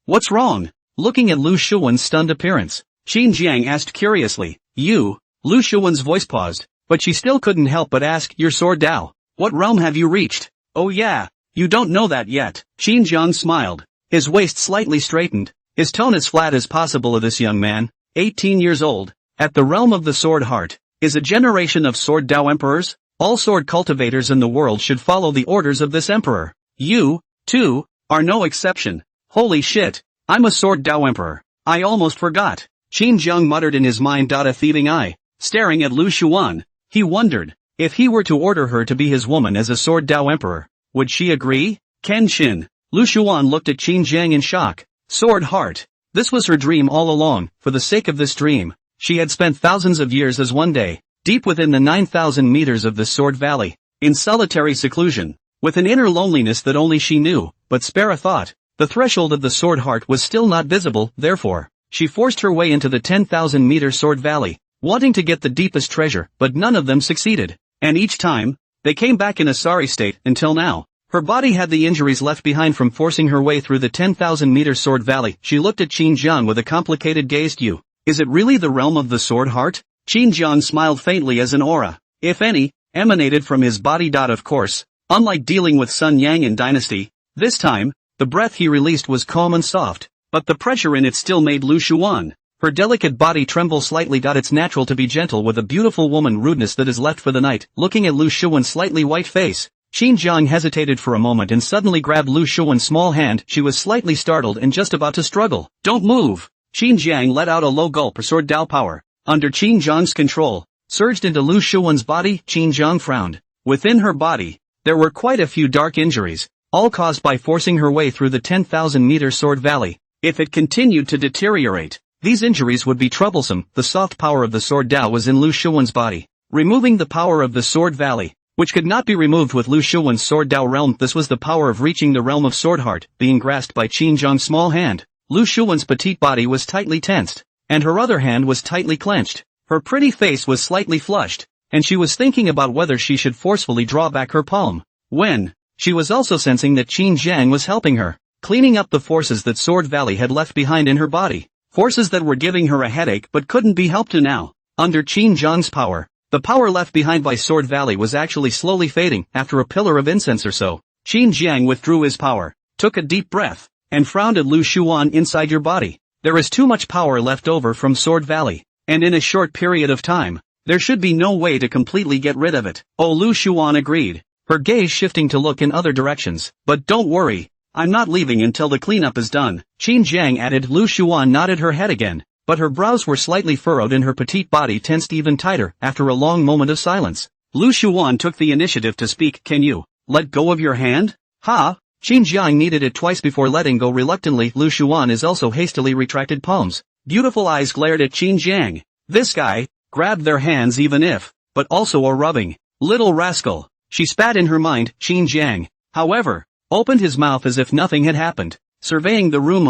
What's wrong? Looking at Lu Shuan's stunned appearance, Xinjiang asked curiously. Lu Shuan's voice paused, but she still couldn't help but ask, your sword Dao, what realm have you reached? Oh yeah, you don't know that yet. Xinjiang smiled, his waist slightly straightened, his tone as flat as possible. This young man, 18 years old, at the realm of the sword heart, is a generation of sword Dao emperors. All sword cultivators in the world should follow the orders of this emperor. You, too, are no exception. Holy shit, I'm a sword Dao emperor. I almost forgot. Xinjiang muttered in his mind. A thieving eye. Staring at Lu Shuan, he wondered, if he were to order her to be his woman as a sword Dao emperor, would she agree? Kenshin. Lu Shuan looked at Xinjiang in shock. Sword heart. This was her dream all along. For the sake of this dream, she had spent thousands of years as one day, deep within the 9,000 meters of the Sword Valley, in solitary seclusion, with an inner loneliness that only she knew, but spare a thought. The threshold of the Sword Heart was still not visible, therefore, she forced her way into the 10,000-meter Sword Valley, wanting to get the deepest treasure, but none of them succeeded. And each time, they came back in a sorry state, until now. Her body had the injuries left behind from forcing her way through the 10,000-meter Sword Valley. She looked at Xinjiang with a complicated gaze. Is it really the realm of the Sword Heart? Xinjiang smiled faintly as an aura, if any, emanated from his body. Of course, unlike dealing with Sun Yang in Dynasty, this time, the breath he released was calm and soft, but the pressure in it still made Lu Shuan, her delicate body, tremble slightly. It's natural to be gentle with a beautiful woman. Rudeness that is left for the night. Looking at Lu Shuan's slightly white face, Xinjiang hesitated for a moment and suddenly grabbed Lu Shuan's small hand. She was slightly startled and just about to struggle. Don't move! Xinjiang let out a low gulp. Her sword Dao power, under Xinjiang's control, surged into Lu Shuan's body. Xinjiang frowned. Within her body, there were quite a few dark injuries, all caused by forcing her way through the 10,000-meter Sword Valley. If it continued to deteriorate, these injuries would be troublesome. The soft power of the Sword Dao was in Lu Shuan's body, removing the power of the Sword Valley, which could not be removed with Lu Shuan's Sword Dao realm. This was the power of reaching the realm of Sword Heart, being grasped by Xinjiang's small hand. Lu Shuan's petite body was tightly tensed, and her other hand was tightly clenched. Her pretty face was slightly flushed, and she was thinking about whether she should forcefully draw back her palm. When, she was also sensing that Xinjiang was helping her, cleaning up the forces that Sword Valley had left behind in her body. Forces that were giving her a headache but couldn't be helped to now. Under Xinjiang's power, the power left behind by Sword Valley was actually slowly fading. After a pillar of incense or so, Xinjiang withdrew his power, took a deep breath, and frowned at Lu Shuan. Inside your body, there is too much power left over from Sword Valley, and in a short period of time, there should be no way to completely get rid of it. Oh, Lu Shuan agreed, her gaze shifting to look in other directions. But don't worry, I'm not leaving until the cleanup is done, Xinjiang added. Lu Shuan nodded her head again, but her brows were slightly furrowed and her petite body tensed even tighter. After a long moment of silence, Lu Shuan took the initiative to speak. Can you let go of your hand? Ha! Xinjiang needed it twice before letting go reluctantly. Lu Shuan is also hastily retracted palms. Beautiful eyes glared at Xinjiang. This guy grabbed their hands even if, but also a rubbing. Little rascal, she spat in her mind. Xinjiang, however, opened his mouth as if nothing had happened, surveying the room.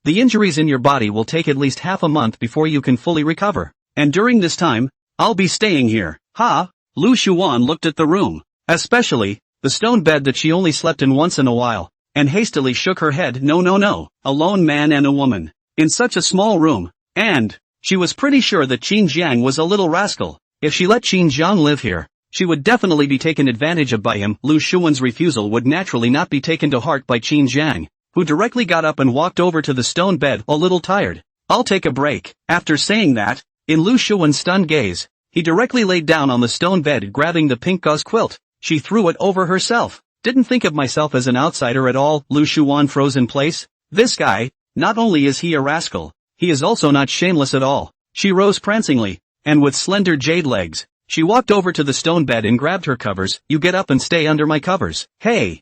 The injuries in your body will take at least half a month before you can fully recover, and during this time, I'll be staying here. Ha! Lu Shuan looked at the room, especially the stone bed that she only slept in once in a while, and hastily shook her head. No. A lone man and a woman, in such a small room, and she was pretty sure that Xinjiang was a little rascal. If she let Xinjiang live here, she would definitely be taken advantage of by him. Lu Shuan's refusal would naturally not be taken to heart by Xinjiang, who directly got up and walked over to the stone bed. A little tired, I'll take a break. After saying that, in Lu Shuan's stunned gaze, he directly laid down on the stone bed, grabbing the pink gauze quilt. She threw it over herself. Didn't think of myself as an outsider at all. Lu Shuan froze in place. This guy, not only is he a rascal, he is also not shameless at all. She rose prancingly, and with slender jade legs, she walked over to the stone bed and grabbed her covers. You get up and stay under my covers. Hey,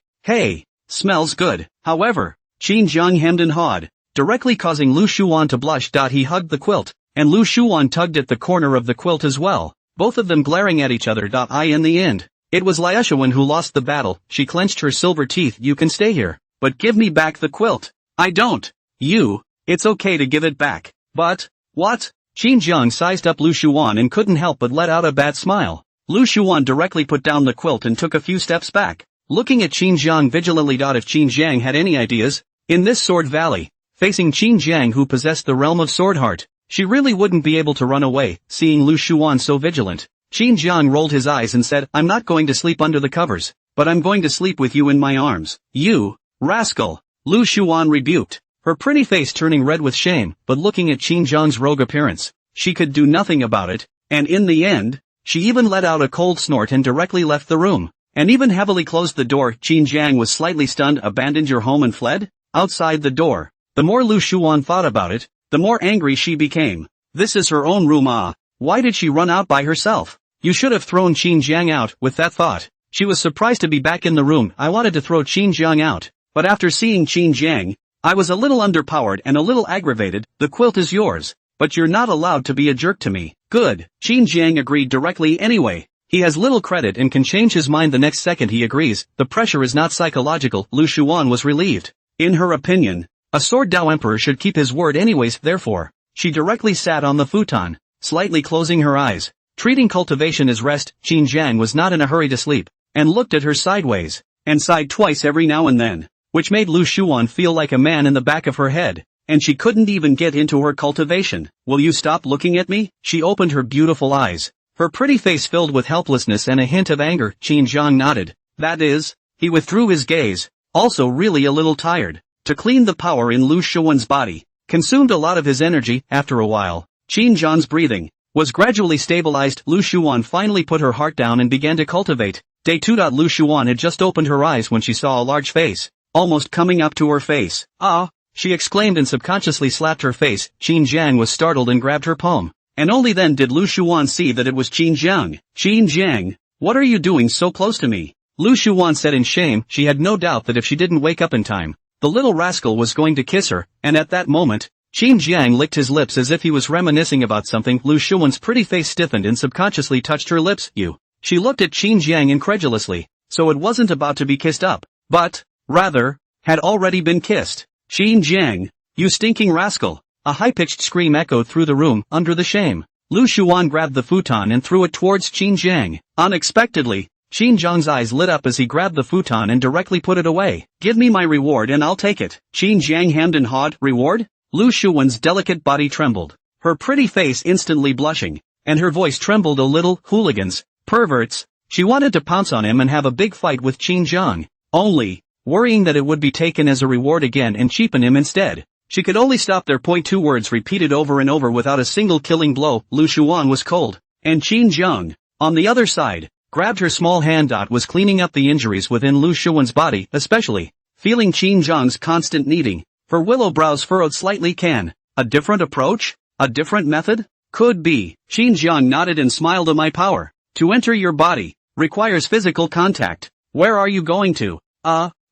smells good. However, Xinjiang hemmed and hawed, directly causing Lu Shuan to blush. He hugged the quilt, and Lu Shuan tugged at the corner of the quilt as well, both of them glaring at each other. In the end, it was Liushuan who lost the battle. She clenched her silver teeth. You can stay here, but give me back the quilt. I don't. It's okay to give it back. But, what? Xinjiang sized up Lu Shuan and couldn't help but let out a bad smile. Lu Shuan directly put down the quilt and took a few steps back, looking at Xinjiang vigilantly. If Xinjiang had any ideas, in this Sword Valley, facing Xinjiang who possessed the realm of Sword Heart, she really wouldn't be able to run away. Seeing Lu Shuan so vigilant, Xinjiang rolled his eyes and said, I'm not going to sleep under the covers, but I'm going to sleep with you in my arms. You rascal! Lu Shuan rebuked, her pretty face turning red with shame. But looking at Xinjiang's rogue appearance, she could do nothing about it, and in the end, she even let out a cold snort and directly left the room, and even heavily closed the door. Xinjiang was slightly stunned. Abandoned your home and fled? Outside the door, the more Lu Shuan thought about it, the more angry she became. This is her own room. Why did she run out by herself? You should have thrown Xinjiang out. With that thought, she was surprised to be back in the room. I wanted to throw Xinjiang out, but after seeing Xinjiang, I was a little underpowered and a little aggravated. The quilt is yours, but you're not allowed to be a jerk to me. Good. Xinjiang agreed directly. Anyway, He has little credit and can change his mind the next second he agrees. The pressure is not psychological. Lu Shuan was relieved. In her opinion, a Sword Dao Emperor should keep his word anyways. Therefore, she directly sat on the futon, slightly closing her eyes. Treating cultivation as rest, Qin Jiang was not in a hurry to sleep, and looked at her sideways, and sighed twice every now and then, which made Lu Shuan feel like a man in the back of her head, and she couldn't even get into her cultivation. Will you stop looking at me? She opened her beautiful eyes, her pretty face filled with helplessness and a hint of anger. Qin Jiang nodded. That is, he withdrew his gaze, also really a little tired. To clean the power in Lu Shuan's body, consumed a lot of his energy. After a while, Qin Jiang's breathing was gradually stabilized. Lu Shuan finally put her heart down and began to cultivate. Day 2. Lu Shuan had just opened her eyes when she saw a large face, almost coming up to her face. Ah! She exclaimed and subconsciously slapped her face. Qin Jiang was startled and grabbed her palm, and only then did Lu Shuan see that it was Qin Jiang. Qin Jiang, what are you doing so close to me? Lu Shuan said in shame. She had no doubt that if she didn't wake up in time, the little rascal was going to kiss her, and at that moment, Qin Jiang licked his lips as if he was reminiscing about something. Lu Shuan's pretty face stiffened and subconsciously touched her lips. You. She looked at Qin Jiang incredulously. So it wasn't about to be kissed up, but, rather, had already been kissed. Qin Jiang, you stinking rascal! A high-pitched scream echoed through the room. Under the shame, Lu Shuan grabbed the futon and threw it towards Qin Jiang. Unexpectedly, Qin Jiang's eyes lit up as he grabbed the futon and directly put it away. Give me my reward and I'll take it. Qin Jiang hemmed and hawed. Reward? Lu Shuan's delicate body trembled, her pretty face instantly blushing, and her voice trembled a little. Hooligans, perverts. She wanted to pounce on him and have a big fight with Qin Jiang, only, worrying that it would be taken as a reward again and cheapen him instead. She could only stop there. 2 words repeated over and over without a single killing blow. Lu Shuan was cold, and Qin Jiang, on the other side, grabbed her small hand. Was cleaning up the injuries within Lu Shuan's body, especially, feeling Qin Jiang's constant kneading. Her willow brows furrowed slightly. Can a different approach? A different method? Could be. Qin Jiang nodded and smiled. My power to enter your body requires physical contact. Where are you going to?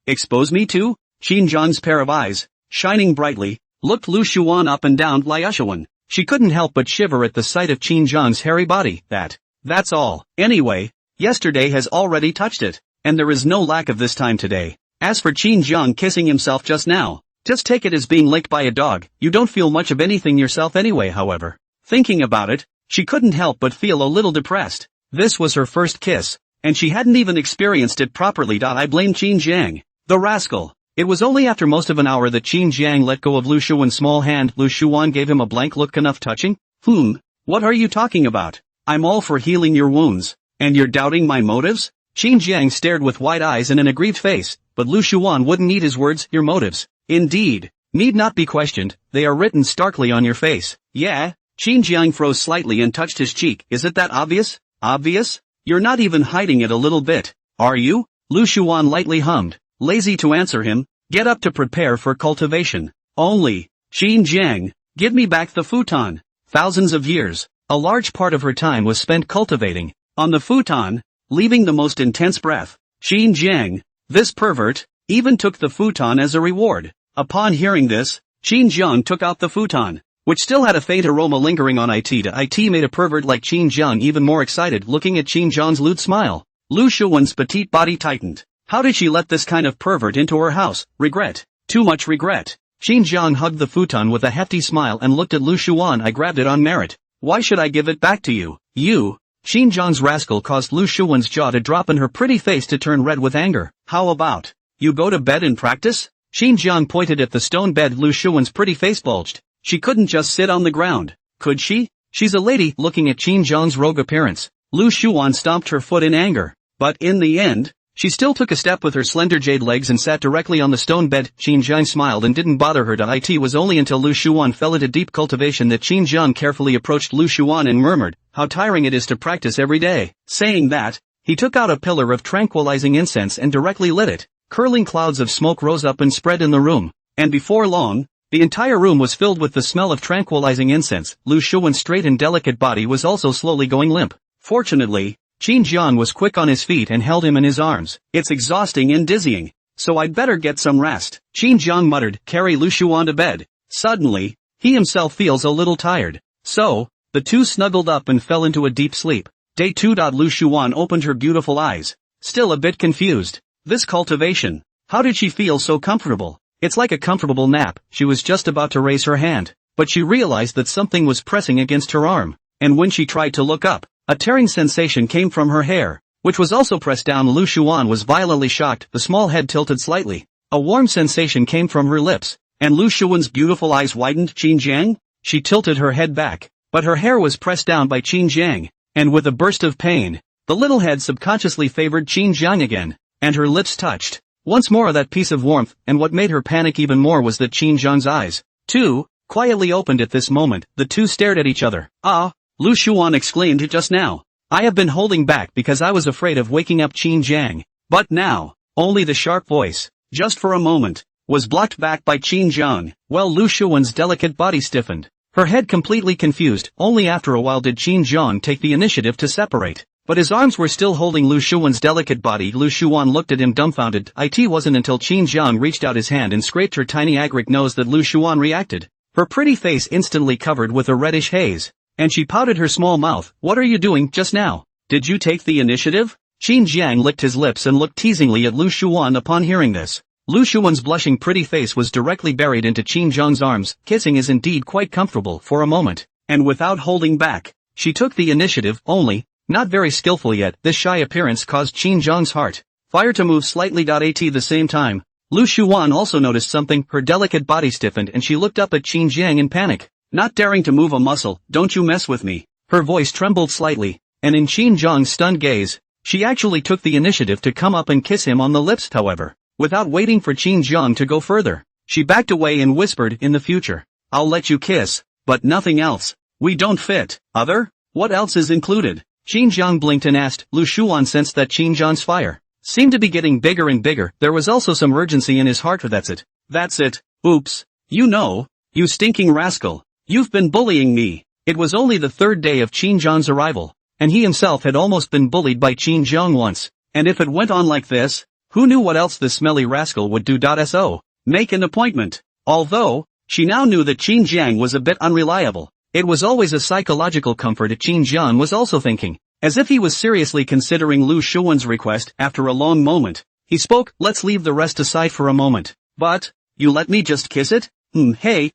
Expose me to? Qin Jiang's pair of eyes, shining brightly, looked Lu Shuan up and down. Liushuan. She couldn't help but shiver at the sight of Qin Jiang's hairy body. That's all. Anyway, yesterday has already touched it, and there is no lack of this time today. As for Qin Jiang kissing himself just now, just take it as being licked by a dog. You don't feel much of anything yourself anyway. However, thinking about it, she couldn't help but feel a little depressed. This was her first kiss, and she hadn't even experienced it properly. I blame Qin Jiang, the rascal. It was only after most of an hour that Qin Jiang let go of Lu Shuan's small hand. Lu Shuan gave him a blank look. Enough touching? What are you talking about? I'm all for healing your wounds, and you're doubting my motives? Qin Jiang stared with wide eyes and an aggrieved face, but Lu Shuan wouldn't eat his words. Your motives, indeed, need not be questioned. They are written starkly on your face. Yeah? Qin Jiang froze slightly and touched his cheek. Is it that obvious? Obvious? You're not even hiding it a little bit, are you? Lu Shuan lightly hummed, lazy to answer him. Get up to prepare for cultivation. Only, Qin Jiang, give me back the futon. Thousands of years, a large part of her time was spent cultivating on the futon, leaving the most intense breath. Qin Jiang, this pervert, even took the futon as a reward. Upon hearing this, Qin Jiang took out the futon, which still had a faint aroma lingering on it. It made a pervert like Qin Jiang even more excited. Looking at Qin Jiang's lewd smile, Lu Shuan's petite body tightened. How did she let this kind of pervert into her house? Regret. Too much regret. Qin Jiang hugged the futon with a hefty smile and looked at Lu Shuan. I grabbed it on merit. Why should I give it back to you? You? Qin Jiang's rascal caused Lu Shuan's jaw to drop and her pretty face to turn red with anger. How about you go to bed and practice? Qin Jiang pointed at the stone bed. Lu Shuan's pretty face bulged. She couldn't just sit on the ground, could she? She's a lady. Looking at Qin Jiang's rogue appearance, Lu Shuan stomped her foot in anger. But in the end, she still took a step with her slender jade legs and sat directly on the stone bed. Qin Jiang smiled and didn't bother her. It was only until Lu Shuan fell into deep cultivation that Qin Jiang carefully approached Lu Shuan and murmured, how tiring it is to practice every day. Saying that, he took out a pillar of tranquilizing incense and directly lit it. Curling clouds of smoke rose up and spread in the room, and before long, the entire room was filled with the smell of tranquilizing incense. Lu Shuan's straight and delicate body was also slowly going limp. Fortunately, Qin Jiang was quick on his feet and held him in his arms. It's exhausting and dizzying, so I'd better get some rest. Qin Jiang muttered. Carry Lu Shuan to bed. Suddenly, he himself feels a little tired. So, the two snuggled up and fell into a deep sleep. Day 2. Lu Shuan opened her beautiful eyes, still a bit confused. This cultivation. How did she feel so comfortable? It's like a comfortable nap. She was just about to raise her hand, but she realized that something was pressing against her arm, and when she tried to look up, a tearing sensation came from her hair, which was also pressed down. Lu Shuan was violently shocked. The small head tilted slightly. A warm sensation came from her lips, and Lu Shuan's beautiful eyes widened. Xinjiang? She tilted her head back, but her hair was pressed down by Xinjiang, and with a burst of pain, the little head subconsciously favored Xinjiang again, and her lips touched. Once more that piece of warmth, and what made her panic even more was that Xinjiang's eyes, too, quietly opened at this moment. The two stared at each other. Ah, Lu Shuan exclaimed just now. I have been holding back because I was afraid of waking up Xinjiang. But now, only the sharp voice, just for a moment, was blocked back by Xinjiang. Well, Lu Shuan's delicate body stiffened, her head completely confused. Only after a while did Xinjiang take the initiative to separate, but his arms were still holding Lu Shuan's delicate body. Lu Shuan looked at him dumbfounded. It wasn't until Xinjiang reached out his hand and scraped her tiny agric nose that Lu Shuan reacted. Her pretty face instantly covered with a reddish haze, and she pouted her small mouth. What are you doing just now? Did you take the initiative? Xinjiang licked his lips and looked teasingly at Lu Shuan upon hearing this. Lu Shuan's blushing pretty face was directly buried into Xinjiang's arms. Kissing is indeed quite comfortable. For a moment, and without holding back, she took the initiative, only, not very skillful yet. This shy appearance caused Xinjiang's heart fire to move slightly. At the same time, Lu Shuan also noticed something. Her delicate body stiffened and she looked up at Xinjiang in panic, not daring to move a muscle. Don't you mess with me. Her voice trembled slightly, and in Xinjiang's stunned gaze, she actually took the initiative to come up and kiss him on the lips. However, without waiting for Xinjiang to go further, she backed away and whispered, in the future, I'll let you kiss, but nothing else. We don't fit. Other? What else is included? Xinjiang blinked and asked. Lu Shuan sensed that Xinjiang's fire seemed to be getting bigger and bigger. There was also some urgency in his heart. That's it. That's it. Oops. You know, you stinking rascal. You've been bullying me. It was only the third day of Xinjiang's arrival, and he himself had almost been bullied by Xinjiang once, and if it went on like this, who knew what else this smelly rascal would do. So, make an appointment. Although, she now knew that Xinjiang was a bit unreliable, it was always a psychological comfort. Xinjiang was also thinking, as if he was seriously considering Lu Shuan's request. After a long moment, he spoke. Let's leave the rest aside for a moment. But, you let me just kiss it? Hey,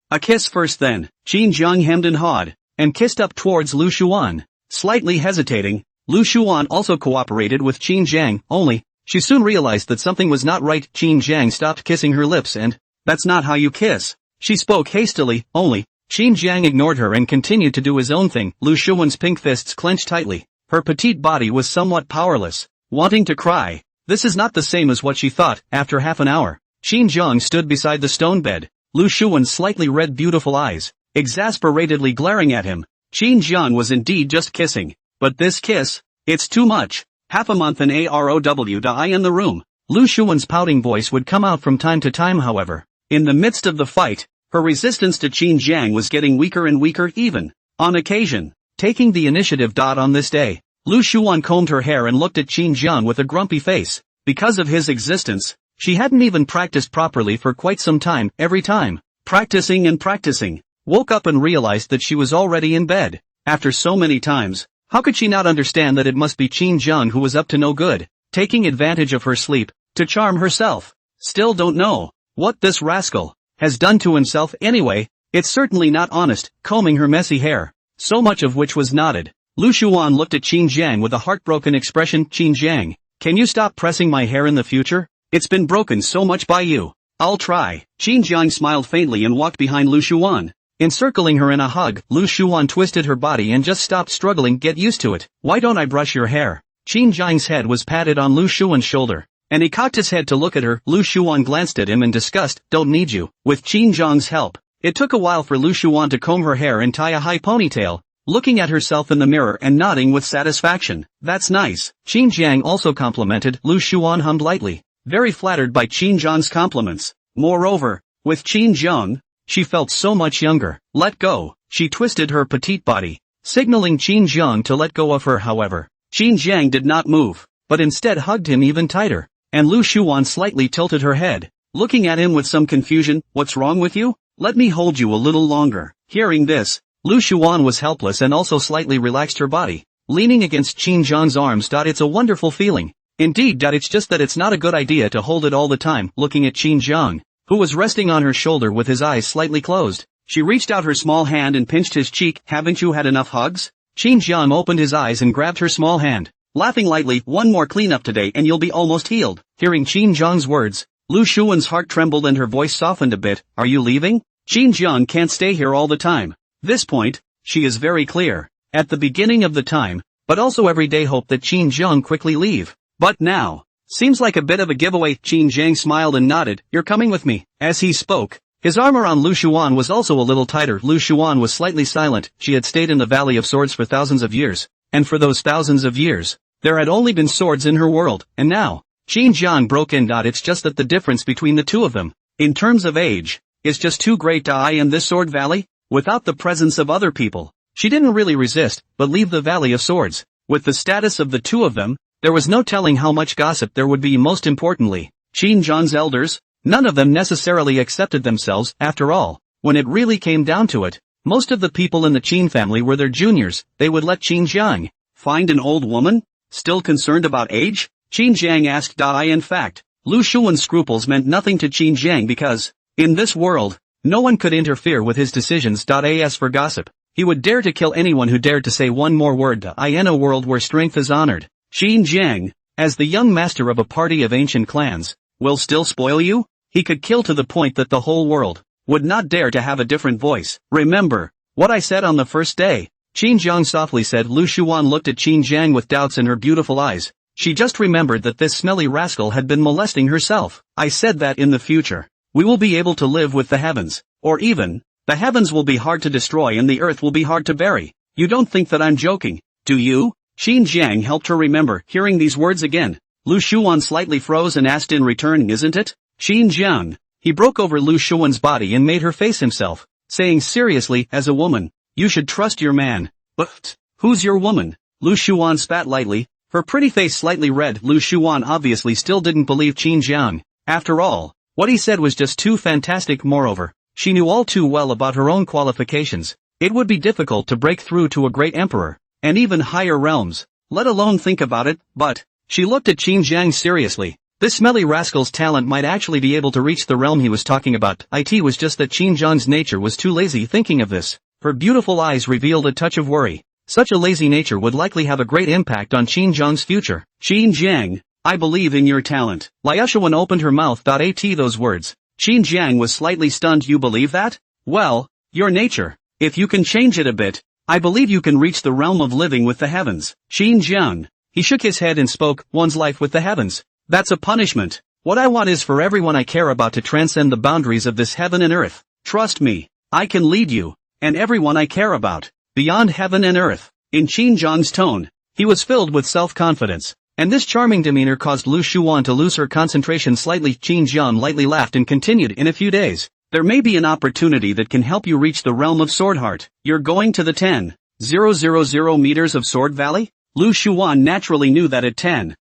a kiss first then. Xinjiang hemmed and hawed, and kissed up towards Lu Shuan. Slightly hesitating, Lu Shuan also cooperated with Xinjiang, only, she soon realized that something was not right. Xinjiang stopped kissing her lips and, that's not how you kiss. She spoke hastily, only, Xinjiang ignored her and continued to do his own thing. Lu Shuan's pink fists clenched tightly. Her petite body was somewhat powerless, wanting to cry. This is not the same as what she thought. After half an hour, Xinjiang stood beside the stone bed, Lu Shuan's slightly red beautiful eyes, exasperatedly glaring at him. Xinjiang was indeed just kissing, but this kiss, it's too much. Half a month in AROW in the room. Lu Shuan's pouting voice would come out from time to time. However, in the midst of the fight, her resistance to Xinjiang was getting weaker and weaker, even, on occasion, taking the initiative. On this day, Lu Shuan combed her hair and looked at Xinjiang with a grumpy face. Because of his existence, she hadn't even practiced properly for quite some time. Every time, practicing and practicing, woke up and realized that she was already in bed. After so many times, how could she not understand that it must be Xinjiang who was up to no good, taking advantage of her sleep, to charm herself? Still don't know what this rascal has done to himself anyway. It's certainly not honest. Combing her messy hair, so much of which was knotted, Lu Shuan looked at Xinjiang with a heartbroken expression. Xinjiang, can you stop pressing my hair in the future? It's been broken so much by you. I'll try. Xinjiang smiled faintly and walked behind Lu Shuan. Encircling her in a hug, Lu Shuan twisted her body and just stopped struggling. Get used to it. Why don't I brush your hair? Xinjiang's head was patted on Lu Shuan's shoulder, and he cocked his head to look at her. Lu Shuan glanced at him in disgust. Don't need you. With Xinjiang's help, it took a while for Lu Shuan to comb her hair and tie a high ponytail, looking at herself in the mirror and nodding with satisfaction. That's nice. Xinjiang also complimented. Lu Shuan hummed lightly, very flattered by Xinjiang's compliments. Moreover, with Xinjiang, she felt so much younger. Let go. She twisted her petite body, signaling Xinjiang to let go of her. However, Xinjiang did not move, but instead hugged him even tighter, and Lu Shuan slightly tilted her head, looking at him with some confusion. What's wrong with you? Let me hold you a little longer. Hearing this, Lu Shuan was helpless and also slightly relaxed her body. leaning against Qin Zhang's arms. It's a wonderful feeling. Indeed. It's just that it's not a good idea to hold it all the time. Looking at Qin Zhang, who was resting on her shoulder with his eyes slightly closed, she reached out her small hand and pinched his cheek. Haven't you had enough hugs? Qin Zhang opened his eyes and grabbed her small hand, laughing lightly. One more cleanup today and you'll be almost healed. Hearing Qin Zhang's words, Lu Shuan's heart trembled and her voice softened a bit. Are you leaving? Qin Zhang can't stay here all the time. This point, she is very clear. At the beginning of the time, but also every day hoped that Qin Zhang quickly leave. But now, seems like a bit of a giveaway. Qin Zhang smiled and nodded. You're coming with me. As he spoke, his arm around Lu Shuan was also a little tighter. Lu Shuan was slightly silent. She had stayed in the Valley of Swords for thousands of years, and for those thousands of years, there had only been swords in her world, and now, Qin Zhang broke in. It's just that the difference between the two of them, in terms of age, is just too great. I in this Sword Valley, without the presence of other people, she didn't really resist, but leave the Valley of Swords. With the status of the two of them, there was no telling how much gossip there would be. Most importantly, Qin Zhang's elders, none of them necessarily accepted themselves. After all, when it really came down to it, most of the people in the Qin family were their juniors. They would let Qin Zhang find an old woman? Still concerned about age? Qin Zhang asked. In fact, Lu Shuan's scruples meant nothing to Qin Zhang because, in this world, no one could interfere with his decisions. As for gossip, he would dare to kill anyone who dared to say one more word. In a world where strength is honored, Qin Zhang, as the young master of a party of ancient clans, will still spoil you? He could kill to the point that the whole world would not dare to have a different voice. Remember what I said on the first day? Qin Zhang softly said. Lu Shuan looked at Qin Zhang with doubts in her beautiful eyes. She just remembered that this smelly rascal had been molesting herself. I said that in the future, we will be able to live with the heavens, or even, the heavens will be hard to destroy and the earth will be hard to bury. You don't think that I'm joking, do you? Qin Zhang helped her remember. Hearing these words again, Lu Shuan slightly froze and asked in return, isn't it? Qin Zhang. He broke over Lu Shuan's body and made her face himself, saying seriously, as a woman, you should trust your man. But, who's your woman? Lu Shuan spat lightly, her pretty face slightly red. Lu Shuan obviously still didn't believe Qin Zhang. After all, what he said was just too fantastic. Moreover, she knew all too well about her own qualifications. It would be difficult to break through to a great emperor, and even higher realms, let alone think about it. But, she looked at Qin Zhang seriously. This smelly rascal's talent might actually be able to reach the realm he was talking about. It was just that Qin Zhang's nature was too lazy thinking of this. Her beautiful eyes revealed a touch of worry. Such a lazy nature would likely have a great impact on Qin Zhang's future. Qin Zhang, I believe in your talent. Liushuan opened her mouth. Those words. Qin Zhang was slightly stunned. You believe that? Well, your nature. If you can change it a bit, I believe you can reach the realm of living with the heavens. Qin Zhang. He shook his head and spoke, one's life with the heavens. That's a punishment. What I want is for everyone I care about to transcend the boundaries of this heaven and earth. Trust me, I can lead you, and everyone I care about, beyond heaven and earth. In Qin Zhang's tone, he was filled with self-confidence, and this charming demeanor caused Lu Shuan to lose her concentration slightly. Qin Zhang lightly laughed and continued, in a few days, there may be an opportunity that can help you reach the realm of Swordheart. You're going to the 10,000 meters of Sword Valley? Lu Shuan naturally knew that at 10,000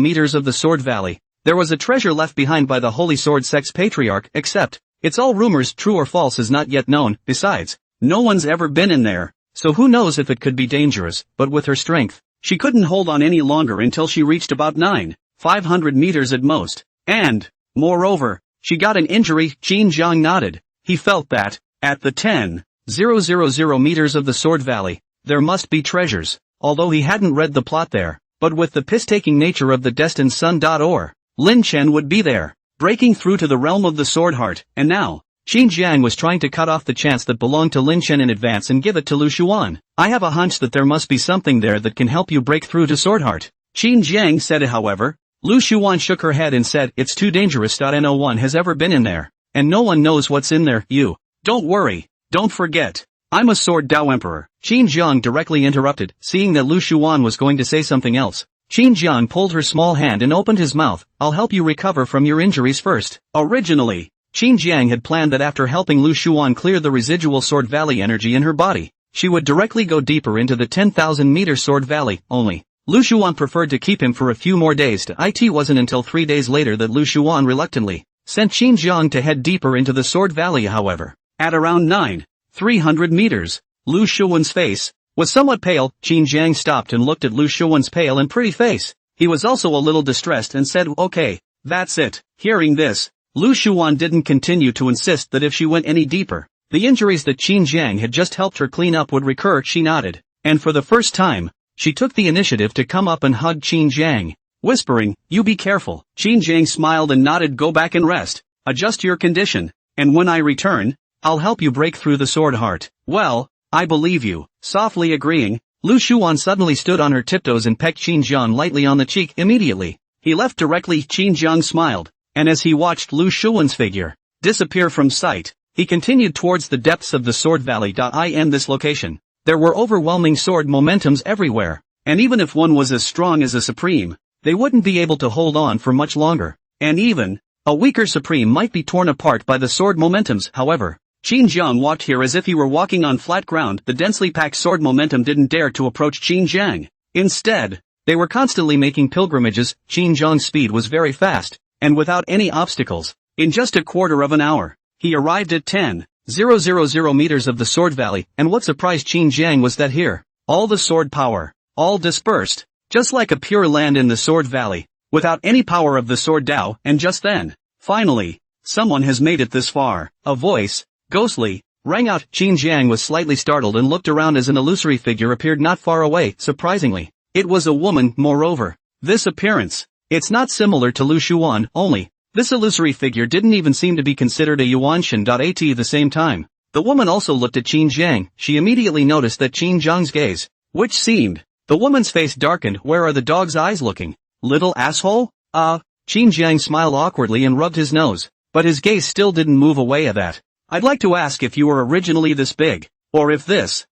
meters of the Sword Valley, there was a treasure left behind by the Holy Sword Sect's patriarch, except, it's all rumors, true or false is not yet known. Besides, no one's ever been in there, so who knows if it could be dangerous. But with her strength, she couldn't hold on any longer until she reached about 9,500 meters at most. And, moreover, she got an injury. Qin Zhang nodded. He felt that, at the 10,000 meters of the Sword Valley, there must be treasures, although he hadn't read the plot there. But with the piss-taking nature of the destined son. Lin Chen would be there, breaking through to the realm of the Sword Heart, and now, Qin Zhang was trying to cut off the chance that belonged to Lin Chen in advance and give it to Lu Shuan. I have a hunch that there must be something there that can help you break through to Sword Heart. Qin Zhang said it. However, Lu Shuan shook her head and said, it's too dangerous. No one has ever been in there, and no one knows what's in there. You, don't worry, don't forget, I'm a Sword Dao Emperor. Qin Zhang directly interrupted, seeing that Lu Shuan was going to say something else. Qin Zhang pulled her small hand and opened his mouth. I'll help you recover from your injuries first. Originally, Qin Zhang had planned that after helping Lu Shuan clear the residual Sword Valley energy in her body, she would directly go deeper into the 10,000-meter Sword Valley. Only, Lu Shuan preferred to keep him for a few more days. It wasn't until 3 days later that Lu Shuan reluctantly sent Qin Zhang to head deeper into the Sword Valley. However, at around 9,300 meters, Lu Shuan's face was somewhat pale. Qin Jiang stopped and looked at Lu Shuan's pale and pretty face. He was also a little distressed and said, "Okay, that's it." Hearing this, Lu Shuan didn't continue to insist that if she went any deeper, the injuries that Qin Jiang had just helped her clean up would recur. She nodded, and for the first time, she took the initiative to come up and hug Qin Jiang, whispering, "You be careful." Qin Jiang smiled and nodded. "Go back and rest, adjust your condition, and when I return, I'll help you break through the sword heart." "Well, I believe you." Softly agreeing, Lu Shuan suddenly stood on her tiptoes and pecked Qin Jiang lightly on the cheek. Immediately, he left directly. Qin Jiang smiled, and as he watched Lu Shuan's figure disappear from sight, he continued towards the depths of the Sword Valley. In this location, there were overwhelming sword momentums everywhere, and even if one was as strong as a Supreme, they wouldn't be able to hold on for much longer, and even a weaker Supreme might be torn apart by the sword momentums. However, Qin Jiang walked here as if he were walking on flat ground. The densely packed sword momentum didn't dare to approach Qin Jiang. Instead, they were constantly making pilgrimages. Qin Jiang's speed was very fast, and without any obstacles, in just a quarter of an hour, he arrived at 10,000 meters of the Sword Valley, and what surprised Qin Jiang was that here, all the sword power, all dispersed, just like a pure land in the Sword Valley, without any power of the Sword Dao. And just then, finally, someone has made it this far. A voice, ghostly, rang out. Qin Jiang was slightly startled and looked around as an illusory figure appeared not far away. Surprisingly, it was a woman. Moreover, this appearance, it's not similar to Lu Shuan, only, this illusory figure didn't even seem to be considered a Yuanshan. At the same time, the woman also looked at Qin Jiang. She immediately noticed that Qin Jiang's gaze, which seemed, the woman's face darkened. "Where are the dog's eyes looking, little asshole?" Qin Jiang smiled awkwardly and rubbed his nose, but his gaze still didn't move away at that. "I'd like to ask if you were originally this big, or if this,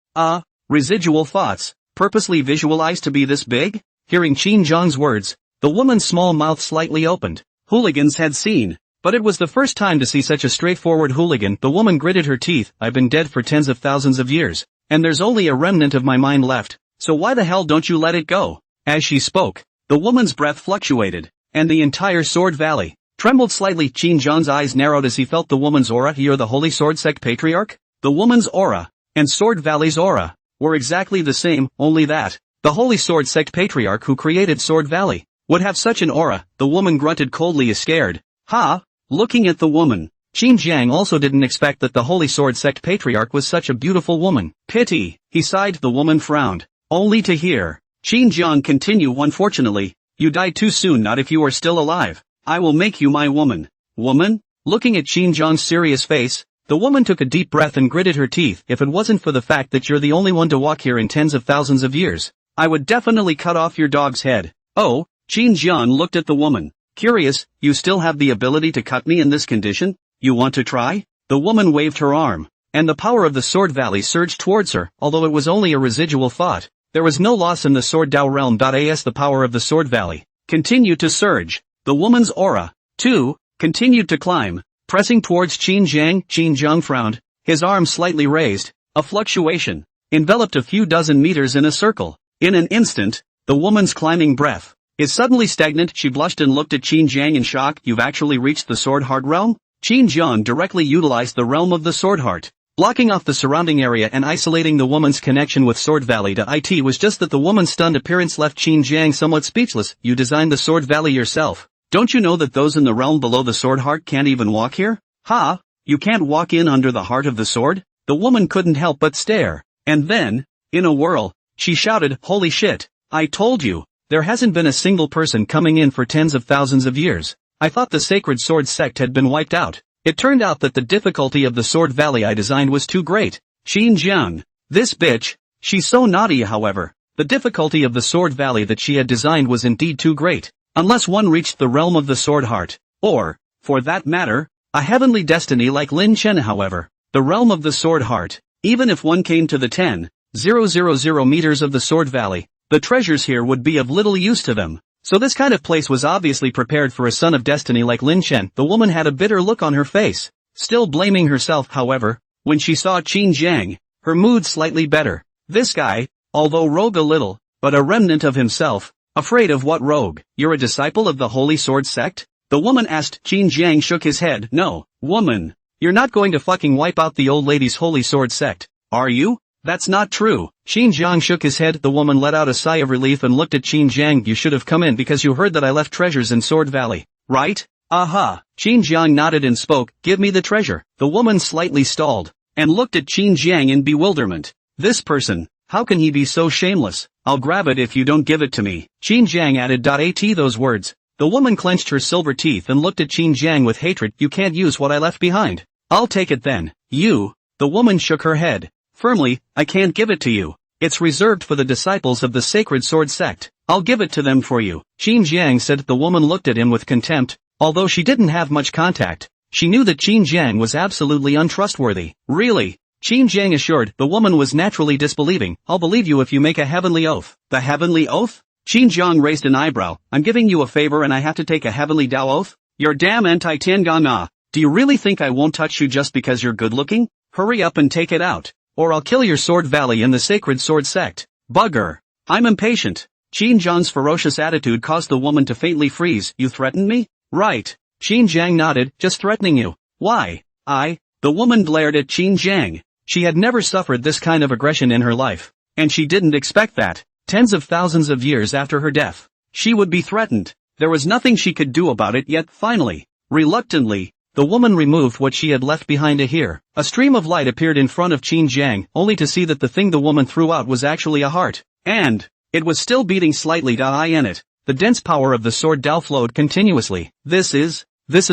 residual thoughts, purposely visualized to be this big?" Hearing Qin Jiang's words, the woman's small mouth slightly opened. Hooligans had seen, but it was the first time to see such a straightforward hooligan. The woman gritted her teeth. "I've been dead for tens of thousands of years, and there's only a remnant of my mind left, so why the hell don't you let it go?" As she spoke, the woman's breath fluctuated, and the entire Sword Valley trembled slightly. Qin Jiang's eyes narrowed as he felt the woman's aura. "You're the Holy Sword Sect Patriarch?" The woman's aura, and Sword Valley's aura, were exactly the same, only that, the Holy Sword Sect Patriarch who created Sword Valley, would have such an aura. The woman grunted coldly as scared. "Ha!" Looking at the woman, Qin Jiang also didn't expect that the Holy Sword Sect Patriarch was such a beautiful woman. "Pity," he sighed. The woman frowned, only to hear Qin Jiang continue. "Unfortunately, you died too soon. Not if you are still alive. I will make you my woman." "Woman?" Looking at Qin Jiang's serious face, the woman took a deep breath and gritted her teeth. "If it wasn't for the fact that you're the only one to walk here in tens of thousands of years, I would definitely cut off your dog's head." "Oh?" Qin Jiang looked at the woman, curious. "You still have the ability to cut me in this condition? You want to try?" The woman waved her arm, and the power of the Sword Valley surged towards her. Although it was only a residual thought, there was no loss in the Sword Dao realm. As the power of the Sword Valley continued to surge, the woman's aura, too, continued to climb, pressing towards Qin Jiang. Qin Jiang frowned, his arm slightly raised. A fluctuation enveloped a few dozen meters in a circle. In an instant, the woman's climbing breath is suddenly stagnant. She blushed and looked at Qin Jiang in shock. "You've actually reached the Sword Heart realm?" Qin Jiang directly utilized the realm of the Sword Heart, blocking off the surrounding area and isolating the woman's connection with Sword Valley. It was just that the woman's stunned appearance left Qin Jiang somewhat speechless. "You designed the Sword Valley yourself? Don't you know that those in the realm below the Sword Heart can't even walk here?" "Ha? You can't walk in under the heart of the sword?" The woman couldn't help but stare, and then, in a whirl, she shouted, "Holy shit, I told you, there hasn't been a single person coming in for tens of thousands of years. I thought the Sacred Sword Sect had been wiped out. It turned out that the difficulty of the Sword Valley I designed was too great." Qin Jiang, this bitch, she's so naughty. However, the difficulty of the Sword Valley that she had designed was indeed too great, unless one reached the realm of the Sword Heart, or, for that matter, a heavenly destiny like Lin Chen. However, the realm of the Sword Heart, even if one came to the 10,000 meters of the Sword Valley, the treasures here would be of little use to them. So this kind of place was obviously prepared for a son of destiny like Lin Chen. The woman had a bitter look on her face, still blaming herself. However, when she saw Qin Jiang, her mood slightly better. This guy, although rogue a little, but a remnant of himself. Afraid of what? Rogue? You're a disciple of the Holy Sword Sect? The woman asked. Qin Jiang shook his head. "No, woman. You're not going to fucking wipe out the old lady's Holy Sword Sect, are you?" That's not true. Qin Jiang shook his head. The woman let out a sigh of relief and looked at Qin Jiang. You should have come in because you heard that I left treasures in Sword Valley, right? Aha. Qin Jiang nodded and spoke, give me the treasure. The woman slightly stalled, and looked at Qin Jiang in bewilderment. This person, how can he be so shameless? I'll grab it if you don't give it to me. Qin Jiang added. At those words, the woman clenched her silver teeth and looked at Qin Jiang with hatred. You can't use what I left behind. I'll take it then. You. The woman shook her head. Firmly, I can't give it to you. It's reserved for the disciples of the Sacred Sword sect. I'll give it to them for you. Qin Jiang said. The woman looked at him with contempt. Although she didn't have much contact, she knew that Qin Jiang was absolutely untrustworthy. Really? Qin Jiang assured. The woman was naturally disbelieving. I'll believe you if you make a heavenly oath. The heavenly oath? Qin Jiang raised an eyebrow. I'm giving you a favor and I have to take a heavenly Dao oath? You're damn anti-Tiangong. Do you really think I won't touch you just because you're good looking? Hurry up and take it out, or I'll kill your Sword Valley and the Sacred Sword sect. Bugger. I'm impatient. Qin Jiang's ferocious attitude caused the woman to faintly freeze. You threaten me? Right. Qin Jiang nodded. Just threatening you. Why? The woman glared at Qin Jiang. She had never suffered this kind of aggression in her life, and she didn't expect that. Tens of thousands of years after her death, she would be threatened. There was nothing she could do about it yet. Finally, reluctantly, the woman removed what she had left behind. Here, a stream of light appeared in front of Qin Jiang, only to see that the thing the woman threw out was actually a heart, and it was still beating slightly. In it, the dense power of the sword Dao flowed continuously. This is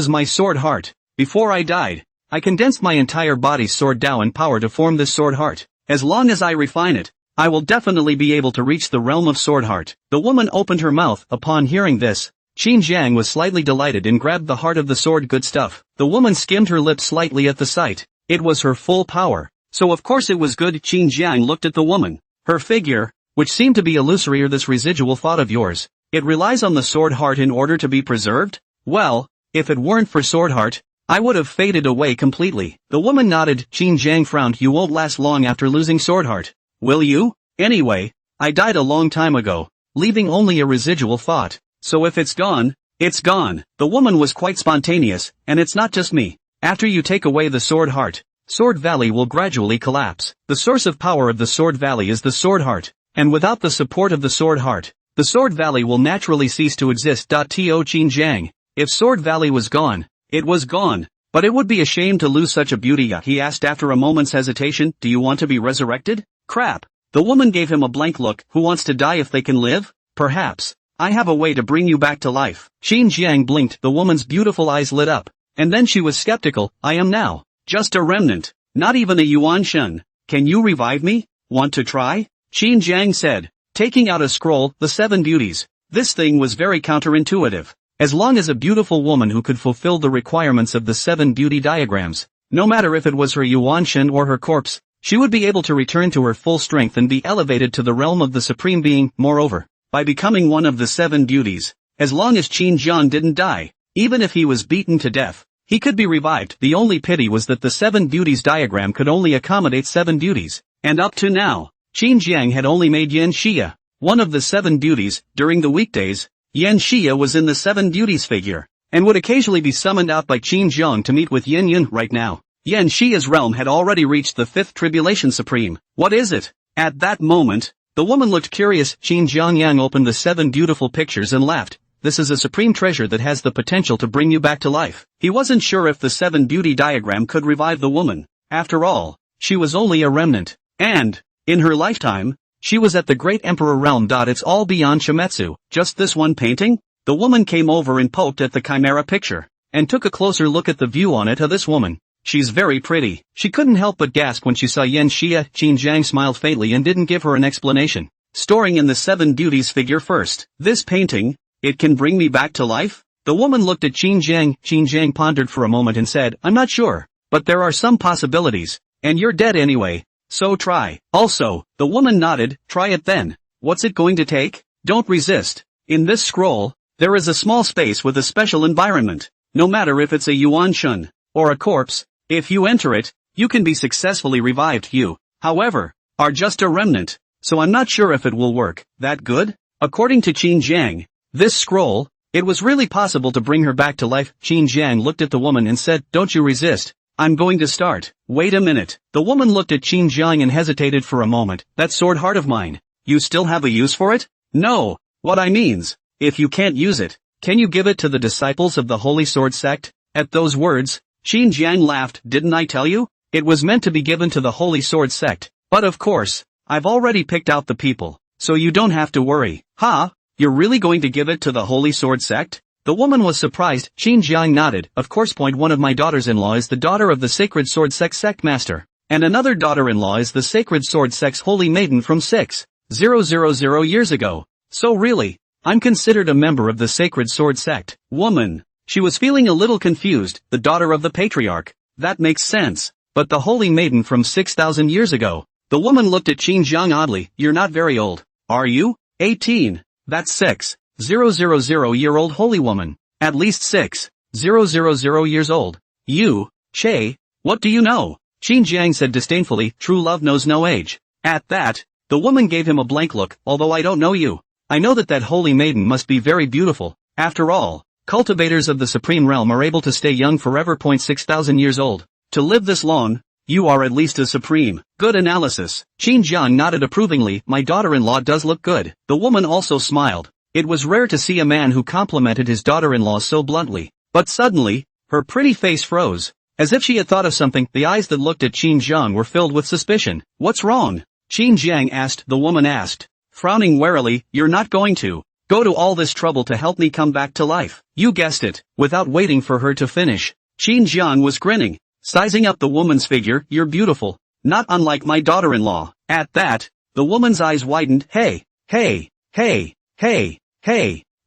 my sword heart. Before I died, I condensed my entire body's sword Dao and power to form this sword heart. As long as I refine it, I will definitely be able to reach the realm of sword heart. The woman opened her mouth. Upon hearing this, Qin Jiang was slightly delighted and grabbed the heart of the sword. Good stuff. The woman skimmed her lips slightly at the sight. It was her full power, so of course it was good. Qin Jiang looked at the woman. Her figure, which seemed to be illusory. Or this residual thought of yours, it relies on the sword heart in order to be preserved? Well, if it weren't for sword heart, I would have faded away completely. The woman nodded. Qin Jiang frowned. You won't last long after losing sword heart. Will you? Anyway, I died a long time ago, leaving only a residual thought. So if it's gone, it's gone. The woman was quite spontaneous, and it's not just me. After you take away the sword heart, Sword Valley will gradually collapse. The source of power of the Sword Valley is the sword heart, and without the support of the sword heart, the Sword Valley will naturally cease to exist. To Qin Jiang, if Sword Valley was gone, it was gone. But it would be a shame to lose such a beauty. He asked after a moment's hesitation. Do you want to be resurrected? Crap. The woman gave him a blank look. Who wants to die if they can live? Perhaps I have a way to bring you back to life. Qin Jiang blinked. The woman's beautiful eyes lit up, and then she was skeptical. I am now just a remnant, not even a Yuan Shen. Can you revive me? Want to try? Qin Jiang said, taking out a scroll. The 7 beauties. This thing was very counterintuitive. As long as a beautiful woman who could fulfill the requirements of the 7 beauty diagrams, no matter if it was her Yuan Shen or her corpse, she would be able to return to her full strength and be elevated to the realm of the Supreme Being. Moreover, by becoming one of the 7 beauties, as long as Qin Jiang didn't die, even if he was beaten to death, he could be revived. The only pity was that the 7 beauties diagram could only accommodate 7 beauties, and up to now, Qin Jiang had only made Yan Xia one of the 7 beauties. During the weekdays, Yan Xia was in the 7 beauties figure, and would occasionally be summoned out by Qin Jiang to meet with Yin Yin. Right now, Yan Xia's realm had already reached the 5th Tribulation Supreme. What is it? At that moment, the woman looked curious. Qin Jiang opened the 7 beautiful pictures and laughed. This is a supreme treasure that has the potential to bring you back to life. He wasn't sure if the 7 beauty diagram could revive the woman. After all, she was only a remnant, and, in her lifetime, she was at the Great Emperor realm. It's all beyond Shimetsu. Just this one painting? The woman came over and poked at the chimera picture, and took a closer look at the view on it. This woman, she's very pretty. She couldn't help but gasp when she saw Yan Xia. Qin Jiang smiled faintly and didn't give her an explanation. Storing in the 7 beauties figure first. This painting, it can bring me back to life? The woman looked at Qin Jiang. Qin Jiang pondered for a moment and said, I'm not sure, but there are some possibilities, and you're dead anyway, so try. Also, the woman nodded. Try it then. What's it going to take? Don't resist. In this scroll, there is a small space with a special environment. No matter if it's a Yuan Shun or a corpse, if you enter it, you can be successfully revived. You, however, are just a remnant, so I'm not sure if it will work. That good? According to Qin Jiang, this scroll, it was really possible to bring her back to life. Qin Jiang looked at the woman and said, don't you resist. I'm going to start. Wait a minute. The woman looked at Qin Jiang and hesitated for a moment. That sword heart of mine. You still have a use for it? No. What I means, if you can't use it, can you give it to the disciples of the Holy Sword sect? At those words, Qin Jiang laughed. Didn't I tell you? It was meant to be given to the Holy Sword sect. But of course, I've already picked out the people, so you don't have to worry. Huh? You're really going to give it to the Holy Sword sect? The woman was surprised. Qin Jiang nodded. Of course. One of my daughters-in-law is the daughter of the Sacred Sword sect master, and another daughter-in-law is the Sacred Sword sect's holy maiden from 6,000 years ago. So really, I'm considered a member of the Sacred Sword sect. Woman. She was feeling a little confused. The daughter of the patriarch. That makes sense. But the holy maiden from 6,000 years ago. The woman looked at Qin Jiang oddly. You're not very old, are you? 18. That's 6,000-year-old holy woman. At least 6,000 years old. You, Che, what do you know? Qin Jiang said disdainfully. True love knows no age. At that, the woman gave him a blank look. Although I don't know you, I know that holy maiden must be very beautiful. After all, cultivators of the Supreme Realm are able to stay young forever. 6,000 years old. To live this long, you are at least a supreme. Good analysis. Qin Jiang nodded approvingly. My daughter-in-law does look good. The woman also smiled. It was rare to see a man who complimented his daughter-in-law so bluntly. But suddenly, her pretty face froze, as if she had thought of something. The eyes that looked at Qin Jiang were filled with suspicion. What's wrong? Qin Jiang asked. The woman asked, frowning warily. You're not going to go to all this trouble to help me come back to life? You guessed it. Without waiting for her to finish, Qin Jiang was grinning, sizing up the woman's figure. You're beautiful, not unlike my daughter-in-law. At that, the woman's eyes widened. Hey,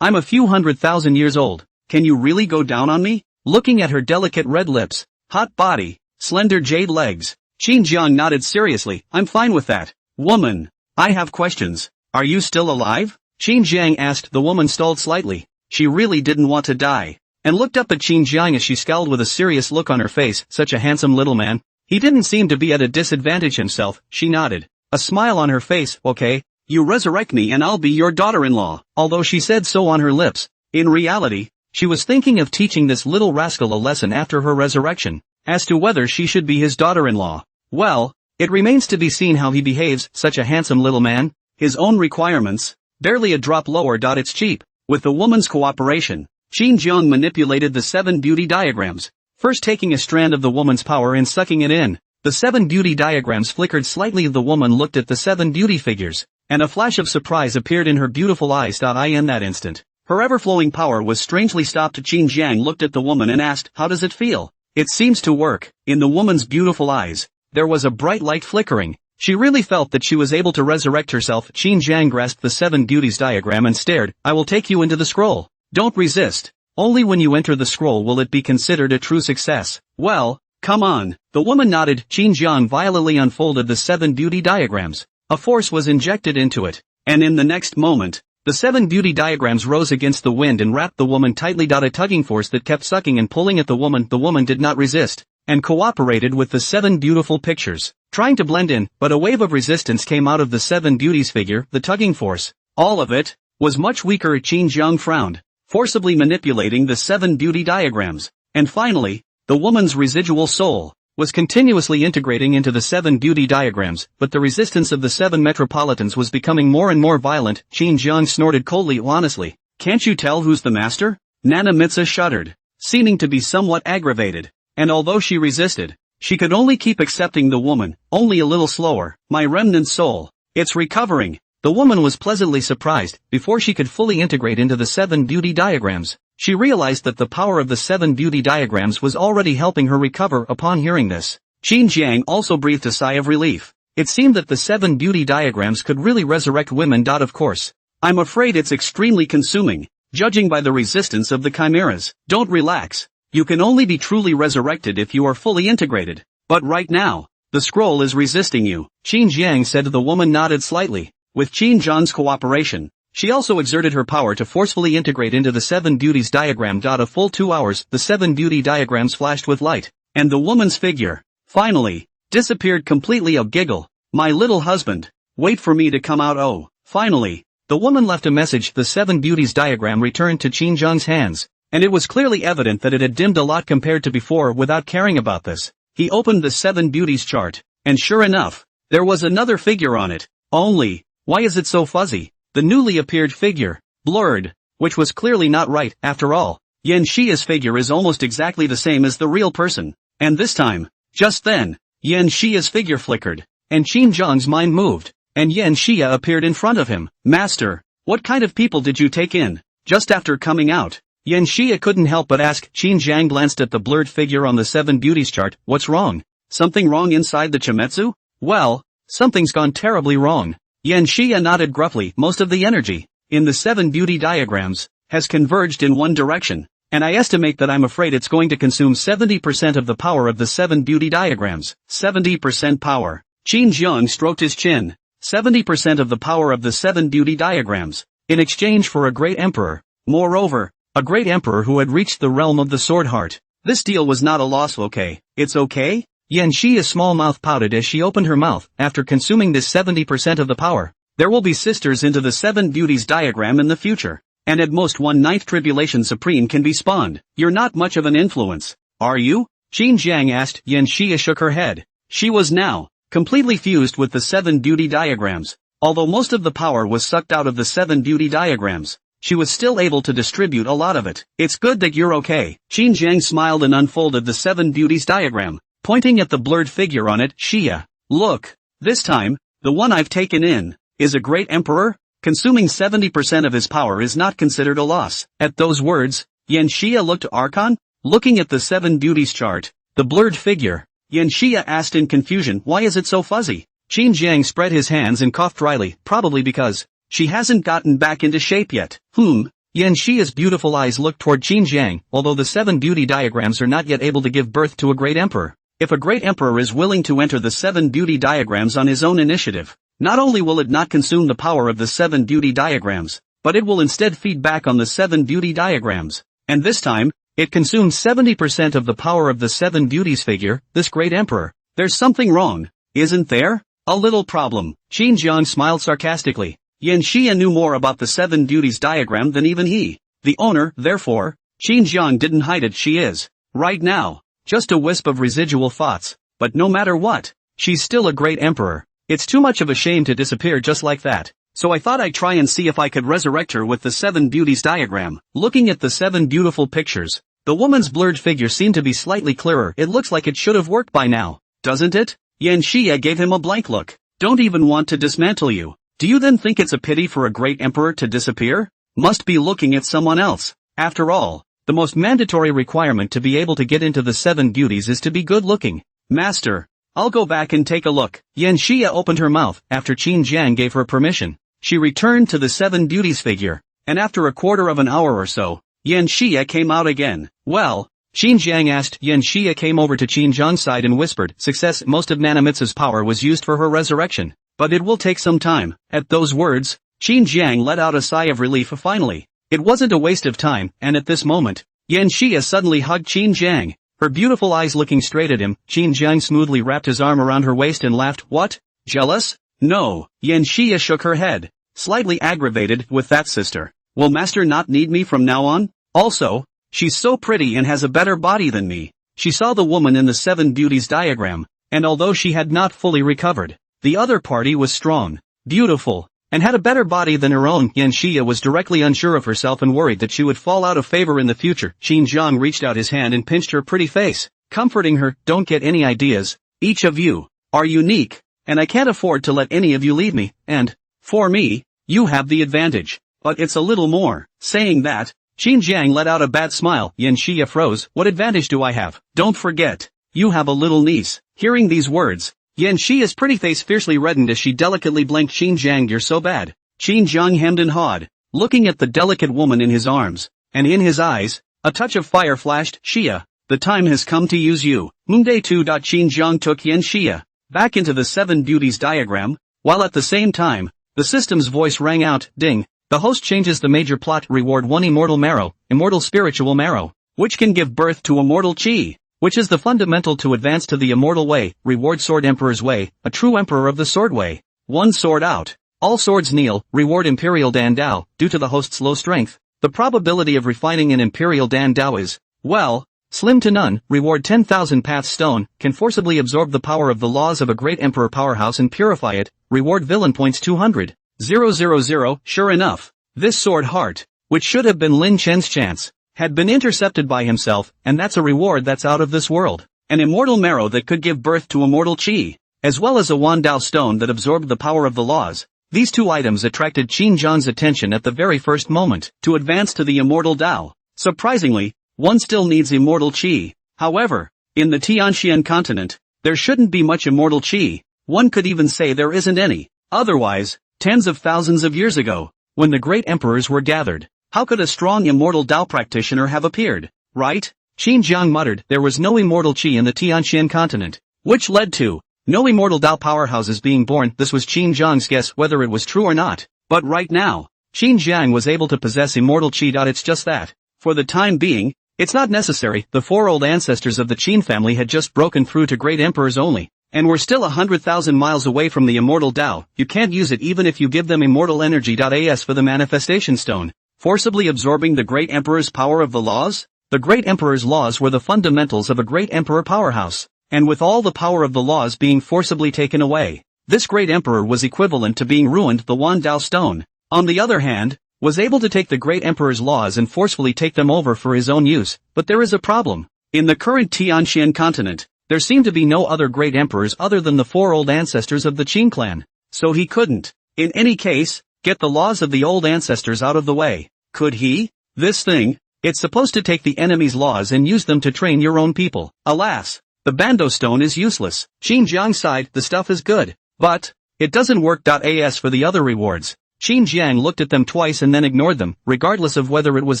I'm a few 100,000 years old. Can you really go down on me? Looking at her delicate red lips, hot body, slender jade legs, Qin Jiang nodded seriously. I'm fine with that. Woman, I have questions. Are you still alive? Qin Jiang asked. The woman stalled slightly. She really didn't want to die, and looked up at Qin Jiang as she scowled with a serious look on her face. Such a handsome little man. He didn't seem to be at a disadvantage himself. She nodded, a smile on her face. Okay, you resurrect me and I'll be your daughter-in-law. Although she said so on her lips, in reality, she was thinking of teaching this little rascal a lesson after her resurrection, as to whether she should be his daughter-in-law. Well, it remains to be seen how he behaves. Such a handsome little man. His own requirements, barely a drop lower. It's cheap. With the woman's cooperation, Qin Jiang manipulated the 7 beauty diagrams, first taking a strand of the woman's power and sucking it in. The 7 beauty diagrams flickered slightly. The woman looked at the 7 beauty figures, and a flash of surprise appeared in her beautiful eyes. In that instant, her ever-flowing power was strangely stopped. Qin Jiang looked at the woman and asked, how does it feel? It seems to work. In the woman's beautiful eyes, there was a bright light flickering. She really felt that she was able to resurrect herself. Qin Jiang grasped the 7 beauties diagram and stared. I will take you into the scroll. Don't resist. Only when you enter the scroll will it be considered a true success. Well, come on. The woman nodded. Qin Jiang violently unfolded the 7 beauty diagrams. A force was injected into it, and in the next moment, the 7 beauty diagrams rose against the wind and wrapped the woman tightly. A tugging force that kept sucking and pulling at the woman. The woman did not resist, and cooperated with the 7 beautiful pictures, trying to blend in, but a wave of resistance came out of the 7 beauties figure. The tugging force, all of it, was much weaker. Qin Jiang frowned, forcibly manipulating the 7 beauty diagrams, and finally, the woman's residual soul was continuously integrating into the 7 beauty diagrams, but the resistance of the 7 metropolitans was becoming more and more violent. Qin Jiang snorted coldly. Honestly, can't you tell who's the master? Nana Mitsa shuddered, seeming to be somewhat aggravated, and although she resisted, she could only keep accepting the woman, only a little slower. My remnant soul, it's recovering. The woman was pleasantly surprised. Before she could fully integrate into the 7 beauty diagrams, she realized that the power of the 7 beauty diagrams was already helping her recover. Upon hearing this, Qin Jiang also breathed a sigh of relief. It seemed that the 7 beauty diagrams could really resurrect women. Of course, I'm afraid it's extremely consuming, judging by the resistance of the chimeras. Don't relax. You can only be truly resurrected if you are fully integrated. But right now, the scroll is resisting you. Qin Jiang said. The woman nodded slightly. With Qin Jiang's cooperation, she also exerted her power to forcefully integrate into the 7 beauties diagram. A full 2 hours, the 7 beauty diagrams flashed with light, and the woman's figure, finally, disappeared completely. A giggle. My little husband, wait for me to come out. Oh, finally, the woman left a message. The 7 beauties diagram returned to Qin Jiang's hands, and it was clearly evident that it had dimmed a lot compared to before. Without caring about this, He opened the 7 beauties chart, and sure enough, there was another figure on it. Only, why is it so fuzzy? The newly appeared figure, blurred, which was clearly not right, after all. Yan Xia's figure is almost exactly the same as the real person. And this time, just then, Yan Xia's figure flickered, and Qin Zhang's mind moved, and Yan Xia appeared in front of him. Master, what kind of people did you take in? Just after coming out, Yan Xia couldn't help but ask. Qin Zhang glanced at the blurred figure on the 7 beauties chart. What's wrong? Something wrong inside the Chimetsu? Well, something's gone terribly wrong. Yan Xia nodded gruffly. Most of the energy in the 7 beauty diagrams has converged in one direction, and I estimate that I'm afraid it's going to consume 70% of the power of the 7 beauty diagrams. 70% power. Qin Zhang stroked his chin. 70% of the power of the 7 beauty diagrams, in exchange for a great emperor. Moreover, a great emperor who had reached the realm of the sword heart. This deal was not a loss. Okay, it's okay? Yan Xia's small mouth pouted as she opened her mouth. After consuming this 70% of the power, there will be sisters into the 7 beauties diagram in the future, and at most 1/9 tribulation supreme can be spawned. You're not much of an influence, are you? Qin Zhang asked. Yan Xia shook her head. She was now completely fused with the 7 beauty diagrams. Although most of the power was sucked out of the 7 beauty diagrams, she was still able to distribute a lot of it. It's good that you're okay. Qin Zhang smiled and unfolded the 7 beauties diagram, pointing at the blurred figure on it. Xia, look, this time, the one I've taken in, is a great emperor? Consuming 70% of his power is not considered a loss. At those words, Yan Xia looked to Archon, looking at the 7 beauties chart, the blurred figure. Yan Xia asked in confusion, why is it so fuzzy? Qin Zhang spread his hands and coughed dryly, probably because she hasn't gotten back into shape yet. Yan Xia's beautiful eyes looked toward Qin Zhang. Although the 7 beauty diagrams are not yet able to give birth to a great emperor, if a great emperor is willing to enter the 7 beauty diagrams on his own initiative, not only will it not consume the power of the 7 beauty diagrams, but it will instead feed back on the 7 beauty diagrams. And this time, it consumes 70% of the power of the 7 beauties figure. This great emperor. There's something wrong, isn't there? A little problem. Qin Zhang smiled sarcastically. Yan Xia knew more about the 7 beauties diagram than even he, the owner. Therefore, Qin Zhang didn't hide it. She is, right now, just a wisp of residual thoughts. But no matter what, she's still a great emperor. It's too much of a shame to disappear just like that. So I thought I'd try and see if I could resurrect her with the 7 beauties diagram. Looking at the 7 beautiful pictures, the woman's blurred figure seemed to be slightly clearer. It looks like it should have worked by now, doesn't it? Yan Xia gave him a blank look. Don't even want to dismantle you. Do you then think it's a pity for a great emperor to disappear? Must be looking at someone else. After all, the most mandatory requirement to be able to get into the 7 beauties is to be good looking. Master, I'll go back and take a look. Yan Xia opened her mouth. After Qin Zhang gave her permission, she returned to the 7 beauties figure, and after a quarter of an hour or so, Yan Xia came out again. Well, Qin Zhang asked. Yan Xia came over to Qin Zhang's side and whispered, success. Most of Nanamitsu's power was used for her resurrection, but it will take some time. At those words, Qin Zhang let out a sigh of relief. Finally, it wasn't a waste of time, and at this moment, Yan Xia suddenly hugged Qin Zhang, her beautiful eyes looking straight at him. Qin Zhang smoothly wrapped his arm around her waist and laughed. What? Jealous? No. Yan Xia shook her head, slightly aggravated. With that, sister, will master not need me from now on? Also, she's so pretty and has a better body than me. She saw the woman in the 7 beauties diagram, and although she had not fully recovered, the other party was strong, beautiful, and had a better body than her own. Yan Xia was directly unsure of herself and worried that she would fall out of favor in the future. Qin Zhang reached out his hand and pinched her pretty face, comforting her. Don't get any ideas. Each of you are unique, and I can't afford to let any of you leave me, and, for me, you have the advantage. But it's a little more. Saying that, Qin Zhang let out a bad smile. Yan Xia froze. What advantage do I have? Don't forget, you have a little niece. Hearing these words, Yan Xia's pretty face fiercely reddened as she delicately blinked. Qin Zhang, you're so bad. Qin Zhang hemmed and hawed, looking at the delicate woman in his arms, and in his eyes, a touch of fire flashed. Xia, the time has come to use you. Moonday 2. Qin Zhang took Yan Xia back into the 7 beauties diagram, while at the same time, the system's voice rang out. Ding. The host changes the major plot. Reward 1 immortal marrow, immortal spiritual marrow, which can give birth to immortal chi, which is the fundamental to advance to the immortal way. Reward Sword Emperor's Way, a true emperor of the sword way. 1 sword out. All swords kneel. Reward Imperial Dan Dao. Due to the host's low strength, the probability of refining an Imperial Dan Dao is, well, Slim to none, reward 10,000 path stone, can forcibly absorb the power of the laws of a great emperor powerhouse and purify it, reward villain points 200. 000, sure enough. This sword heart, which should have been Lin Chen's chance, had been intercepted by himself, and that's a reward that's out of this world. An immortal marrow that could give birth to immortal chi, as well as a Wandao stone that absorbed the power of the laws. These two items attracted Qin Zhang's attention at the very first moment. To advance to the immortal Dao, surprisingly, one still needs immortal chi. However, in the Tianxian continent, there shouldn't be much immortal chi. One could even say there isn't any. Otherwise, tens of thousands of years ago, when the great emperors were gathered, how could a strong immortal Dao practitioner have appeared, right? Qin Zhang muttered there was no immortal chi in the Tianxian continent, which led to no immortal Dao powerhouses being born. This was Qin Zhang's guess whether it was true or not. But right now, Qin Zhang was able to possess immortal chi. It's just that, for the time being, it's not necessary. The four old ancestors of the Qin family had just broken through to great emperors only, and were still 100,000 miles away from the immortal Dao. You can't use it even if you give them immortal energy. As for the manifestation stone, forcibly absorbing the great emperor's power of the laws? The great emperor's laws were the fundamentals of a great emperor powerhouse. And with all the power of the laws being forcibly taken away, this great emperor was equivalent to being ruined. The Wandao stone, on the other hand, was able to take the great emperor's laws and forcefully take them over for his own use. But there is a problem. In the current Tianxian continent, there seem to be no other great emperors other than the four old ancestors of the Qin clan. So he couldn't, in any case, get the laws of the old ancestors out of the way. Could he? This thing, it's supposed to take the enemy's laws and use them to train your own people. Alas, the Bando stone is useless. Qin Zhang sighed, the stuff is good, but it doesn't work. As for the other rewards, Qin Zhang looked at them twice and then ignored them, regardless of whether it was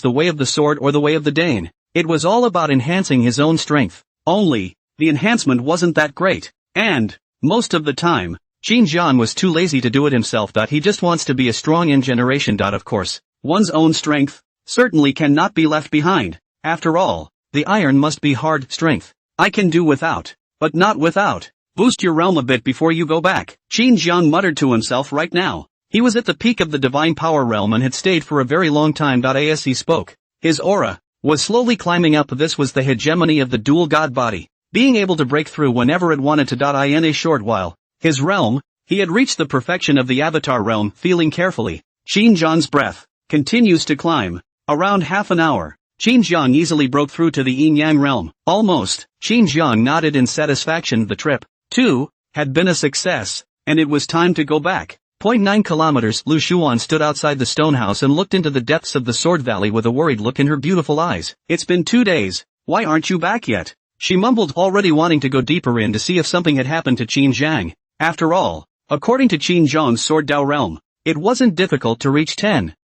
the way of the sword or the way of the Dane. It was all about enhancing his own strength. Only, the enhancement wasn't that great, and, most of the time, Qin Zhang was too lazy to do it himself. He just wants to be a strong in generation. Of course, one's own strength certainly cannot be left behind. After all, the iron must be hard strength. I can do without, but not without. Boost your realm a bit before you go back. Qin Zhang muttered to himself right now. He was at the peak of the divine power realm and had stayed for a very long time. As he spoke, his aura was slowly climbing up. This was the hegemony of the dual god body, being able to break through whenever it wanted to. In a short while, his realm, he had reached the perfection of the avatar realm. Feeling carefully, Qin Zhang's breath continues to climb. Around half an hour, Qin Zhang easily broke through to the yin-yang realm. Almost. Qin Zhang nodded in satisfaction. The trip, too, had been a success, and it was time to go back. 0.9 kilometers. Lu Shuan stood outside the stone house and looked into the depths of the Sword Valley with a worried look in her beautiful eyes. It's been 2 days, why aren't you back yet? She mumbled, already wanting to go deeper in to see if something had happened to Qin Zhang. After all, according to Qin Zhang's Sword Dao realm, it wasn't difficult to reach 10,000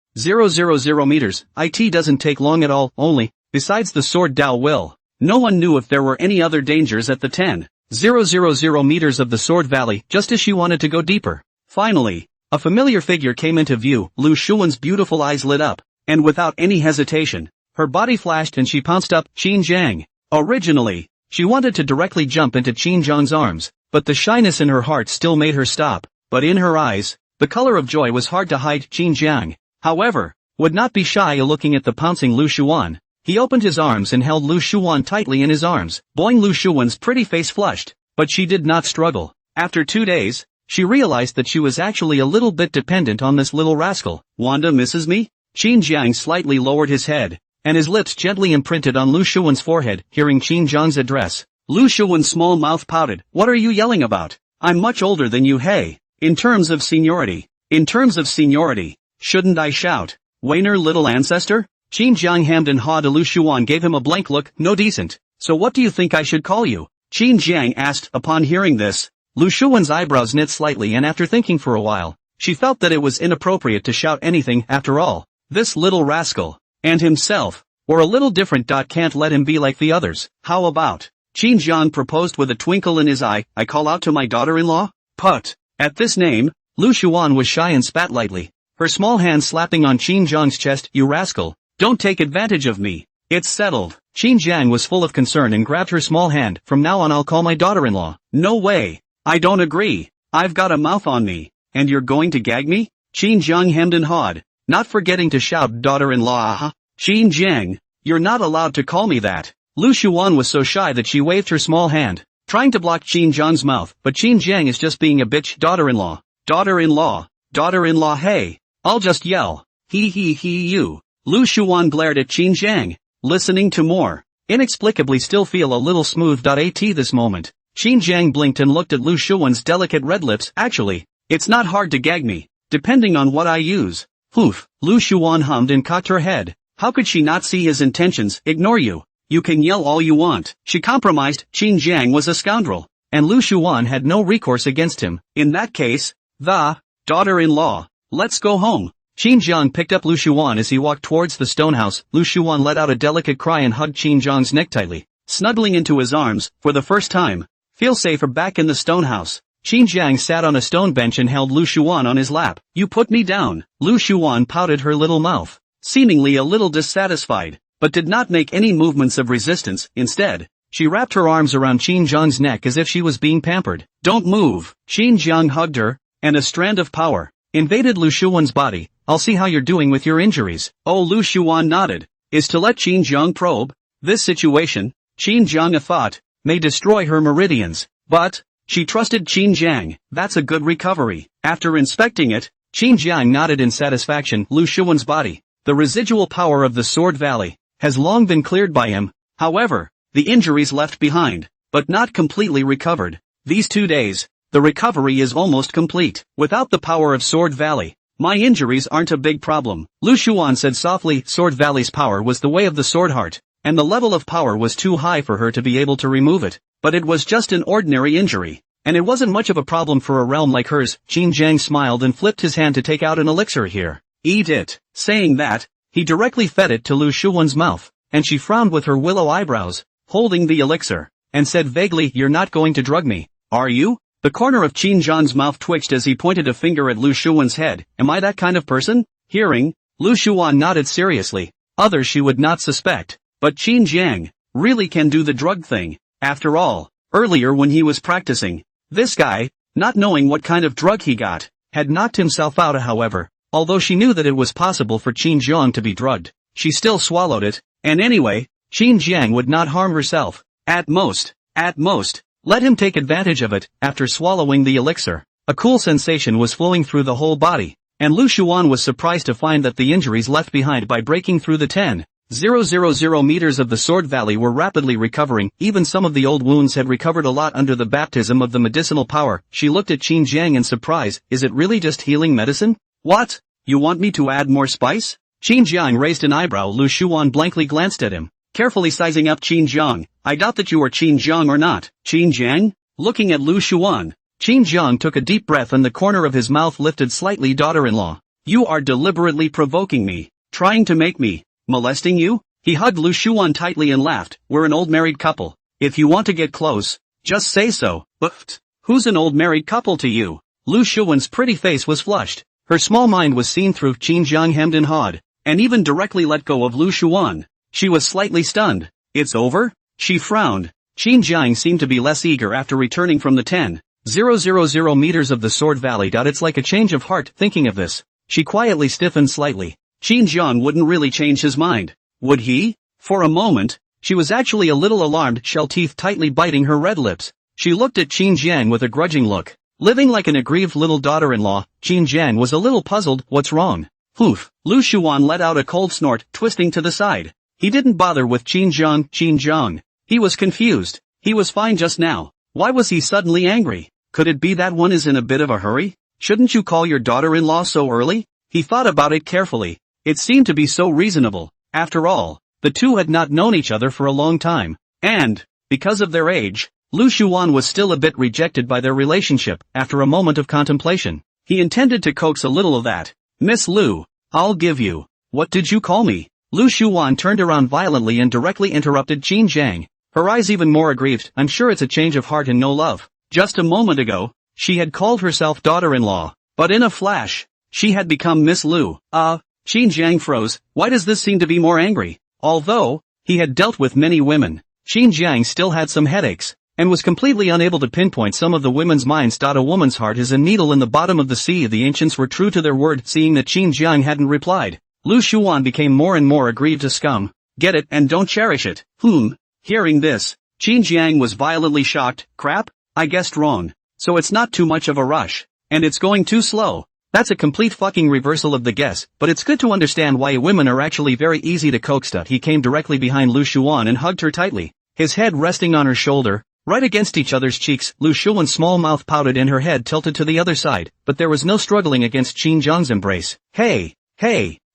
meters. It doesn't take long at all. Only, besides the Sword Dao will, no one knew if there were any other dangers at the 10,000 meters of the Sword Valley. Just as she wanted to go deeper, finally, a familiar figure came into view. Lu Shuan's beautiful eyes lit up, and without any hesitation, her body flashed and she pounced up. Qin Zhang. Originally, she wanted to directly jump into Qin Zhang's arms, but the shyness in her heart still made her stop. But in her eyes, the color of joy was hard to hide. Qin Zhang, however, would not be shy looking at the pouncing Lu Shuan. He opened his arms and held Lu Shuan tightly in his arms. Boing! Lu Shuan's pretty face flushed, but she did not struggle. After 2 days, she realized that she was actually a little bit dependent on this little rascal. Wanda misses me? Qin Zhang slightly lowered his head, and his lips gently imprinted on Lu Shuan's forehead. Hearing Qin Zhang's address, Lu Shuan's small mouth pouted. What are you yelling about? I'm much older than you. Hey, in terms of seniority, shouldn't I shout, Wainer little ancestor? Qin Zhang hemmed and hawed. Lu Shuan gave him a blank look. No decent. So what do you think I should call you? Qin Zhang asked. Upon hearing this, Lu Shuan's eyebrows knit slightly, and after thinking for a while, she felt that it was inappropriate to shout anything. After all, this little rascal, and himself, were a little different. Can't let him be like the others. How about, Qin Zhang proposed with a twinkle in his eye, I call out to my daughter-in-law? Put. At this name, Lu Shuan was shy and spat lightly, her small hand slapping on Qin Zhang's chest. You rascal, don't take advantage of me. It's settled. Qin Zhang was full of concern and grabbed her small hand. From now on I'll call my daughter-in-law. No way. I don't agree. I've got a mouth on me, and you're going to gag me? Qin Zhang hemmed and hawed, not forgetting to shout daughter-in-law. Qin Zhang, you're not allowed to call me that. Lu Shuan was so shy that she waved her small hand, trying to block Qin Jiang's mouth, but Qin Jiang is just being a bitch. Daughter-in-law. Daughter-in-law. Daughter-in-law. Hey. I'll just yell. He you. Lu Shuan glared at Qin Jiang, listening to more. Inexplicably still feel a little smooth. At this moment, Qin Jiang blinked and looked at Lu Shuan's delicate red lips. Actually, it's not hard to gag me, depending on what I use. Poof. Lu Shuan hummed and cocked her head. How could she not see his intentions? Ignore you. You can yell all you want. She compromised. Qin Jiang was a scoundrel, and Lu Shuan had no recourse against him. In that case, the daughter-in-law. Let's go home. Qin Jiang picked up Lu Shuan as he walked towards the stone house. Lu Shuan let out a delicate cry and hugged Qin Jiang's neck tightly, snuggling into his arms. For the first time, feel safer back in the stone house. Qin Jiang sat on a stone bench and held Lu Shuan on his lap. You put me down. Lu Shuan pouted her little mouth, seemingly a little dissatisfied, but did not make any movements of resistance. Instead, she wrapped her arms around Qin Jiang's neck as if she was being pampered. Don't move. Qin Jiang hugged her, and a strand of power invaded Lu Shuan's body. I'll see how you're doing with your injuries. Oh, Lu Shuan nodded. Is to let Qin Jiang probe this situation, Qin Jiang thought, may destroy her meridians, but she trusted Qin Jiang. That's a good recovery. After inspecting it, Qin Jiang nodded in satisfaction. Lu Shuan's body, the residual power of the Sword Valley, has long been cleared by him. However, the injuries left behind, but not completely recovered. These 2 days, the recovery is almost complete. Without the power of Sword Valley, my injuries aren't a big problem. Lu Shuan said softly. Sword Valley's power was the way of the sword heart, and the level of power was too high for her to be able to remove it. But it was just an ordinary injury, and it wasn't much of a problem for a realm like hers. Qin Jiang smiled and flipped his hand to take out an elixir. Here. Eat it. Saying that, he directly fed it to Lu Shuan's mouth, and she frowned with her willow eyebrows, holding the elixir, and said vaguely, you're not going to drug me, are you? The corner of Qin Jiang's mouth twitched as he pointed a finger at Lu Shuan's head. Am I that kind of person? Hearing, Lu Shuan nodded seriously. Others she would not suspect, but Qin Jiang really can do the drug thing. After all, earlier when he was practicing, this guy, not knowing what kind of drug he got, had knocked himself out. However, although she knew that it was possible for Qin Jiang to be drugged, she still swallowed it, and anyway, Qin Jiang would not harm herself. At most, let him take advantage of it. After swallowing the elixir, a cool sensation was flowing through the whole body, and Lu Shuan was surprised to find that the injuries left behind by breaking through the 10,000 meters of the Sword Valley were rapidly recovering. Even some of the old wounds had recovered a lot under the baptism of the medicinal power. She looked at Qin Jiang in surprise. Is it really just healing medicine? What? You want me to add more spice? Qin Jiang raised an eyebrow. Lu Shuan blankly glanced at him, carefully sizing up Qin Jiang. I doubt that you are Qin Jiang or not. Qin Jiang? Looking at Lu Shuan, Qin Jiang took a deep breath and the corner of his mouth lifted slightly. Daughter-in-law, you are deliberately provoking me, trying to make me molesting you? He hugged Lu Shuan tightly and laughed. We're an old married couple. If you want to get close, just say so. But who's an old married couple to you? Lu Shuan's pretty face was flushed. Her small mind was seen through. Qin Jiang hemmed and hawed, and even directly let go of Lu Shuan. She was slightly stunned. It's over? She frowned. Qin Jiang seemed to be less eager after returning from the 10,000 meters of the Sword Valley. It's like a change of heart. Thinking of this, she quietly stiffened slightly. Qin Jiang wouldn't really change his mind, would he? For a moment, she was actually a little alarmed. Shell teeth tightly biting her red lips, she looked at Qin Jiang with a grudging look. Living like an aggrieved little daughter-in-law, Qin Jiang was a little puzzled. What's wrong? Poof. Lu Shuan let out a cold snort, twisting to the side. He didn't bother with Qin Jiang. He was confused. He was fine just now. Why was he suddenly angry? Could it be that one is in a bit of a hurry? Shouldn't you call your daughter-in-law so early? He thought about it carefully. It seemed to be so reasonable. After all, the two had not known each other for a long time, and, because of their age, Lu Shuan was still a bit rejected by their relationship. After a moment of contemplation, he intended to coax a little of that. Miss Lu, I'll give you. What did you call me? Lu Shuan turned around violently and directly interrupted Qin Jiang, her eyes even more aggrieved. I'm sure it's a change of heart and no love. Just a moment ago, she had called herself daughter-in-law, but in a flash, she had become Miss Lu. Qin Jiang froze. Why does this seem to be more angry? Although he had dealt with many women, Qin Jiang still had some headaches, and was completely unable to pinpoint some of the women's minds. A woman's heart is a needle in the bottom of the sea. The ancients were true to their word. Seeing that Qin Jiang hadn't replied, Lu Shuan became more and more aggrieved. A scum. Get it and don't cherish it. Hearing this, Qin Jiang was violently shocked. Crap? I guessed wrong. So it's not too much of a rush. And it's going too slow. That's a complete fucking reversal of the guess, but it's good to understand why women are actually very easy to coax. He came directly behind Lu Shuan and hugged her tightly, his head resting on her shoulder, right against each other's cheeks. Lu Shuan's small mouth pouted and her head tilted to the other side, but there was no struggling against Qin Jiang's embrace. Hey,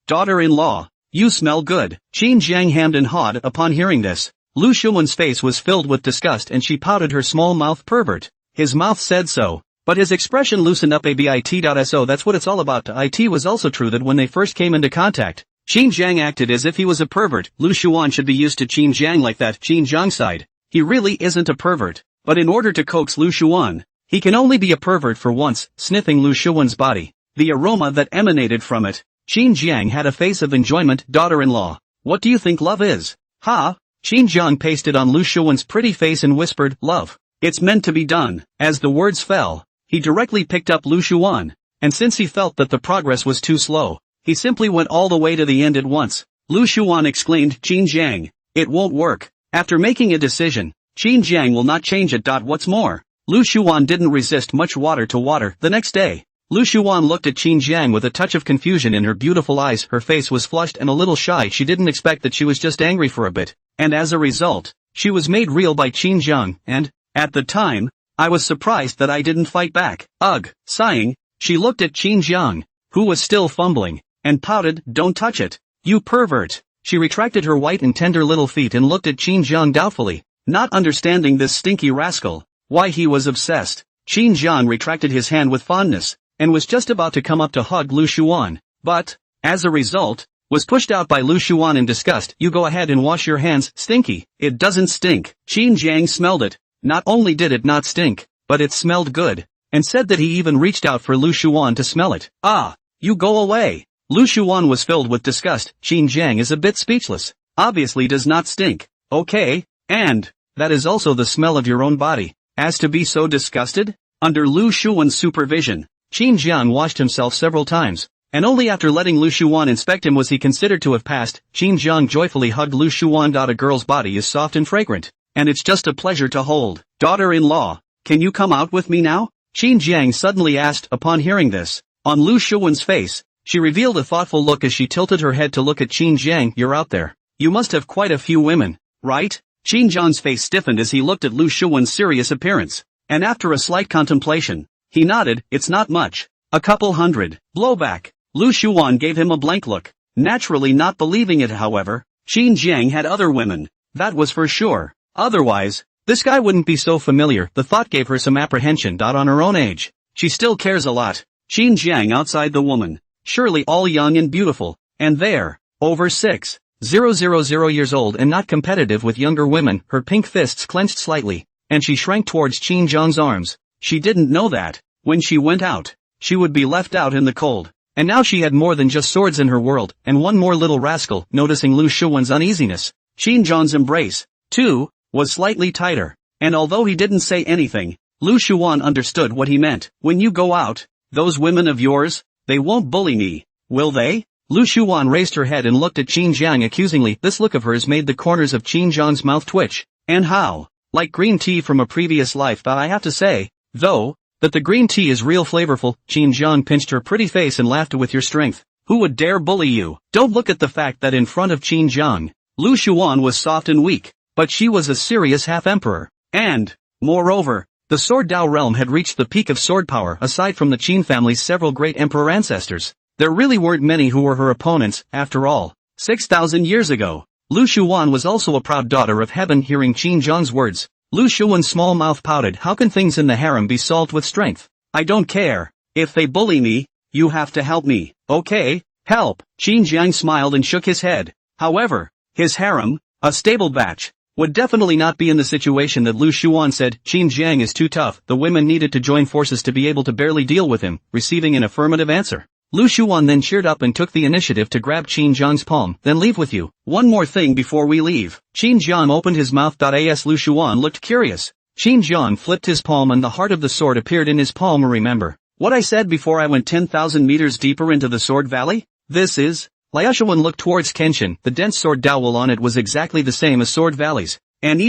daughter-in-law, you smell good. Qin Jiang hemmed and hawed upon hearing this. Lu Shuan's face was filled with disgust and she pouted her small mouth. Pervert. His mouth said so. But his expression loosened up a bit.so. That's what it's all about. It was also true that when they first came into contact, Qin Jiang acted as if he was a pervert. Lu Shuan should be used to Qin Jiang like that. Qin Jiang sighed. He really isn't a pervert. But in order to coax Lu Shuan, he can only be a pervert for once. Sniffing Lu Shuan's body, the aroma that emanated from it, Qin Jiang had a face of enjoyment. Daughter-in-law, what do you think love is? Ha? Qin Jiang pasted on Lu Shuan's pretty face and whispered, love. It's meant to be done. As the words fell, he directly picked up Lu Shuan, and since he felt that the progress was too slow, he simply went all the way to the end at once. Lu Shuan exclaimed, Qin Jiang, it won't work. After making a decision, Qin Jiang will not change it. What's more, Lu Shuan didn't resist much water to water. The next day, Lu Shuan looked at Qin Jiang with a touch of confusion in her beautiful eyes. Her face was flushed and a little shy. She didn't expect that she was just angry for a bit, and as a result, she was made real by Qin Jiang, and, at the time, I was surprised that I didn't fight back. Ugh. Sighing, she looked at Qin Jiang, who was still fumbling, and pouted, don't touch it, you pervert. She retracted her white and tender little feet and looked at Qin Jiang doubtfully, not understanding this stinky rascal, why he was obsessed. Qin Jiang retracted his hand with fondness, and was just about to come up to hug Lu Shuan, but, as a result, was pushed out by Lu Shuan in disgust. You go ahead and wash your hands. Stinky. It doesn't stink. Qin Jiang smelled it. Not only did it not stink, but it smelled good, and said that he even reached out for Lu Shuan to smell it. Ah, you go away. Lu Shuan was filled with disgust. Qin Jiang is a bit speechless. Obviously does not stink. Okay, and, that is also the smell of your own body, as to be so disgusted? Under Lu Shuan's supervision, Qin Jiang washed himself several times, and only after letting Lu Shuan inspect him was he considered to have passed. Qin Jiang joyfully hugged Lu Shuan. A girl's body is soft and fragrant, and it's just a pleasure to hold. Daughter-in-law, can you come out with me now? Qin Jiang suddenly asked. Upon hearing this, on Lu Shuan's face, she revealed a thoughtful look as she tilted her head to look at Qin Jiang. You're out there. You must have quite a few women, right? Qin Jiang's face stiffened as he looked at Lu Shuan's serious appearance, and after a slight contemplation, he nodded. It's not much. A couple hundred. Blowback. Lu Shuan gave him a blank look, naturally not believing it. However, Qin Jiang had other women, that was for sure. Otherwise, this guy wouldn't be so familiar. The thought gave her some apprehension. On her own age, she still cares a lot. Qin Jiang outside the woman, surely all young and beautiful, and they're over 6,000 years old and not competitive with younger women. Her pink fists clenched slightly, and she shrank towards Qin Jiang's arms. She didn't know that, when she went out, she would be left out in the cold. And now she had more than just swords in her world, and one more little rascal. Noticing Lu Shuan's uneasiness, Qin Jiang's embrace, too, was slightly tighter, and although he didn't say anything, Lu Shuan understood what he meant. When you go out, those women of yours, they won't bully me, will they? Lu Shuan raised her head and looked at Qin Jiang accusingly. This look of hers made the corners of Qin Jiang's mouth twitch. And how? Like green tea from a previous life. I have to say, though, that the green tea is real flavorful. Qin Jiang pinched her pretty face and laughed. With your strength, who would dare bully you? Don't look at the fact that in front of Qin Jiang, Lu Shuan was soft and weak, but she was a serious half-emperor. And, moreover, the Sword Dao realm had reached the peak of sword power. Aside from the Qin family's several great emperor ancestors, there really weren't many who were her opponents. After all, 6,000 years ago, Lu Shuan was also a proud daughter of heaven. Hearing Qin Jiang's words, Lu Shuan's small mouth pouted. How can things in the harem be solved with strength? I don't care. If they bully me, you have to help me. Okay, help. Qin Jiang smiled and shook his head. However, his harem, a stable batch, would definitely not be in the situation that Lu Shuan said. Qin Jiang is too tough. The women needed to join forces to be able to barely deal with him. Receiving an affirmative answer, Lu Shuan then cheered up and took the initiative to grab Qin Jiang's palm. Then leave with you. One more thing before we leave. Qin Jiang opened his mouth. As Lu Shuan looked curious, Qin Jiang flipped his palm and the heart of the sword appeared in his palm. Remember what I said before I went 10,000 meters deeper into the Sword Valley? This is... Liu Shuan looked towards Kenshin. The dense sword dowel on it was exactly the same as Sword Valley's. And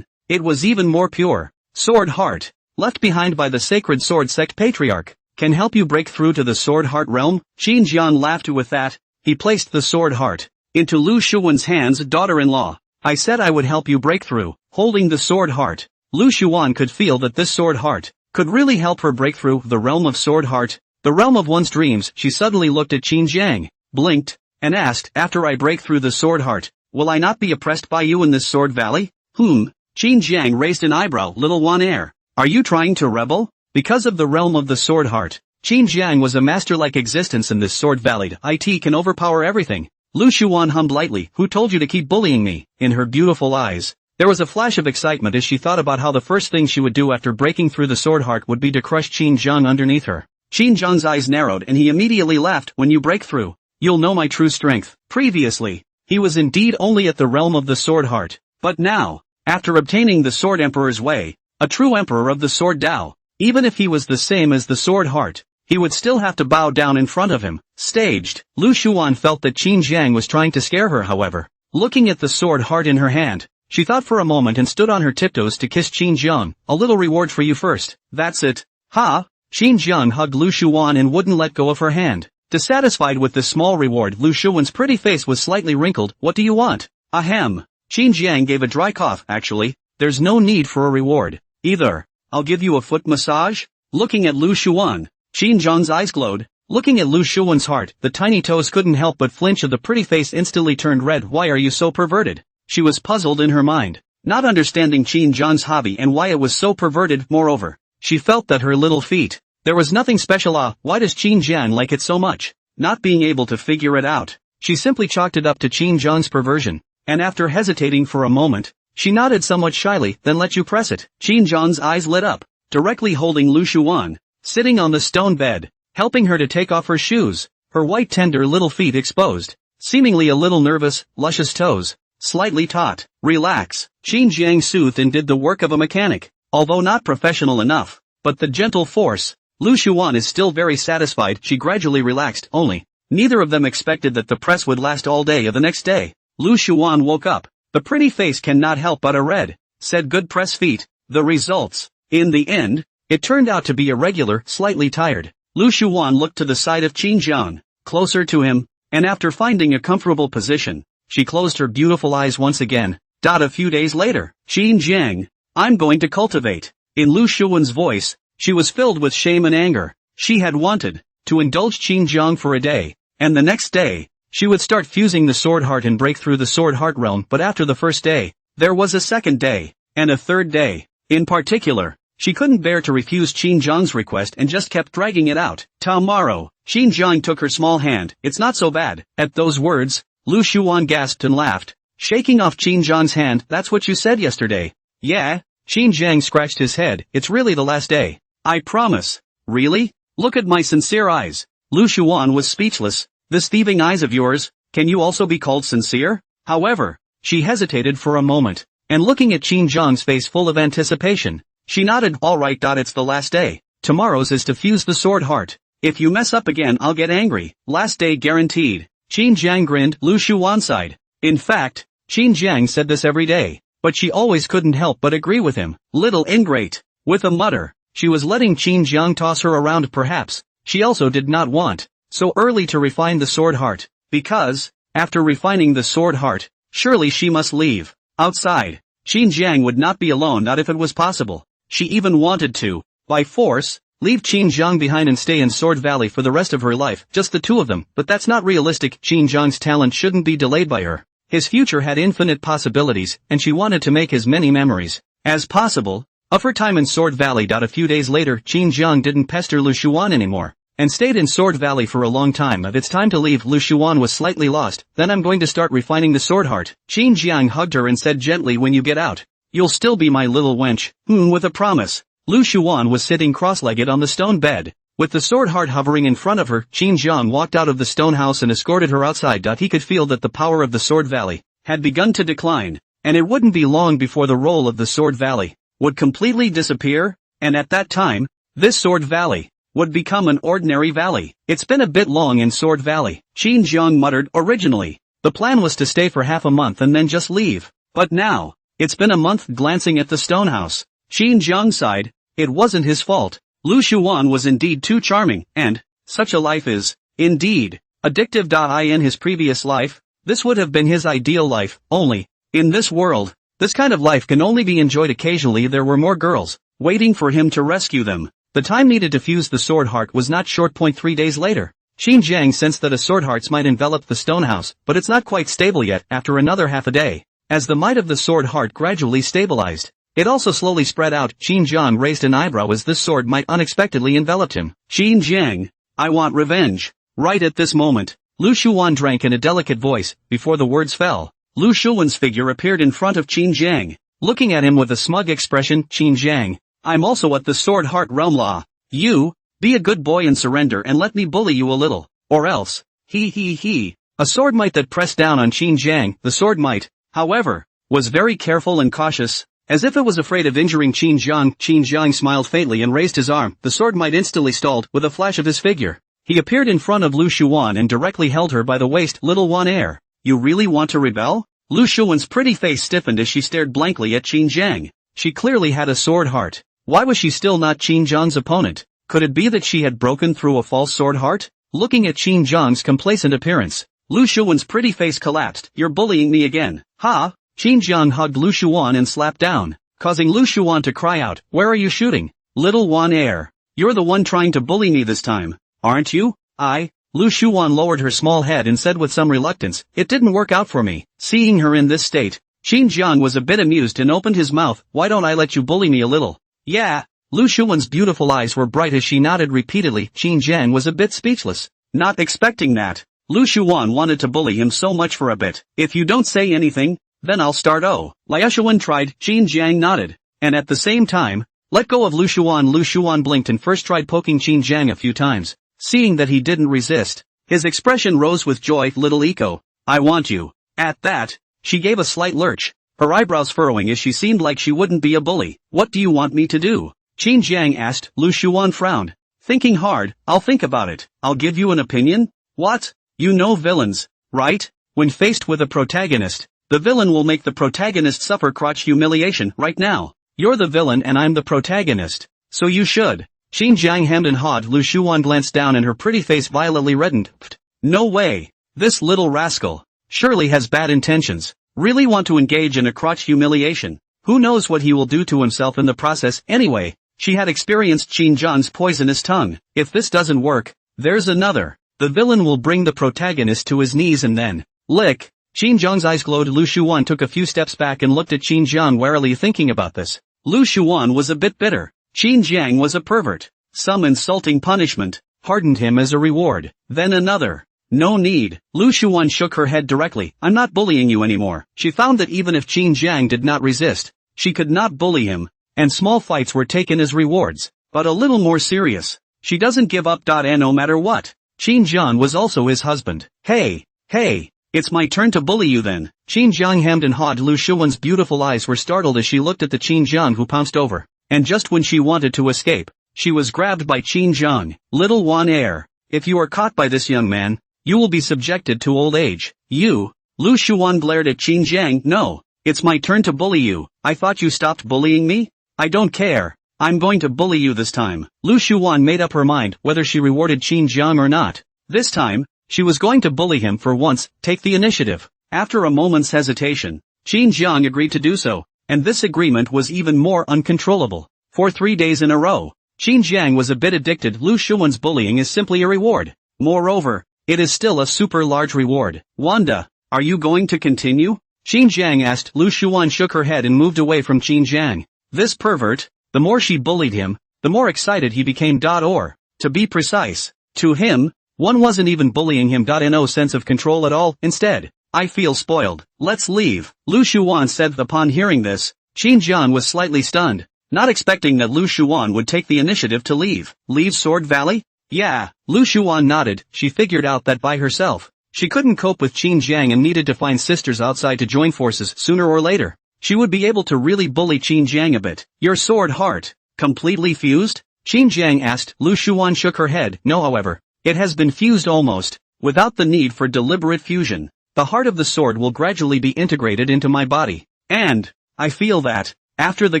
it was even more pure. Sword Heart, left behind by the sacred sword sect patriarch, can help you break through to the Sword Heart realm? Qin Jiang laughed. With that, he placed the Sword Heart into Lu Shuan's hands. Daughter-in-law, I said I would help you break through. Holding the Sword Heart, Lu Shuan could feel that this Sword Heart could really help her break through the realm of Sword Heart, the realm of one's dreams. She suddenly looked at Qin Jiang, blinked, and asked, after I break through the Sword Heart, will I not be oppressed by you in this Sword Valley? Qin Jiang raised an eyebrow. Little one heir, are you trying to rebel? Because of the realm of the Sword Heart, Qin Jiang was a master-like existence in this Sword Valley. It can overpower everything. Lu Shuan hummed lightly. Who told you to keep bullying me? In her beautiful eyes, there was a flash of excitement as she thought about how the first thing she would do after breaking through the Sword Heart would be to crush Qin Jiang underneath her. Qin Jiang's eyes narrowed and he immediately laughed. When you break through, you'll know my true strength. Previously, he was indeed only at the realm of the Sword Heart, but now, after obtaining the Sword Emperor's way, a true emperor of the Sword Dao, even if he was the same as the Sword Heart, he would still have to bow down in front of him. Staged, Lu Shuan felt that Qin Jiang was trying to scare her. However, looking at the Sword Heart in her hand, she thought for a moment and stood on her tiptoes to kiss Qin Jiang. A little reward for you first. That's it. Ha! Qin Jiang hugged Lu Shuan and wouldn't let go of her hand. Dissatisfied with this small reward, Lu Shuan's pretty face was slightly wrinkled. What do you want? Ahem. Qin Jiang gave a dry cough. Actually, there's no need for a reward. Either. I'll give you a foot massage? Looking at Lu Shuan, Qin Jiang's eyes glowed. Looking at Lu Shuan's heart, the tiny toes couldn't help but flinch. The pretty face instantly turned red. Why are you so perverted? She was puzzled in her mind, not understanding Qin Jiang's hobby and why it was so perverted. Moreover, she felt that her little feet, there was nothing special. Why does Qin Jiang like it so much? Not being able to figure it out, she simply chalked it up to Qin Jiang's perversion, and after hesitating for a moment, she nodded somewhat shyly. Then let you press it. Qin Jiang's eyes lit up, directly holding Lu Shuan, sitting on the stone bed, helping her to take off her shoes, her white tender little feet exposed, seemingly a little nervous, luscious toes, slightly taut. Relax. Qin Jiang soothed and did the work of a mechanic, although not professional enough, but the gentle force. Lu Shuan is still very satisfied. She gradually relaxed. Only, neither of them expected that the press would last all day of the next day. Lu Shuan woke up. The pretty face cannot help but a red, said good press feat. The results. In the end, it turned out to be irregular, slightly tired. Lu Shuan looked to the side of Qin Jiang, closer to him, and after finding a comfortable position, she closed her beautiful eyes once again. A few days later, Qin Jiang, I'm going to cultivate. In Lu Shuan's voice, she was filled with shame and anger. She had wanted to indulge Qin Jiang for a day, and the next day, she would start fusing the Sword Heart and break through the Sword Heart realm. But after the first day, there was a second day, and a third day. In particular, she couldn't bear to refuse Qin Jiang's request and just kept dragging it out. Tomorrow, Qin Jiang took her small hand. It's not so bad. At those words, Lu Shuan gasped and laughed, shaking off Qin Jiang's hand. That's what you said yesterday. Yeah? Qin Jiang scratched his head. It's really the last day. I promise. Really? Look at my sincere eyes. Lu Shuan was speechless. This thieving eyes of yours, can you also be called sincere? However, she hesitated for a moment, and looking at Qin Jiang's face full of anticipation, she nodded. All right. It's the last day. Tomorrow's is to fuse the Sword Heart. If you mess up again, I'll get angry. Last day guaranteed. Qin Jiang grinned. Lu Shuan sighed. In fact, Qin Jiang said this every day, but she always couldn't help but agree with him. Little ingrate. With a mutter, she was letting Qin Jiang toss her around. Perhaps, she also did not want so early to refine the Sword Heart, because, after refining the Sword Heart, surely she must leave. Outside, Qin Jiang would not be alone, not if it was possible. She even wanted to, by force, leave Qin Jiang behind and stay in Sword Valley for the rest of her life, just the two of them. But that's not realistic. Qin Jiang's talent shouldn't be delayed by her. His future had infinite possibilities, and she wanted to make as many memories as possible of her time in Sword Valley. A few days later, Qin Jiang didn't pester Lu Shuan anymore, and stayed in Sword Valley for a long time. It's time to leave. Lu Shuan was slightly lost. Then I'm going to start refining the Sword Heart. Qin Jiang hugged her and said gently, when you get out, you'll still be my little wench. With a promise. Lu Shuan was sitting cross-legged on the stone bed, with the Sword Heart hovering in front of her. Qin Jiang walked out of the stone house and escorted her outside. He could feel that the power of the Sword Valley had begun to decline, and it wouldn't be long before the role of the Sword Valley would completely disappear, and at that time, this Sword Valley would become an ordinary valley. It's been a bit long in Sword Valley, Qin Jiang muttered. Originally, the plan was to stay for half a month and then just leave. But now, It's been a month. Glancing at the stone house, Qin Jiang sighed. It wasn't his fault. Lu Shuan was indeed too charming, and such a life is, indeed, addictive. In his previous life, this would have been his ideal life, only, in this world, this kind of life can only be enjoyed occasionally. There were more girls, waiting for him to rescue them. The time needed to fuse the sword heart was not short. 3 days later, Qin Jiang sensed that a sword hearts might envelop the stone house, but it's not quite stable yet. After another half a day, as the might of the sword heart gradually stabilized, it also slowly spread out. Qin Jiang raised an eyebrow as this sword might unexpectedly enveloped him. Qin Jiang, I want revenge. Right at this moment, Lu Shuan drank in a delicate voice. Before the words fell, Lu Shuan's figure appeared in front of Qin Jiang, looking at him with a smug expression. Qin Jiang, I'm also at the sword heart realm. You, be a good boy and surrender and let me bully you a little, or else, he. A sword might that pressed down on Qin Jiang. The sword might, however, was very careful and cautious, as if it was afraid of injuring Qin Jiang. Qin Jiang smiled faintly and raised his arm. The sword might instantly stalled with a flash of his figure. He appeared in front of Lu Shuan and directly held her by the waist. Little one air, you really want to rebel? Lu Shuan's pretty face stiffened as she stared blankly at Qin Jiang. She clearly had a sword heart. Why was she still not Qin Jiang's opponent? Could it be that she had broken through a false sword heart? Looking at Qin Jiang's complacent appearance, Lu Shuan's pretty face collapsed. You're bullying me again, huh? Qin Jiang hugged Lu Shuan and slapped down, causing Lu Shuan to cry out, where are you shooting? Little one air, you're the one trying to bully me this time, aren't you? Lu Shuan lowered her small head and said with some reluctance, it didn't work out for me. Seeing her in this state, Qin Jiang was a bit amused and opened his mouth. Why don't I let you bully me a little? Yeah. Lu Shuan's beautiful eyes were bright as she nodded repeatedly. Qin Jiang was a bit speechless, not expecting that. Lu Shuan wanted to bully him so much for a bit. If you don't say anything, then I'll start. Oh, Liu Shuan tried. Qin Jiang nodded, and at the same time, let go of Lu Shuan. Lu Shuan blinked and first tried poking Qin Jiang a few times. Seeing that he didn't resist, his expression rose with joy. Little Eco, I want you. At that, she gave a slight lurch, her eyebrows furrowing as she seemed like she wouldn't be a bully. What do you want me to do? Qin Jiang asked. Lu Shuan frowned, thinking hard. I'll think about it. I'll give you an opinion? What? You know villains, right? When faced with a protagonist, the villain will make the protagonist suffer crotch humiliation. Right now, you're the villain and I'm the protagonist, so you should. Qin Jiang hemmed and hawed. Lu Shuan glanced down and her pretty face violently reddened. Pfft, no way. This little rascal surely has bad intentions. Really want to engage in a crotch humiliation. Who knows what he will do to himself in the process. Anyway, she had experienced Qin Jiang's poisonous tongue. If this doesn't work, there's another. The villain will bring the protagonist to his knees and then lick. Qin Jiang's eyes glowed. Lu Shuan took a few steps back and looked at Qin Jiang warily, thinking about this. Lu Shuan was a bit bitter. Qin Jiang was a pervert. Some insulting punishment hardened him as a reward. Then another. No need. Lu Shuan shook her head directly. I'm not bullying you anymore. She found that even if Qin Jiang did not resist, she could not bully him, and small fights were taken as rewards. But a little more serious. She doesn't give up. And no matter what. Qin Jiang was also his husband. Hey, it's my turn to bully you then. Qin Jiang hemmed and hawed. Lu Shuan's beautiful eyes were startled as she looked at the Qin Jiang who pounced over. And just when she wanted to escape, she was grabbed by Qin Jiang. Little one air, if you are caught by this young man, you will be subjected to old age. You? Lu Shuan glared at Qin Jiang. No, it's my turn to bully you. I thought you stopped bullying me? I don't care. I'm going to bully you this time. Lu Shuan made up her mind whether she rewarded Qin Jiang or not. This time, she was going to bully him for once. Take the initiative. After a moment's hesitation, Qin Jiang agreed to do so. And this agreement was even more uncontrollable. For 3 days in a row, Qin Jiang was a bit addicted. Lu Shuan's bullying is simply a reward. Moreover, it is still a super large reward. Wanda, are you going to continue? Qin Jiang asked. Lu Shuan shook her head and moved away from Qin Jiang. This pervert, the more she bullied him, the more excited he became. Or, to be precise, to him, one wasn't even bullying him. No sense of control at all. Instead, I feel spoiled. Let's leave. Lu Shuan said. Upon hearing this, Qin Jiang was slightly stunned, not expecting that Lu Shuan would take the initiative to leave. Leave Sword Valley? Yeah. Lu Shuan nodded. She figured out that by herself, she couldn't cope with Qin Jiang and needed to find sisters outside to join forces. Sooner or later, she would be able to really bully Qin Jiang a bit. Your sword heart, completely fused? Qin Jiang asked. Lu Shuan shook her head. No, however, it has been fused almost, without the need for deliberate fusion. The heart of the sword will gradually be integrated into my body. And I feel that, after the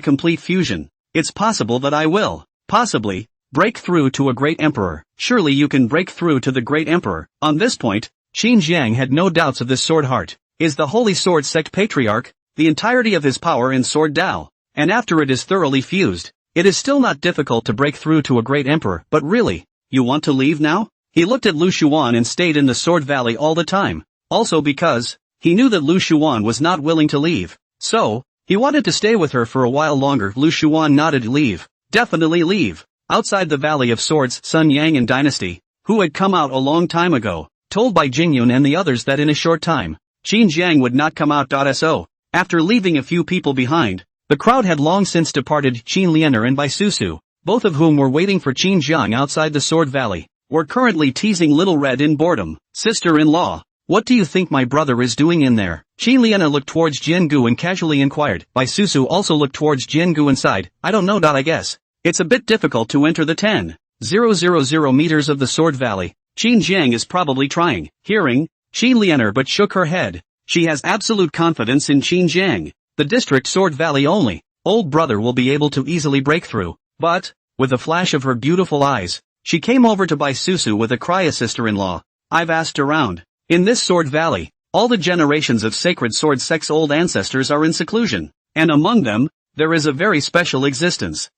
complete fusion, it's possible that I will, possibly, break through to a great emperor. Surely you can break through to the great emperor. On this point, Qin Jiang had no doubts of this sword heart. Is the Holy Sword Sect Patriarch, the entirety of his power in Sword Dao, and after it is thoroughly fused, it is still not difficult to break through to a great emperor. But really, you want to leave now? He looked at Lu Xuan and stayed in the Sword Valley all the time, also because, he knew that Lu Xuan was not willing to leave. So, he wanted to stay with her for a while longer. Lu Xuan nodded. Leave. Definitely leave. Outside the Valley of Swords, Sun Yang and Dynasty, who had come out a long time ago, told by Jingyun and the others that in a short time, Qin Jiang would not come out. So, after leaving a few people behind, the crowd had long since departed. Qin Lianer and Bai Susu, both of whom were waiting for Qin Jiang outside the Sword Valley, were currently teasing Little Red in boredom. Sister-in-law, what do you think my brother is doing in there? Qin Lianer looked towards Jingu and casually inquired. Bai Susu also looked towards Jingu and sighed. I don't know. I guess it's a bit difficult to enter the 10,000 meters of the Sword Valley. Qin Jiang is probably trying. Hearing Qin Lianer but shook her head. She has absolute confidence in Qin Jiang. The district Sword Valley only, old brother will be able to easily break through. But, with a flash of her beautiful eyes, she came over to Bai Susu with a cry. A sister-in-law, I've asked around. In this Sword Valley, all the generations of Sacred Sword Sect's old ancestors are in seclusion, and among them, there is a very special existence.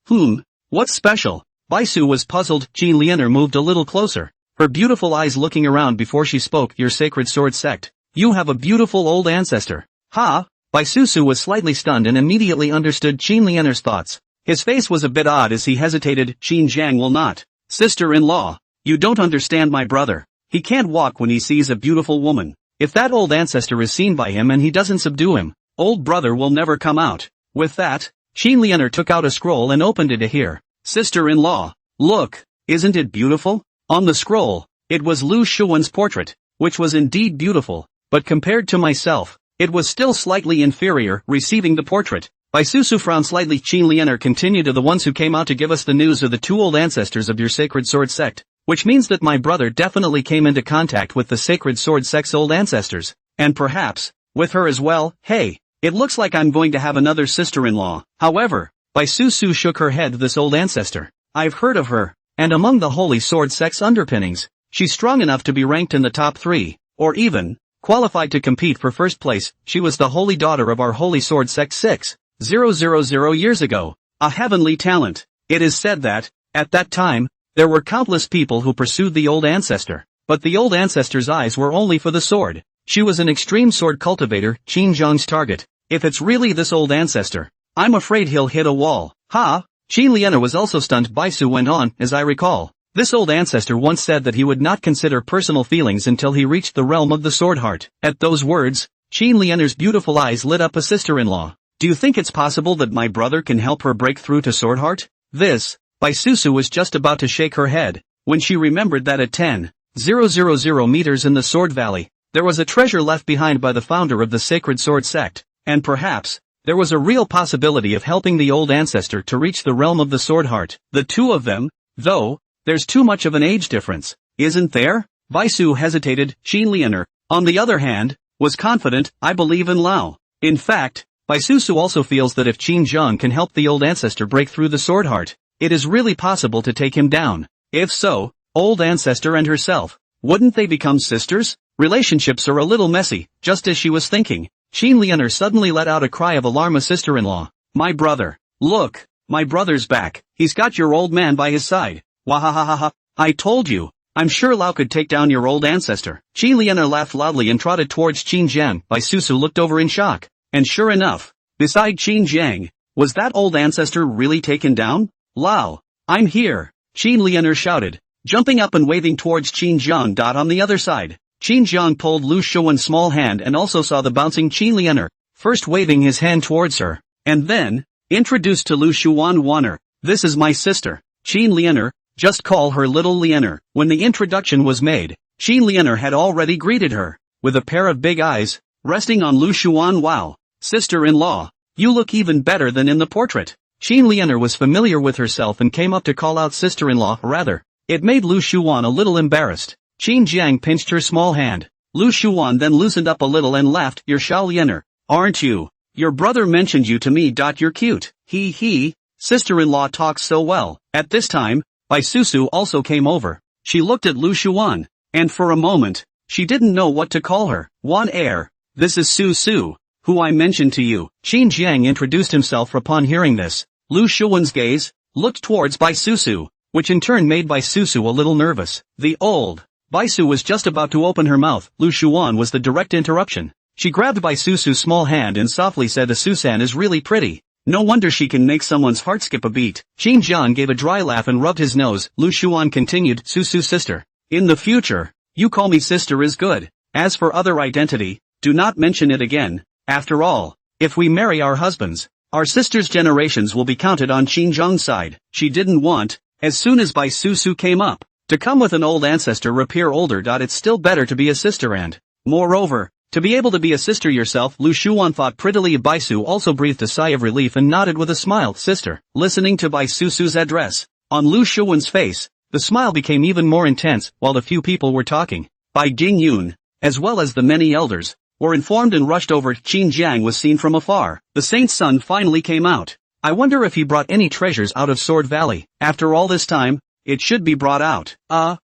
What's special? Baisu was puzzled. Qin Lianer moved a little closer, her beautiful eyes looking around before she spoke. Your Sacred Sword Sect. You have a beautiful old ancestor. Ha! Baisusu was slightly stunned and immediately understood Qin Lianer's thoughts. His face was a bit odd as he hesitated. Qin Jiang will not. Sister-in-law, you don't understand my brother. He can't walk when he sees a beautiful woman. If that old ancestor is seen by him and he doesn't subdue him, old brother will never come out. With that, Qin Lianer took out a scroll and opened it. Here. Sister-in-law, look, isn't it beautiful? On the scroll, it was Lu Xuan's portrait, which was indeed beautiful, but compared to myself, it was still slightly inferior. Receiving the portrait, Baisusu frowned slightly. Qin Lianer continued. To the ones who came out to give us the news are the two old ancestors of your Sacred Sword Sect, which means that my brother definitely came into contact with the Sacred Sword Sect's old ancestors, and perhaps, with her as well. Hey, it looks like I'm going to have another sister-in-law. However, Baisusu shook her head. This old ancestor, I've heard of her, and among the Holy Sword Sect's underpinnings, she's strong enough to be ranked in the top 3, or even, qualified to compete for first place. She was the holy daughter of our Holy Sword Sect 6,000 years ago, a heavenly talent. It is said that, at that time, there were countless people who pursued the old ancestor, but the old ancestor's eyes were only for the sword. She was an extreme sword cultivator. Qin Jiang's target. If it's really this old ancestor, I'm afraid he'll hit a wall. Ha! Qin Lianer was also stunned. Baisu went on. As I recall, this old ancestor once said that he would not consider personal feelings until he reached the realm of the sword heart. At those words, Qin Lianer's beautiful eyes lit up. A sister-in-law, do you think it's possible that my brother can help her break through to sword heart? This, Baisusu was just about to shake her head, when she remembered that at 10,000 meters in the Sword Valley, there was a treasure left behind by the founder of the Sacred Sword Sect, and perhaps, there was a real possibility of helping the old ancestor to reach the realm of the sword heart. The two of them, though, there's too much of an age difference, isn't there? Baisu hesitated. Qin Lianer, on the other hand, was confident. I believe in Lao. In fact, Baisusu also feels that if Qin Jiang can help the old ancestor break through the sword heart, it is really possible to take him down. If so, old ancestor and herself, wouldn't they become sisters? Relationships are a little messy. Just as she was thinking, Qin Lianer suddenly let out a cry of alarm. A sister-in-law, my brother, look, my brother's back. He's got your old man by his side. Wahahaha, I told you, I'm sure Lao could take down your old ancestor. Qin Lianer laughed loudly and trotted towards Qin Jiang. Baisusu looked over in shock, and sure enough, beside Qin Jiang, was that old ancestor really taken down? Lao, I'm here, Qin Lianer shouted, jumping up and waving towards Qin Jiang. On the other side, Qin Jiang pulled Lu Xuan's small hand and also saw the bouncing Qin Lianer, first waving his hand towards her, and then, introduced to Lu Xuan. Wanner, this is my sister, Qin Lianer, just call her little Lianer. When the introduction was made, Qin Lianer had already greeted her, with a pair of big eyes, resting on Lu Xuan. Wow, sister-in-law, you look even better than in the portrait. Qin Lianer was familiar with herself and came up to call out sister-in-law. Rather, it made Lu Xuan a little embarrassed. Qin Jiang pinched her small hand. Lu Xuan then loosened up a little and laughed. You're Xiao Lianer, aren't you? Your brother mentioned you to me. You're cute. He. Sister-in-law talks so well. At this time, Bai Susu also came over. She looked at Lu Shuan, and for a moment, she didn't know what to call her. Wan Air, this is Su, who I mentioned to you. Qin Jiang introduced himself upon hearing this. Lu Shuan's gaze looked towards Bai Susu, which in turn made Bai Susu a little nervous. The old Bai Su was just about to open her mouth. Lu Shuan was the direct interruption. She grabbed Bai Susu's small hand and softly said, "The Susan is really pretty. No wonder she can make someone's heart skip a beat." Qin Jiang gave a dry laugh and rubbed his nose. Lu Shuan continued, "Susu sister. In the future, you call me sister is good. As for other identity, do not mention it again. After all, if we marry our husbands, our sisters' generations will be counted on Qin Jiang's side." She didn't want, as soon as Bai Susu came up, to come with an old ancestor appear older. It's still better to be a sister and, moreover, to be able to be a sister yourself. Lu Shuan thought prettily. Bai Su also breathed a sigh of relief and nodded with a smile. Sister. Listening to Bai Susu's address, on Lu Shuan's face, the smile became even more intense. While the few people were talking, Bai Jingyun, as well as the many elders, were informed and rushed over. Qin Jiang was seen from afar. The saint's son finally came out. I wonder if he brought any treasures out of Sword Valley. After all this time, it should be brought out.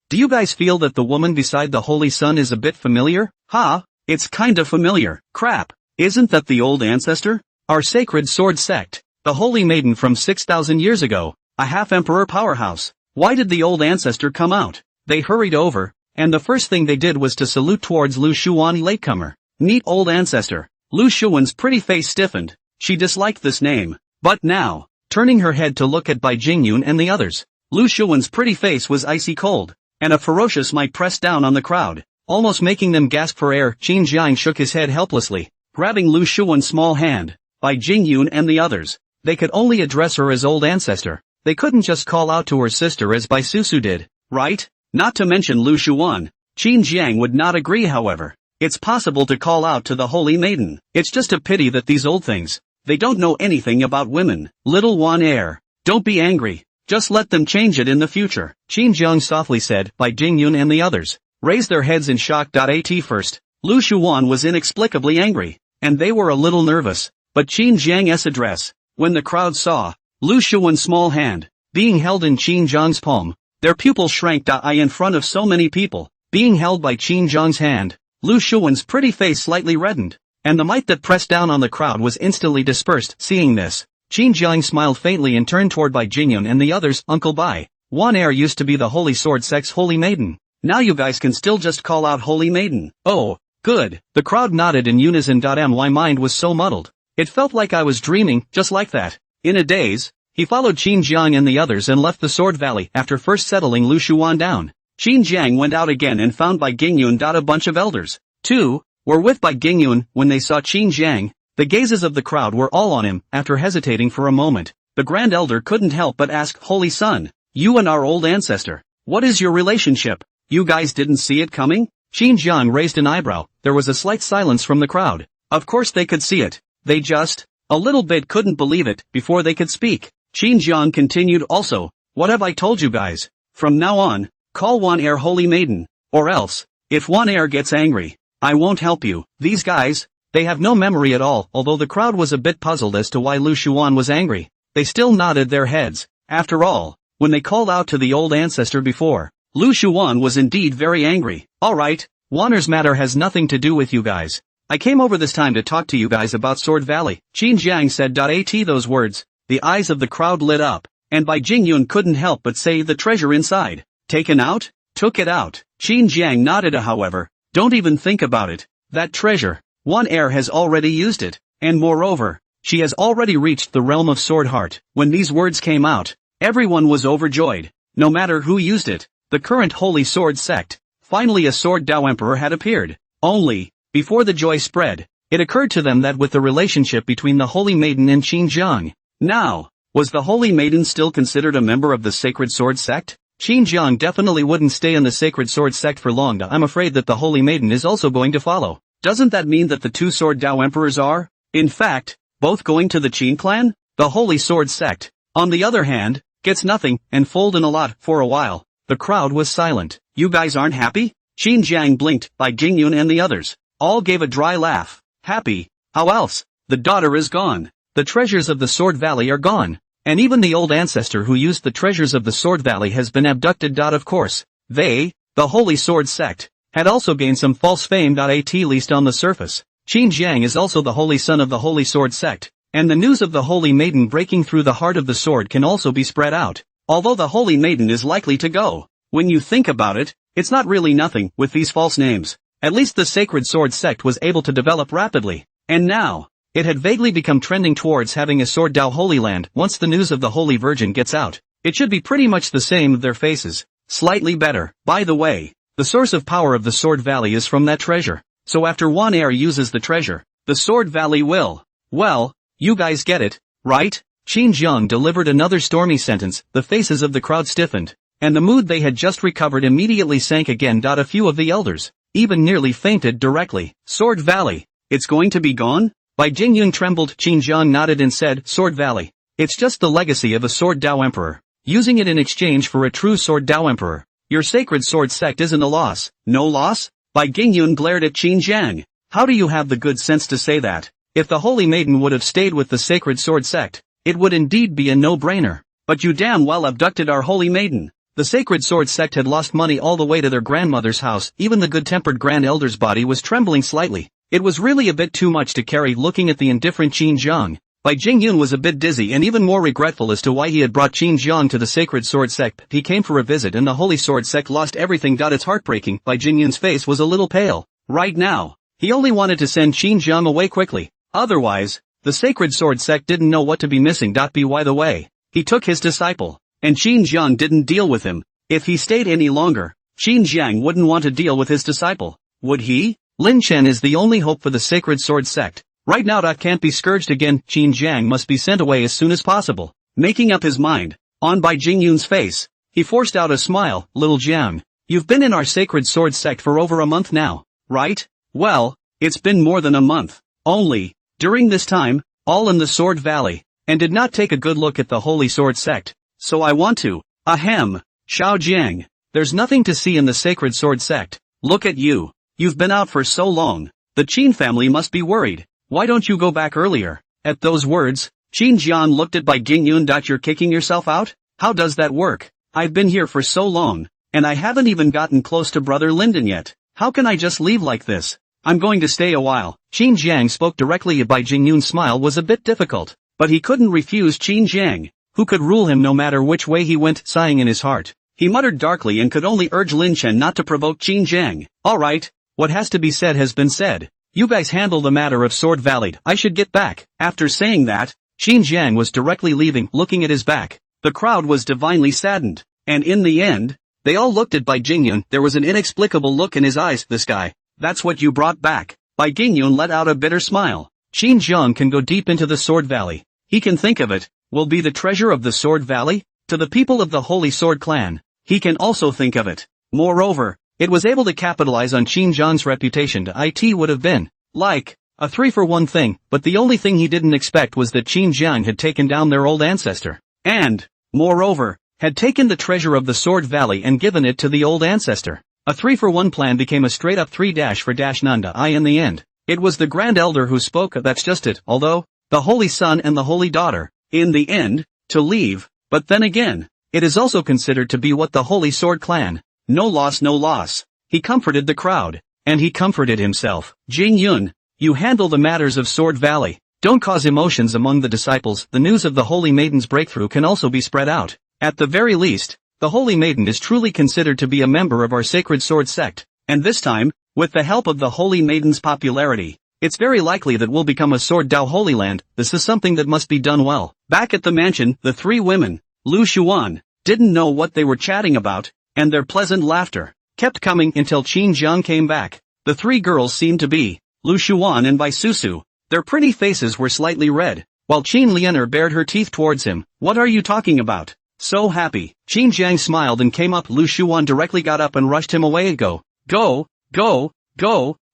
Do you guys feel that the woman beside the Holy Sun is a bit familiar? It's kinda familiar. Crap. Isn't that the old ancestor? Our sacred sword sect. The Holy Maiden from 6,000 years ago. A half-emperor powerhouse. Why did the old ancestor come out? They hurried over, and the first thing they did was to salute towards Lu Shuan. Latecomer. Neat old ancestor. Lu Shuan's pretty face stiffened. She disliked this name. But now, turning her head to look at Bai Jingyun and the others, Lu Shuan's pretty face was icy cold, and a ferocious might pressed down on the crowd, almost making them gasp for air. Qin Jiang shook his head helplessly, grabbing Lu Shuan's small hand. Bai Jingyun and the others, they could only address her as old ancestor. They couldn't just call out to her sister as Bai Susu did, right? Not to mention Lu Shuan. Qin Jiang would not agree, however. It's possible to call out to the Holy Maiden. It's just a pity that these old things, they don't know anything about women. Little Wan Air, don't be angry. Just let them change it in the future. Qin Jiang softly said. Bai Jingyun and the others raised their heads in shock. At first, Lu Shuan was inexplicably angry, and they were a little nervous. But Qin Jiang's address, when the crowd saw Lu Shuan's small hand being held in Qin Jiang's palm, their pupils shrank. In front of so many people, being held by Qin Jiang's hand, Lu Shuan's pretty face slightly reddened, and the might that pressed down on the crowd was instantly dispersed. Seeing this, Qin Jiang smiled faintly and turned toward Bai Jingyun and the others. Uncle Bai, Wan Air used to be the Holy Sword Sect's Holy Maiden. Now you guys can still just call out Holy Maiden. Oh, good. The crowd nodded in unison. My mind was so muddled. It felt like I was dreaming, just like that. In a daze, he followed Qin Jiang and the others and left the Sword Valley after first settling Lu Shuan down. Qin Jiang went out again and found Bai Jingyun. A bunch of elders, too, were with Bai Jingyun. When they saw Qin Jiang, the gazes of the crowd were all on him. After hesitating for a moment, the Grand Elder couldn't help but ask, Holy Son, you and our old ancestor, what is your relationship? You guys didn't see it coming? Qin Jiang raised an eyebrow. There was a slight silence from the crowd. Of course they could see it. They just, a little bit couldn't believe it before they could speak. Qin Jiang continued. Also, what have I told you guys? From now on, call Wan Air Holy Maiden, or else, if Wan Air gets angry, I won't help you. These guys, they have no memory at all. Although the crowd was a bit puzzled as to why Lu Shuan was angry, they still nodded their heads. After all, when they called out to the old ancestor before, Lu Shuan was indeed very angry. Alright, Wan Air's matter has nothing to do with you guys. I came over this time to talk to you guys about Sword Valley. Qin Jiang said. At those words, the eyes of the crowd lit up, and Bai Jingyun couldn't help but say, the treasure inside. Taken out? Took it out. Qin Jiang nodded. However, don't even think about it. That treasure, Wan Air has already used it, and moreover, she has already reached the realm of Sword Heart. When these words came out, everyone was overjoyed. No matter who used it, the current Holy Sword Sect, finally a Sword Dao Emperor had appeared. Only, before the joy spread, it occurred to them that with the relationship between the Holy Maiden and Qin Jiang, now, was the Holy Maiden still considered a member of the Sacred Sword Sect? Qin Jiang definitely wouldn't stay in the Sacred Sword Sect for long. I'm afraid that the Holy Maiden is also going to follow. Doesn't that mean that the two Sword Dao Emperors are, in fact, both going to the Qin clan? The Holy Sword Sect, on the other hand, gets nothing, and fold in a lot. For a while, the crowd was silent. You guys aren't happy? Qin Jiang blinked. Bai Jingyun and the others all gave a dry laugh. Happy? How else? The daughter is gone. The treasures of the Sword Valley are gone. And even the old ancestor who used the treasures of the Sword Valley has been abducted. Of course, they, the Holy Sword Sect, had also gained some false fame. At least on the surface. Qin Jiang is also the holy son of the Holy Sword Sect, and the news of the Holy Maiden breaking through the heart of the sword can also be spread out. Although the Holy Maiden is likely to go. When you think about it, it's not really nothing with these false names. At least the Sacred Sword Sect was able to develop rapidly, and now, it had vaguely become trending towards having a Sword Dao Holy Land. Once the news of the Holy Virgin gets out, it should be pretty much the same with their faces, slightly better. By the way, the source of power of the Sword Valley is from that treasure, so after one heir uses the treasure, the Sword Valley will, well, you guys get it, right? Qin Jiang delivered another stormy sentence. The faces of the crowd stiffened, and the mood they had just recovered immediately sank again. A few of the elders even nearly fainted directly. Sword Valley, it's going to be gone? Bai Jingyun trembled. Qin Jiang nodded and said, Sword Valley, it's just the legacy of a Sword Dao Emperor, using it in exchange for a true Sword Dao Emperor. Your Sacred Sword Sect isn't a loss. No loss? Bai Jingyun glared at Qin Jiang. How do you have the good sense to say that? If the Holy Maiden would have stayed with the Sacred Sword Sect, it would indeed be a no-brainer. But you damn well abducted our Holy Maiden. The Sacred Sword Sect had lost money all the way to their grandmother's house. Even the good-tempered Grand Elder's body was trembling slightly. It was really a bit too much to carry. Looking at the indifferent Qin Jiang, Bai Jingyun was a bit dizzy and even more regretful as to why he had brought Qin Jiang to the Sacred Sword Sect. He came for a visit and the Holy Sword Sect lost everything. It's heartbreaking. Bai Jingyun's face was a little pale. Right now, he only wanted to send Qin Jiang away quickly. Otherwise, the Sacred Sword Sect didn't know what to be missing. By the way, he took his disciple, and Qin Jiang didn't deal with him. If he stayed any longer, Qin Jiang wouldn't want to deal with his disciple, would he? Lin Chen is the only hope for the Sacred Sword Sect. Right now can't be scourged again. Qin Jiang must be sent away as soon as possible. Making up his mind, on Bai Jingyun's face, he forced out a smile. Little Jiang, you've been in our Sacred Sword Sect for over a month now, right? Well, it's been more than a month. Only, during this time, all in the Sword Valley, and did not take a good look at the Holy Sword Sect. So I want to, ahem, Xiao Jiang, there's nothing to see in the Sacred Sword Sect. Look at you. You've been out for so long. The Qin family must be worried. Why don't you go back earlier? At those words, Qin Jiang looked at Bai Jingyun. You're kicking yourself out? How does that work? I've been here for so long, and I haven't even gotten close to Brother Linden yet. How can I just leave like this? I'm going to stay a while. Qin Jiang spoke directly. Bai Jingyun's smile was a bit difficult, but he couldn't refuse Qin Jiang, who could rule him no matter which way he went. Sighing in his heart, he muttered darkly and could only urge Lin Chen not to provoke Qin Jiang. Alright, what has to be said has been said. You guys handle the matter of Sword Valley. I should get back. After saying that, Qin Jiang was directly leaving. Looking at his back, the crowd was divinely saddened, and in the end, they all looked at Bai Jingyun. There was an inexplicable look in his eyes. This guy, that's what you brought back? Bai Jingyun let out a bitter smile. Qin Jiang can go deep into the Sword Valley. He can think of it, will be the treasure of the Sword Valley, to the people of the Holy Sword Clan. He can also think of it. Moreover, it was able to capitalize on Qin Jiang's reputation. It would have been, like, a 3-for-1 thing, but the only thing he didn't expect was that Qin Jiang had taken down their old ancestor. And, moreover, had taken the treasure of the Sword Valley and given it to the old ancestor. A 3-for-1 plan became a straight-up 3-for-none. In the end, it was the Grand Elder who spoke. That's just it. Although, the Holy Son and the Holy Daughter, in the end, to leave, but then again, it is also considered to be what the Holy Sword Clan. No loss, no loss. He comforted the crowd, and he comforted himself. Jingyun, you handle the matters of Sword Valley. Don't cause emotions among the disciples. The news of the Holy Maiden's breakthrough can also be spread out. At the very least, the Holy Maiden is truly considered to be a member of our Sacred Sword Sect, and this time, with the help of the Holy Maiden's popularity, it's very likely that we'll become a Sword Dao Holy Land. This is something that must be done well. Back at the mansion, the three women, Lu Xuan, didn't know what they were chatting about, and their pleasant laughter kept coming until Qin Jiang came back. The three girls seemed to be Lu Xuan and Bai Susu. Their pretty faces were slightly red, while Qin Lianer bared her teeth towards him. What are you talking about? So happy. Qin Jiang smiled and came up. Lu Xuan directly got up and rushed him away. Go,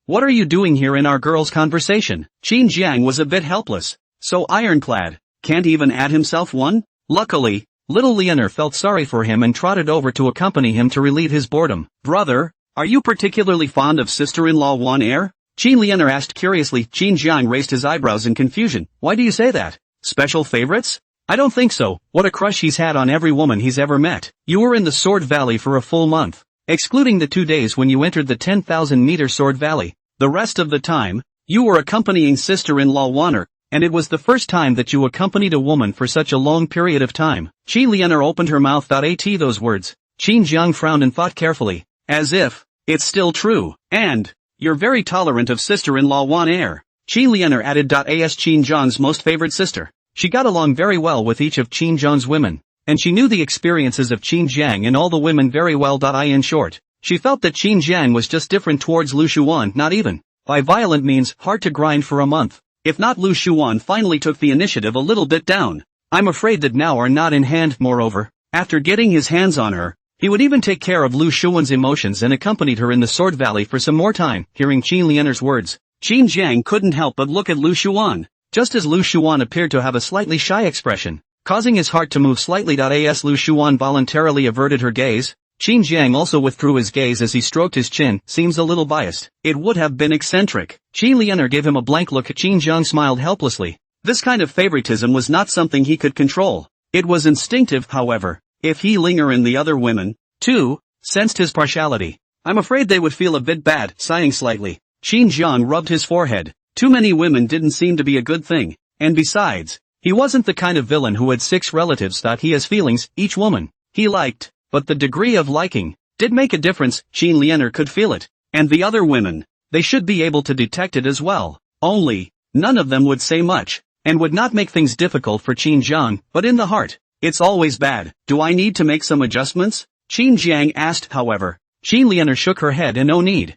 what are you doing here in our girls' conversation? Qin Jiang was a bit helpless. So ironclad, can't even add himself one? Luckily, little Lianer felt sorry for him and trotted over to accompany him to relieve his boredom. Brother, are you particularly fond of sister-in-law Wan Air? Qin Lianer asked curiously. Qin Jiang raised his eyebrows in confusion. Why do you say that? Special favorites? I don't think so. What a crush he's had on every woman he's ever met. You were in the Sword Valley for a full month. Excluding the 2 days when you entered the 10,000-meter Sword Valley. The rest of the time, you were accompanying sister-in-law Wanner, and it was the first time that you accompanied a woman for such a long period of time. Qin Lianer opened her mouth. At those words. Qin Jiang frowned and thought carefully. As if, it's still true. And, you're very tolerant of sister-in-law Wan Er. Qin Lianer added. As Qin Jiang's most favored sister. She got along very well with each of Qin Jiang's women, and she knew the experiences of Qin Jiang and all the women very well. In short, she felt that Qin Jiang was just different towards Lu Shuan, not even, by violent means, hard to grind for a month. If not, Lu Shuan finally took the initiative a little bit down. I'm afraid that now are not in hand. Moreover, after getting his hands on her, he would even take care of Lu Shuan's emotions and accompanied her in the Sword Valley for some more time. Hearing Qin Lianer's words, Qin Jiang couldn't help but look at Lu Shuan. Just as Lu Shuan appeared to have a slightly shy expression, causing his heart to move slightly. As Lu Shuan voluntarily averted her gaze, Qin Jiang also withdrew his gaze as he stroked his chin. Seems a little biased. It would have been eccentric. Qin Lianer gave him a blank look. Qin Jiang smiled helplessly. This kind of favoritism was not something he could control. It was instinctive, however. If he Linger and the other women, too, sensed his partiality, I'm afraid they would feel a bit bad. Sighing slightly, Qin Jiang rubbed his forehead. Too many women didn't seem to be a good thing, and besides, he wasn't the kind of villain who had 6 relatives. He has feelings. Each woman he liked, but the degree of liking did make a difference. Qin Lianer could feel it, and the other women, they should be able to detect it as well. Only, none of them would say much, and would not make things difficult for Qin Jiang, but in the heart, it's always bad. Do I need to make some adjustments? Qin Jiang asked. However, Qin Lianer shook her head. And no need.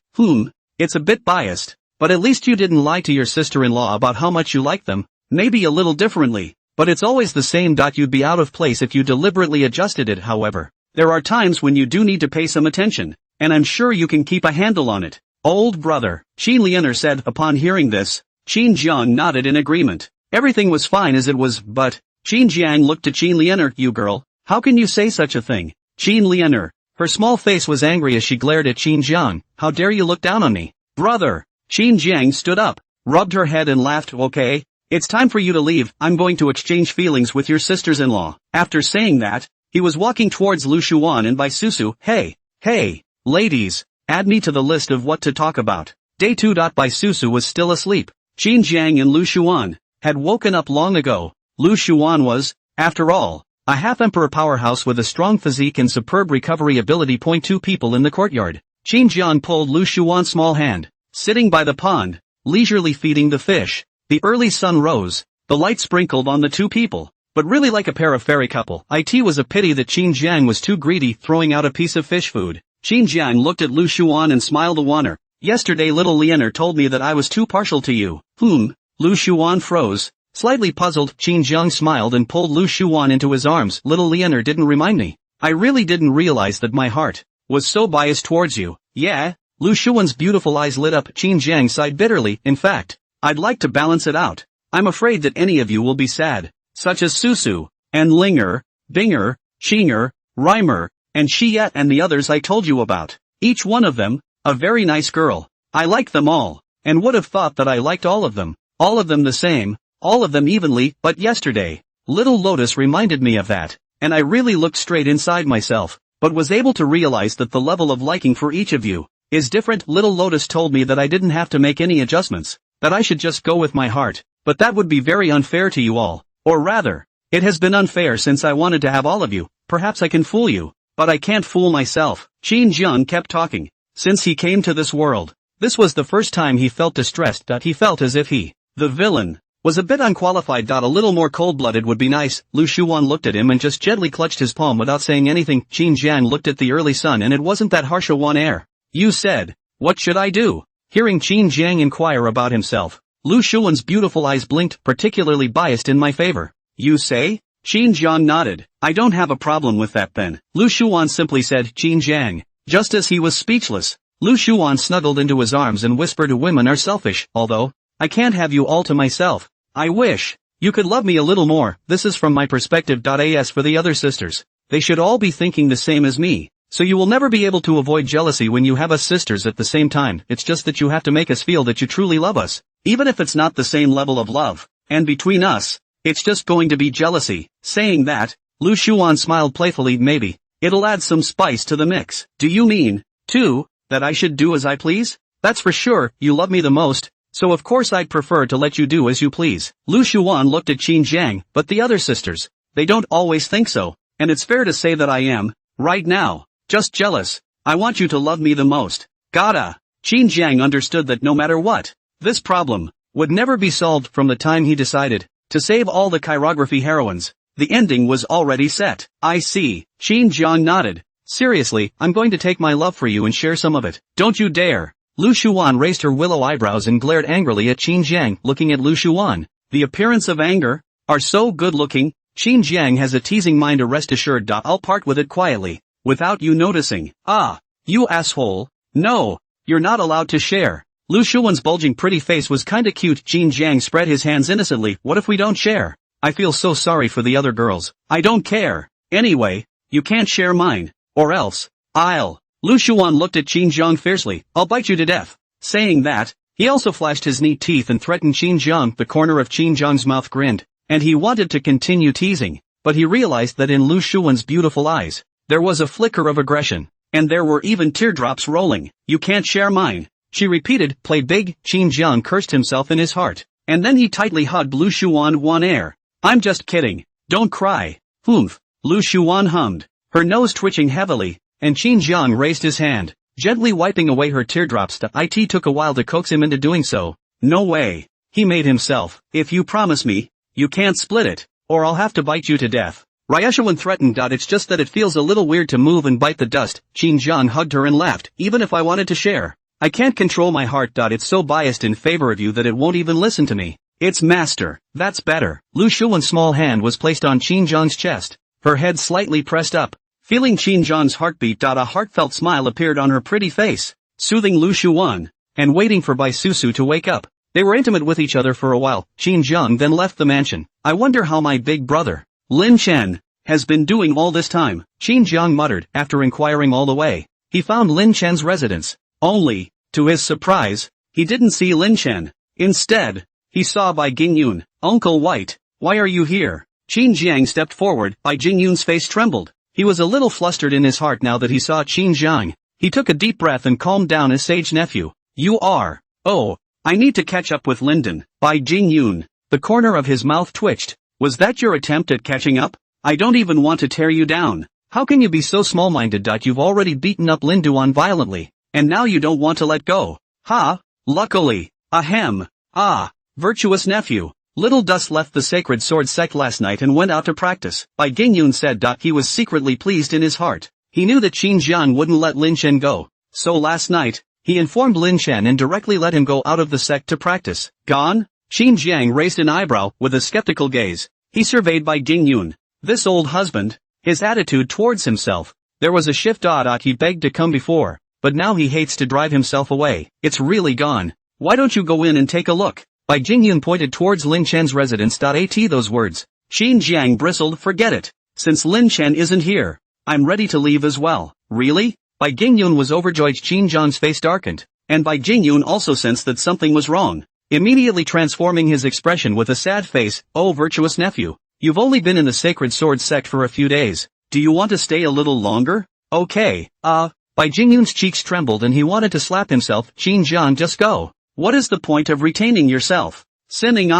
It's a bit biased. But at least you didn't lie to your sister-in-law about how much you like them, maybe a little differently, but it's always the same. You'd be out of place if you deliberately adjusted it. However, there are times when you do need to pay some attention, and I'm sure you can keep a handle on it. Old brother, Qin Lianer said. Upon hearing this, Qin Jiang nodded in agreement. Everything was fine as it was, but, Qin Jiang looked to Qin Lianer. You girl, how can you say such a thing? Qin Lianer, her small face was angry as she glared at Qin Jiang. How dare you look down on me, brother? Qin Jiang stood up, rubbed her head and laughed. Okay, it's time for you to leave. I'm going to exchange feelings with your sisters-in-law. After saying that, he was walking towards Lu Shuan and Bai Susu. Hey, ladies, add me to the list of what to talk about. Day 2. Bai Susu was still asleep. Qin Jiang and Lu Shuan had woken up long ago. Lu Shuan was, after all, a half-emperor powerhouse with a strong physique and superb recovery ability. 2 people in the courtyard. Qin Jiang pulled Lu Shuan's small hand. Sitting by the pond, leisurely feeding the fish, the early sun rose, the light sprinkled on the 2 people, but really like a pair of fairy couple. It was a pity that Qin Jiang was too greedy, throwing out a piece of fish food. Qin Jiang looked at Lu Shuan and smiled. Wanner, yesterday little Lianer told me that I was too partial to you. Lu Shuan froze, slightly puzzled. Qin Jiang smiled and pulled Lu Shuan into his arms. Little Lianer didn't remind me. I really didn't realize that my heart was so biased towards you. Yeah? Lu Shuan's beautiful eyes lit up. Qin Jiang sighed bitterly. In fact, I'd like to balance it out. I'm afraid that any of you will be sad, such as Susu, and Linger, Binger, Qinger, Reimer, and Xiyet and the others I told you about. Each one of them, a very nice girl. I like them all, and would have thought that I liked all of them the same, all of them evenly, but yesterday, Little Lotus reminded me of that, and I really looked straight inside myself, but was able to realize that the level of liking for each of you is different. Little Lotus told me that I didn't have to make any adjustments, that I should just go with my heart, but that would be very unfair to you all, or rather, it has been unfair since I wanted to have all of you. Perhaps I can fool you, but I can't fool myself. Qin Jiang kept talking. Since he came to this world, this was the first time he felt distressed. He felt as if he, the villain, was a bit unqualified. A little more cold-blooded would be nice. Lu Shuan looked at him and just gently clutched his palm without saying anything. Qin Jiang looked at the early sun and it wasn't that harsh a one air. You said, what should I do? Hearing Qin Jiang inquire about himself, Lu Shuan's beautiful eyes blinked. Particularly biased in my favor. You say? Qin Jiang nodded. I don't have a problem with that then. Lu Shuan simply said. Qin Jiang, just as he was speechless, Lu Shuan snuggled into his arms and whispered, women are selfish, although, I can't have you all to myself. I wish you could love me a little more. This is from my perspective. As for the other sisters, they should all be thinking the same as me. So you will never be able to avoid jealousy when you have us sisters at the same time. It's just that you have to make us feel that you truly love us, even if it's not the same level of love. And between us, it's just going to be jealousy." Saying that, Lu Shuan smiled playfully. "Maybe it'll add some spice to the mix." "Do you mean, too, that I should do as I please?" "That's for sure. You love me the most, so of course I'd prefer to let you do as you please." Lu Shuan looked at Qin Jiang, "But the other sisters, they don't always think so, and it's fair to say that I am, right now, just jealous. I want you to love me the most." Gotta. Qin Jiang understood that no matter what, this problem would never be solved. From the time he decided to save all the chirography heroines, the ending was already set. "I see." Qin Jiang nodded. "Seriously, I'm going to take my love for you and share some of it." "Don't you dare." Lu Shuan raised her willow eyebrows and glared angrily at Qin Jiang. Looking at Lu Shuan, the appearance of anger, "Are so good-looking." Qin Jiang has a teasing mind. Rest assured. I'll part with it quietly, without you noticing. "Ah, you asshole. No, you're not allowed to share." Lu Shuan's bulging pretty face was kinda cute. Qin Jiang spread his hands innocently. "What if we don't share? I feel so sorry for the other girls." "I don't care. Anyway, you can't share mine, or else, I'll." Lu Shuan looked at Qin Jiang fiercely. "I'll bite you to death." Saying that, he also flashed his neat teeth and threatened Qin Jiang. The corner of Qin Jiang's mouth grinned, and he wanted to continue teasing, but he realized that in Lu Shuan's beautiful eyes, there was a flicker of aggression, and there were even teardrops rolling. "You can't share mine," she repeated. "Play big." Qin Jiang cursed himself in his heart, and then he tightly hugged Lu Shuan. "One air. I'm just kidding. Don't cry." "Humph," Lu Shuan hummed, her nose twitching heavily, and Qin Jiang raised his hand, gently wiping away her teardrops. It took a while to coax him into doing so. "No way," he made himself. "If you promise me, you can't split it, or I'll have to bite you to death." Ryushuan threatened. "It's just that it feels a little weird to move and bite the dust." Qin Jiang hugged her and laughed. "Even if I wanted to share, I can't control my heart. It's so biased in favor of you that it won't even listen to me." "It's master." "That's better." Lu Shuan's small hand was placed on Qin Jiang's chest, her head slightly pressed up. Feeling Qin Jiang's heartbeat. A heartfelt smile appeared on her pretty face, soothing Lu Shuan, and waiting for Bai Susu to wake up. They were intimate with each other for a while. Qin Jiang then left the mansion. "I wonder how my big brother, Lin Chen, has been doing all this time," Qin Jiang muttered. After inquiring all the way, he found Lin Chen's residence. Only, to his surprise, he didn't see Lin Chen. Instead, he saw Bai Jingyun. "Uncle White, why are you here?" Qin Jiang stepped forward. Bai Jingyun's face trembled. He was a little flustered in his heart now that he saw Qin Jiang. He took a deep breath and calmed down his sage nephew. "You are. Oh, I need to catch up with Linden." Bai Jingyun, the corner of his mouth twitched. "Was that your attempt at catching up? I don't even want to tear you down. How can you be so small-minded? You've already beaten up Lin Duan violently, and now you don't want to let go." "Ha! Luckily. Ahem. Ah, virtuous nephew. Little Dust left the Sacred Sword sect last night and went out to practice." Bai Jingyun said. He was secretly pleased in his heart. He knew that Qin Jiang wouldn't let Lin Chen go, so last night, he informed Lin Chen and directly let him go out of the sect to practice. "Gone?" Qin Jiang raised an eyebrow. With a skeptical gaze, he surveyed Bai Jingyun. This old husband, his attitude towards himself, there was a shift. He begged to come before, but now he hates to drive himself away. "It's really gone. Why don't you go in and take a look?" Bai Jingyun pointed towards Lin Chen's residence. Those words. Qin Jiang bristled. "Forget it. Since Lin Chen isn't here, I'm ready to leave as well." "Really?" Bai Jingyun was overjoyed. Qin Jiang's face darkened, and Bai Jingyun also sensed that something was wrong, immediately transforming his expression with a sad face. "Oh, virtuous nephew, you've only been in the Sacred Sword sect for a few days. Do you want to stay a little longer?" "Okay, Bai Jingyun's cheeks trembled and he wanted to slap himself. "Qin Jiang, just go. What is the point of retaining yourself? Sinning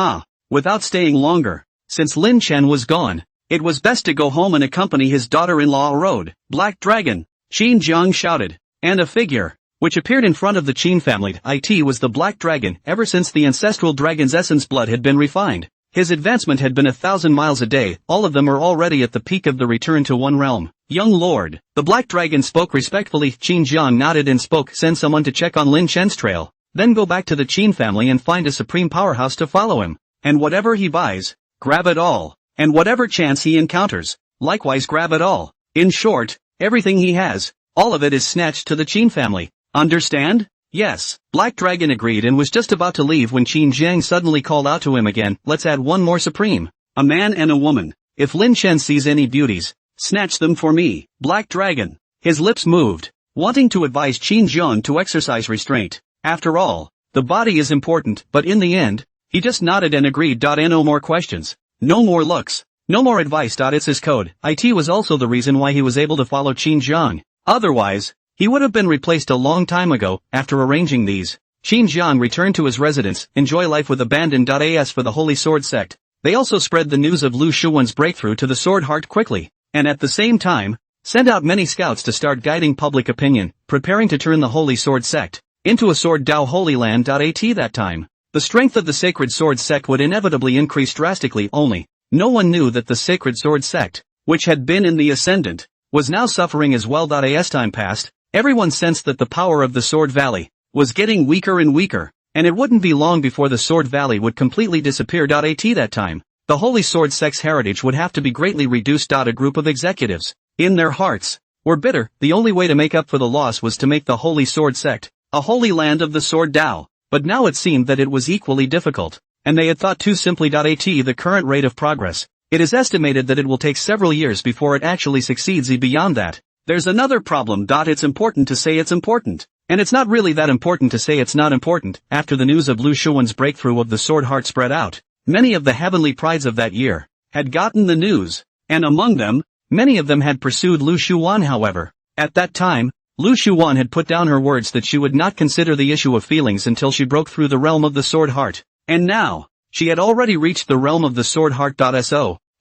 without staying longer." Since Lin Chen was gone, it was best to go home and accompany his daughter-in-law. "Road, Black Dragon!" Qin Jiang shouted, and a figure, which appeared in front of the Qin family. It was the Black Dragon. Ever since the ancestral dragon's essence blood had been refined, his advancement had been 1,000 miles a day. All of them are already at the peak of the return to one realm. "Young lord," the Black Dragon spoke respectfully. Qin Jiang nodded and spoke. "Send someone to check on Lin Chen's trail. Then go back to the Qin family and find a supreme powerhouse to follow him. And whatever he buys, grab it all. And whatever chance he encounters, likewise grab it all. In short, everything he has, all of it is snatched to the Qin family. Understand?" "Yes." Black Dragon agreed and was just about to leave when Qin Jiang suddenly called out to him again. "Let's add one more supreme. A man and a woman. If Lin Chen sees any beauties, snatch them for me." Black Dragon, His lips moved, wanting to advise Qin Jiang to exercise restraint. After all, the body is important, but in the end, he just nodded and agreed. No more questions. No more looks. No more advice. It's his code. It was also the reason why he was able to follow Qin Jiang. Otherwise, he would have been replaced a long time ago. After arranging these, Qin Jiang returned to his residence, enjoy life with abandon. As for the Holy Sword sect, they also spread the news of Lu Shuwen's breakthrough to the Sword Heart quickly, and at the same time, sent out many scouts to start guiding public opinion, preparing to turn the Holy Sword sect into a Sword Dao Holy Land. That time, the strength of the Sacred Sword sect would inevitably increase drastically. Only, no one knew that the Sacred Sword sect, which had been in the ascendant, was now suffering as well. As time passed, everyone sensed that the power of the Sword Valley was getting weaker and weaker, and it wouldn't be long before the Sword Valley would completely disappear. That time, the Holy Sword sect's heritage would have to be greatly reduced. A group of executives, in their hearts, were bitter. The only way to make up for the loss was to make the Holy Sword sect a holy land of the Sword Dao, but now it seemed that it was equally difficult, and they had thought too simply. The current rate of progress, it is estimated that it will take several years before it actually succeeds. Beyond that, there's another problem. It's important to say it's important, and it's not really that important to say it's not important. After the news of Lu Shuwen's breakthrough of the Sword Heart spread out, many of the heavenly prides of that year had gotten the news, and among them, many of them had pursued Lu Shuwen. However, at that time, Lu Shuwen had put down her words that she would not consider the issue of feelings until she broke through the realm of the Sword Heart, and now, she had already reached the realm of the Sword Heart.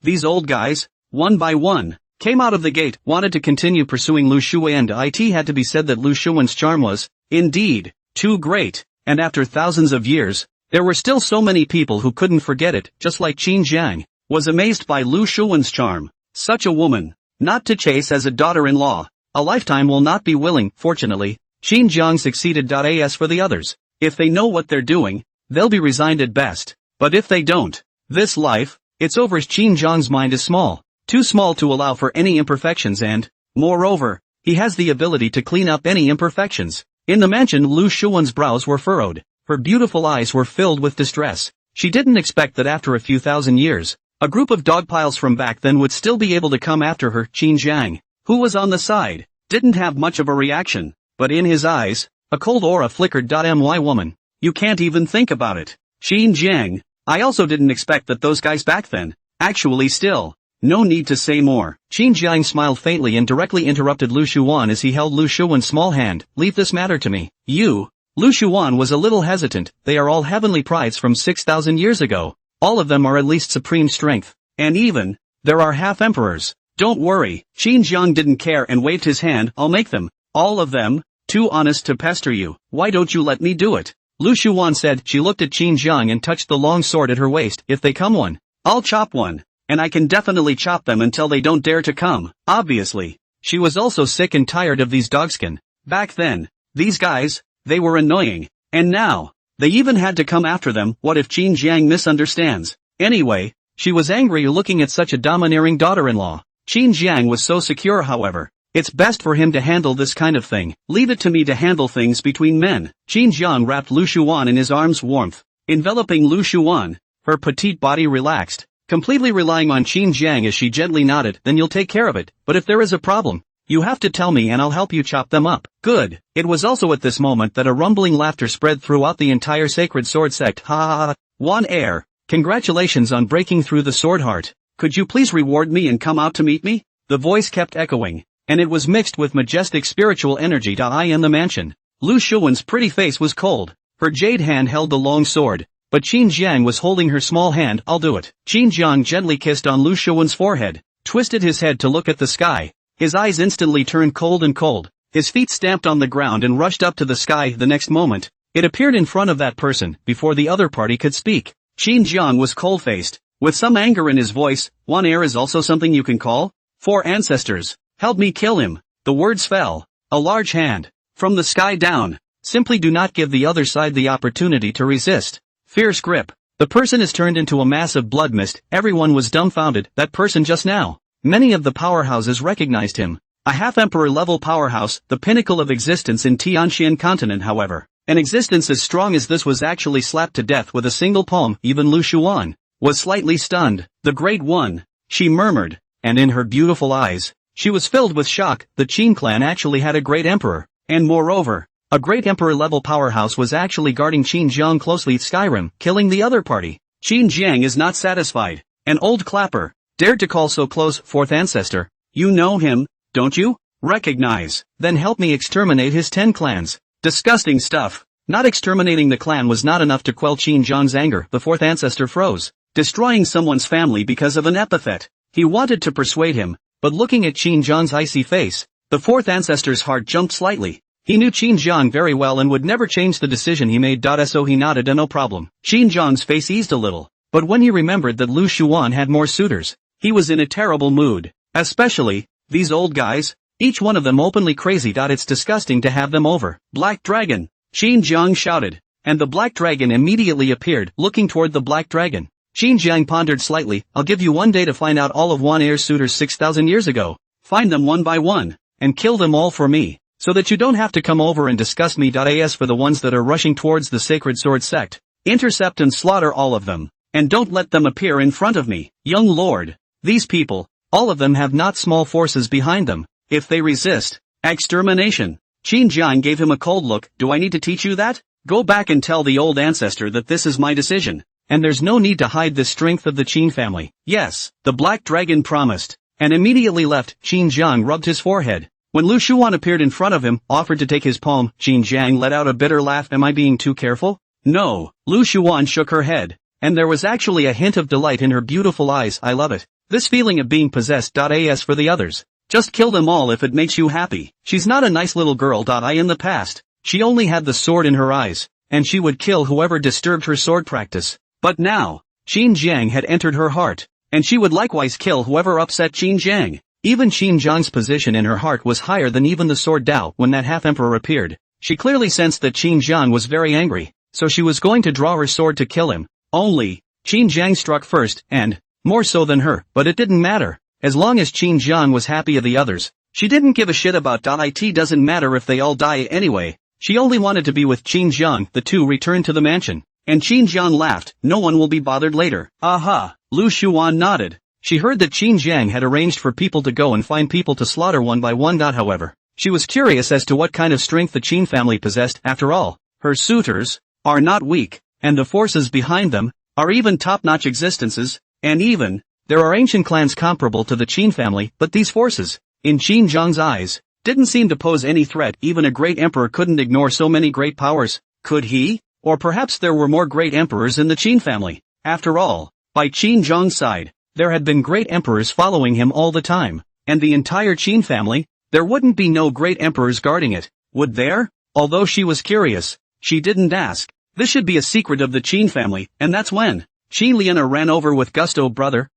These old guys, one by one, came out of the gate, wanted to continue pursuing Lu Shuen. It had to be said that Lu Shuwen's charm was, indeed, too great, and after thousands of years, there were still so many people who couldn't forget it. Just like Qin Jiang was amazed by Lu Shuwen's charm. Such a woman, not to chase as a daughter-in-law, a lifetime will not be willing. Fortunately, Qin Jiang succeeded. As for the others, if they know what they're doing, they'll be resigned at best, but if they don't, this life, it's over. Qin Jiang's mind is small, too small to allow for any imperfections, and, moreover, he has the ability to clean up any imperfections. In the mansion, Lu Shuwen's brows were furrowed, her beautiful eyes were filled with distress. She didn't expect that after a few thousand years, a group of dogpiles from back then would still be able to come after her. Qin Jiang, who was on the side, didn't have much of a reaction, but in his eyes, a cold aura flickered. My woman, you can't even think about it. Qin Jiang, I also didn't expect that those guys back then, actually still, no need to say more. Qin Jiang smiled faintly and directly interrupted Lu Shuwen as he held Lu Shuwen's small hand. Leave this matter to me. You, Lu Shuwen was a little hesitant. They are all heavenly prides from 6,000 years ago. All of them are at least supreme strength, and even, there are half-emperors. Don't worry. Qin Jiang didn't care and waved his hand. I'll make them, all of them, too honest to pester you. Why don't you let me do it? Lu Shuwen said. She looked at Qin Jiang and touched the long sword at her waist. If they come one, I'll chop one, and I can definitely chop them until they don't dare to come. Obviously, she was also sick and tired of these dogskin. Back then, these guys, they were annoying, and now, they even had to come after them. What if Qin Jiang misunderstands? Anyway, she was angry looking at such a domineering daughter-in-law. Qin Jiang was so secure. However, it's best for him to handle this kind of thing. Leave it to me to handle things between men. Qin Jiang wrapped Lu Shuwen in his arms, warmth enveloping Lu Shuwen. Her petite body relaxed, completely relying on Qin Jiang as she gently nodded. Then you'll take care of it, but if there is a problem, you have to tell me and I'll help you chop them up. Good. It was also at this moment that a rumbling laughter spread throughout the entire Sacred Sword sect. Ha ha ha. One air. Congratulations on breaking through the Sword Heart. Could you please reward me and come out to meet me? The voice kept echoing, and it was mixed with majestic spiritual energy. I in the mansion. Lu Shuwen's pretty face was cold. Her jade hand held the long sword, but Qin Jiang was holding her small hand. I'll do it. Qin Jiang gently kissed on Lu Shuwen's forehead, twisted his head to look at the sky. His eyes instantly turned cold and cold. His feet stamped on the ground and rushed up to the sky. The next moment, it appeared in front of that person, before the other party could speak. Qin Jiang was cold-faced, with some anger in his voice. One air is also something you can call? 4 ancestors, help me kill him. The words fell, a large hand, from the sky down. Simply do not give the other side the opportunity to resist. Fierce grip. The person is turned into a mass of blood mist. Everyone was dumbfounded. That person just now. Many of the powerhouses recognized him. A half-emperor level powerhouse, the pinnacle of existence in Tianxian continent. However, an existence as strong as this was actually slapped to death with a single palm. Even Lu Shuwen was slightly stunned. The Great One, she murmured, and in her beautiful eyes, She was filled with shock. The Qin clan actually had a great emperor, and moreover, a great emperor-level powerhouse was actually guarding Qin Jiang closely at Skyrim, killing the other party. Qin Jiang is not satisfied. An old clapper dared to call so close, fourth ancestor. You know him, don't you? Recognize. Then help me exterminate his 10 clans. Disgusting stuff. Not exterminating the clan was not enough to quell Qin Jiang's anger. The fourth ancestor froze. Destroying someone's family because of an epithet. He wanted to persuade him, but looking at Qin Jiang's icy face, the fourth ancestor's heart jumped slightly. He knew Qin Jiang very well and would never change the decision he made. So he nodded. No problem. Qin Jiang's face eased a little, but when he remembered that Lu Xuan had more suitors, he was in a terrible mood. Especially, these old guys, each one of them openly crazy. It's disgusting to have them over. Black Dragon! Qin Jiang shouted, and the Black Dragon immediately appeared, looking toward the Black Dragon. Qin Jiang pondered slightly. I'll give you one day to find out all of Wan Air's suitors 6,000 years ago. Find them one by one, and kill them all for me, so that you don't have to come over and discuss me. As for the ones that are rushing towards the Sacred Sword sect, intercept and slaughter all of them, and don't let them appear in front of me. Young lord, these people, all of them have not small forces behind them. If they resist, extermination. Qin Jiang gave him a cold look. Do I need to teach you that? Go back and tell the old ancestor that this is my decision, and there's no need to hide the strength of the Qin family. Yes, the Black Dragon promised, and immediately left. Qin Jiang rubbed his forehead. When Lu Xuan appeared in front of him, offered to take his palm, Qin Jiang let out a bitter laugh. Am I being too careful? No. Lu Xuan shook her head, and there was actually a hint of delight in her beautiful eyes. I love it. This feeling of being possessed. As for the others, just kill them all if it makes you happy. She's not a nice little girl. In the past, she only had the sword in her eyes, and she would kill whoever disturbed her sword practice. But now, Qin Jiang had entered her heart, and she would likewise kill whoever upset Qin Jiang. Even Qin Jiang's position in her heart was higher than even the sword Dao. When that half-emperor appeared, she clearly sensed that Qin Jiang was very angry, so she was going to draw her sword to kill him. Only, Qin Jiang struck first, and, more so than her, but it didn't matter. As long as Qin Jiang was happy of the others, she didn't give a shit about it. Doesn't matter if they all die anyway. She only wanted to be with Qin Jiang. The two returned to the mansion, and Qin Jiang laughed. No one will be bothered later. Aha! Lu Xuan nodded. She heard that Qin Jiang had arranged for people to go and find people to slaughter one by one. However, she was curious as to what kind of strength the Qin family possessed. After all, her suitors are not weak, and the forces behind them are even top-notch existences, and even, there are ancient clans comparable to the Qin family, but these forces, in Qin Jiang's eyes, didn't seem to pose any threat. Even a great emperor couldn't ignore so many great powers, could he? Or perhaps there were more great emperors in the Qin family. After all, by Qin Jiang's side, there had been great emperors following him all the time, and the entire Qin family, there wouldn't be no great emperors guarding it, would there? Although she was curious, she didn't ask. This should be a secret of the Qin family, and that's when Qin Liana ran over with gusto. Brother,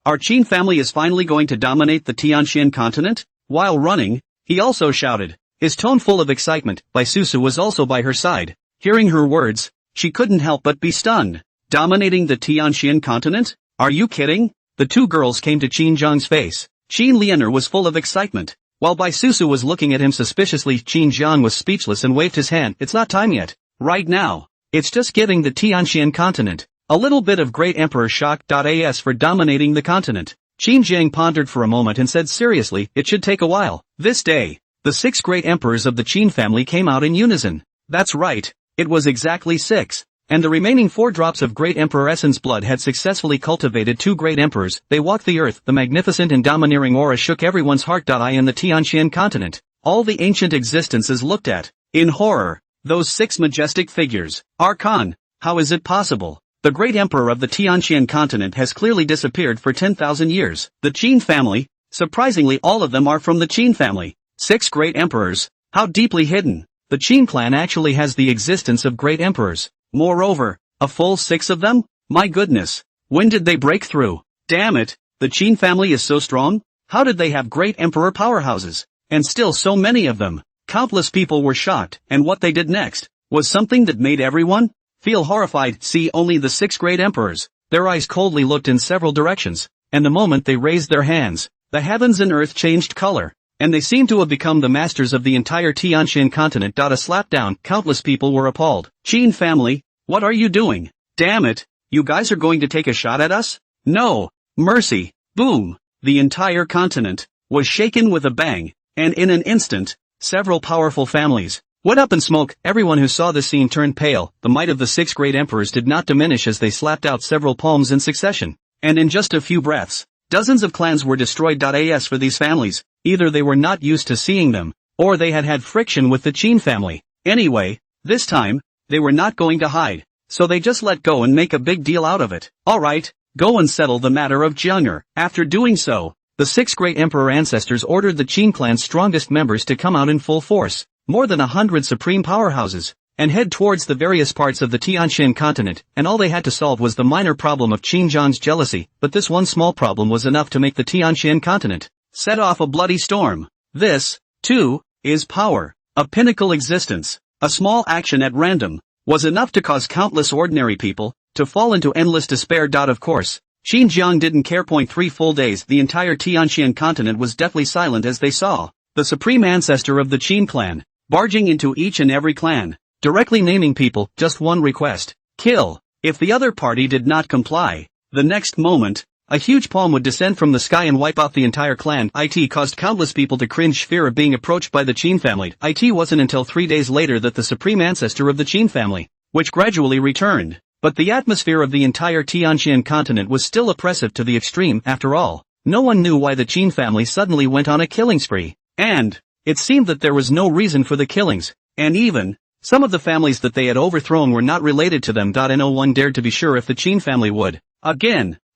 our Qin family is finally going to dominate the Tianxian continent? While running, he also shouted, his tone full of excitement. Bai Susu was also by her side. Hearing her words, she couldn't help but be stunned. Dominating the Tianxian continent? Are you kidding? The two girls came to Qin Jiang's face. Qin Lianer was full of excitement. While Bai Susu was looking at him suspiciously, Qin Jiang was speechless and waved his hand. It's not time yet. Right now. It's just giving the Tianxian continent a little bit of great emperor shock. As for dominating the continent, Qin Jiang pondered for a moment and said seriously, it should take a while. This day, the 6 great emperors of the Qin family came out in unison. That's right, it was exactly 6. And the remaining 4 drops of great emperor essence blood had successfully cultivated 2 great emperors. They walked the earth. The magnificent and domineering aura shook everyone's heart. In the Tianxian continent, all the ancient existences looked at, in horror, those 6 majestic figures. Archon, how is it possible? The great emperor of the Tianxian continent has clearly disappeared for 10,000 years. The Qin family, surprisingly all of them are from the Qin family. 6 great emperors, how deeply hidden. The Qin clan actually has the existence of great emperors. Moreover, a full 6 of them? My goodness, when did they break through? Damn it, the Qin family is so strong? How did they have great emperor powerhouses? And still so many of them. Countless people were shocked, and what they did next was something that made everyone feel horrified. See only the 6 great emperors. Their eyes coldly looked in several directions, and the moment they raised their hands, the heavens and earth changed color, and they seemed to have become the masters of the entire Tianxian continent. A slap down. Countless people were appalled. Qin family, what are you doing? Damn it, you guys are going to take a shot at us? No, mercy. Boom. The entire continent was shaken with a bang, and in an instant, several powerful families went up in smoke. Everyone who saw this scene turned pale. The might of the 6 great emperors did not diminish as they slapped out several palms in succession, and in just a few breaths, dozens of clans were destroyed. As for these families, either they were not used to seeing them, or they had had friction with the Qin family. Anyway, this time, they were not going to hide, so they just let go and make a big deal out of it. Alright, go and settle the matter of Jiang'er. After doing so, the 6 great emperor ancestors ordered the Qin clan's strongest members to come out in full force, more than 100 supreme powerhouses, and head towards the various parts of the Tianxian continent, and all they had to solve was the minor problem of Qin Jiang's jealousy, but this one small problem was enough to make the Tianxian continent set off a bloody storm. This, too, is power. A pinnacle existence. A small action at random was enough to cause countless ordinary people to fall into endless despair. Of course, Qin Jiang didn't care. 3 full days the entire Tianxian continent was deathly silent as they saw the supreme ancestor of the Qin clan barging into each and every clan, directly naming people just one request: kill. If the other party did not comply, the next moment, a huge palm would descend from the sky and wipe out the entire clan. It caused countless people to cringe fear of being approached by the Qin family. It wasn't until 3 days later that the supreme ancestor of the Qin family, which gradually returned. But the atmosphere of the entire Tianxian continent was still oppressive to the extreme. After all, no one knew why the Qin family suddenly went on a killing spree. And it seemed that there was no reason for the killings, and even some of the families that they had overthrown were not related to them. No one dared to be sure if the Qin family would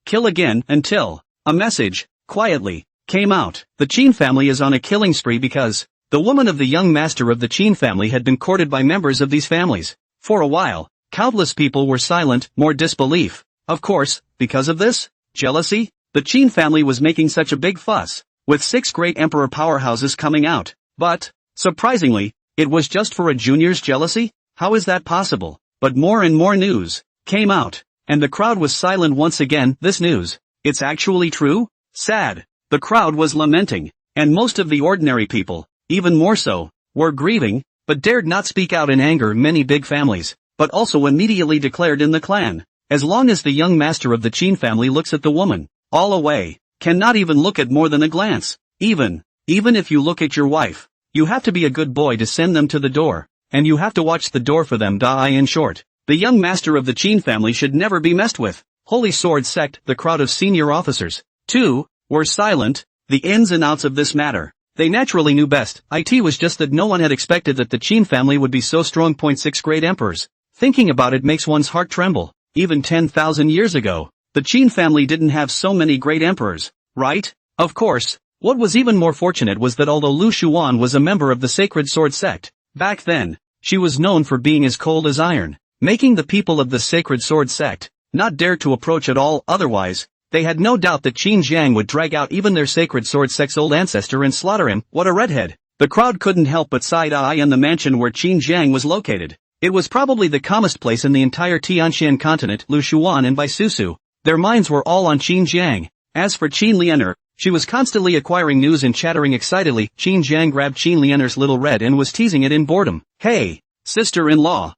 kill again until a message, quietly, came out. The Qin family is on a killing spree because the woman of the young master of the Qin family had been courted by members of these families. For a while, countless people were silent, more disbelief. Of course, because of this jealousy, the Qin family was making such a big fuss, with 6 great emperor powerhouses coming out. But, surprisingly, it was just for a junior's jealousy? How is that possible? But more and more news came out, and the crowd was silent once again. This news, it's actually true? Sad. The crowd was lamenting, and most of the ordinary people, even more so, were grieving, but dared not speak out in anger. Many big families, but also immediately declared in the clan, as long as the young master of the Qin family looks at the woman, all away, cannot even look at more than a glance. Even if you look at your wife, you have to be a good boy to send them to the door, and you have to watch the door for them. In short, the young master of the Qin family should never be messed with. Holy Sword Sect. The crowd of senior officers, too, were silent. The ins and outs of this matter, they naturally knew best. It was just that no one had expected that the Qin family would be so strong. 6 great emperors. Thinking about it makes one's heart tremble. Even 10,000 years ago, the Qin family didn't have so many great emperors, right? Of course. What was even more fortunate was that although Lu Shuan was a member of the Sacred Sword Sect, back then, she was known for being as cold as iron, making the people of the Sacred Sword Sect not dare to approach at all. Otherwise, they had no doubt that Qin Jiang would drag out even their Sacred Sword Sect's old ancestor and slaughter him. What a redhead. The crowd couldn't help but side-eye in the mansion where Qin Jiang was located. It was probably the calmest place in the entire Tianxian continent. Lu Shuan and Bai Susu, their minds were all on Qin Jiang. As for Qin Lianer, she was constantly acquiring news and chattering excitedly. Qin Jiang grabbed Qin Lianer's little red and was teasing it in boredom. Hey, sister-in-law,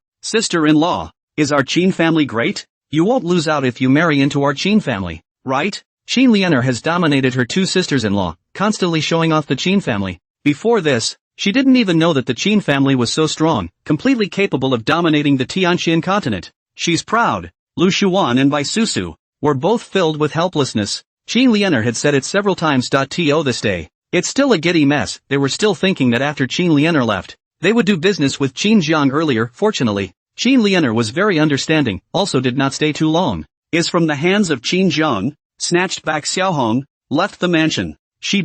is our Qin family great? You won't lose out if you marry into our Qin family, right? Qin Lianer has dominated her 2 sisters-in-law, constantly showing off the Qin family. Before this, she didn't even know that the Qin family was so strong, completely capable of dominating the Tianxian continent. She's proud. Lu Shuan and Bai Susu were both filled with helplessness. Qin Lianer had said it several times. To this day, it's still a giddy mess. They were still thinking that after Qin Lianer left, they would do business with Qin Jiang earlier. Fortunately, Qin Lianer was very understanding, also did not stay too long. Is from the hands of Qin Jiang, snatched back Xiaohong, left the mansion. She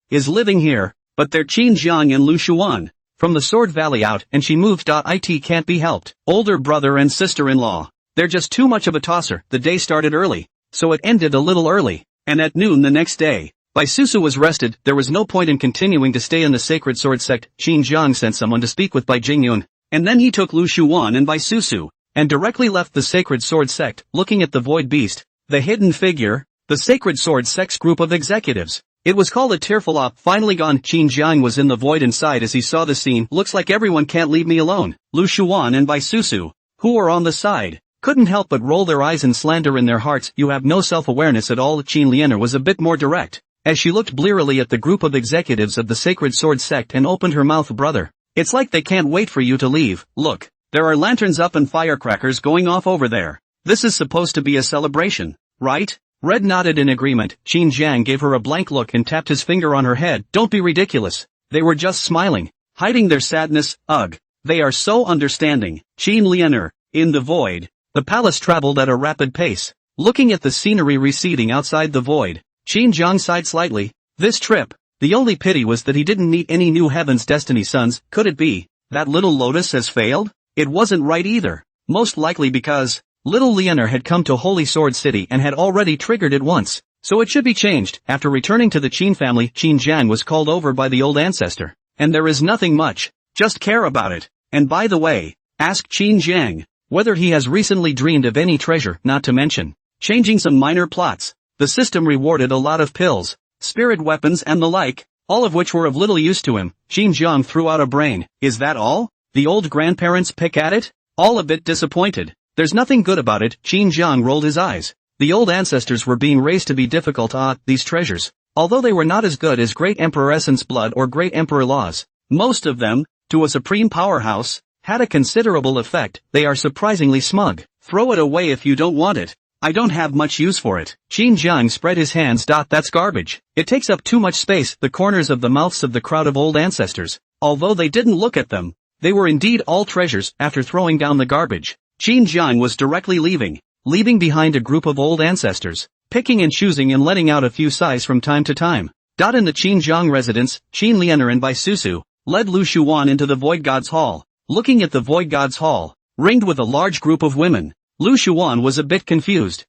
is living here, but they're Qin Jiang and Lu Shuan, from the Sword Valley out, and she moved. It can't be helped. Older brother and sister-in-law, they're just too much of a tosser. The day started early, so it ended a little early, and at noon the next day, Bai Susu was rested. There was no point in continuing to stay in the Sacred Sword Sect. Qin Jiang sent someone to speak with Bai Jingyun, and then he took Lu Shuan and Bai Susu, and directly left the Sacred Sword Sect. Looking at the Void Beast, the hidden figure, the Sacred Sword Sect's group of executives, it was called a tearful op. Finally gone. Qin Jiang was in the void inside as he saw the scene. Looks like everyone can't leave me alone. Lu Shuan and Bai Susu, who were on the side, couldn't help but roll their eyes and slander in their hearts. You have no self-awareness at all. Qin Lianer was a bit more direct. as she looked blearily at the group of executives of the Sacred Sword sect and opened her mouth. Brother, it's like they can't wait for you to leave. Look, there are lanterns up and firecrackers going off over there. This is supposed to be a celebration, right? Red nodded in agreement. Qin Jiang gave her a blank look and tapped his finger on her head. Don't be ridiculous. They were just smiling, hiding their sadness. Ugh. They are so understanding. Qin Lianer, in the void. The palace traveled at a rapid pace, looking at the scenery receding outside the void. Qin Jiang sighed slightly. This trip, the only pity was that he didn't meet any new Heaven's Destiny sons. Could it be that little Lotus has failed? It wasn't right either. Most likely because little Lianer had come to Holy Sword City and had already triggered it once, so it should be changed. After returning to the Qin family, Qin Jiang was called over by the old ancestor. And there is nothing much, just care about it. And by the way, ask Qin Jiang whether he has recently dreamed of any treasure, not to mention changing some minor plots. The system rewarded a lot of pills, spirit weapons and the like, all of which were of little use to him. Qin Jiang threw out a brain. Is that all? The old grandparents pick at it? All a bit disappointed. There's nothing good about it. Qin Jiang rolled his eyes. The old ancestors were being raised to be difficult. These treasures, although they were not as good as Great Emperor Essence Blood or Great Emperor Laws, most of them, to a supreme powerhouse, had a considerable effect. They are surprisingly smug. Throw it away if you don't want it. I don't have much use for it. Qin Jiang spread his hands. That's garbage. It takes up too much space. The corners of the mouths of the crowd of old ancestors, although they didn't look at them, they were indeed all treasures. After throwing down the garbage, Qin Jiang was directly leaving behind a group of old ancestors, picking and choosing and letting out a few sighs from time to time. In the Qin Jiang residence, Qin Lianer and Bai Susu led Lu Shuan into the Void God's Hall. Looking at the Void God's Hall, ringed with a large group of women, Lu Shuan was a bit confused.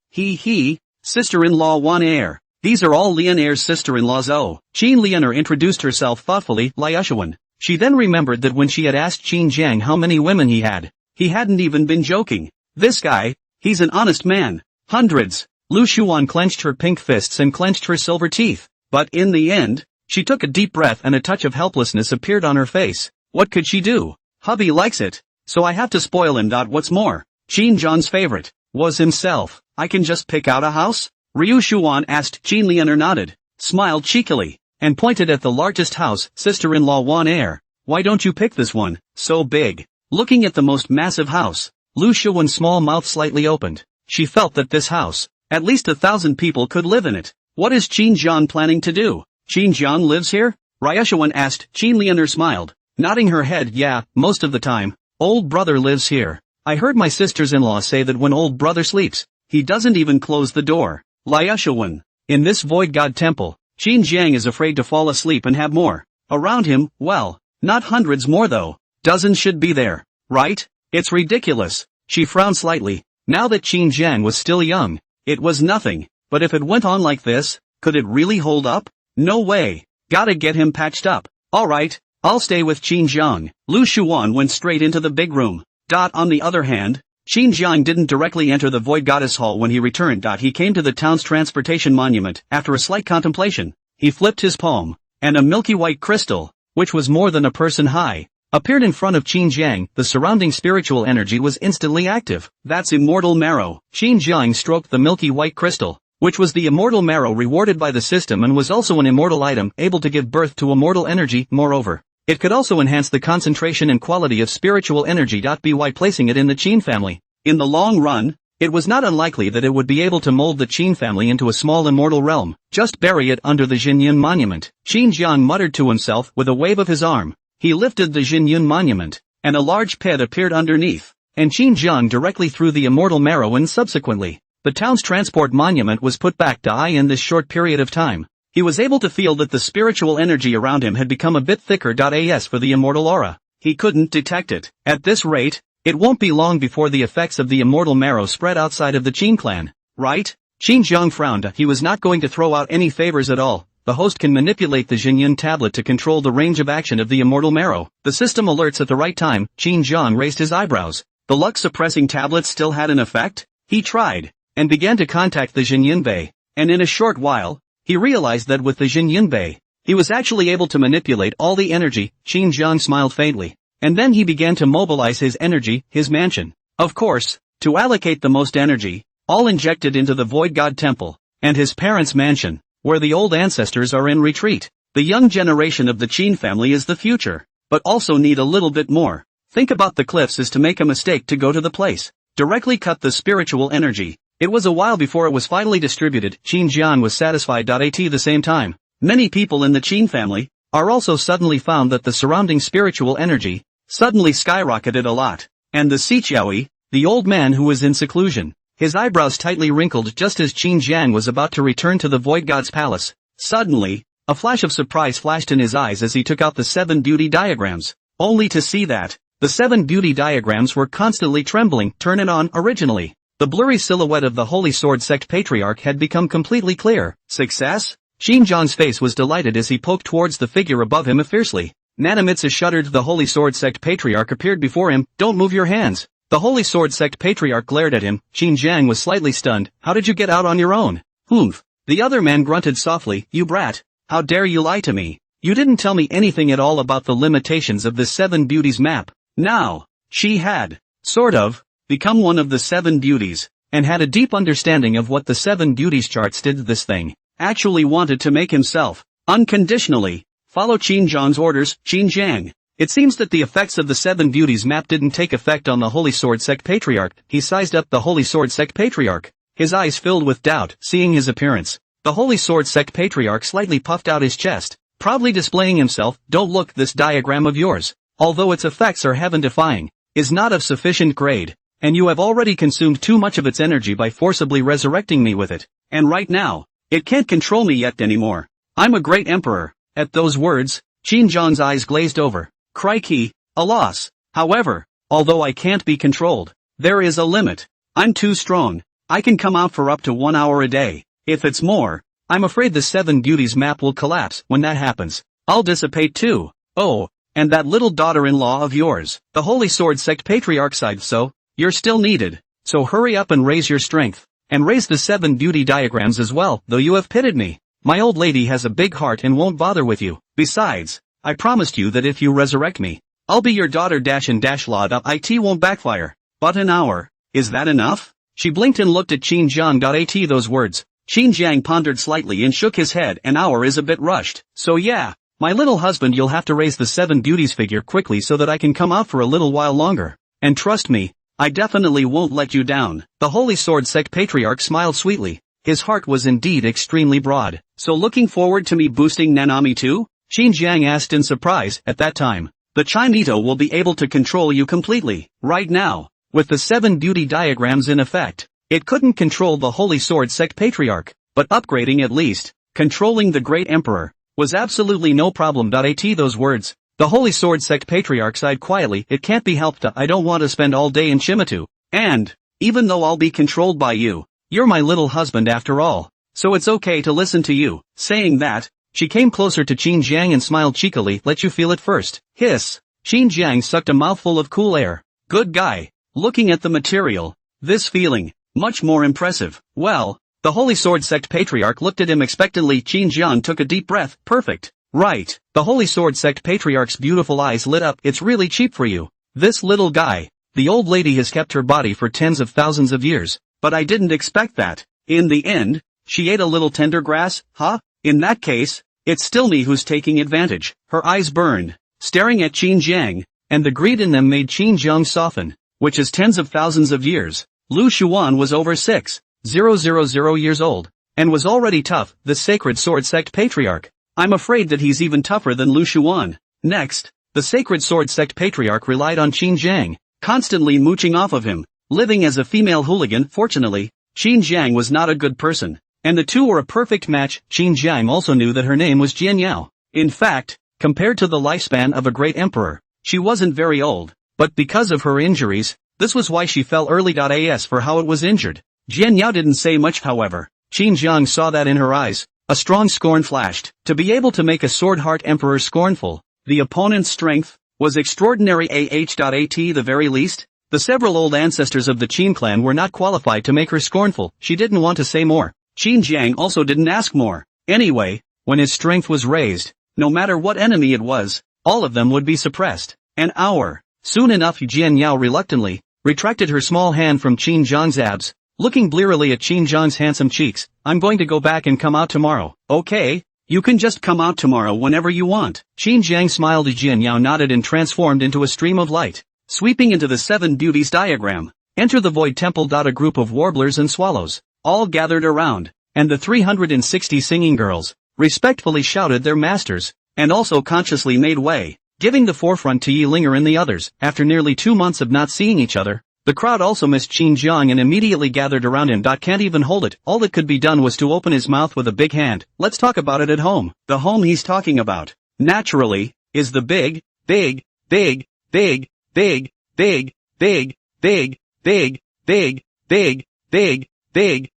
Sister-in-law Wan Air. These are all Lianer's sister-in-laws. Qin Lianer introduced herself thoughtfully. Liushuan. She then remembered that when she had asked Qin Jiang how many women he hadn't even been joking. This guy, he's an honest man. Hundreds. Lu Shuan clenched her pink fists and clenched her silver teeth. But in the end, she took a deep breath and a touch of helplessness appeared on her face. What could she do? Hubby likes it, so I have to spoil him. What's more, Qin Jiang's favorite was himself. I can just pick out a house? Ryu Shuan asked. Qin Lianer nodded, smiled cheekily, and pointed at the largest house. Sister-in-law Wan Air, why don't you pick this one? So big. Looking at the most massive house, Lu Shuan's small mouth slightly opened. She felt that this house, at least 1,000 people could live in it. What is Qin Jiang planning to do? Qin Jiang lives here? Ryushuan asked. Qin Lianer smiled, nodding her head. Yeah, most of the time. Old brother lives here. I heard my sisters-in-law say that when old brother sleeps, he doesn't even close the door. Liushuan. In this Void God Temple, Qin Jiang is afraid to fall asleep and have more around him. Well, not hundreds more though. Dozens should be there, right? It's ridiculous. She frowned slightly. Now that Qin Jiang was still young, it was nothing. But if it went on like this, could it really hold up? No way. Gotta get him patched up. Alright, I'll stay with Qin Jiang. Lu Shuan went straight into the big room. On the other hand, Qin Jiang didn't directly enter the Void Goddess Hall when he returned. He came to the town's transportation monument. After a slight contemplation, he flipped his palm, and a milky white crystal, which was more than a person high, appeared in front of Qin Jiang. The surrounding spiritual energy was instantly active. That's immortal marrow. Qin Jiang stroked the milky white crystal, which was the immortal marrow rewarded by the system and was also an immortal item able to give birth to immortal energy. Moreover, it could also enhance the concentration and quality of spiritual energy. By placing it in the Qin family, in the long run, it was not unlikely that it would be able to mold the Qin family into a small immortal realm. Just bury it under the Jinyun monument. Qin Jiang muttered to himself with a wave of his arm. He lifted the Jinyun monument, and a large pit appeared underneath, and Qin Jiang directly threw the immortal marrow in. Subsequently, the town's transport monument was put back to eye. In this short period of time, he was able to feel that the spiritual energy around him had become a bit thicker. As for the immortal aura, he couldn't detect it. At this rate, it won't be long before the effects of the immortal marrow spread outside of the Qin clan, right? Qin Jiang frowned. He was not going to throw out any favors at all. The host can manipulate the Jinyun tablet to control the range of action of the immortal marrow. The system alerts at the right time. Qin Jiang raised his eyebrows. The luck-suppressing tablet still had an effect? He tried, and began to contact the Jinyun Bei, and in a short while, he realized that with the Jinyun Bei, he was actually able to manipulate all the energy. Qin Jiang smiled faintly, and then he began to mobilize his energy, his mansion. Of course, to allocate the most energy, all injected into the Void God Temple, and his parents' mansion. where the old ancestors are in retreat. The young generation of the Qin family is the future, but also need a little bit more. Think about the cliffs is to make a mistake to go to the place. Directly cut the spiritual energy. It was a while before it was finally distributed. Qin Jian was satisfied. At the same time, many people in the Qin family are also suddenly found that the surrounding spiritual energy suddenly skyrocketed a lot. And the Siqiaoi, the old man who was in seclusion, his eyebrows tightly wrinkled just as Qin Jiang was about to return to the Void God's palace. Suddenly, a flash of surprise flashed in his eyes as he took out the 7 beauty diagrams, only to see that the 7 beauty diagrams were constantly trembling. Turn it on. Originally, the blurry silhouette of the Holy Sword Sect Patriarch had become completely clear. Success? Qin Jiang's face was delighted as he poked towards the figure above him fiercely. Nanamitsu shuddered. The Holy Sword Sect Patriarch appeared before him. Don't move your hands. The Holy Sword Sect Patriarch glared at him. Qin Jiang was slightly stunned. How did you get out on your own? Humph. The other man grunted softly. You brat. How dare you lie to me? You didn't tell me anything at all about the limitations of the 7 beauties map. Now, she had, sort of, become one of the 7 beauties, and had a deep understanding of what the 7 beauties charts did. This thing actually wanted to make himself, unconditionally, follow Qin Jiang's orders. Qin Jiang. It seems that the effects of the 7 beauties map didn't take effect on the Holy Sword Sect Patriarch. He sized up the Holy Sword Sect Patriarch. His eyes filled with doubt, seeing his appearance. The Holy Sword Sect Patriarch slightly puffed out his chest, proudly displaying himself. Don't look. This diagram of yours, although its effects are heaven-defying, is not of sufficient grade, and you have already consumed too much of its energy by forcibly resurrecting me with it. And right now, it can't control me yet anymore. I'm a great emperor. At those words, Qin Jiang's eyes glazed over. Crikey, a loss. However, although I can't be controlled, there is a limit. I'm too strong. I can come out for up to 1 hour a day. If it's more, I'm afraid the 7 beauties map will collapse. When that happens, I'll dissipate too. Oh, and that little daughter-in-law of yours, the Holy Sword Sect Patriarch sighed. So, you're still needed. So hurry up and raise your strength, and raise the 7 beauty diagrams as well. Though you have pitied me, my old lady has a big heart and won't bother with you. Besides, I promised you that if you resurrect me, I'll be your daughter. Lord, it won't backfire. But an hour, is that enough? She blinked and looked at Qin Jiang. At those words, Qin Jiang pondered slightly and shook his head. An hour is a bit rushed. So yeah, my little husband, you'll have to raise the 7 beauties figure quickly so that I can come out for a little while longer. And trust me, I definitely won't let you down. The Holy Sword Sect Patriarch smiled sweetly. His heart was indeed extremely broad. So looking forward to me boosting Nanami too? Qin Jiang asked in surprise. At that time, the Chinito will be able to control you completely. Right now, with the 7 beauty diagrams in effect, it couldn't control the Holy Sword Sect Patriarch, but upgrading at least, controlling the Great Emperor, was absolutely no problem. At those words, the Holy Sword Sect Patriarch sighed quietly. It can't be helped. I don't want to spend all day in Shimitu, and, even though I'll be controlled by you, you're my little husband after all, so it's okay to listen to you. Saying that, she came closer to Qin Jiang and smiled cheekily. Let you feel it first. Hiss. Qin Jiang sucked a mouthful of cool air. Good guy. Looking at the material, this feeling, much more impressive. Well, the Holy Sword Sect Patriarch looked at him expectantly. Qin Jiang took a deep breath. Perfect. Right. The Holy Sword Sect Patriarch's beautiful eyes lit up. It's really cheap for you. This little guy. The old lady has kept her body for tens of thousands of years, but I didn't expect that. In the end, she ate a little tender grass, huh? In that case, it's still me who's taking advantage. Her eyes burned, staring at Qin Jiang, and the greed in them made Qin Jiang soften, which is tens of thousands of years. Lu Xuan was over 6,000 years old, and was already tough. The Sacred Sword Sect Patriarch. I'm afraid that he's even tougher than Lu Xuan. Next, the Sacred Sword Sect Patriarch relied on Qin Jiang, constantly mooching off of him, living as a female hooligan. Fortunately, Qin Jiang was not a good person, and the two were a perfect match. Qin Jiang also knew that her name was Jian Yao. In fact, compared to the lifespan of a great emperor, she wasn't very old, but because of her injuries, this was why she fell early. As for how it was injured, Jian Yao didn't say much. However, Qin Jiang saw that in her eyes. A strong scorn flashed. To be able to make a sword-heart emperor scornful, the opponent's strength was extraordinary. At the very least, the several old ancestors of the Qin clan were not qualified to make her scornful. She didn't want to say more. Qin Jiang also didn't ask more. Anyway, when his strength was raised, no matter what enemy it was, all of them would be suppressed. An hour. Soon enough, Jian Yao reluctantly retracted her small hand from Qin Jiang's abs, looking blearily at Qin Jiang's handsome cheeks. I'm going to go back and come out tomorrow, okay? You can just come out tomorrow whenever you want. Qin Jiang smiled. Jin Yao nodded and transformed into a stream of light, sweeping into the seven beauties diagram. Enter the void temple. A group of warblers and swallows, all gathered around, and the 360 singing girls, respectfully shouted their masters, and also consciously made way, giving the forefront to Yi Linger and the others. After nearly 2 months of not seeing each other, the crowd also missed Qin Jiang and immediately gathered around him. Can't even hold it. All that could be done was to open his mouth with a big hand. Let's talk about it at home. The home he's talking about, naturally, is the big, big, big, big, big, big, big, big, big, big, big, big, big, big,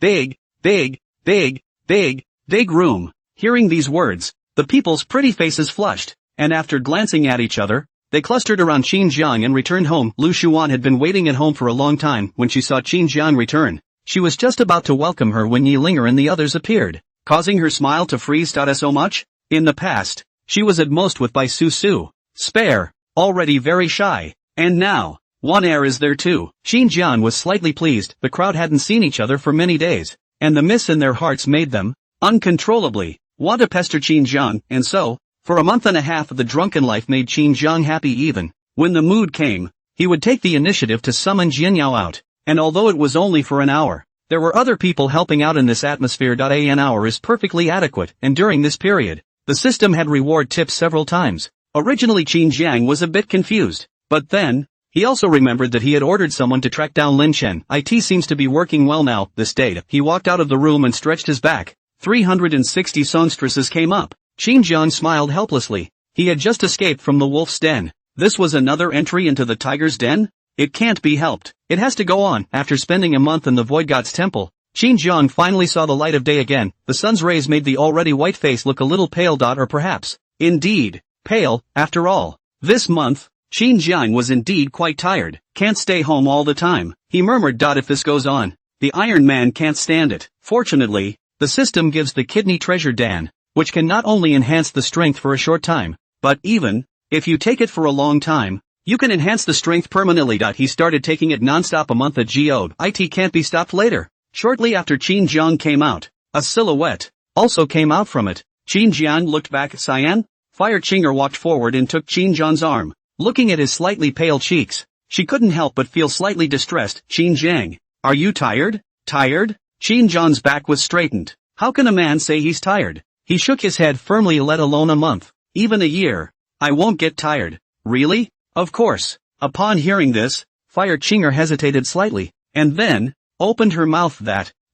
big, big, big, big, big room. Hearing these words, the people's pretty faces flushed, and after glancing at each other, they clustered around Qin Jiang and returned home. Lu Xuan had been waiting at home for a long time. When she saw Qin Jiang return, she was just about to welcome her when Yi Linger and the others appeared, causing her smile to freeze. So much? In the past, she was at most with Bai Su Su, spare, already very shy, and now, Wan Er is there too. Qin Jiang was slightly pleased. The crowd hadn't seen each other for many days, and the miss in their hearts made them, uncontrollably, want to pester Qin Jiang, and so, for a month and a half the drunken life made Qin Jiang happy. Even when the mood came, he would take the initiative to summon Jin Yao out, and although it was only for an hour, there were other people helping out in this atmosphere. An hour is perfectly adequate, and during this period, the system had reward tips several times. Originally Qin Jiang was a bit confused, but then, he also remembered that he had ordered someone to track down Lin Chen. It seems to be working well now. This day, he walked out of the room and stretched his back. 360 songstresses came up. Qin Jiang smiled helplessly. He had just escaped from the wolf's den. This was another entry into the tiger's den? It can't be helped. It has to go on. After spending a month in the Void God's temple, Qin Jiang finally saw the light of day again. The sun's rays made the already white face look a little pale. Or perhaps, indeed, pale, after all. This month, Qin Jiang was indeed quite tired. Can't stay home all the time, he murmured. If this goes on, the Iron Man can't stand it. Fortunately, the system gives the kidney treasure Dan, which can not only enhance the strength for a short time, but even, if you take it for a long time, you can enhance the strength permanently. He started taking it non-stop a month at Geode. It can't be stopped later. Shortly after Qin Jiang came out, a silhouette also came out from it. Qin Jiang looked back. Cyan? Fire Chinger walked forward and took Qin Jiang's arm. Looking at his slightly pale cheeks, she couldn't help but feel slightly distressed. Qin Jiang, are you tired? Tired? Qin Jiang's back was straightened. How can a man say he's tired? He shook his head firmly. Let alone a month, even a year. I won't get tired. Really? Of course. Upon hearing this, Fire Chinger hesitated slightly, and then, opened her mouth.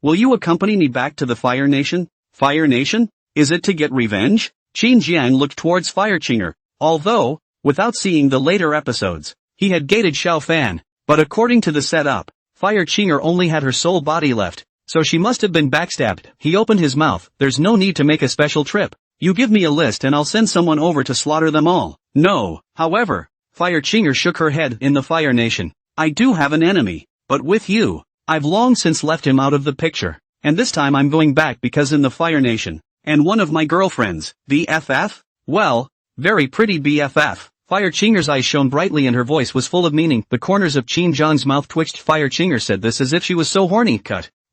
Will you accompany me back to the Fire Nation? Fire Nation? Is it to get revenge? Qin Jiang looked towards Fire Chinger, although, without seeing the later episodes, he had gated Xiao Fan, but according to the setup, Fire Chinger only had her soul body left, so she must have been backstabbed. He opened his mouth. There's no need to make a special trip. You give me a list and I'll send someone over to slaughter them all. No, however, Fire Chinger shook her head. In the Fire Nation, I do have an enemy, but with you, I've long since left him out of the picture, and this time I'm going back because in the Fire Nation, and one of my girlfriends, BFF? Well, very pretty BFF. Fire Chinger's eyes shone brightly and her voice was full of meaning. The corners of Qin Jiang's mouth twitched. Fire Chinger said this as if she was so horny.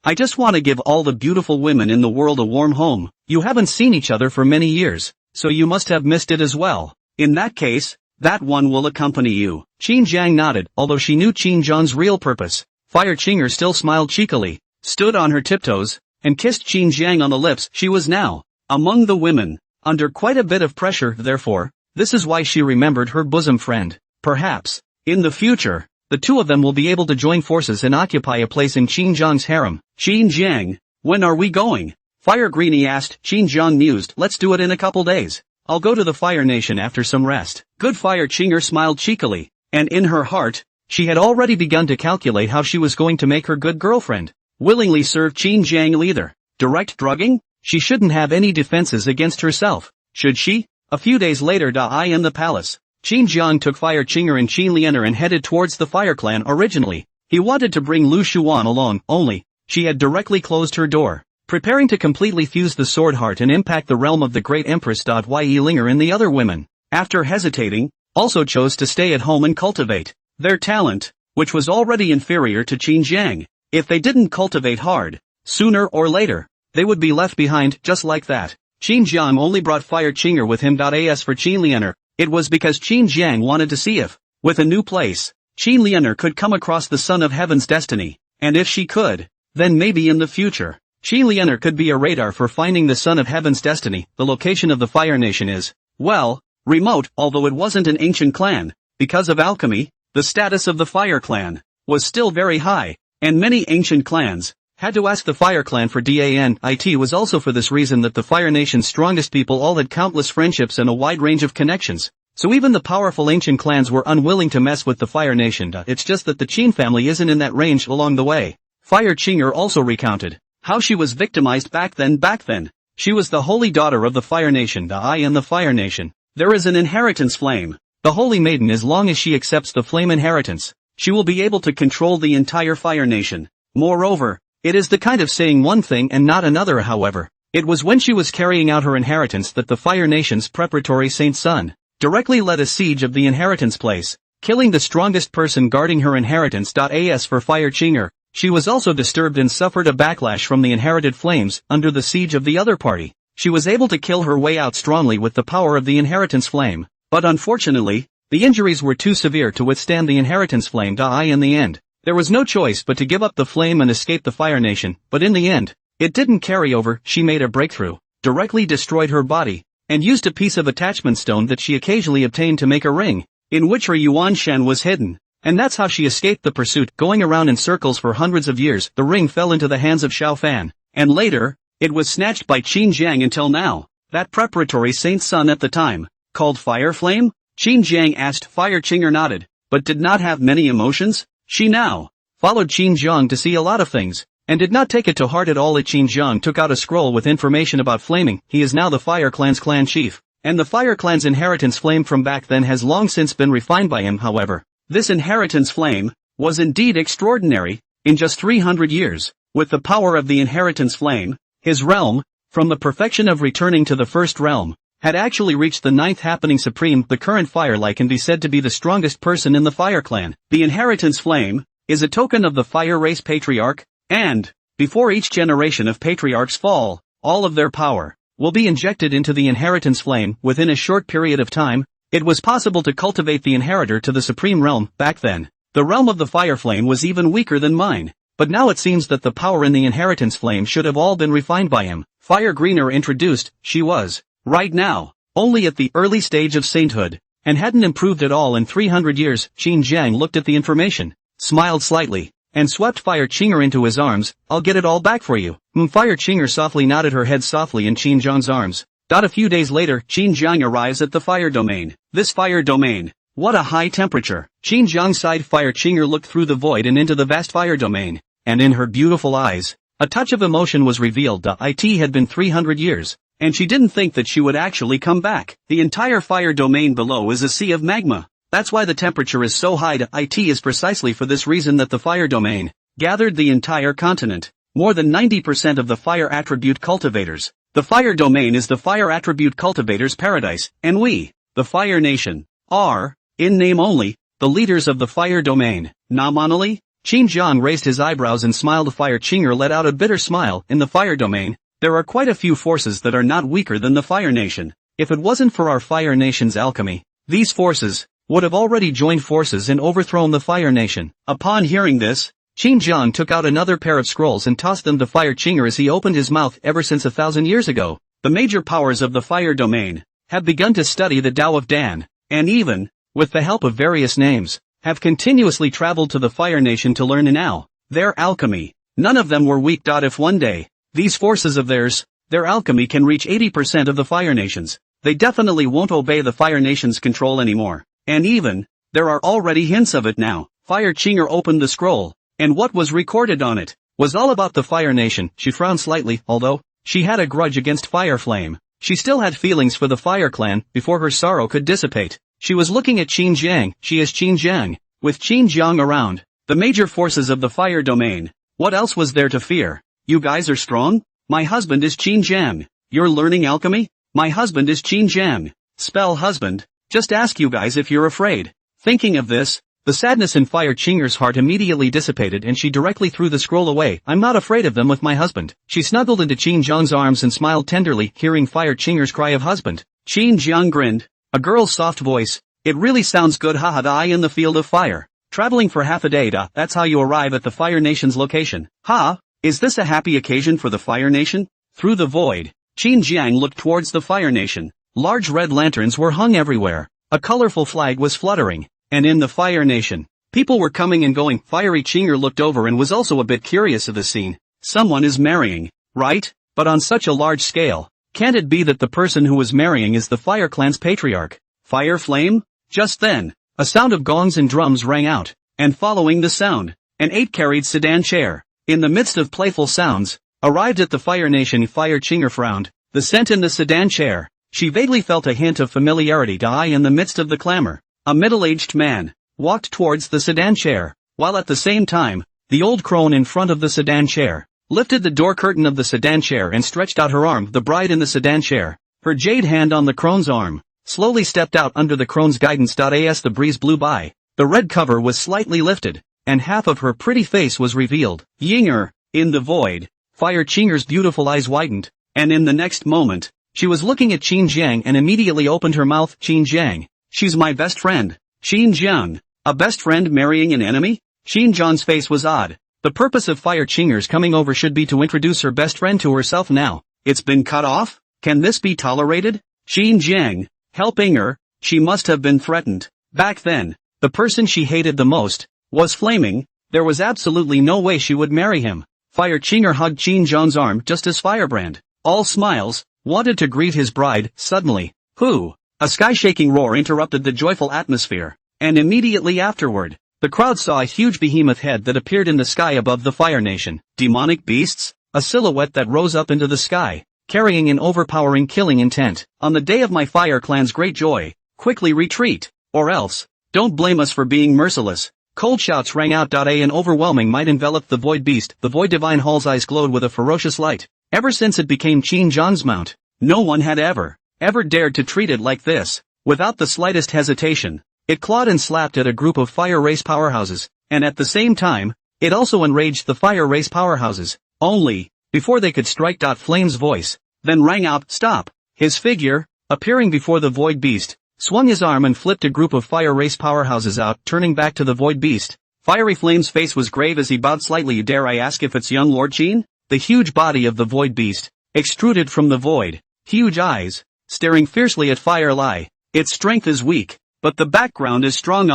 I just want to give all the beautiful women in the world a warm home. You haven't seen each other for many years, so you must have missed it as well. In that case, that one will accompany you. Qin Jiang nodded, although she knew Qin Jiang's real purpose. Fire Chinger still smiled cheekily, stood on her tiptoes, and kissed Qin Jiang on the lips. She was now among the women, under quite a bit of pressure. Therefore, this is why she remembered her bosom friend. Perhaps, in the future, the two of them will be able to join forces and occupy a place in Qin Jiang's harem. Qin Jiang, when are we going? Fire Greenie asked. Qin Jiang mused. Let's do it in a couple days. I'll go to the Fire Nation after some rest. Good. Fire Chinger smiled cheekily, and in her heart, she had already begun to calculate how she was going to make her good girlfriend willingly serve Qin Jiang either. Direct drugging? She shouldn't have any defenses against herself, should she? A few days later. In the palace, Qin Jiang took Fire Chinger and Qin Lianer and headed towards the Fire Clan. Originally, he wanted to bring Lu Xuan along, only, she had directly closed her door, preparing to completely fuse the Sword Heart and impact the realm of the Great Empress. Yi Linger and the other women, after hesitating, also chose to stay at home and cultivate their talent, which was already inferior to Qin Jiang. If they didn't cultivate hard, Sooner or later, they would be left behind just like that. Qin Jiang only brought Fire Qinger with him. As for Qin Lianer, it was because Qin Jiang wanted to see if, with a new place, Qin Lianer could come across the Son of Heaven's destiny, and if she could, then maybe in the future, Qin Lianer could be a radar for finding the Son of Heaven's destiny. The location of the Fire Nation is, well, remote. Although it wasn't an ancient clan, because of alchemy, the status of the Fire Clan was still very high, and many ancient clans had to ask the Fire Clan for DAN. It was also for this reason that the Fire Nation's strongest people all had countless friendships and a wide range of connections, so even the powerful ancient clans were unwilling to mess with the Fire Nation. It's just that the Qin family isn't in that range along the way. Fire Qinger also recounted how she was victimized back then. She was the holy daughter of the Fire Nation. In the Fire Nation, there is an inheritance flame. The Holy Maiden, as long as she accepts the flame inheritance, she will be able to control the entire Fire Nation. Moreover, it is the kind of saying one thing and not another. However, it was when she was carrying out her inheritance that the Fire Nation's preparatory Saint Sun directly led a siege of the inheritance place, killing the strongest person guarding her inheritance. As for Fire Qinger, she was also disturbed and suffered a backlash from the inherited flames under the siege of the other party. She was able to kill her way out strongly with the power of the inheritance flame, but unfortunately, the injuries were too severe to withstand the inheritance flame. In the end, there was no choice but to give up the flame and escape the Fire Nation, but in the end, it didn't carry over. She made a breakthrough, directly destroyed her body, and used a piece of attachment stone that she occasionally obtained to make a ring, in which her Yuan Shen was hidden. And that's how she escaped the pursuit. Going around in circles for hundreds of years, the ring fell into the hands of Xiao Fan, and later, it was snatched by Qin Jiang. Until now, that preparatory Saint Sun at the time, called Fire Flame? Qin Jiang asked. Fire Qinger nodded, but did not have many emotions. She now followed Qin Jiang to see a lot of things, and did not take it to heart at all. Qin Jiang took out a scroll with information about flaming. He is now the Fire Clan's clan chief, and the Fire Clan's inheritance flame from back then has long since been refined by him. However, this inheritance flame was indeed extraordinary. In just 300 years, with the power of the inheritance flame, his realm, from the perfection of returning to the first realm, had actually reached the 9th happening supreme. The current Firelight can be said to be the strongest person in the Fire Clan. The inheritance flame is a token of the Fire Race Patriarch, and, before each generation of patriarchs fall, all of their power will be injected into the inheritance flame. Within a short period of time, it was possible to cultivate the inheritor to the supreme realm. Back then, the realm of the Fire Flame was even weaker than mine, but now it seems that the power in the inheritance flame should have all been refined by him. Fire Greener introduced. She was, right now, only at the early stage of sainthood, and hadn't improved at all in 300 years. Qin Jiang looked at the information, smiled slightly, and swept Fire Qinger into his arms. I'll get it all back for you. Fire Qinger softly nodded her head softly in Qin Jiang's arms. A few days later, Qin Jiang arrives at the fire domain. This fire domain, what a high temperature. Qin Jiang sighed. Fire Qinger looked through the void and into the vast fire domain, and in her beautiful eyes, a touch of emotion was revealed. It had been 300 years, and she didn't think that she would actually come back. The entire fire domain below is a sea of magma. That's why the temperature is so high. It is precisely for this reason that the fire domain gathered the entire continent. More than 90% of the fire attribute cultivators. The fire domain is the fire attribute cultivators' paradise, and we, the Fire Nation, are, in name only, the leaders of the fire domain. Nominally? Qin Jiang raised his eyebrows and smiled. Fire Qinger let out a bitter smile. In the fire domain, there are quite a few forces that are not weaker than the Fire Nation. If it wasn't for our Fire Nation's alchemy, these forces would have already joined forces and overthrown the Fire Nation. Upon hearing this, Qin Jiang took out another pair of scrolls and tossed them to Fire Qinger as he opened his mouth. Ever since 1,000 years ago, the major powers of the fire domain have begun to study the Tao of Dan, and even, with the help of various names, have continuously traveled to the Fire Nation to learn now their alchemy. None of them were weak. If one day, these forces of theirs, their alchemy can reach 80% of the Fire Nations, they definitely won't obey the Fire Nation's control anymore. And even, there are already hints of it now. Fire Qinger opened the scroll, and what was recorded on it was all about the Fire Nation. She frowned slightly. Although she had a grudge against Fire Flame, she still had feelings for the Fire Clan. Before her sorrow could dissipate, she was looking at Qin Jiang. She is Qin Jiang. With Qin Jiang around, the major forces of the fire domain, what else was there to fear? You guys are strong? My husband is Qin Jiang. You're learning alchemy? My husband is Qin Jiang. Spell husband. Just ask you guys if you're afraid. Thinking of this, The sadness in Fire Chinger's heart immediately dissipated and she directly threw the scroll away. I'm not afraid of them with my husband. She snuggled into Qin Jiang's arms and smiled tenderly, hearing Fire Chinger's cry of husband. Qin Jiang grinned. A girl's soft voice. It really sounds good, haha. Die in the field of fire. Traveling for half a day, that's how you arrive at the Fire Nation's location. Ha! Is this a happy occasion for the Fire Nation? Through the void, Qin Jiang looked towards the Fire Nation. Large red lanterns were hung everywhere. A colorful flag was fluttering. And in the Fire Nation, people were coming and going. Fiery Chinger looked over and was also a bit curious of the scene. Someone is marrying, right? But on such a large scale. Can't it be that the person who was marrying is the Fire Clan's patriarch? Fire Flame? Just then, a sound of gongs and drums rang out, and following the sound, an 8-carried sedan chair, in the midst of playful sounds, arrived at the Fire Nation. Fire Chinger frowned. The scent in the sedan chair. She vaguely felt a hint of familiarity. In the midst of the clamor, a middle-aged man walked towards the sedan chair, while at the same time, the old crone in front of the sedan chair lifted the door curtain of the sedan chair and stretched out her arm. The bride in the sedan chair, her jade hand on the crone's arm, slowly stepped out under the crone's guidance. As the breeze blew by, the red cover was slightly lifted, and half of her pretty face was revealed. Yinger, in the void, Fire Chinger's beautiful eyes widened, and in the next moment, she was looking at Qin Jiang and immediately opened her mouth. Qin Jiang, she's my best friend. Qin Jiang, a best friend marrying an enemy? Qin Jiang's face was odd. The purpose of Fire Chinger's coming over should be to introduce her best friend to herself. Now it's been cut off? Can this be tolerated? Qin Jiang, helping her, she must have been threatened. Back then, the person she hated the most was Flaming. There was absolutely no way she would marry him. Fire Chinger hugged Qin Jiang's arm just as Firebrand, all smiles, wanted to greet his bride. Suddenly, a sky-shaking roar interrupted the joyful atmosphere, and immediately afterward, the crowd saw a huge behemoth head that appeared in the sky above the Fire Nation. Demonic beasts? A silhouette that rose up into the sky, carrying an overpowering killing intent. On the day of my Fire Clan's great joy, quickly retreat, or else, don't blame us for being merciless. Cold shouts rang out. An overwhelming might enveloped the Void Beast. The Void Divine Hall's eyes glowed with a ferocious light. Ever since it became Qin Jiang's mount, no one had ever dared to treat it like this. Without the slightest hesitation, it clawed and slapped at a group of Fire Race powerhouses, and at the same time, it also enraged the Fire Race powerhouses. Only, before they could strike. Flame's voice then rang out. Stop! His figure, appearing before the Void Beast, swung his arm and flipped a group of Fire Race powerhouses out. Turning back to the Void Beast, Fiery Flame's face was grave as he bowed slightly. Dare I ask if it's young Lord Qin? The huge body of the Void Beast extruded from the void, huge eyes staring fiercely at Fire Lie. Its strength is weak, but the background is strong.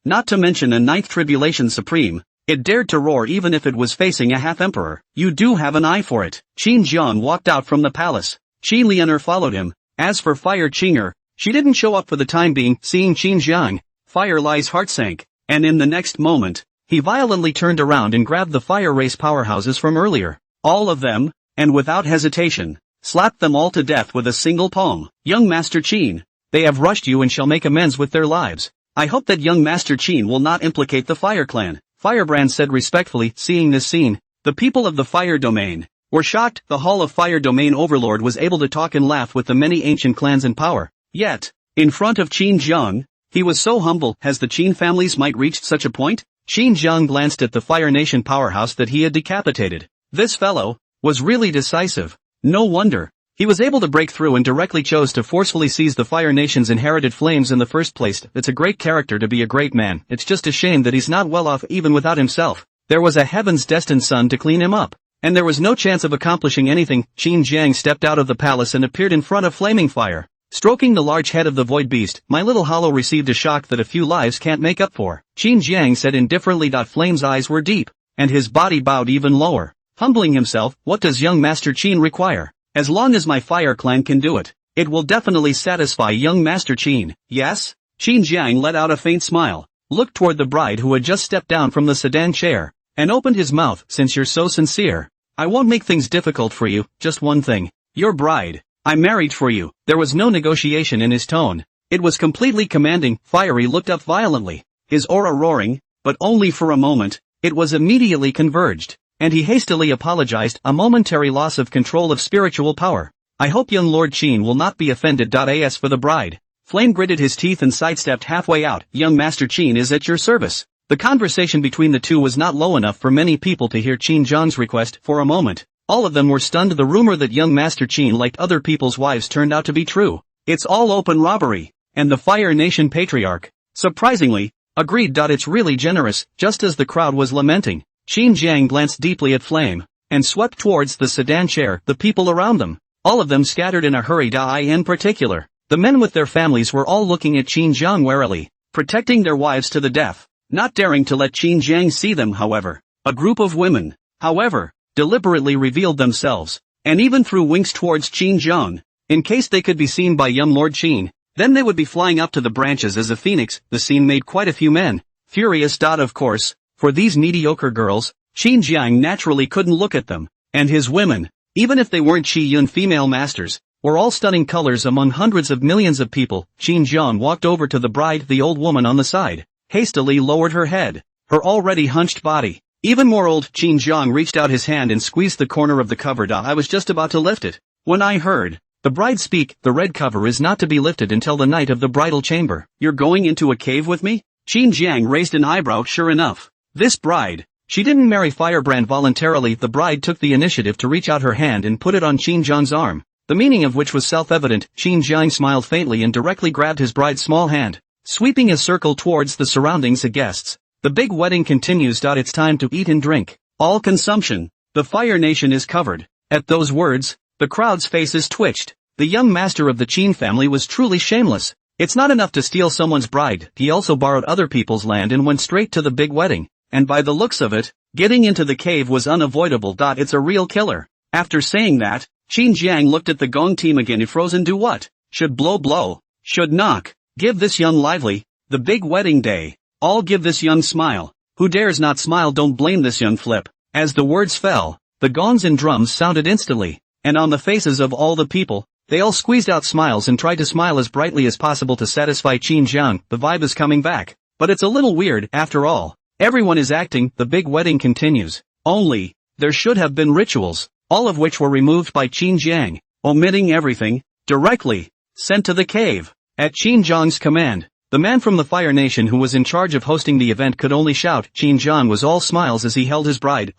Not to mention a ninth tribulation supreme. It dared to roar even if it was facing a half-emperor. You do have an eye for it. Qin Jiang walked out from the palace. Qin Lianer followed him. As for Fire Chinger, she didn't show up for the time being. Seeing Qin Jiang, Fire Lie's heart sank, and in the next moment, he violently turned around and grabbed the Fire Race powerhouses from earlier. All of them, and without hesitation, slapped them all to death with a single palm. Young Master Qin, they have rushed you and shall make amends with their lives. I hope that young Master Qin will not implicate the Fire Clan. Firebrand said respectfully. Seeing this scene, the people of the Fire Domain were shocked. The Hall of Fire Domain Overlord was able to talk and laugh with the many ancient clans in power. Yet, in front of Qin Jiang, he was so humble. Has the Qin family's might reached such a point? Qin Jiang glanced at the Fire Nation powerhouse that he had decapitated. This fellow was really decisive. No wonder he was able to break through and directly chose to forcefully seize the Fire Nation's inherited flames in the first place. It's a great character to be a great man. It's just a shame that he's not well off even without himself. There was a heaven's destined son to clean him up, and there was no chance of accomplishing anything. Qin Jiang stepped out of the palace and appeared in front of Flaming Fire, stroking the large head of the Void Beast. My little hollow received a shock that a few lives can't make up for. Qin Jiang said indifferently. Flame's eyes were deep, and his body bowed even lower. Humbling himself, what does young Master Qin require? As long as my Fire Clan can do it, it will definitely satisfy young Master Qin. Yes? Qin Jiang let out a faint smile, looked toward the bride who had just stepped down from the sedan chair, and opened his mouth. Since you're so sincere, I won't make things difficult for you. Just one thing. Your bride. I'm married for you. There was no negotiation in his tone. It was completely commanding. Fiery looked up violently, his aura roaring, but only for a moment. It was immediately converged, and he hastily apologized. A momentary loss of control of spiritual power. I hope young Lord Qin will not be offended. As for the bride, Flame gritted his teeth and sidestepped halfway out. Young Master Qin is at your service. The conversation between the two was not low enough for many people to hear Qin Zhang's request. For a moment, all of them were stunned. The rumor that young Master Qin liked other people's wives turned out to be true. It's all open robbery. And the Fire Nation Patriarch, surprisingly, agreed. It's really generous. Just as the crowd was lamenting, Qin Zhang glanced deeply at Flame, and swept towards the sedan chair. The people around them, all of them scattered in a hurry. In particular, the men with their families were all looking at Qin Zhang warily, protecting their wives to the death, not daring to let Qin Zhang see them. However, a group of women, however, deliberately revealed themselves, and even threw winks towards Qin Zhang, in case they could be seen by young Lord Qin. Then they would be flying up to the branches as a phoenix. The scene made quite a few men furious. Of course, for these mediocre girls, Qin Zhang naturally couldn't look at them, and his women, even if they weren't Qi Yun female masters, were all stunning colors among hundreds of millions of people. Qin Zhang walked over to the bride. The old woman on the side hastily lowered her head, her already hunched body even more old. Qin Zhang reached out his hand and squeezed the corner of the cover. I was just about to lift it when I heard the bride speak. The red cover is not to be lifted until the night of the bridal chamber. You're going into a cave with me? Qin Zhang raised an eyebrow. Sure enough, this bride, she didn't marry Firebrand voluntarily. The bride took the initiative to reach out her hand and put it on Qin Zhang's arm, the meaning of which was self-evident. Qin Zhang smiled faintly and directly grabbed his bride's small hand, sweeping a circle towards the surroundings. The guests. The big wedding continues. It's time to eat and drink. All consumption. The Fire Nation is covered. At those words, the crowd's faces twitched. The young master of the Qin family was truly shameless. It's not enough to steal someone's bride, he also borrowed other people's land and went straight to the big wedding. And by the looks of it, getting into the cave was unavoidable. It's a real killer. After saying that, Qin Zhang looked at the Gong team again. Frozen. Do what? Should blow. Should knock. Give this young lively. The big wedding day. All give this young smile. Who dares not smile? Don't blame this young flip. As the words fell, the gongs and drums sounded instantly, and on the faces of all the people, they all squeezed out smiles and tried to smile as brightly as possible to satisfy Qin Zhang. The vibe is coming back. But it's a little weird. After all, everyone is acting. The big wedding continues. Only, there should have been rituals, all of which were removed by Qin Zhang, omitting everything, directly sent to the cave. At Qin Zhang's command, the man from the Fire Nation who was in charge of hosting the event could only shout. Qin Zhang was all smiles as he held his bride.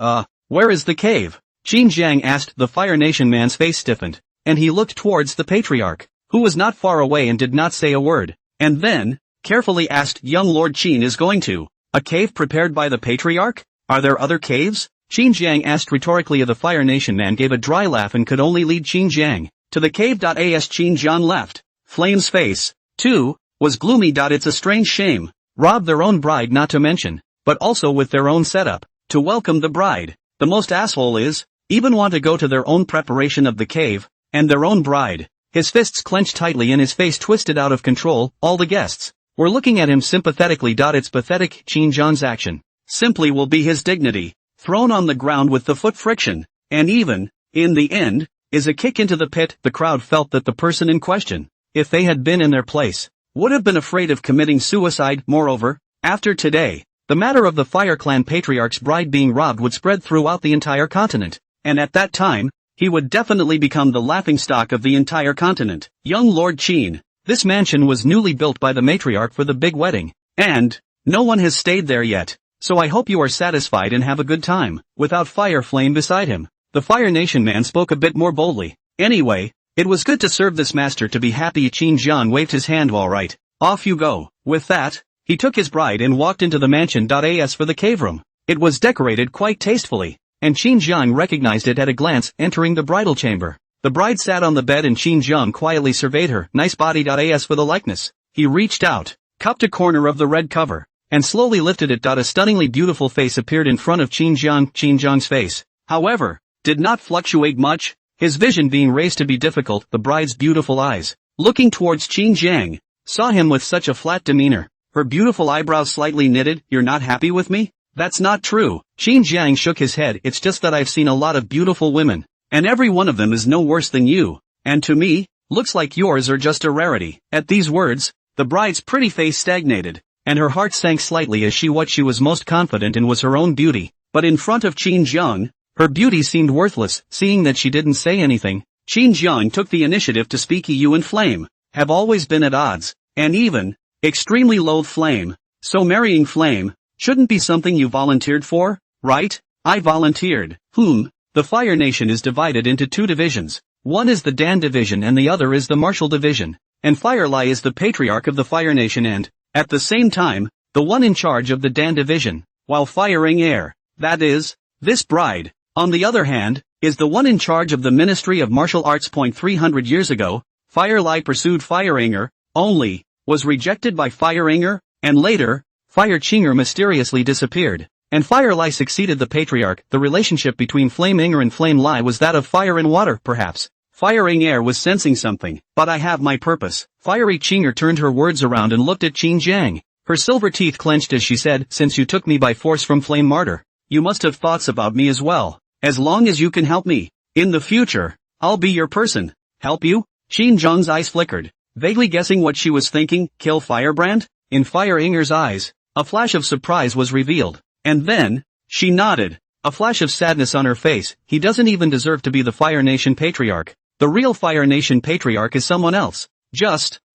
Where is the cave? Qin Zhang asked. The Fire Nation man's face stiffened, and he looked towards the patriarch, who was not far away and did not say a word, and then, carefully asked, young Lord Qin is going to a cave prepared by the patriarch? Are there other caves? Qin Zhang asked rhetorically. The Fire Nation man gave a dry laugh and could only lead Qin Zhang to the cave. As Qin Zhang left, Flame's face, too, was gloomy. It's a strange shame. Rob their own bride, not to mention, but also with their own setup, to welcome the bride. The most asshole is, even want to go to their own preparation of the cave, and their own bride. His fists clenched tightly and his face twisted out of control. All the guests were looking at him sympathetically. It's pathetic. Qin Zhang's action simply will be his dignity thrown on the ground with the foot friction, and even, in the end, is a kick into the pit. The crowd felt that the person in question, if they had been in their place, would have been afraid of committing suicide. Moreover, after today, the matter of the Fire Clan patriarch's bride being robbed would spread throughout the entire continent, and at that time, he would definitely become the laughingstock of the entire continent. Young Lord Qin, this mansion was newly built by the matriarch for the big wedding, and no one has stayed there yet, so I hope you are satisfied and have a good time. Without Fire Flame beside him, the Fire Nation man spoke a bit more boldly. Anyway, it was good to serve this master to be happy. Qin Zhang waved his hand. All right, off you go. With that, he took his bride and walked into the mansion. As for the cave room, it was decorated quite tastefully, and Qin Zhang recognized it at a glance. Entering the bridal chamber, the bride sat on the bed and Qin Zhang quietly surveyed her nice body. As for the likeness, he reached out, cupped a corner of the red cover, and slowly lifted it. A stunningly beautiful face appeared in front of Qin Zhang. Qin Zhang's face, however, did not fluctuate much, his vision being raised to be difficult. The bride's beautiful eyes, looking towards Qin Zhang, saw him with such a flat demeanor, her beautiful eyebrows slightly knitted. You're not happy with me? That's not true. Qin Zhang shook his head. It's just that I've seen a lot of beautiful women, and every one of them is no worse than you, and to me, looks like yours are just a rarity. At these words, the bride's pretty face stagnated, and her heart sank slightly as what she was most confident in was her own beauty, but in front of Qin Zhang, her beauty seemed worthless. Seeing that she didn't say anything, Qin Zhang took the initiative to speak. You and Flame have always been at odds. and even, extremely loathe Flame. So marrying Flame, shouldn't be something you volunteered for, right? I volunteered. The Fire Nation is divided into two divisions. One is the Dan Division and the other is the Martial Division. And Firely is the patriarch of the Fire Nation and, at the same time, the one in charge of the Dan Division, while Firing Air, that is, this bride, on the other hand, is the one in charge of the Ministry of Martial Arts. 300 years ago, Firely pursued Firinger, only, was rejected by Firinger, and later, Fire Chinger mysteriously disappeared, and Firely succeeded the patriarch. The relationship between Flame Inger and Flame Lai was that of fire and water, perhaps. Firing Air was sensing something, but I have my purpose. Fiery Chinger turned her words around and looked at Qin Jiang. Her silver teeth clenched as she said, since you took me by force from Flame Martyr, you must have thoughts about me as well. As long as you can help me, in the future, I'll be your person. Help you? Qin Jiang's eyes flickered, vaguely guessing what she was thinking. Kill Firebrand? In Fire Inger's eyes, a flash of surprise was revealed. And then, she nodded, a flash of sadness on her face. He doesn't even deserve to be the Fire Nation patriarch. The real Fire Nation patriarch is someone else.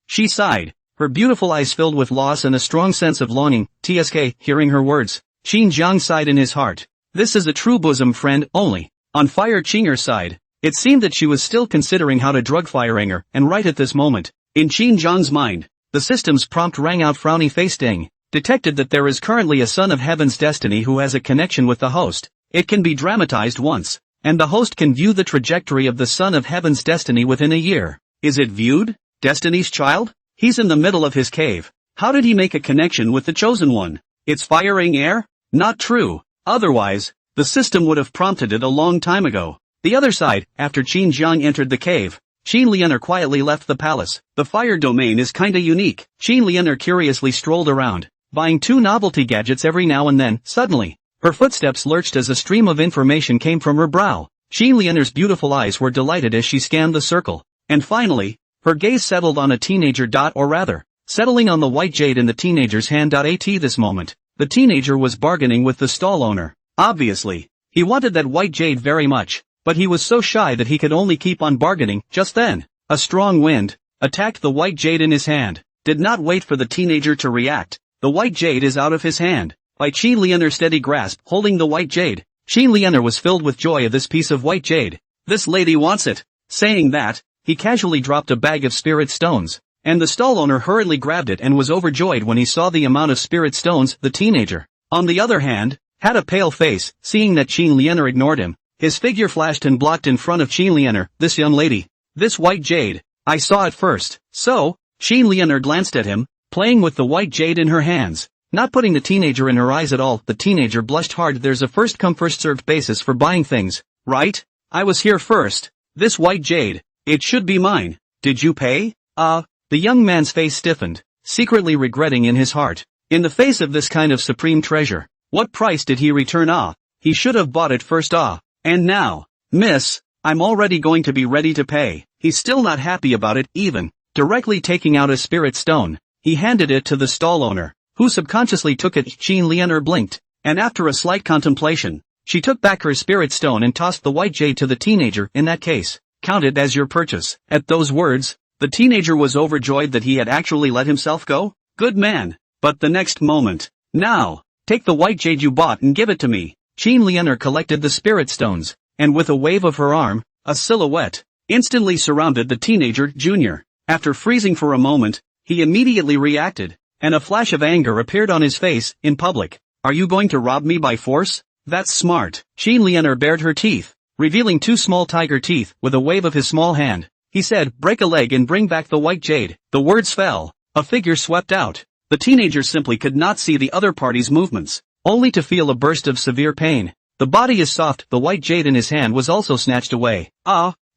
She sighed, her beautiful eyes filled with loss and a strong sense of longing. TSK, hearing her words, Qin Jiang sighed in his heart. This is a true bosom friend only. On Fire Chinger's side, it seemed that she was still considering how to drug Firinger, and right at this moment, in Qin Jiang's mind, the system's prompt rang out. Frowny face Ding detected that there is currently a son of Heaven's destiny who has a connection with the host. It can be dramatized once, and the host can view the trajectory of the son of Heaven's destiny within a year. Is it viewed? Destiny's child? He's in the middle of his cave. How did he make a connection with the chosen one? It's Firing Air? Not true. Otherwise, the system would have prompted it a long time ago. The other side, after Qin Jiang entered the cave, Qin Lianer quietly left the palace. The fire domain is kinda unique. Qin Lianer curiously strolled around, buying 2 novelty gadgets every now and then. Suddenly, her footsteps lurched as a stream of information came from her brow. Qin Lianer's beautiful eyes were delighted as she scanned the circle. And finally, her gaze settled on a teenager. Or rather, settling on the white jade in the teenager's hand. At this moment, the teenager was bargaining with the stall owner. Obviously, he wanted that white jade very much, but he was so shy that he could only keep on bargaining. Just then, a strong wind attacked the white jade in his hand. Did not wait for the teenager to react. The white jade is out of his hand. By Qin Lianer's steady grasp holding the white jade, Qin Lianer was filled with joy of this piece of white jade. This lady wants it. Saying that, he casually dropped a bag of spirit stones, and the stall owner hurriedly grabbed it and was overjoyed when he saw the amount of spirit stones. The teenager, on the other hand, had a pale face. Seeing that Qin Lianer ignored him, his figure flashed and blocked in front of Qin Lianer. This young lady, this white jade, I saw it first. So, Qin Lianer glanced at him, playing with the white jade in her hands, not putting the teenager in her eyes at all. The teenager blushed hard. There's a first come first served basis for buying things, right? I was here first. This white jade, it should be mine. Did you pay? The young man's face stiffened, secretly regretting in his heart. In the face of this kind of supreme treasure, what price did he return? He should have bought it first. And now, miss, I'm already going to be ready to pay. He's still not happy about it. Even directly taking out a spirit stone, he handed it to the stall owner, who subconsciously took it. Qin Lianer blinked, and after a slight contemplation, she took back her spirit stone and tossed the white jade to the teenager. In that case, count it as your purchase. At those words, the teenager was overjoyed that he had actually let himself go. Good man. But the next moment, now, take the white jade you bought and give it to me. Qin Lianer collected the spirit stones, and with a wave of her arm, a silhouette instantly surrounded the teenager. Junior. After freezing for a moment, he immediately reacted, and a flash of anger appeared on his face. In public, are you going to rob me by force? That's smart. Qin Lianer bared her teeth, revealing 2 small tiger teeth. With a wave of his small hand, he said, break a leg and bring back the white jade. The words fell, a figure swept out. The teenager simply could not see the other party's movements, only to feel a burst of severe pain. The body is soft. The white jade in his hand was also snatched away.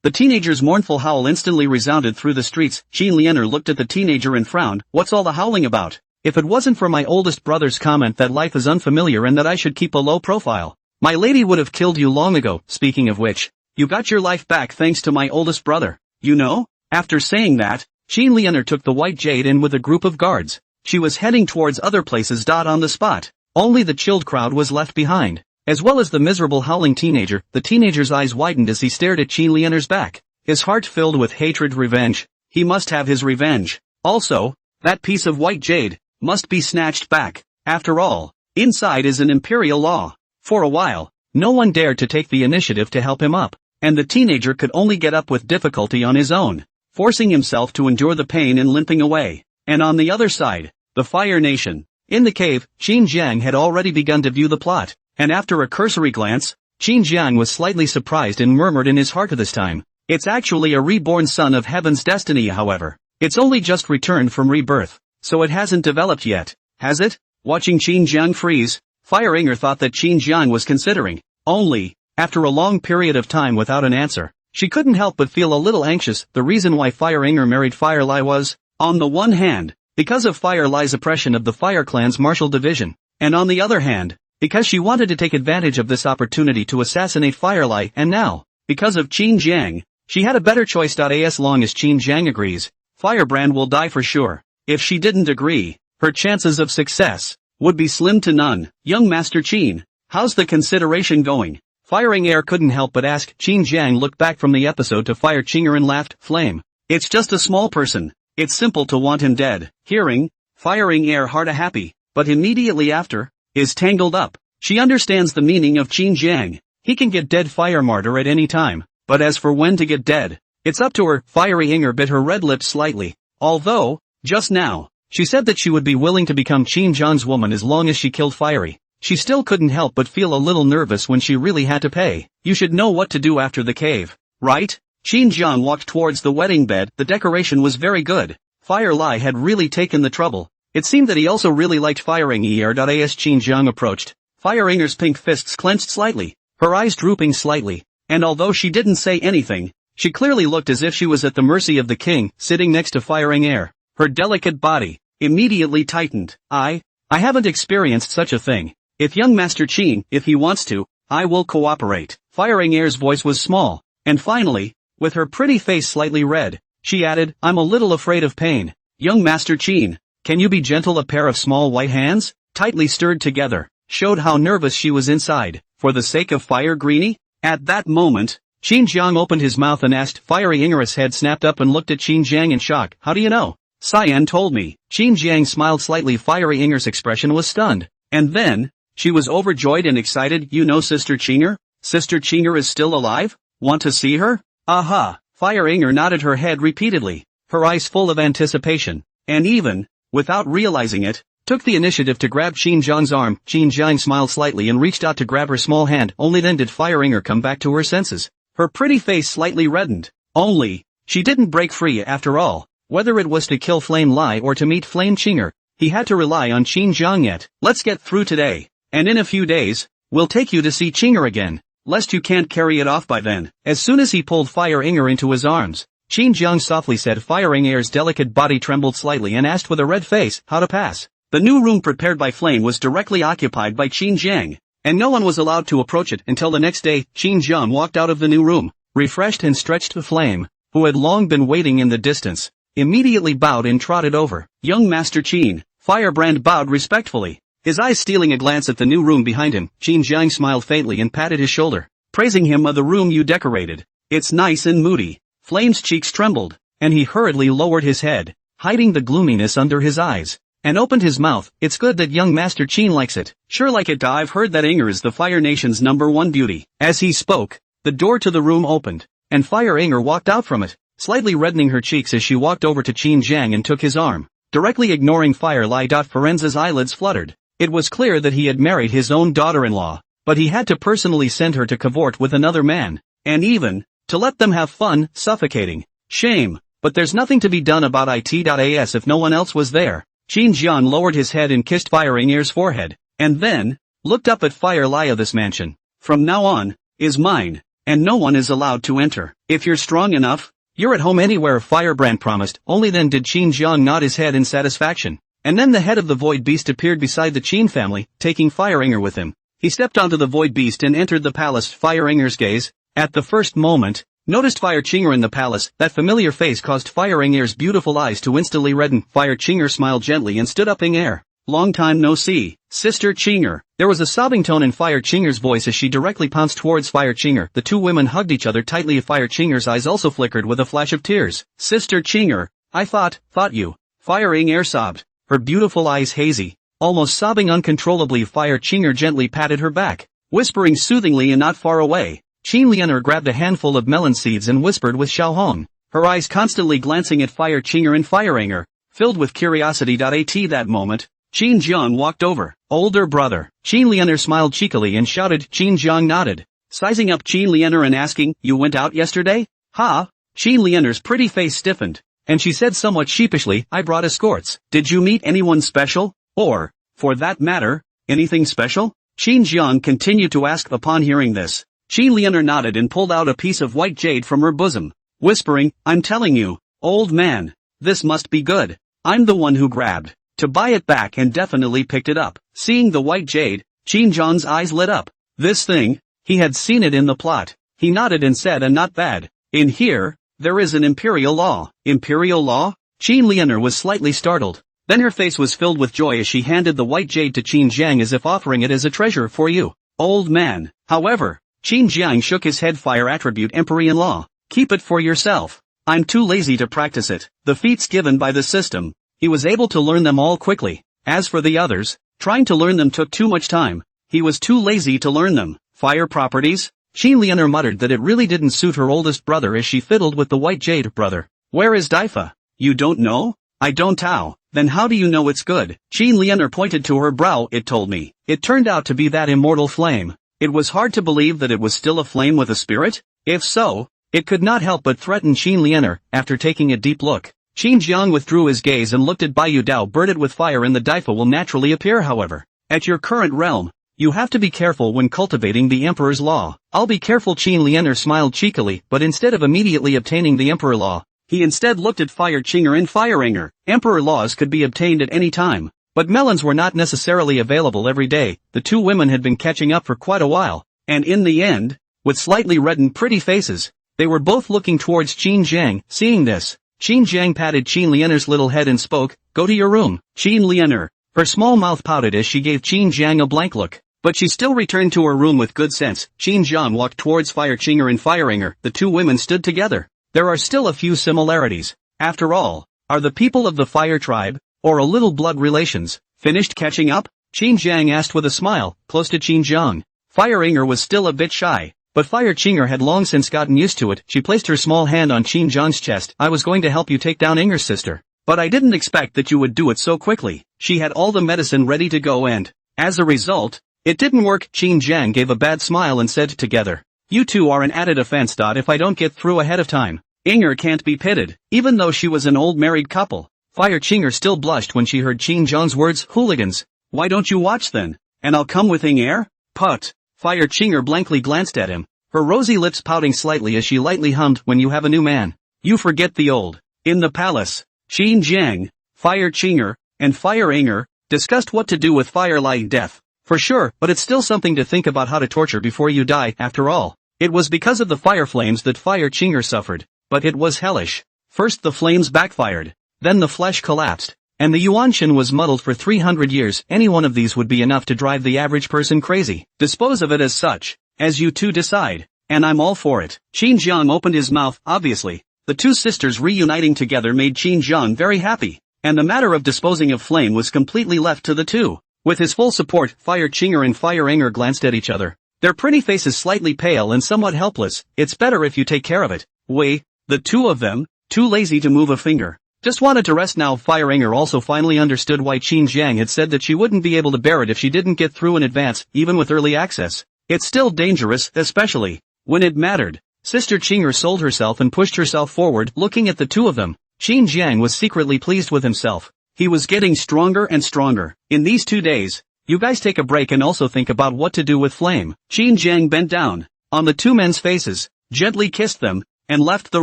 The teenager's mournful howl instantly resounded through the streets. Qin Lianer looked at the teenager and frowned. What's all the howling about? If it wasn't for my oldest brother's comment that life is unfamiliar and that I should keep a low profile, my lady would have killed you long ago. Speaking of which, you got your life back thanks to my oldest brother. You know? After saying that, Qin Lianer took the white jade in with a group of guards. She was heading towards other places. On the spot, only the chilled crowd was left behind, as well as the miserable howling teenager. The teenager's eyes widened as he stared at Qin Lianer's back, his heart filled with hatred. Revenge. He must have his revenge. Also, That piece of white jade must be snatched back. After all, inside is an imperial law. For a while, no one dared to take the initiative to help him up, and the teenager could only get up with difficulty on his own, forcing himself to endure the pain and limping away. And on the other side, the Fire Nation. In the cave, Qin Jiang had already begun to view the plot, and after a cursory glance, Qin Jiang was slightly surprised and murmured in his heart this time. It's actually a reborn son of heaven's destiny, however. It's only just returned from rebirth, so it hasn't developed yet, has it? Watching Qin Jiang freeze, Fire Inger thought that Qin Jiang was considering. Only, after a long period of time without an answer, she couldn't help but feel a little anxious. The reason why Fire Inger married Fire Lai was, on the one hand, because of Fire Lai's oppression of the Fire Clan's martial division, and on the other hand, because she wanted to take advantage of this opportunity to assassinate Fire Lai, and now, because of Qin Jiang, she had a better choice. As long as Qin Jiang agrees, Firebrand will die for sure. If she didn't agree, her chances of success would be slim to none. Young Master Qin, how's the consideration going? Firing Air couldn't help but ask. Qin Jiang looked back from the episode to Fire Qinger and laughed. Flame. It's just a small person. It's simple to want him dead. Hearing, Firing Air hearta happy, but immediately after, is tangled up. She understands the meaning of Qin Jiang. He can get dead Fire Martyr at any time, but as for when to get dead, it's up to her. Fiery Inger bit her red lips slightly, although, just now, she said that she would be willing to become Qin Jiang's woman as long as she killed Fiery. She still couldn't help but feel a little nervous when she really had to pay. You should know what to do after the cave, right? Qin Jiang walked towards the wedding bed. The decoration was very good. Fire Lai had really taken the trouble. It seemed that he also really liked Firing Air. As Qin Jiang approached, Fire Inger's pink fists clenched slightly, her eyes drooping slightly, and although she didn't say anything, she clearly looked as if she was at the mercy of the king. Sitting next to Firing Air, her delicate body immediately tightened. I haven't experienced such a thing. If young Master Qin, if he wants to, I will cooperate. Firing Air's voice was small, and finally, with her pretty face slightly red, she added, I'm a little afraid of pain. Young Master Qin, can you be gentle? A pair of small white hands, tightly stirred together, showed how nervous she was inside. For the sake of Fire Greenie? At that moment, Qin Jiang opened his mouth and asked. Fiery Inger's head snapped up and looked at Qin Jiang in shock. How do you know? Cyan told me. Qin Jiang smiled slightly. Fiery Inger's expression was stunned. And then, she was overjoyed and excited. You know Sister Qinger? Sister Qinger is still alive? Want to see her? Aha! Fire Inger nodded her head repeatedly, her eyes full of anticipation, and even, without realizing it, took the initiative to grab Qin Jiang's arm. Qin Jiang smiled slightly and reached out to grab her small hand. Only then did Fire Inger come back to her senses. Her pretty face slightly reddened. Only, she didn't break free after all. Whether it was to kill Flame Lai or to meet Flame Qinger, he had to rely on Qin Jiang yet. Let's get through today, and in a few days, we'll take you to see Qinger again, lest you can't carry it off by then. As soon as he pulled Fire Inger into his arms, Qin Jiang softly said. Fire Inger's delicate body trembled slightly and asked with a red face, how to pass. The new room prepared by Flame was directly occupied by Qin Jiang, and no one was allowed to approach it until the next day. Qin Jiang walked out of the new room, refreshed and stretched. To Flame, who had long been waiting in the distance, immediately bowed and trotted over. Young Master Qin, Firebrand bowed respectfully, his eyes stealing a glance at the new room behind him. Qin Jiang smiled faintly and patted his shoulder, praising him. Of the room you decorated, it's nice and moody. Flame's cheeks trembled, and he hurriedly lowered his head, hiding the gloominess under his eyes, and opened his mouth. It's good that young Master Qin likes it. Sure like it. I've heard that Inger is the Fire Nation's #1 beauty. As he spoke, the door to the room opened, and Fire Inger walked out from it, slightly reddening her cheeks as she walked over to Qin Jiang and took his arm, directly ignoring Fire Lai. Ferenza's eyelids fluttered. It was clear that he had married his own daughter-in-law, but he had to personally send her to cavort with another man, and even, to let them have fun, suffocating. Shame, but there's nothing to be done about it. As if no one else was there, Qin Jiang lowered his head and kissed Fire Inger's forehead, and then, looked up at Fire Lai. This mansion, from now on, is mine, and no one is allowed to enter. If you're strong enough, you're at home anywhere, Firebrand promised. Only then did Qin Jiang nod his head in satisfaction, and then the head of the Void Beast appeared beside the Qin family, taking Fire Inger with him. He stepped onto the Void Beast and entered the palace. Fire Inger's gaze, at the first moment, noticed Fire Qinger in the palace. That familiar face caused Fire Inger's beautiful eyes to instantly redden. Fire Qinger smiled gently and stood up. Inger, long time no see. Sister Qinger. There was a sobbing tone in Fire Qinger's voice as she directly pounced towards Fire Qinger. The two women hugged each other tightly. Fire Qinger's eyes also flickered with a flash of tears. Sister Qinger, I thought you Fire Inger sobbed, her beautiful eyes hazy. Almost sobbing uncontrollably, Fire Chinger gently patted her back, whispering soothingly and not far away. Qin Lianer grabbed a handful of melon seeds and whispered with Xiaohong, her eyes constantly glancing at Fire Chinger and Fire Inger, filled with curiosity. At that moment, Qin Jiang walked over. Older brother. Qin Lianer smiled cheekily and shouted. Qin Jiang nodded, sizing up Qin Lianer and asking, "You went out yesterday?" "Ha?" Qin Lianer's pretty face stiffened, and she said somewhat sheepishly, "I brought escorts." "Did you meet anyone special? Or, for that matter, anything special?" Qin Jiang continued to ask. Upon hearing this, Qin Lianer nodded and pulled out a piece of white jade from her bosom, whispering, "I'm telling you, old man, this must be good. I'm the one who grabbed to buy it back and definitely picked it up." Seeing the white jade, Qin Jiang's eyes lit up. This thing, he had seen it in the plot. He nodded and said, "And not bad. In here, there is an imperial law." "Imperial law?" Qin Lianer was slightly startled. Then her face was filled with joy as she handed the white jade to Qin Jiang as if offering it as a treasure for you, old man. However, Qin Jiang shook his head. "Fire attribute Empyrean law. Keep it for yourself. I'm too lazy to practice it." The feats given by the system, he was able to learn them all quickly. As for the others, trying to learn them took too much time. He was too lazy to learn them. Fire properties? Qin Lianer muttered that it really didn't suit her oldest brother as she fiddled with the white jade. "Brother, where is Daifa? You don't know?" "I don't Tao." "Then how do you know it's good?" Qin Lianer pointed to her brow. "It told me." It turned out to be that immortal flame. It was hard to believe that it was still a flame with a spirit. If so, it could not help but threaten Qin Lianer. After taking a deep look, Qin Jiang withdrew his gaze and looked at Baiyu Dao. "Birded with fire in the Daifa will naturally appear. However, at your current realm, you have to be careful when cultivating the Emperor's law." "I'll be careful." Qin Lianer smiled cheekily, but instead of immediately obtaining the Emperor law, he instead looked at Fire Chinger and Fire Inger. Emperor laws could be obtained at any time, but melons were not necessarily available every day. The two women had been catching up for quite a while, and in the end, with slightly reddened pretty faces, they were both looking towards Qin Jiang. Seeing this, Qin Jiang patted Qin Lianer's little head and spoke, "Go to your room." Qin Lianer, her small mouth pouted as she gave Qin Jiang a blank look, but she still returned to her room with good sense. Qin Jiang walked towards Fire Chinger and Fire Inger. The two women stood together. There are still a few similarities. After all, are the people of the Fire tribe, or a little blood relations, finished catching up? Qin Jiang asked with a smile, close to Qin Jiang. Fire Inger was still a bit shy, but Fire Chinger had long since gotten used to it. She placed her small hand on Qin Jiang's chest. "I was going to help you take down Inger's sister, but I didn't expect that you would do it so quickly." She had all the medicine ready to go and, as a result, it didn't work. Qin Jiang gave a bad smile and said, "Together, you two are an added offense. If I don't get through ahead of time, Inger can't be pitted." Even though she was an old married couple, Fire Chinger still blushed when she heard Qin Jiang's words. "Hooligans, why don't you watch then, and I'll come with Inger?" "Put." Fire Chinger blankly glanced at him, her rosy lips pouting slightly as she lightly hummed, "When you have a new man, you forget the old." In the palace, Qin Jiang, Fire Chinger, and Fire Inger discussed what to do with Fire like death. For sure, but it's still something to think about, how to torture before you die. After all, it was because of the fire flames that Fire Chinger suffered, but it was hellish. First the flames backfired, then the flesh collapsed, and the Yuanshan was muddled for 300 years. Any one of these would be enough to drive the average person crazy. Dispose of it as such, as you two decide, and I'm all for it. Qin Jiang opened his mouth. Obviously, the two sisters reuniting together made Qin Jiang very happy, and the matter of disposing of flame was completely left to the two. With his full support, Fire Chinger and Fire Inger glanced at each other, their pretty faces slightly pale and somewhat helpless. "It's better if you take care of it." "Wait, the two of them, too lazy to move a finger. Just wanted to rest now." Fire Inger also finally understood why Qin Jiang had said that she wouldn't be able to bear it if she didn't get through in advance. Even with early access, it's still dangerous, especially when it mattered. Sister Chinger sold herself and pushed herself forward. Looking at the two of them, Qin Jiang was secretly pleased with himself. He was getting stronger and stronger. "In these 2 days, you guys take a break and also think about what to do with flame." Qin Jiang bent down on the two men's faces, gently kissed them, and left the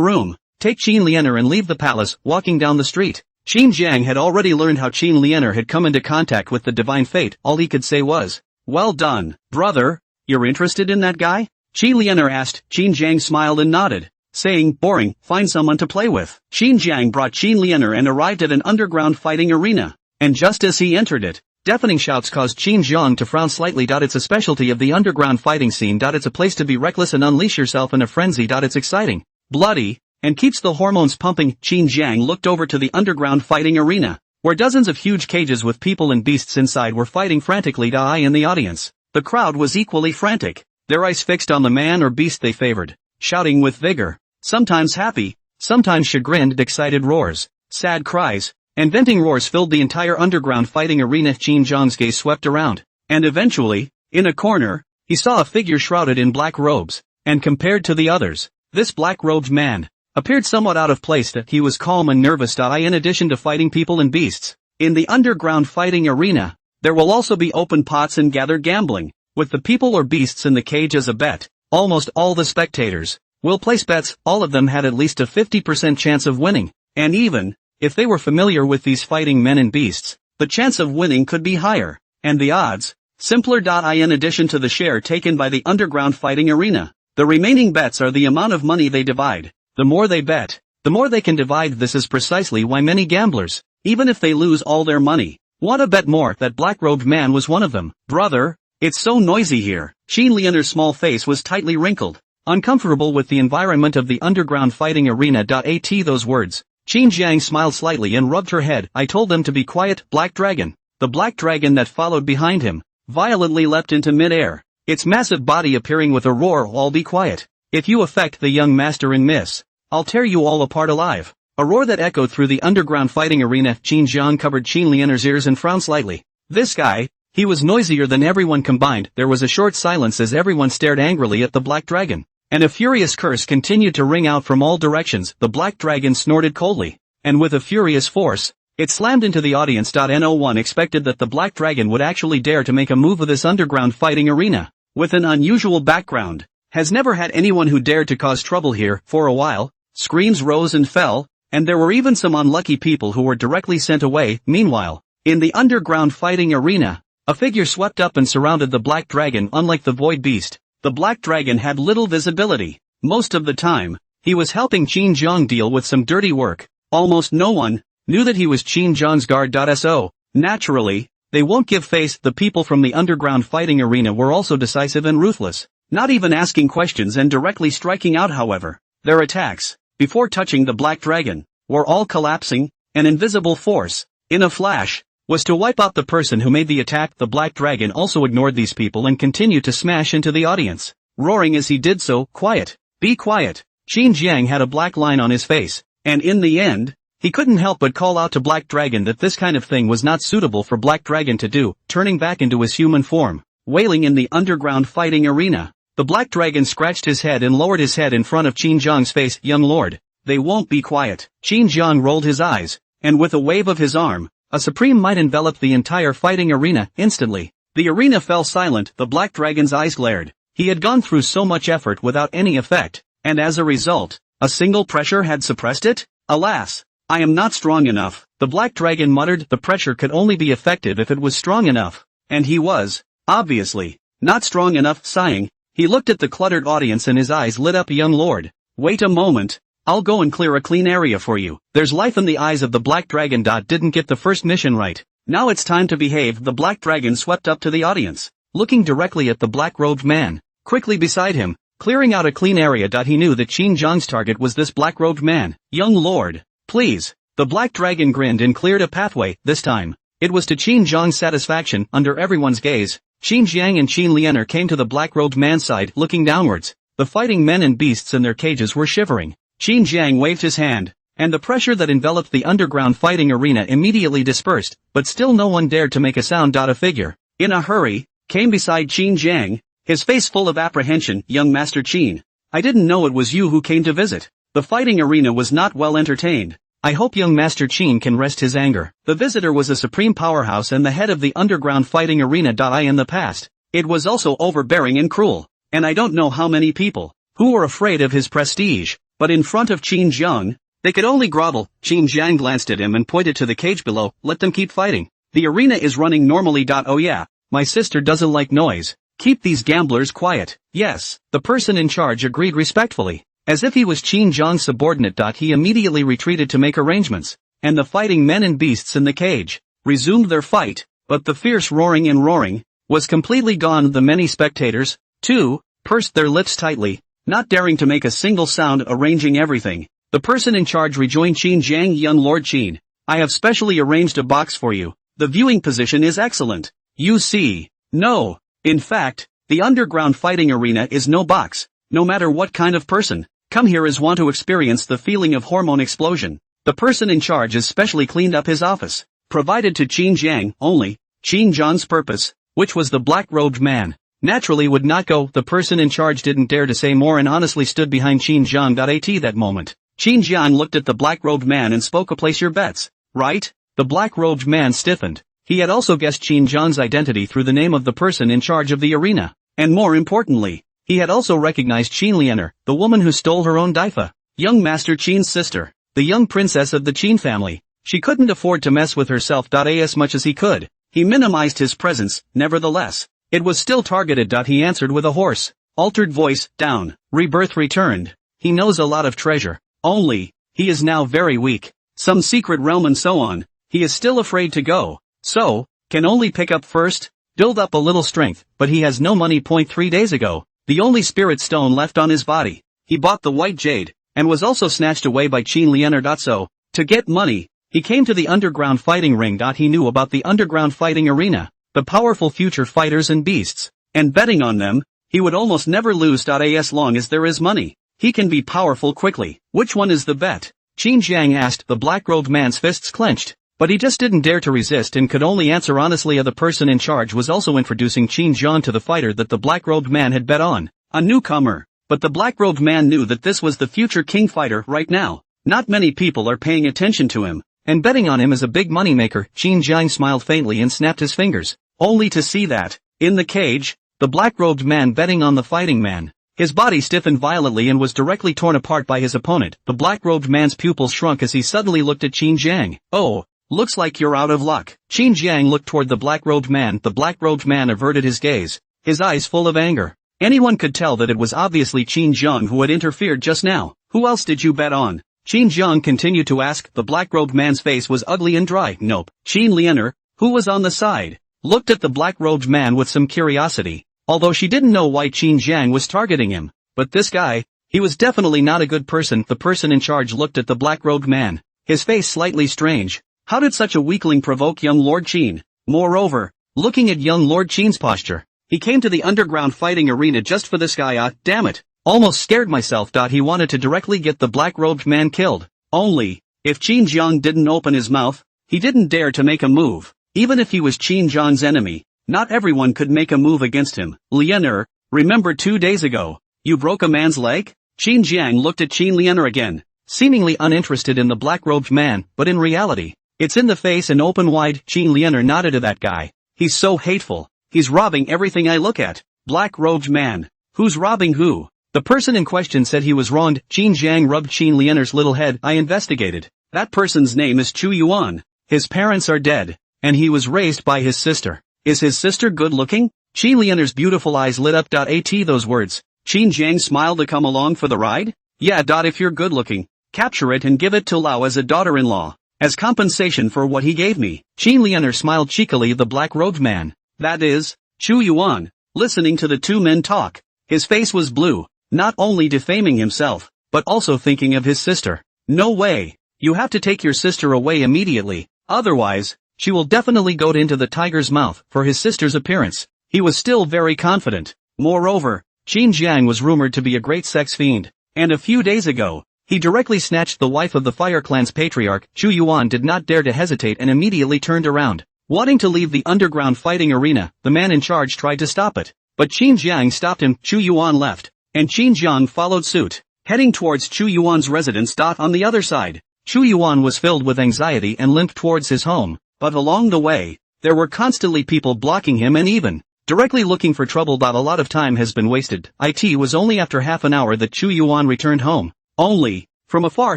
room. Take Qin Lianer and leave the palace. Walking down the street, Qin Jiang had already learned how Qin Lianer had come into contact with the divine fate. All he could say was, "Well done, brother. You're interested in that guy?" Qin Lianer asked. Qin Jiang smiled and nodded, saying, "Boring, find someone to play with." Qin Jiang brought Qin Lianer and arrived at an underground fighting arena, and just as he entered it, deafening shouts caused Qin Jiang to frown slightly. "It's a specialty of the underground fighting scene. It's a place to be reckless and unleash yourself in a frenzy. It's exciting, bloody, and keeps the hormones pumping. Qin Jiang looked over to the underground fighting arena, where dozens of huge cages with people and beasts inside were fighting frantically. In the audience, the crowd was equally frantic, their eyes fixed on the man or beast they favored, shouting with vigor, sometimes happy, sometimes chagrined. Excited roars, sad cries, and venting roars filled the entire underground fighting arena. Qin Jiang's gaze swept around, and eventually, in a corner, he saw a figure shrouded in black robes, and compared to the others, this black-robed man appeared somewhat out of place. That he was calm and nervous. In addition to fighting people and beasts, in the underground fighting arena, there will also be open pots and gather gambling, with the people or beasts in the cage as a bet. Almost all the spectators will place bets. All of them had at least a 50% chance of winning, and even if they were familiar with these fighting men and beasts, the chance of winning could be higher, and the odds simpler. In addition to the share taken by the underground fighting arena, the remaining bets are the amount of money they divide. The more they bet, the more they can divide. This is precisely why many gamblers, even if they lose all their money, want to bet more. That black-robed man was one of them. Brother, it's so noisy here. Qin Lianer's small face was tightly wrinkled, uncomfortable with the environment of the underground fighting arena. At those words, Qin Jiang smiled slightly and rubbed her head. I told them to be quiet. Black dragon. The black dragon that followed behind him violently leapt into mid-air, its massive body appearing with a roar. All be quiet. If you affect the young master and miss, I'll tear you all apart alive. A roar that echoed through the underground fighting arena. Qin Jiang covered Qin Lianer's ears and frowned slightly. This guy, he was noisier than everyone combined. There was a short silence as everyone stared angrily at the black dragon, and a furious curse continued to ring out from all directions. The black dragon snorted coldly, and with a furious force, it slammed into the audience. No one expected that the black dragon would actually dare to make a move of this underground fighting arena, with an unusual background. Has never had anyone who dared to cause trouble here. For a while, screams rose and fell, and there were even some unlucky people who were directly sent away. Meanwhile, in the underground fighting arena, a figure swept up and surrounded the black dragon. Unlike the void beast, the black dragon had little visibility. Most of the time, he was helping Qin Jiang deal with some dirty work. Almost no one knew that he was Qin Jiang's guard. So, naturally, they won't give face. The people from the underground fighting arena were also decisive and ruthless, not even asking questions and directly striking out. However, their attacks, before touching the black dragon, were all collapsing. An invisible force, in a flash, was to wipe out the person who made the attack. The black dragon also ignored these people and continued to smash into the audience, roaring as he did so, quiet, be quiet. Qin Jiang had a black line on his face, and in the end, he couldn't help but call out to Black Dragon that this kind of thing was not suitable for Black Dragon to do. Turning back into his human form, wailing in the underground fighting arena, the Black Dragon scratched his head and lowered his head in front of Qin Jiang's face. Young lord, they won't be quiet. Qin Jiang rolled his eyes, and with a wave of his arm, a supreme might enveloped the entire fighting arena. Instantly, the arena fell silent. The Black Dragon's eyes glared. He had gone through so much effort without any effect, and as a result, a single pressure had suppressed it? Alas, I am not strong enough, the Black Dragon muttered. The pressure could only be effective if it was strong enough, and he was, obviously, not strong enough. Sighing, he looked at the cluttered audience and his eyes lit up. Young lord, wait a moment, I'll go and clear a clean area for you. There's life in the eyes of the Black Dragon. Didn't get the first mission right. Now it's time to behave. The Black Dragon swept up to the audience, looking directly at the black-robed man, quickly beside him, clearing out a clean area. He knew that Qin Jiang's target was this black-robed man. Young lord, please. The Black Dragon grinned and cleared a pathway. This time, it was to Qin Jiang's satisfaction. Under everyone's gaze, Qin Jiang and Qin Lianer came to the black-robed man's side. Looking downwards, the fighting men and beasts in their cages were shivering. Qin Jiang waved his hand, and the pressure that enveloped the underground fighting arena immediately dispersed, but still no one dared to make a sound. A figure, in a hurry, came beside Qin Jiang, his face full of apprehension. Young Master Qin, I didn't know it was you who came to visit. The fighting arena was not well entertained. I hope young Master Qin can rest his anger. The visitor was a supreme powerhouse and the head of the underground fighting arena. In the past, it was also overbearing and cruel, and I don't know how many people who were afraid of his prestige, but in front of Qin Jiang, they could only grovel. Qin Jiang glanced at him and pointed to the cage below. Let them keep fighting. The arena is running normally. Oh yeah, my sister doesn't like noise. Keep these gamblers quiet. Yes, the person in charge agreed respectfully. As if he was Qin Jiang's subordinate. He immediately retreated to make arrangements, and the fighting men and beasts in the cage resumed their fight, but the fierce roaring and roaring was completely gone. The many spectators, too, pursed their lips tightly, not daring to make a single sound. Arranging everything, The person in charge rejoined Qin Jiang. Young Lord Qin, I have specially arranged a box for you. The viewing position is excellent. You see. No. In fact, the underground fighting arena is no box. No matter what kind of person come here is want to experience the feeling of hormone explosion. The person in charge has specially cleaned up his office, provided to Qin Jiang only. Qin Jiang's purpose, which was the black-robed man, naturally would not go. The person in charge didn't dare to say more and honestly stood behind Qin Jiang. At that moment, Qin Jiang looked at the black-robed man and spoke. Place your bets, right? The black-robed man stiffened. He had also guessed Qin Jiang's identity through the name of the person in charge of the arena, and more importantly, he had also recognized Qin Lianer, the woman who stole her own Daifa, young Master Qin's sister, the young princess of the Qin family. She couldn't afford to mess with herself. As much as he could, he minimized his presence. Nevertheless, it was still targeted. He answered with a hoarse, altered voice, down, rebirth returned. He knows a lot of treasure, only, he is now very weak, some secret realm and so on. He is still afraid to go, so, can only pick up first, build up a little strength, but he has no money. 3 days ago, the only spirit stone left on his body, he bought the white jade, and was also snatched away by Qin Lianer. So, to get money, he came to the underground fighting ring. He knew about the underground fighting arena, the powerful future fighters and beasts, and betting on them, he would almost never lose. As long as there is money, he can be powerful quickly. Which one is the bet? Qin Jiang asked. The black-robed man's fists clenched, but he just didn't dare to resist and could only answer honestly. The person in charge was also introducing Qin Jiang to the fighter that the black-robed man had bet on, a newcomer, but the black-robed man knew that this was the future king fighter right now. Not many people are paying attention to him, and betting on him is a big moneymaker. Qin Jiang smiled faintly and snapped his fingers, only to see that, in the cage, the black-robed man betting on the fighting man. His body stiffened violently and was directly torn apart by his opponent. The black-robed man's pupils shrunk as he suddenly looked at Qin Jiang. Oh, looks like you're out of luck. Qin Jiang looked toward the black-robed man. The black-robed man averted his gaze, his eyes full of anger. Anyone could tell that it was obviously Qin Jiang who had interfered just now. Who else did you bet on? Qin Jiang continued to ask. The black-robed man's face was ugly and dry. Nope. Qin Lianer, who was on the side, looked at the black-robed man with some curiosity, although she didn't know why Qin Jiang was targeting him. But this guy, he was definitely not a good person. The person in charge looked at the black-robed man, his face slightly strange. How did such a weakling provoke young Lord Qin? Moreover, looking at young Lord Qin's posture, he came to the underground fighting arena just for this guy. Damn it. Almost scared myself. He wanted to directly get the black-robed man killed. Only, if Qin Jiang didn't open his mouth, he didn't dare to make a move. Even if he was Qin Jiang's enemy, not everyone could make a move against him. Lianer, remember 2 days ago, you broke a man's leg? Qin Jiang looked at Qin Lianer again, seemingly uninterested in the black-robed man, but in reality, it's in the face and open wide. Qin Lianer nodded to that guy. He's so hateful. He's robbing everything I look at. Black-robed man. Who's robbing who? The person in question said he was wronged. Qin Jiang rubbed Qin Lianer's little head. I investigated. That person's name is Chu Yuan. His parents are dead, and he was raised by his sister. Is his sister good-looking? Qin Lianer's beautiful eyes lit up. At those words, Qin Jiang smiled. To come along for the ride? Yeah. If you're good-looking, capture it and give it to Lao as a daughter-in-law, as compensation for what he gave me. Qin Lianer smiled cheekily. The black-robed man, that is, Chu Yuan, listening to the two men talk, his face was blue, not only defaming himself, but also thinking of his sister. No way. You have to take your sister away immediately, otherwise, she will definitely go into the tiger's mouth. For his sister's appearance, he was still very confident. Moreover, Qin Jiang was rumored to be a great sex fiend, and a few days ago, he directly snatched the wife of the Fire Clan's patriarch. Chu Yuan did not dare to hesitate and immediately turned around. Wanting to leave the underground fighting arena, the man in charge tried to stop it, but Qin Jiang stopped him. Chu Yuan left, and Qin Jiang followed suit, heading towards Chu Yuan's residence. On the other side, Chu Yuan was filled with anxiety and limped towards his home, but along the way, there were constantly people blocking him and even directly looking for trouble. A lot of time has been wasted. It was only after half an hour that Chu Yuan returned home. Only, from afar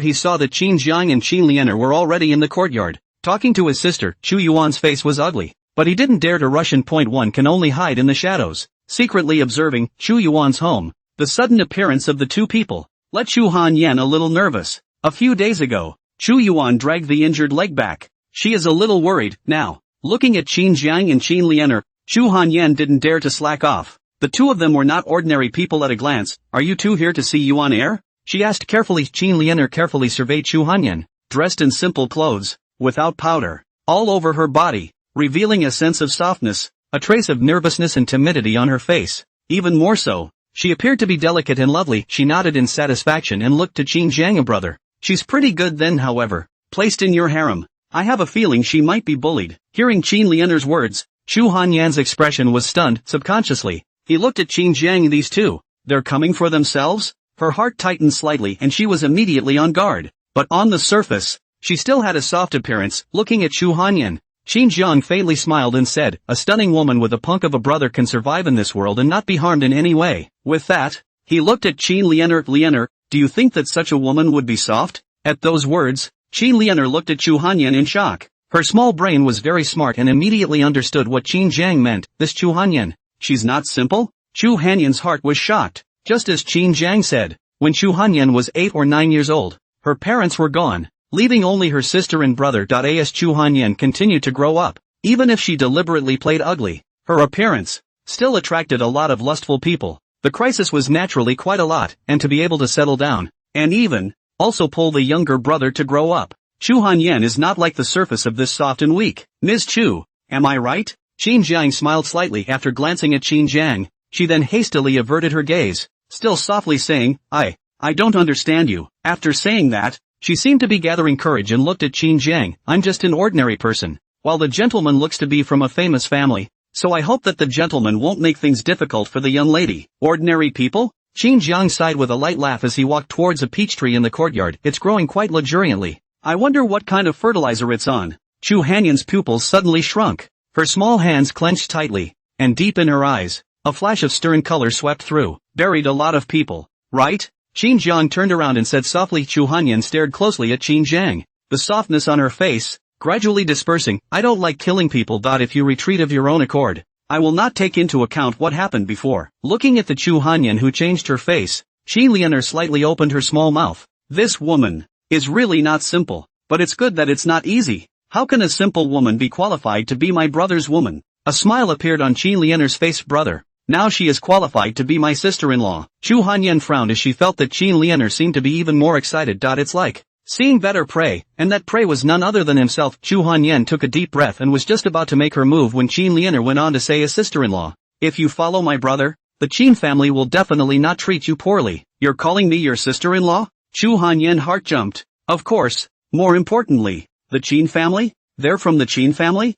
he saw that Qin Jiang and Qin Lianer were already in the courtyard, talking to his sister. Chu Yuan's face was ugly, but he didn't dare to rush in. One can only hide in the shadows, secretly observing Chu Yuan's home. The sudden appearance of the two people let Chu Hanyan a little nervous. A few days ago, Chu Yuan dragged the injured leg back. She is a little worried now. Looking at Qin Jiang and Qin Lianer, Chu Hanyan didn't dare to slack off. The two of them were not ordinary people at a glance. Are you two here to see Yuan heir? She asked carefully. Qin Lianer carefully surveyed Chu Hanyan, dressed in simple clothes, without powder, all over her body, revealing a sense of softness, a trace of nervousness and timidity on her face. Even more so, she appeared to be delicate and lovely. She nodded in satisfaction and looked to Qin Jiang. Brother. She's pretty good then, however. Placed in your harem. I have a feeling she might be bullied. Hearing Qin Lianer's words, Chu Hanyan's expression was stunned. Subconsciously, he looked at Qin Jiang. These two, they're coming for themselves? Her heart tightened slightly and she was immediately on guard. But on the surface, she still had a soft appearance. Looking at Chu Hanyan, Qin Jiang faintly smiled and said, a stunning woman with a punk of a brother can survive in this world and not be harmed in any way. With that, he looked at Qin Lianer. Lianer, do you think that such a woman would be soft? At those words, Qin Lianer looked at Chu Hanyan in shock. Her small brain was very smart and immediately understood what Qin Jiang meant. This Chu Hanyan, she's not simple? Chu Hanyan's heart was shocked. Just as Qin Jiang said, when Chu Hanyan was 8 or 9 years old, her parents were gone, leaving only her sister and brother. As Chu Hanyan continued to grow up, even if she deliberately played ugly, her appearance still attracted a lot of lustful people. The crisis was naturally quite a lot, and to be able to settle down, and even also pull the younger brother to grow up. Chu Hanyan is not like the surface of this soft and weak. Ms. Chu, am I right? Qin Jiang smiled slightly after glancing at Qin Jiang. She then hastily averted her gaze, still softly saying, I don't understand you. After saying that, she seemed to be gathering courage and looked at Qin Jiang. I'm just an ordinary person, while the gentleman looks to be from a famous family, so I hope that the gentleman won't make things difficult for the young lady. Ordinary people? Qin Jiang sighed with a light laugh as he walked towards a peach tree in the courtyard. It's growing quite luxuriantly. I wonder what kind of fertilizer it's on. Chu Hanyan's pupils suddenly shrunk. Her small hands clenched tightly, and deep in her eyes, a flash of stern color swept through. Buried a lot of people, right? Qin Jiang turned around and said softly. Chu Hanyan stared closely at Qin Jiang, the softness on her face gradually dispersing. I don't like killing people. If you retreat of your own accord, I will not take into account what happened before. Looking at the Chu Hanyan who changed her face, Qin Lianer slightly opened her small mouth. This woman is really not simple, but it's good that it's not easy. How can a simple woman be qualified to be my brother's woman? A smile appeared on Qin Lianer's face. Brother, now she is qualified to be my sister-in-law. Chu Hanyan frowned as she felt that Qin Lianer seemed to be even more excited. It's like seeing better prey, and that prey was none other than himself. Chu Hanyan took a deep breath and was just about to make her move when Qin Lianer went on to say, a sister-in-law. If you follow my brother, the Qin family will definitely not treat you poorly. You're calling me your sister-in-law? Chu Hanyan heart jumped. Of course. More importantly, the Qin family? They're from the Qin family?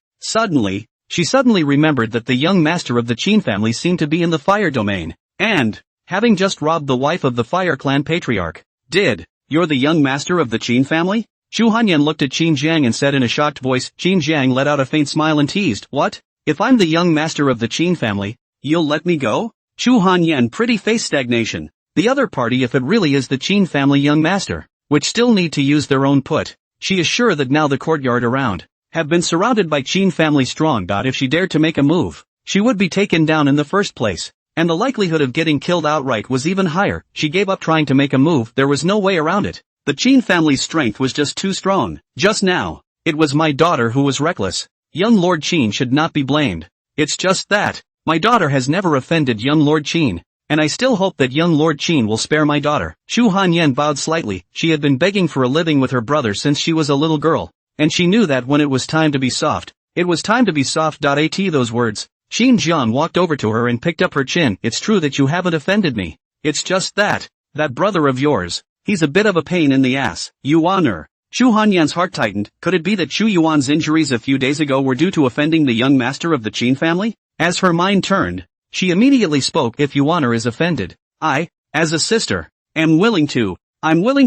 She suddenly remembered that the young master of the Qin family seemed to be in the fire domain, and having just robbed the wife of the Fire Clan patriarch. You're the young master of the Qin family? Chu Hanyan looked at Qin Jiang and said in a shocked voice. Qin Jiang let out a faint smile and teased, what? If I'm the young master of the Qin family, you'll let me go? Chu Hanyan pretty face stagnation. The other party, if it really is the Qin family young master, which still need to use their own put. She is sure that now the courtyard around have been surrounded by Qin family strong. If she dared to make a move, she would be taken down in the first place, and the likelihood of getting killed outright was even higher. She gave up trying to make a move. There was no way around it. The Qin family's strength was just too strong. Just now, it was my daughter who was reckless. Young Lord Qin should not be blamed. It's just that my daughter has never offended young Lord Qin, and I still hope that young Lord Qin will spare my daughter. Chu Hanyan bowed slightly. She had been begging for a living with her brother since she was a little girl, and she knew that when it was time to be soft, it was time to be soft. At those words, Qin Jian walked over to her and picked up her chin. It's true that you haven't offended me. It's just that brother of yours, he's a bit of a pain in the ass. Yuaner. Chu Hanyan's heart tightened. Could it be that Chu Yuan's injuries a few days ago were due to offending the young master of the Qin family? As her mind turned, she immediately spoke. If Yuaner is offended, I, as a sister, I'm willing to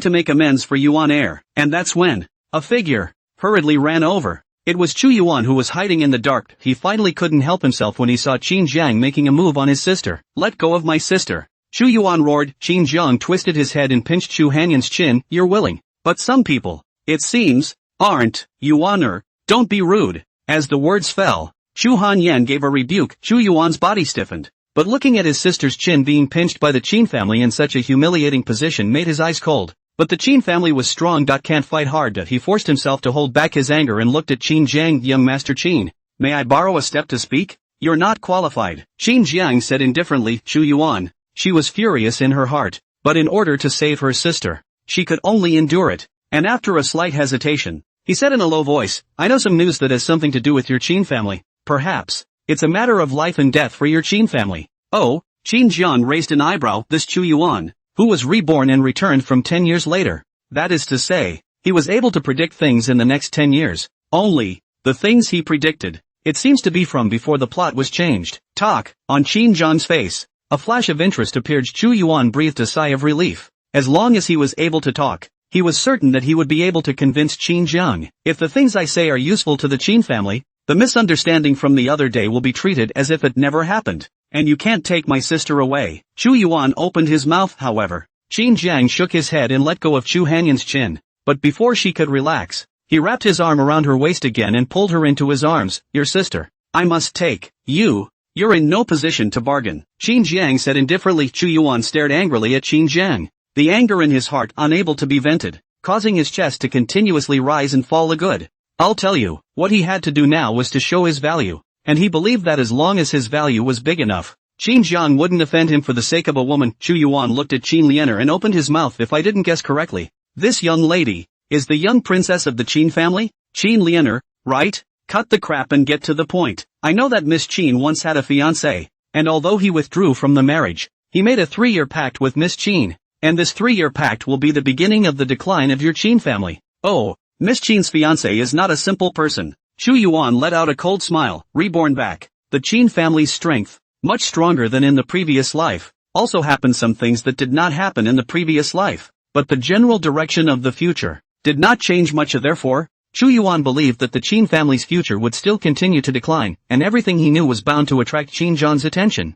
make amends for Yuan. And that's when a figure hurriedly ran over. It was Chu Yuan who was hiding in the dark. He finally couldn't help himself when he saw Qin Jiang making a move on his sister. Let go of my sister. Chu Yuan roared. Qin Jiang twisted his head and pinched Chu Hanyan's chin. You're willing, but some people, it seems, aren't. Yuaner, don't be rude. As the words fell, Chu Hanyan gave a rebuke. Chu Yuan's body stiffened, but looking at his sister's chin being pinched by the Qin family in such a humiliating position made his eyes cold. But the Qin family was strong. Can't fight hard. He forced himself to hold back his anger and looked at Qin Jiang. Young Master Qin, may I borrow a step to speak? You're not qualified. Qin Jiang said indifferently. Chu Yuan, she was furious in her heart, but in order to save her sister, she could only endure it. And after a slight hesitation, he said in a low voice, "I know some news that has something to do with your Qin family. Perhaps it's a matter of life and death for your Qin family." Oh, Qin Jian raised an eyebrow. This Chu Yuan, who was reborn and returned from 10 years later. That is to say, he was able to predict things in the next 10 years. Only, the things he predicted, it seems to be from before the plot was changed. Talk, on Qin Jian's face, a flash of interest appeared. Chu Yuan breathed a sigh of relief. As long as he was able to talk, he was certain that he would be able to convince Qin Jiang. If the things I say are useful to the Qin family, the misunderstanding from the other day will be treated as if it never happened. And you can't take my sister away. Chu Yuan opened his mouth, however. Qin Jiang shook his head and let go of Chu Hanyan's chin. But before she could relax, he wrapped his arm around her waist again and pulled her into his arms. "Your sister. I must take you. You're in no position to bargain," Qin Jiang said indifferently. Chu Yuan stared angrily at Qin Jiang, the anger in his heart unable to be vented, causing his chest to continuously rise and fall. I'll tell you, what he had to do now was to show his value, and he believed that as long as his value was big enough, Qin Jiang wouldn't offend him for the sake of a woman. Chu Yuan looked at Qin Lianer and opened his mouth. "If I didn't guess correctly, this young lady is the young princess of the Qin family? Qin Lianer, right? Cut the crap and get to the point. I know that Miss Qin once had a fiancé, and although he withdrew from the marriage, he made a 3-year pact with Miss Qin, and this 3-year pact will be the beginning of the decline of your Qin family." "Oh, Miss Qin's fiancé is not a simple person." Chu Yuan let out a cold smile. "Reborn back. The Qin family's strength, much stronger than in the previous life. Also happened some things that did not happen in the previous life, but the general direction of the future did not change much. Therefore, Chu Yuan believed that the Qin family's future would still continue to decline, and everything he knew was bound to attract Qin Zhan's attention.